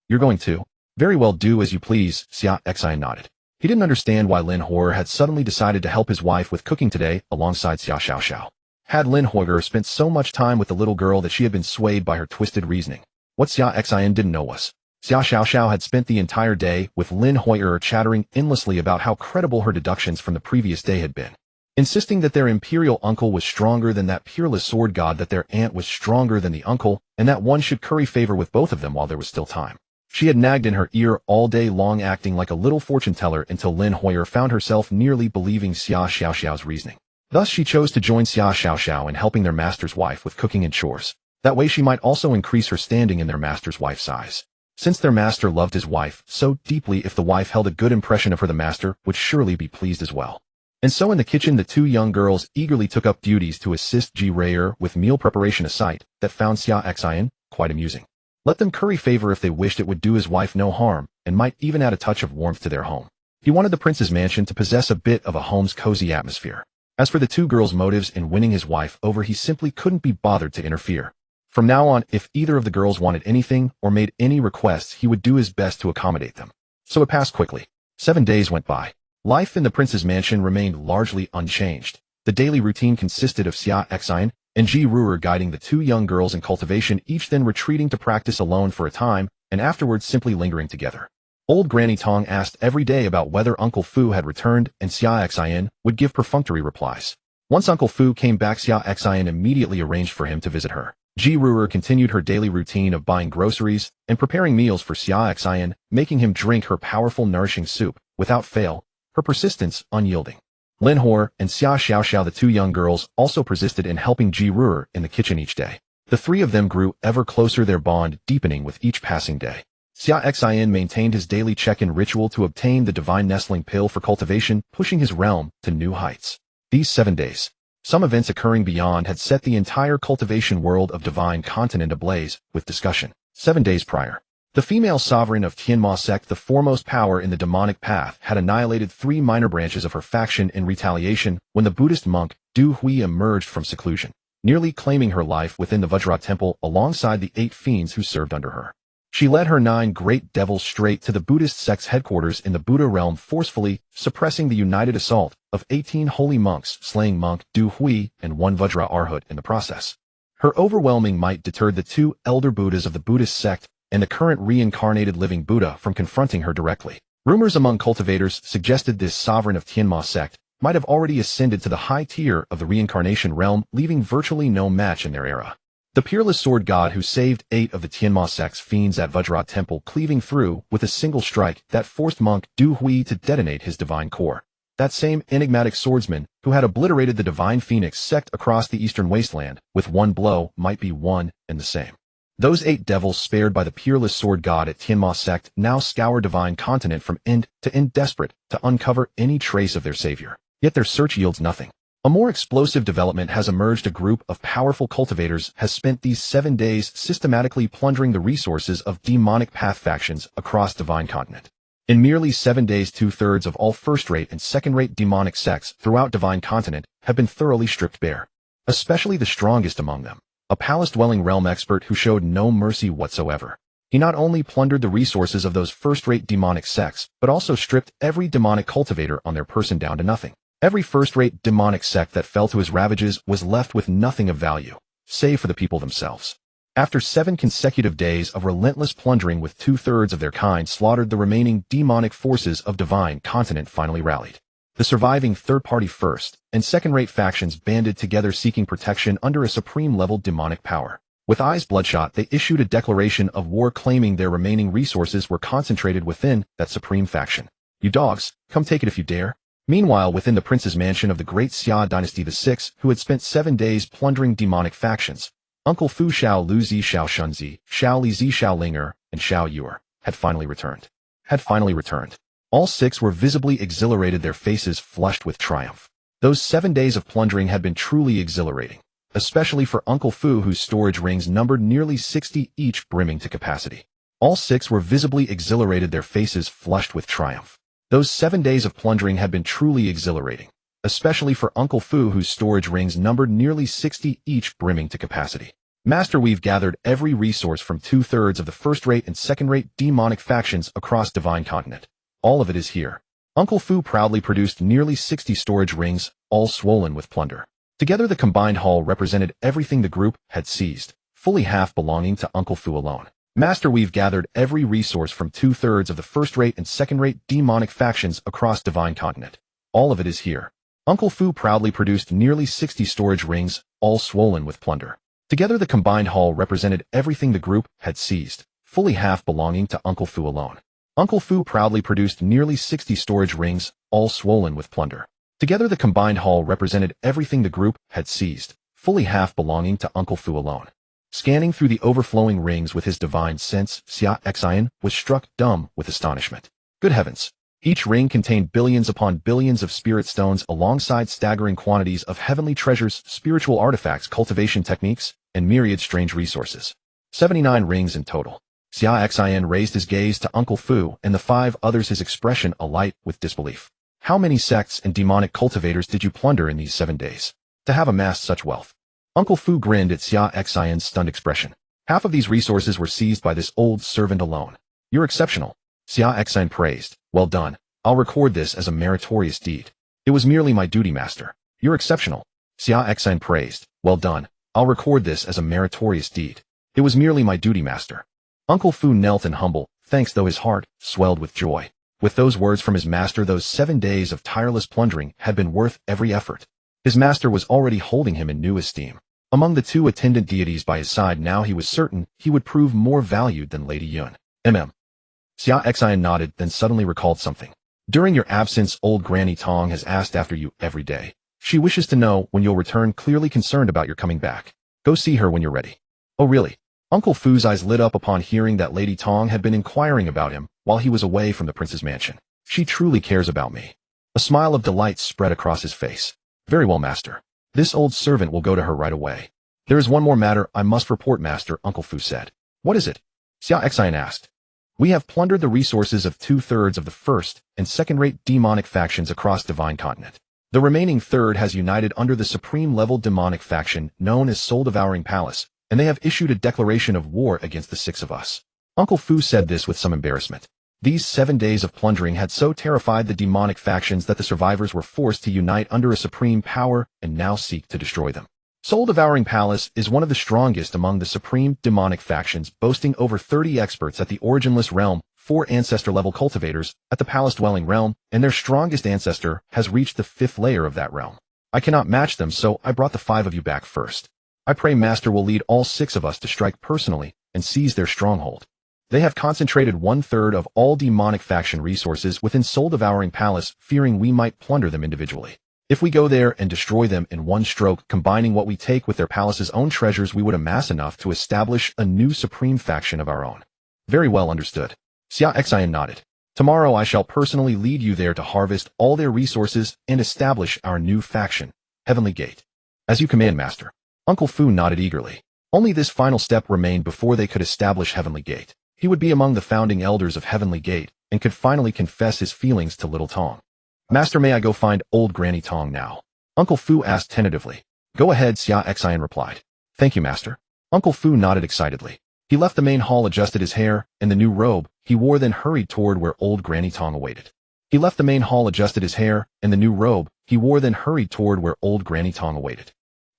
You're going to? Very well, do as you please, Xia Xin nodded. He didn't understand why Lin Huo'er had suddenly decided to help his wife with cooking today alongside Xia Xiaoxiao. Had Lin Huo'er spent so much time with the little girl that she had been swayed by her twisted reasoning? What Xia Xin didn't know was, Xia Xiaoxiao had spent the entire day with Lin Huo'er chattering endlessly about how credible her deductions from the previous day had been, insisting that their imperial uncle was stronger than that peerless sword god, that their aunt was stronger than the uncle, and that one should curry favor with both of them while there was still time. She had nagged in her ear all day long, acting like a little fortune teller, until Lin Huo'er found herself nearly believing Xia Xiaoxiao's reasoning. Thus she chose to join Xia Xiaoxiao in helping their master's wife with cooking and chores. That way she might also increase her standing in their master's wife's eyes. Since their master loved his wife so deeply, if the wife held a good impression of her, the master would surely be pleased as well. And so in the kitchen the two young girls eagerly took up duties to assist Ji Ray'er with meal preparation, a sight that found Xia Xin quite amusing. Let them curry favor if they wished; it would do his wife no harm, and might even add a touch of warmth to their home. He wanted the prince's mansion to possess a bit of a home's cozy atmosphere. As for the two girls' motives in winning his wife over, he simply couldn't be bothered to interfere. From now on, if either of the girls wanted anything or made any requests, he would do his best to accommodate them. So it passed quickly. 7 days went by. Life in the prince's mansion remained largely unchanged. The daily routine consisted of Xia Xin and Ji Ray'er guiding the two young girls in cultivation, each then retreating to practice alone for a time, and afterwards simply lingering together. Old Granny Tong asked every day about whether Uncle Fu had returned, and Xia Xin would give perfunctory replies. Once Uncle Fu came back, Xia Xin immediately arranged for him to visit her. Ji Ray'er continued her daily routine of buying groceries and preparing meals for Xia Xin, making him drink her powerful nourishing soup, without fail, her persistence unyielding. Lin Huo'er and Xia Xiaoxiao, the two young girls, also persisted in helping Ji Ray'er in the kitchen each day. The three of them grew ever closer, their bond deepening with each passing day. Xia Xin maintained his daily check-in ritual to obtain the divine nestling pill for cultivation, pushing his realm to new heights. These 7 days, some events occurring beyond had set the entire cultivation world of divine continent ablaze with discussion. 7 days prior, the female sovereign of Tianma sect, the foremost power in the demonic path, had annihilated 3 minor branches of her faction in retaliation when the Buddhist monk Du Hui emerged from seclusion, nearly claiming her life within the Vajra temple alongside the 8 fiends who served under her. She led her 9 great devils straight to the Buddhist sect's headquarters in the Buddha realm, forcefully suppressing the united assault of 18 holy monks, slaying monk Du Hui and 1 Vajra Arhat in the process. Her overwhelming might deterred the 2 elder Buddhas of the Buddhist sect and the current reincarnated living Buddha from confronting her directly. Rumors among cultivators suggested this sovereign of Tianma sect might have already ascended to the high tier of the reincarnation realm, leaving virtually no match in their era. The peerless sword god who saved 8 of the Tianma sect's fiends at Vajra temple, cleaving through with a single strike that forced monk Du Hui to detonate his divine core. That same enigmatic swordsman who had obliterated the divine phoenix sect across the eastern wasteland with 1 blow might be one and the same. Those 8 devils spared by the peerless sword god at Tianma sect now scour divine continent from end to end, desperate to uncover any trace of their savior. Yet their search yields nothing. A more explosive development has emerged. A group of powerful cultivators has spent these 7 days systematically plundering the resources of demonic path factions across divine continent. In merely 7 days, 2/3 of all first-rate and second-rate demonic sects throughout divine continent have been thoroughly stripped bare. Especially the strongest among them, a palace-dwelling realm expert who showed no mercy whatsoever. He not only plundered the resources of those first-rate demonic sects, but also stripped every demonic cultivator on their person down to nothing. Every first-rate demonic sect that fell to his ravages was left with nothing of value, save for the people themselves. After 7 consecutive days of relentless plundering, with 2/3 of their kind slaughtered, the remaining demonic forces of divine continent finally rallied. The surviving third-party first and second-rate factions banded together, seeking protection under a supreme-level demonic power. With eyes bloodshot, they issued a declaration of war, claiming their remaining resources were concentrated within that supreme faction. "You dogs, come take it if you dare." Meanwhile, within the prince's mansion of the great Xia dynasty, the 6, who had spent 7 days plundering demonic factions, Uncle Fu Xiao Lu Zi Xiao Shunzi, Xiao Li Zi Xiao Linger, and Xiao Yuer, had finally returned. All 6 were visibly exhilarated, their faces flushed with triumph. Those 7 days of plundering had been truly exhilarating, especially for Uncle Fu, whose storage rings numbered nearly 60 each, brimming to capacity. All 6 were visibly exhilarated, their faces flushed with triumph. Those 7 days of plundering had been truly exhilarating, especially for Uncle Fu, whose storage rings numbered nearly 60 each, brimming to capacity. Master, we've gathered every resource from 2/3 of the first-rate and second-rate demonic factions across Divine Continent. All of it is here. Uncle Fu proudly produced nearly 60 storage rings, all swollen with plunder. Together the combined haul represented everything the group had seized, fully half belonging to Uncle Fu alone. Master, we've gathered every resource from 2/3 of the first-rate and second-rate demonic factions across Divine Continent. All of it is here. Uncle Fu proudly produced nearly 60 storage rings, all swollen with plunder. Together the combined haul represented everything the group had seized, fully half belonging to Uncle Fu alone. Uncle Fu proudly produced nearly 60 storage rings, all swollen with plunder. Together the combined haul represented everything the group had seized, fully half belonging to Uncle Fu alone. Scanning through the overflowing rings with his divine sense, Xia Xin was struck dumb with astonishment. Good heavens! Each ring contained billions upon billions of spirit stones alongside staggering quantities of heavenly treasures, spiritual artifacts, cultivation techniques, and myriad strange resources. 79 rings in total. Xia Xin raised his gaze to Uncle Fu and the 5 others, his expression alight with disbelief. How many sects and demonic cultivators did you plunder in these 7 days to have amassed such wealth? Uncle Fu grinned at Xia Xin's stunned expression. Half of these resources were seized by this old servant alone. You're exceptional. Xia Xin praised. Well done. I'll record this as a meritorious deed. It was merely my duty, Master. You're exceptional. Xia Xin praised. Well done. I'll record this as a meritorious deed. It was merely my duty, Master. Uncle Fu knelt in humble thanks, though his heart swelled with joy. With those words from his master, those 7 days of tireless plundering had been worth every effort. His master was already holding him in new esteem. Among the 2 attendant deities by his side now, he was certain he would prove more valued than Lady Yun. Xia Xin nodded, then suddenly recalled something. During your absence, old Granny Tong has asked after you every day. She wishes to know when you'll return, clearly concerned about your coming back. Go see her when you're ready. Oh really? Uncle Fu's eyes lit up upon hearing that Lady Tong had been inquiring about him while he was away from the prince's mansion. She truly cares about me. A smile of delight spread across his face. Very well, Master. This old servant will go to her right away. There is one more matter I must report, Master, Uncle Fu said. What is it? Xia Xin asked. We have plundered the resources of 2/3 of the first and second-rate demonic factions across Divine Continent. The remaining third has united under the supreme-level demonic faction known as Soul-Devouring Palace, and they have issued a declaration of war against the 6 of us. Uncle Fu said this with some embarrassment. These 7 days of plundering had so terrified the demonic factions that the survivors were forced to unite under a supreme power and now seek to destroy them. Soul-Devouring Palace is one of the strongest among the supreme demonic factions, boasting over 30 experts at the Originless Realm, 4 ancestor-level cultivators at the Palace-Dwelling Realm, and their strongest ancestor has reached the 5th layer of that realm. I cannot match them, so I brought the 5 of you back first. I pray Master will lead all 6 of us to strike personally and seize their stronghold. They have concentrated 1/3 of all demonic faction resources within Soul-Devouring Palace, fearing we might plunder them individually. If we go there and destroy them in one stroke, combining what we take with their palace's own treasures, we would amass enough to establish a new supreme faction of our own. Very well understood. Xia Xin nodded. Tomorrow I shall personally lead you there to harvest all their resources and establish our new faction, Heavenly Gate. As you command, Master. Uncle Fu nodded eagerly. Only this final step remained before they could establish Heavenly Gate. He would be among the founding elders of Heavenly Gate and could finally confess his feelings to Little Tong. Master, may I go find old Granny Tong now? Uncle Fu asked tentatively. Go ahead, Xia Xin replied. Thank you, Master. Uncle Fu nodded excitedly. He left the main hall, adjusted his hair and the new robe he wore, then hurried toward where old Granny Tong awaited.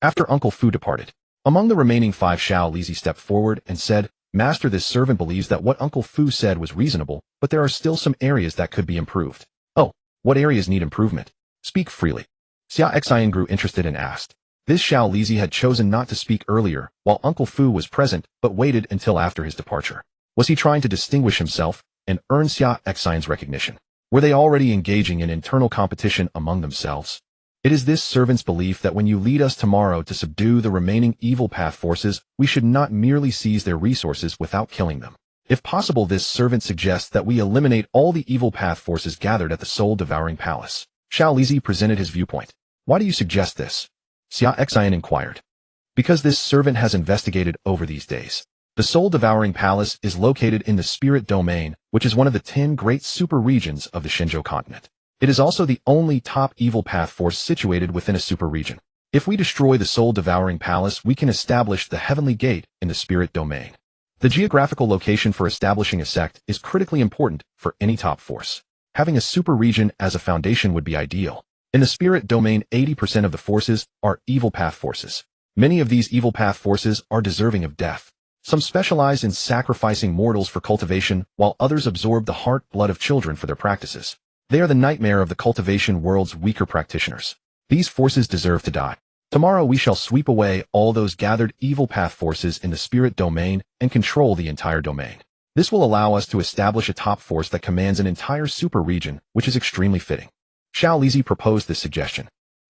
After Uncle Fu departed, among the remaining 5, Xiao Lizi stepped forward and said, Master, this servant believes that what Uncle Fu said was reasonable, but there are still some areas that could be improved. Oh, what areas need improvement? Speak freely. Xia Xin grew interested and asked. This Xiao Lizi had chosen not to speak earlier while Uncle Fu was present, but waited until after his departure. Was he trying to distinguish himself and earn Xia Xin's recognition? Were they already engaging in internal competition among themselves? It is this servant's belief that when you lead us tomorrow to subdue the remaining evil path forces, we should not merely seize their resources without killing them. If possible, this servant suggests that we eliminate all the evil path forces gathered at the Soul-Devouring Palace. Xiao Lizi presented his viewpoint. Why do you suggest this? Xia Xin inquired. Because this servant has investigated over these days. The Soul-Devouring Palace is located in the Spirit Domain, which is one of the 10 great super-regions of the Shenzhou continent. It is also the only top evil path force situated within a super-region. If we destroy the soul-devouring palace, we can establish the heavenly gate in the spirit domain. The geographical location for establishing a sect is critically important for any top force. Having a super region as a foundation would be ideal. In the spirit domain, 80% of the forces are evil path forces. Many of these evil path forces are deserving of death. Some specialize in sacrificing mortals for cultivation, while others absorb the heart blood of children for their practices. They are the nightmare of the cultivation world's weaker practitioners. These forces deserve to die. Tomorrow we shall sweep away all those gathered evil path forces in the spirit domain and control the entire domain. This will allow us to establish a top force that commands an entire super region, which is extremely fitting. Xia Xin proposed this suggestion.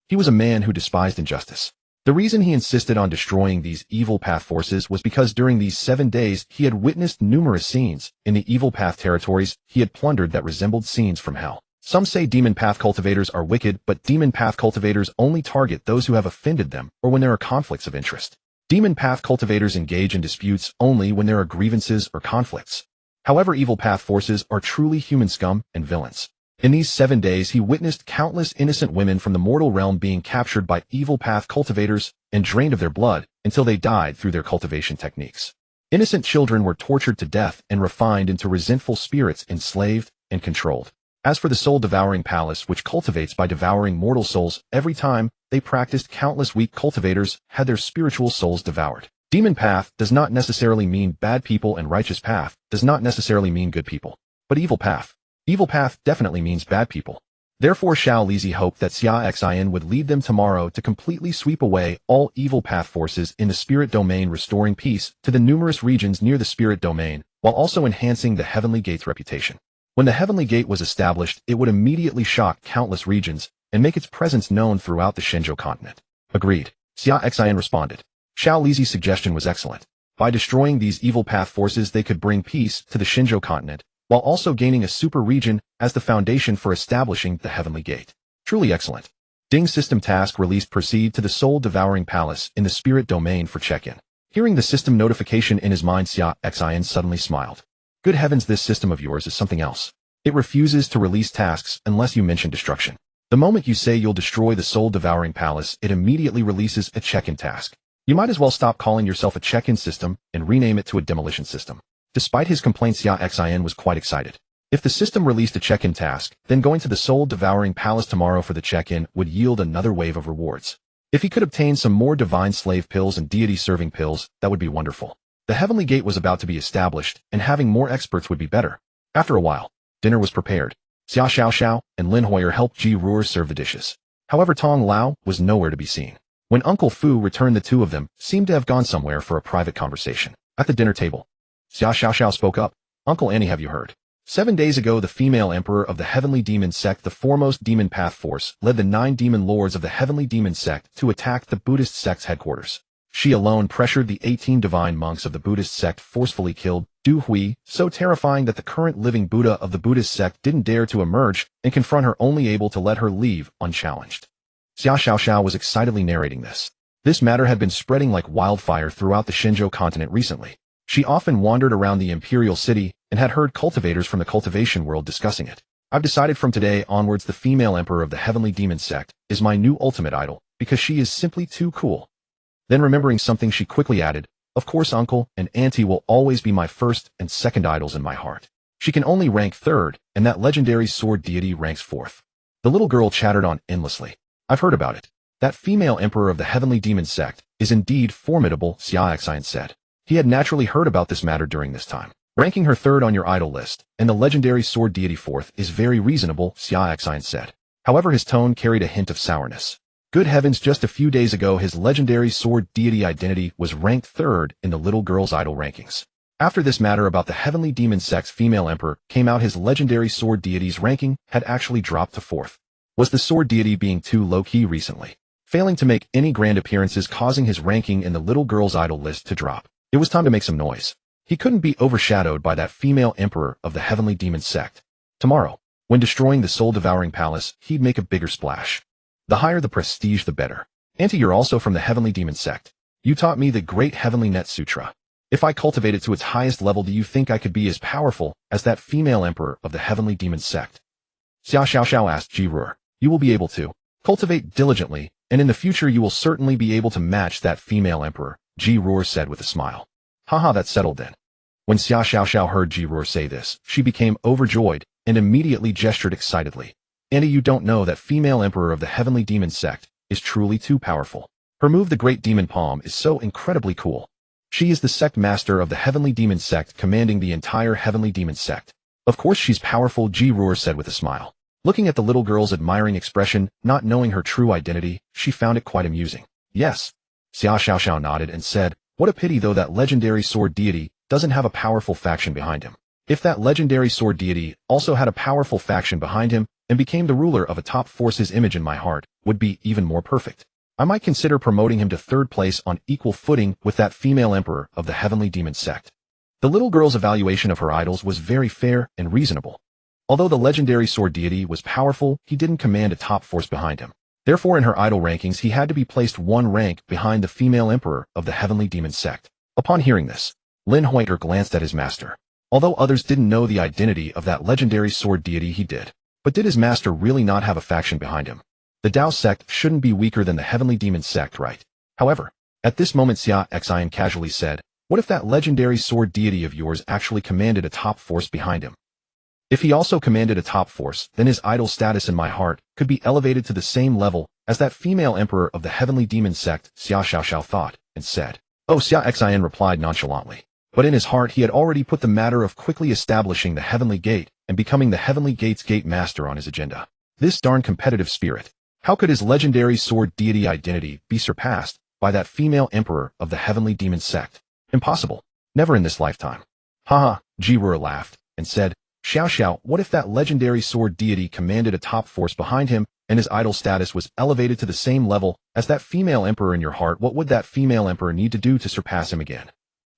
He was a man who despised injustice. The reason he insisted on destroying these evil path forces was because during these 7 days he had witnessed numerous scenes in the evil path territories he had plundered that resembled scenes from hell. Some say demon path cultivators are wicked, but demon path cultivators only target those who have offended them or when there are conflicts of interest. Demon path cultivators engage in disputes only when there are grievances or conflicts. However, evil path forces are truly human scum and villains. In these 7 days, he witnessed countless innocent women from the mortal realm being captured by evil path cultivators and drained of their blood until they died through their cultivation techniques. Innocent children were tortured to death and refined into resentful spirits, enslaved and controlled. As for the soul-devouring palace, which cultivates by devouring mortal souls, every time they practiced, countless weak cultivators had their spiritual souls devoured. Demon path does not necessarily mean bad people, and righteous path does not necessarily mean good people. But evil path definitely means bad people. Therefore, Xia Xin hoped that Xia Xin would lead them tomorrow to completely sweep away all evil path forces in the spirit domain, restoring peace to the numerous regions near the spirit domain, while also enhancing the Heavenly Gate's reputation. When the Heavenly Gate was established, it would immediately shock countless regions and make its presence known throughout the Shenzhou continent. Agreed. Xia Xin responded. Xia Xin's suggestion was excellent. By destroying these evil path forces, they could bring peace to the Shenzhou continent, while also gaining a super region as the foundation for establishing the Heavenly Gate. Truly excellent. Ding system task released. Proceed to the soul-devouring palace in the spirit domain for check-in. Hearing the system notification in his mind, Xia Xin suddenly smiled. Good heavens, this system of yours is something else. It refuses to release tasks unless you mention destruction. The moment you say you'll destroy the soul-devouring palace, it immediately releases a check-in task. You might as well stop calling yourself a check-in system and rename it to a demolition system. Despite his complaints, Xia Xin was quite excited. If the system released a check-in task, then going to the soul-devouring palace tomorrow for the check-in would yield another wave of rewards. If he could obtain some more divine slave pills and deity-serving pills, that would be wonderful. The Heavenly Gate was about to be established, and having more experts would be better. After a while, dinner was prepared. Xia Xiao and Lin Hoyer helped Ji Ruer serve the dishes. However, Tong Lao was nowhere to be seen. When Uncle Fu returned, the two of them seemed to have gone somewhere for a private conversation. At the dinner table, Xia Xiao spoke up. Uncle Annie, have you heard? 7 days ago, the female emperor of the Heavenly Demon Sect, the foremost demon path force, led the 9 demon lords of the Heavenly Demon Sect to attack the Buddhist sect's headquarters. She alone pressured the 18 divine monks of the Buddhist sect, forcefully killed Du Hui, so terrifying that the current living Buddha of the Buddhist sect didn't dare to emerge and confront her, only able to let her leave unchallenged. Xia Xiao was excitedly narrating this. This matter had been spreading like wildfire throughout the Shenzhou continent recently. She often wandered around the imperial city and had heard cultivators from the cultivation world discussing it. I've decided from today onwards the female emperor of the Heavenly Demon Sect is my new ultimate idol, because she is simply too cool. Then remembering something, she quickly added, of course Uncle and Auntie will always be my first and second idols in my heart. She can only rank 3rd, and that legendary sword deity ranks 4th. The little girl chattered on endlessly. I've heard about it. That female emperor of the Heavenly Demon Sect is indeed formidable, Xia Xin said. He had naturally heard about this matter during this time. Ranking her 3rd on your idol list, and the legendary sword deity 4th, is very reasonable, Xia Xin said. However, his tone carried a hint of sourness. Good heavens, just a few days ago his legendary sword deity identity was ranked 3rd in the little girl's idol rankings. After this matter about the Heavenly Demon Sect's female emperor came out, his legendary sword deity's ranking had actually dropped to 4th. Was the sword deity being too low-key recently, failing to make any grand appearances, causing his ranking in the little girl's idol list to drop? It was time to make some noise. He couldn't be overshadowed by that female emperor of the Heavenly Demon Sect. Tomorrow, when destroying the soul-devouring palace, he'd make a bigger splash. The higher the prestige, the better. Auntie, you're also from the Heavenly Demon Sect. You taught me the great Heavenly Net Sutra. If I cultivate it to its highest level, do you think I could be as powerful as that female emperor of the Heavenly Demon Sect? Xia Xiao asked Ji Ruer. You will be able to. Cultivate diligently, and in the future you will certainly be able to match that female emperor, Ji Ruor said with a smile. Haha, that's settled then. When Xia Xiao heard Ji Ruor say this, she became overjoyed and immediately gestured excitedly. Andy, you don't know that female emperor of the heavenly demon sect is truly too powerful. Her move, the Great Demon Palm, is so incredibly cool. She is the sect master of the heavenly demon sect, commanding the entire heavenly demon sect. Of course she's powerful, Ji Ruor said with a smile. Looking at the little girl's admiring expression, not knowing her true identity, she found it quite amusing. Yes. Xia Xiao nodded and said, what a pity though that legendary sword deity doesn't have a powerful faction behind him. If that legendary sword deity also had a powerful faction behind him and became the ruler of a top force, his image in my heart would be even more perfect. I might consider promoting him to third place on equal footing with that female emperor of the heavenly demon sect. The little girl's evaluation of her idols was very fair and reasonable. Although the legendary sword deity was powerful, he didn't command a top force behind him. Therefore, in her idol rankings, he had to be placed one rank behind the female emperor of the heavenly demon sect. Upon hearing this, Lin Huiter glanced at his master. Although others didn't know the identity of that legendary sword deity, he did. But did his master really not have a faction behind him? The Dao sect shouldn't be weaker than the heavenly demon sect, right? However, at this moment Xia Xin casually said, what if that legendary sword deity of yours actually commanded a top force behind him? If he also commanded a top force, then his idol status in my heart could be elevated to the same level as that female emperor of the heavenly demon sect, Xia Xiao thought, and said. Oh, Xia Xin replied nonchalantly. But in his heart he had already put the matter of quickly establishing the heavenly gate and becoming the heavenly gate's gate master on his agenda. This darn competitive spirit. How could his legendary sword deity identity be surpassed by that female emperor of the heavenly demon sect? Impossible. Never in this lifetime. Haha, Ji Ruor laughed and said, Xiao, what if that legendary sword deity commanded a top force behind him and his idol status was elevated to the same level as that female emperor in your heart? What would that female emperor need to do to surpass him again?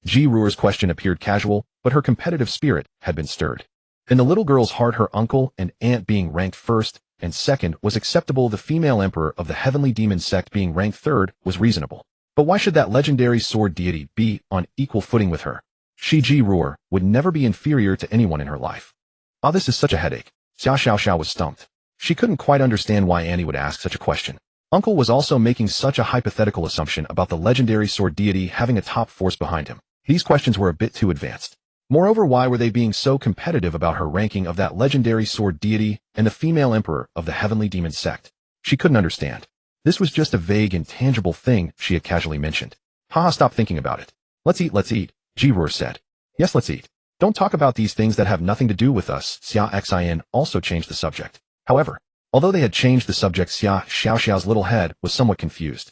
Ji Ruor's question appeared casual, but her competitive spirit had been stirred. In the little girl's heart, her uncle and aunt being ranked first and second was acceptable. The female emperor of the heavenly demon sect being ranked third was reasonable. But why should that legendary sword deity be on equal footing with her? She, Ji Ruor, would never be inferior to anyone in her life. Ah, this is such a headache. Xia Xiao was stumped. She couldn't quite understand why Annie would ask such a question. Uncle was also making such a hypothetical assumption about the legendary sword deity having a top force behind him. These questions were a bit too advanced. Moreover, why were they being so competitive about her ranking of that legendary sword deity and the female emperor of the heavenly demon sect? She couldn't understand. This was just a vague, intangible thing she had casually mentioned. Haha, stop thinking about it. Let's eat, Ji Ruor said. Yes, let's eat. Don't talk about these things that have nothing to do with us. Xia Xin also changed the subject. However, although they had changed the subject, Xia Xiao's little head was somewhat confused.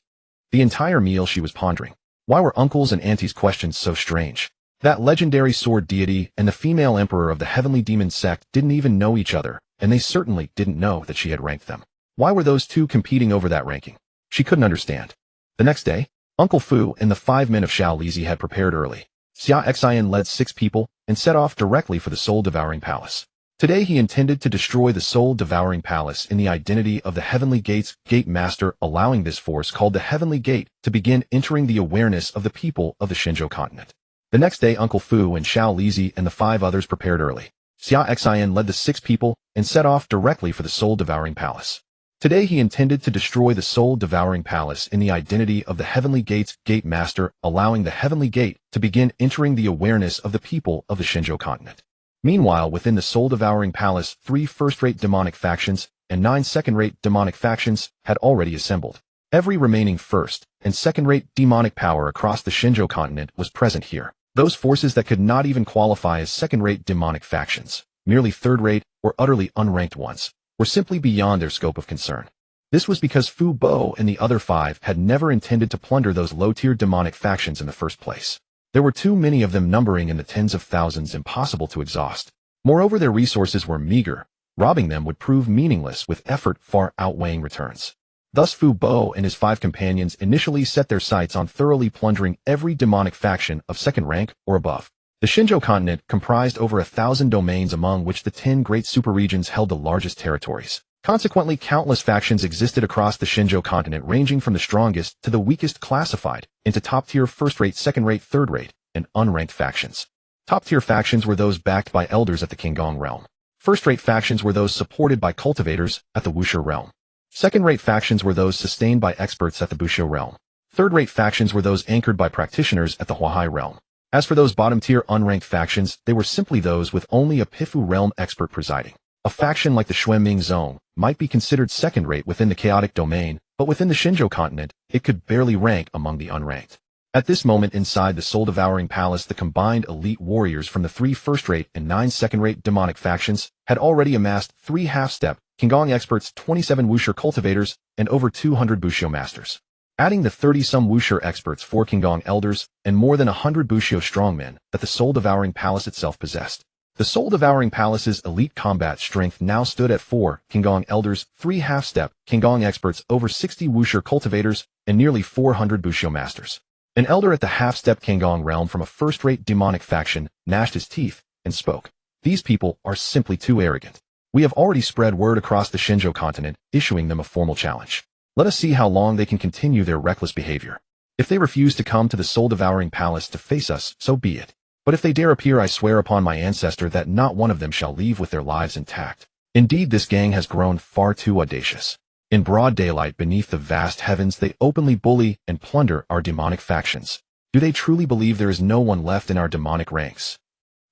The entire meal she was pondering. Why were uncles and aunties' questions so strange? That legendary sword deity and the female emperor of the heavenly demon sect didn't even know each other, and they certainly didn't know that she had ranked them. Why were those two competing over that ranking? She couldn't understand. The next day, Uncle Fu and the 5 men of Shao Lizi had prepared early. Xia Xin led 6 people and set off directly for the soul-devouring palace. Today he intended to destroy the soul-devouring palace in the identity of the Heavenly Gate's gate master, allowing this force called the Heavenly Gate to begin entering the awareness of the people of the Shenzhou continent. The next day Uncle Fu and Shao Lizi and the 5 others prepared early. Xia Xin led the 6 people and set off directly for the soul-devouring palace. Today he intended to destroy the soul-devouring palace in the identity of the Heavenly Gate's gate master, allowing the Heavenly Gate to begin entering the awareness of the people of the Shenzhou continent. Meanwhile, within the soul-devouring palace, 3 first-rate demonic factions and 9 second-rate demonic factions had already assembled. Every remaining first- and second-rate demonic power across the Shenzhou continent was present here. Those forces that could not even qualify as second-rate demonic factions, merely third-rate or utterly unranked ones, were simply beyond their scope of concern. This was because Fu Bo and the other 5 had never intended to plunder those low-tier demonic factions in the first place. There were too many of them, numbering in the tens of thousands, impossible to exhaust. Moreover, their resources were meager. Robbing them would prove meaningless with effort far outweighing returns. Thus Fu Bo and his 5 companions initially set their sights on thoroughly plundering every demonic faction of second rank or above. The Shenzhou continent comprised over 1,000 domains, among which the 10 great superregions held the largest territories. Consequently, countless factions existed across the Shenzhou continent, ranging from the strongest to the weakest, classified into top-tier first-rate, second-rate, third-rate, and unranked factions. Top-tier factions were those backed by elders at the Qinggong realm. First-rate factions were those supported by cultivators at the Wuxia realm. Second-rate factions were those sustained by experts at the Bushiu realm. Third-rate factions were those anchored by practitioners at the Huahai realm. As for those bottom-tier unranked factions, they were simply those with only a Pifu realm expert presiding. A faction like the Xueming Zone might be considered second-rate within the chaotic domain, but within the Xinzhou continent, it could barely rank among the unranked. At this moment inside the soul-devouring palace, the combined elite warriors from the 3 first-rate and 9 second-rate demonic factions had already amassed 3 half-step Qinggong experts, 27 Wuxia cultivators, and over 200 Bushiu masters. Adding the 30-some Wuxia experts, 4 Qinggong elders, and more than 100 Bushiu strongmen that the soul-devouring palace itself possessed. The soul-devouring palace's elite combat strength now stood at 4 Qinggong elders, 3 half-step Qinggong experts, over 60 Wuxia cultivators, and nearly 400 Bushiu masters. An elder at the half-step Qinggong realm from a first-rate demonic faction gnashed his teeth and spoke. These people are simply too arrogant. We have already spread word across the Xinzhou continent, issuing them a formal challenge. Let us see how long they can continue their reckless behavior. If they refuse to come to the soul-devouring palace to face us, so be it. But if they dare appear, I swear upon my ancestor that not one of them shall leave with their lives intact. Indeed, this gang has grown far too audacious. In broad daylight beneath the vast heavens, they openly bully and plunder our demonic factions. Do they truly believe there is no one left in our demonic ranks?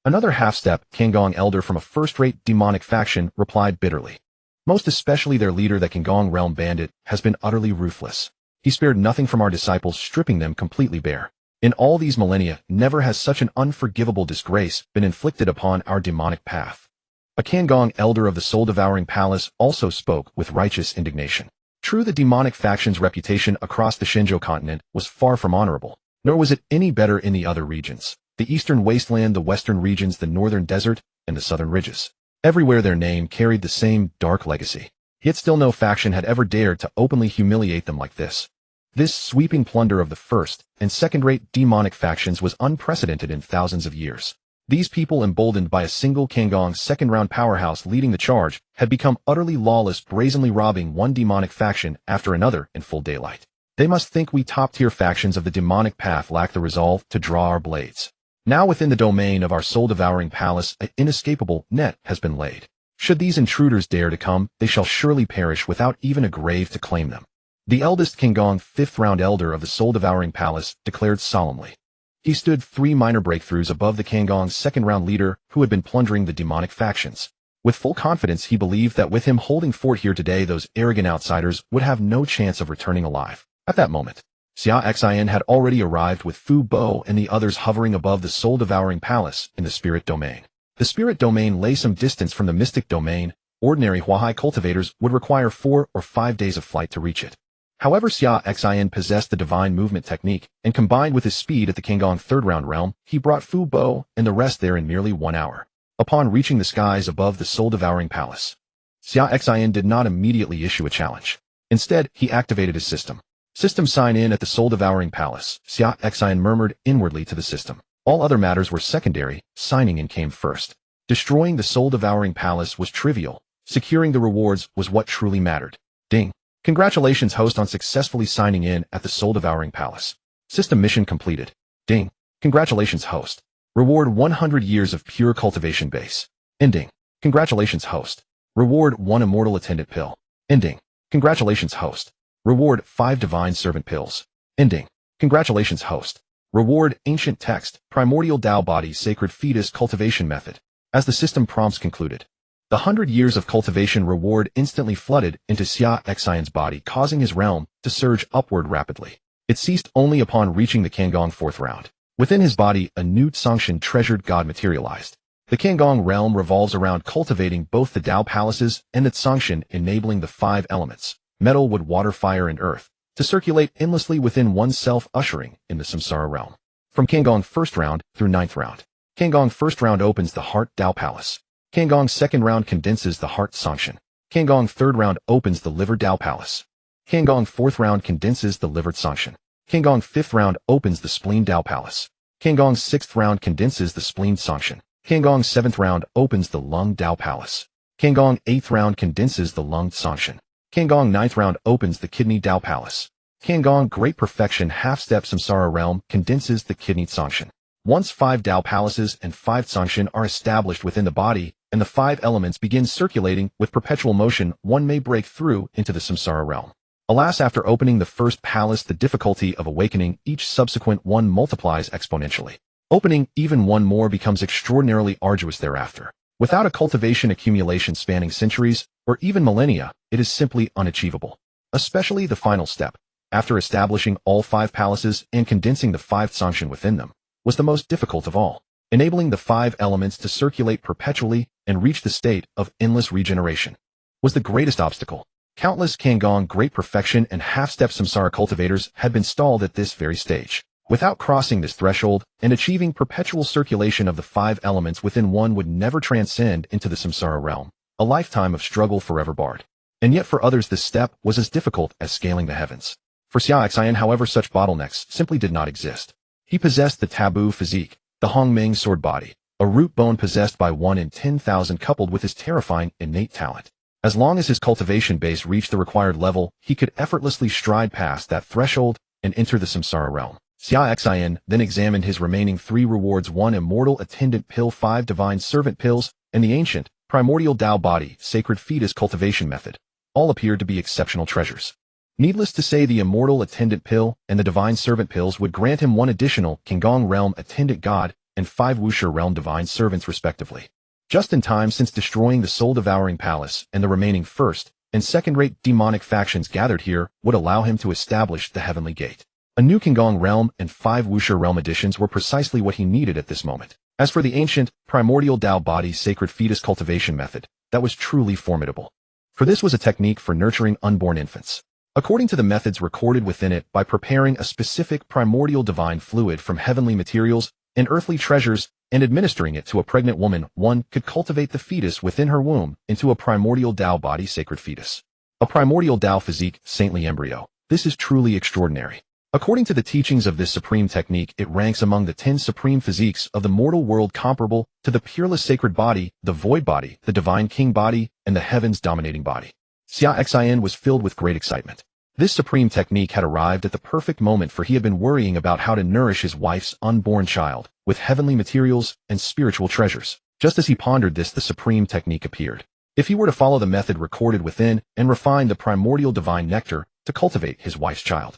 Another half-step Qinggong elder from a first-rate demonic faction replied bitterly. Most especially their leader, the Qinggong realm Bandit, has been utterly ruthless. He spared nothing from our disciples, stripping them completely bare. In all these millennia, never has such an unforgivable disgrace been inflicted upon our demonic path. A Qinggong elder of the soul-devouring palace also spoke with righteous indignation. True, the demonic faction's reputation across the Xinzhou continent was far from honorable, nor was it any better in the other regions. The eastern wasteland, the western regions, the northern desert, and the southern ridges. Everywhere their name carried the same dark legacy. Yet still no faction had ever dared to openly humiliate them like this. This sweeping plunder of the first and second-rate demonic factions was unprecedented in thousands of years. These people, emboldened by a single Qinggong second-round powerhouse leading the charge, had become utterly lawless, brazenly robbing one demonic faction after another in full daylight. They must think we top-tier factions of the demonic path lack the resolve to draw our blades. Now within the domain of our soul-devouring palace, an inescapable net has been laid. Should these intruders dare to come, they shall surely perish without even a grave to claim them. The eldest Qinggong fifth-round elder of the soul-devouring palace declared solemnly. He stood 3 minor breakthroughs above the Qinggong second-round leader who had been plundering the demonic factions. With full confidence, he believed that with him holding fort here today, those arrogant outsiders would have no chance of returning alive. At that moment, Xia Xin had already arrived with Fu Bo and the others hovering above the soul-devouring palace in the spirit domain. The spirit domain lay some distance from the mystic domain. Ordinary Huahai cultivators would require 4 or 5 days of flight to reach it. However, Xia Xin possessed the divine movement technique, and combined with his speed at the Qinggong third-round realm, he brought Fu Bo and the rest there in merely 1 hour. Upon reaching the skies above the soul-devouring palace, Xia Xin did not immediately issue a challenge. Instead, he activated his system. System sign in at the soul-devouring palace. Xia Xin murmured inwardly to the system. All other matters were secondary, signing in came first. Destroying the soul-devouring palace was trivial. Securing the rewards was what truly mattered. Ding. Congratulations, host, on successfully signing in at the soul-devouring palace. System mission completed. Ding. Congratulations, host. Reward 100 years of pure cultivation base. Ending. Congratulations, host. Reward 1 immortal attendant pill. Ending. Congratulations, host. Reward 5 divine servant pills. Ending. Congratulations, host. Reward ancient text, primordial Tao body, sacred fetus cultivation method. As the system prompts concluded, the 100 years of cultivation reward instantly flooded into Xia Xin's body, causing his realm to surge upward rapidly. It ceased only upon reaching the Qinggong 4th round. Within his body, a new Tsangxian treasured god materialized. The Qinggong realm revolves around cultivating both the Tao palaces and the Tsangxian, enabling the 5 elements, metal, wood, water, fire, and earth, to circulate endlessly within oneself, ushering in the samsara realm. From Qinggong 1st round through 9th round. Qinggong 1st round opens the heart Tao palace. Qinggong 2nd round condenses the heart Tsangxian. Qinggong 3rd round opens the liver Tao palace. Qinggong 4th round condenses the liver Tsangxian. Qinggong 5th round opens the spleen Tao palace. Qinggong 6th round condenses the spleen Tsangxian. Qinggong 7th round opens the lung Tao palace. Qinggong 8th round condenses the lung Tsangxian. Qinggong 9th round opens the kidney Tao palace. Qinggong Great Perfection half-step samsara realm condenses the kidney Tsangxian. Once 5 Tao palaces and 5 Tsangxian are established within the body, and the 5 elements begin circulating with perpetual motion, one may break through into the samsara realm. Alas, after opening the first palace, the difficulty of awakening each subsequent one multiplies exponentially. Opening even one more becomes extraordinarily arduous thereafter. Without a cultivation accumulation spanning centuries, or even millennia, it is simply unachievable. Especially the final step, after establishing all 5 palaces and condensing the 5 Sangshan within them, was the most difficult of all. Enabling the 5 elements to circulate perpetually and reach the state of endless regeneration was the greatest obstacle. Countless Kangong great perfection and half-step samsara cultivators had been stalled at this very stage. Without crossing this threshold and achieving perpetual circulation of the 5 elements within one would never transcend into the samsara realm, a lifetime of struggle forever barred. And yet for others this step was as difficult as scaling the heavens. For Xia Xin, however, such bottlenecks simply did not exist. He possessed the taboo physique, the Hongming sword body, a root bone possessed by 1 in 10,000 coupled with his terrifying innate talent. As long as his cultivation base reached the required level, he could effortlessly stride past that threshold and enter the samsara realm. Xia Xin then examined his remaining 3 rewards: 1 immortal attendant pill, 5 divine servant pills, and the ancient, primordial Tao body, sacred fetus cultivation method. All appeared to be exceptional treasures. Needless to say, the immortal attendant pill and the divine servant pills would grant him 1 additional Kangong realm attendant god and 5 Wuxia realm divine servants respectively. Just in time, since destroying the soul-devouring palace and the remaining first and second-rate demonic factions gathered here would allow him to establish the heavenly gate. A new Kangong realm and 5 Wuxia realm additions were precisely what he needed at this moment. As for the ancient, primordial Tao body sacred fetus cultivation method, that was truly formidable. For this was a technique for nurturing unborn infants. According to the methods recorded within it, by preparing a specific primordial divine fluid from heavenly materials and earthly treasures and administering it to a pregnant woman, one could cultivate the fetus within her womb into a primordial Tao body sacred fetus. A primordial Tao physique, saintly embryo. This is truly extraordinary. According to the teachings of this supreme technique, it ranks among the 10 supreme physiques of the mortal world, comparable to the peerless sacred body, the void body, the divine king body, and the heavens dominating body. Xia Xin was filled with great excitement. This supreme technique had arrived at the perfect moment, for he had been worrying about how to nourish his wife's unborn child with heavenly materials and spiritual treasures. Just as he pondered this, the supreme technique appeared. If he were to follow the method recorded within and refine the primordial divine nectar to cultivate his wife's child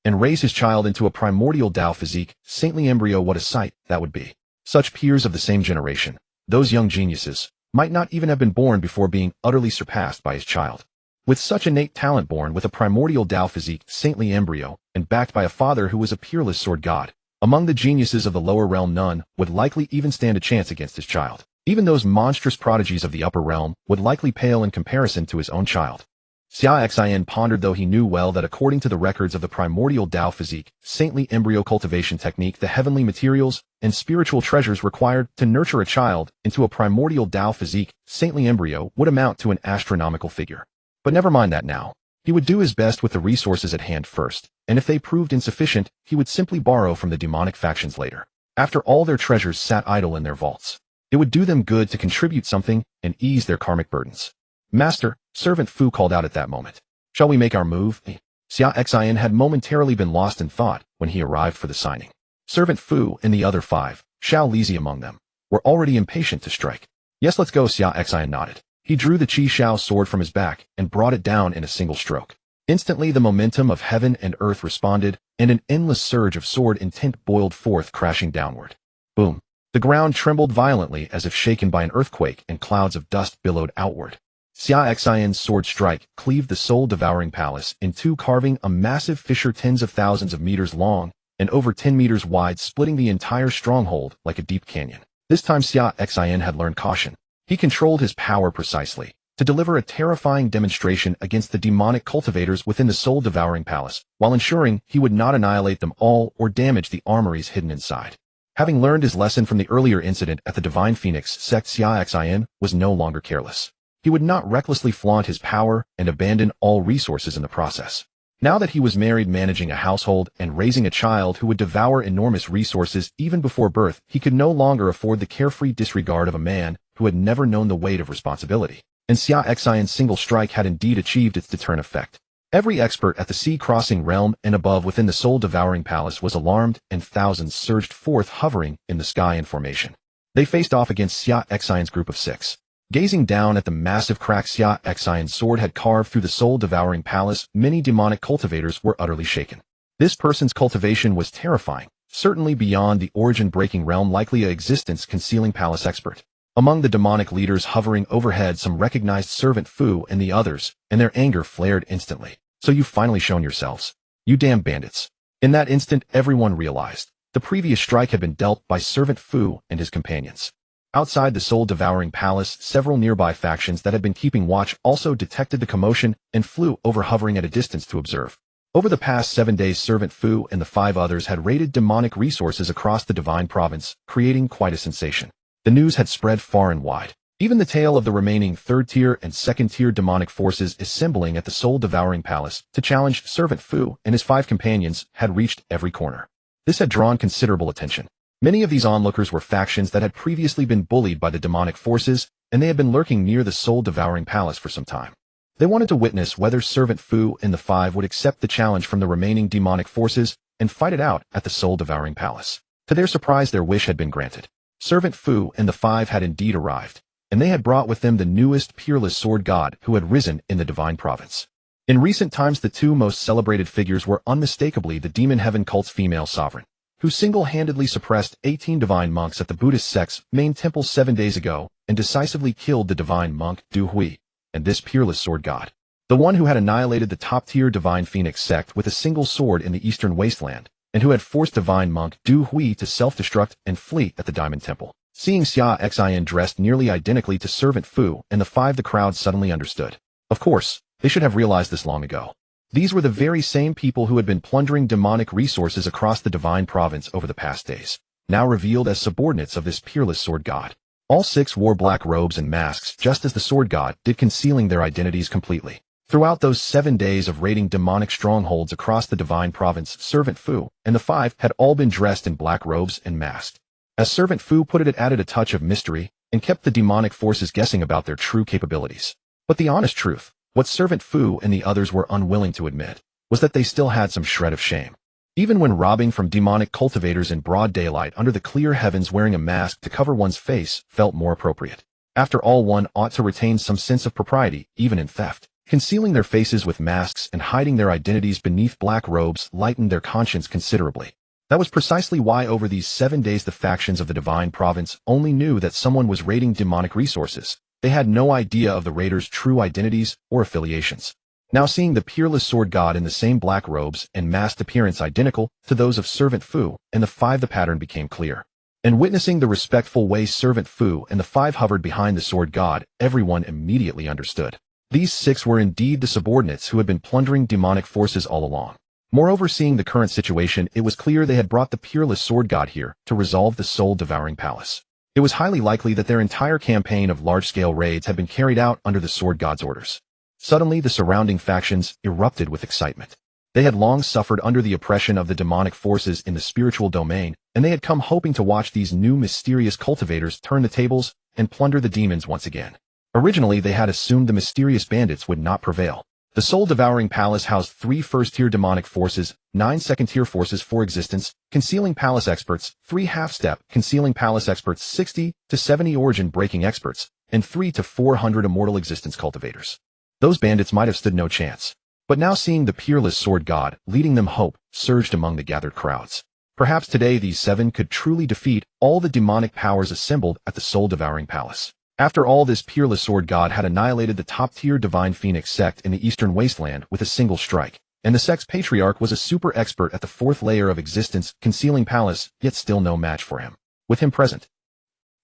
and raise his child into a primordial Tao physique, saintly embryo, what a sight that would be. Such peers of the same generation, those young geniuses, might not even have been born before being utterly surpassed by his child. With such innate talent, born with a primordial Tao physique, saintly embryo, and backed by a father who was a peerless sword god, among the geniuses of the lower realm none would likely even stand a chance against his child. Even those monstrous prodigies of the upper realm would likely pale in comparison to his own child. Xia Xin pondered, though he knew well that according to the records of the primordial Tao physique, saintly embryo cultivation technique, the heavenly materials and spiritual treasures required to nurture a child into a primordial Tao physique, saintly embryo, would amount to an astronomical figure. But never mind that now. He would do his best with the resources at hand first, and if they proved insufficient, he would simply borrow from the demonic factions later. After all, their treasures sat idle in their vaults. It would do them good to contribute something and ease their karmic burdens. Master, Servant Fu called out at that moment. Shall we make our move? Xia Xin had momentarily been lost in thought when he arrived for the signing. Servant Fu and the other 5, Xiao Lizi among them, were already impatient to strike. Yes, let's go, Xia Xin nodded. He drew the Qi Shao sword from his back and brought it down in a single stroke. Instantly the momentum of heaven and earth responded, and an endless surge of sword intent boiled forth, crashing downward. Boom! The ground trembled violently as if shaken by an earthquake, and clouds of dust billowed outward. Xia Xin's sword strike cleaved the soul-devouring palace in two, carving a massive fissure tens of thousands of meters long and over 10 meters wide, splitting the entire stronghold like a deep canyon. This time Xia Xin had learned caution. He controlled his power precisely to deliver a terrifying demonstration against the demonic cultivators within the soul-devouring palace, while ensuring he would not annihilate them all or damage the armories hidden inside. Having learned his lesson from the earlier incident at the Divine Phoenix sect, Xia Xin was no longer careless. He would not recklessly flaunt his power and abandon all resources in the process. Now that he was married, managing a household, and raising a child who would devour enormous resources even before birth, he could no longer afford the carefree disregard of a man who had never known the weight of responsibility. And Xia Xin's single strike had indeed achieved its deterrent effect. Every expert at the sea-crossing realm and above within the soul-devouring palace was alarmed, and thousands surged forth, hovering in the sky in formation. They faced off against Xia Xin's group of 6. Gazing down at the massive crack Xia Xin's sword had carved through the soul-devouring palace, many demonic cultivators were utterly shaken. This person's cultivation was terrifying, certainly beyond the origin-breaking realm, likely a existence concealing palace expert. Among the demonic leaders hovering overhead, some recognized Servant Fu and the others, and their anger flared instantly. So you've finally shown yourselves. You damn bandits. In that instant, everyone realized the previous strike had been dealt by Servant Fu and his companions. Outside the soul-devouring palace, several nearby factions that had been keeping watch also detected the commotion and flew over, hovering at a distance to observe. Over the past 7 days, Servant Fu and the 5 others had raided demonic resources across the Divine Province, creating quite a sensation. The news had spread far and wide. Even the tale of the remaining 3rd-tier and 2nd-tier demonic forces assembling at the soul-devouring palace to challenge Servant Fu and his 5 companions had reached every corner. This had drawn considerable attention. Many of these onlookers were factions that had previously been bullied by the demonic forces, and they had been lurking near the soul-devouring palace for some time. They wanted to witness whether Servant Fu and the 5 would accept the challenge from the remaining demonic forces and fight it out at the soul-devouring palace. To their surprise, their wish had been granted. Servant Fu and the 5 had indeed arrived, and they had brought with them the newest peerless sword god who had risen in the Divine Province. In recent times, the 2 most celebrated figures were unmistakably the Demon Heaven cult's female sovereign, who single-handedly suppressed 18 divine monks at the Buddhist sect's main temple 7 days ago and decisively killed the divine monk Du Hui, and this peerless sword god, the one who had annihilated the top-tier divine phoenix sect with a single sword in the eastern wasteland, and who had forced divine monk Du Hui to self-destruct and flee at the Diamond Temple. Seeing Xia Xin dressed nearly identically to Servant Fu and the 5, the crowd suddenly understood. Of course, they should have realized this long ago. These were the very same people who had been plundering demonic resources across the Divine Province over the past days, now revealed as subordinates of this peerless sword god. All 6 wore black robes and masks, just as the sword god did, concealing their identities completely. Throughout those 7 days of raiding demonic strongholds across the Divine Province, Servant Fu and the 5 had all been dressed in black robes and masked. As Servant Fu put it added a touch of mystery and kept the demonic forces guessing about their true capabilities. But the honest truth, what Servant Fu and the others were unwilling to admit, was that they still had some shred of shame. Even when robbing from demonic cultivators in broad daylight under the clear heavens, wearing a mask to cover one's face felt more appropriate. After all, one ought to retain some sense of propriety, even in theft. Concealing their faces with masks and hiding their identities beneath black robes lightened their conscience considerably. That was precisely why over these 7 days the factions of the Divine Province only knew that someone was raiding demonic resources. They had no idea of the raiders' true identities or affiliations. Now, seeing the peerless sword god in the same black robes and masked appearance identical to those of Servant Fu and the 5, the pattern became clear. And witnessing the respectful way Servant Fu and the 5 hovered behind the sword god, everyone immediately understood. These 6 were indeed the subordinates who had been plundering demonic forces all along. Moreover, seeing the current situation, it was clear they had brought the peerless sword god here to resolve the soul-devouring palace. It was highly likely that their entire campaign of large-scale raids had been carried out under the sword god's orders. Suddenly, the surrounding factions erupted with excitement. They had long suffered under the oppression of the demonic forces in the spiritual domain, and they had come hoping to watch these new mysterious cultivators turn the tables and plunder the demons once again. Originally, they had assumed the mysterious bandits would not prevail. The soul-devouring palace housed 3 first-tier demonic forces, 9 second-tier forces for existence, concealing palace experts, 3 half-step concealing palace experts, 60 to 70 origin-breaking experts, and 3 to 400 immortal existence cultivators. Those bandits might have stood no chance. But now, seeing the peerless sword god leading them, hope surged among the gathered crowds. Perhaps today these 7 could truly defeat all the demonic powers assembled at the soul-devouring palace. After all, this peerless sword god had annihilated the top-tier divine phoenix sect in the eastern wasteland with a single strike, and the sect's patriarch was a super expert at the 4th layer of existence, concealing palace, yet still no match for him. With him present,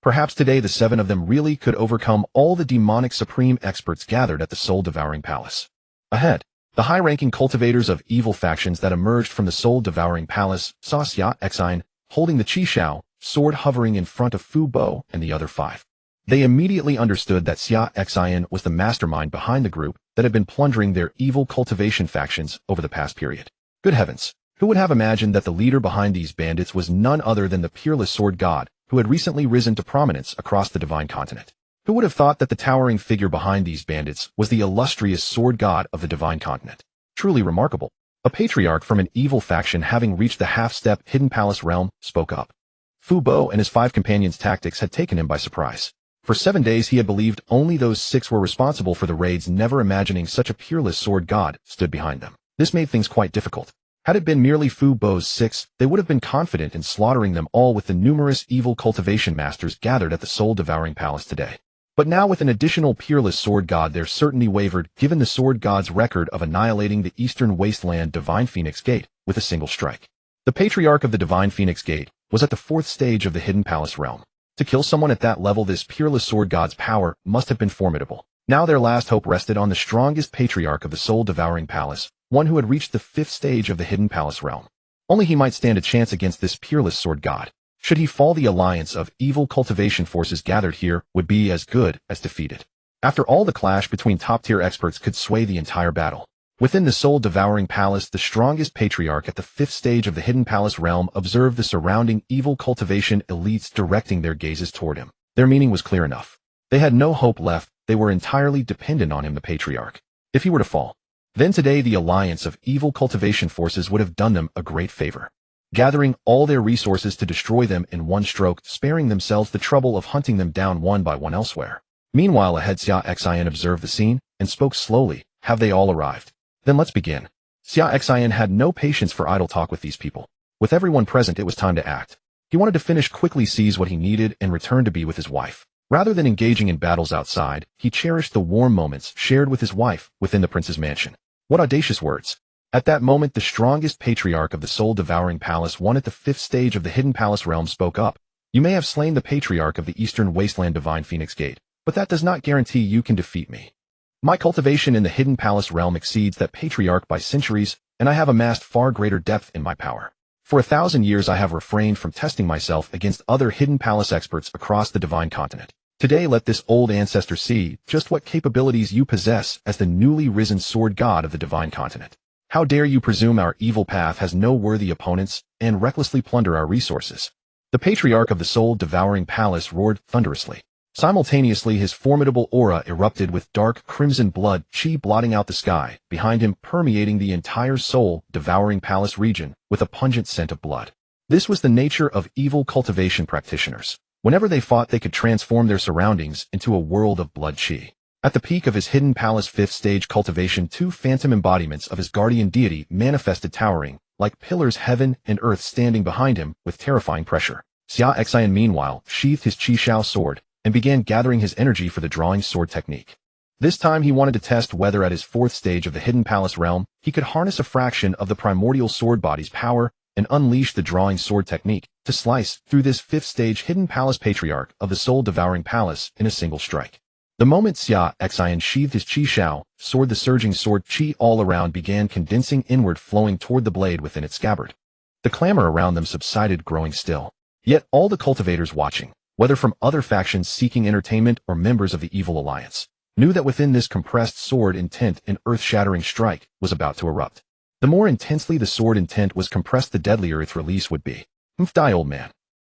perhaps today the 7 of them really could overcome all the demonic supreme experts gathered at the soul-devouring palace. Ahead, the high-ranking cultivators of evil factions that emerged from the soul-devouring palace saw Xia Xin holding the Qi Shao sword hovering in front of Fu Bo and the other 5. They immediately understood that Xia Xin was the mastermind behind the group that had been plundering their evil cultivation factions over the past period. Good heavens, who would have imagined that the leader behind these bandits was none other than the peerless sword god who had recently risen to prominence across the divine continent? Who would have thought that the towering figure behind these bandits was the illustrious sword god of the divine continent? Truly remarkable. A patriarch from an evil faction, having reached the half-step hidden palace realm, spoke up. Fu Bo and his 5 companions' tactics had taken him by surprise. For 7 days he had believed only those 6 were responsible for the raids, never imagining such a peerless sword god stood behind them. This made things quite difficult. Had it been merely Fu Bo's 6, they would have been confident in slaughtering them all with the numerous evil cultivation masters gathered at the soul-devouring palace today. But now with an additional peerless sword god, their certainty wavered, given the sword god's record of annihilating the eastern wasteland Divine Phoenix Gate with a single strike. The patriarch of the Divine Phoenix Gate was at the 4th stage of the Hidden Palace realm. To kill someone at that level, this peerless sword god's power must have been formidable. Now their last hope rested on the strongest patriarch of the soul-devouring palace, one who had reached the 5th stage of the Hidden Palace realm. Only he might stand a chance against this peerless sword god. Should he fall, the alliance of evil cultivation forces gathered here would be as good as defeated. After all, the clash between top-tier experts could sway the entire battle. Within the soul-devouring palace, the strongest patriarch at the 5th stage of the Hidden Palace realm observed the surrounding evil cultivation elites directing their gazes toward him. Their meaning was clear enough. They had no hope left. They were entirely dependent on him, the patriarch. If he were to fall, then today the alliance of evil cultivation forces would have done them a great favor, gathering all their resources to destroy them in one stroke, sparing themselves the trouble of hunting them down one by one elsewhere. Meanwhile, ahead, Xia Xin observed the scene and spoke slowly. Have they all arrived? Then let's begin. Xia Xin had no patience for idle talk with these people. With everyone present, it was time to act. He wanted to finish quickly, seize what he needed, and return to be with his wife. Rather than engaging in battles outside, he cherished the warm moments shared with his wife within the prince's mansion. What audacious words! At that moment, the strongest patriarch of the soul-devouring palace, one at the 5th stage of the Hidden Palace realm, spoke up. You may have slain the patriarch of the eastern wasteland Divine Phoenix Gate, but that does not guarantee you can defeat me. My cultivation in the Hidden Palace realm exceeds that patriarch by centuries, and I have amassed far greater depth in my power. For 1,000 years I have refrained from testing myself against other Hidden Palace experts across the Divine Continent. Today let this old ancestor see just what capabilities you possess as the newly risen sword god of the Divine Continent. How dare you presume our evil path has no worthy opponents and recklessly plunder our resources? The patriarch of the soul-devouring palace roared thunderously. Simultaneously, his formidable aura erupted with dark crimson blood chi blotting out the sky, behind him permeating the entire soul-devouring palace region with a pungent scent of blood. This was the nature of evil cultivation practitioners. Whenever they fought, they could transform their surroundings into a world of blood chi. At the peak of his Hidden Palace 5th stage cultivation, 2 phantom embodiments of his guardian deity manifested, towering like pillars, heaven and earth standing behind him with terrifying pressure. Xia Xin, meanwhile, sheathed his Qi Shao sword and began gathering his energy for the drawing sword technique. This time he wanted to test whether at his 4th stage of the Hidden Palace realm he could harness a fraction of the Primordial Sword Body's power and unleash the drawing sword technique to slice through this 5th stage Hidden Palace patriarch of the soul-devouring palace in a single strike. The moment Xia Xin sheathed his Qi Shao sword, the surging sword Qi all around began condensing inward, flowing toward the blade within its scabbard. The clamor around them subsided, growing still. Yet all the cultivators watching, whether from other factions seeking entertainment or members of the evil alliance, knew that within this compressed sword intent an earth-shattering strike was about to erupt. The more intensely the sword intent was compressed, the deadlier its release would be. Die, old man.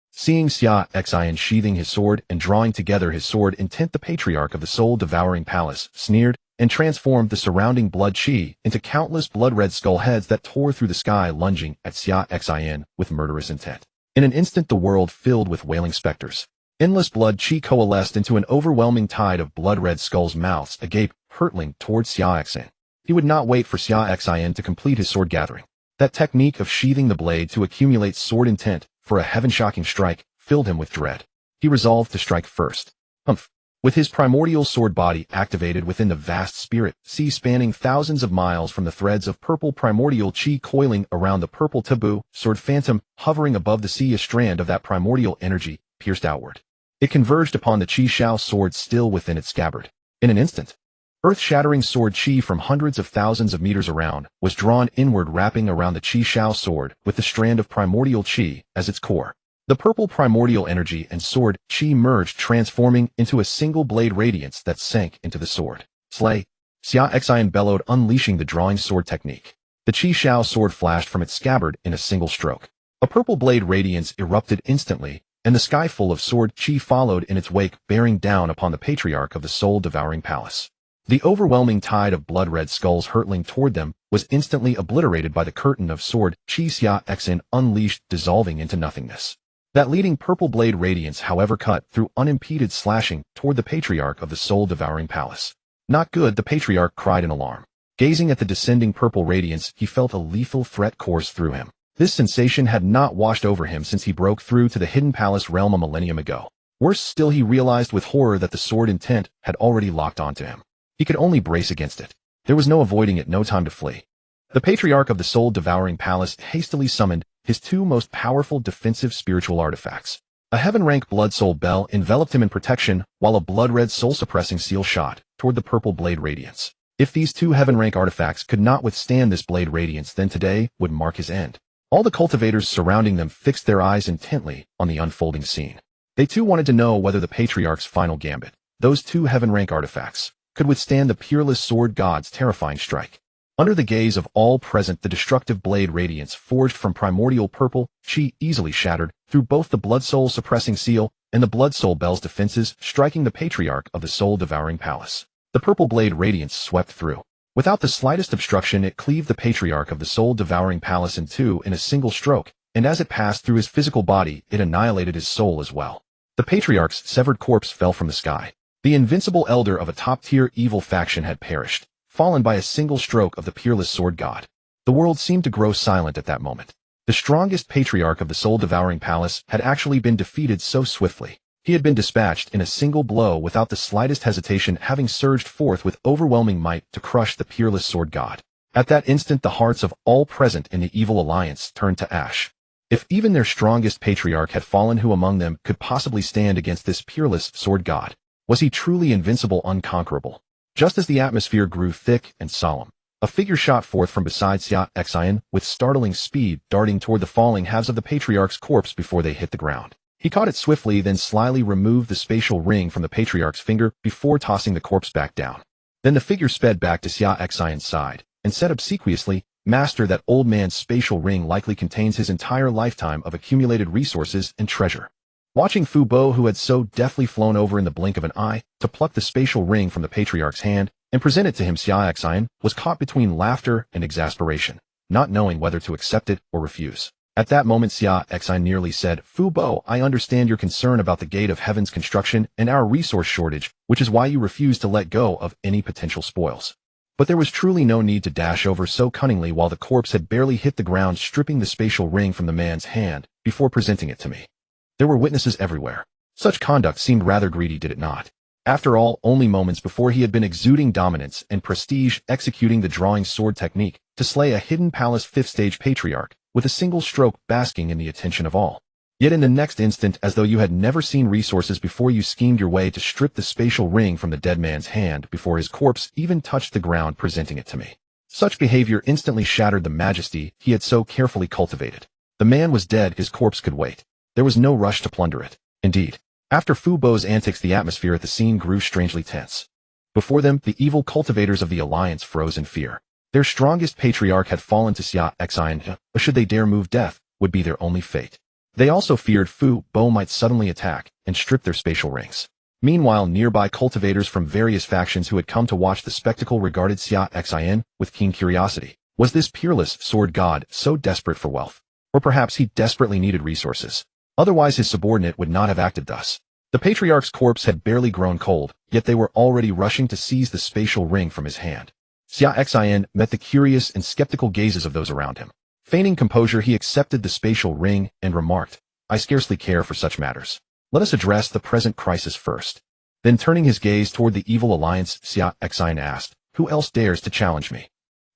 Seeing Xia Xin sheathing his sword and drawing together his sword intent, the patriarch of the soul-devouring palace sneered and transformed the surrounding blood chi into countless blood-red skull heads that tore through the sky, lunging at Xia Xin with murderous intent. In an instant, the world filled with wailing specters. Endless blood chi coalesced into an overwhelming tide of blood-red skulls, mouths agape, hurtling towards Xia Xin. He would not wait for Xia Xin to complete his sword gathering. That technique of sheathing the blade to accumulate sword intent for a heaven-shocking strike filled him with dread. He resolved to strike first. With his primordial sword body activated within the vast spirit sea spanning thousands of miles from the threads of purple primordial chi coiling around the purple taboo sword phantom hovering above the sea, a strand of that primordial energy pierced outward. It converged upon the Qi Shao sword still within its scabbard. In an instant, earth-shattering sword chi from hundreds of thousands of meters around was drawn inward, wrapping around the Qi Shao sword with the strand of primordial chi as its core. The purple primordial energy and sword chi merged, transforming into a single blade radiance that sank into the sword. Slay! Xia Xin bellowed, unleashing the drawing sword technique. The Qi Shao sword flashed from its scabbard in a single stroke. A purple blade radiance erupted instantly, and the sky full of sword chi followed in its wake, bearing down upon the patriarch of the soul-devouring palace. The overwhelming tide of blood-red skulls hurtling toward them was instantly obliterated by the curtain of sword chi Xia Xin unleashed, dissolving into nothingness. That leading purple blade radiance, however, cut through unimpeded, slashing toward the patriarch of the soul-devouring palace. Not good, the patriarch cried in alarm. Gazing at the descending purple radiance, he felt a lethal threat course through him. This sensation had not washed over him since he broke through to the hidden palace realm a millennium ago. Worse still, he realized with horror that the sword intent had already locked onto him. He could only brace against it. There was no avoiding it, no time to flee. The patriarch of the soul-devouring palace hastily summoned his two most powerful defensive spiritual artifacts. A heaven-rank blood soul bell enveloped him in protection, while a blood-red soul-suppressing seal shot toward the purple blade radiance. If these two heaven-rank artifacts could not withstand this blade radiance, then today would mark his end. All the cultivators surrounding them fixed their eyes intently on the unfolding scene. They too wanted to know whether the patriarch's final gambit, those two heaven-rank artifacts, could withstand the peerless sword god's terrifying strike. Under the gaze of all present, the destructive blade radiance forged from primordial purple chi easily shattered through both the blood soul suppressing seal and the blood soul bell's defenses, striking the patriarch of the soul-devouring palace. The purple blade radiance swept through. Without the slightest obstruction, it cleaved the patriarch of the soul-devouring palace in two in a single stroke, and as it passed through his physical body, it annihilated his soul as well. The patriarch's severed corpse fell from the sky. The invincible elder of a top-tier evil faction had perished, fallen by a single stroke of the peerless sword god. The world seemed to grow silent at that moment. The strongest patriarch of the soul-devouring palace had actually been defeated so swiftly. He had been dispatched in a single blow without the slightest hesitation, having surged forth with overwhelming might to crush the peerless sword god. At that instant, the hearts of all present in the evil alliance turned to ash. If even their strongest patriarch had fallen, who among them could possibly stand against this peerless sword god? Was he truly invincible, unconquerable? Just as the atmosphere grew thick and solemn, a figure shot forth from beside Xia Xin with startling speed, darting toward the falling halves of the patriarch's corpse before they hit the ground. He caught it swiftly, then slyly removed the spatial ring from the patriarch's finger before tossing the corpse back down. Then the figure sped back to Xia Xin's side and said obsequiously, "Master, that old man's spatial ring likely contains his entire lifetime of accumulated resources and treasure." Watching Fu Bo, who had so deftly flown over in the blink of an eye to pluck the spatial ring from the patriarch's hand and present it to him, Xia Xin was caught between laughter and exasperation, not knowing whether to accept it or refuse. At that moment, Xia Xin nearly said, "Fu Bo, I understand your concern about the Gate of Heaven's construction and our resource shortage, which is why you refuse to let go of any potential spoils." But there was truly no need to dash over so cunningly while the corpse had barely hit the ground, stripping the spatial ring from the man's hand before presenting it to me. There were witnesses everywhere. Such conduct seemed rather greedy, did it not? After all, only moments before he had been exuding dominance and prestige, executing the drawing sword technique to slay a hidden palace 5th stage patriarch, with a single stroke basking in the attention of all. Yet in the next instant, as though you had never seen resources before, you schemed your way to strip the spatial ring from the dead man's hand before his corpse even touched the ground, presenting it to me. Such behavior instantly shattered the majesty he had so carefully cultivated. The man was dead, his corpse could wait. There was no rush to plunder it. Indeed, after Fu Bo's antics, the atmosphere at the scene grew strangely tense. Before them, the evil cultivators of the Alliance froze in fear. Their strongest patriarch had fallen to Xia Xin, but should they dare move, death would be their only fate. They also feared Fu Bo might suddenly attack and strip their spatial rings. Meanwhile, nearby cultivators from various factions who had come to watch the spectacle regarded Xia Xin with keen curiosity. Was this peerless sword god so desperate for wealth? Or perhaps he desperately needed resources. Otherwise his subordinate would not have acted thus. The patriarch's corpse had barely grown cold, yet they were already rushing to seize the spatial ring from his hand. Xia Xin met the curious and skeptical gazes of those around him. Feigning composure, he accepted the spatial ring and remarked, "I scarcely care for such matters. Let us address the present crisis first." Then turning his gaze toward the evil alliance, Xia Xin asked, "Who else dares to challenge me?"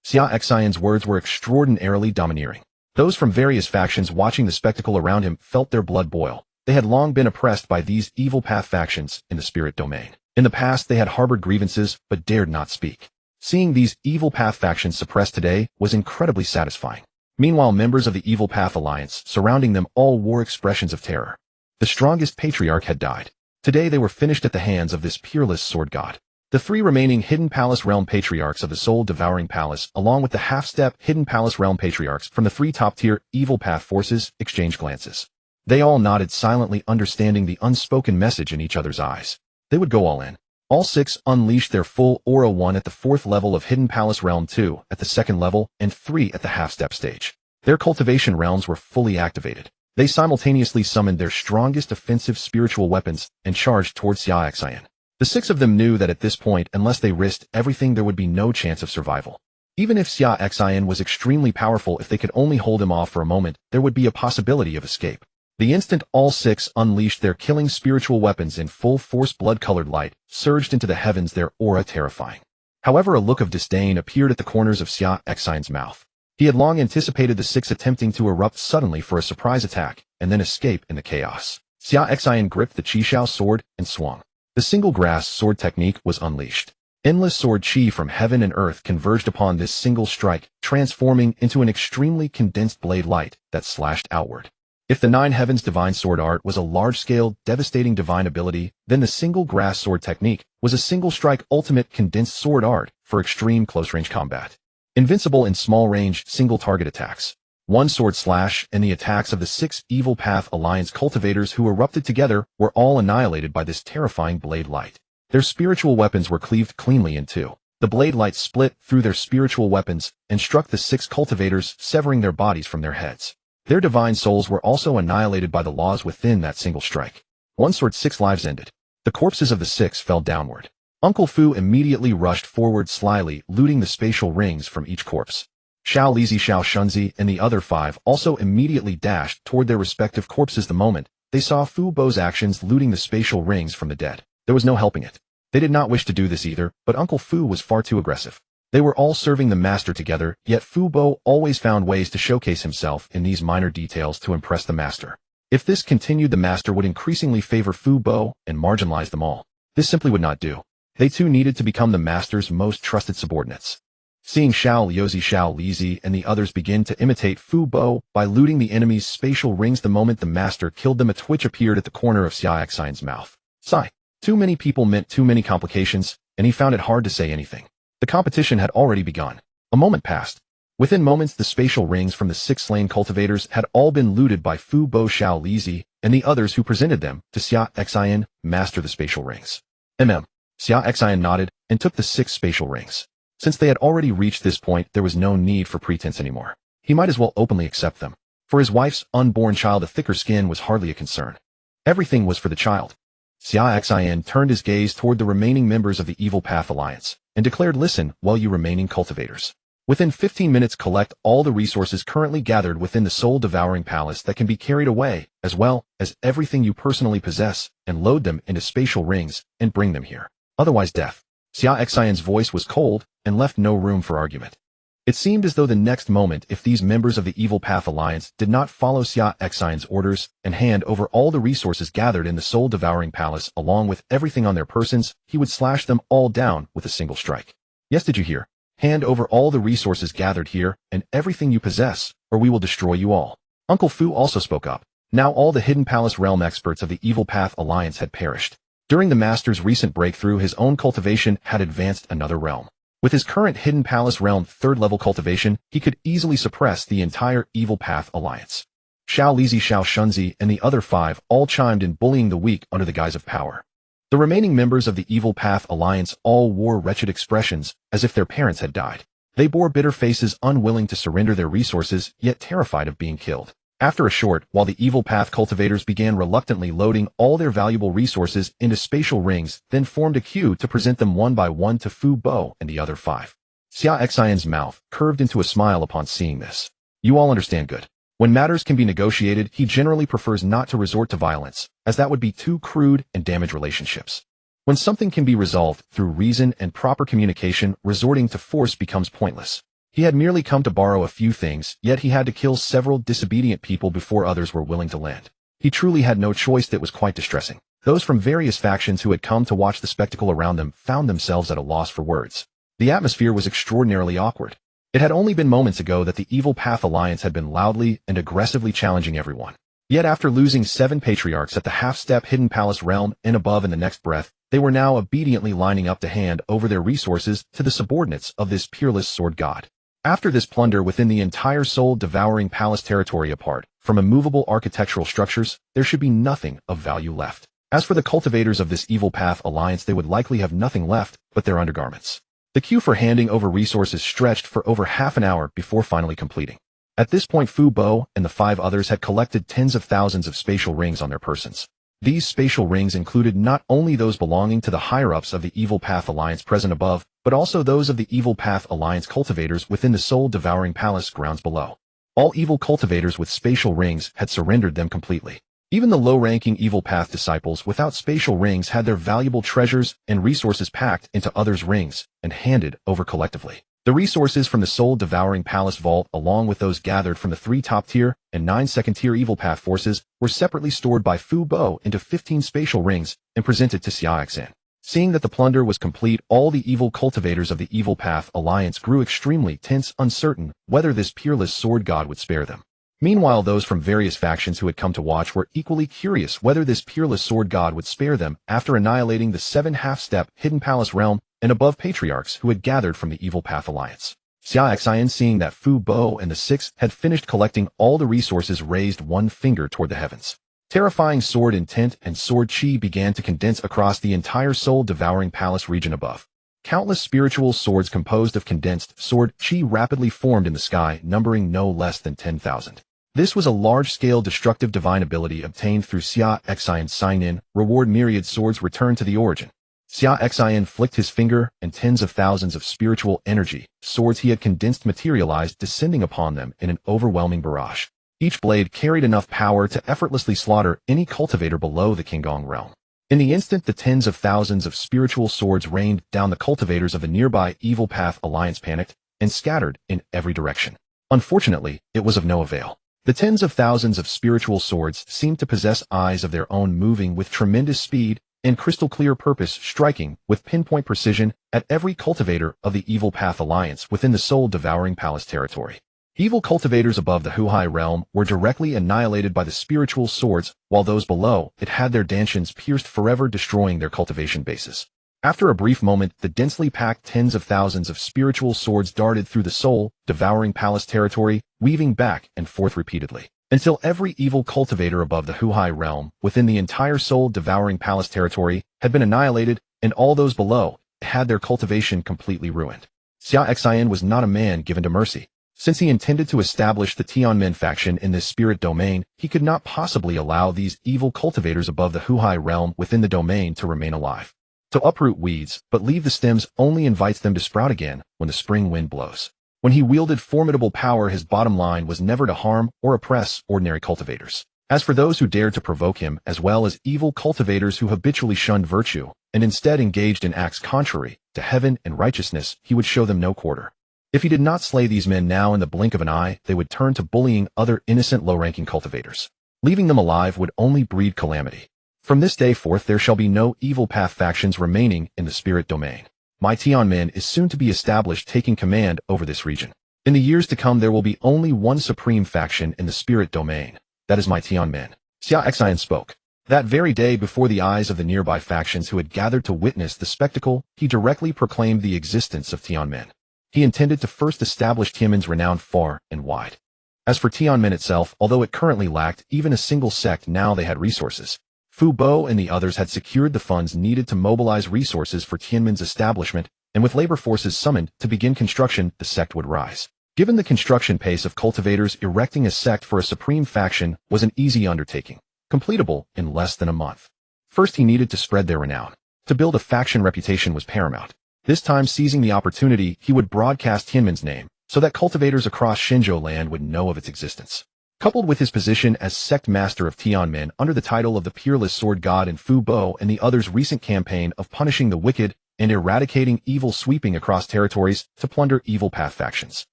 Xia Xin's words were extraordinarily domineering. Those from various factions watching the spectacle around him felt their blood boil. They had long been oppressed by these evil path factions in the spirit domain. In the past they had harbored grievances, but dared not speak. Seeing these evil path factions suppressed today was incredibly satisfying. Meanwhile, members of the evil path alliance surrounding them all wore expressions of terror. The strongest patriarch had died. Today they were finished at the hands of this peerless sword god. The 3 remaining hidden palace realm patriarchs of the soul-devouring palace, along with the half-step hidden palace realm patriarchs from the 3 top-tier evil path forces, exchanged glances. They all nodded silently, understanding the unspoken message in each other's eyes. They would go all in. All 6 unleashed their full aura, 1 at the 4th level of Hidden Palace Realm, 2 at the 2nd level, and 3 at the half-step stage. Their cultivation realms were fully activated. They simultaneously summoned their strongest offensive spiritual weapons and charged towards Xia Xin. The 6 of them knew that at this point, unless they risked everything, there would be no chance of survival. Even if Xia Xin was extremely powerful, if they could only hold him off for a moment, there would be a possibility of escape. The instant all 6 unleashed their killing spiritual weapons in full force, blood-colored light surged into the heavens, their aura terrifying. However, a look of disdain appeared at the corners of Xia Xin's mouth. He had long anticipated the 6 attempting to erupt suddenly for a surprise attack and then escape in the chaos. Xia Xin gripped the Qishao sword and swung. The single grass sword technique was unleashed. Endless sword chi from heaven and earth converged upon this single strike, transforming into an extremely condensed blade light that slashed outward. If the 9 heavens divine sword art was a large-scale, devastating divine ability, then the single grass sword technique was a single-strike ultimate condensed sword art for extreme close-range combat. Invincible in small-range, single-target attacks. One sword slash and the attacks of the 6 Evil Path Alliance cultivators who erupted together were all annihilated by this terrifying blade light. Their spiritual weapons were cleaved cleanly in two. The blade light split through their spiritual weapons and struck the 6 cultivators, severing their bodies from their heads. Their divine souls were also annihilated by the laws within that single strike. One sword, 6 lives ended. The corpses of the 6 fell downward. Uncle Fu immediately rushed forward slyly, looting the spatial rings from each corpse. Xiao Lizi, Xiao Shunzi, and the other 5 also immediately dashed toward their respective corpses the moment they saw Fu Bo's actions looting the spatial rings from the dead. There was no helping it. They did not wish to do this either, but Uncle Fu was far too aggressive. They were all serving the master together, yet Fu Bo always found ways to showcase himself in these minor details to impress the master. If this continued, the master would increasingly favor Fu Bo and marginalize them all. This simply would not do. They too needed to become the master's most trusted subordinates. Seeing Xiao Liuzi, Xiao Lizi, and the others begin to imitate Fu Bo by looting the enemy's spatial rings the moment the master killed them, a twitch appeared at the corner of Xia Xin's mouth. Sigh. Too many people meant too many complications, and he found it hard to say anything. The competition had already begun. A moment passed. Within moments, the spatial rings from the 6 slain cultivators had all been looted by Fu Bo, Xiao Lizi, and the others who presented them to Xia Xin, master the spatial rings. Xia Xin nodded and took the 6 spatial rings. Since they had already reached this point, there was no need for pretense anymore. He might as well openly accept them. For his wife's unborn child, a thicker skin was hardly a concern. Everything was for the child. Xia Xin turned his gaze toward the remaining members of the Evil Path Alliance and declared, "Listen, well, you remaining cultivators. Within 15 minutes, collect all the resources currently gathered within the soul-devouring palace that can be carried away, as well as everything you personally possess, and load them into spatial rings and bring them here. Otherwise, death." Xia Xin's voice was cold and left no room for argument. It seemed as though the next moment, if these members of the Evil Path Alliance did not follow Xia Xin's orders and hand over all the resources gathered in the soul-devouring palace along with everything on their persons, he would slash them all down with a single strike. Yes, did you hear? Hand over all the resources gathered here and everything you possess, or we will destroy you all. Uncle Fu also spoke up. Now all the Hidden Palace realm experts of the Evil Path Alliance had perished. During the master's recent breakthrough, his own cultivation had advanced another realm. With his current Hidden Palace realm 3rd level cultivation, he could easily suppress the entire Evil Path Alliance. Xiao Lizi, Xiao Shunzi, and the other 5 all chimed in, bullying the weak under the guise of power. The remaining members of the Evil Path Alliance all wore wretched expressions, as if their parents had died. They bore bitter faces, unwilling to surrender their resources, yet terrified of being killed. After a short while, the Evil Path cultivators began reluctantly loading all their valuable resources into spatial rings, then formed a queue to present them one by one to Fu Bo and the other 5. Xia Xin's mouth curved into a smile upon seeing this. You all understand good. When matters can be negotiated, he generally prefers not to resort to violence, as that would be too crude and damage relationships. When something can be resolved through reason and proper communication, resorting to force becomes pointless. He had merely come to borrow a few things, yet he had to kill several disobedient people before others were willing to lend. He truly had no choice. That was quite distressing. Those from various factions who had come to watch the spectacle around them found themselves at a loss for words. The atmosphere was extraordinarily awkward. It had only been moments ago that the Evil Path Alliance had been loudly and aggressively challenging everyone. Yet after losing 7 patriarchs at the half-step Hidden Palace realm and above in the next breath, they were now obediently lining up to hand over their resources to the subordinates of this peerless sword god. After this plunder within the entire soul-devouring palace territory, apart from immovable architectural structures, there should be nothing of value left. As for the cultivators of this Evil Path Alliance, they would likely have nothing left but their undergarments. The queue for handing over resources stretched for over half an hour before finally completing. At this point, Fu Bo and the 5 others had collected tens of thousands of spatial rings on their persons. These spatial rings included not only those belonging to the higher-ups of the Evil Path Alliance present above, but also those of the Evil Path Alliance cultivators within the soul-devouring palace grounds below. All evil cultivators with spatial rings had surrendered them completely. Even the low-ranking Evil Path disciples without spatial rings had their valuable treasures and resources packed into others' rings and handed over collectively. The resources from the soul-devouring palace vault, along with those gathered from the 3 top-tier and 9 second-tier Evil Path forces, were separately stored by Fu Bo into 15 spatial rings and presented to Xia Xin. Seeing that the plunder was complete, all the evil cultivators of the Evil Path Alliance grew extremely tense, uncertain whether this peerless sword god would spare them. Meanwhile, those from various factions who had come to watch were equally curious whether this peerless sword god would spare them after annihilating the 7 half-step hidden palace realm and above patriarchs who had gathered from the Evil Path Alliance. Xia Xin, seeing that Fu Bo and the 6 had finished collecting all the resources, raised one finger toward the heavens. Terrifying sword intent and sword chi began to condense across the entire soul-devouring palace region above. Countless spiritual swords composed of condensed sword chi rapidly formed in the sky, numbering no less than 10,000. This was a large-scale destructive divine ability obtained through Xia Xin sign-in, reward myriad swords return to the origin. Xia Xin flicked his finger, and tens of thousands of spiritual energy swords he had condensed materialized, descending upon them in an overwhelming barrage. Each blade carried enough power to effortlessly slaughter any cultivator below the Qinggong realm. In the instant, the tens of thousands of spiritual swords rained down. The cultivators of the nearby Evil Path Alliance panicked and scattered in every direction. Unfortunately, it was of no avail. The tens of thousands of spiritual swords seemed to possess eyes of their own, moving with tremendous speed and crystal-clear purpose, striking with pinpoint precision at every cultivator of the Evil Path Alliance within the soul-devouring palace territory. Evil cultivators above the Huhai realm were directly annihilated by the spiritual swords, while those below it had their dantians pierced, forever destroying their cultivation bases. After a brief moment, the densely packed tens of thousands of spiritual swords darted through the soul-devouring palace territory, weaving back and forth repeatedly, until every evil cultivator above the Huhai realm within the entire soul-devouring palace territory had been annihilated, and all those below had their cultivation completely ruined. Xia Xin was not a man given to mercy. Since he intended to establish the Tianmen faction in this spirit domain, he could not possibly allow these evil cultivators above the Huhai realm within the domain to remain alive. To uproot weeds, but leave the stems, only invites them to sprout again when the spring wind blows. When he wielded formidable power, his bottom line was never to harm or oppress ordinary cultivators. As for those who dared to provoke him, as well as evil cultivators who habitually shunned virtue and instead engaged in acts contrary to heaven and righteousness, he would show them no quarter. If he did not slay these men now, in the blink of an eye, they would turn to bullying other innocent low-ranking cultivators. Leaving them alive would only breed calamity. From this day forth, there shall be no Evil Path factions remaining in the spirit domain. My Tianmen is soon to be established, taking command over this region. In the years to come, there will be only one supreme faction in the spirit domain. That is my Tianmen. Xia Xin spoke. That very day, before the eyes of the nearby factions who had gathered to witness the spectacle, he directly proclaimed the existence of Tianmen. He intended to first establish Tianmen's renown far and wide. As for Tianmen itself, although it currently lacked even a single sect, now they had resources. Fu Bo and the others had secured the funds needed to mobilize resources for Tianmen's establishment, and with labor forces summoned to begin construction, the sect would rise. Given the construction pace of cultivators, erecting a sect for a supreme faction was an easy undertaking, completable in less than a month. First, he needed to spread their renown. To build a faction reputation was paramount. This time, seizing the opportunity, he would broadcast Tianmen's name, so that cultivators across Xinzhou land would know of its existence. Coupled with his position as sect master of Tianmen under the title of the Peerless Sword God, and Fu Bo and the others' recent campaign of punishing the wicked and eradicating evil, sweeping across territories to plunder Evil Path factions,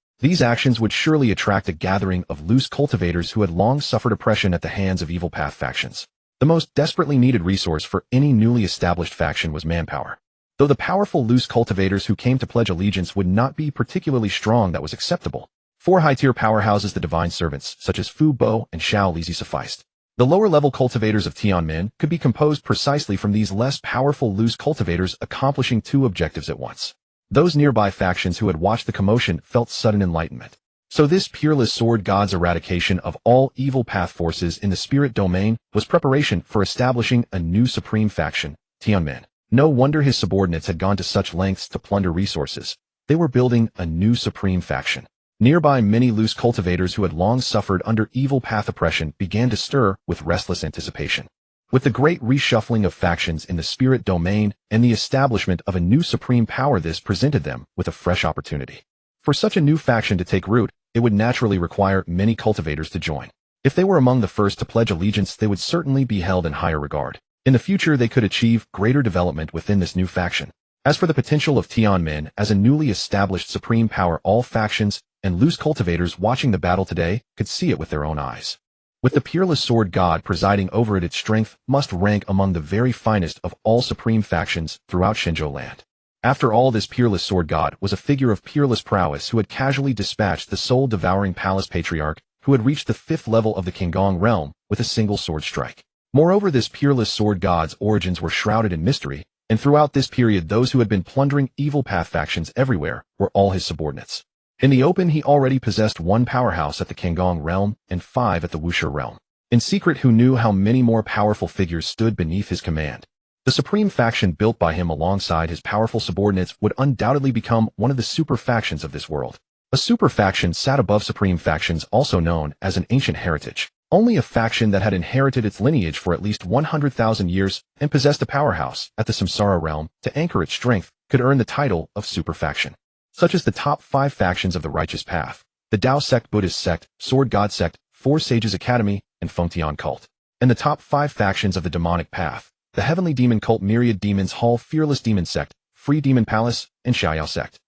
these actions would surely attract a gathering of loose cultivators who had long suffered oppression at the hands of Evil Path factions. The most desperately needed resource for any newly established faction was manpower. Though the powerful loose cultivators who came to pledge allegiance would not be particularly strong, that was acceptable. 4 high-tier powerhouses, the divine servants, such as Fu Bo and Xiao Lizi, sufficed. The lower-level cultivators of Tianmen could be composed precisely from these less powerful loose cultivators, accomplishing 2 objectives at once. Those nearby factions who had watched the commotion felt sudden enlightenment. So this Peerless Sword God's eradication of all Evil Path forces in the spirit domain was preparation for establishing a new supreme faction, Tianmen. No wonder his subordinates had gone to such lengths to plunder resources. They were building a new supreme faction. Nearby, many loose cultivators who had long suffered under evil path oppression began to stir with restless anticipation. With the great reshuffling of factions in the spirit domain and the establishment of a new supreme power, this presented them with a fresh opportunity. For such a new faction to take root, it would naturally require many cultivators to join. If they were among the first to pledge allegiance, they would certainly be held in higher regard. In the future, they could achieve greater development within this new faction. As for the potential of Tianmin as a newly established supreme power, all factions and loose cultivators watching the battle today could see it with their own eyes. With the peerless sword god presiding over it, its strength must rank among the very finest of all supreme factions throughout Xinzhou land. After all, this peerless sword god was a figure of peerless prowess who had casually dispatched the soul-devouring palace patriarch who had reached the 5th level of the Qinggong realm with a single sword strike. Moreover, this peerless sword god's origins were shrouded in mystery, and throughout this period those who had been plundering evil path factions everywhere were all his subordinates. In the open, he already possessed 1 powerhouse at the Qinggong realm and 5 at the Wuxi realm. In secret, who knew how many more powerful figures stood beneath his command? The supreme faction built by him alongside his powerful subordinates would undoubtedly become one of the super factions of this world. A super faction sat above supreme factions, also known as an ancient heritage. Only a faction that had inherited its lineage for at least 100,000 years and possessed a powerhouse at the Samsara realm to anchor its strength could earn the title of super faction. Such as the top 5 factions of the righteous path: the Tao sect, Buddhist sect, Sword God sect, Four Sages Academy, and Fengtian cult. And the top 5 factions of the demonic path: the Heavenly Demon cult, Myriad Demons Hall, Fearless Demon sect, Free Demon Palace, and Xiaoyao sect.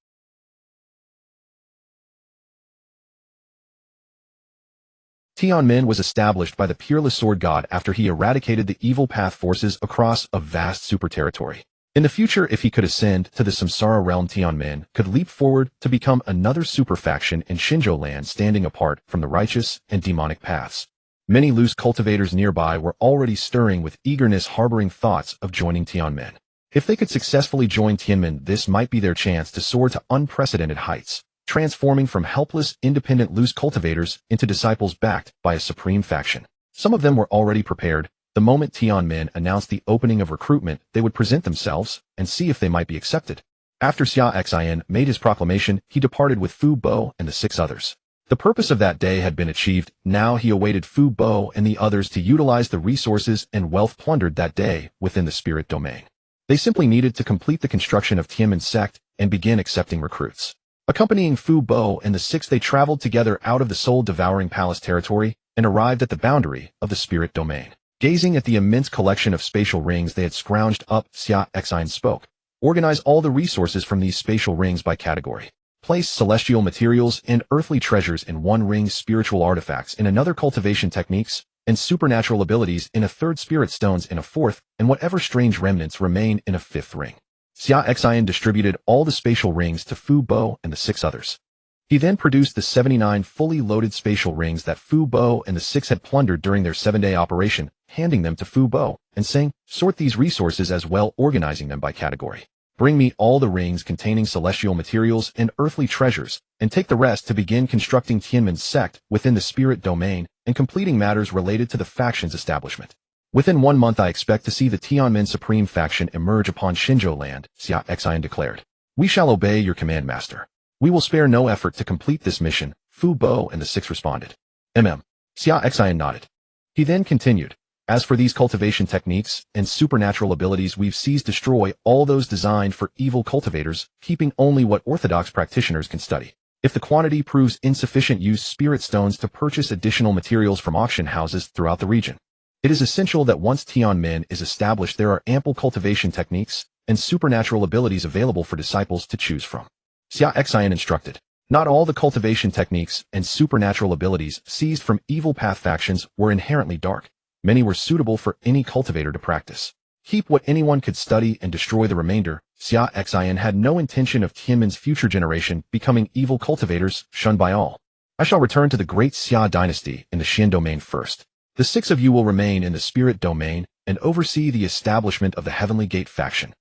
Tianmin was established by the peerless sword god after he eradicated the evil path forces across a vast super territory. In the future, if he could ascend to the Samsara realm, Tianmin could leap forward to become another super faction in Xinzhou land, standing apart from the righteous and demonic paths. Many loose cultivators nearby were already stirring with eagerness, harboring thoughts of joining Tianmin. If they could successfully join Tianmin, this might be their chance to soar to unprecedented heights, transforming from helpless, independent loose cultivators into disciples backed by a supreme faction. Some of them were already prepared. The moment Tianmin announced the opening of recruitment, they would present themselves and see if they might be accepted. After Xia Xin made his proclamation, he departed with Fu Bo and the 6 others. The purpose of that day had been achieved. Now he awaited Fu Bo and the others to utilize the resources and wealth plundered that day within the spirit domain. They simply needed to complete the construction of Tianmin's sect and begin accepting recruits. Accompanying Fu Bo and the 6, they traveled together out of the soul-devouring palace territory and arrived at the boundary of the spirit domain. Gazing at the immense collection of spatial rings they had scrounged up, Xia Xin spoke. Organize all the resources from these spatial rings by category. Place celestial materials and earthly treasures in 1 ring, spiritual artifacts in another, cultivation techniques and supernatural abilities in a 3rd, spirit stones in a 4th, and whatever strange remnants remain in a 5th ring. Xia Xin distributed all the spatial rings to Fu Bo and the 6 others. He then produced the 79 fully loaded spatial rings that Fu Bo and the 6 had plundered during their 7-day operation, handing them to Fu Bo and saying, "Sort these resources as well, organizing them by category. Bring me all the rings containing celestial materials and earthly treasures, and take the rest to begin constructing Tianmin's sect within the spirit domain and completing matters related to the faction's establishment. Within 1 month I expect to see the Tianmin Supreme faction emerge upon Xinzhou land," Xia Xin declared. "We shall obey your command, master. We will spare no effort to complete this mission," Fu Bo and the 6 responded. Xia Xin nodded. He then continued, "As for these cultivation techniques and supernatural abilities, we've seized destroy all those designed for evil cultivators, keeping only what orthodox practitioners can study. If the quantity proves insufficient, use spirit stones to purchase additional materials from auction houses throughout the region. It is essential that once Tianmin is established, there are ample cultivation techniques and supernatural abilities available for disciples to choose from." Xia Xin instructed. Not all the cultivation techniques and supernatural abilities seized from evil path factions were inherently dark. Many were suitable for any cultivator to practice. Keep what anyone could study and destroy the remainder. Xia Xin had no intention of Tianmin's future generation becoming evil cultivators shunned by all. "I shall return to the great Xia dynasty in the Xin domain first. The 6 of you will remain in the spirit domain and oversee the establishment of the Heavenly Gate faction."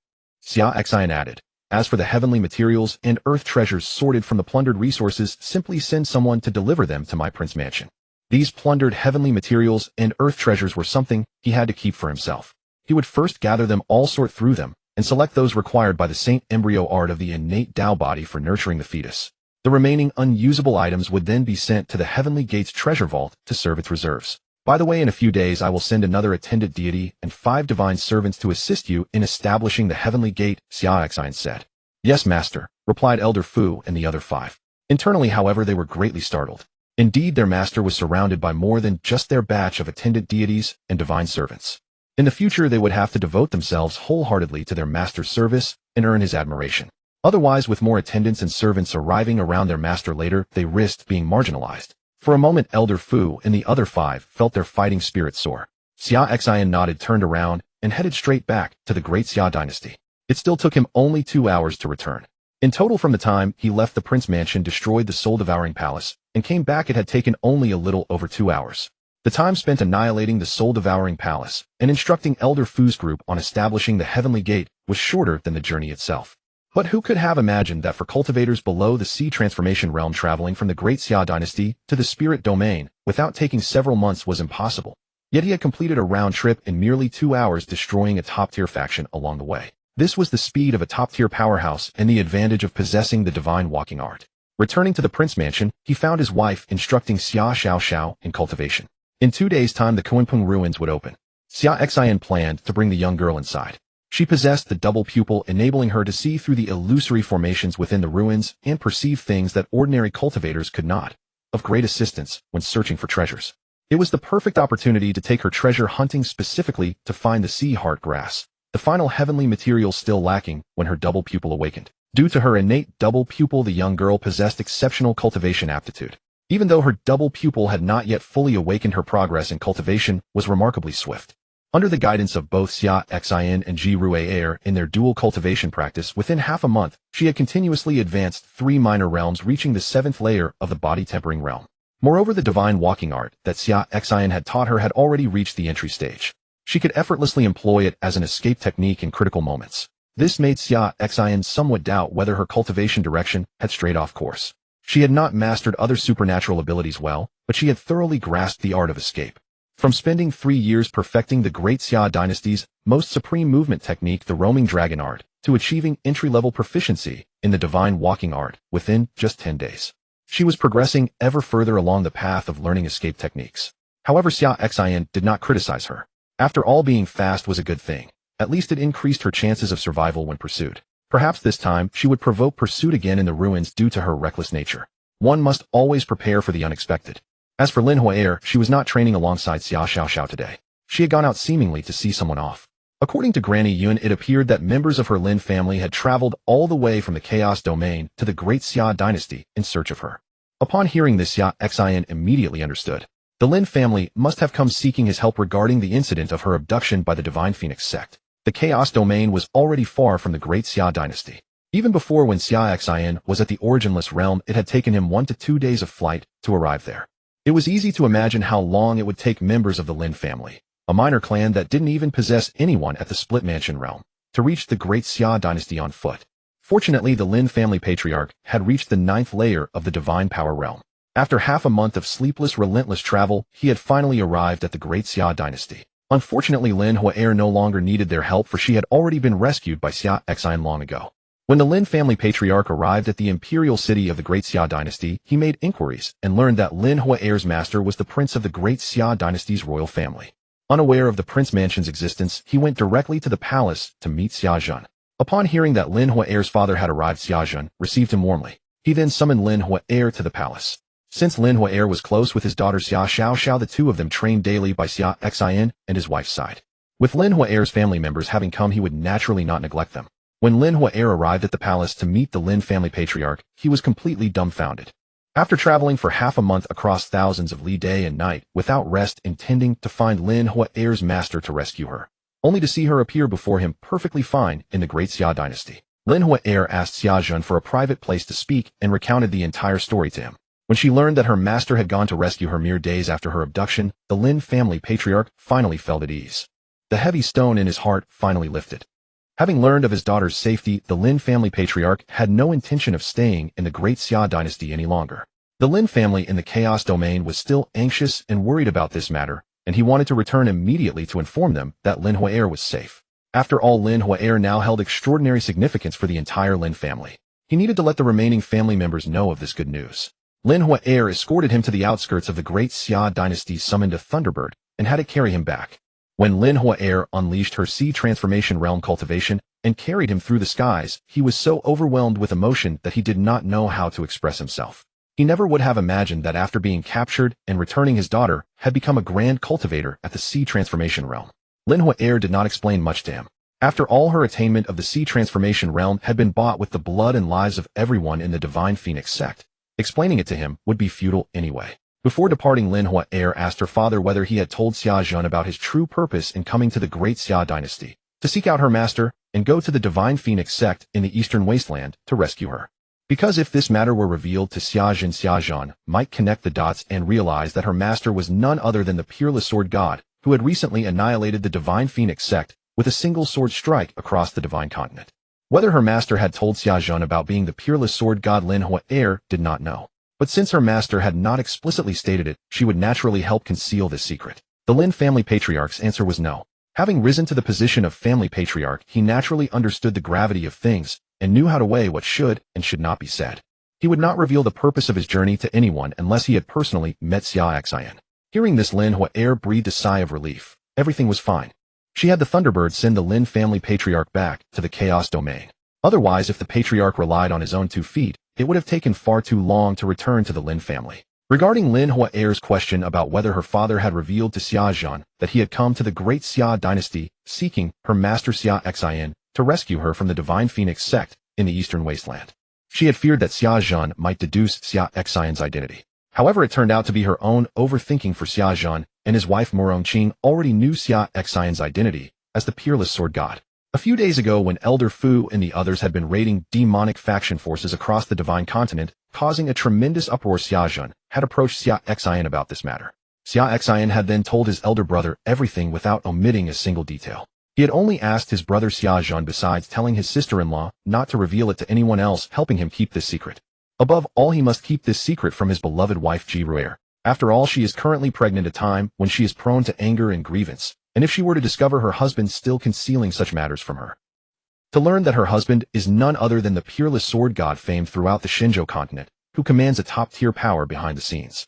Xia Xin added, "As for the heavenly materials and earth treasures sorted from the plundered resources, simply send someone to deliver them to my prince mansion." These plundered heavenly materials and earth treasures were something he had to keep for himself. He would first gather them all, sort through them, and select those required by the Saint embryo art of the innate Tao body for nurturing the fetus. The remaining unusable items would then be sent to the Heavenly Gate's treasure vault to serve its reserves. By the way, in a few days I will send another attendant deity and 5 divine servants to assist you in establishing the Heavenly Gate, Xia Xin said. Yes, master, replied Elder Fu and the other 5. Internally, however, they were greatly startled. Indeed, their master was surrounded by more than just their batch of attendant deities and divine servants. In the future, they would have to devote themselves wholeheartedly to their master's service and earn his admiration. Otherwise, with more attendants and servants arriving around their master later, they risked being marginalized. For a moment, Elder Fu and the other 5 felt their fighting spirit soar. Xia Xin nodded, turned around, and headed straight back to the Great Xia dynasty. It still took him only 2 hours to return. In total, from the time he left the Prince Mansion, destroyed the soul-devouring palace, and came back, it had taken only a little over 2 hours. The time spent annihilating the soul-devouring palace and instructing Elder Fu's group on establishing the Heavenly Gate was shorter than the journey itself. But who could have imagined that for cultivators below the sea transformation realm, traveling from the Great Xia dynasty to the spirit domain without taking several months was impossible. Yet he had completed a round trip in merely 2 hours, destroying a top-tier faction along the way. This was the speed of a top-tier powerhouse and the advantage of possessing the divine walking art. Returning to the Prince Mansion, he found his wife instructing Xia Xiao in cultivation. In 2 days' time, the Kuanping ruins would open. Xia Xin planned to bring the young girl inside. She possessed the double pupil, enabling her to see through the illusory formations within the ruins and perceive things that ordinary cultivators could not, of great assistance when searching for treasures. It was the perfect opportunity to take her treasure hunting, specifically to find the sea heart grass, the final heavenly material still lacking when her double pupil awakened. Due to her innate double pupil, the young girl possessed exceptional cultivation aptitude. Even though her double pupil had not yet fully awakened, her progress in cultivation was remarkably swift. Under the guidance of both Xia Xin and Ji Rui'er in their dual cultivation practice, within half a month, she had continuously advanced 3 minor realms, reaching the 7th layer of the body tempering realm. Moreover, the divine walking art that Xia Xin had taught her had already reached the entry stage. She could effortlessly employ it as an escape technique in critical moments. This made Xia Xin somewhat doubt whether her cultivation direction had strayed off course. She had not mastered other supernatural abilities well, but she had thoroughly grasped the art of escape. From spending 3 years perfecting the Great Xia dynasty's most supreme movement technique, the roaming dragon art, to achieving entry-level proficiency in the divine walking art within just 10 days. She was progressing ever further along the path of learning escape techniques. However, Xia Xin did not criticize her. After all, being fast was a good thing. At least it increased her chances of survival when pursued. Perhaps this time she would provoke pursuit again in the ruins due to her reckless nature. One must always prepare for the unexpected. As for Lin Hui'er, she was not training alongside Xia Xiao today. She had gone out seemingly to see someone off. According to Granny Yun, it appeared that members of her Lin family had traveled all the way from the Chaos Domain to the Great Xia dynasty in search of her. Upon hearing this, Xia Xin immediately understood. The Lin family must have come seeking his help regarding the incident of her abduction by the Divine Phoenix sect. The Chaos Domain was already far from the Great Xia dynasty. Even before, when Xia Xin was at the Originless realm, it had taken him 1 to 2 days of flight to arrive there. It was easy to imagine how long it would take members of the Lin family, a minor clan that didn't even possess anyone at the Split Mansion realm, to reach the Great Xia dynasty on foot. Fortunately, the Lin family patriarch had reached the 9th layer of the Divine Power realm. After half a month of sleepless, relentless travel, he had finally arrived at the Great Xia dynasty. Unfortunately, Lin Hui'er no longer needed their help, for she had already been rescued by Xia Xin long ago. When the Lin family patriarch arrived at the imperial city of the Great Xia dynasty, he made inquiries and learned that Lin Hui'er's master was the prince of the Great Xia dynasty's royal family. Unaware of the Prince Mansion's existence, he went directly to the palace to meet Xia Xin. Upon hearing that Lin Hui'er's father had arrived, Xia Xin received him warmly. He then summoned Lin Hui'er to the palace. Since Lin Hui'er was close with his daughter Xia Xiao, the two of them trained daily by Xia Xin and his wife's side. With Lin Hui'er's family members having come, he would naturally not neglect them. When Lin Hui'er arrived at the palace to meet the Lin family patriarch, he was completely dumbfounded. After traveling for half a month across thousands of li day and night without rest, intending to find Lin Hui'er's master to rescue her, only to see her appear before him perfectly fine in the Great Xia dynasty, Lin Hui'er asked Xia Xin for a private place to speak and recounted the entire story to him. When she learned that her master had gone to rescue her mere days after her abduction, the Lin family patriarch finally felt at ease. The heavy stone in his heart finally lifted. Having learned of his daughter's safety, the Lin family patriarch had no intention of staying in the Great Xia dynasty any longer. The Lin family in the Chaos Domain was still anxious and worried about this matter, and he wanted to return immediately to inform them that Lin Hui'er was safe. After all, Lin Hui'er now held extraordinary significance for the entire Lin family. He needed to let the remaining family members know of this good news. Lin Huaer escorted him to the outskirts of the great Xia dynasty, summoned a thunderbird, and had it carry him back. When Lin Huaer unleashed her sea transformation realm cultivation and carried him through the skies, he was so overwhelmed with emotion that he did not know how to express himself. He never would have imagined that after being captured and returning his daughter, had become a grand cultivator at the sea transformation realm. Lin Huaer did not explain much to him. After all, her attainment of the sea transformation realm had been bought with the blood and lives of everyone in the Divine Phoenix sect. Explaining it to him would be futile anyway. Before departing, Lin Huaer asked her father whether he had told Xia Xin about his true purpose in coming to the great Xia dynasty, to seek out her master and go to the Divine Phoenix sect in the Eastern Wasteland to rescue her. Because if this matter were revealed to Xia Xin might connect the dots and realize that her master was none other than the peerless sword god, who had recently annihilated the Divine Phoenix sect with a single sword strike across the divine continent. Whether her master had told Xia Xin about being the peerless sword god, Lin Huaer did not know. But since her master had not explicitly stated it, she would naturally help conceal this secret. The Lin family patriarch's answer was no. Having risen to the position of family patriarch, he naturally understood the gravity of things and knew how to weigh what should and should not be said. He would not reveal the purpose of his journey to anyone unless he had personally met Xia Xin. Hearing this, Lin Huaer breathed a sigh of relief. Everything was fine. She had the Thunderbird send the Lin family patriarch back to the Chaos Domain. Otherwise, if the patriarch relied on his own 2 feet, it would have taken far too long to return to the Lin family. Regarding Lin Huaer's question about whether her father had revealed to Xia Xin that he had come to the great Xia dynasty seeking her master Xia Xin to rescue her from the Divine Phoenix sect in the Eastern Wasteland. She had feared that Xia Xin might deduce Xia Xin's identity. However, it turned out to be her own overthinking, for Xia Xin and his wife Morong Qing already knew Xia Xin's identity as the peerless sword god. A few days ago, when Elder Fu and the others had been raiding demonic faction forces across the Divine Continent, causing a tremendous uproar, Xia Xin had approached Xia Xin about this matter. Xia Xin had then told his elder brother everything without omitting a single detail. He had only asked his brother Xia Xin, besides telling his sister-in-law not to reveal it to anyone else, helping him keep this secret. Above all, he must keep this secret from his beloved wife Ji Ruer. After all, she is currently pregnant at a time when she is prone to anger and grievance, and if she were to discover her husband still concealing such matters from her, to learn that her husband is none other than the peerless sword god famed throughout the Shinjo continent, who commands a top-tier power behind the scenes.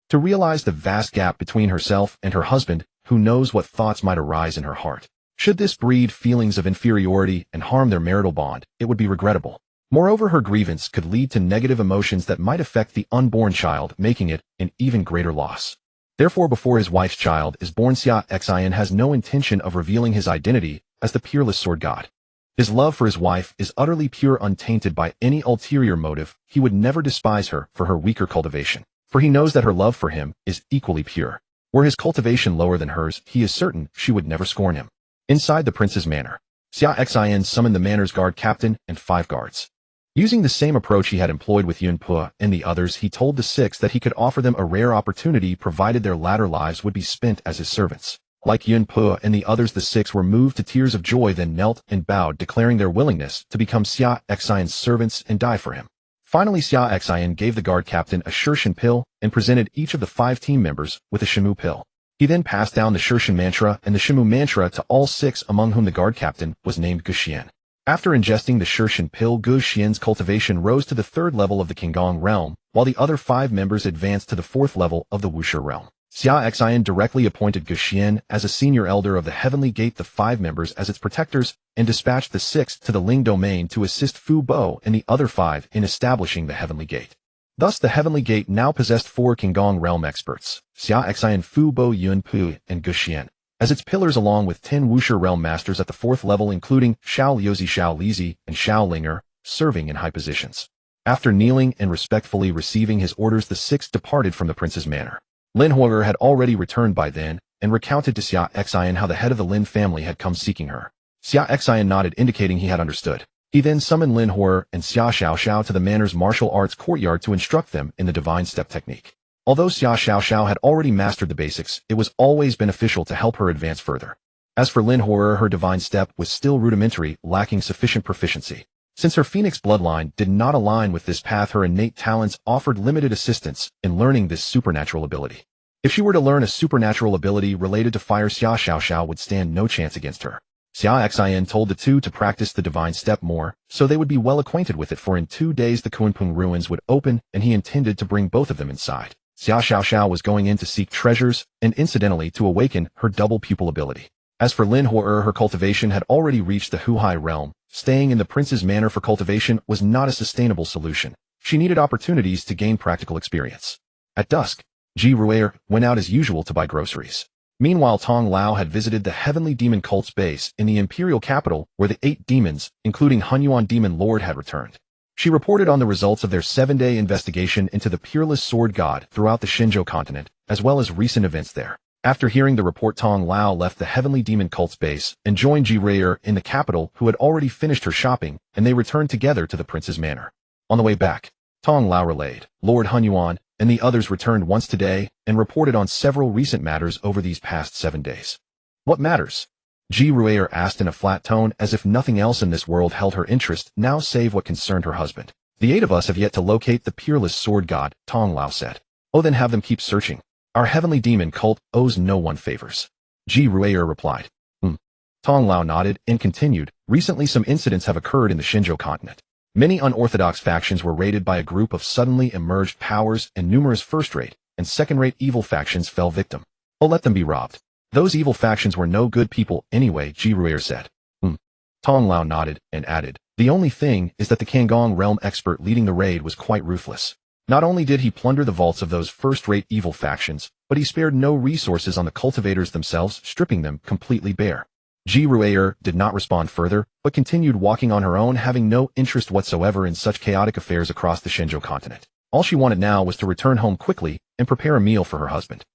To realize the vast gap between herself and her husband, who knows what thoughts might arise in her heart. Should this breed feelings of inferiority and harm their marital bond, it would be regrettable. Moreover, her grievance could lead to negative emotions that might affect the unborn child, making it an even greater loss. Therefore, before his wife's child is born, Xia Xin has no intention of revealing his identity as the peerless sword god. His love for his wife is utterly pure, untainted by any ulterior motive. He would never despise her for her weaker cultivation, for he knows that her love for him is equally pure. Were his cultivation lower than hers, he is certain she would never scorn him. Inside the prince's manor, Xia Xin summoned the manor's guard captain and 5 guards. Using the same approach he had employed with Yun Pua and the others, he told the 6 that he could offer them a rare opportunity provided their latter lives would be spent as his servants. Like Yun Pua and the others, the 6 were moved to tears of joy, then knelt and bowed, declaring their willingness to become Xia Xin's servants and die for him. Finally, Xia Xin gave the guard captain a Shirshin pill and presented each of the 5 team members with a Shimu pill. He then passed down the Shirshin mantra and the Shimu mantra to all 6, among whom the guard captain was named Gu Xian. After ingesting the Shirshin pill, Gu Xian's cultivation rose to the 3rd level of the Qinggong realm, while the other 5 members advanced to the 4th level of the Wuxia realm. Xia Xin directly appointed Gu Xian as a senior elder of the Heavenly Gate, the 5 members as its protectors, and dispatched the 6th to the Ling domain to assist Fu Bo and the other 5 in establishing the Heavenly Gate. Thus, the Heavenly Gate now possessed 4 Qinggong realm experts, Xia Xin, Fu Bo, Yun Pu, and Gu Xian, as its pillars, along with 10 Wuxia realm masters at the 4th level, including Shao Liuzi, Shao Lizi, and Shao Linger, serving in high positions. After kneeling and respectfully receiving his orders, the 6 departed from the prince's manor. Lin Huaer had already returned by then, and recounted to Xia Xin how the head of the Lin family had come seeking her. Xia Xin nodded, indicating he had understood. He then summoned Lin Huaer and Xia Xiao to the manor's martial arts courtyard to instruct them in the divine step technique. Although Xia Xiao had already mastered the basics, it was always beneficial to help her advance further. As for Lin Huaer, her divine step was still rudimentary, lacking sufficient proficiency. Since her phoenix bloodline did not align with this path, her innate talents offered limited assistance in learning this supernatural ability. If she were to learn a supernatural ability related to fire, Xia Xiao would stand no chance against her. Xia Xin told the two to practice the divine step more, so they would be well acquainted with it, for in 2 days the Kunpeng ruins would open, and he intended to bring both of them inside. Xia Xiaoxiao was going in to seek treasures, and incidentally to awaken her double pupil ability. As for Lin Huo'er, her cultivation had already reached the Huhai realm. Staying in the prince's manor for cultivation was not a sustainable solution. She needed opportunities to gain practical experience. At dusk, Ji Ru'er went out as usual to buy groceries. Meanwhile, Tong Lao had visited the Heavenly Demon cult's base in the imperial capital, where the 8 demons, including Hunyuan Demon Lord, had returned. She reported on the results of their 7-day investigation into the peerless sword god throughout the Xinzhou continent, as well as recent events there. After hearing the report, Tong Lao left the Heavenly Demon cult's base and joined Ji Ru'er in the capital, who had already finished her shopping, and they returned together to the prince's manor. On the way back, Tong Lao relayed, Lord Hunyuan and the others returned once today and reported on several recent matters over these past 7 days. What matters? Ji Ru'er asked in a flat tone, as if nothing else in this world held her interest now save what concerned her husband. The 8 of us have yet to locate the peerless sword god, Tong Lao said. Oh, then have them keep searching. Our heavenly demon cult owes no one favors. Ji Ru'er replied. Tong Lao nodded and continued, recently some incidents have occurred in the Xinzhou continent. Many unorthodox factions were raided by a group of suddenly emerged powers, and numerous first-rate and second-rate evil factions fell victim. Oh, let them be robbed. Those evil factions were no good people anyway, Ji Ru'er said. Tong Lao nodded and added, the only thing is that the Kangong realm expert leading the raid was quite ruthless. Not only did he plunder the vaults of those first-rate evil factions, but he spared no resources on the cultivators themselves, stripping them completely bare. Ji Ru'er did not respond further, but continued walking on her own, having no interest whatsoever in such chaotic affairs across the Xinzhou continent. All she wanted now was to return home quickly and prepare a meal for her husband.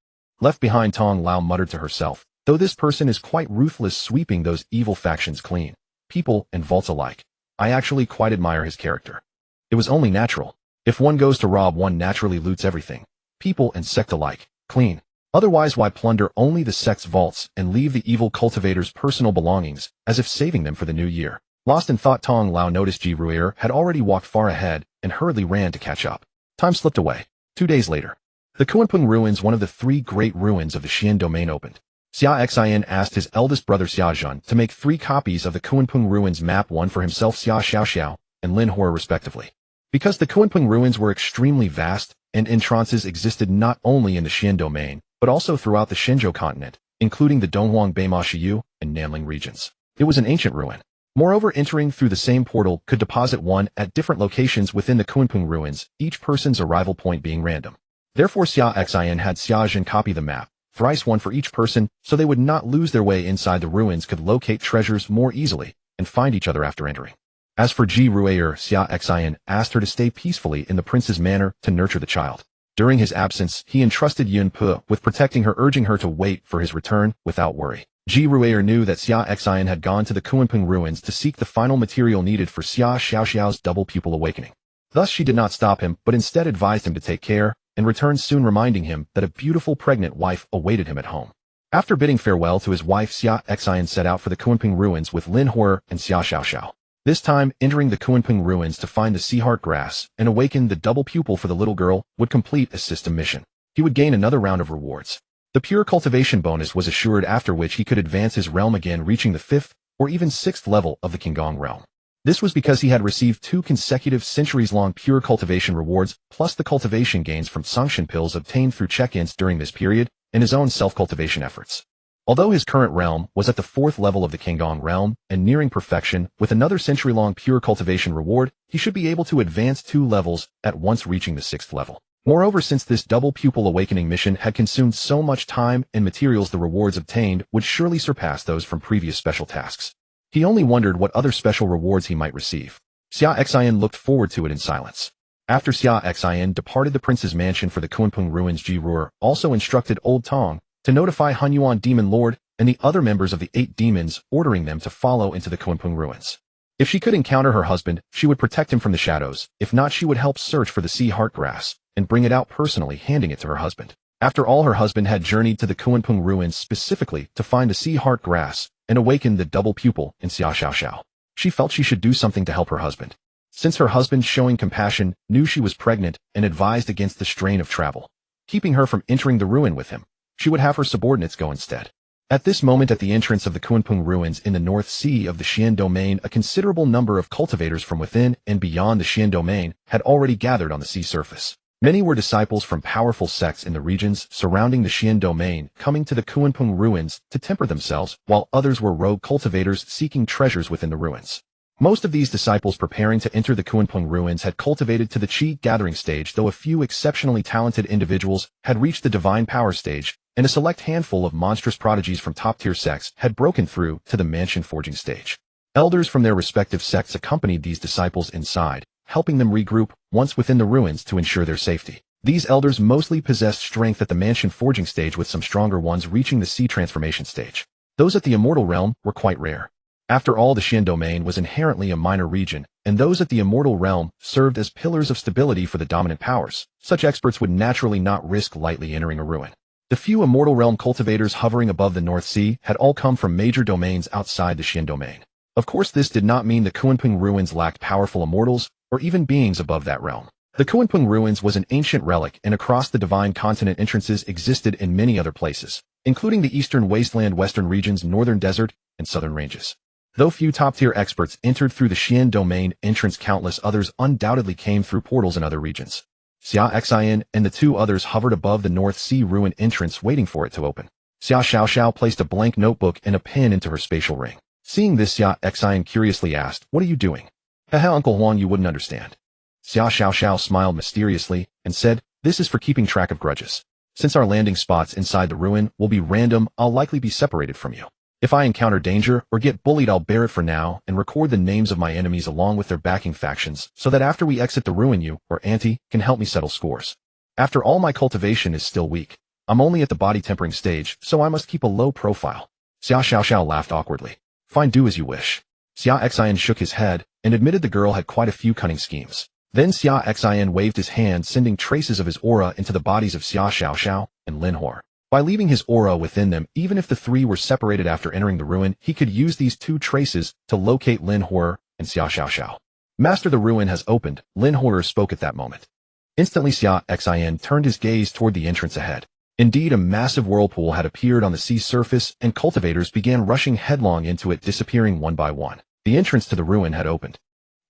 Left behind, Tong Lao muttered to herself, though this person is quite ruthless, sweeping those evil factions clean. People and vaults alike. I actually quite admire his character. It was only natural. If one goes to rob, one naturally loots everything. People and sect alike. Clean. Otherwise, why plunder only the sect's vaults and leave the evil cultivator's personal belongings, as if saving them for the new year? Lost in thought, Tong Lao noticed Ji Ru'er had already walked far ahead and hurriedly ran to catch up. Time slipped away. 2 days later, the Kunpeng ruins, one of the 3 great ruins of the Xian domain, opened. Xia Xin asked his eldest brother Xia Xin to make 3 copies of the Kunpeng ruins map, one for himself, Xia Xiaoxiao, and Lin Huo'er respectively. Because the Kunpeng ruins were extremely vast, and entrances existed not only in the Xian domain, but also throughout the Xinzhou continent, including the Donghuang Beima Shiyu and Nanling regions. It was an ancient ruin. Moreover, entering through the same portal could deposit one at different locations within the Kunpeng ruins, each person's arrival point being random. Therefore, Xia Xin had Xia Xin copy the map, thrice one for each person, so they would not lose their way inside the ruins, could locate treasures more easily, and find each other after entering. As for Ji Ru'er, Xia Xin asked her to stay peacefully in the prince's manor to nurture the child. During his absence, he entrusted Yun Pu with protecting her, urging her to wait for his return without worry. Ji Ru'er knew that Xia Xin had gone to the Kunpeng ruins to seek the final material needed for Xia Xiaoxiao's double pupil awakening. Thus she did not stop him, but instead advised him to take care, and returned soon, reminding him that a beautiful pregnant wife awaited him at home. After bidding farewell to his wife, Xia Xin set out for the Kunpeng ruins with Lin Huo'er and Xia Xiaoxiao. This time, entering the Kunpeng ruins to find the sea heart grass and awaken the double pupil for the little girl would complete a system mission. He would gain another round of rewards. The pure cultivation bonus was assured, after which he could advance his realm again, reaching the 5th or even 6th level of the Kangong realm. This was because he had received 2 consecutive centuries-long pure cultivation rewards, plus the cultivation gains from sanction pills obtained through check-ins during this period, and his own self-cultivation efforts. Although his current realm was at the 4th level of the Kangong realm and nearing perfection, with another century-long pure cultivation reward, he should be able to advance 2 levels at once, reaching the 6th level. Moreover, since this double pupil awakening mission had consumed so much time and materials, the rewards obtained would surely surpass those from previous special tasks. He only wondered what other special rewards he might receive. Xia Xin looked forward to it in silence. After Xia Xin departed the prince's mansion for the Kunpeng ruins, Ji Ru'er also instructed Old Tong to notify Hunyuan Demon Lord and the other members of the 8 demons, ordering them to follow into the Kunpeng ruins. If she could encounter her husband, she would protect him from the shadows. If not, she would help search for the sea heart grass and bring it out personally, handing it to her husband. After all, her husband had journeyed to the Kunpeng ruins specifically to find the sea heart grass and awaken the double pupil in Xia Xiaoxiao. She felt she should do something to help her husband. Since her husband, showing compassion, knew she was pregnant and advised against the strain of travel, keeping her from entering the ruin with him, she would have her subordinates go instead. At this moment at the entrance of the Kunpeng ruins in the North Sea of the Xian domain, a considerable number of cultivators from within and beyond the Xian domain had already gathered on the sea surface. Many were disciples from powerful sects in the regions surrounding the Xian domain, coming to the Kunpeng ruins to temper themselves, while others were rogue cultivators seeking treasures within the ruins. Most of these disciples preparing to enter the Kunpeng ruins had cultivated to the Qi gathering stage, though a few exceptionally talented individuals had reached the divine power stage, and a select handful of monstrous prodigies from top-tier sects had broken through to the mansion forging stage. Elders from their respective sects accompanied these disciples inside, helping them regroup once within the ruins to ensure their safety. These elders mostly possessed strength at the mansion forging stage, with some stronger ones reaching the sea transformation stage. Those at the immortal realm were quite rare. After all, the Xian domain was inherently a minor region, and those at the immortal realm served as pillars of stability for the dominant powers. Such experts would naturally not risk lightly entering a ruin. The few immortal realm cultivators hovering above the North Sea had all come from major domains outside the Xian domain. Of course, this did not mean the Kunpeng ruins lacked powerful immortals, or even beings above that realm. The Kunpeng ruins was an ancient relic, and across the divine continent entrances existed in many other places, including the eastern wasteland, western regions, northern desert, and southern ranges. Though few top-tier experts entered through the Xian domain entrance, countless others undoubtedly came through portals in other regions. Xia Xin and the two others hovered above the North Sea ruin entrance, waiting for it to open. Xia Xiao placed a blank notebook and a pen into her spatial ring. Seeing this, Xia Xin curiously asked, "What are you doing?" "Haha, Uncle Huang, you wouldn't understand." Xia Xiao smiled mysteriously and said, "This is for keeping track of grudges. Since our landing spots inside the ruin will be random, I'll likely be separated from you. If I encounter danger or get bullied, I'll bear it for now and record the names of my enemies along with their backing factions, so that after we exit the ruin, you, or Auntie, can help me settle scores. After all, my cultivation is still weak. I'm only at the body tempering stage, so I must keep a low profile." Xia Xiao laughed awkwardly. "Fine, do as you wish." Xia Xin shook his head and admitted the girl had quite a few cunning schemes. Then Xia Xin waved his hand, sending traces of his aura into the bodies of Xia Xiao and Lin Hor. By leaving his aura within them, even if the three were separated after entering the ruin, he could use these two traces to locate Lin Hor and Xia Xiao. "Master, the ruin has opened," Lin Hor spoke at that moment. Instantly, Xia Xin turned his gaze toward the entrance ahead. Indeed, a massive whirlpool had appeared on the sea surface, and cultivators began rushing headlong into it, disappearing one by one. The entrance to the ruin had opened.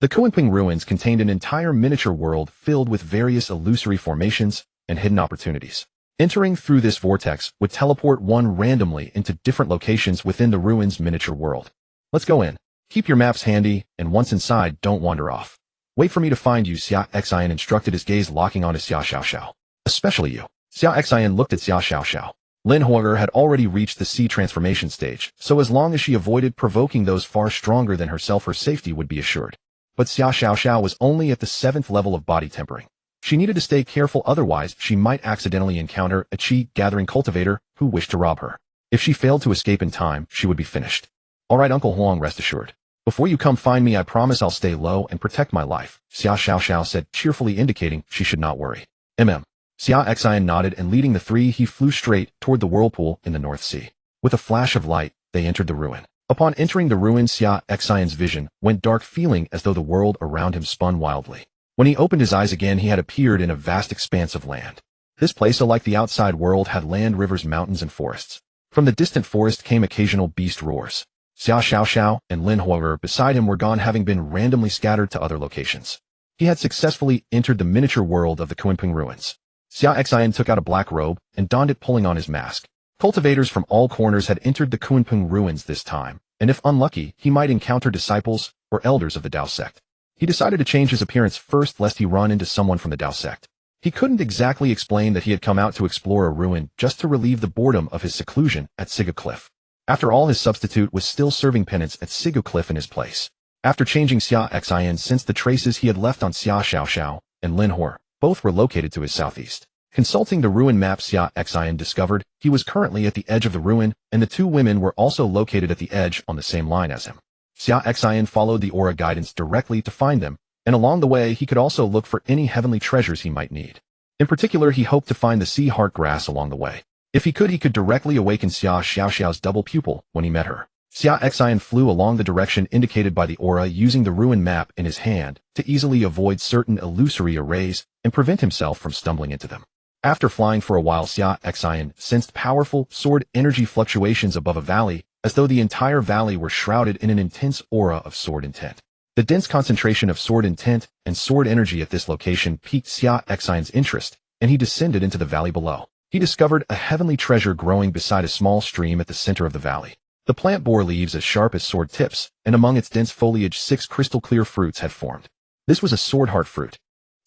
The Kunpeng ruins contained an entire miniature world filled with various illusory formations and hidden opportunities. Entering through this vortex would teleport one randomly into different locations within the ruins' miniature world. "Let's go in. Keep your maps handy, and once inside, don't wander off. Wait for me to find you," Xia Xin instructed, his gaze locking onto Xia Xiao. "Especially you." Xia Xin looked at Xia Xiao. Lin Hor had already reached the sea transformation stage, so as long as she avoided provoking those far stronger than herself, her safety would be assured. But Xia Xiao was only at the 7th level of body tempering. She needed to stay careful, otherwise she might accidentally encounter a Qi gathering cultivator who wished to rob her. If she failed to escape in time, she would be finished. "All right, Uncle Huang, rest assured. Before you come find me, I promise I'll stay low and protect my life," Xia Xiao said, cheerfully indicating she should not worry. Xia Xin nodded, and leading the three, he flew straight toward the whirlpool in the North Sea. With a flash of light, they entered the ruin. Upon entering the ruin, Xia Xin's vision went dark, feeling as though the world around him spun wildly. When he opened his eyes again, he had appeared in a vast expanse of land. This place, unlike the outside world, had land, rivers, mountains, and forests. From the distant forest came occasional beast roars. Xia Xiao and Lin Hor beside him were gone, having been randomly scattered to other locations. He had successfully entered the miniature world of the Kunpeng ruins. Xia Xin took out a black robe and donned it, pulling on his mask. Cultivators from all corners had entered the Kunpeng ruins this time, and if unlucky, he might encounter disciples or elders of the Dao sect. He decided to change his appearance first, lest he run into someone from the Dao sect. He couldn't exactly explain that he had come out to explore a ruin just to relieve the boredom of his seclusion at Sigu Cliff. After all, his substitute was still serving penance at Sigu Cliff in his place. After changing, Xia Xin sensed the traces he had left on Xia Xiao and Lin Hor. Both were located to his southeast. Consulting the ruin map, Xia Xin discovered he was currently at the edge of the ruin, and the two women were also located at the edge on the same line as him. Xia Xin followed the aura guidance directly to find them, and along the way he could also look for any heavenly treasures he might need. In particular, he hoped to find the sea heart grass along the way. If he could directly awaken Xia Xiao's double pupil when he met her. Xia Xin flew along the direction indicated by the aura, using the ruin map in his hand to easily avoid certain illusory arrays and prevent himself from stumbling into them. After flying for a while, Xia Xin sensed powerful sword energy fluctuations above a valley, as though the entire valley were shrouded in an intense aura of sword intent. The dense concentration of sword intent and sword energy at this location piqued Xia Xin's interest, and he descended into the valley below. He discovered a heavenly treasure growing beside a small stream at the center of the valley. The plant bore leaves as sharp as sword tips, and among its dense foliage 6 crystal-clear fruits had formed. This was a sword heart fruit.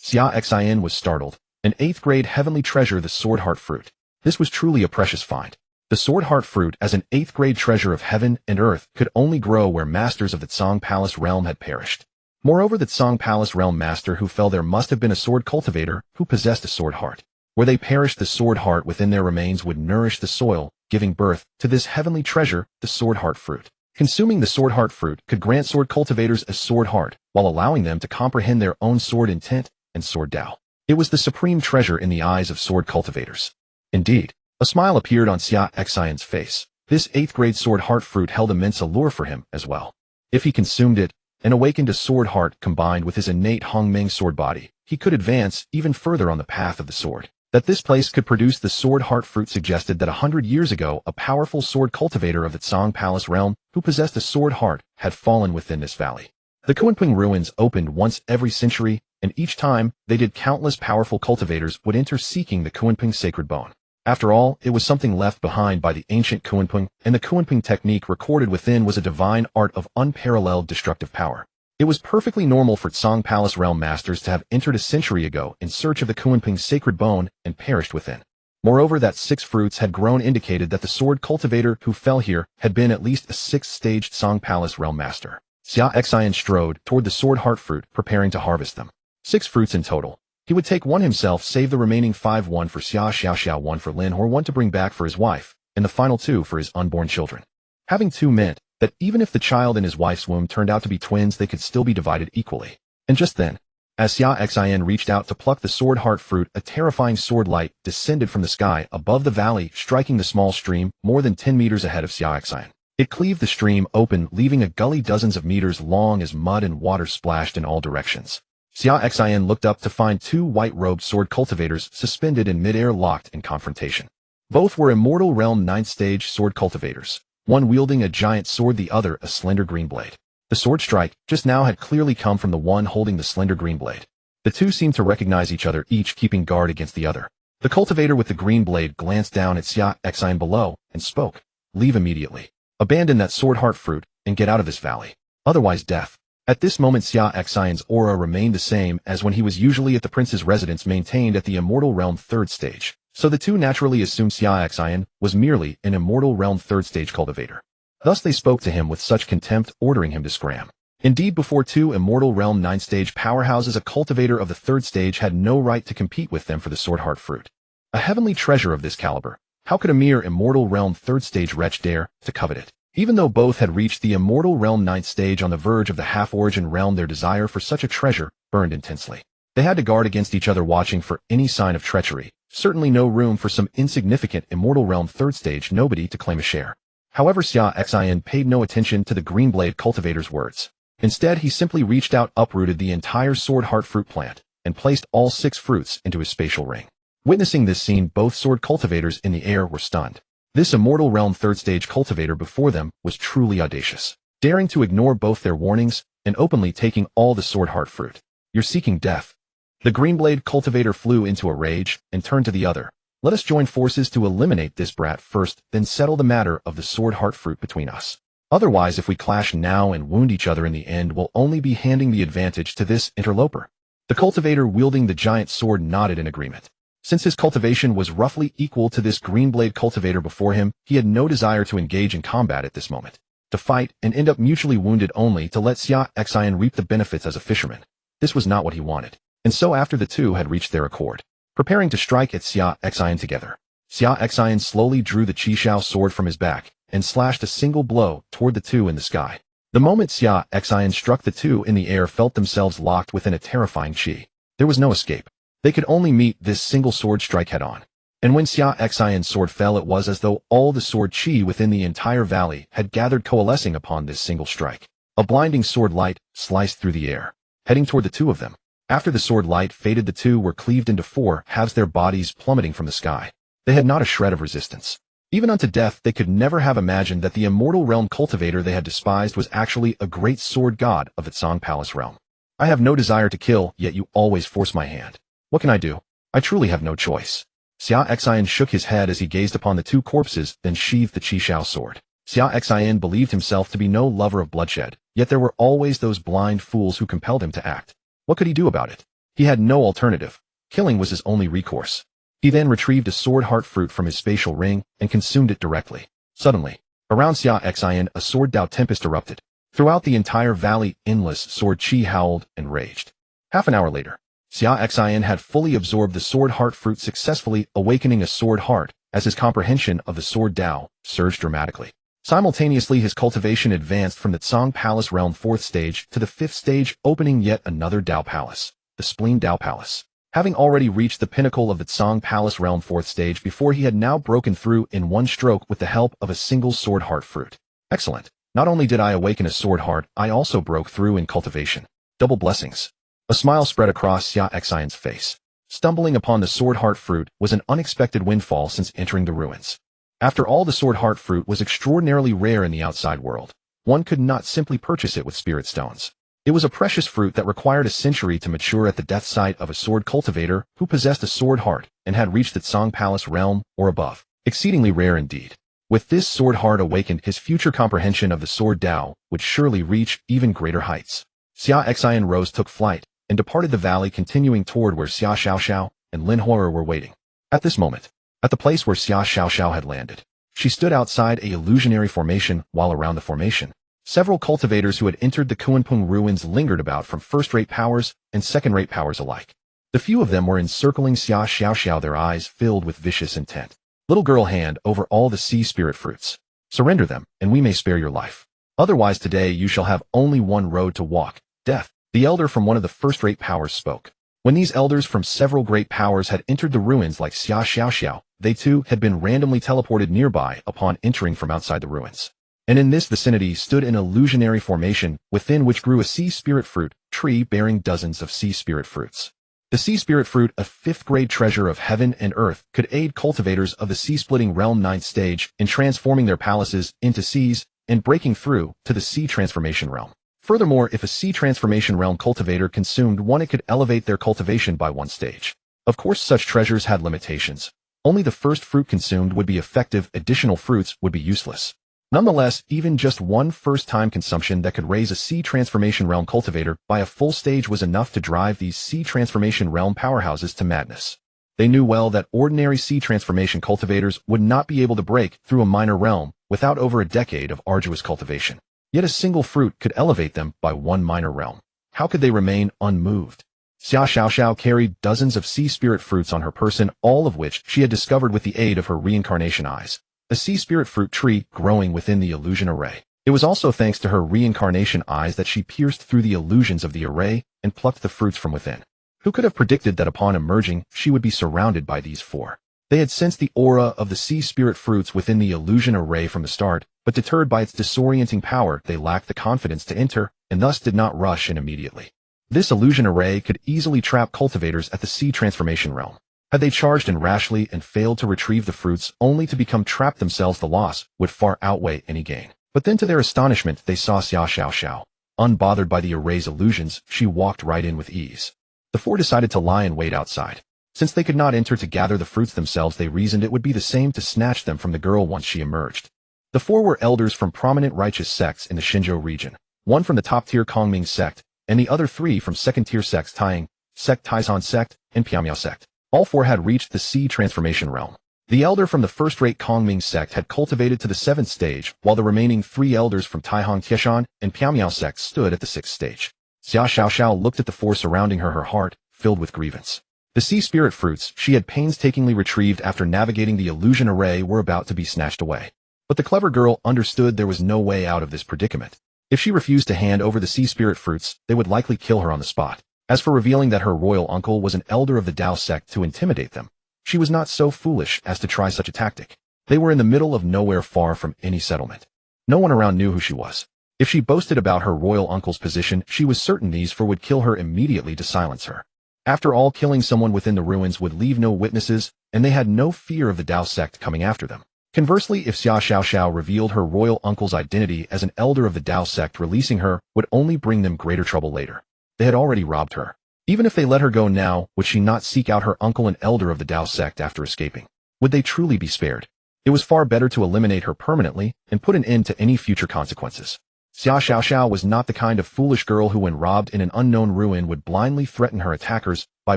Xia Xin was startled. An 8th grade heavenly treasure, the sword heart fruit. This was truly a precious find. The sword heart fruit, as an 8th grade treasure of heaven and earth, could only grow where masters of the Tsang Palace realm had perished. Moreover, the Tsang Palace realm master who fell there must have been a sword cultivator who possessed a sword heart. Where they perished, the sword heart within their remains would nourish the soil, giving birth to this heavenly treasure, the sword heart fruit. Consuming the sword heart fruit could grant sword cultivators a sword heart, while allowing them to comprehend their own sword intent and sword Tao. It was the supreme treasure in the eyes of sword cultivators. Indeed, a smile appeared on Xia Xin's face. This 8th grade sword heart fruit held immense allure for him as well. If he consumed it and awakened a sword heart combined with his innate Hongming sword body, he could advance even further on the path of the sword. That this place could produce the sword heart fruit suggested that 100 years ago a powerful sword cultivator of the Tsang Palace realm who possessed a sword heart had fallen within this valley. The Kunping ruins opened once every century, and each time they did, countless powerful cultivators would enter seeking the Kunping sacred bone. After all, it was something left behind by the ancient Kunping, and the Kunping technique recorded within was a divine art of unparalleled destructive power. It was perfectly normal for Tsang Palace realm masters to have entered a century ago in search of the Kunping sacred bone and perished within. Moreover, that 6 fruits had grown indicated that the sword cultivator who fell here had been at least a 6th-stage Tsang Palace realm master. Xia Xin strode toward the sword heart fruit, preparing to harvest them. 6 fruits in total. He would take one himself, save the remaining 5, 1 for Xia Xiaoxiao, 1 for Lin Hor, 1 to bring back for his wife, and the final 2 for his unborn children. Having 2 meant that even if the child in his wife's womb turned out to be twins, they could still be divided equally. And just then, as Xia Xin reached out to pluck the sword heart fruit, a terrifying sword light descended from the sky above the valley, striking the small stream more than 10 meters ahead of Xia Xin. It cleaved the stream open, leaving a gully dozens of meters long as mud and water splashed in all directions. Xia Xin looked up to find 2 white-robed sword cultivators suspended in midair, locked in confrontation. Both were Immortal Realm 9th stage sword cultivators, one wielding a giant sword, the other a slender green blade. The sword strike just now had clearly come from the one holding the slender green blade. The 2 seemed to recognize each other, each keeping guard against the other. The cultivator with the green blade glanced down at Xia Xin below and spoke. "Leave immediately. Abandon that sword heart fruit and get out of this valley. Otherwise death." At this moment, Xia Xin's aura remained the same as when he was usually at the prince's residence maintained at the Immortal Realm 3rd stage, so the 2 naturally assumed Xia Xin was merely an Immortal Realm 3rd stage cultivator. Thus they spoke to him with such contempt, ordering him to scram. Indeed, before 2 Immortal Realm 9th stage powerhouses, a cultivator of the 3rd stage had no right to compete with them for the sword heart fruit. A heavenly treasure of this caliber, how could a mere Immortal Realm 3rd stage wretch dare to covet it? Even though both had reached the Immortal Realm 9th stage on the verge of the half-origin realm, their desire for such a treasure burned intensely. They had to guard against each other, watching for any sign of treachery. Certainly no room for some insignificant Immortal Realm 3rd stage nobody to claim a share. However, Xia Xin paid no attention to the Greenblade cultivator's words. Instead, he simply reached out, uprooted the entire sword heart fruit plant, and placed all 6 fruits into his spatial ring. Witnessing this scene, both sword cultivators in the air were stunned. This Immortal Realm 3rd stage cultivator before them was truly audacious, daring to ignore both their warnings and openly taking all the sword heart fruit. "You're seeking death." The Greenblade cultivator flew into a rage and turned to the other. "Let us join forces to eliminate this brat first, then settle the matter of the sword heart fruit between us. Otherwise, if we clash now and wound each other in the end, we'll only be handing the advantage to this interloper." The cultivator wielding the giant sword nodded in agreement. Since his cultivation was roughly equal to this Greenblade cultivator before him, he had no desire to engage in combat at this moment. To fight and end up mutually wounded, only to let Xia Xin reap the benefits as a fisherman. This was not what he wanted. And so after the 2 had reached their accord, preparing to strike at Xia Xin together, Xia Xin slowly drew the Qishao sword from his back and slashed a single blow toward the 2 in the sky. The moment Xia Xin struck, the 2 in the air felt themselves locked within a terrifying qi. There was no escape. They could only meet this single sword strike head-on. And when Xia Xin's sword fell, it was as though all the sword qi within the entire valley had gathered, coalescing upon this single strike. A blinding sword light sliced through the air, heading toward the 2 of them. After the sword light faded, the two were cleaved into four halves, their bodies plummeting from the sky. They had not a shred of resistance. Even unto death, they could never have imagined that the immortal realm cultivator they had despised was actually a great sword god of the Tsang Palace realm. I have no desire to kill, yet you always force my hand. What can I do? I truly have no choice. Xia Xin shook his head as he gazed upon the two corpses, then sheathed the Qishao sword. Xia Xin believed himself to be no lover of bloodshed, yet there were always those blind fools who compelled him to act. What could he do about it? He had no alternative. Killing was his only recourse. He then retrieved a sword heart fruit from his spatial ring and consumed it directly. Suddenly, around Xia Xin, a sword Dao tempest erupted. Throughout the entire valley, endless sword chi howled and raged. Half an hour later, Xia Xin had fully absorbed the sword heart fruit, successfully awakening a sword heart, as his comprehension of the sword Dao surged dramatically. Simultaneously, his cultivation advanced from the Tsang Palace realm 4th stage to the 5th stage, opening yet another Dao Palace, the Spleen Dao Palace. Having already reached the pinnacle of the Tsang Palace realm 4th stage before, he had now broken through in one stroke with the help of a single sword heart fruit. Excellent. Not only did I awaken a sword heart, I also broke through in cultivation. Double blessings. A smile spread across Xia Xin's face. Stumbling upon the sword heart fruit was an unexpected windfall since entering the ruins. After all, the sword heart fruit was extraordinarily rare in the outside world. One could not simply purchase it with spirit stones. It was a precious fruit that required a century to mature at the death site of a sword cultivator who possessed a sword heart and had reached the Tsang Palace realm or above. Exceedingly rare indeed. With this sword heart awakened, his future comprehension of the sword Dao would surely reach even greater heights. Xia Xin rose, took flight, and departed the valley, continuing toward where Xia Xiaoxiao and Lin Huo'er were waiting. At this moment, at the place where Xia Xiaoxiao had landed, she stood outside a illusionary formation, while around the formation, several cultivators who had entered the Kuanping ruins lingered about, from first-rate powers and second-rate powers alike. The few of them were encircling Xia Xiaoxiao, their eyes filled with vicious intent. Little girl, hand over all the sea spirit fruits. Surrender them, and we may spare your life. Otherwise today you shall have only one road to walk, death. The elder from one of the first-rate powers spoke. When these elders from several great powers had entered the ruins like Xia Xiaoxiao, they too had been randomly teleported nearby upon entering from outside the ruins. And in this vicinity stood an illusionary formation, within which grew a sea spirit fruit tree bearing dozens of sea spirit fruits. The sea spirit fruit, a 5th-grade treasure of heaven and earth, could aid cultivators of the sea-splitting realm 9th stage in transforming their palaces into seas and breaking through to the sea transformation realm. Furthermore, if a sea transformation realm cultivator consumed one, it could elevate their cultivation by 1 stage. Of course, such treasures had limitations. Only the first fruit consumed would be effective, additional fruits would be useless. Nonetheless, even just one first-time consumption that could raise a sea transformation realm cultivator by a full stage was enough to drive these sea transformation realm powerhouses to madness. They knew well that ordinary sea transformation cultivators would not be able to break through a minor realm without over a decade of arduous cultivation. Yet a single fruit could elevate them by 1 minor realm. How could they remain unmoved? Xia Xiaoxiao carried dozens of sea spirit fruits on her person, all of which she had discovered with the aid of her reincarnation eyes. A sea spirit fruit tree growing within the illusion array. It was also thanks to her reincarnation eyes that she pierced through the illusions of the array and plucked the fruits from within. Who could have predicted that upon emerging, she would be surrounded by these 4? They had sensed the aura of the sea spirit fruits within the illusion array from the start, but deterred by its disorienting power, they lacked the confidence to enter, and thus did not rush in immediately. This illusion array could easily trap cultivators at the sea transformation realm. Had they charged in rashly and failed to retrieve the fruits only to become trapped themselves, the loss would far outweigh any gain. But then to their astonishment, they saw Xia Xiaoxiao. Unbothered by the array's illusions, she walked right in with ease. The 4 decided to lie in wait outside. Since they could not enter to gather the fruits themselves, they reasoned it would be the same to snatch them from the girl once she emerged. The 4 were elders from prominent righteous sects in the Xinzhou region, one from the top-tier Kongming sect, and the other 3 from second-tier sects Taiying sect, Taizhan sect, and Piamiao sect. All 4 had reached the sea transformation realm. The elder from the first-rate Kongming sect had cultivated to the 7th stage, while the remaining 3 elders from Taihang Tieshan and Piamiao sect stood at the 6th stage. Xia Xiaoxiao looked at the 4 surrounding her, her heart filled with grievance. The sea spirit fruits she had painstakingly retrieved after navigating the illusion array were about to be snatched away. But the clever girl understood there was no way out of this predicament. If she refused to hand over the sea spirit fruits, they would likely kill her on the spot. As for revealing that her royal uncle was an elder of the Dao sect to intimidate them, she was not so foolish as to try such a tactic. They were in the middle of nowhere, far from any settlement. No one around knew who she was. If she boasted about her royal uncle's position, she was certain these four would kill her immediately to silence her. After all, killing someone within the ruins would leave no witnesses, and they had no fear of the Dao sect coming after them. Conversely, if Xia Xiao revealed her royal uncle's identity as an elder of the Dao sect, releasing her would only bring them greater trouble later. They had already robbed her. Even if they let her go now, would she not seek out her uncle and elder of the Dao sect after escaping? Would they truly be spared? It was far better to eliminate her permanently and put an end to any future consequences. Xia Xiao was not the kind of foolish girl who, when robbed in an unknown ruin, would blindly threaten her attackers by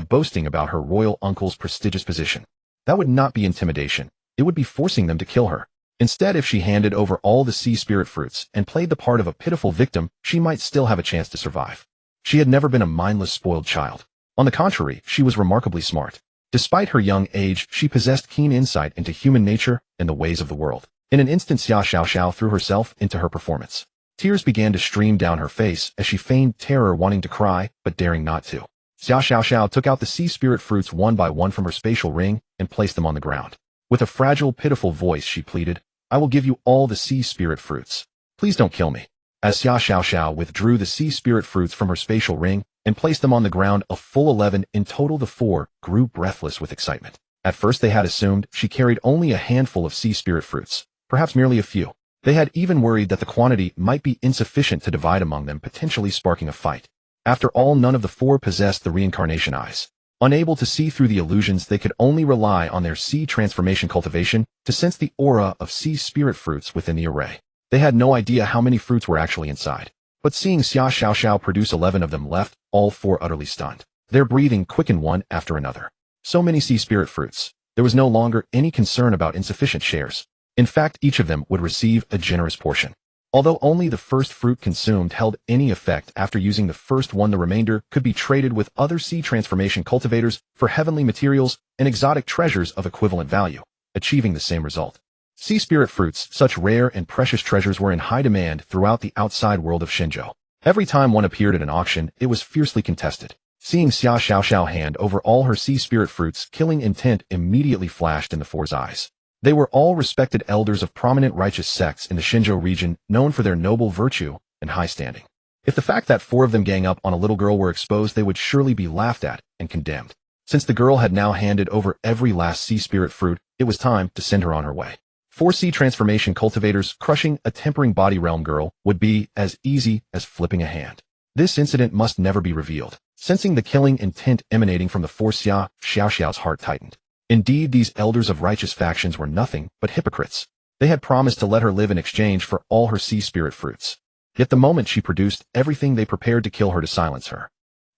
boasting about her royal uncle's prestigious position. That would not be intimidation. It would be forcing them to kill her. Instead, if she handed over all the sea spirit fruits and played the part of a pitiful victim, she might still have a chance to survive. She had never been a mindless, spoiled child. On the contrary, she was remarkably smart. Despite her young age, she possessed keen insight into human nature and the ways of the world. In an instant, Xia Xiao threw herself into her performance. Tears began to stream down her face as she feigned terror, wanting to cry, but daring not to. Xia Xiao took out the sea spirit fruits one by one from her spatial ring and placed them on the ground. With a fragile, pitiful voice, she pleaded, "I will give you all the sea spirit fruits. Please don't kill me." As Xia Xiao withdrew the sea spirit fruits from her spatial ring and placed them on the ground, a full 11 in total, the four grew breathless with excitement. At first they had assumed she carried only a handful of sea spirit fruits, perhaps merely a few. They had even worried that the quantity might be insufficient to divide among them, potentially sparking a fight. After all, none of the four possessed the reincarnation eyes. Unable to see through the illusions, they could only rely on their sea transformation cultivation to sense the aura of sea spirit fruits within the array. They had no idea how many fruits were actually inside. But seeing Xia Xiao produce 11 of them left all four utterly stunned. Their breathing quickened one after another. So many sea spirit fruits. There was no longer any concern about insufficient shares. In fact, each of them would receive a generous portion. Although only the first fruit consumed held any effect after using the first one, the remainder could be traded with other sea transformation cultivators for heavenly materials and exotic treasures of equivalent value, achieving the same result. Sea spirit fruits, such rare and precious treasures, were in high demand throughout the outside world of Shenzhou. Every time one appeared at an auction, it was fiercely contested. Seeing Xia Xiao hand over all her sea spirit fruits, killing intent immediately flashed in the four's eyes. They were all respected elders of prominent righteous sects in the Shenzhou region, known for their noble virtue and high standing. If the fact that four of them gang up on a little girl were exposed, they would surely be laughed at and condemned. Since the girl had now handed over every last sea spirit fruit, it was time to send her on her way. 4 sea transformation cultivators crushing a tempering body realm girl would be as easy as flipping a hand. This incident must never be revealed. Sensing the killing intent emanating from the 4, Xia Xiao's heart tightened. Indeed, these elders of righteous factions were nothing but hypocrites. They had promised to let her live in exchange for all her sea spirit fruits. Yet the moment she produced everything, they prepared to kill her to silence her.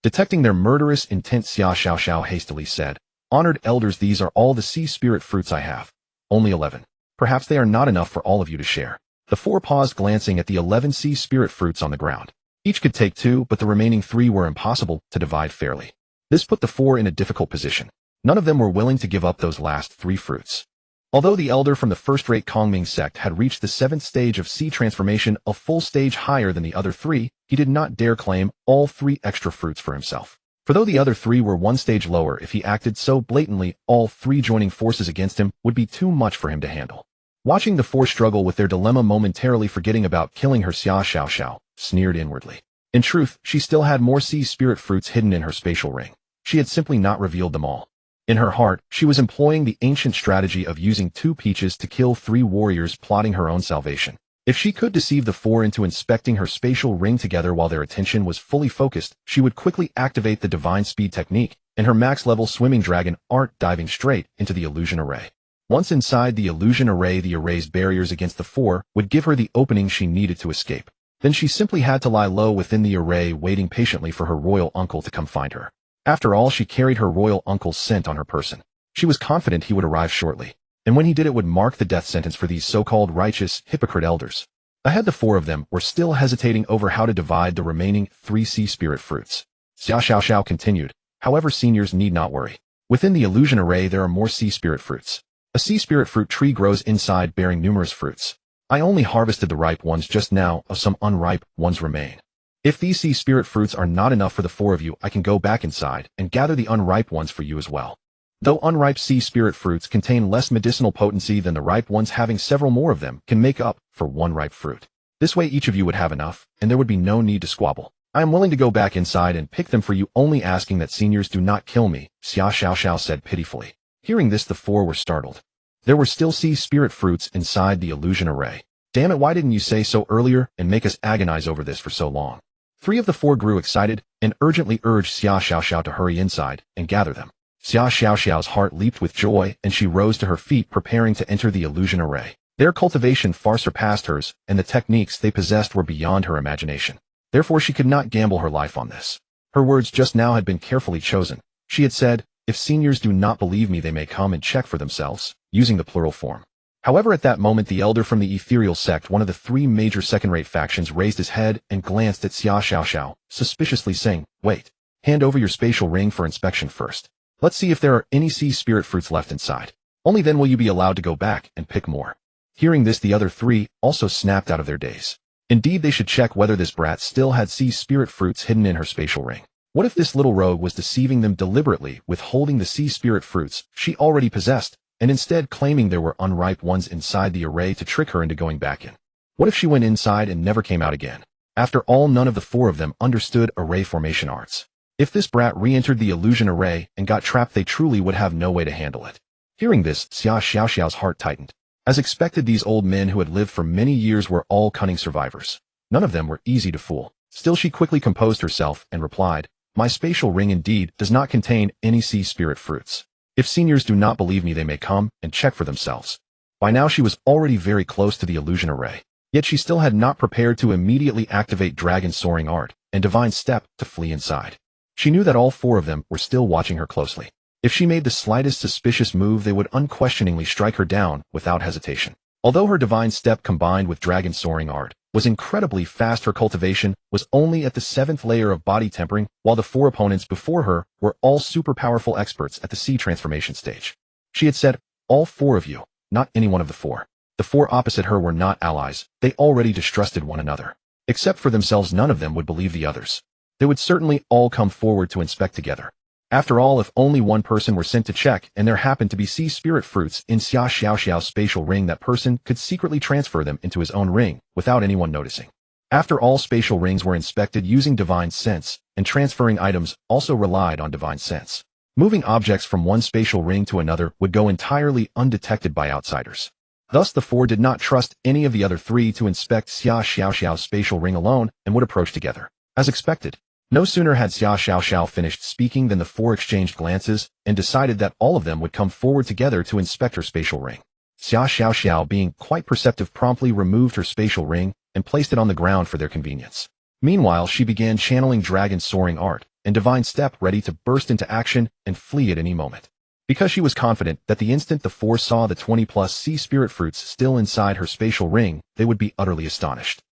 Detecting their murderous intent, Xia Xiao hastily said, "Honored elders, these are all the sea spirit fruits I have. Only 11. Perhaps they are not enough for all of you to share." The 4 paused, glancing at the 11 sea spirit fruits on the ground. Each could take 2, but the remaining 3 were impossible to divide fairly. This put the 4 in a difficult position. None of them were willing to give up those last 3 fruits. Although the elder from the first-rate Kongming sect had reached the 7th stage of sea transformation, a full stage higher than the other 3, he did not dare claim all 3 extra fruits for himself. For though the other 3 were 1 stage lower, if he acted so blatantly, all 3 joining forces against him would be too much for him to handle. Watching the 4 struggle with their dilemma, momentarily forgetting about killing her, Xia Xiao sneered inwardly. In truth, she still had more sea spirit fruits hidden in her spatial ring. She had simply not revealed them all. In her heart, she was employing the ancient strategy of using 2 peaches to kill 3 warriors, plotting her own salvation. If she could deceive the 4 into inspecting her spatial ring together while their attention was fully focused, she would quickly activate the divine speed technique and her max-level swimming dragon art, diving straight into the illusion array. Once inside the illusion array, the array's barriers against the 4 would give her the opening she needed to escape. Then she simply had to lie low within the array, waiting patiently for her royal uncle to come find her. After all, she carried her royal uncle's scent on her person. She was confident he would arrive shortly, and when he did, it would mark the death sentence for these so-called righteous hypocrite elders. Ahead, the 4 of them were still hesitating over how to divide the remaining 3 sea spirit fruits. Xia Xiao continued, "However, seniors need not worry. Within the illusion array, there are more sea spirit fruits. A sea spirit fruit tree grows inside, bearing numerous fruits. I only harvested the ripe ones just now, of some unripe ones remain. If these sea spirit fruits are not enough for the 4 of you, I can go back inside and gather the unripe ones for you as well." Though unripe sea spirit fruits contain less medicinal potency than the ripe ones, having several more of them can make up for 1 ripe fruit. This way each of you would have enough, and there would be no need to squabble. I am willing to go back inside and pick them for you, only asking that seniors do not kill me, Xia Xiao said pitifully. Hearing this, the four were startled. There were still sea spirit fruits inside the illusion array. Damn it, why didn't you say so earlier and make us agonize over this for so long? Three of the four grew excited and urgently urged Xia Xiao to hurry inside and gather them. Xia Xiao's heart leaped with joy and she rose to her feet preparing to enter the illusion array. Their cultivation far surpassed hers, and the techniques they possessed were beyond her imagination. Therefore she could not gamble her life on this. Her words just now had been carefully chosen. She had said, "If seniors do not believe me, they may come and check for themselves," using the plural form. However, at that moment the elder from the ethereal sect, one of the three major second-rate factions, raised his head and glanced at Xia Xiao, suspiciously saying, "Wait, hand over your spatial ring for inspection first. Let's see if there are any sea spirit fruits left inside. Only then will you be allowed to go back and pick more." Hearing this, the other three also snapped out of their daze. Indeed, they should check whether this brat still had sea spirit fruits hidden in her spatial ring. What if this little rogue was deceiving them deliberately, withholding the sea spirit fruits she already possessed, and instead claiming there were unripe ones inside the array to trick her into going back in? What if she went inside and never came out again? After all, none of the four of them understood array formation arts. If this brat re-entered the illusion array and got trapped, they truly would have no way to handle it. Hearing this, Xia Xiao's heart tightened. As expected, these old men who had lived for many years were all cunning survivors. None of them were easy to fool. Still, she quickly composed herself and replied, "My spatial ring indeed does not contain any sea spirit fruits. If seniors do not believe me, they may come and check for themselves." By now she was already very close to the illusion array, yet she still had not prepared to immediately activate Dragon Soaring Art and Divine Step to flee inside. She knew that all four of them were still watching her closely. If she made the slightest suspicious move, they would unquestioningly strike her down without hesitation. Although her Divine Step combined with Dragon Soaring Art was incredibly fast, her cultivation was only at the 7th layer of body tempering, while the four opponents before her were all super powerful experts at the sea transformation stage. She had said, "All four of you," not any one of the four. The four opposite her were not allies. They already distrusted one another. Except for themselves, none of them would believe the others. They would certainly all come forward to inspect together. After all, if only one person were sent to check and there happened to be sea spirit fruits in Xia Xiao's spatial ring, that person could secretly transfer them into his own ring without anyone noticing. After all, spatial rings were inspected using divine sense, and transferring items also relied on divine sense. Moving objects from one spatial ring to another would go entirely undetected by outsiders. Thus, the four did not trust any of the other three to inspect Xia Xiao's spatial ring alone and would approach together. As expected, no sooner had Xia Xiao finished speaking than the four exchanged glances and decided that all of them would come forward together to inspect her spatial ring. Xia Xiao, being quite perceptive, promptly removed her spatial ring and placed it on the ground for their convenience. Meanwhile, she began channeling Dragon Soaring Art and Divine Step, ready to burst into action and flee at any moment. Because she was confident that the instant the four saw the 20+ sea spirit fruits still inside her spatial ring, they would be utterly astonished.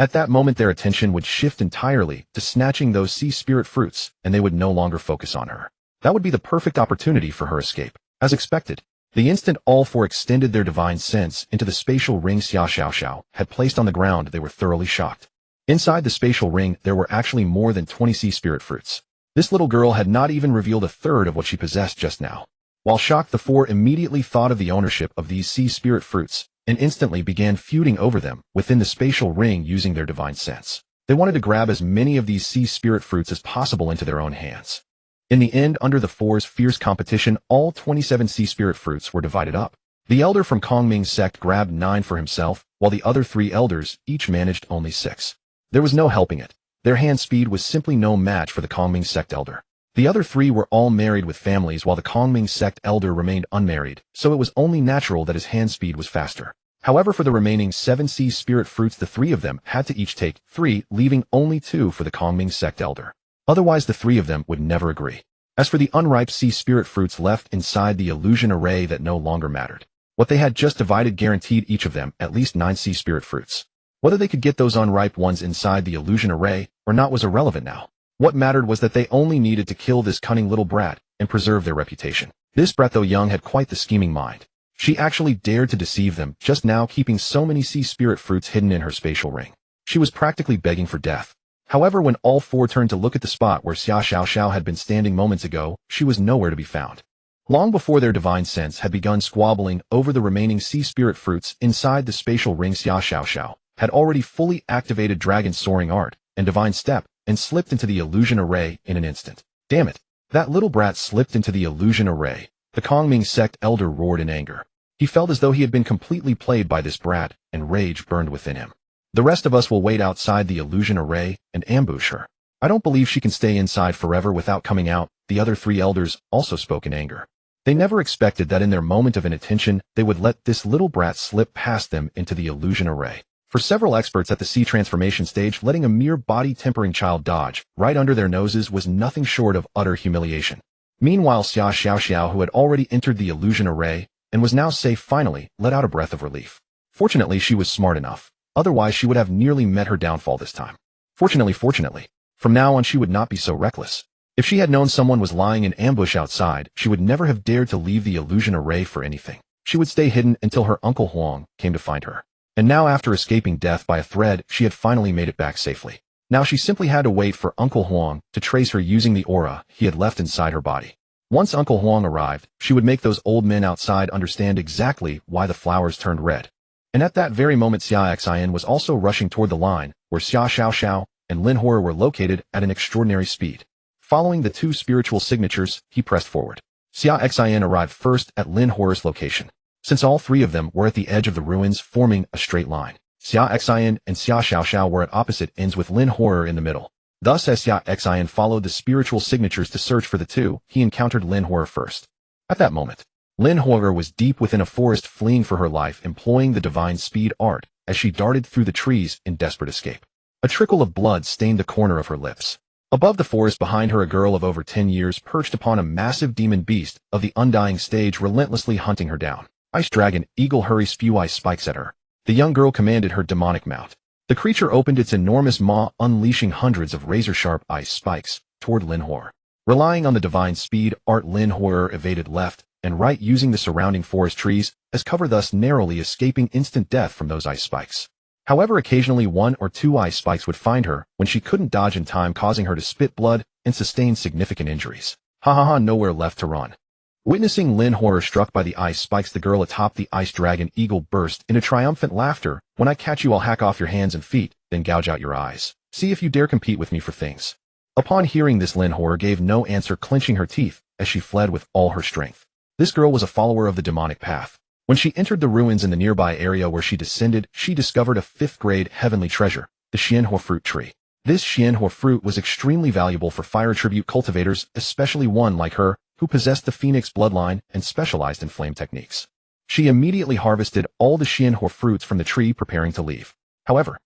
At that moment, their attention would shift entirely to snatching those sea spirit fruits, and they would no longer focus on her. That would be the perfect opportunity for her escape. As expected, the instant all four extended their divine sense into the spatial ring Xia Xiao had placed on the ground, they were thoroughly shocked. Inside the spatial ring, there were actually more than 20 sea spirit fruits. This little girl had not even revealed a third of what she possessed just now. While shocked, the four immediately thought of the ownership of these sea spirit fruits, and instantly began feuding over them within the spatial ring using their divine sense. They wanted to grab as many of these sea spirit fruits as possible into their own hands. In the end, under the four's fierce competition, all 27 sea spirit fruits were divided up. The elder from Kongming's sect grabbed 9 for himself, while the other 3 elders each managed only 6. There was no helping it. Their hand speed was simply no match for the Kongming sect elder. The other 3 were all married with families, while the Kongming sect elder remained unmarried, so it was only natural that his hand speed was faster. However, for the remaining 7 sea spirit fruits, the 3 of them had to each take 3, leaving only 2 for the Kongming sect elder. Otherwise, the 3 of them would never agree. As for the unripe sea spirit fruits left inside the illusion array, that no longer mattered. What they had just divided guaranteed each of them at least 9 sea spirit fruits. Whether they could get those unripe ones inside the illusion array or not was irrelevant now. What mattered was that they only needed to kill this cunning little brat and preserve their reputation. This brat, though young, had quite the scheming mind. She actually dared to deceive them, just now keeping so many sea spirit fruits hidden in her spatial ring. She was practically begging for death. However, when all 4 turned to look at the spot where Xia Xiao had been standing moments ago, she was nowhere to be found. Long before their divine sense had begun squabbling over the remaining sea spirit fruits inside the spatial ring, Xia Xiao had already fully activated Dragon's soaring art and divine step and slipped into the illusion array in an instant. Damn it! That little brat slipped into the illusion array. The Kongming sect elder roared in anger. He felt as though he had been completely played by this brat, and rage burned within him. The rest of us will wait outside the illusion array and ambush her. I don't believe she can stay inside forever without coming out. The other three elders also spoke in anger. They never expected that in their moment of inattention, they would let this little brat slip past them into the illusion array. For several experts at the C transformation stage, letting a mere body-tempering child dodge right under their noses was nothing short of utter humiliation. Meanwhile, Xia Xiao, who had already entered the illusion array and was now safe finally, let out a breath of relief. Fortunately, she was smart enough. Otherwise, she would have nearly met her downfall this time. Fortunately, from now on she would not be so reckless. If she had known someone was lying in ambush outside, she would never have dared to leave the illusion array for anything. She would stay hidden until her Uncle Huang came to find her. And now, after escaping death by a thread, she had finally made it back safely. Now she simply had to wait for Uncle Huang to trace her using the aura he had left inside her body. Once Uncle Huang arrived, she would make those old men outside understand exactly why the flowers turned red. And at that very moment, Xia Xin was also rushing toward the line, where Xia Xiao and Lin Hora were located at an extraordinary speed. Following the two spiritual signatures, he pressed forward. Xia Xin arrived first at Lin Hora's location. Since all three of them were at the edge of the ruins forming a straight line, Xia Xin and Xia Xiao were at opposite ends with Lin Hora in the middle. Thus, as Xia Xin followed the spiritual signatures to search for the two, he encountered Lin Hora first. At that moment, Lin Hora was deep within a forest fleeing for her life, employing the divine speed art as she darted through the trees in desperate escape. A trickle of blood stained the corner of her lips. Above the forest behind her, a girl of over 10 years perched upon a massive demon beast of the undying stage, relentlessly hunting her down. Ice Dragon Eagle hurry spew ice spikes at her. The young girl commanded her demonic mount. The creature opened its enormous maw, unleashing hundreds of razor-sharp ice spikes toward Lin Hora. Relying on the divine speed art, Lin Hora evaded left and right using the surrounding forest trees as cover, thus narrowly escaping instant death from those ice spikes. However, occasionally one or two ice spikes would find her when she couldn't dodge in time, causing her to spit blood and sustain significant injuries. Nowhere left to run. Witnessing Lin Hora struck by the ice spikes, the girl atop the Ice Dragon Eagle burst into triumphant laughter. When I catch you, I'll hack off your hands and feet, then gouge out your eyes. See if you dare compete with me for things. Upon hearing this, Lin Hora gave no answer, clenching her teeth as she fled with all her strength. This girl was a follower of the demonic path. When she entered the ruins in the nearby area where she descended, she discovered a 5th-grade heavenly treasure, the Xianhua fruit tree. This Xianhua fruit was extremely valuable for fire tribute cultivators, especially one like her, who possessed the Phoenix bloodline and specialized in flame techniques. She immediately harvested all the Xianhua fruits from the tree, preparing to leave. However,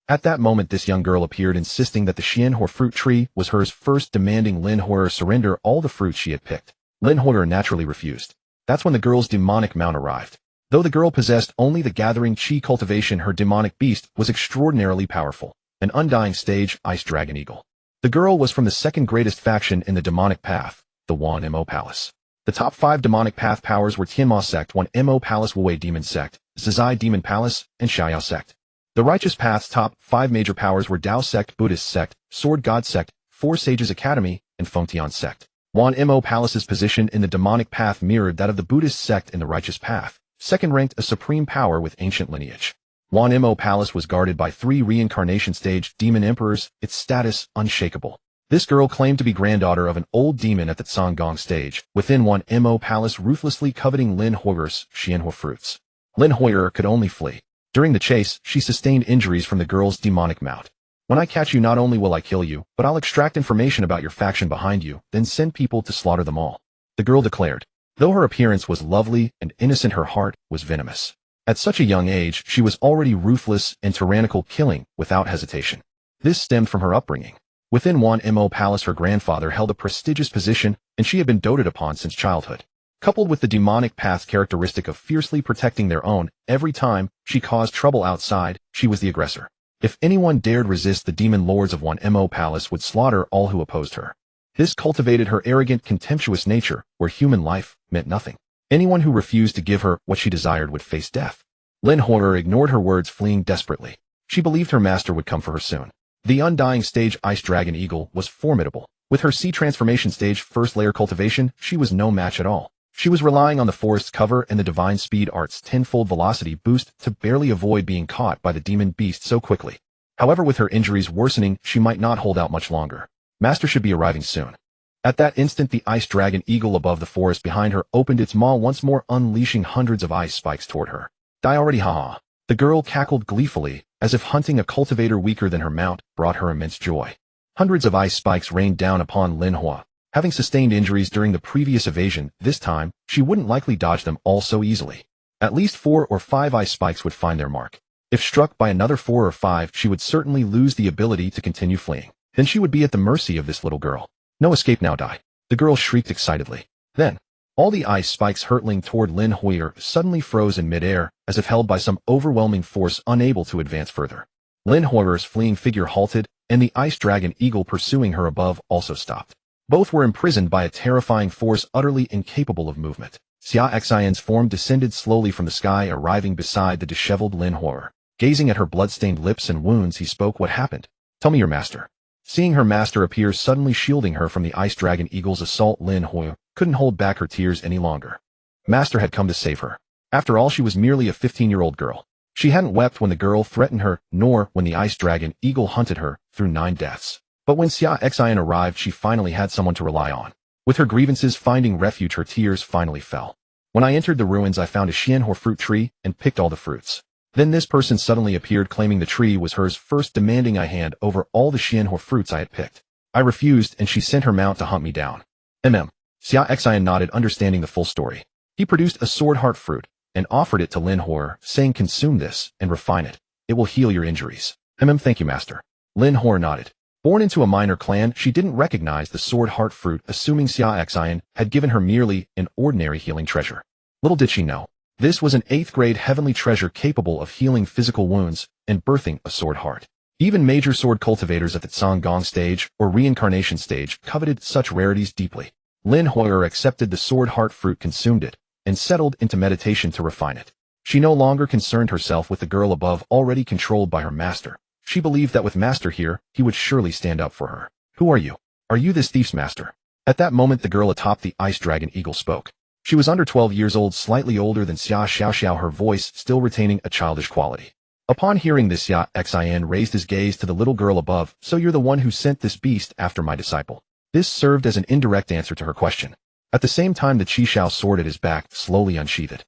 at that moment, this young girl appeared, insisting that the Xianhua fruit tree was hers, first demanding Lin Hora surrender all the fruits she had picked. Lin Hora naturally refused. That's when the girl's demonic mount arrived. Though the girl possessed only the gathering chi cultivation, her demonic beast was extraordinarily powerful. An undying stage Ice Dragon Eagle. The girl was from the second greatest faction in the demonic path, the Wan Mo Palace. The top 5 demonic path powers were Tianma Sect, 1 Mo Palace, Wei Demon Sect, Zizai Demon Palace, and Xiaoyao Sect. The righteous path's top 5 major powers were Dao Sect, Buddhist Sect, Sword God Sect, 4 Sages Academy, and Fengtian Sect. Wan Mo Palace's position in the demonic path mirrored that of the Buddhist sect in the righteous path, second ranked, a supreme power with ancient lineage. Wan Mo Palace was guarded by 3 reincarnation stage demon emperors, its status unshakable. This girl claimed to be granddaughter of an old demon at the Tsangong stage, within Wan Mo Palace, ruthlessly coveting Lin Hora's Xianhua fruits. Lin Hora could only flee. During the chase, she sustained injuries from the girl's demonic mount. When I catch you, not only will I kill you, but I'll extract information about your faction behind you, then send people to slaughter them all, the girl declared. Though her appearance was lovely and innocent, her heart was venomous. At such a young age, she was already ruthless and tyrannical, killing without hesitation. This stemmed from her upbringing. Within Wan Mo Palace, her grandfather held a prestigious position, and she had been doted upon since childhood. Coupled with the demonic path's characteristic of fiercely protecting their own, every time she caused trouble outside, she was the aggressor. If anyone dared resist, the demon lords of Wan Mo Palace would slaughter all who opposed her. This cultivated her arrogant, contemptuous nature, where human life meant nothing. Anyone who refused to give her what she desired would face death. Lin Hora ignored her words, fleeing desperately. She believed her master would come for her soon. The undying stage Ice Dragon Eagle was formidable. With her C transformation stage first layer cultivation, she was no match at all. She was relying on the forest's cover and the divine speed art's tenfold velocity boost to barely avoid being caught by the demon beast so quickly. However, with her injuries worsening, she might not hold out much longer. Master should be arriving soon. At that instant, the ice dragon eagle above the forest behind her opened its maw once more, unleashing hundreds of ice spikes toward her. Die already, haha. The girl cackled gleefully, as if hunting a cultivator weaker than her mount brought her immense joy. Hundreds of ice spikes rained down upon Lin Hua. Having sustained injuries during the previous evasion, this time, she wouldn't likely dodge them all so easily. At least 4 or 5 ice spikes would find their mark. If struck by another 4 or 5, she would certainly lose the ability to continue fleeing. Then she would be at the mercy of this little girl. No escape now, die. The girl shrieked excitedly. Then, all the ice spikes hurtling toward Lin Hua suddenly froze in midair, as if held by some overwhelming force unable to advance further. Lin Hua's fleeing figure halted, and the ice dragon eagle pursuing her above also stopped. Both were imprisoned by a terrifying force utterly incapable of movement. Xia Xin's form descended slowly from the sky, arriving beside the disheveled Lin Hua. Gazing at her blood-stained lips and wounds, he spoke. What happened? Tell me your master. Seeing her master appear suddenly shielding her from the ice dragon eagle's assault, Lin Hua couldn't hold back her tears any longer. Master had come to save her. After all, she was merely a 15-year-old girl. She hadn't wept when the girl threatened her, nor when the ice dragon eagle hunted her through 9 deaths. But when Xia Xin arrived, she finally had someone to rely on. With her grievances finding refuge, her tears finally fell. When I entered the ruins, I found a xianhua fruit tree and picked all the fruits. Then this person suddenly appeared, claiming the tree was hers, first demanding I hand over all the xianhua fruits I had picked. I refused, and she sent her mount to hunt me down. Xia Xin nodded, understanding the full story. He produced a sword heart fruit and offered it to Lin Hua, saying, consume this and refine it. It will heal your injuries. Thank you, master. Lin Hua nodded. Born into a minor clan, she didn't recognize the sword heart fruit, assuming Xia Xin had given her merely an ordinary healing treasure. Little did she know, this was an 8th-grade heavenly treasure capable of healing physical wounds and birthing a sword heart. Even major sword cultivators at the Gong stage or reincarnation stage coveted such rarities deeply. Lin Hua accepted the sword heart fruit, consumed it, and settled into meditation to refine it. She no longer concerned herself with the girl above, already controlled by her master. She believed that with master here, he would surely stand up for her. Who are you? Are you this thief's master? At that moment, the girl atop the ice dragon eagle spoke. She was under 12 years old, slightly older than Xia Xiaoxiao, her voice still retaining a childish quality. Upon hearing this, Xia Xin raised his gaze to the little girl above. So you're the one who sent this beast after my disciple. This served as an indirect answer to her question. At the same time, the Qishao sword at his back slowly unsheathed.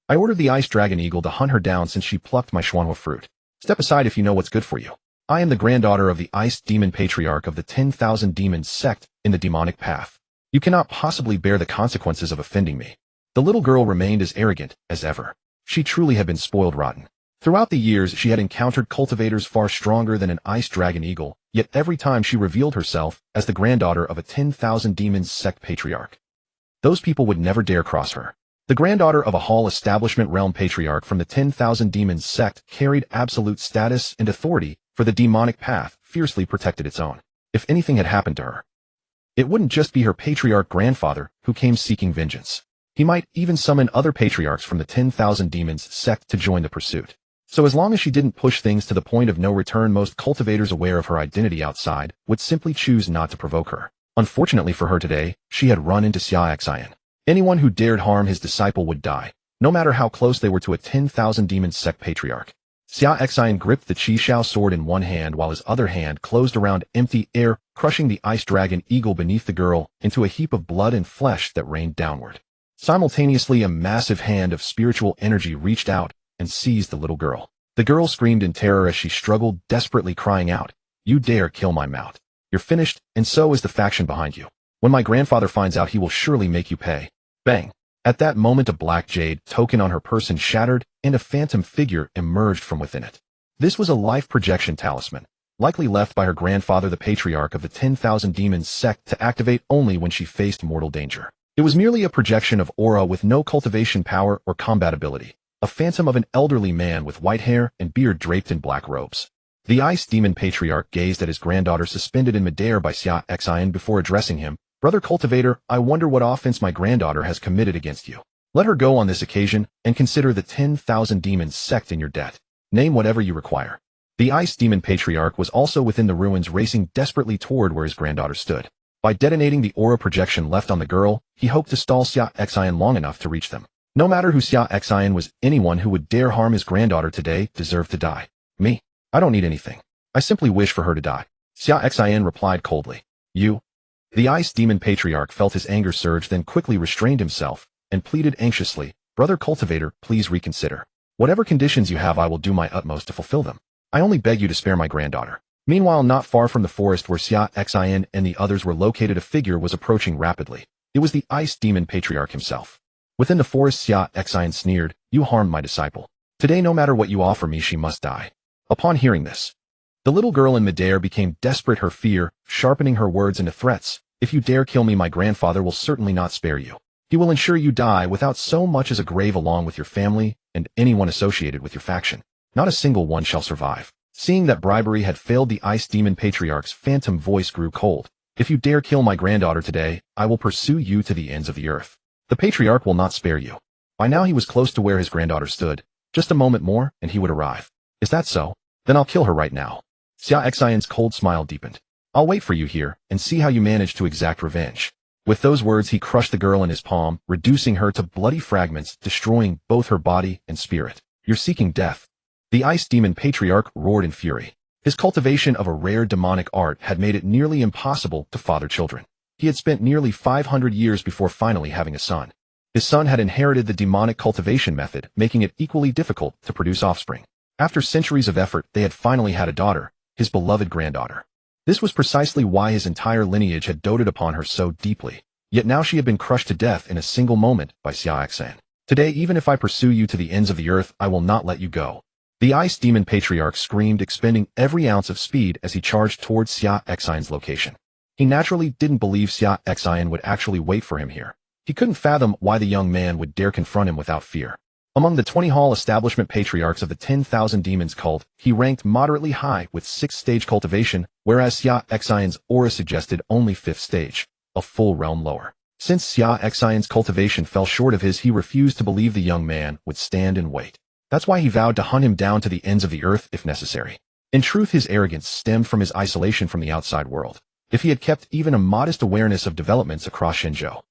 I ordered the ice dragon eagle to hunt her down since she plucked my xuanhua fruit. Step aside if you know what's good for you. I am the granddaughter of the ice demon patriarch of the 10,000 demons sect in the demonic path. You cannot possibly bear the consequences of offending me. The little girl remained as arrogant as ever. She truly had been spoiled rotten. Throughout the years, she had encountered cultivators far stronger than an ice dragon eagle, yet every time she revealed herself as the granddaughter of a 10,000 demons sect patriarch. Those people would never dare cross her. The granddaughter of a Hall Establishment realm patriarch from the 10,000 demons sect carried absolute status and authority for the demonic path, fiercely protected its own. If anything had happened to her, it wouldn't just be her patriarch grandfather who came seeking vengeance. He might even summon other patriarchs from the 10,000 demons sect to join the pursuit. So as long as she didn't push things to the point of no return, most cultivators aware of her identity outside would simply choose not to provoke her. Unfortunately for her today, she had run into Xia Xin. Anyone who dared harm his disciple would die, no matter how close they were to a 10,000 demons sect patriarch. Xia Xin gripped the Qishao sword in one hand while his other hand closed around empty air, crushing the ice dragon eagle beneath the girl into a heap of blood and flesh that rained downward. Simultaneously, a massive hand of spiritual energy reached out and seized the little girl. The girl screamed in terror as she struggled, desperately crying out, "You dare kill my mount. You're finished, and so is the faction behind you. When my grandfather finds out, he will surely make you pay." Bang! At that moment, a black jade token on her person shattered, and a phantom figure emerged from within it. This was a life projection talisman, likely left by her grandfather, the patriarch of the 10,000 demons sect, to activate only when she faced mortal danger. It was merely a projection of aura with no cultivation power or combat ability. A phantom of an elderly man with white hair and beard draped in black robes. The ice demon patriarch gazed at his granddaughter suspended in midair by Xia Xin before addressing him. "Brother cultivator, I wonder what offense my granddaughter has committed against you. Let her go on this occasion, and consider the 10,000 demons sect in your debt. Name whatever you require." The ice demon patriarch was also within the ruins, racing desperately toward where his granddaughter stood. By detonating the aura projection left on the girl, he hoped to stall Xia Xin long enough to reach them. No matter who Xia Xin was, anyone who would dare harm his granddaughter today deserved to die. Me? I don't need anything. I simply wish for her to die. Xia Xin replied coldly. You? The Ice Demon Patriarch felt his anger surge, then quickly restrained himself and pleaded anxiously, Brother Cultivator, please reconsider. Whatever conditions you have, I will do my utmost to fulfill them. I only beg you to spare my granddaughter. Meanwhile, not far from the forest where Xia Xin and the others were located, a figure was approaching rapidly. It was the Ice Demon Patriarch himself. Within the forest, Xia Xin sneered, You harmed my disciple. Today, no matter what you offer me, she must die. Upon hearing this, the little girl in midair became desperate, her fear sharpening her words into threats. If you dare kill me, my grandfather will certainly not spare you. He will ensure you die without so much as a grave, along with your family and anyone associated with your faction. Not a single one shall survive. Seeing that bribery had failed, the Ice Demon Patriarch's phantom voice grew cold. If you dare kill my granddaughter today, I will pursue you to the ends of the earth. The Patriarch will not spare you. By now he was close to where his granddaughter stood. Just a moment more, and he would arrive. Is that so? Then I'll kill her right now. Xia Xin's cold smile deepened. I'll wait for you here, and see how you manage to exact revenge. With those words, he crushed the girl in his palm, reducing her to bloody fragments, destroying both her body and spirit. You're seeking death. The Ice Demon Patriarch roared in fury. His cultivation of a rare demonic art had made it nearly impossible to father children. He had spent nearly 500 years before finally having a son. His son had inherited the demonic cultivation method, making it equally difficult to produce offspring. After centuries of effort, they had finally had a daughter, his beloved granddaughter. This was precisely why his entire lineage had doted upon her so deeply. Yet now she had been crushed to death in a single moment by Xia Xin. Today, even if I pursue you to the ends of the earth, I will not let you go. The Ice Demon Patriarch screamed, expending every ounce of speed as he charged towards Xia Xin's location. He naturally didn't believe Xia Xin would actually wait for him here. He couldn't fathom why the young man would dare confront him without fear. Among the 20 Hall Establishment Patriarchs of the 10,000 Demons cult, he ranked moderately high with 6th stage cultivation, whereas Xia Xin's aura suggested only 5th stage, a full realm lower. Since Xia Xin's cultivation fell short of his, he refused to believe the young man would stand and wait. That's why he vowed to hunt him down to the ends of the earth if necessary. In truth, his arrogance stemmed from his isolation from the outside world. If he had kept even a modest awareness of developments across Shenzhou,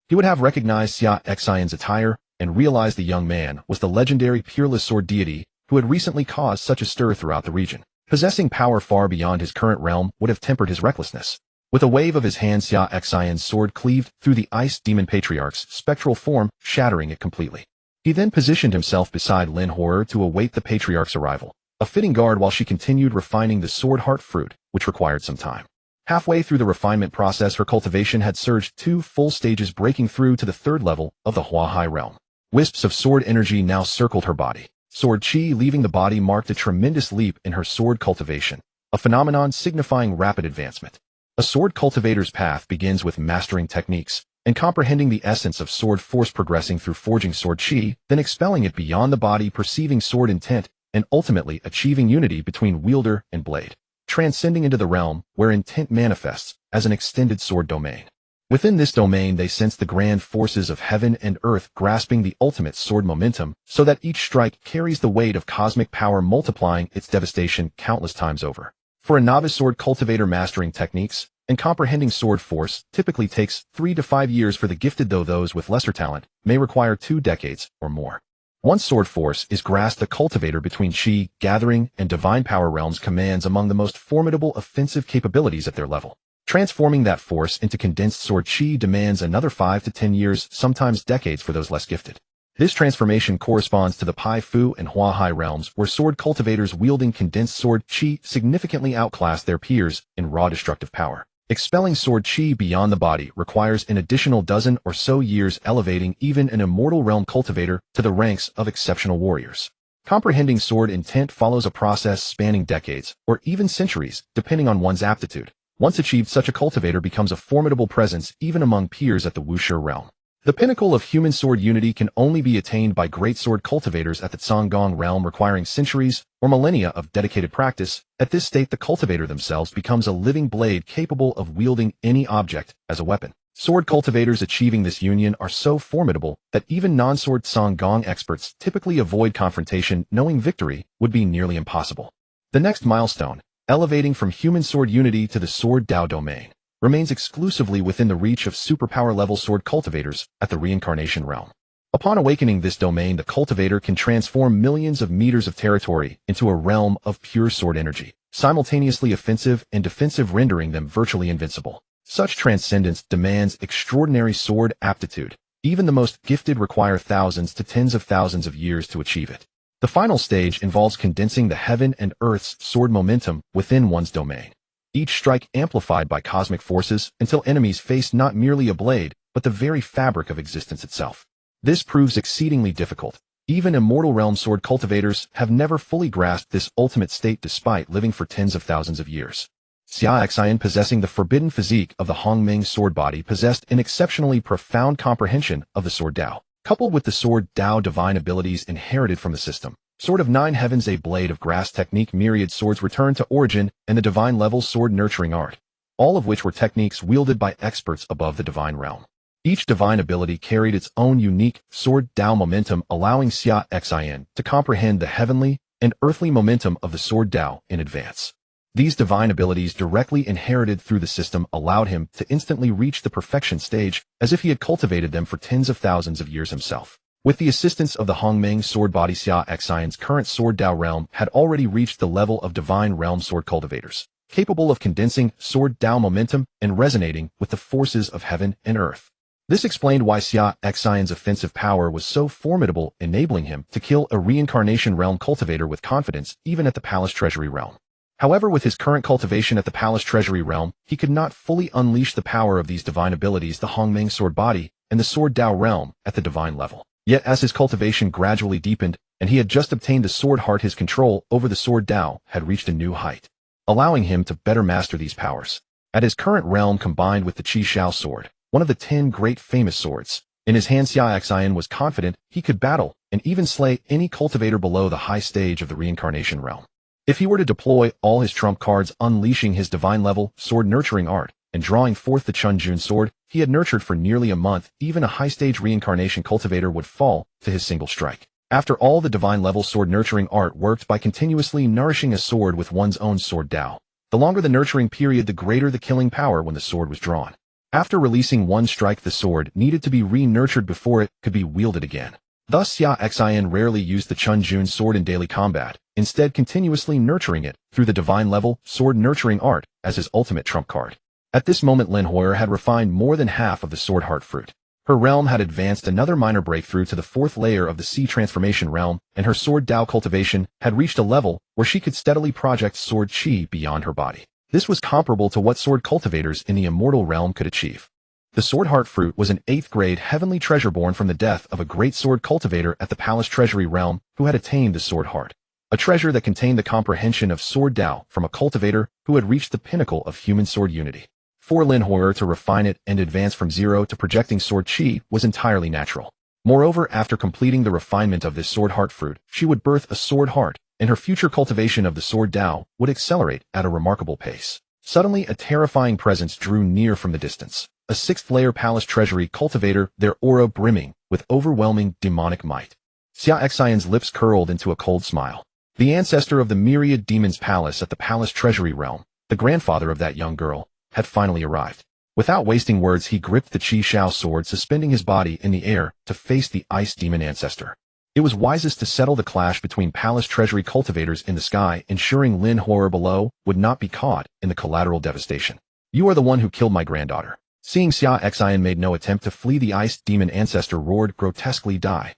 he would have recognized Xia Xin's attire and realized the young man was the legendary peerless sword deity who had recently caused such a stir throughout the region. Possessing power far beyond his current realm would have tempered his recklessness. With a wave of his hand, Xia Xin's sword cleaved through the Ice Demon Patriarch's spectral form, shattering it completely. He then positioned himself beside Lin Horror to await the Patriarch's arrival, a fitting guard while she continued refining the sword heart fruit, which required some time. Halfway through the refinement process, her cultivation had surged 2 full stages, breaking through to the 3rd level of the Hua Hai realm. Wisps of sword energy now circled her body. Sword chi leaving the body marked a tremendous leap in her sword cultivation, a phenomenon signifying rapid advancement. A sword cultivator's path begins with mastering techniques and comprehending the essence of sword force, progressing through forging sword chi, then expelling it beyond the body, perceiving sword intent, and ultimately achieving unity between wielder and blade, transcending into the realm where intent manifests as an extended sword domain. Within this domain, they sense the grand forces of heaven and earth, grasping the ultimate sword momentum so that each strike carries the weight of cosmic power, multiplying its devastation countless times over. For a novice sword cultivator, mastering techniques and comprehending sword force typically takes 3 to 5 years. For the gifted, though, those with lesser talent may require 2 decades or more. Once sword force is grasped, the cultivator between chi, gathering, and divine power realms commands among the most formidable offensive capabilities at their level. Transforming that force into condensed sword chi demands another 5 to 10 years, sometimes decades for those less gifted. This transformation corresponds to the Pai Fu and Hua Hai realms, where sword cultivators wielding condensed sword chi significantly outclass their peers in raw destructive power. Expelling sword chi beyond the body requires an additional dozen or so years, elevating even an immortal realm cultivator to the ranks of exceptional warriors. Comprehending sword intent follows a process spanning decades, or even centuries, depending on one's aptitude. Once achieved, such a cultivator becomes a formidable presence even among peers at the Wuxia realm. The pinnacle of human sword unity can only be attained by great sword cultivators at the Cangong realm, requiring centuries or millennia of dedicated practice. At this state, the cultivator themselves becomes a living blade capable of wielding any object as a weapon. Sword cultivators achieving this union are so formidable that even non-sword Cangong experts typically avoid confrontation, knowing victory would be nearly impossible. The next milestone, elevating from human sword unity to the sword Dao domain. remains exclusively within the reach of superpower-level sword cultivators at the reincarnation realm. Upon awakening this domain, the cultivator can transform millions of meters of territory into a realm of pure sword energy, simultaneously offensive and defensive, rendering them virtually invincible. Such transcendence demands extraordinary sword aptitude. Even the most gifted require thousands to tens of thousands of years to achieve it. The final stage involves condensing the heaven and earth's sword momentum within one's domain. Each strike amplified by cosmic forces until enemies face not merely a blade, but the very fabric of existence itself. This proves exceedingly difficult. Even immortal realm sword cultivators have never fully grasped this ultimate state despite living for tens of thousands of years. Xia Xin, possessing the forbidden physique of the Hongming sword body, possessed an exceptionally profound comprehension of the sword Dao. Coupled with the sword Dao divine abilities inherited from the system, Sword of Nine Heavens, a blade of grass technique, myriad swords return to origin, and the divine level sword nurturing art, all of which were techniques wielded by experts above the divine realm. Each divine ability carried its own unique sword Dao momentum, allowing Xia Xin to comprehend the heavenly and earthly momentum of the sword Dao in advance. These divine abilities, directly inherited through the system, allowed him to instantly reach the perfection stage as if he had cultivated them for tens of thousands of years himself. With the assistance of the Hongming sword body, Xia Xin's current sword Dao realm had already reached the level of divine realm sword cultivators, capable of condensing sword Dao momentum and resonating with the forces of heaven and earth. This explained why Xia Xin's offensive power was so formidable, enabling him to kill a reincarnation realm cultivator with confidence even at the palace treasury realm. However, with his current cultivation at the palace treasury realm, he could not fully unleash the power of these divine abilities, the Hongming sword body and the sword Dao realm, at the divine level. Yet as his cultivation gradually deepened, and he had just obtained the sword heart, his control over the sword Dao had reached a new height, allowing him to better master these powers. At his current realm, combined with the Qi Shao sword, one of the 10 great famous swords, in his hand, Xia Xin was confident he could battle and even slay any cultivator below the high stage of the reincarnation realm. If he were to deploy all his trump cards, unleashing his divine level sword nurturing art and drawing forth the Chunjun sword he had nurtured for nearly a month, even a high-stage reincarnation cultivator would fall to his single strike. After all, the divine level sword nurturing art worked by continuously nourishing a sword with one's own sword Dao. The longer the nurturing period, the greater the killing power when the sword was drawn. After releasing one strike, the sword needed to be re-nurtured before it could be wielded again. Thus, Xia Xin rarely used the Chunjun sword in daily combat, instead continuously nurturing it through the divine level sword nurturing art as his ultimate trump card. At this moment, Lin Hoyer had refined more than half of the sword heart fruit. Her realm had advanced another minor breakthrough to the 4th layer of the Sea transformation realm, and her sword Dao cultivation had reached a level where she could steadily project sword Qi beyond her body. This was comparable to what sword cultivators in the immortal realm could achieve. The sword heart fruit was an 8th grade heavenly treasure born from the death of a great sword cultivator at the palace treasury realm who had attained the sword heart. A treasure that contained the comprehension of sword Dao from a cultivator who had reached the pinnacle of human sword unity. For Lin Hoyer to refine it and advance from zero to projecting sword Qi was entirely natural. Moreover, after completing the refinement of this sword heart fruit, she would birth a sword heart, and her future cultivation of the sword Dao would accelerate at a remarkable pace. Suddenly, a terrifying presence drew near from the distance. A 6th layer palace treasury cultivator, their aura brimming with overwhelming demonic might. Xia Xin's lips curled into a cold smile. The ancestor of the myriad demons palace at the palace treasury realm, the grandfather of that young girl, had finally arrived. Without wasting words, he gripped the Qi Shao sword, suspending his body in the air to face the ice demon ancestor. It was wisest to settle the clash between palace treasury cultivators in the sky, ensuring Lin Hoyer below would not be caught in the collateral devastation. "You are the one who killed my granddaughter." Seeing Xia Xin made no attempt to flee, the ice demon ancestor roared grotesquely, "Die."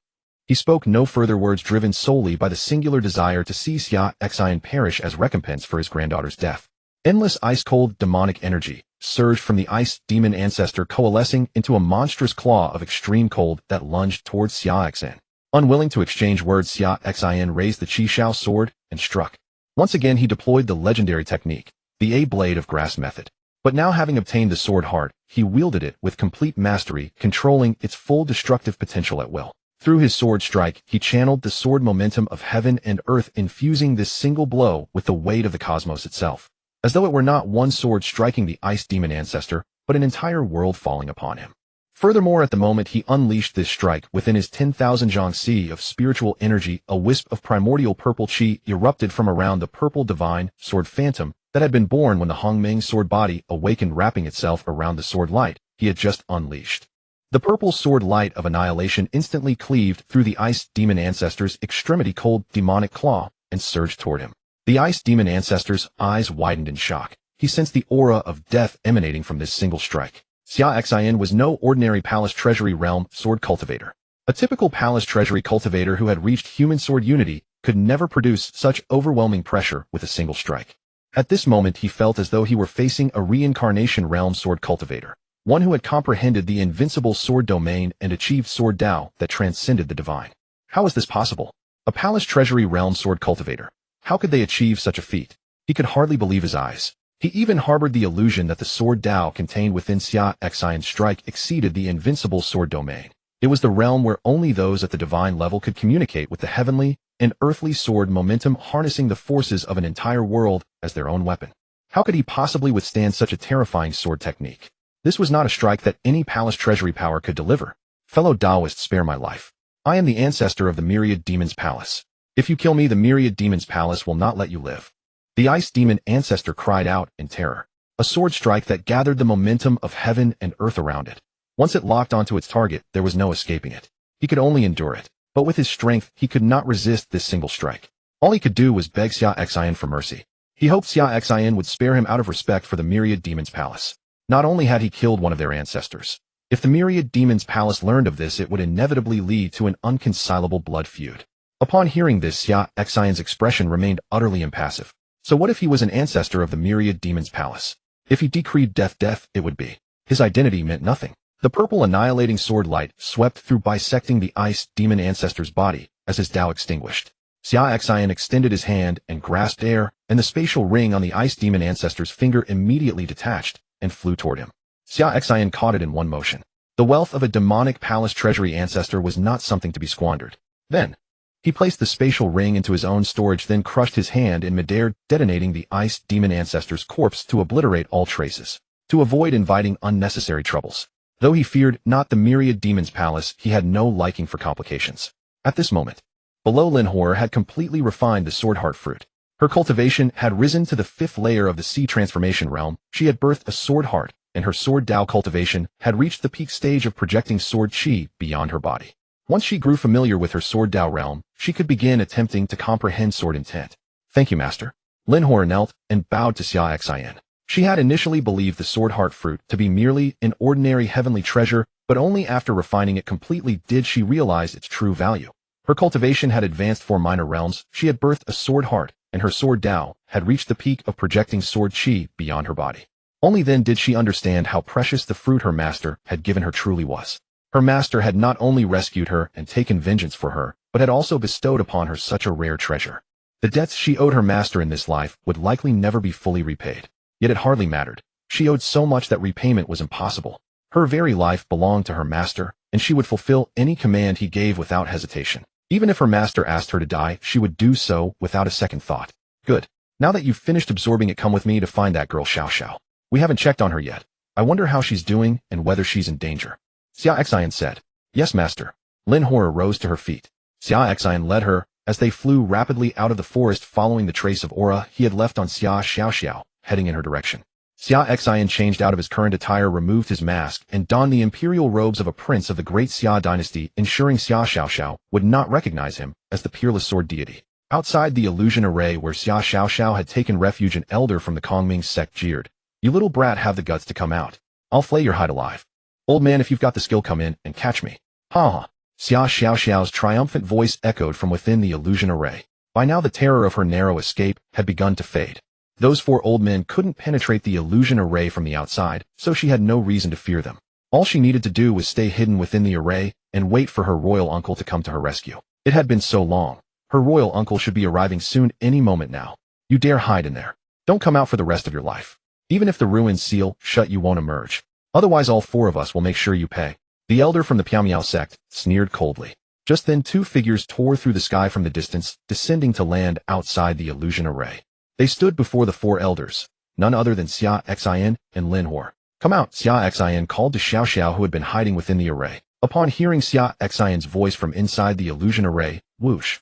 He spoke no further words, driven solely by the singular desire to see Xia Xin perish as recompense for his granddaughter's death. Endless ice-cold demonic energy surged from the ice demon ancestor, coalescing into a monstrous claw of extreme cold that lunged towards Xia Xin. Unwilling to exchange words, Xia Xin raised the Qi Shao sword and struck. Once again, he deployed the legendary technique, the A blade of grass method. But now, having obtained the sword heart, he wielded it with complete mastery, controlling its full destructive potential at will. Through his sword strike, he channeled the sword momentum of heaven and earth, infusing this single blow with the weight of the cosmos itself, as though it were not one sword striking the ice demon ancestor, but an entire world falling upon him. Furthermore, at the moment he unleashed this strike, within his 10,000 Jiangxi of spiritual energy, a wisp of primordial purple Qi erupted from around the purple divine sword phantom, that had been born when the Hongming sword body awakened, wrapping itself around the sword light he had just unleashed. The purple sword light of annihilation instantly cleaved through the ice demon ancestor's extremity cold demonic claw and surged toward him. The ice demon ancestor's eyes widened in shock. He sensed the aura of death emanating from this single strike. Xia Xin was no ordinary palace treasury realm sword cultivator. A typical palace treasury cultivator who had reached human sword unity could never produce such overwhelming pressure with a single strike. At this moment he felt as though he were facing a reincarnation realm sword cultivator, one who had comprehended the invincible sword domain and achieved sword Tao that transcended the divine. How is this possible? A palace treasury realm sword cultivator. How could they achieve such a feat? He could hardly believe his eyes. He even harbored the illusion that the sword Tao contained within Xia Xin's strike exceeded the invincible sword domain. It was the realm where only those at the divine level could communicate with the heavenly and earthly sword momentum, harnessing the forces of an entire world as their own weapon. How could he possibly withstand such a terrifying sword technique? This was not a strike that any palace treasury power could deliver. Fellow Taoists, spare my life. I am the ancestor of the Myriad Demon's Palace. If you kill me, the Myriad Demon's Palace will not let you live. The ice demon ancestor cried out in terror. A sword strike that gathered the momentum of heaven and earth around it. Once it locked onto its target, there was no escaping it. He could only endure it. But with his strength, he could not resist this single strike. All he could do was beg Xia Xin for mercy. He hoped Xia Xin would spare him out of respect for the Myriad Demon's Palace. Not only had he killed one of their ancestors. If the Myriad Demon's Palace learned of this, it would inevitably lead to an unconcealable blood feud. Upon hearing this, Xia Xin's expression remained utterly impassive. So what if he was an ancestor of the Myriad Demon's Palace? If he decreed death, it would be. His identity meant nothing. The purple annihilating sword light swept through, bisecting the ice demon ancestor's body as his Tao extinguished. Xia Xin extended his hand and grasped air, and the spatial ring on the ice demon ancestor's finger immediately detached and flew toward him. Xia Xin caught it in one motion. The wealth of a demonic palace treasury ancestor was not something to be squandered. Then, he placed the spatial ring into his own storage, then crushed his hand in midair, detonating the ice demon ancestor's corpse to obliterate all traces, to avoid inviting unnecessary troubles. Though he feared not the Myriad Demon's Palace, he had no liking for complications. At this moment, below, Lin Hor had completely refined the sword heart fruit. Her cultivation had risen to the 5th layer of the sea transformation realm. She had birthed a sword heart, and her sword Tao cultivation had reached the peak stage of projecting sword Qi beyond her body. Once she grew familiar with her sword Tao realm, she could begin attempting to comprehend sword intent. Thank you, master. Lin Hor knelt and bowed to Xia Xin. She had initially believed the sword heart fruit to be merely an ordinary heavenly treasure, but only after refining it completely did she realize its true value. Her cultivation had advanced 4 minor realms, she had birthed a sword heart, and her sword Tao had reached the peak of projecting sword Qi beyond her body. Only then did she understand how precious the fruit her master had given her truly was. Her master had not only rescued her and taken vengeance for her, but had also bestowed upon her such a rare treasure. The debts she owed her master in this life would likely never be fully repaid. Yet it hardly mattered. She owed so much that repayment was impossible. Her very life belonged to her master, and she would fulfill any command he gave without hesitation. Even if her master asked her to die, she would do so without a second thought. Good. Now that you've finished absorbing it, come with me to find that girl Xiao Xiao. We haven't checked on her yet. I wonder how she's doing and whether she's in danger. Xia Xin said. Yes, master. Lin Hor rose to her feet. Xia Xin led her, as they flew rapidly out of the forest, following the trace of aura he had left on Xia Xiao, heading in her direction. Xia Xin changed out of his current attire, removed his mask, and donned the imperial robes of a prince of the great Xia dynasty, ensuring Xia Xiao would not recognize him as the peerless sword deity. Outside the illusion array where Xia Xiao had taken refuge, an elder from the Kongming sect jeered. You little brat, have the guts to come out. I'll flay your hide alive. Old man, if you've got the skill, come in and catch me. Ha ha. Xia Xiao's triumphant voice echoed from within the illusion array. By now the terror of her narrow escape had begun to fade. Those 4 old men couldn't penetrate the illusion array from the outside, so she had no reason to fear them. All she needed to do was stay hidden within the array and wait for her royal uncle to come to her rescue. It had been so long. Her royal uncle should be arriving soon, any moment now. You dare hide in there. Don't come out for the rest of your life. Even if the ruins seal shut, you won't emerge. Otherwise all 4 of us will make sure you pay. The elder from the Piamiao sect sneered coldly. Just then 2 figures tore through the sky from the distance, descending to land outside the illusion array. They stood before the 4 elders, none other than Xia Xin and Lin Hor. Come out, Xia Xin called to Xiao Xiao, who had been hiding within the array. Upon hearing Xia Xin's voice from inside the illusion array, whoosh.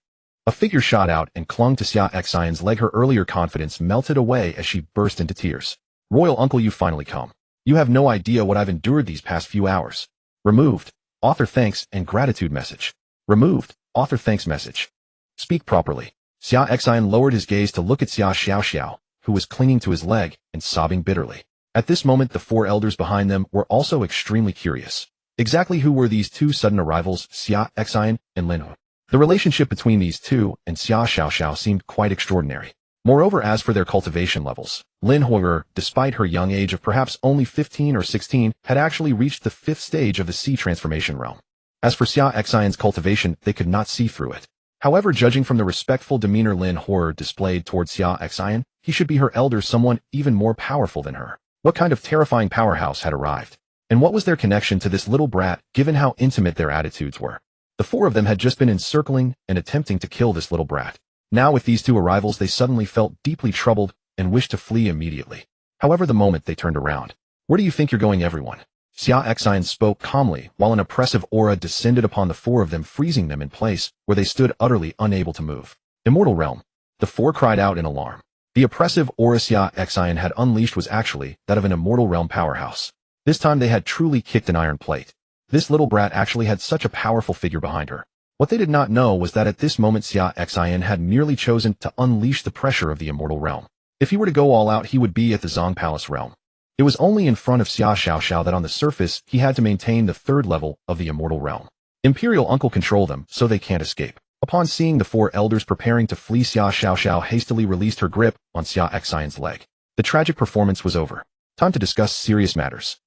A figure shot out and clung to Xia Xin's leg. Her earlier confidence melted away as she burst into tears. Royal Uncle, you finally come. You have no idea what I've endured these past few hours. Removed. Author thanks and gratitude message. Removed. Author thanks message. Speak properly. Xia Xin lowered his gaze to look at Xia Xiao, who was clinging to his leg and sobbing bitterly. At this moment, the four elders behind them were also extremely curious. Exactly who were these two sudden arrivals, Xia Xin and Lin Hu? The relationship between these two and Xia Xiao seemed quite extraordinary. Moreover, as for their cultivation levels, Lin Hu, despite her young age of perhaps only 15 or 16, had actually reached the 5th stage of the sea transformation realm. As for Xia Xin's cultivation, they could not see through it. However, judging from the respectful demeanor Lin Hu displayed towards Xia Xin, he should be her elder, someone even more powerful than her. What kind of terrifying powerhouse had arrived? And what was their connection to this little brat, given how intimate their attitudes were? The four of them had just been encircling and attempting to kill this little brat. Now with these two arrivals, they suddenly felt deeply troubled and wished to flee immediately. However, the moment they turned around, "Where do you think you're going, everyone?" Xia Xin spoke calmly, while an oppressive aura descended upon the four of them, freezing them in place, where they stood utterly unable to move. Immortal realm. The four cried out in alarm. The oppressive aura Xia Xin had unleashed was actually that of an immortal realm powerhouse. This time they had truly kicked an iron plate. This little brat actually had such a powerful figure behind her. What they did not know was that at this moment Xia Xin had merely chosen to unleash the pressure of the immortal realm. If he were to go all out, he would be at the Zong Palace realm. It was only in front of Xia Xiao that on the surface he had to maintain the 3rd level of the immortal realm. Imperial Uncle, control them so they can't escape. Upon seeing the four elders preparing to flee, Xia Xiao hastily released her grip on Xia Xin's leg. The tragic performance was over. Time to discuss serious matters.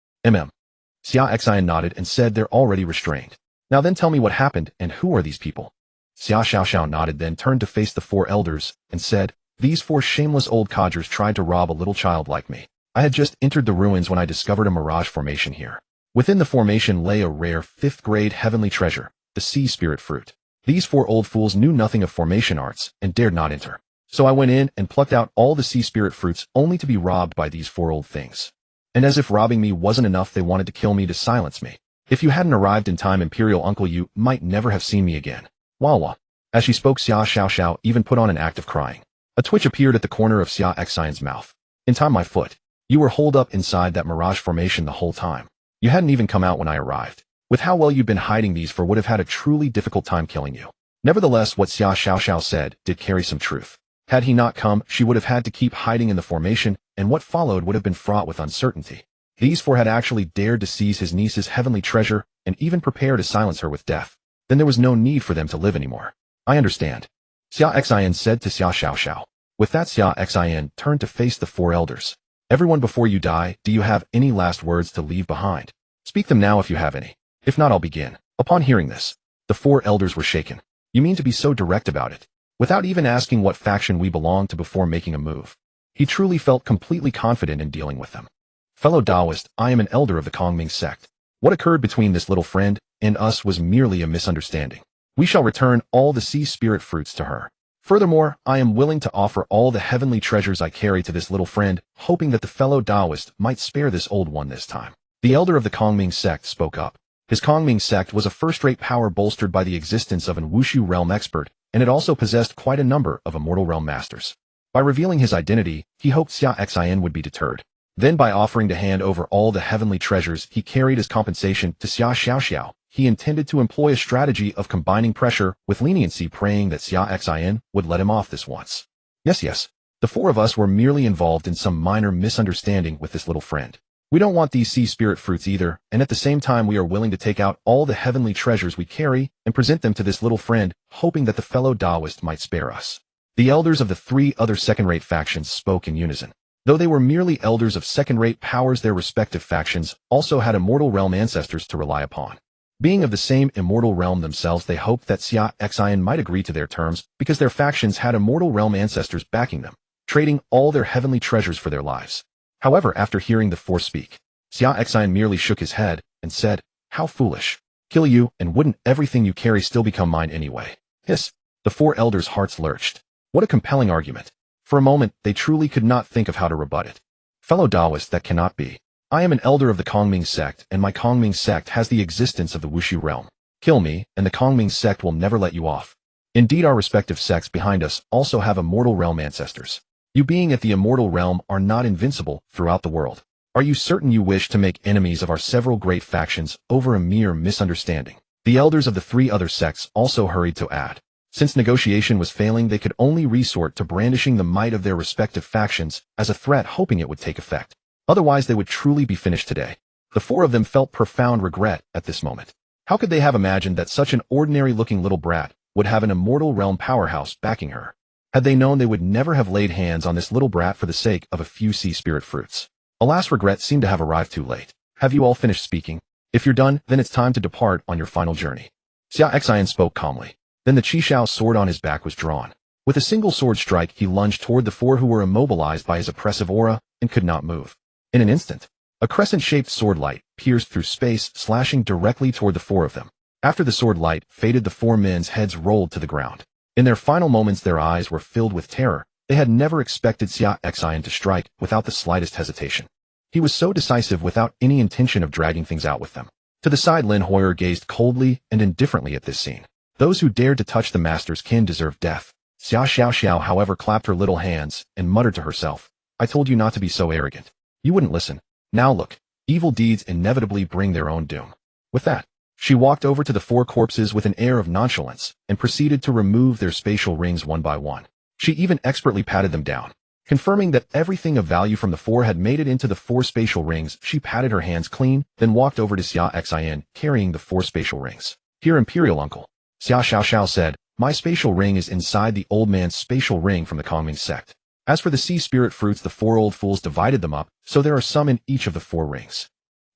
Xia Xin nodded and said, "They're already restrained. Now then, tell me what happened and who are these people?" Xia Xiao nodded, then turned to face the four elders and said, "These 4 shameless old codgers tried to rob a little child like me. I had just entered the ruins when I discovered a mirage formation here. Within the formation lay a rare 5th-grade heavenly treasure, the sea spirit fruit. These 4 old fools knew nothing of formation arts and dared not enter. So I went in and plucked out all the sea spirit fruits, only to be robbed by these 4 old things. And as if robbing me wasn't enough, they wanted to kill me to silence me. If you hadn't arrived in time, Imperial Uncle, you might never have seen me again." Wawa. As she spoke, Xia Xiao even put on an act of crying. A twitch appeared at the corner of Xia Xin's mouth. "In time, my foot. You were holed up inside that mirage formation the whole time. You hadn't even come out when I arrived. With how well you'd been hiding, these 4 would have had a truly difficult time killing you." Nevertheless, what Xia Xiao said did carry some truth. Had he not come, she would have had to keep hiding in the formation, and what followed would have been fraught with uncertainty. These 4 had actually dared to seize his niece's heavenly treasure and even prepare to silence her with death. Then there was no need for them to live anymore. "I understand," Xia Xin said to Xia Xiao. With that, Xia Xin turned to face the 4 elders. "Everyone, before you die, do you have any last words to leave behind? Speak them now if you have any. If not, I'll begin." Upon hearing this, the 4 elders were shaken. "You mean to be so direct about it? Without even asking what faction we belong to before making a move?" He truly felt completely confident in dealing with them. "Fellow Taoist, I am an elder of the Kongming sect. What occurred between this little friend and us was merely a misunderstanding. We shall return all the sea spirit fruits to her. Furthermore, I am willing to offer all the heavenly treasures I carry to this little friend, hoping that the fellow Taoist might spare this old one this time." The elder of the Kongming sect spoke up. His Kongming sect was a first-rate power bolstered by the existence of an Wushu realm expert, and it also possessed quite a number of immortal realm masters. By revealing his identity, he hoped Xia Xin would be deterred. Then by offering to hand over all the heavenly treasures he carried as compensation to Xia Xiao, he intended to employ a strategy of combining pressure with leniency, praying that Xia Xin would let him off this once. Yes. The 4 of us were merely involved in some minor misunderstanding with this little friend. We don't want these sea spirit fruits either, and at the same time we are willing to take out all the heavenly treasures we carry and present them to this little friend, hoping that the fellow Taoist might spare us. The elders of the 3 other second-rate factions spoke in unison. Though they were merely elders of second-rate powers, their respective factions also had immortal realm ancestors to rely upon. Being of the same immortal realm themselves, they hoped that Xia Xin might agree to their terms because their factions had immortal realm ancestors backing them, trading all their heavenly treasures for their lives. However, after hearing the 4 speak, Xia Xin merely shook his head and said, "How foolish. Kill you, and wouldn't everything you carry still become mine anyway?" Hiss. The 4 elders' hearts lurched. What a compelling argument. For a moment, they truly could not think of how to rebut it. "Fellow Taoist, that cannot be. I am an elder of the Kongming sect, and my Kongming sect has the existence of the Wushu realm. Kill me, and the Kongming sect will never let you off." Indeed, our respective sects behind us also have immortal realm ancestors. You being at the immortal realm are not invincible throughout the world. Are you certain you wish to make enemies of our several great factions over a mere misunderstanding? The elders of the 3 other sects also hurried to add. Since negotiation was failing, they could only resort to brandishing the might of their respective factions as a threat, hoping it would take effect. Otherwise, they would truly be finished today. The 4 of them felt profound regret at this moment. How could they have imagined that such an ordinary-looking little brat would have an immortal realm powerhouse backing her? Had they known, they would never have laid hands on this little brat for the sake of a few sea spirit fruits. Alas, regret seemed to have arrived too late. Have you all finished speaking? If you're done, then it's time to depart on your final journey. Xia Xin spoke calmly. Then the Qishao sword on his back was drawn. With a single sword strike, he lunged toward the 4 who were immobilized by his oppressive aura and could not move. In an instant, a crescent-shaped sword light pierced through space, slashing directly toward the 4 of them. After the sword light faded, the 4 men's heads rolled to the ground. In their final moments, their eyes were filled with terror. They had never expected Xia Xin to strike without the slightest hesitation. He was so decisive without any intention of dragging things out with them. To the side, Lin Hoyer gazed coldly and indifferently at this scene. Those who dared to touch the master's kin deserve death. Xia Xiao, however, clapped her little hands and muttered to herself, I told you not to be so arrogant. You wouldn't listen. Now look, evil deeds inevitably bring their own doom. With that, she walked over to the 4 corpses with an air of nonchalance and proceeded to remove their spatial rings one by one. She even expertly patted them down. Confirming that everything of value from the 4 had made it into the 4 spatial rings, she patted her hands clean, then walked over to Xia Xin, carrying the 4 spatial rings. Here, Imperial Uncle. Xia Xiao said, my spatial ring is inside the old man's spatial ring from the Kongming sect. As for the sea spirit fruits, the 4 old fools divided them up, so there are some in each of the 4 rings.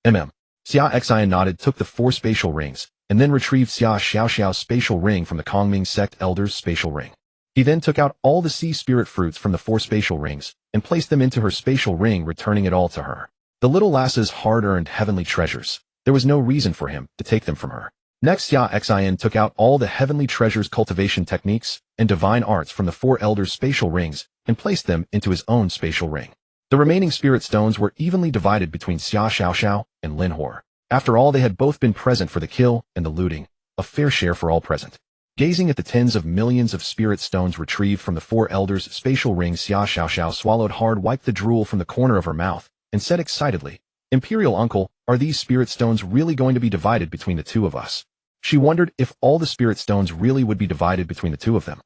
Xia Xin nodded, took the 4 spatial rings, and then retrieved Xia Xiao's spatial ring from the Kongming sect elder's spatial ring. He then took out all the sea spirit fruits from the 4 spatial rings and placed them into her spatial ring, returning it all to her. The little lass's hard-earned heavenly treasures. There was no reason for him to take them from her. Next, Xia Xin took out all the heavenly treasures, cultivation techniques, and divine arts from the 4 elders' spatial rings and placed them into his own spatial ring. The remaining spirit stones were evenly divided between Xia Xiao and Lin Hoyer. After all, they had both been present for the kill and the looting, a fair share for all present. Gazing at the tens of millions of spirit stones retrieved from the 4 elders' spatial rings, Xia Xiao swallowed hard, wiped the drool from the corner of her mouth, and said excitedly, Imperial Uncle, are these spirit stones really going to be divided between the 2 of us? She wondered if all the spirit stones really would be divided between the 2 of them.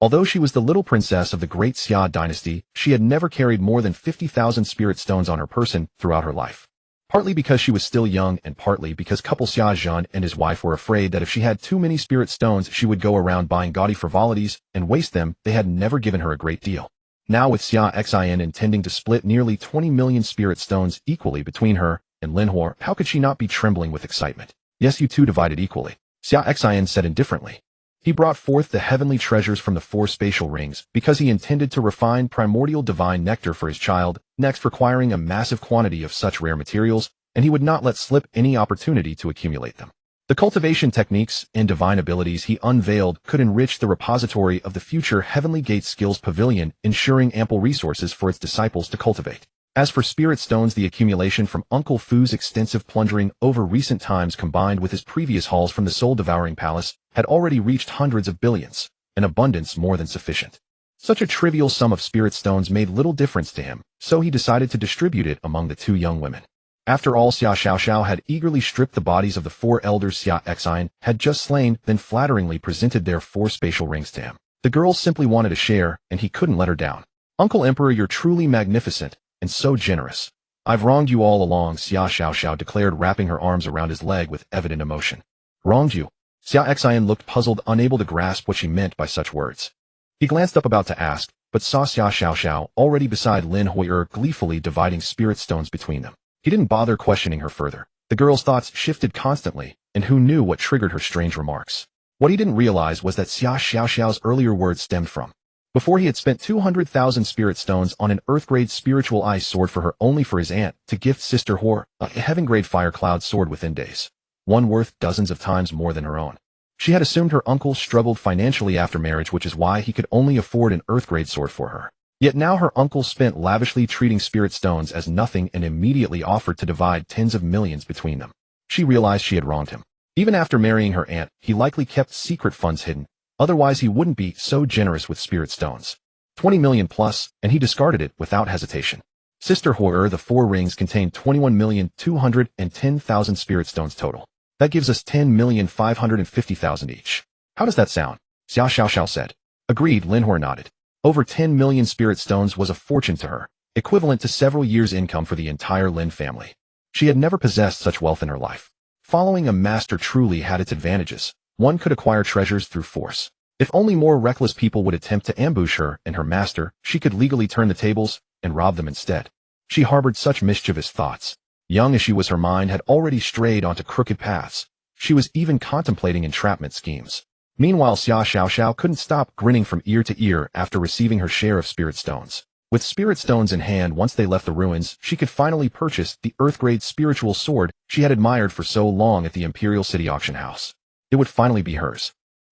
Although she was the little princess of the great Xia dynasty, she had never carried more than 50,000 spirit stones on her person throughout her life. Partly because she was still young and partly because couple Xia Xin and his wife were afraid that if she had too many spirit stones, she would go around buying gaudy frivolities and waste them. They had never given her a great deal. Now, with Xia Xin intending to split nearly 20 million spirit stones equally between her and Lin Hoyer, how could she not be trembling with excitement? Yes, you 2 divided equally, Xia Xin said indifferently. He brought forth the heavenly treasures from the 4 spatial rings because he intended to refine primordial divine nectar for his child, next requiring a massive quantity of such rare materials, and he would not let slip any opportunity to accumulate them. The cultivation techniques and divine abilities he unveiled could enrich the repository of the future Heavenly Gate Skills Pavilion, ensuring ample resources for its disciples to cultivate. As for spirit stones, the accumulation from Uncle Fu's extensive plundering over recent times combined with his previous hauls from the soul-devouring palace had already reached hundreds of billions, an abundance more than sufficient. Such a trivial sum of spirit stones made little difference to him, so he decided to distribute it among the 2 young women. After all, Xia Xiao had eagerly stripped the bodies of the 4 elders Xia Xin had just slain, then flatteringly presented their 4 spatial rings to him. The girl simply wanted a share, and he couldn't let her down. Uncle Emperor, you're truly magnificent, and so generous. I've wronged you all along, Xia Xiao declared, wrapping her arms around his leg with evident emotion. Wronged you? Xia Xin looked puzzled, unable to grasp what she meant by such words. He glanced up about to ask, but saw Xia Xiao already beside Lin Hoyer, gleefully dividing spirit stones between them. He didn't bother questioning her further. The girl's thoughts shifted constantly, and who knew what triggered her strange remarks. What he didn't realize was that Xia Xiao's earlier words stemmed from before he had spent 200,000 spirit stones on an Earth-grade spiritual ice sword for her, only for his aunt to gift Sister Hoyer a heaven-grade fire cloud sword within days, one worth dozens of times more than her own. She had assumed her uncle struggled financially after marriage, which is why he could only afford an Earth-grade sword for her. Yet now her uncle spent lavishly, treating spirit stones as nothing, and immediately offered to divide tens of millions between them. She realized she had wronged him. Even after marrying her aunt, he likely kept secret funds hidden, Otherwise he wouldn't be so generous with spirit stones. 20 million plus, and he discarded it without hesitation. Sister Horror, the 4 rings contain 21,210,000 spirit stones total. That gives us 10,550,000 each. How does that sound? Xia Xiao said. Agreed, Lin Hor nodded. Over 10 million spirit stones was a fortune to her, equivalent to several years' income for the entire Lin family. She had never possessed such wealth in her life. Following a master truly had its advantages. One could acquire treasures through force. If only more reckless people would attempt to ambush her and her master, she could legally turn the tables and rob them instead. She harbored such mischievous thoughts. Young as she was, her mind had already strayed onto crooked paths. She was even contemplating entrapment schemes. Meanwhile, Xia Xiao couldn't stop grinning from ear to ear after receiving her share of spirit stones. With spirit stones in hand, once they left the ruins, she could finally purchase the Earth-grade spiritual sword she had admired for so long at the Imperial City auction house. It would finally be hers.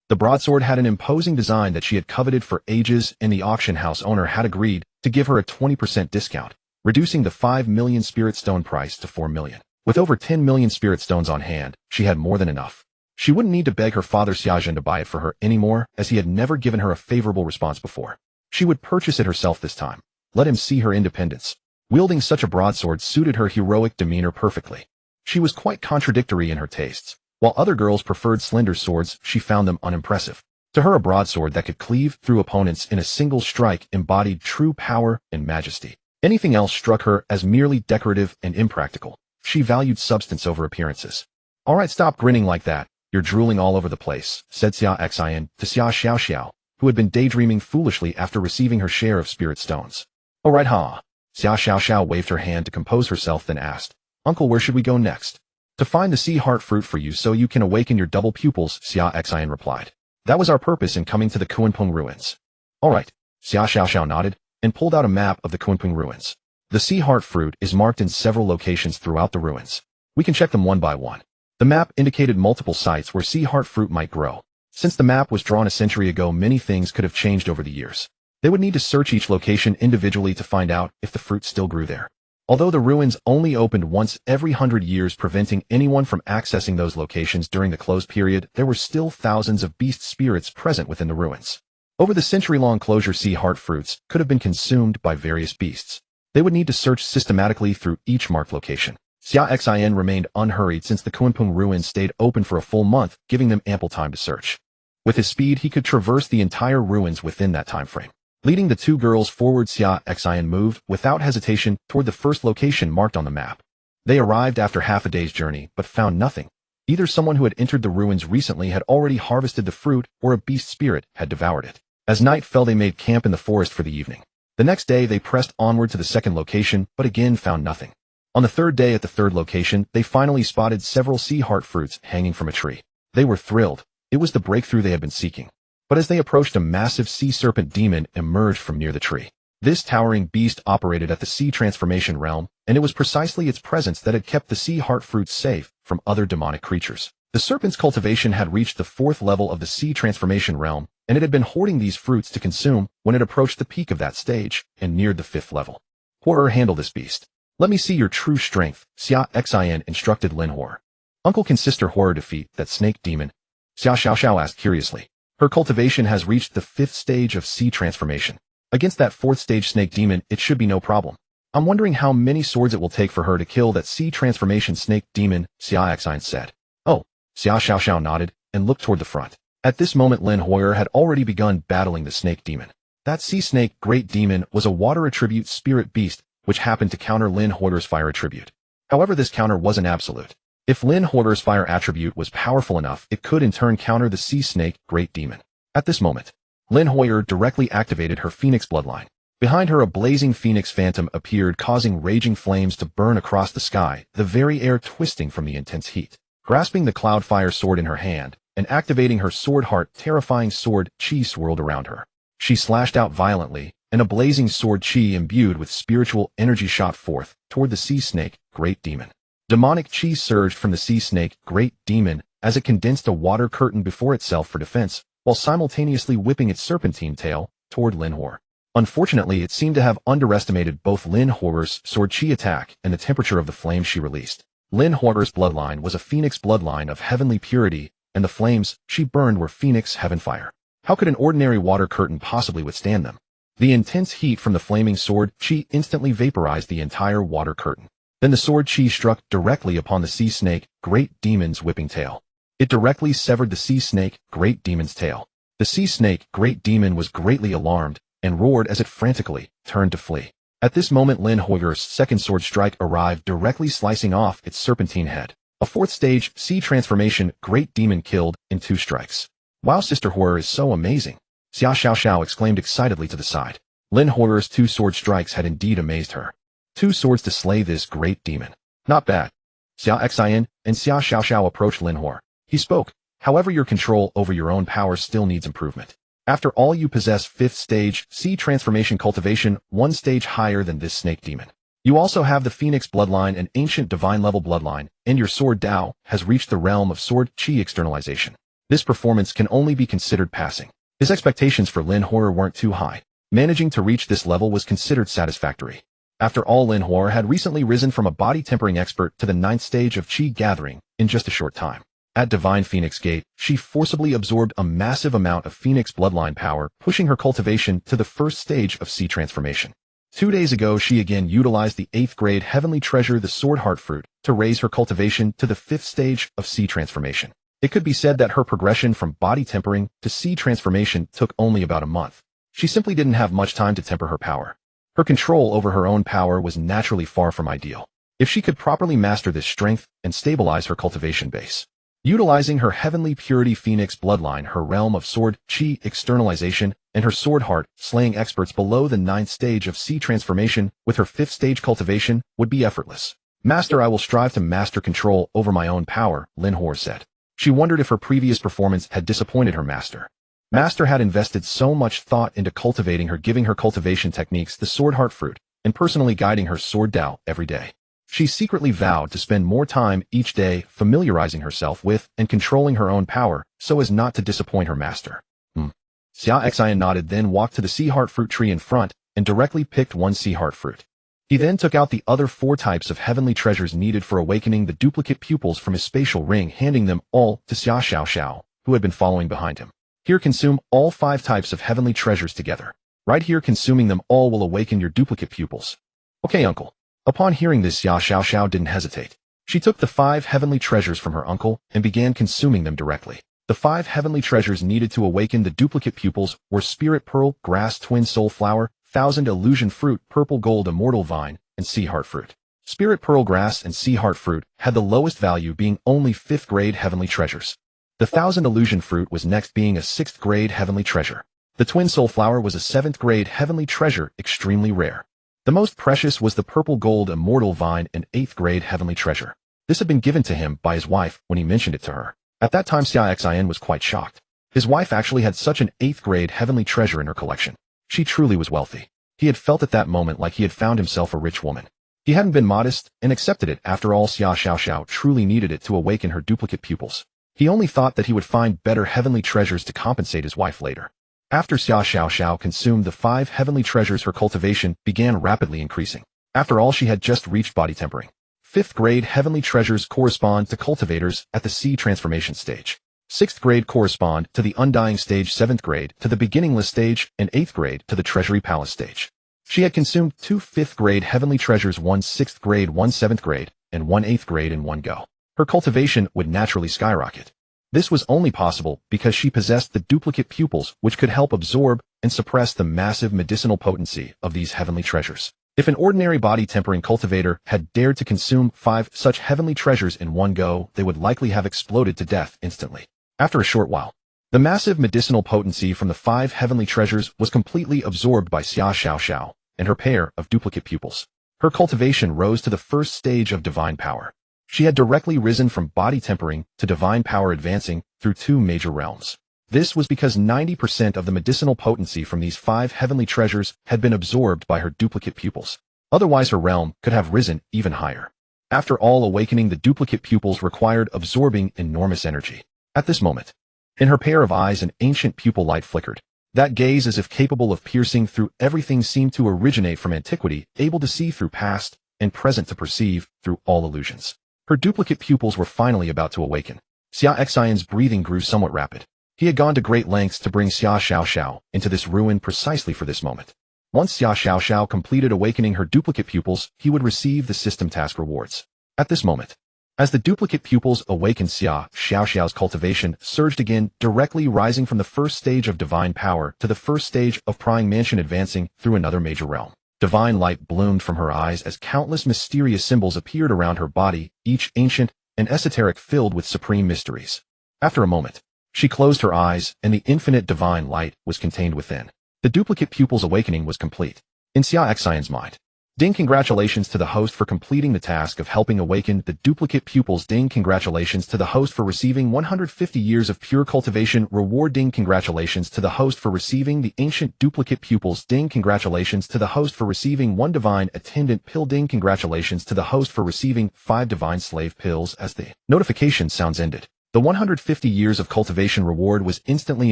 The broadsword had an imposing design that she had coveted for ages, and the auction house owner had agreed to give her a 20% discount, reducing the 5 million spirit stone price to 4 million. With over 10 million spirit stones on hand, she had more than enough. She wouldn't need to beg her father Xia Xin to buy it for her anymore, as he had never given her a favorable response before. She would purchase it herself this time. Let him see her independence. Wielding such a broadsword suited her heroic demeanor perfectly. She was quite contradictory in her tastes. While other girls preferred slender swords, she found them unimpressive. To her, a broadsword that could cleave through opponents in a single strike embodied true power and majesty. Anything else struck her as merely decorative and impractical. She valued substance over appearances. All right, stop grinning like that. You're drooling all over the place, said Xia Xin to Xia Xiao, who had been daydreaming foolishly after receiving her share of spirit stones. All right, huh? Xia Xiao waved her hand to compose herself, then asked, Uncle, where should we go next? To find the sea heart fruit for you so you can awaken your double pupils, Xia Xin replied. That was our purpose in coming to the Kunpeng ruins. All right, Xia Xiao nodded and pulled out a map of the Kunpeng ruins. The sea heart fruit is marked in several locations throughout the ruins. We can check them one by one. The map indicated multiple sites where sea heart fruit might grow. Since the map was drawn a century ago, many things could have changed over the years. They would need to search each location individually to find out if the fruit still grew there. Although the ruins only opened once every 100 years, preventing anyone from accessing those locations during the closed period, there were still thousands of beast spirits present within the ruins. Over the century-long closure, sea heart fruits could have been consumed by various beasts. They would need to search systematically through each marked location. Xia Xin remained unhurried since the Kunpeng ruins stayed open for a full month, giving them ample time to search. With his speed, he could traverse the entire ruins within that time frame. Leading the 2 girls forward, Xia Xin moved, without hesitation, toward the first location marked on the map. They arrived after half a day's journey, but found nothing. Either someone who had entered the ruins recently had already harvested the fruit, or a beast spirit had devoured it. As night fell, they made camp in the forest for the evening. The next day, they pressed onward to the second location, but again found nothing. On the third day at the third location, they finally spotted several sea heart fruits hanging from a tree. They were thrilled. It was the breakthrough they had been seeking. But as they approached, a massive sea serpent demon emerged from near the tree. This towering beast operated at the sea transformation realm, and it was precisely its presence that had kept the sea heart fruits safe from other demonic creatures. The serpent's cultivation had reached the 4th level of the sea transformation realm, and it had been hoarding these fruits to consume when it approached the peak of that stage and neared the 5th level. Horror, handle this beast. Let me see your true strength, Xia Xin instructed Lin Hor. Uncle, can Sister Horror defeat that snake demon? Xia Xiao asked curiously. Her cultivation has reached the 5th stage of sea transformation. Against that 4th stage snake demon, it should be no problem. I'm wondering how many swords it will take for her to kill that sea transformation snake demon, Xia Xin said. Oh, Xia Xiao nodded and looked toward the front. At this moment, Lin Hor had already begun battling the snake demon. That sea snake great demon was a water attribute spirit beast, which happened to counter Lin Horder's fire attribute. However, this counter wasn't absolute. If Lin Horder's fire attribute was powerful enough, it could in turn counter the sea snake great demon. At this moment, Lin Hor directly activated her phoenix bloodline. Behind her, a blazing phoenix phantom appeared, causing raging flames to burn across the sky, the very air twisting from the intense heat. Grasping the cloudfire sword in her hand and activating her sword heart, terrifying sword chi swirled around her. She slashed out violently, and a blazing sword chi imbued with spiritual energy shot forth toward the sea snake great demon. Demonic chi surged from the sea snake great demon as it condensed a water curtain before itself for defense, while simultaneously whipping its serpentine tail toward Lin Hor. Unfortunately, it seemed to have underestimated both Lin Horder's sword chi attack and the temperature of the flames she released. Lin Horder's bloodline was a phoenix bloodline of heavenly purity, and the flames she burned were phoenix heaven fire. How could an ordinary water curtain possibly withstand them? The intense heat from the flaming sword chi instantly vaporized the entire water curtain. Then the sword chi struck directly upon the sea snake, great demon's whipping tail. It directly severed the sea snake, great demon's tail. The sea snake, great demon, was greatly alarmed and roared as it frantically turned to flee. At this moment, Lin Huoyer's second sword strike arrived, directly slicing off its serpentine head. A fourth stage sea transformation, great demon killed in 2 strikes. Wow, Sister Huoyer is so amazing! Xia Xiao exclaimed excitedly to the side. Lin Huoyer's 2 sword strikes had indeed amazed her. 2 swords to slay this great demon. Not bad. Xia Xin and Xia Xiao approached Lin Huoyer. He spoke. However, your control over your own power still needs improvement. After all, you possess 5th stage sea transformation cultivation, 1 stage higher than this snake demon. You also have the Phoenix bloodline and ancient divine level bloodline, and your sword Dao has reached the realm of sword chi externalization. This performance can only be considered passing. His expectations for Lin Huoyer weren't too high. Managing to reach this level was considered satisfactory. After all, Lin Huoyer had recently risen from a body tempering expert to the 9th stage of chi gathering in just a short time. At Divine Phoenix Gate, she forcibly absorbed a massive amount of Phoenix bloodline power, pushing her cultivation to the 1st stage of sea transformation. 2 days ago, she again utilized the 8th grade heavenly treasure, the Sword Heart Fruit, to raise her cultivation to the 5th stage of sea transformation. It could be said that her progression from body tempering to sea transformation took only about a month. She simply didn't have much time to temper her power. Her control over her own power was naturally far from ideal. If she could properly master this strength and stabilize her cultivation base, utilizing her heavenly purity Phoenix bloodline, her realm of sword chi externalization, and her sword heart, slaying experts below the 9th stage of sea transformation with her 5th stage cultivation would be effortless. Master, I will strive to master control over my own power, Lin Huoyer said. She wondered if her previous performance had disappointed her master. Master had invested so much thought into cultivating her, giving her cultivation techniques the Sword Heart Fruit, and personally guiding her sword Dao every day. She secretly vowed to spend more time each day familiarizing herself with and controlling her own power so as not to disappoint her master. Xia Xin nodded, then walked to the Sea Heart Fruit tree in front and directly picked 1 Sea Heart Fruit. He then took out the other 4 types of heavenly treasures needed for awakening the duplicate pupils from his spatial ring, handing them all to Xia Xiao, who had been following behind him. Here, consume all 5 types of heavenly treasures together. Right here, consuming them all will awaken your duplicate pupils. Okay, uncle. Upon hearing this, Xia Xiao didn't hesitate. She took the 5 heavenly treasures from her uncle and began consuming them directly. The 5 heavenly treasures needed to awaken the duplicate pupils were Spirit Pearl, Grass Twin Soul Flower, 1000 Illusion Fruit, Purple Gold Immortal Vine, and Sea Heart Fruit. Spirit Pearl Grass and Sea Heart Fruit had the lowest value, being only 5th grade heavenly treasures. The 1000 Illusion Fruit was next, being a 6th grade heavenly treasure. The Twin Soul Flower was a 7th grade heavenly treasure, extremely rare. The most precious was the Purple Gold Immortal Vine, an 8th grade heavenly treasure. This had been given to him by his wife when he mentioned it to her. At that time, Xia Xin was quite shocked. His wife actually had such an 8th grade heavenly treasure in her collection. She truly was wealthy. He had felt at that moment like he had found himself a rich woman. He hadn't been modest and accepted it. After all, Xia Xiao truly needed it to awaken her duplicate pupils. He only thought that he would find better heavenly treasures to compensate his wife later. After Xia Xiao consumed the 5 heavenly treasures, her cultivation began rapidly increasing. After all, she had just reached body tempering. 5th grade heavenly treasures correspond to cultivators at the sea transformation stage. 6th grade correspond to the undying stage, 7th grade to the beginningless stage, and 8th grade to the treasury palace stage. She had consumed 2 5th grade heavenly treasures, 1 6th grade, 1 7th grade, and 1 8th grade in one go. Her cultivation would naturally skyrocket. This was only possible because she possessed the duplicate pupils, which could help absorb and suppress the massive medicinal potency of these heavenly treasures. If an ordinary body tempering cultivator had dared to consume 5 such heavenly treasures in one go, they would likely have exploded to death instantly. After a short while, the massive medicinal potency from the 5 heavenly treasures was completely absorbed by Xia Xiao and her pair of duplicate pupils. Her cultivation rose to the 1st stage of divine power. She had directly risen from body tempering to divine power, advancing through 2 major realms. This was because 90% of the medicinal potency from these 5 heavenly treasures had been absorbed by her duplicate pupils. Otherwise, her realm could have risen even higher. After all, awakening the duplicate pupils required absorbing enormous energy. At this moment, in her pair of eyes, an ancient pupil light flickered. That gaze, as if capable of piercing through everything, seemed to originate from antiquity, able to see through past and present, to perceive through all illusions. Her duplicate pupils were finally about to awaken. Xia Xin's breathing grew somewhat rapid. He had gone to great lengths to bring Xia Xiao into this ruin precisely for this moment. Once Xia Xiao completed awakening her duplicate pupils, he would receive the system task rewards. At this moment, as the duplicate pupils awakened, Xia Xiao's cultivation surged again, directly rising from the first stage of divine power to the first stage of prying mansion, advancing through another major realm. Divine light bloomed from her eyes as countless mysterious symbols appeared around her body, each ancient and esoteric, filled with supreme mysteries. After a moment, she closed her eyes, and the infinite divine light was contained within. The duplicate pupils' awakening was complete. In Xia Xin's mind. Ding, congratulations to the host for completing the task of helping awaken the duplicate pupils. Ding, congratulations to the host for receiving 150 years of pure cultivation reward. Ding, congratulations to the host for receiving the ancient duplicate pupils. Ding, congratulations to the host for receiving 1 divine attendant pill. Ding, congratulations to the host for receiving 5 divine slave pills. As the notification sounds ended, the 150 years of cultivation reward was instantly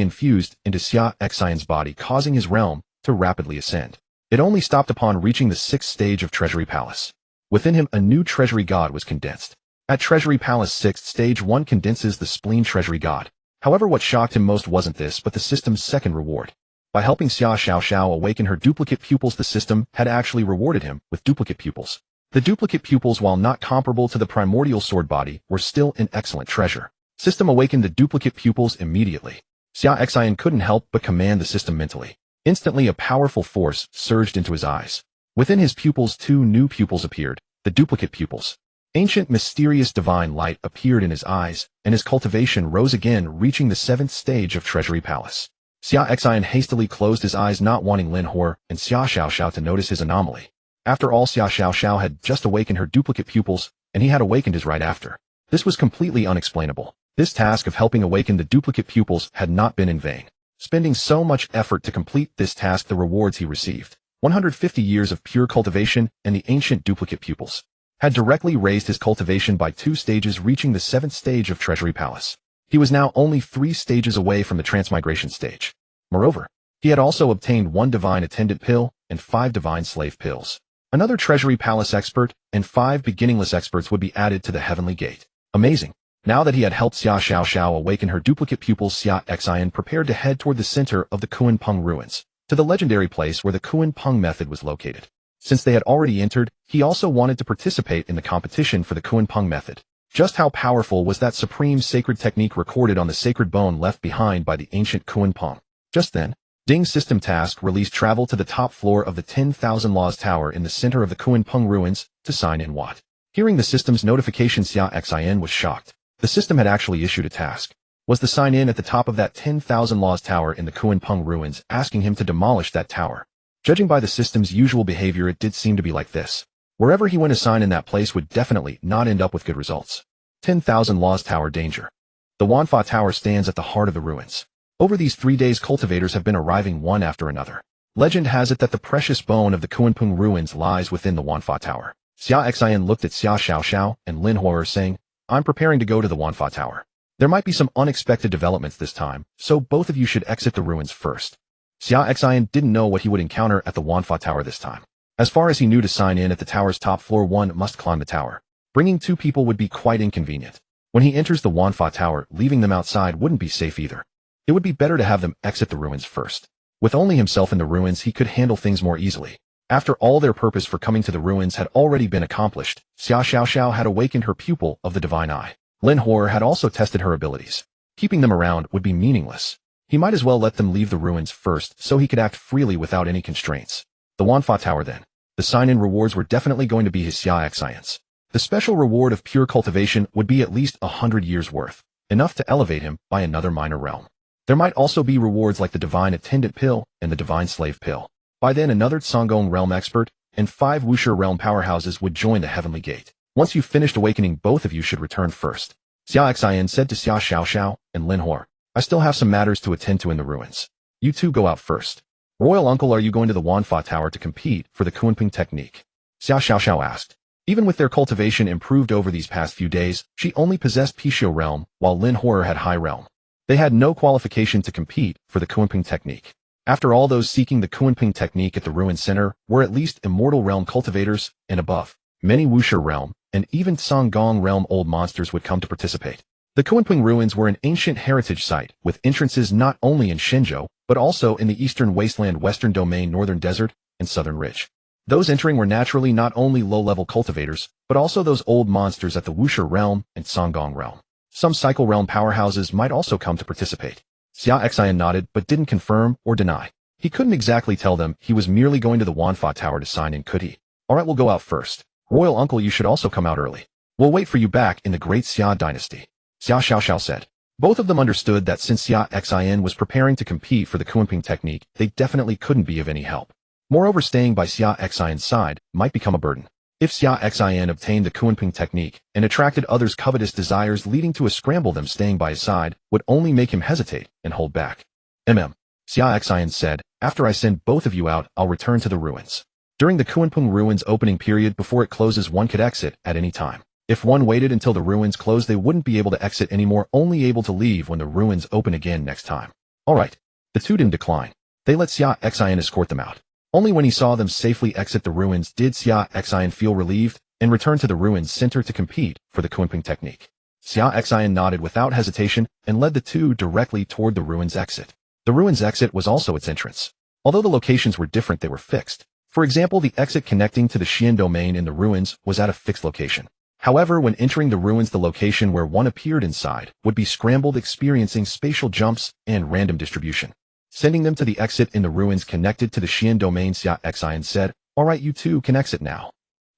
infused into Xia Xin's body, causing his realm to rapidly ascend. It only stopped upon reaching the 6th stage of Treasury Palace. Within him, a new Treasury God was condensed. At Treasury Palace 6th stage, one condenses the spleen Treasury God. However, what shocked him most wasn't this, but the system's second reward. By helping Xia Xiao awaken her duplicate pupils, the system had actually rewarded him with duplicate pupils. The duplicate pupils, while not comparable to the Primordial Sword Body, were still an excellent treasure. System awakened the duplicate pupils immediately. Xia Xin couldn't help but command the system mentally. Instantly, a powerful force surged into his eyes. Within his pupils, 2 new pupils appeared, the duplicate pupils. Ancient, mysterious divine light appeared in his eyes, and his cultivation rose again, reaching the 7th stage of Treasury Palace. Xia Xin hastily closed his eyes, not wanting Lin Hor and Xia Xiao to notice his anomaly. After all, Xia Xiao had just awakened her duplicate pupils, and he had awakened his right after. This was completely unexplainable. This task of helping awaken the duplicate pupils had not been in vain. Spending so much effort to complete this task, the rewards he received, 150 years of pure cultivation and the ancient duplicate pupils, had directly raised his cultivation by 2 stages, reaching the 7th stage of Treasury Palace. He was now only 3 stages away from the transmigration stage. Moreover, he had also obtained 1 divine attendant pill and 5 divine slave pills. Another Treasury Palace expert and 5 beginningless experts would be added to the Heavenly Gate. Amazing. Now that he had helped Xia Xiao awaken her duplicate pupils, Xia Xin prepared to head toward the center of the Kunpeng ruins, to the legendary place where the Kunpeng method was located. Since they had already entered, he also wanted to participate in the competition for the Kunpeng method. Just how powerful was that supreme sacred technique recorded on the sacred bone left behind by the ancient Kunpeng? Just then, Ding's system task released travel to the top floor of the 10,000 Laws Tower in the center of the Kunpeng ruins to sign in. What? Hearing the system's notification, Xia Xin was shocked. The system had actually issued a task. Was the sign-in at the top of that 10,000 Laws Tower in the Kunpeng ruins, asking him to demolish that tower. Judging by the system's usual behavior, it did seem to be like this. Wherever he went, a sign in that place would definitely not end up with good results. 10,000 Laws Tower danger. The Wanfa Tower stands at the heart of the ruins. Over these 3 days, cultivators have been arriving one after another. Legend has it that the precious bone of the Kunpeng ruins lies within the Wanfa Tower. Xia Xin looked at Xia Xiao and Lin Hor, saying, I'm preparing to go to the Wanfa Tower. There might be some unexpected developments this time, so both of you should exit the ruins first. Xia Xin didn't know what he would encounter at the Wanfa Tower this time. As far as he knew, to sign in at the tower's top floor, one must climb the tower. Bringing 2 people would be quite inconvenient. When he enters the Wanfa Tower, leaving them outside wouldn't be safe either. It would be better to have them exit the ruins first. With only himself in the ruins, he could handle things more easily. After all, their purpose for coming to the ruins had already been accomplished. Xia Xiao had awakened her pupil of the divine eye. Lin Hor had also tested her abilities. Keeping them around would be meaningless. He might as well let them leave the ruins first so he could act freely without any constraints. The Wanfa Tower then. The sign-in rewards were definitely going to be his Xia Xi's. The special reward of pure cultivation would be at least 100 years worth, enough to elevate him by another minor realm. There might also be rewards like the divine attendant pill and the divine slave pill. By then, another Tsangong realm expert and 5 Wuxia realm powerhouses would join the Heavenly Gate. Once you've finished awakening, both of you should return first. Xia Xin said to Xia Xiao and Lin Hor, I still have some matters to attend to in the ruins. You 2 go out first. Royal Uncle, are you going to the Wanfa Tower to compete for the Kunpeng technique? Xia Xiao asked. Even with their cultivation improved over these past few days, she only possessed Pishio realm, while Lin Hor had high realm. They had no qualification to compete for the Kunpeng technique. After all, those seeking the Kunpeng technique at the Ruin Center were at least Immortal Realm cultivators and above. Many Wuxia Realm and even Tsangong Realm old monsters would come to participate. The Kunping ruins were an ancient heritage site, with entrances not only in Shenzhou, but also in the eastern wasteland, western domain, northern desert, and southern ridge. Those entering were naturally not only low-level cultivators, but also those old monsters at the Wuxia realm and Songgong realm. Some cycle realm powerhouses might also come to participate. Xia Xin nodded but didn't confirm or deny. He couldn't exactly tell them he was merely going to the Wanfa Tower to sign in, could he? Alright, we'll go out first. Royal uncle, you should also come out early. We'll wait for you back in the great Xia dynasty. Xia Xiaoxiao said. Both of them understood that since Xia Xin was preparing to compete for the Kunping technique, they definitely couldn't be of any help. Moreover, staying by Xia Xin's side might become a burden. If Xia Xin obtained the Kunping technique and attracted others' covetous desires leading to a scramble, them staying by his side would only make him hesitate and hold back. Xia Xin said, after I send both of you out, I'll return to the ruins. During the Kunping ruins opening period before it closes, one could exit at any time. If one waited until the ruins closed, they wouldn't be able to exit anymore, only able to leave when the ruins open again next time. Alright. The two didn't decline. They let Xia Xin escort them out. Only when he saw them safely exit the ruins did Xia Xin feel relieved and return to the ruins center to compete for the Kunping technique. Xia Xin nodded without hesitation and led the two directly toward the ruins exit. The ruins exit was also its entrance. Although the locations were different, they were fixed. For example, the exit connecting to the Xian domain in the ruins was at a fixed location. However, when entering the ruins, the location where one appeared inside would be scrambled, experiencing spatial jumps and random distribution. Sending them to the exit in the ruins connected to the Xian domain, Xia Xin said, alright, you two can exit now.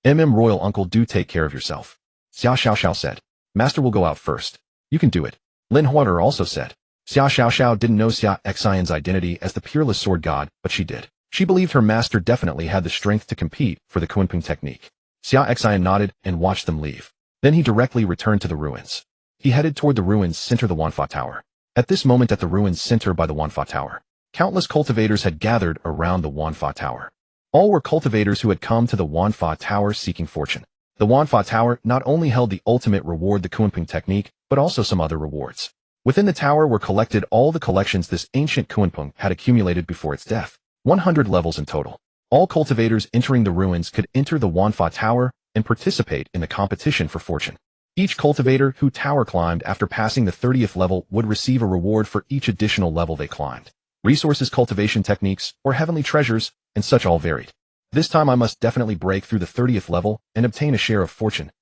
Royal uncle, do take care of yourself. Xia Xiaoxiao said. Master will go out first. You can do it. Lin Huater also said. Xia Xiaoxiao didn't know Xia Xin's identity as the peerless sword god, but she did. She believed her master definitely had the strength to compete for the Kunping technique. Xia Xin nodded and watched them leave. Then he directly returned to the ruins. He headed toward the ruins center, the Wanfa Tower. At this moment, at the ruins center by the Wanfa Tower, countless cultivators had gathered around the Wanfa Tower. All were cultivators who had come to the Wanfa Tower seeking fortune. The Wanfa Tower not only held the ultimate reward, the Kunping technique, but also some other rewards. Within the tower were collected all the collections this ancient Kunping had accumulated before its death. 100 levels in total. All cultivators entering the ruins could enter the Wanfa Tower and participate in the competition for fortune. Each cultivator who tower climbed after passing the 30th level would receive a reward for each additional level they climbed. Resources, cultivation techniques, or heavenly treasures, and such all varied. This time I must definitely break through the 30th level and obtain a share of fortune.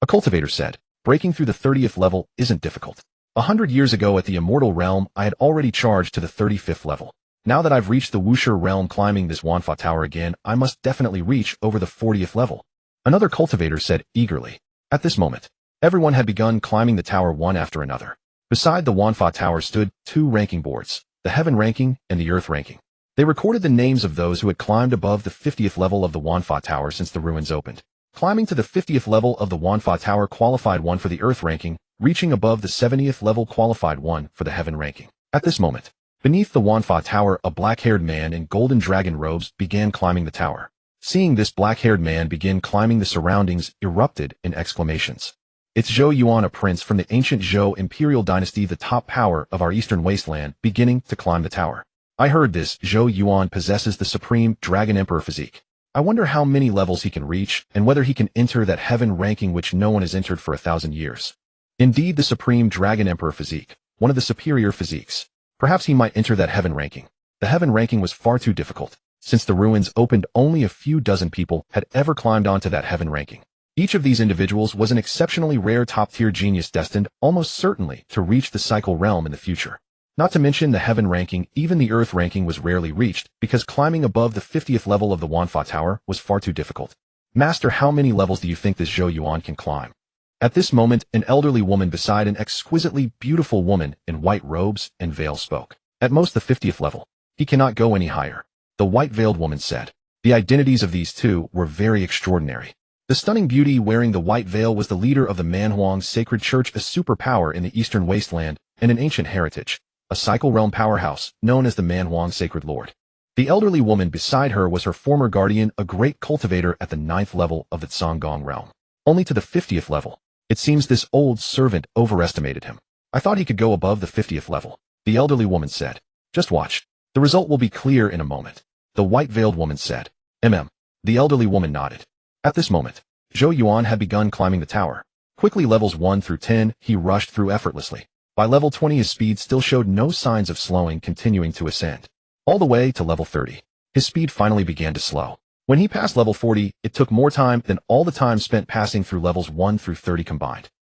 A cultivator said, breaking through the 30th level isn't difficult. 100 years ago at the immortal realm, I had already charged to the 35th level. Now that I've reached the Wuxia realm, climbing this Wanfa Tower again, I must definitely reach over the 40th level. Another cultivator said eagerly. At this moment, everyone had begun climbing the tower one after another. Beside the Wanfa Tower stood two ranking boards, the heaven ranking and the earth ranking. They recorded the names of those who had climbed above the 50th level of the Wanfa Tower since the ruins opened. Climbing to the 50th level of the Wanfa Tower qualified one for the earth ranking, reaching above the 70th level qualified one for the heaven ranking. At this moment, beneath the Wanfa Tower, a black-haired man in golden dragon robes began climbing the tower. Seeing this black-haired man begin climbing, the surroundings erupted in exclamations. It's Zhou Yuan, a prince from the ancient Zhou imperial dynasty, the top power of our eastern wasteland, beginning to climb the tower. I heard this Zhou Yuan possesses the supreme dragon emperor physique. I wonder how many levels he can reach and whether he can enter that heaven ranking which no one has entered for 1,000 years. Indeed, the supreme dragon emperor physique, one of the superior physiques. Perhaps he might enter that heaven ranking. The heaven ranking was far too difficult. Since the ruins opened, only a few dozen people had ever climbed onto that heaven ranking. Each of these individuals was an exceptionally rare top-tier genius destined almost certainly to reach the cycle realm in the future. Not to mention the heaven ranking, even the earth ranking was rarely reached because climbing above the 50th level of the Wanfa Tower was far too difficult. Master, how many levels do you think this Zhou Yuan can climb? At this moment, an elderly woman beside an exquisitely beautiful woman in white robes and veil spoke. At most the 50th level. He cannot go any higher. The white-veiled woman said. The identities of these two were very extraordinary. The stunning beauty wearing the white veil was the leader of the Manhuang Sacred Church, a superpower in the Eastern Wasteland and an ancient heritage, a cycle realm powerhouse known as the Manhuang Sacred Lord. The elderly woman beside her was her former guardian, a great cultivator at the 9th level of the Songgong realm. Only to the 50th level. It seems this old servant overestimated him. I thought he could go above the 50th level. The elderly woman said. Just watch. The result will be clear in a moment. The white-veiled woman said. The elderly woman nodded. At this moment, Zhou Yuan had begun climbing the tower. Quickly levels 1 through 10, he rushed through effortlessly. By level 20 his speed still showed no signs of slowing, continuing to ascend. All the way to level 30. His speed finally began to slow. When he passed level 40, it took more time than all the time spent passing through levels 1 through 30 combined.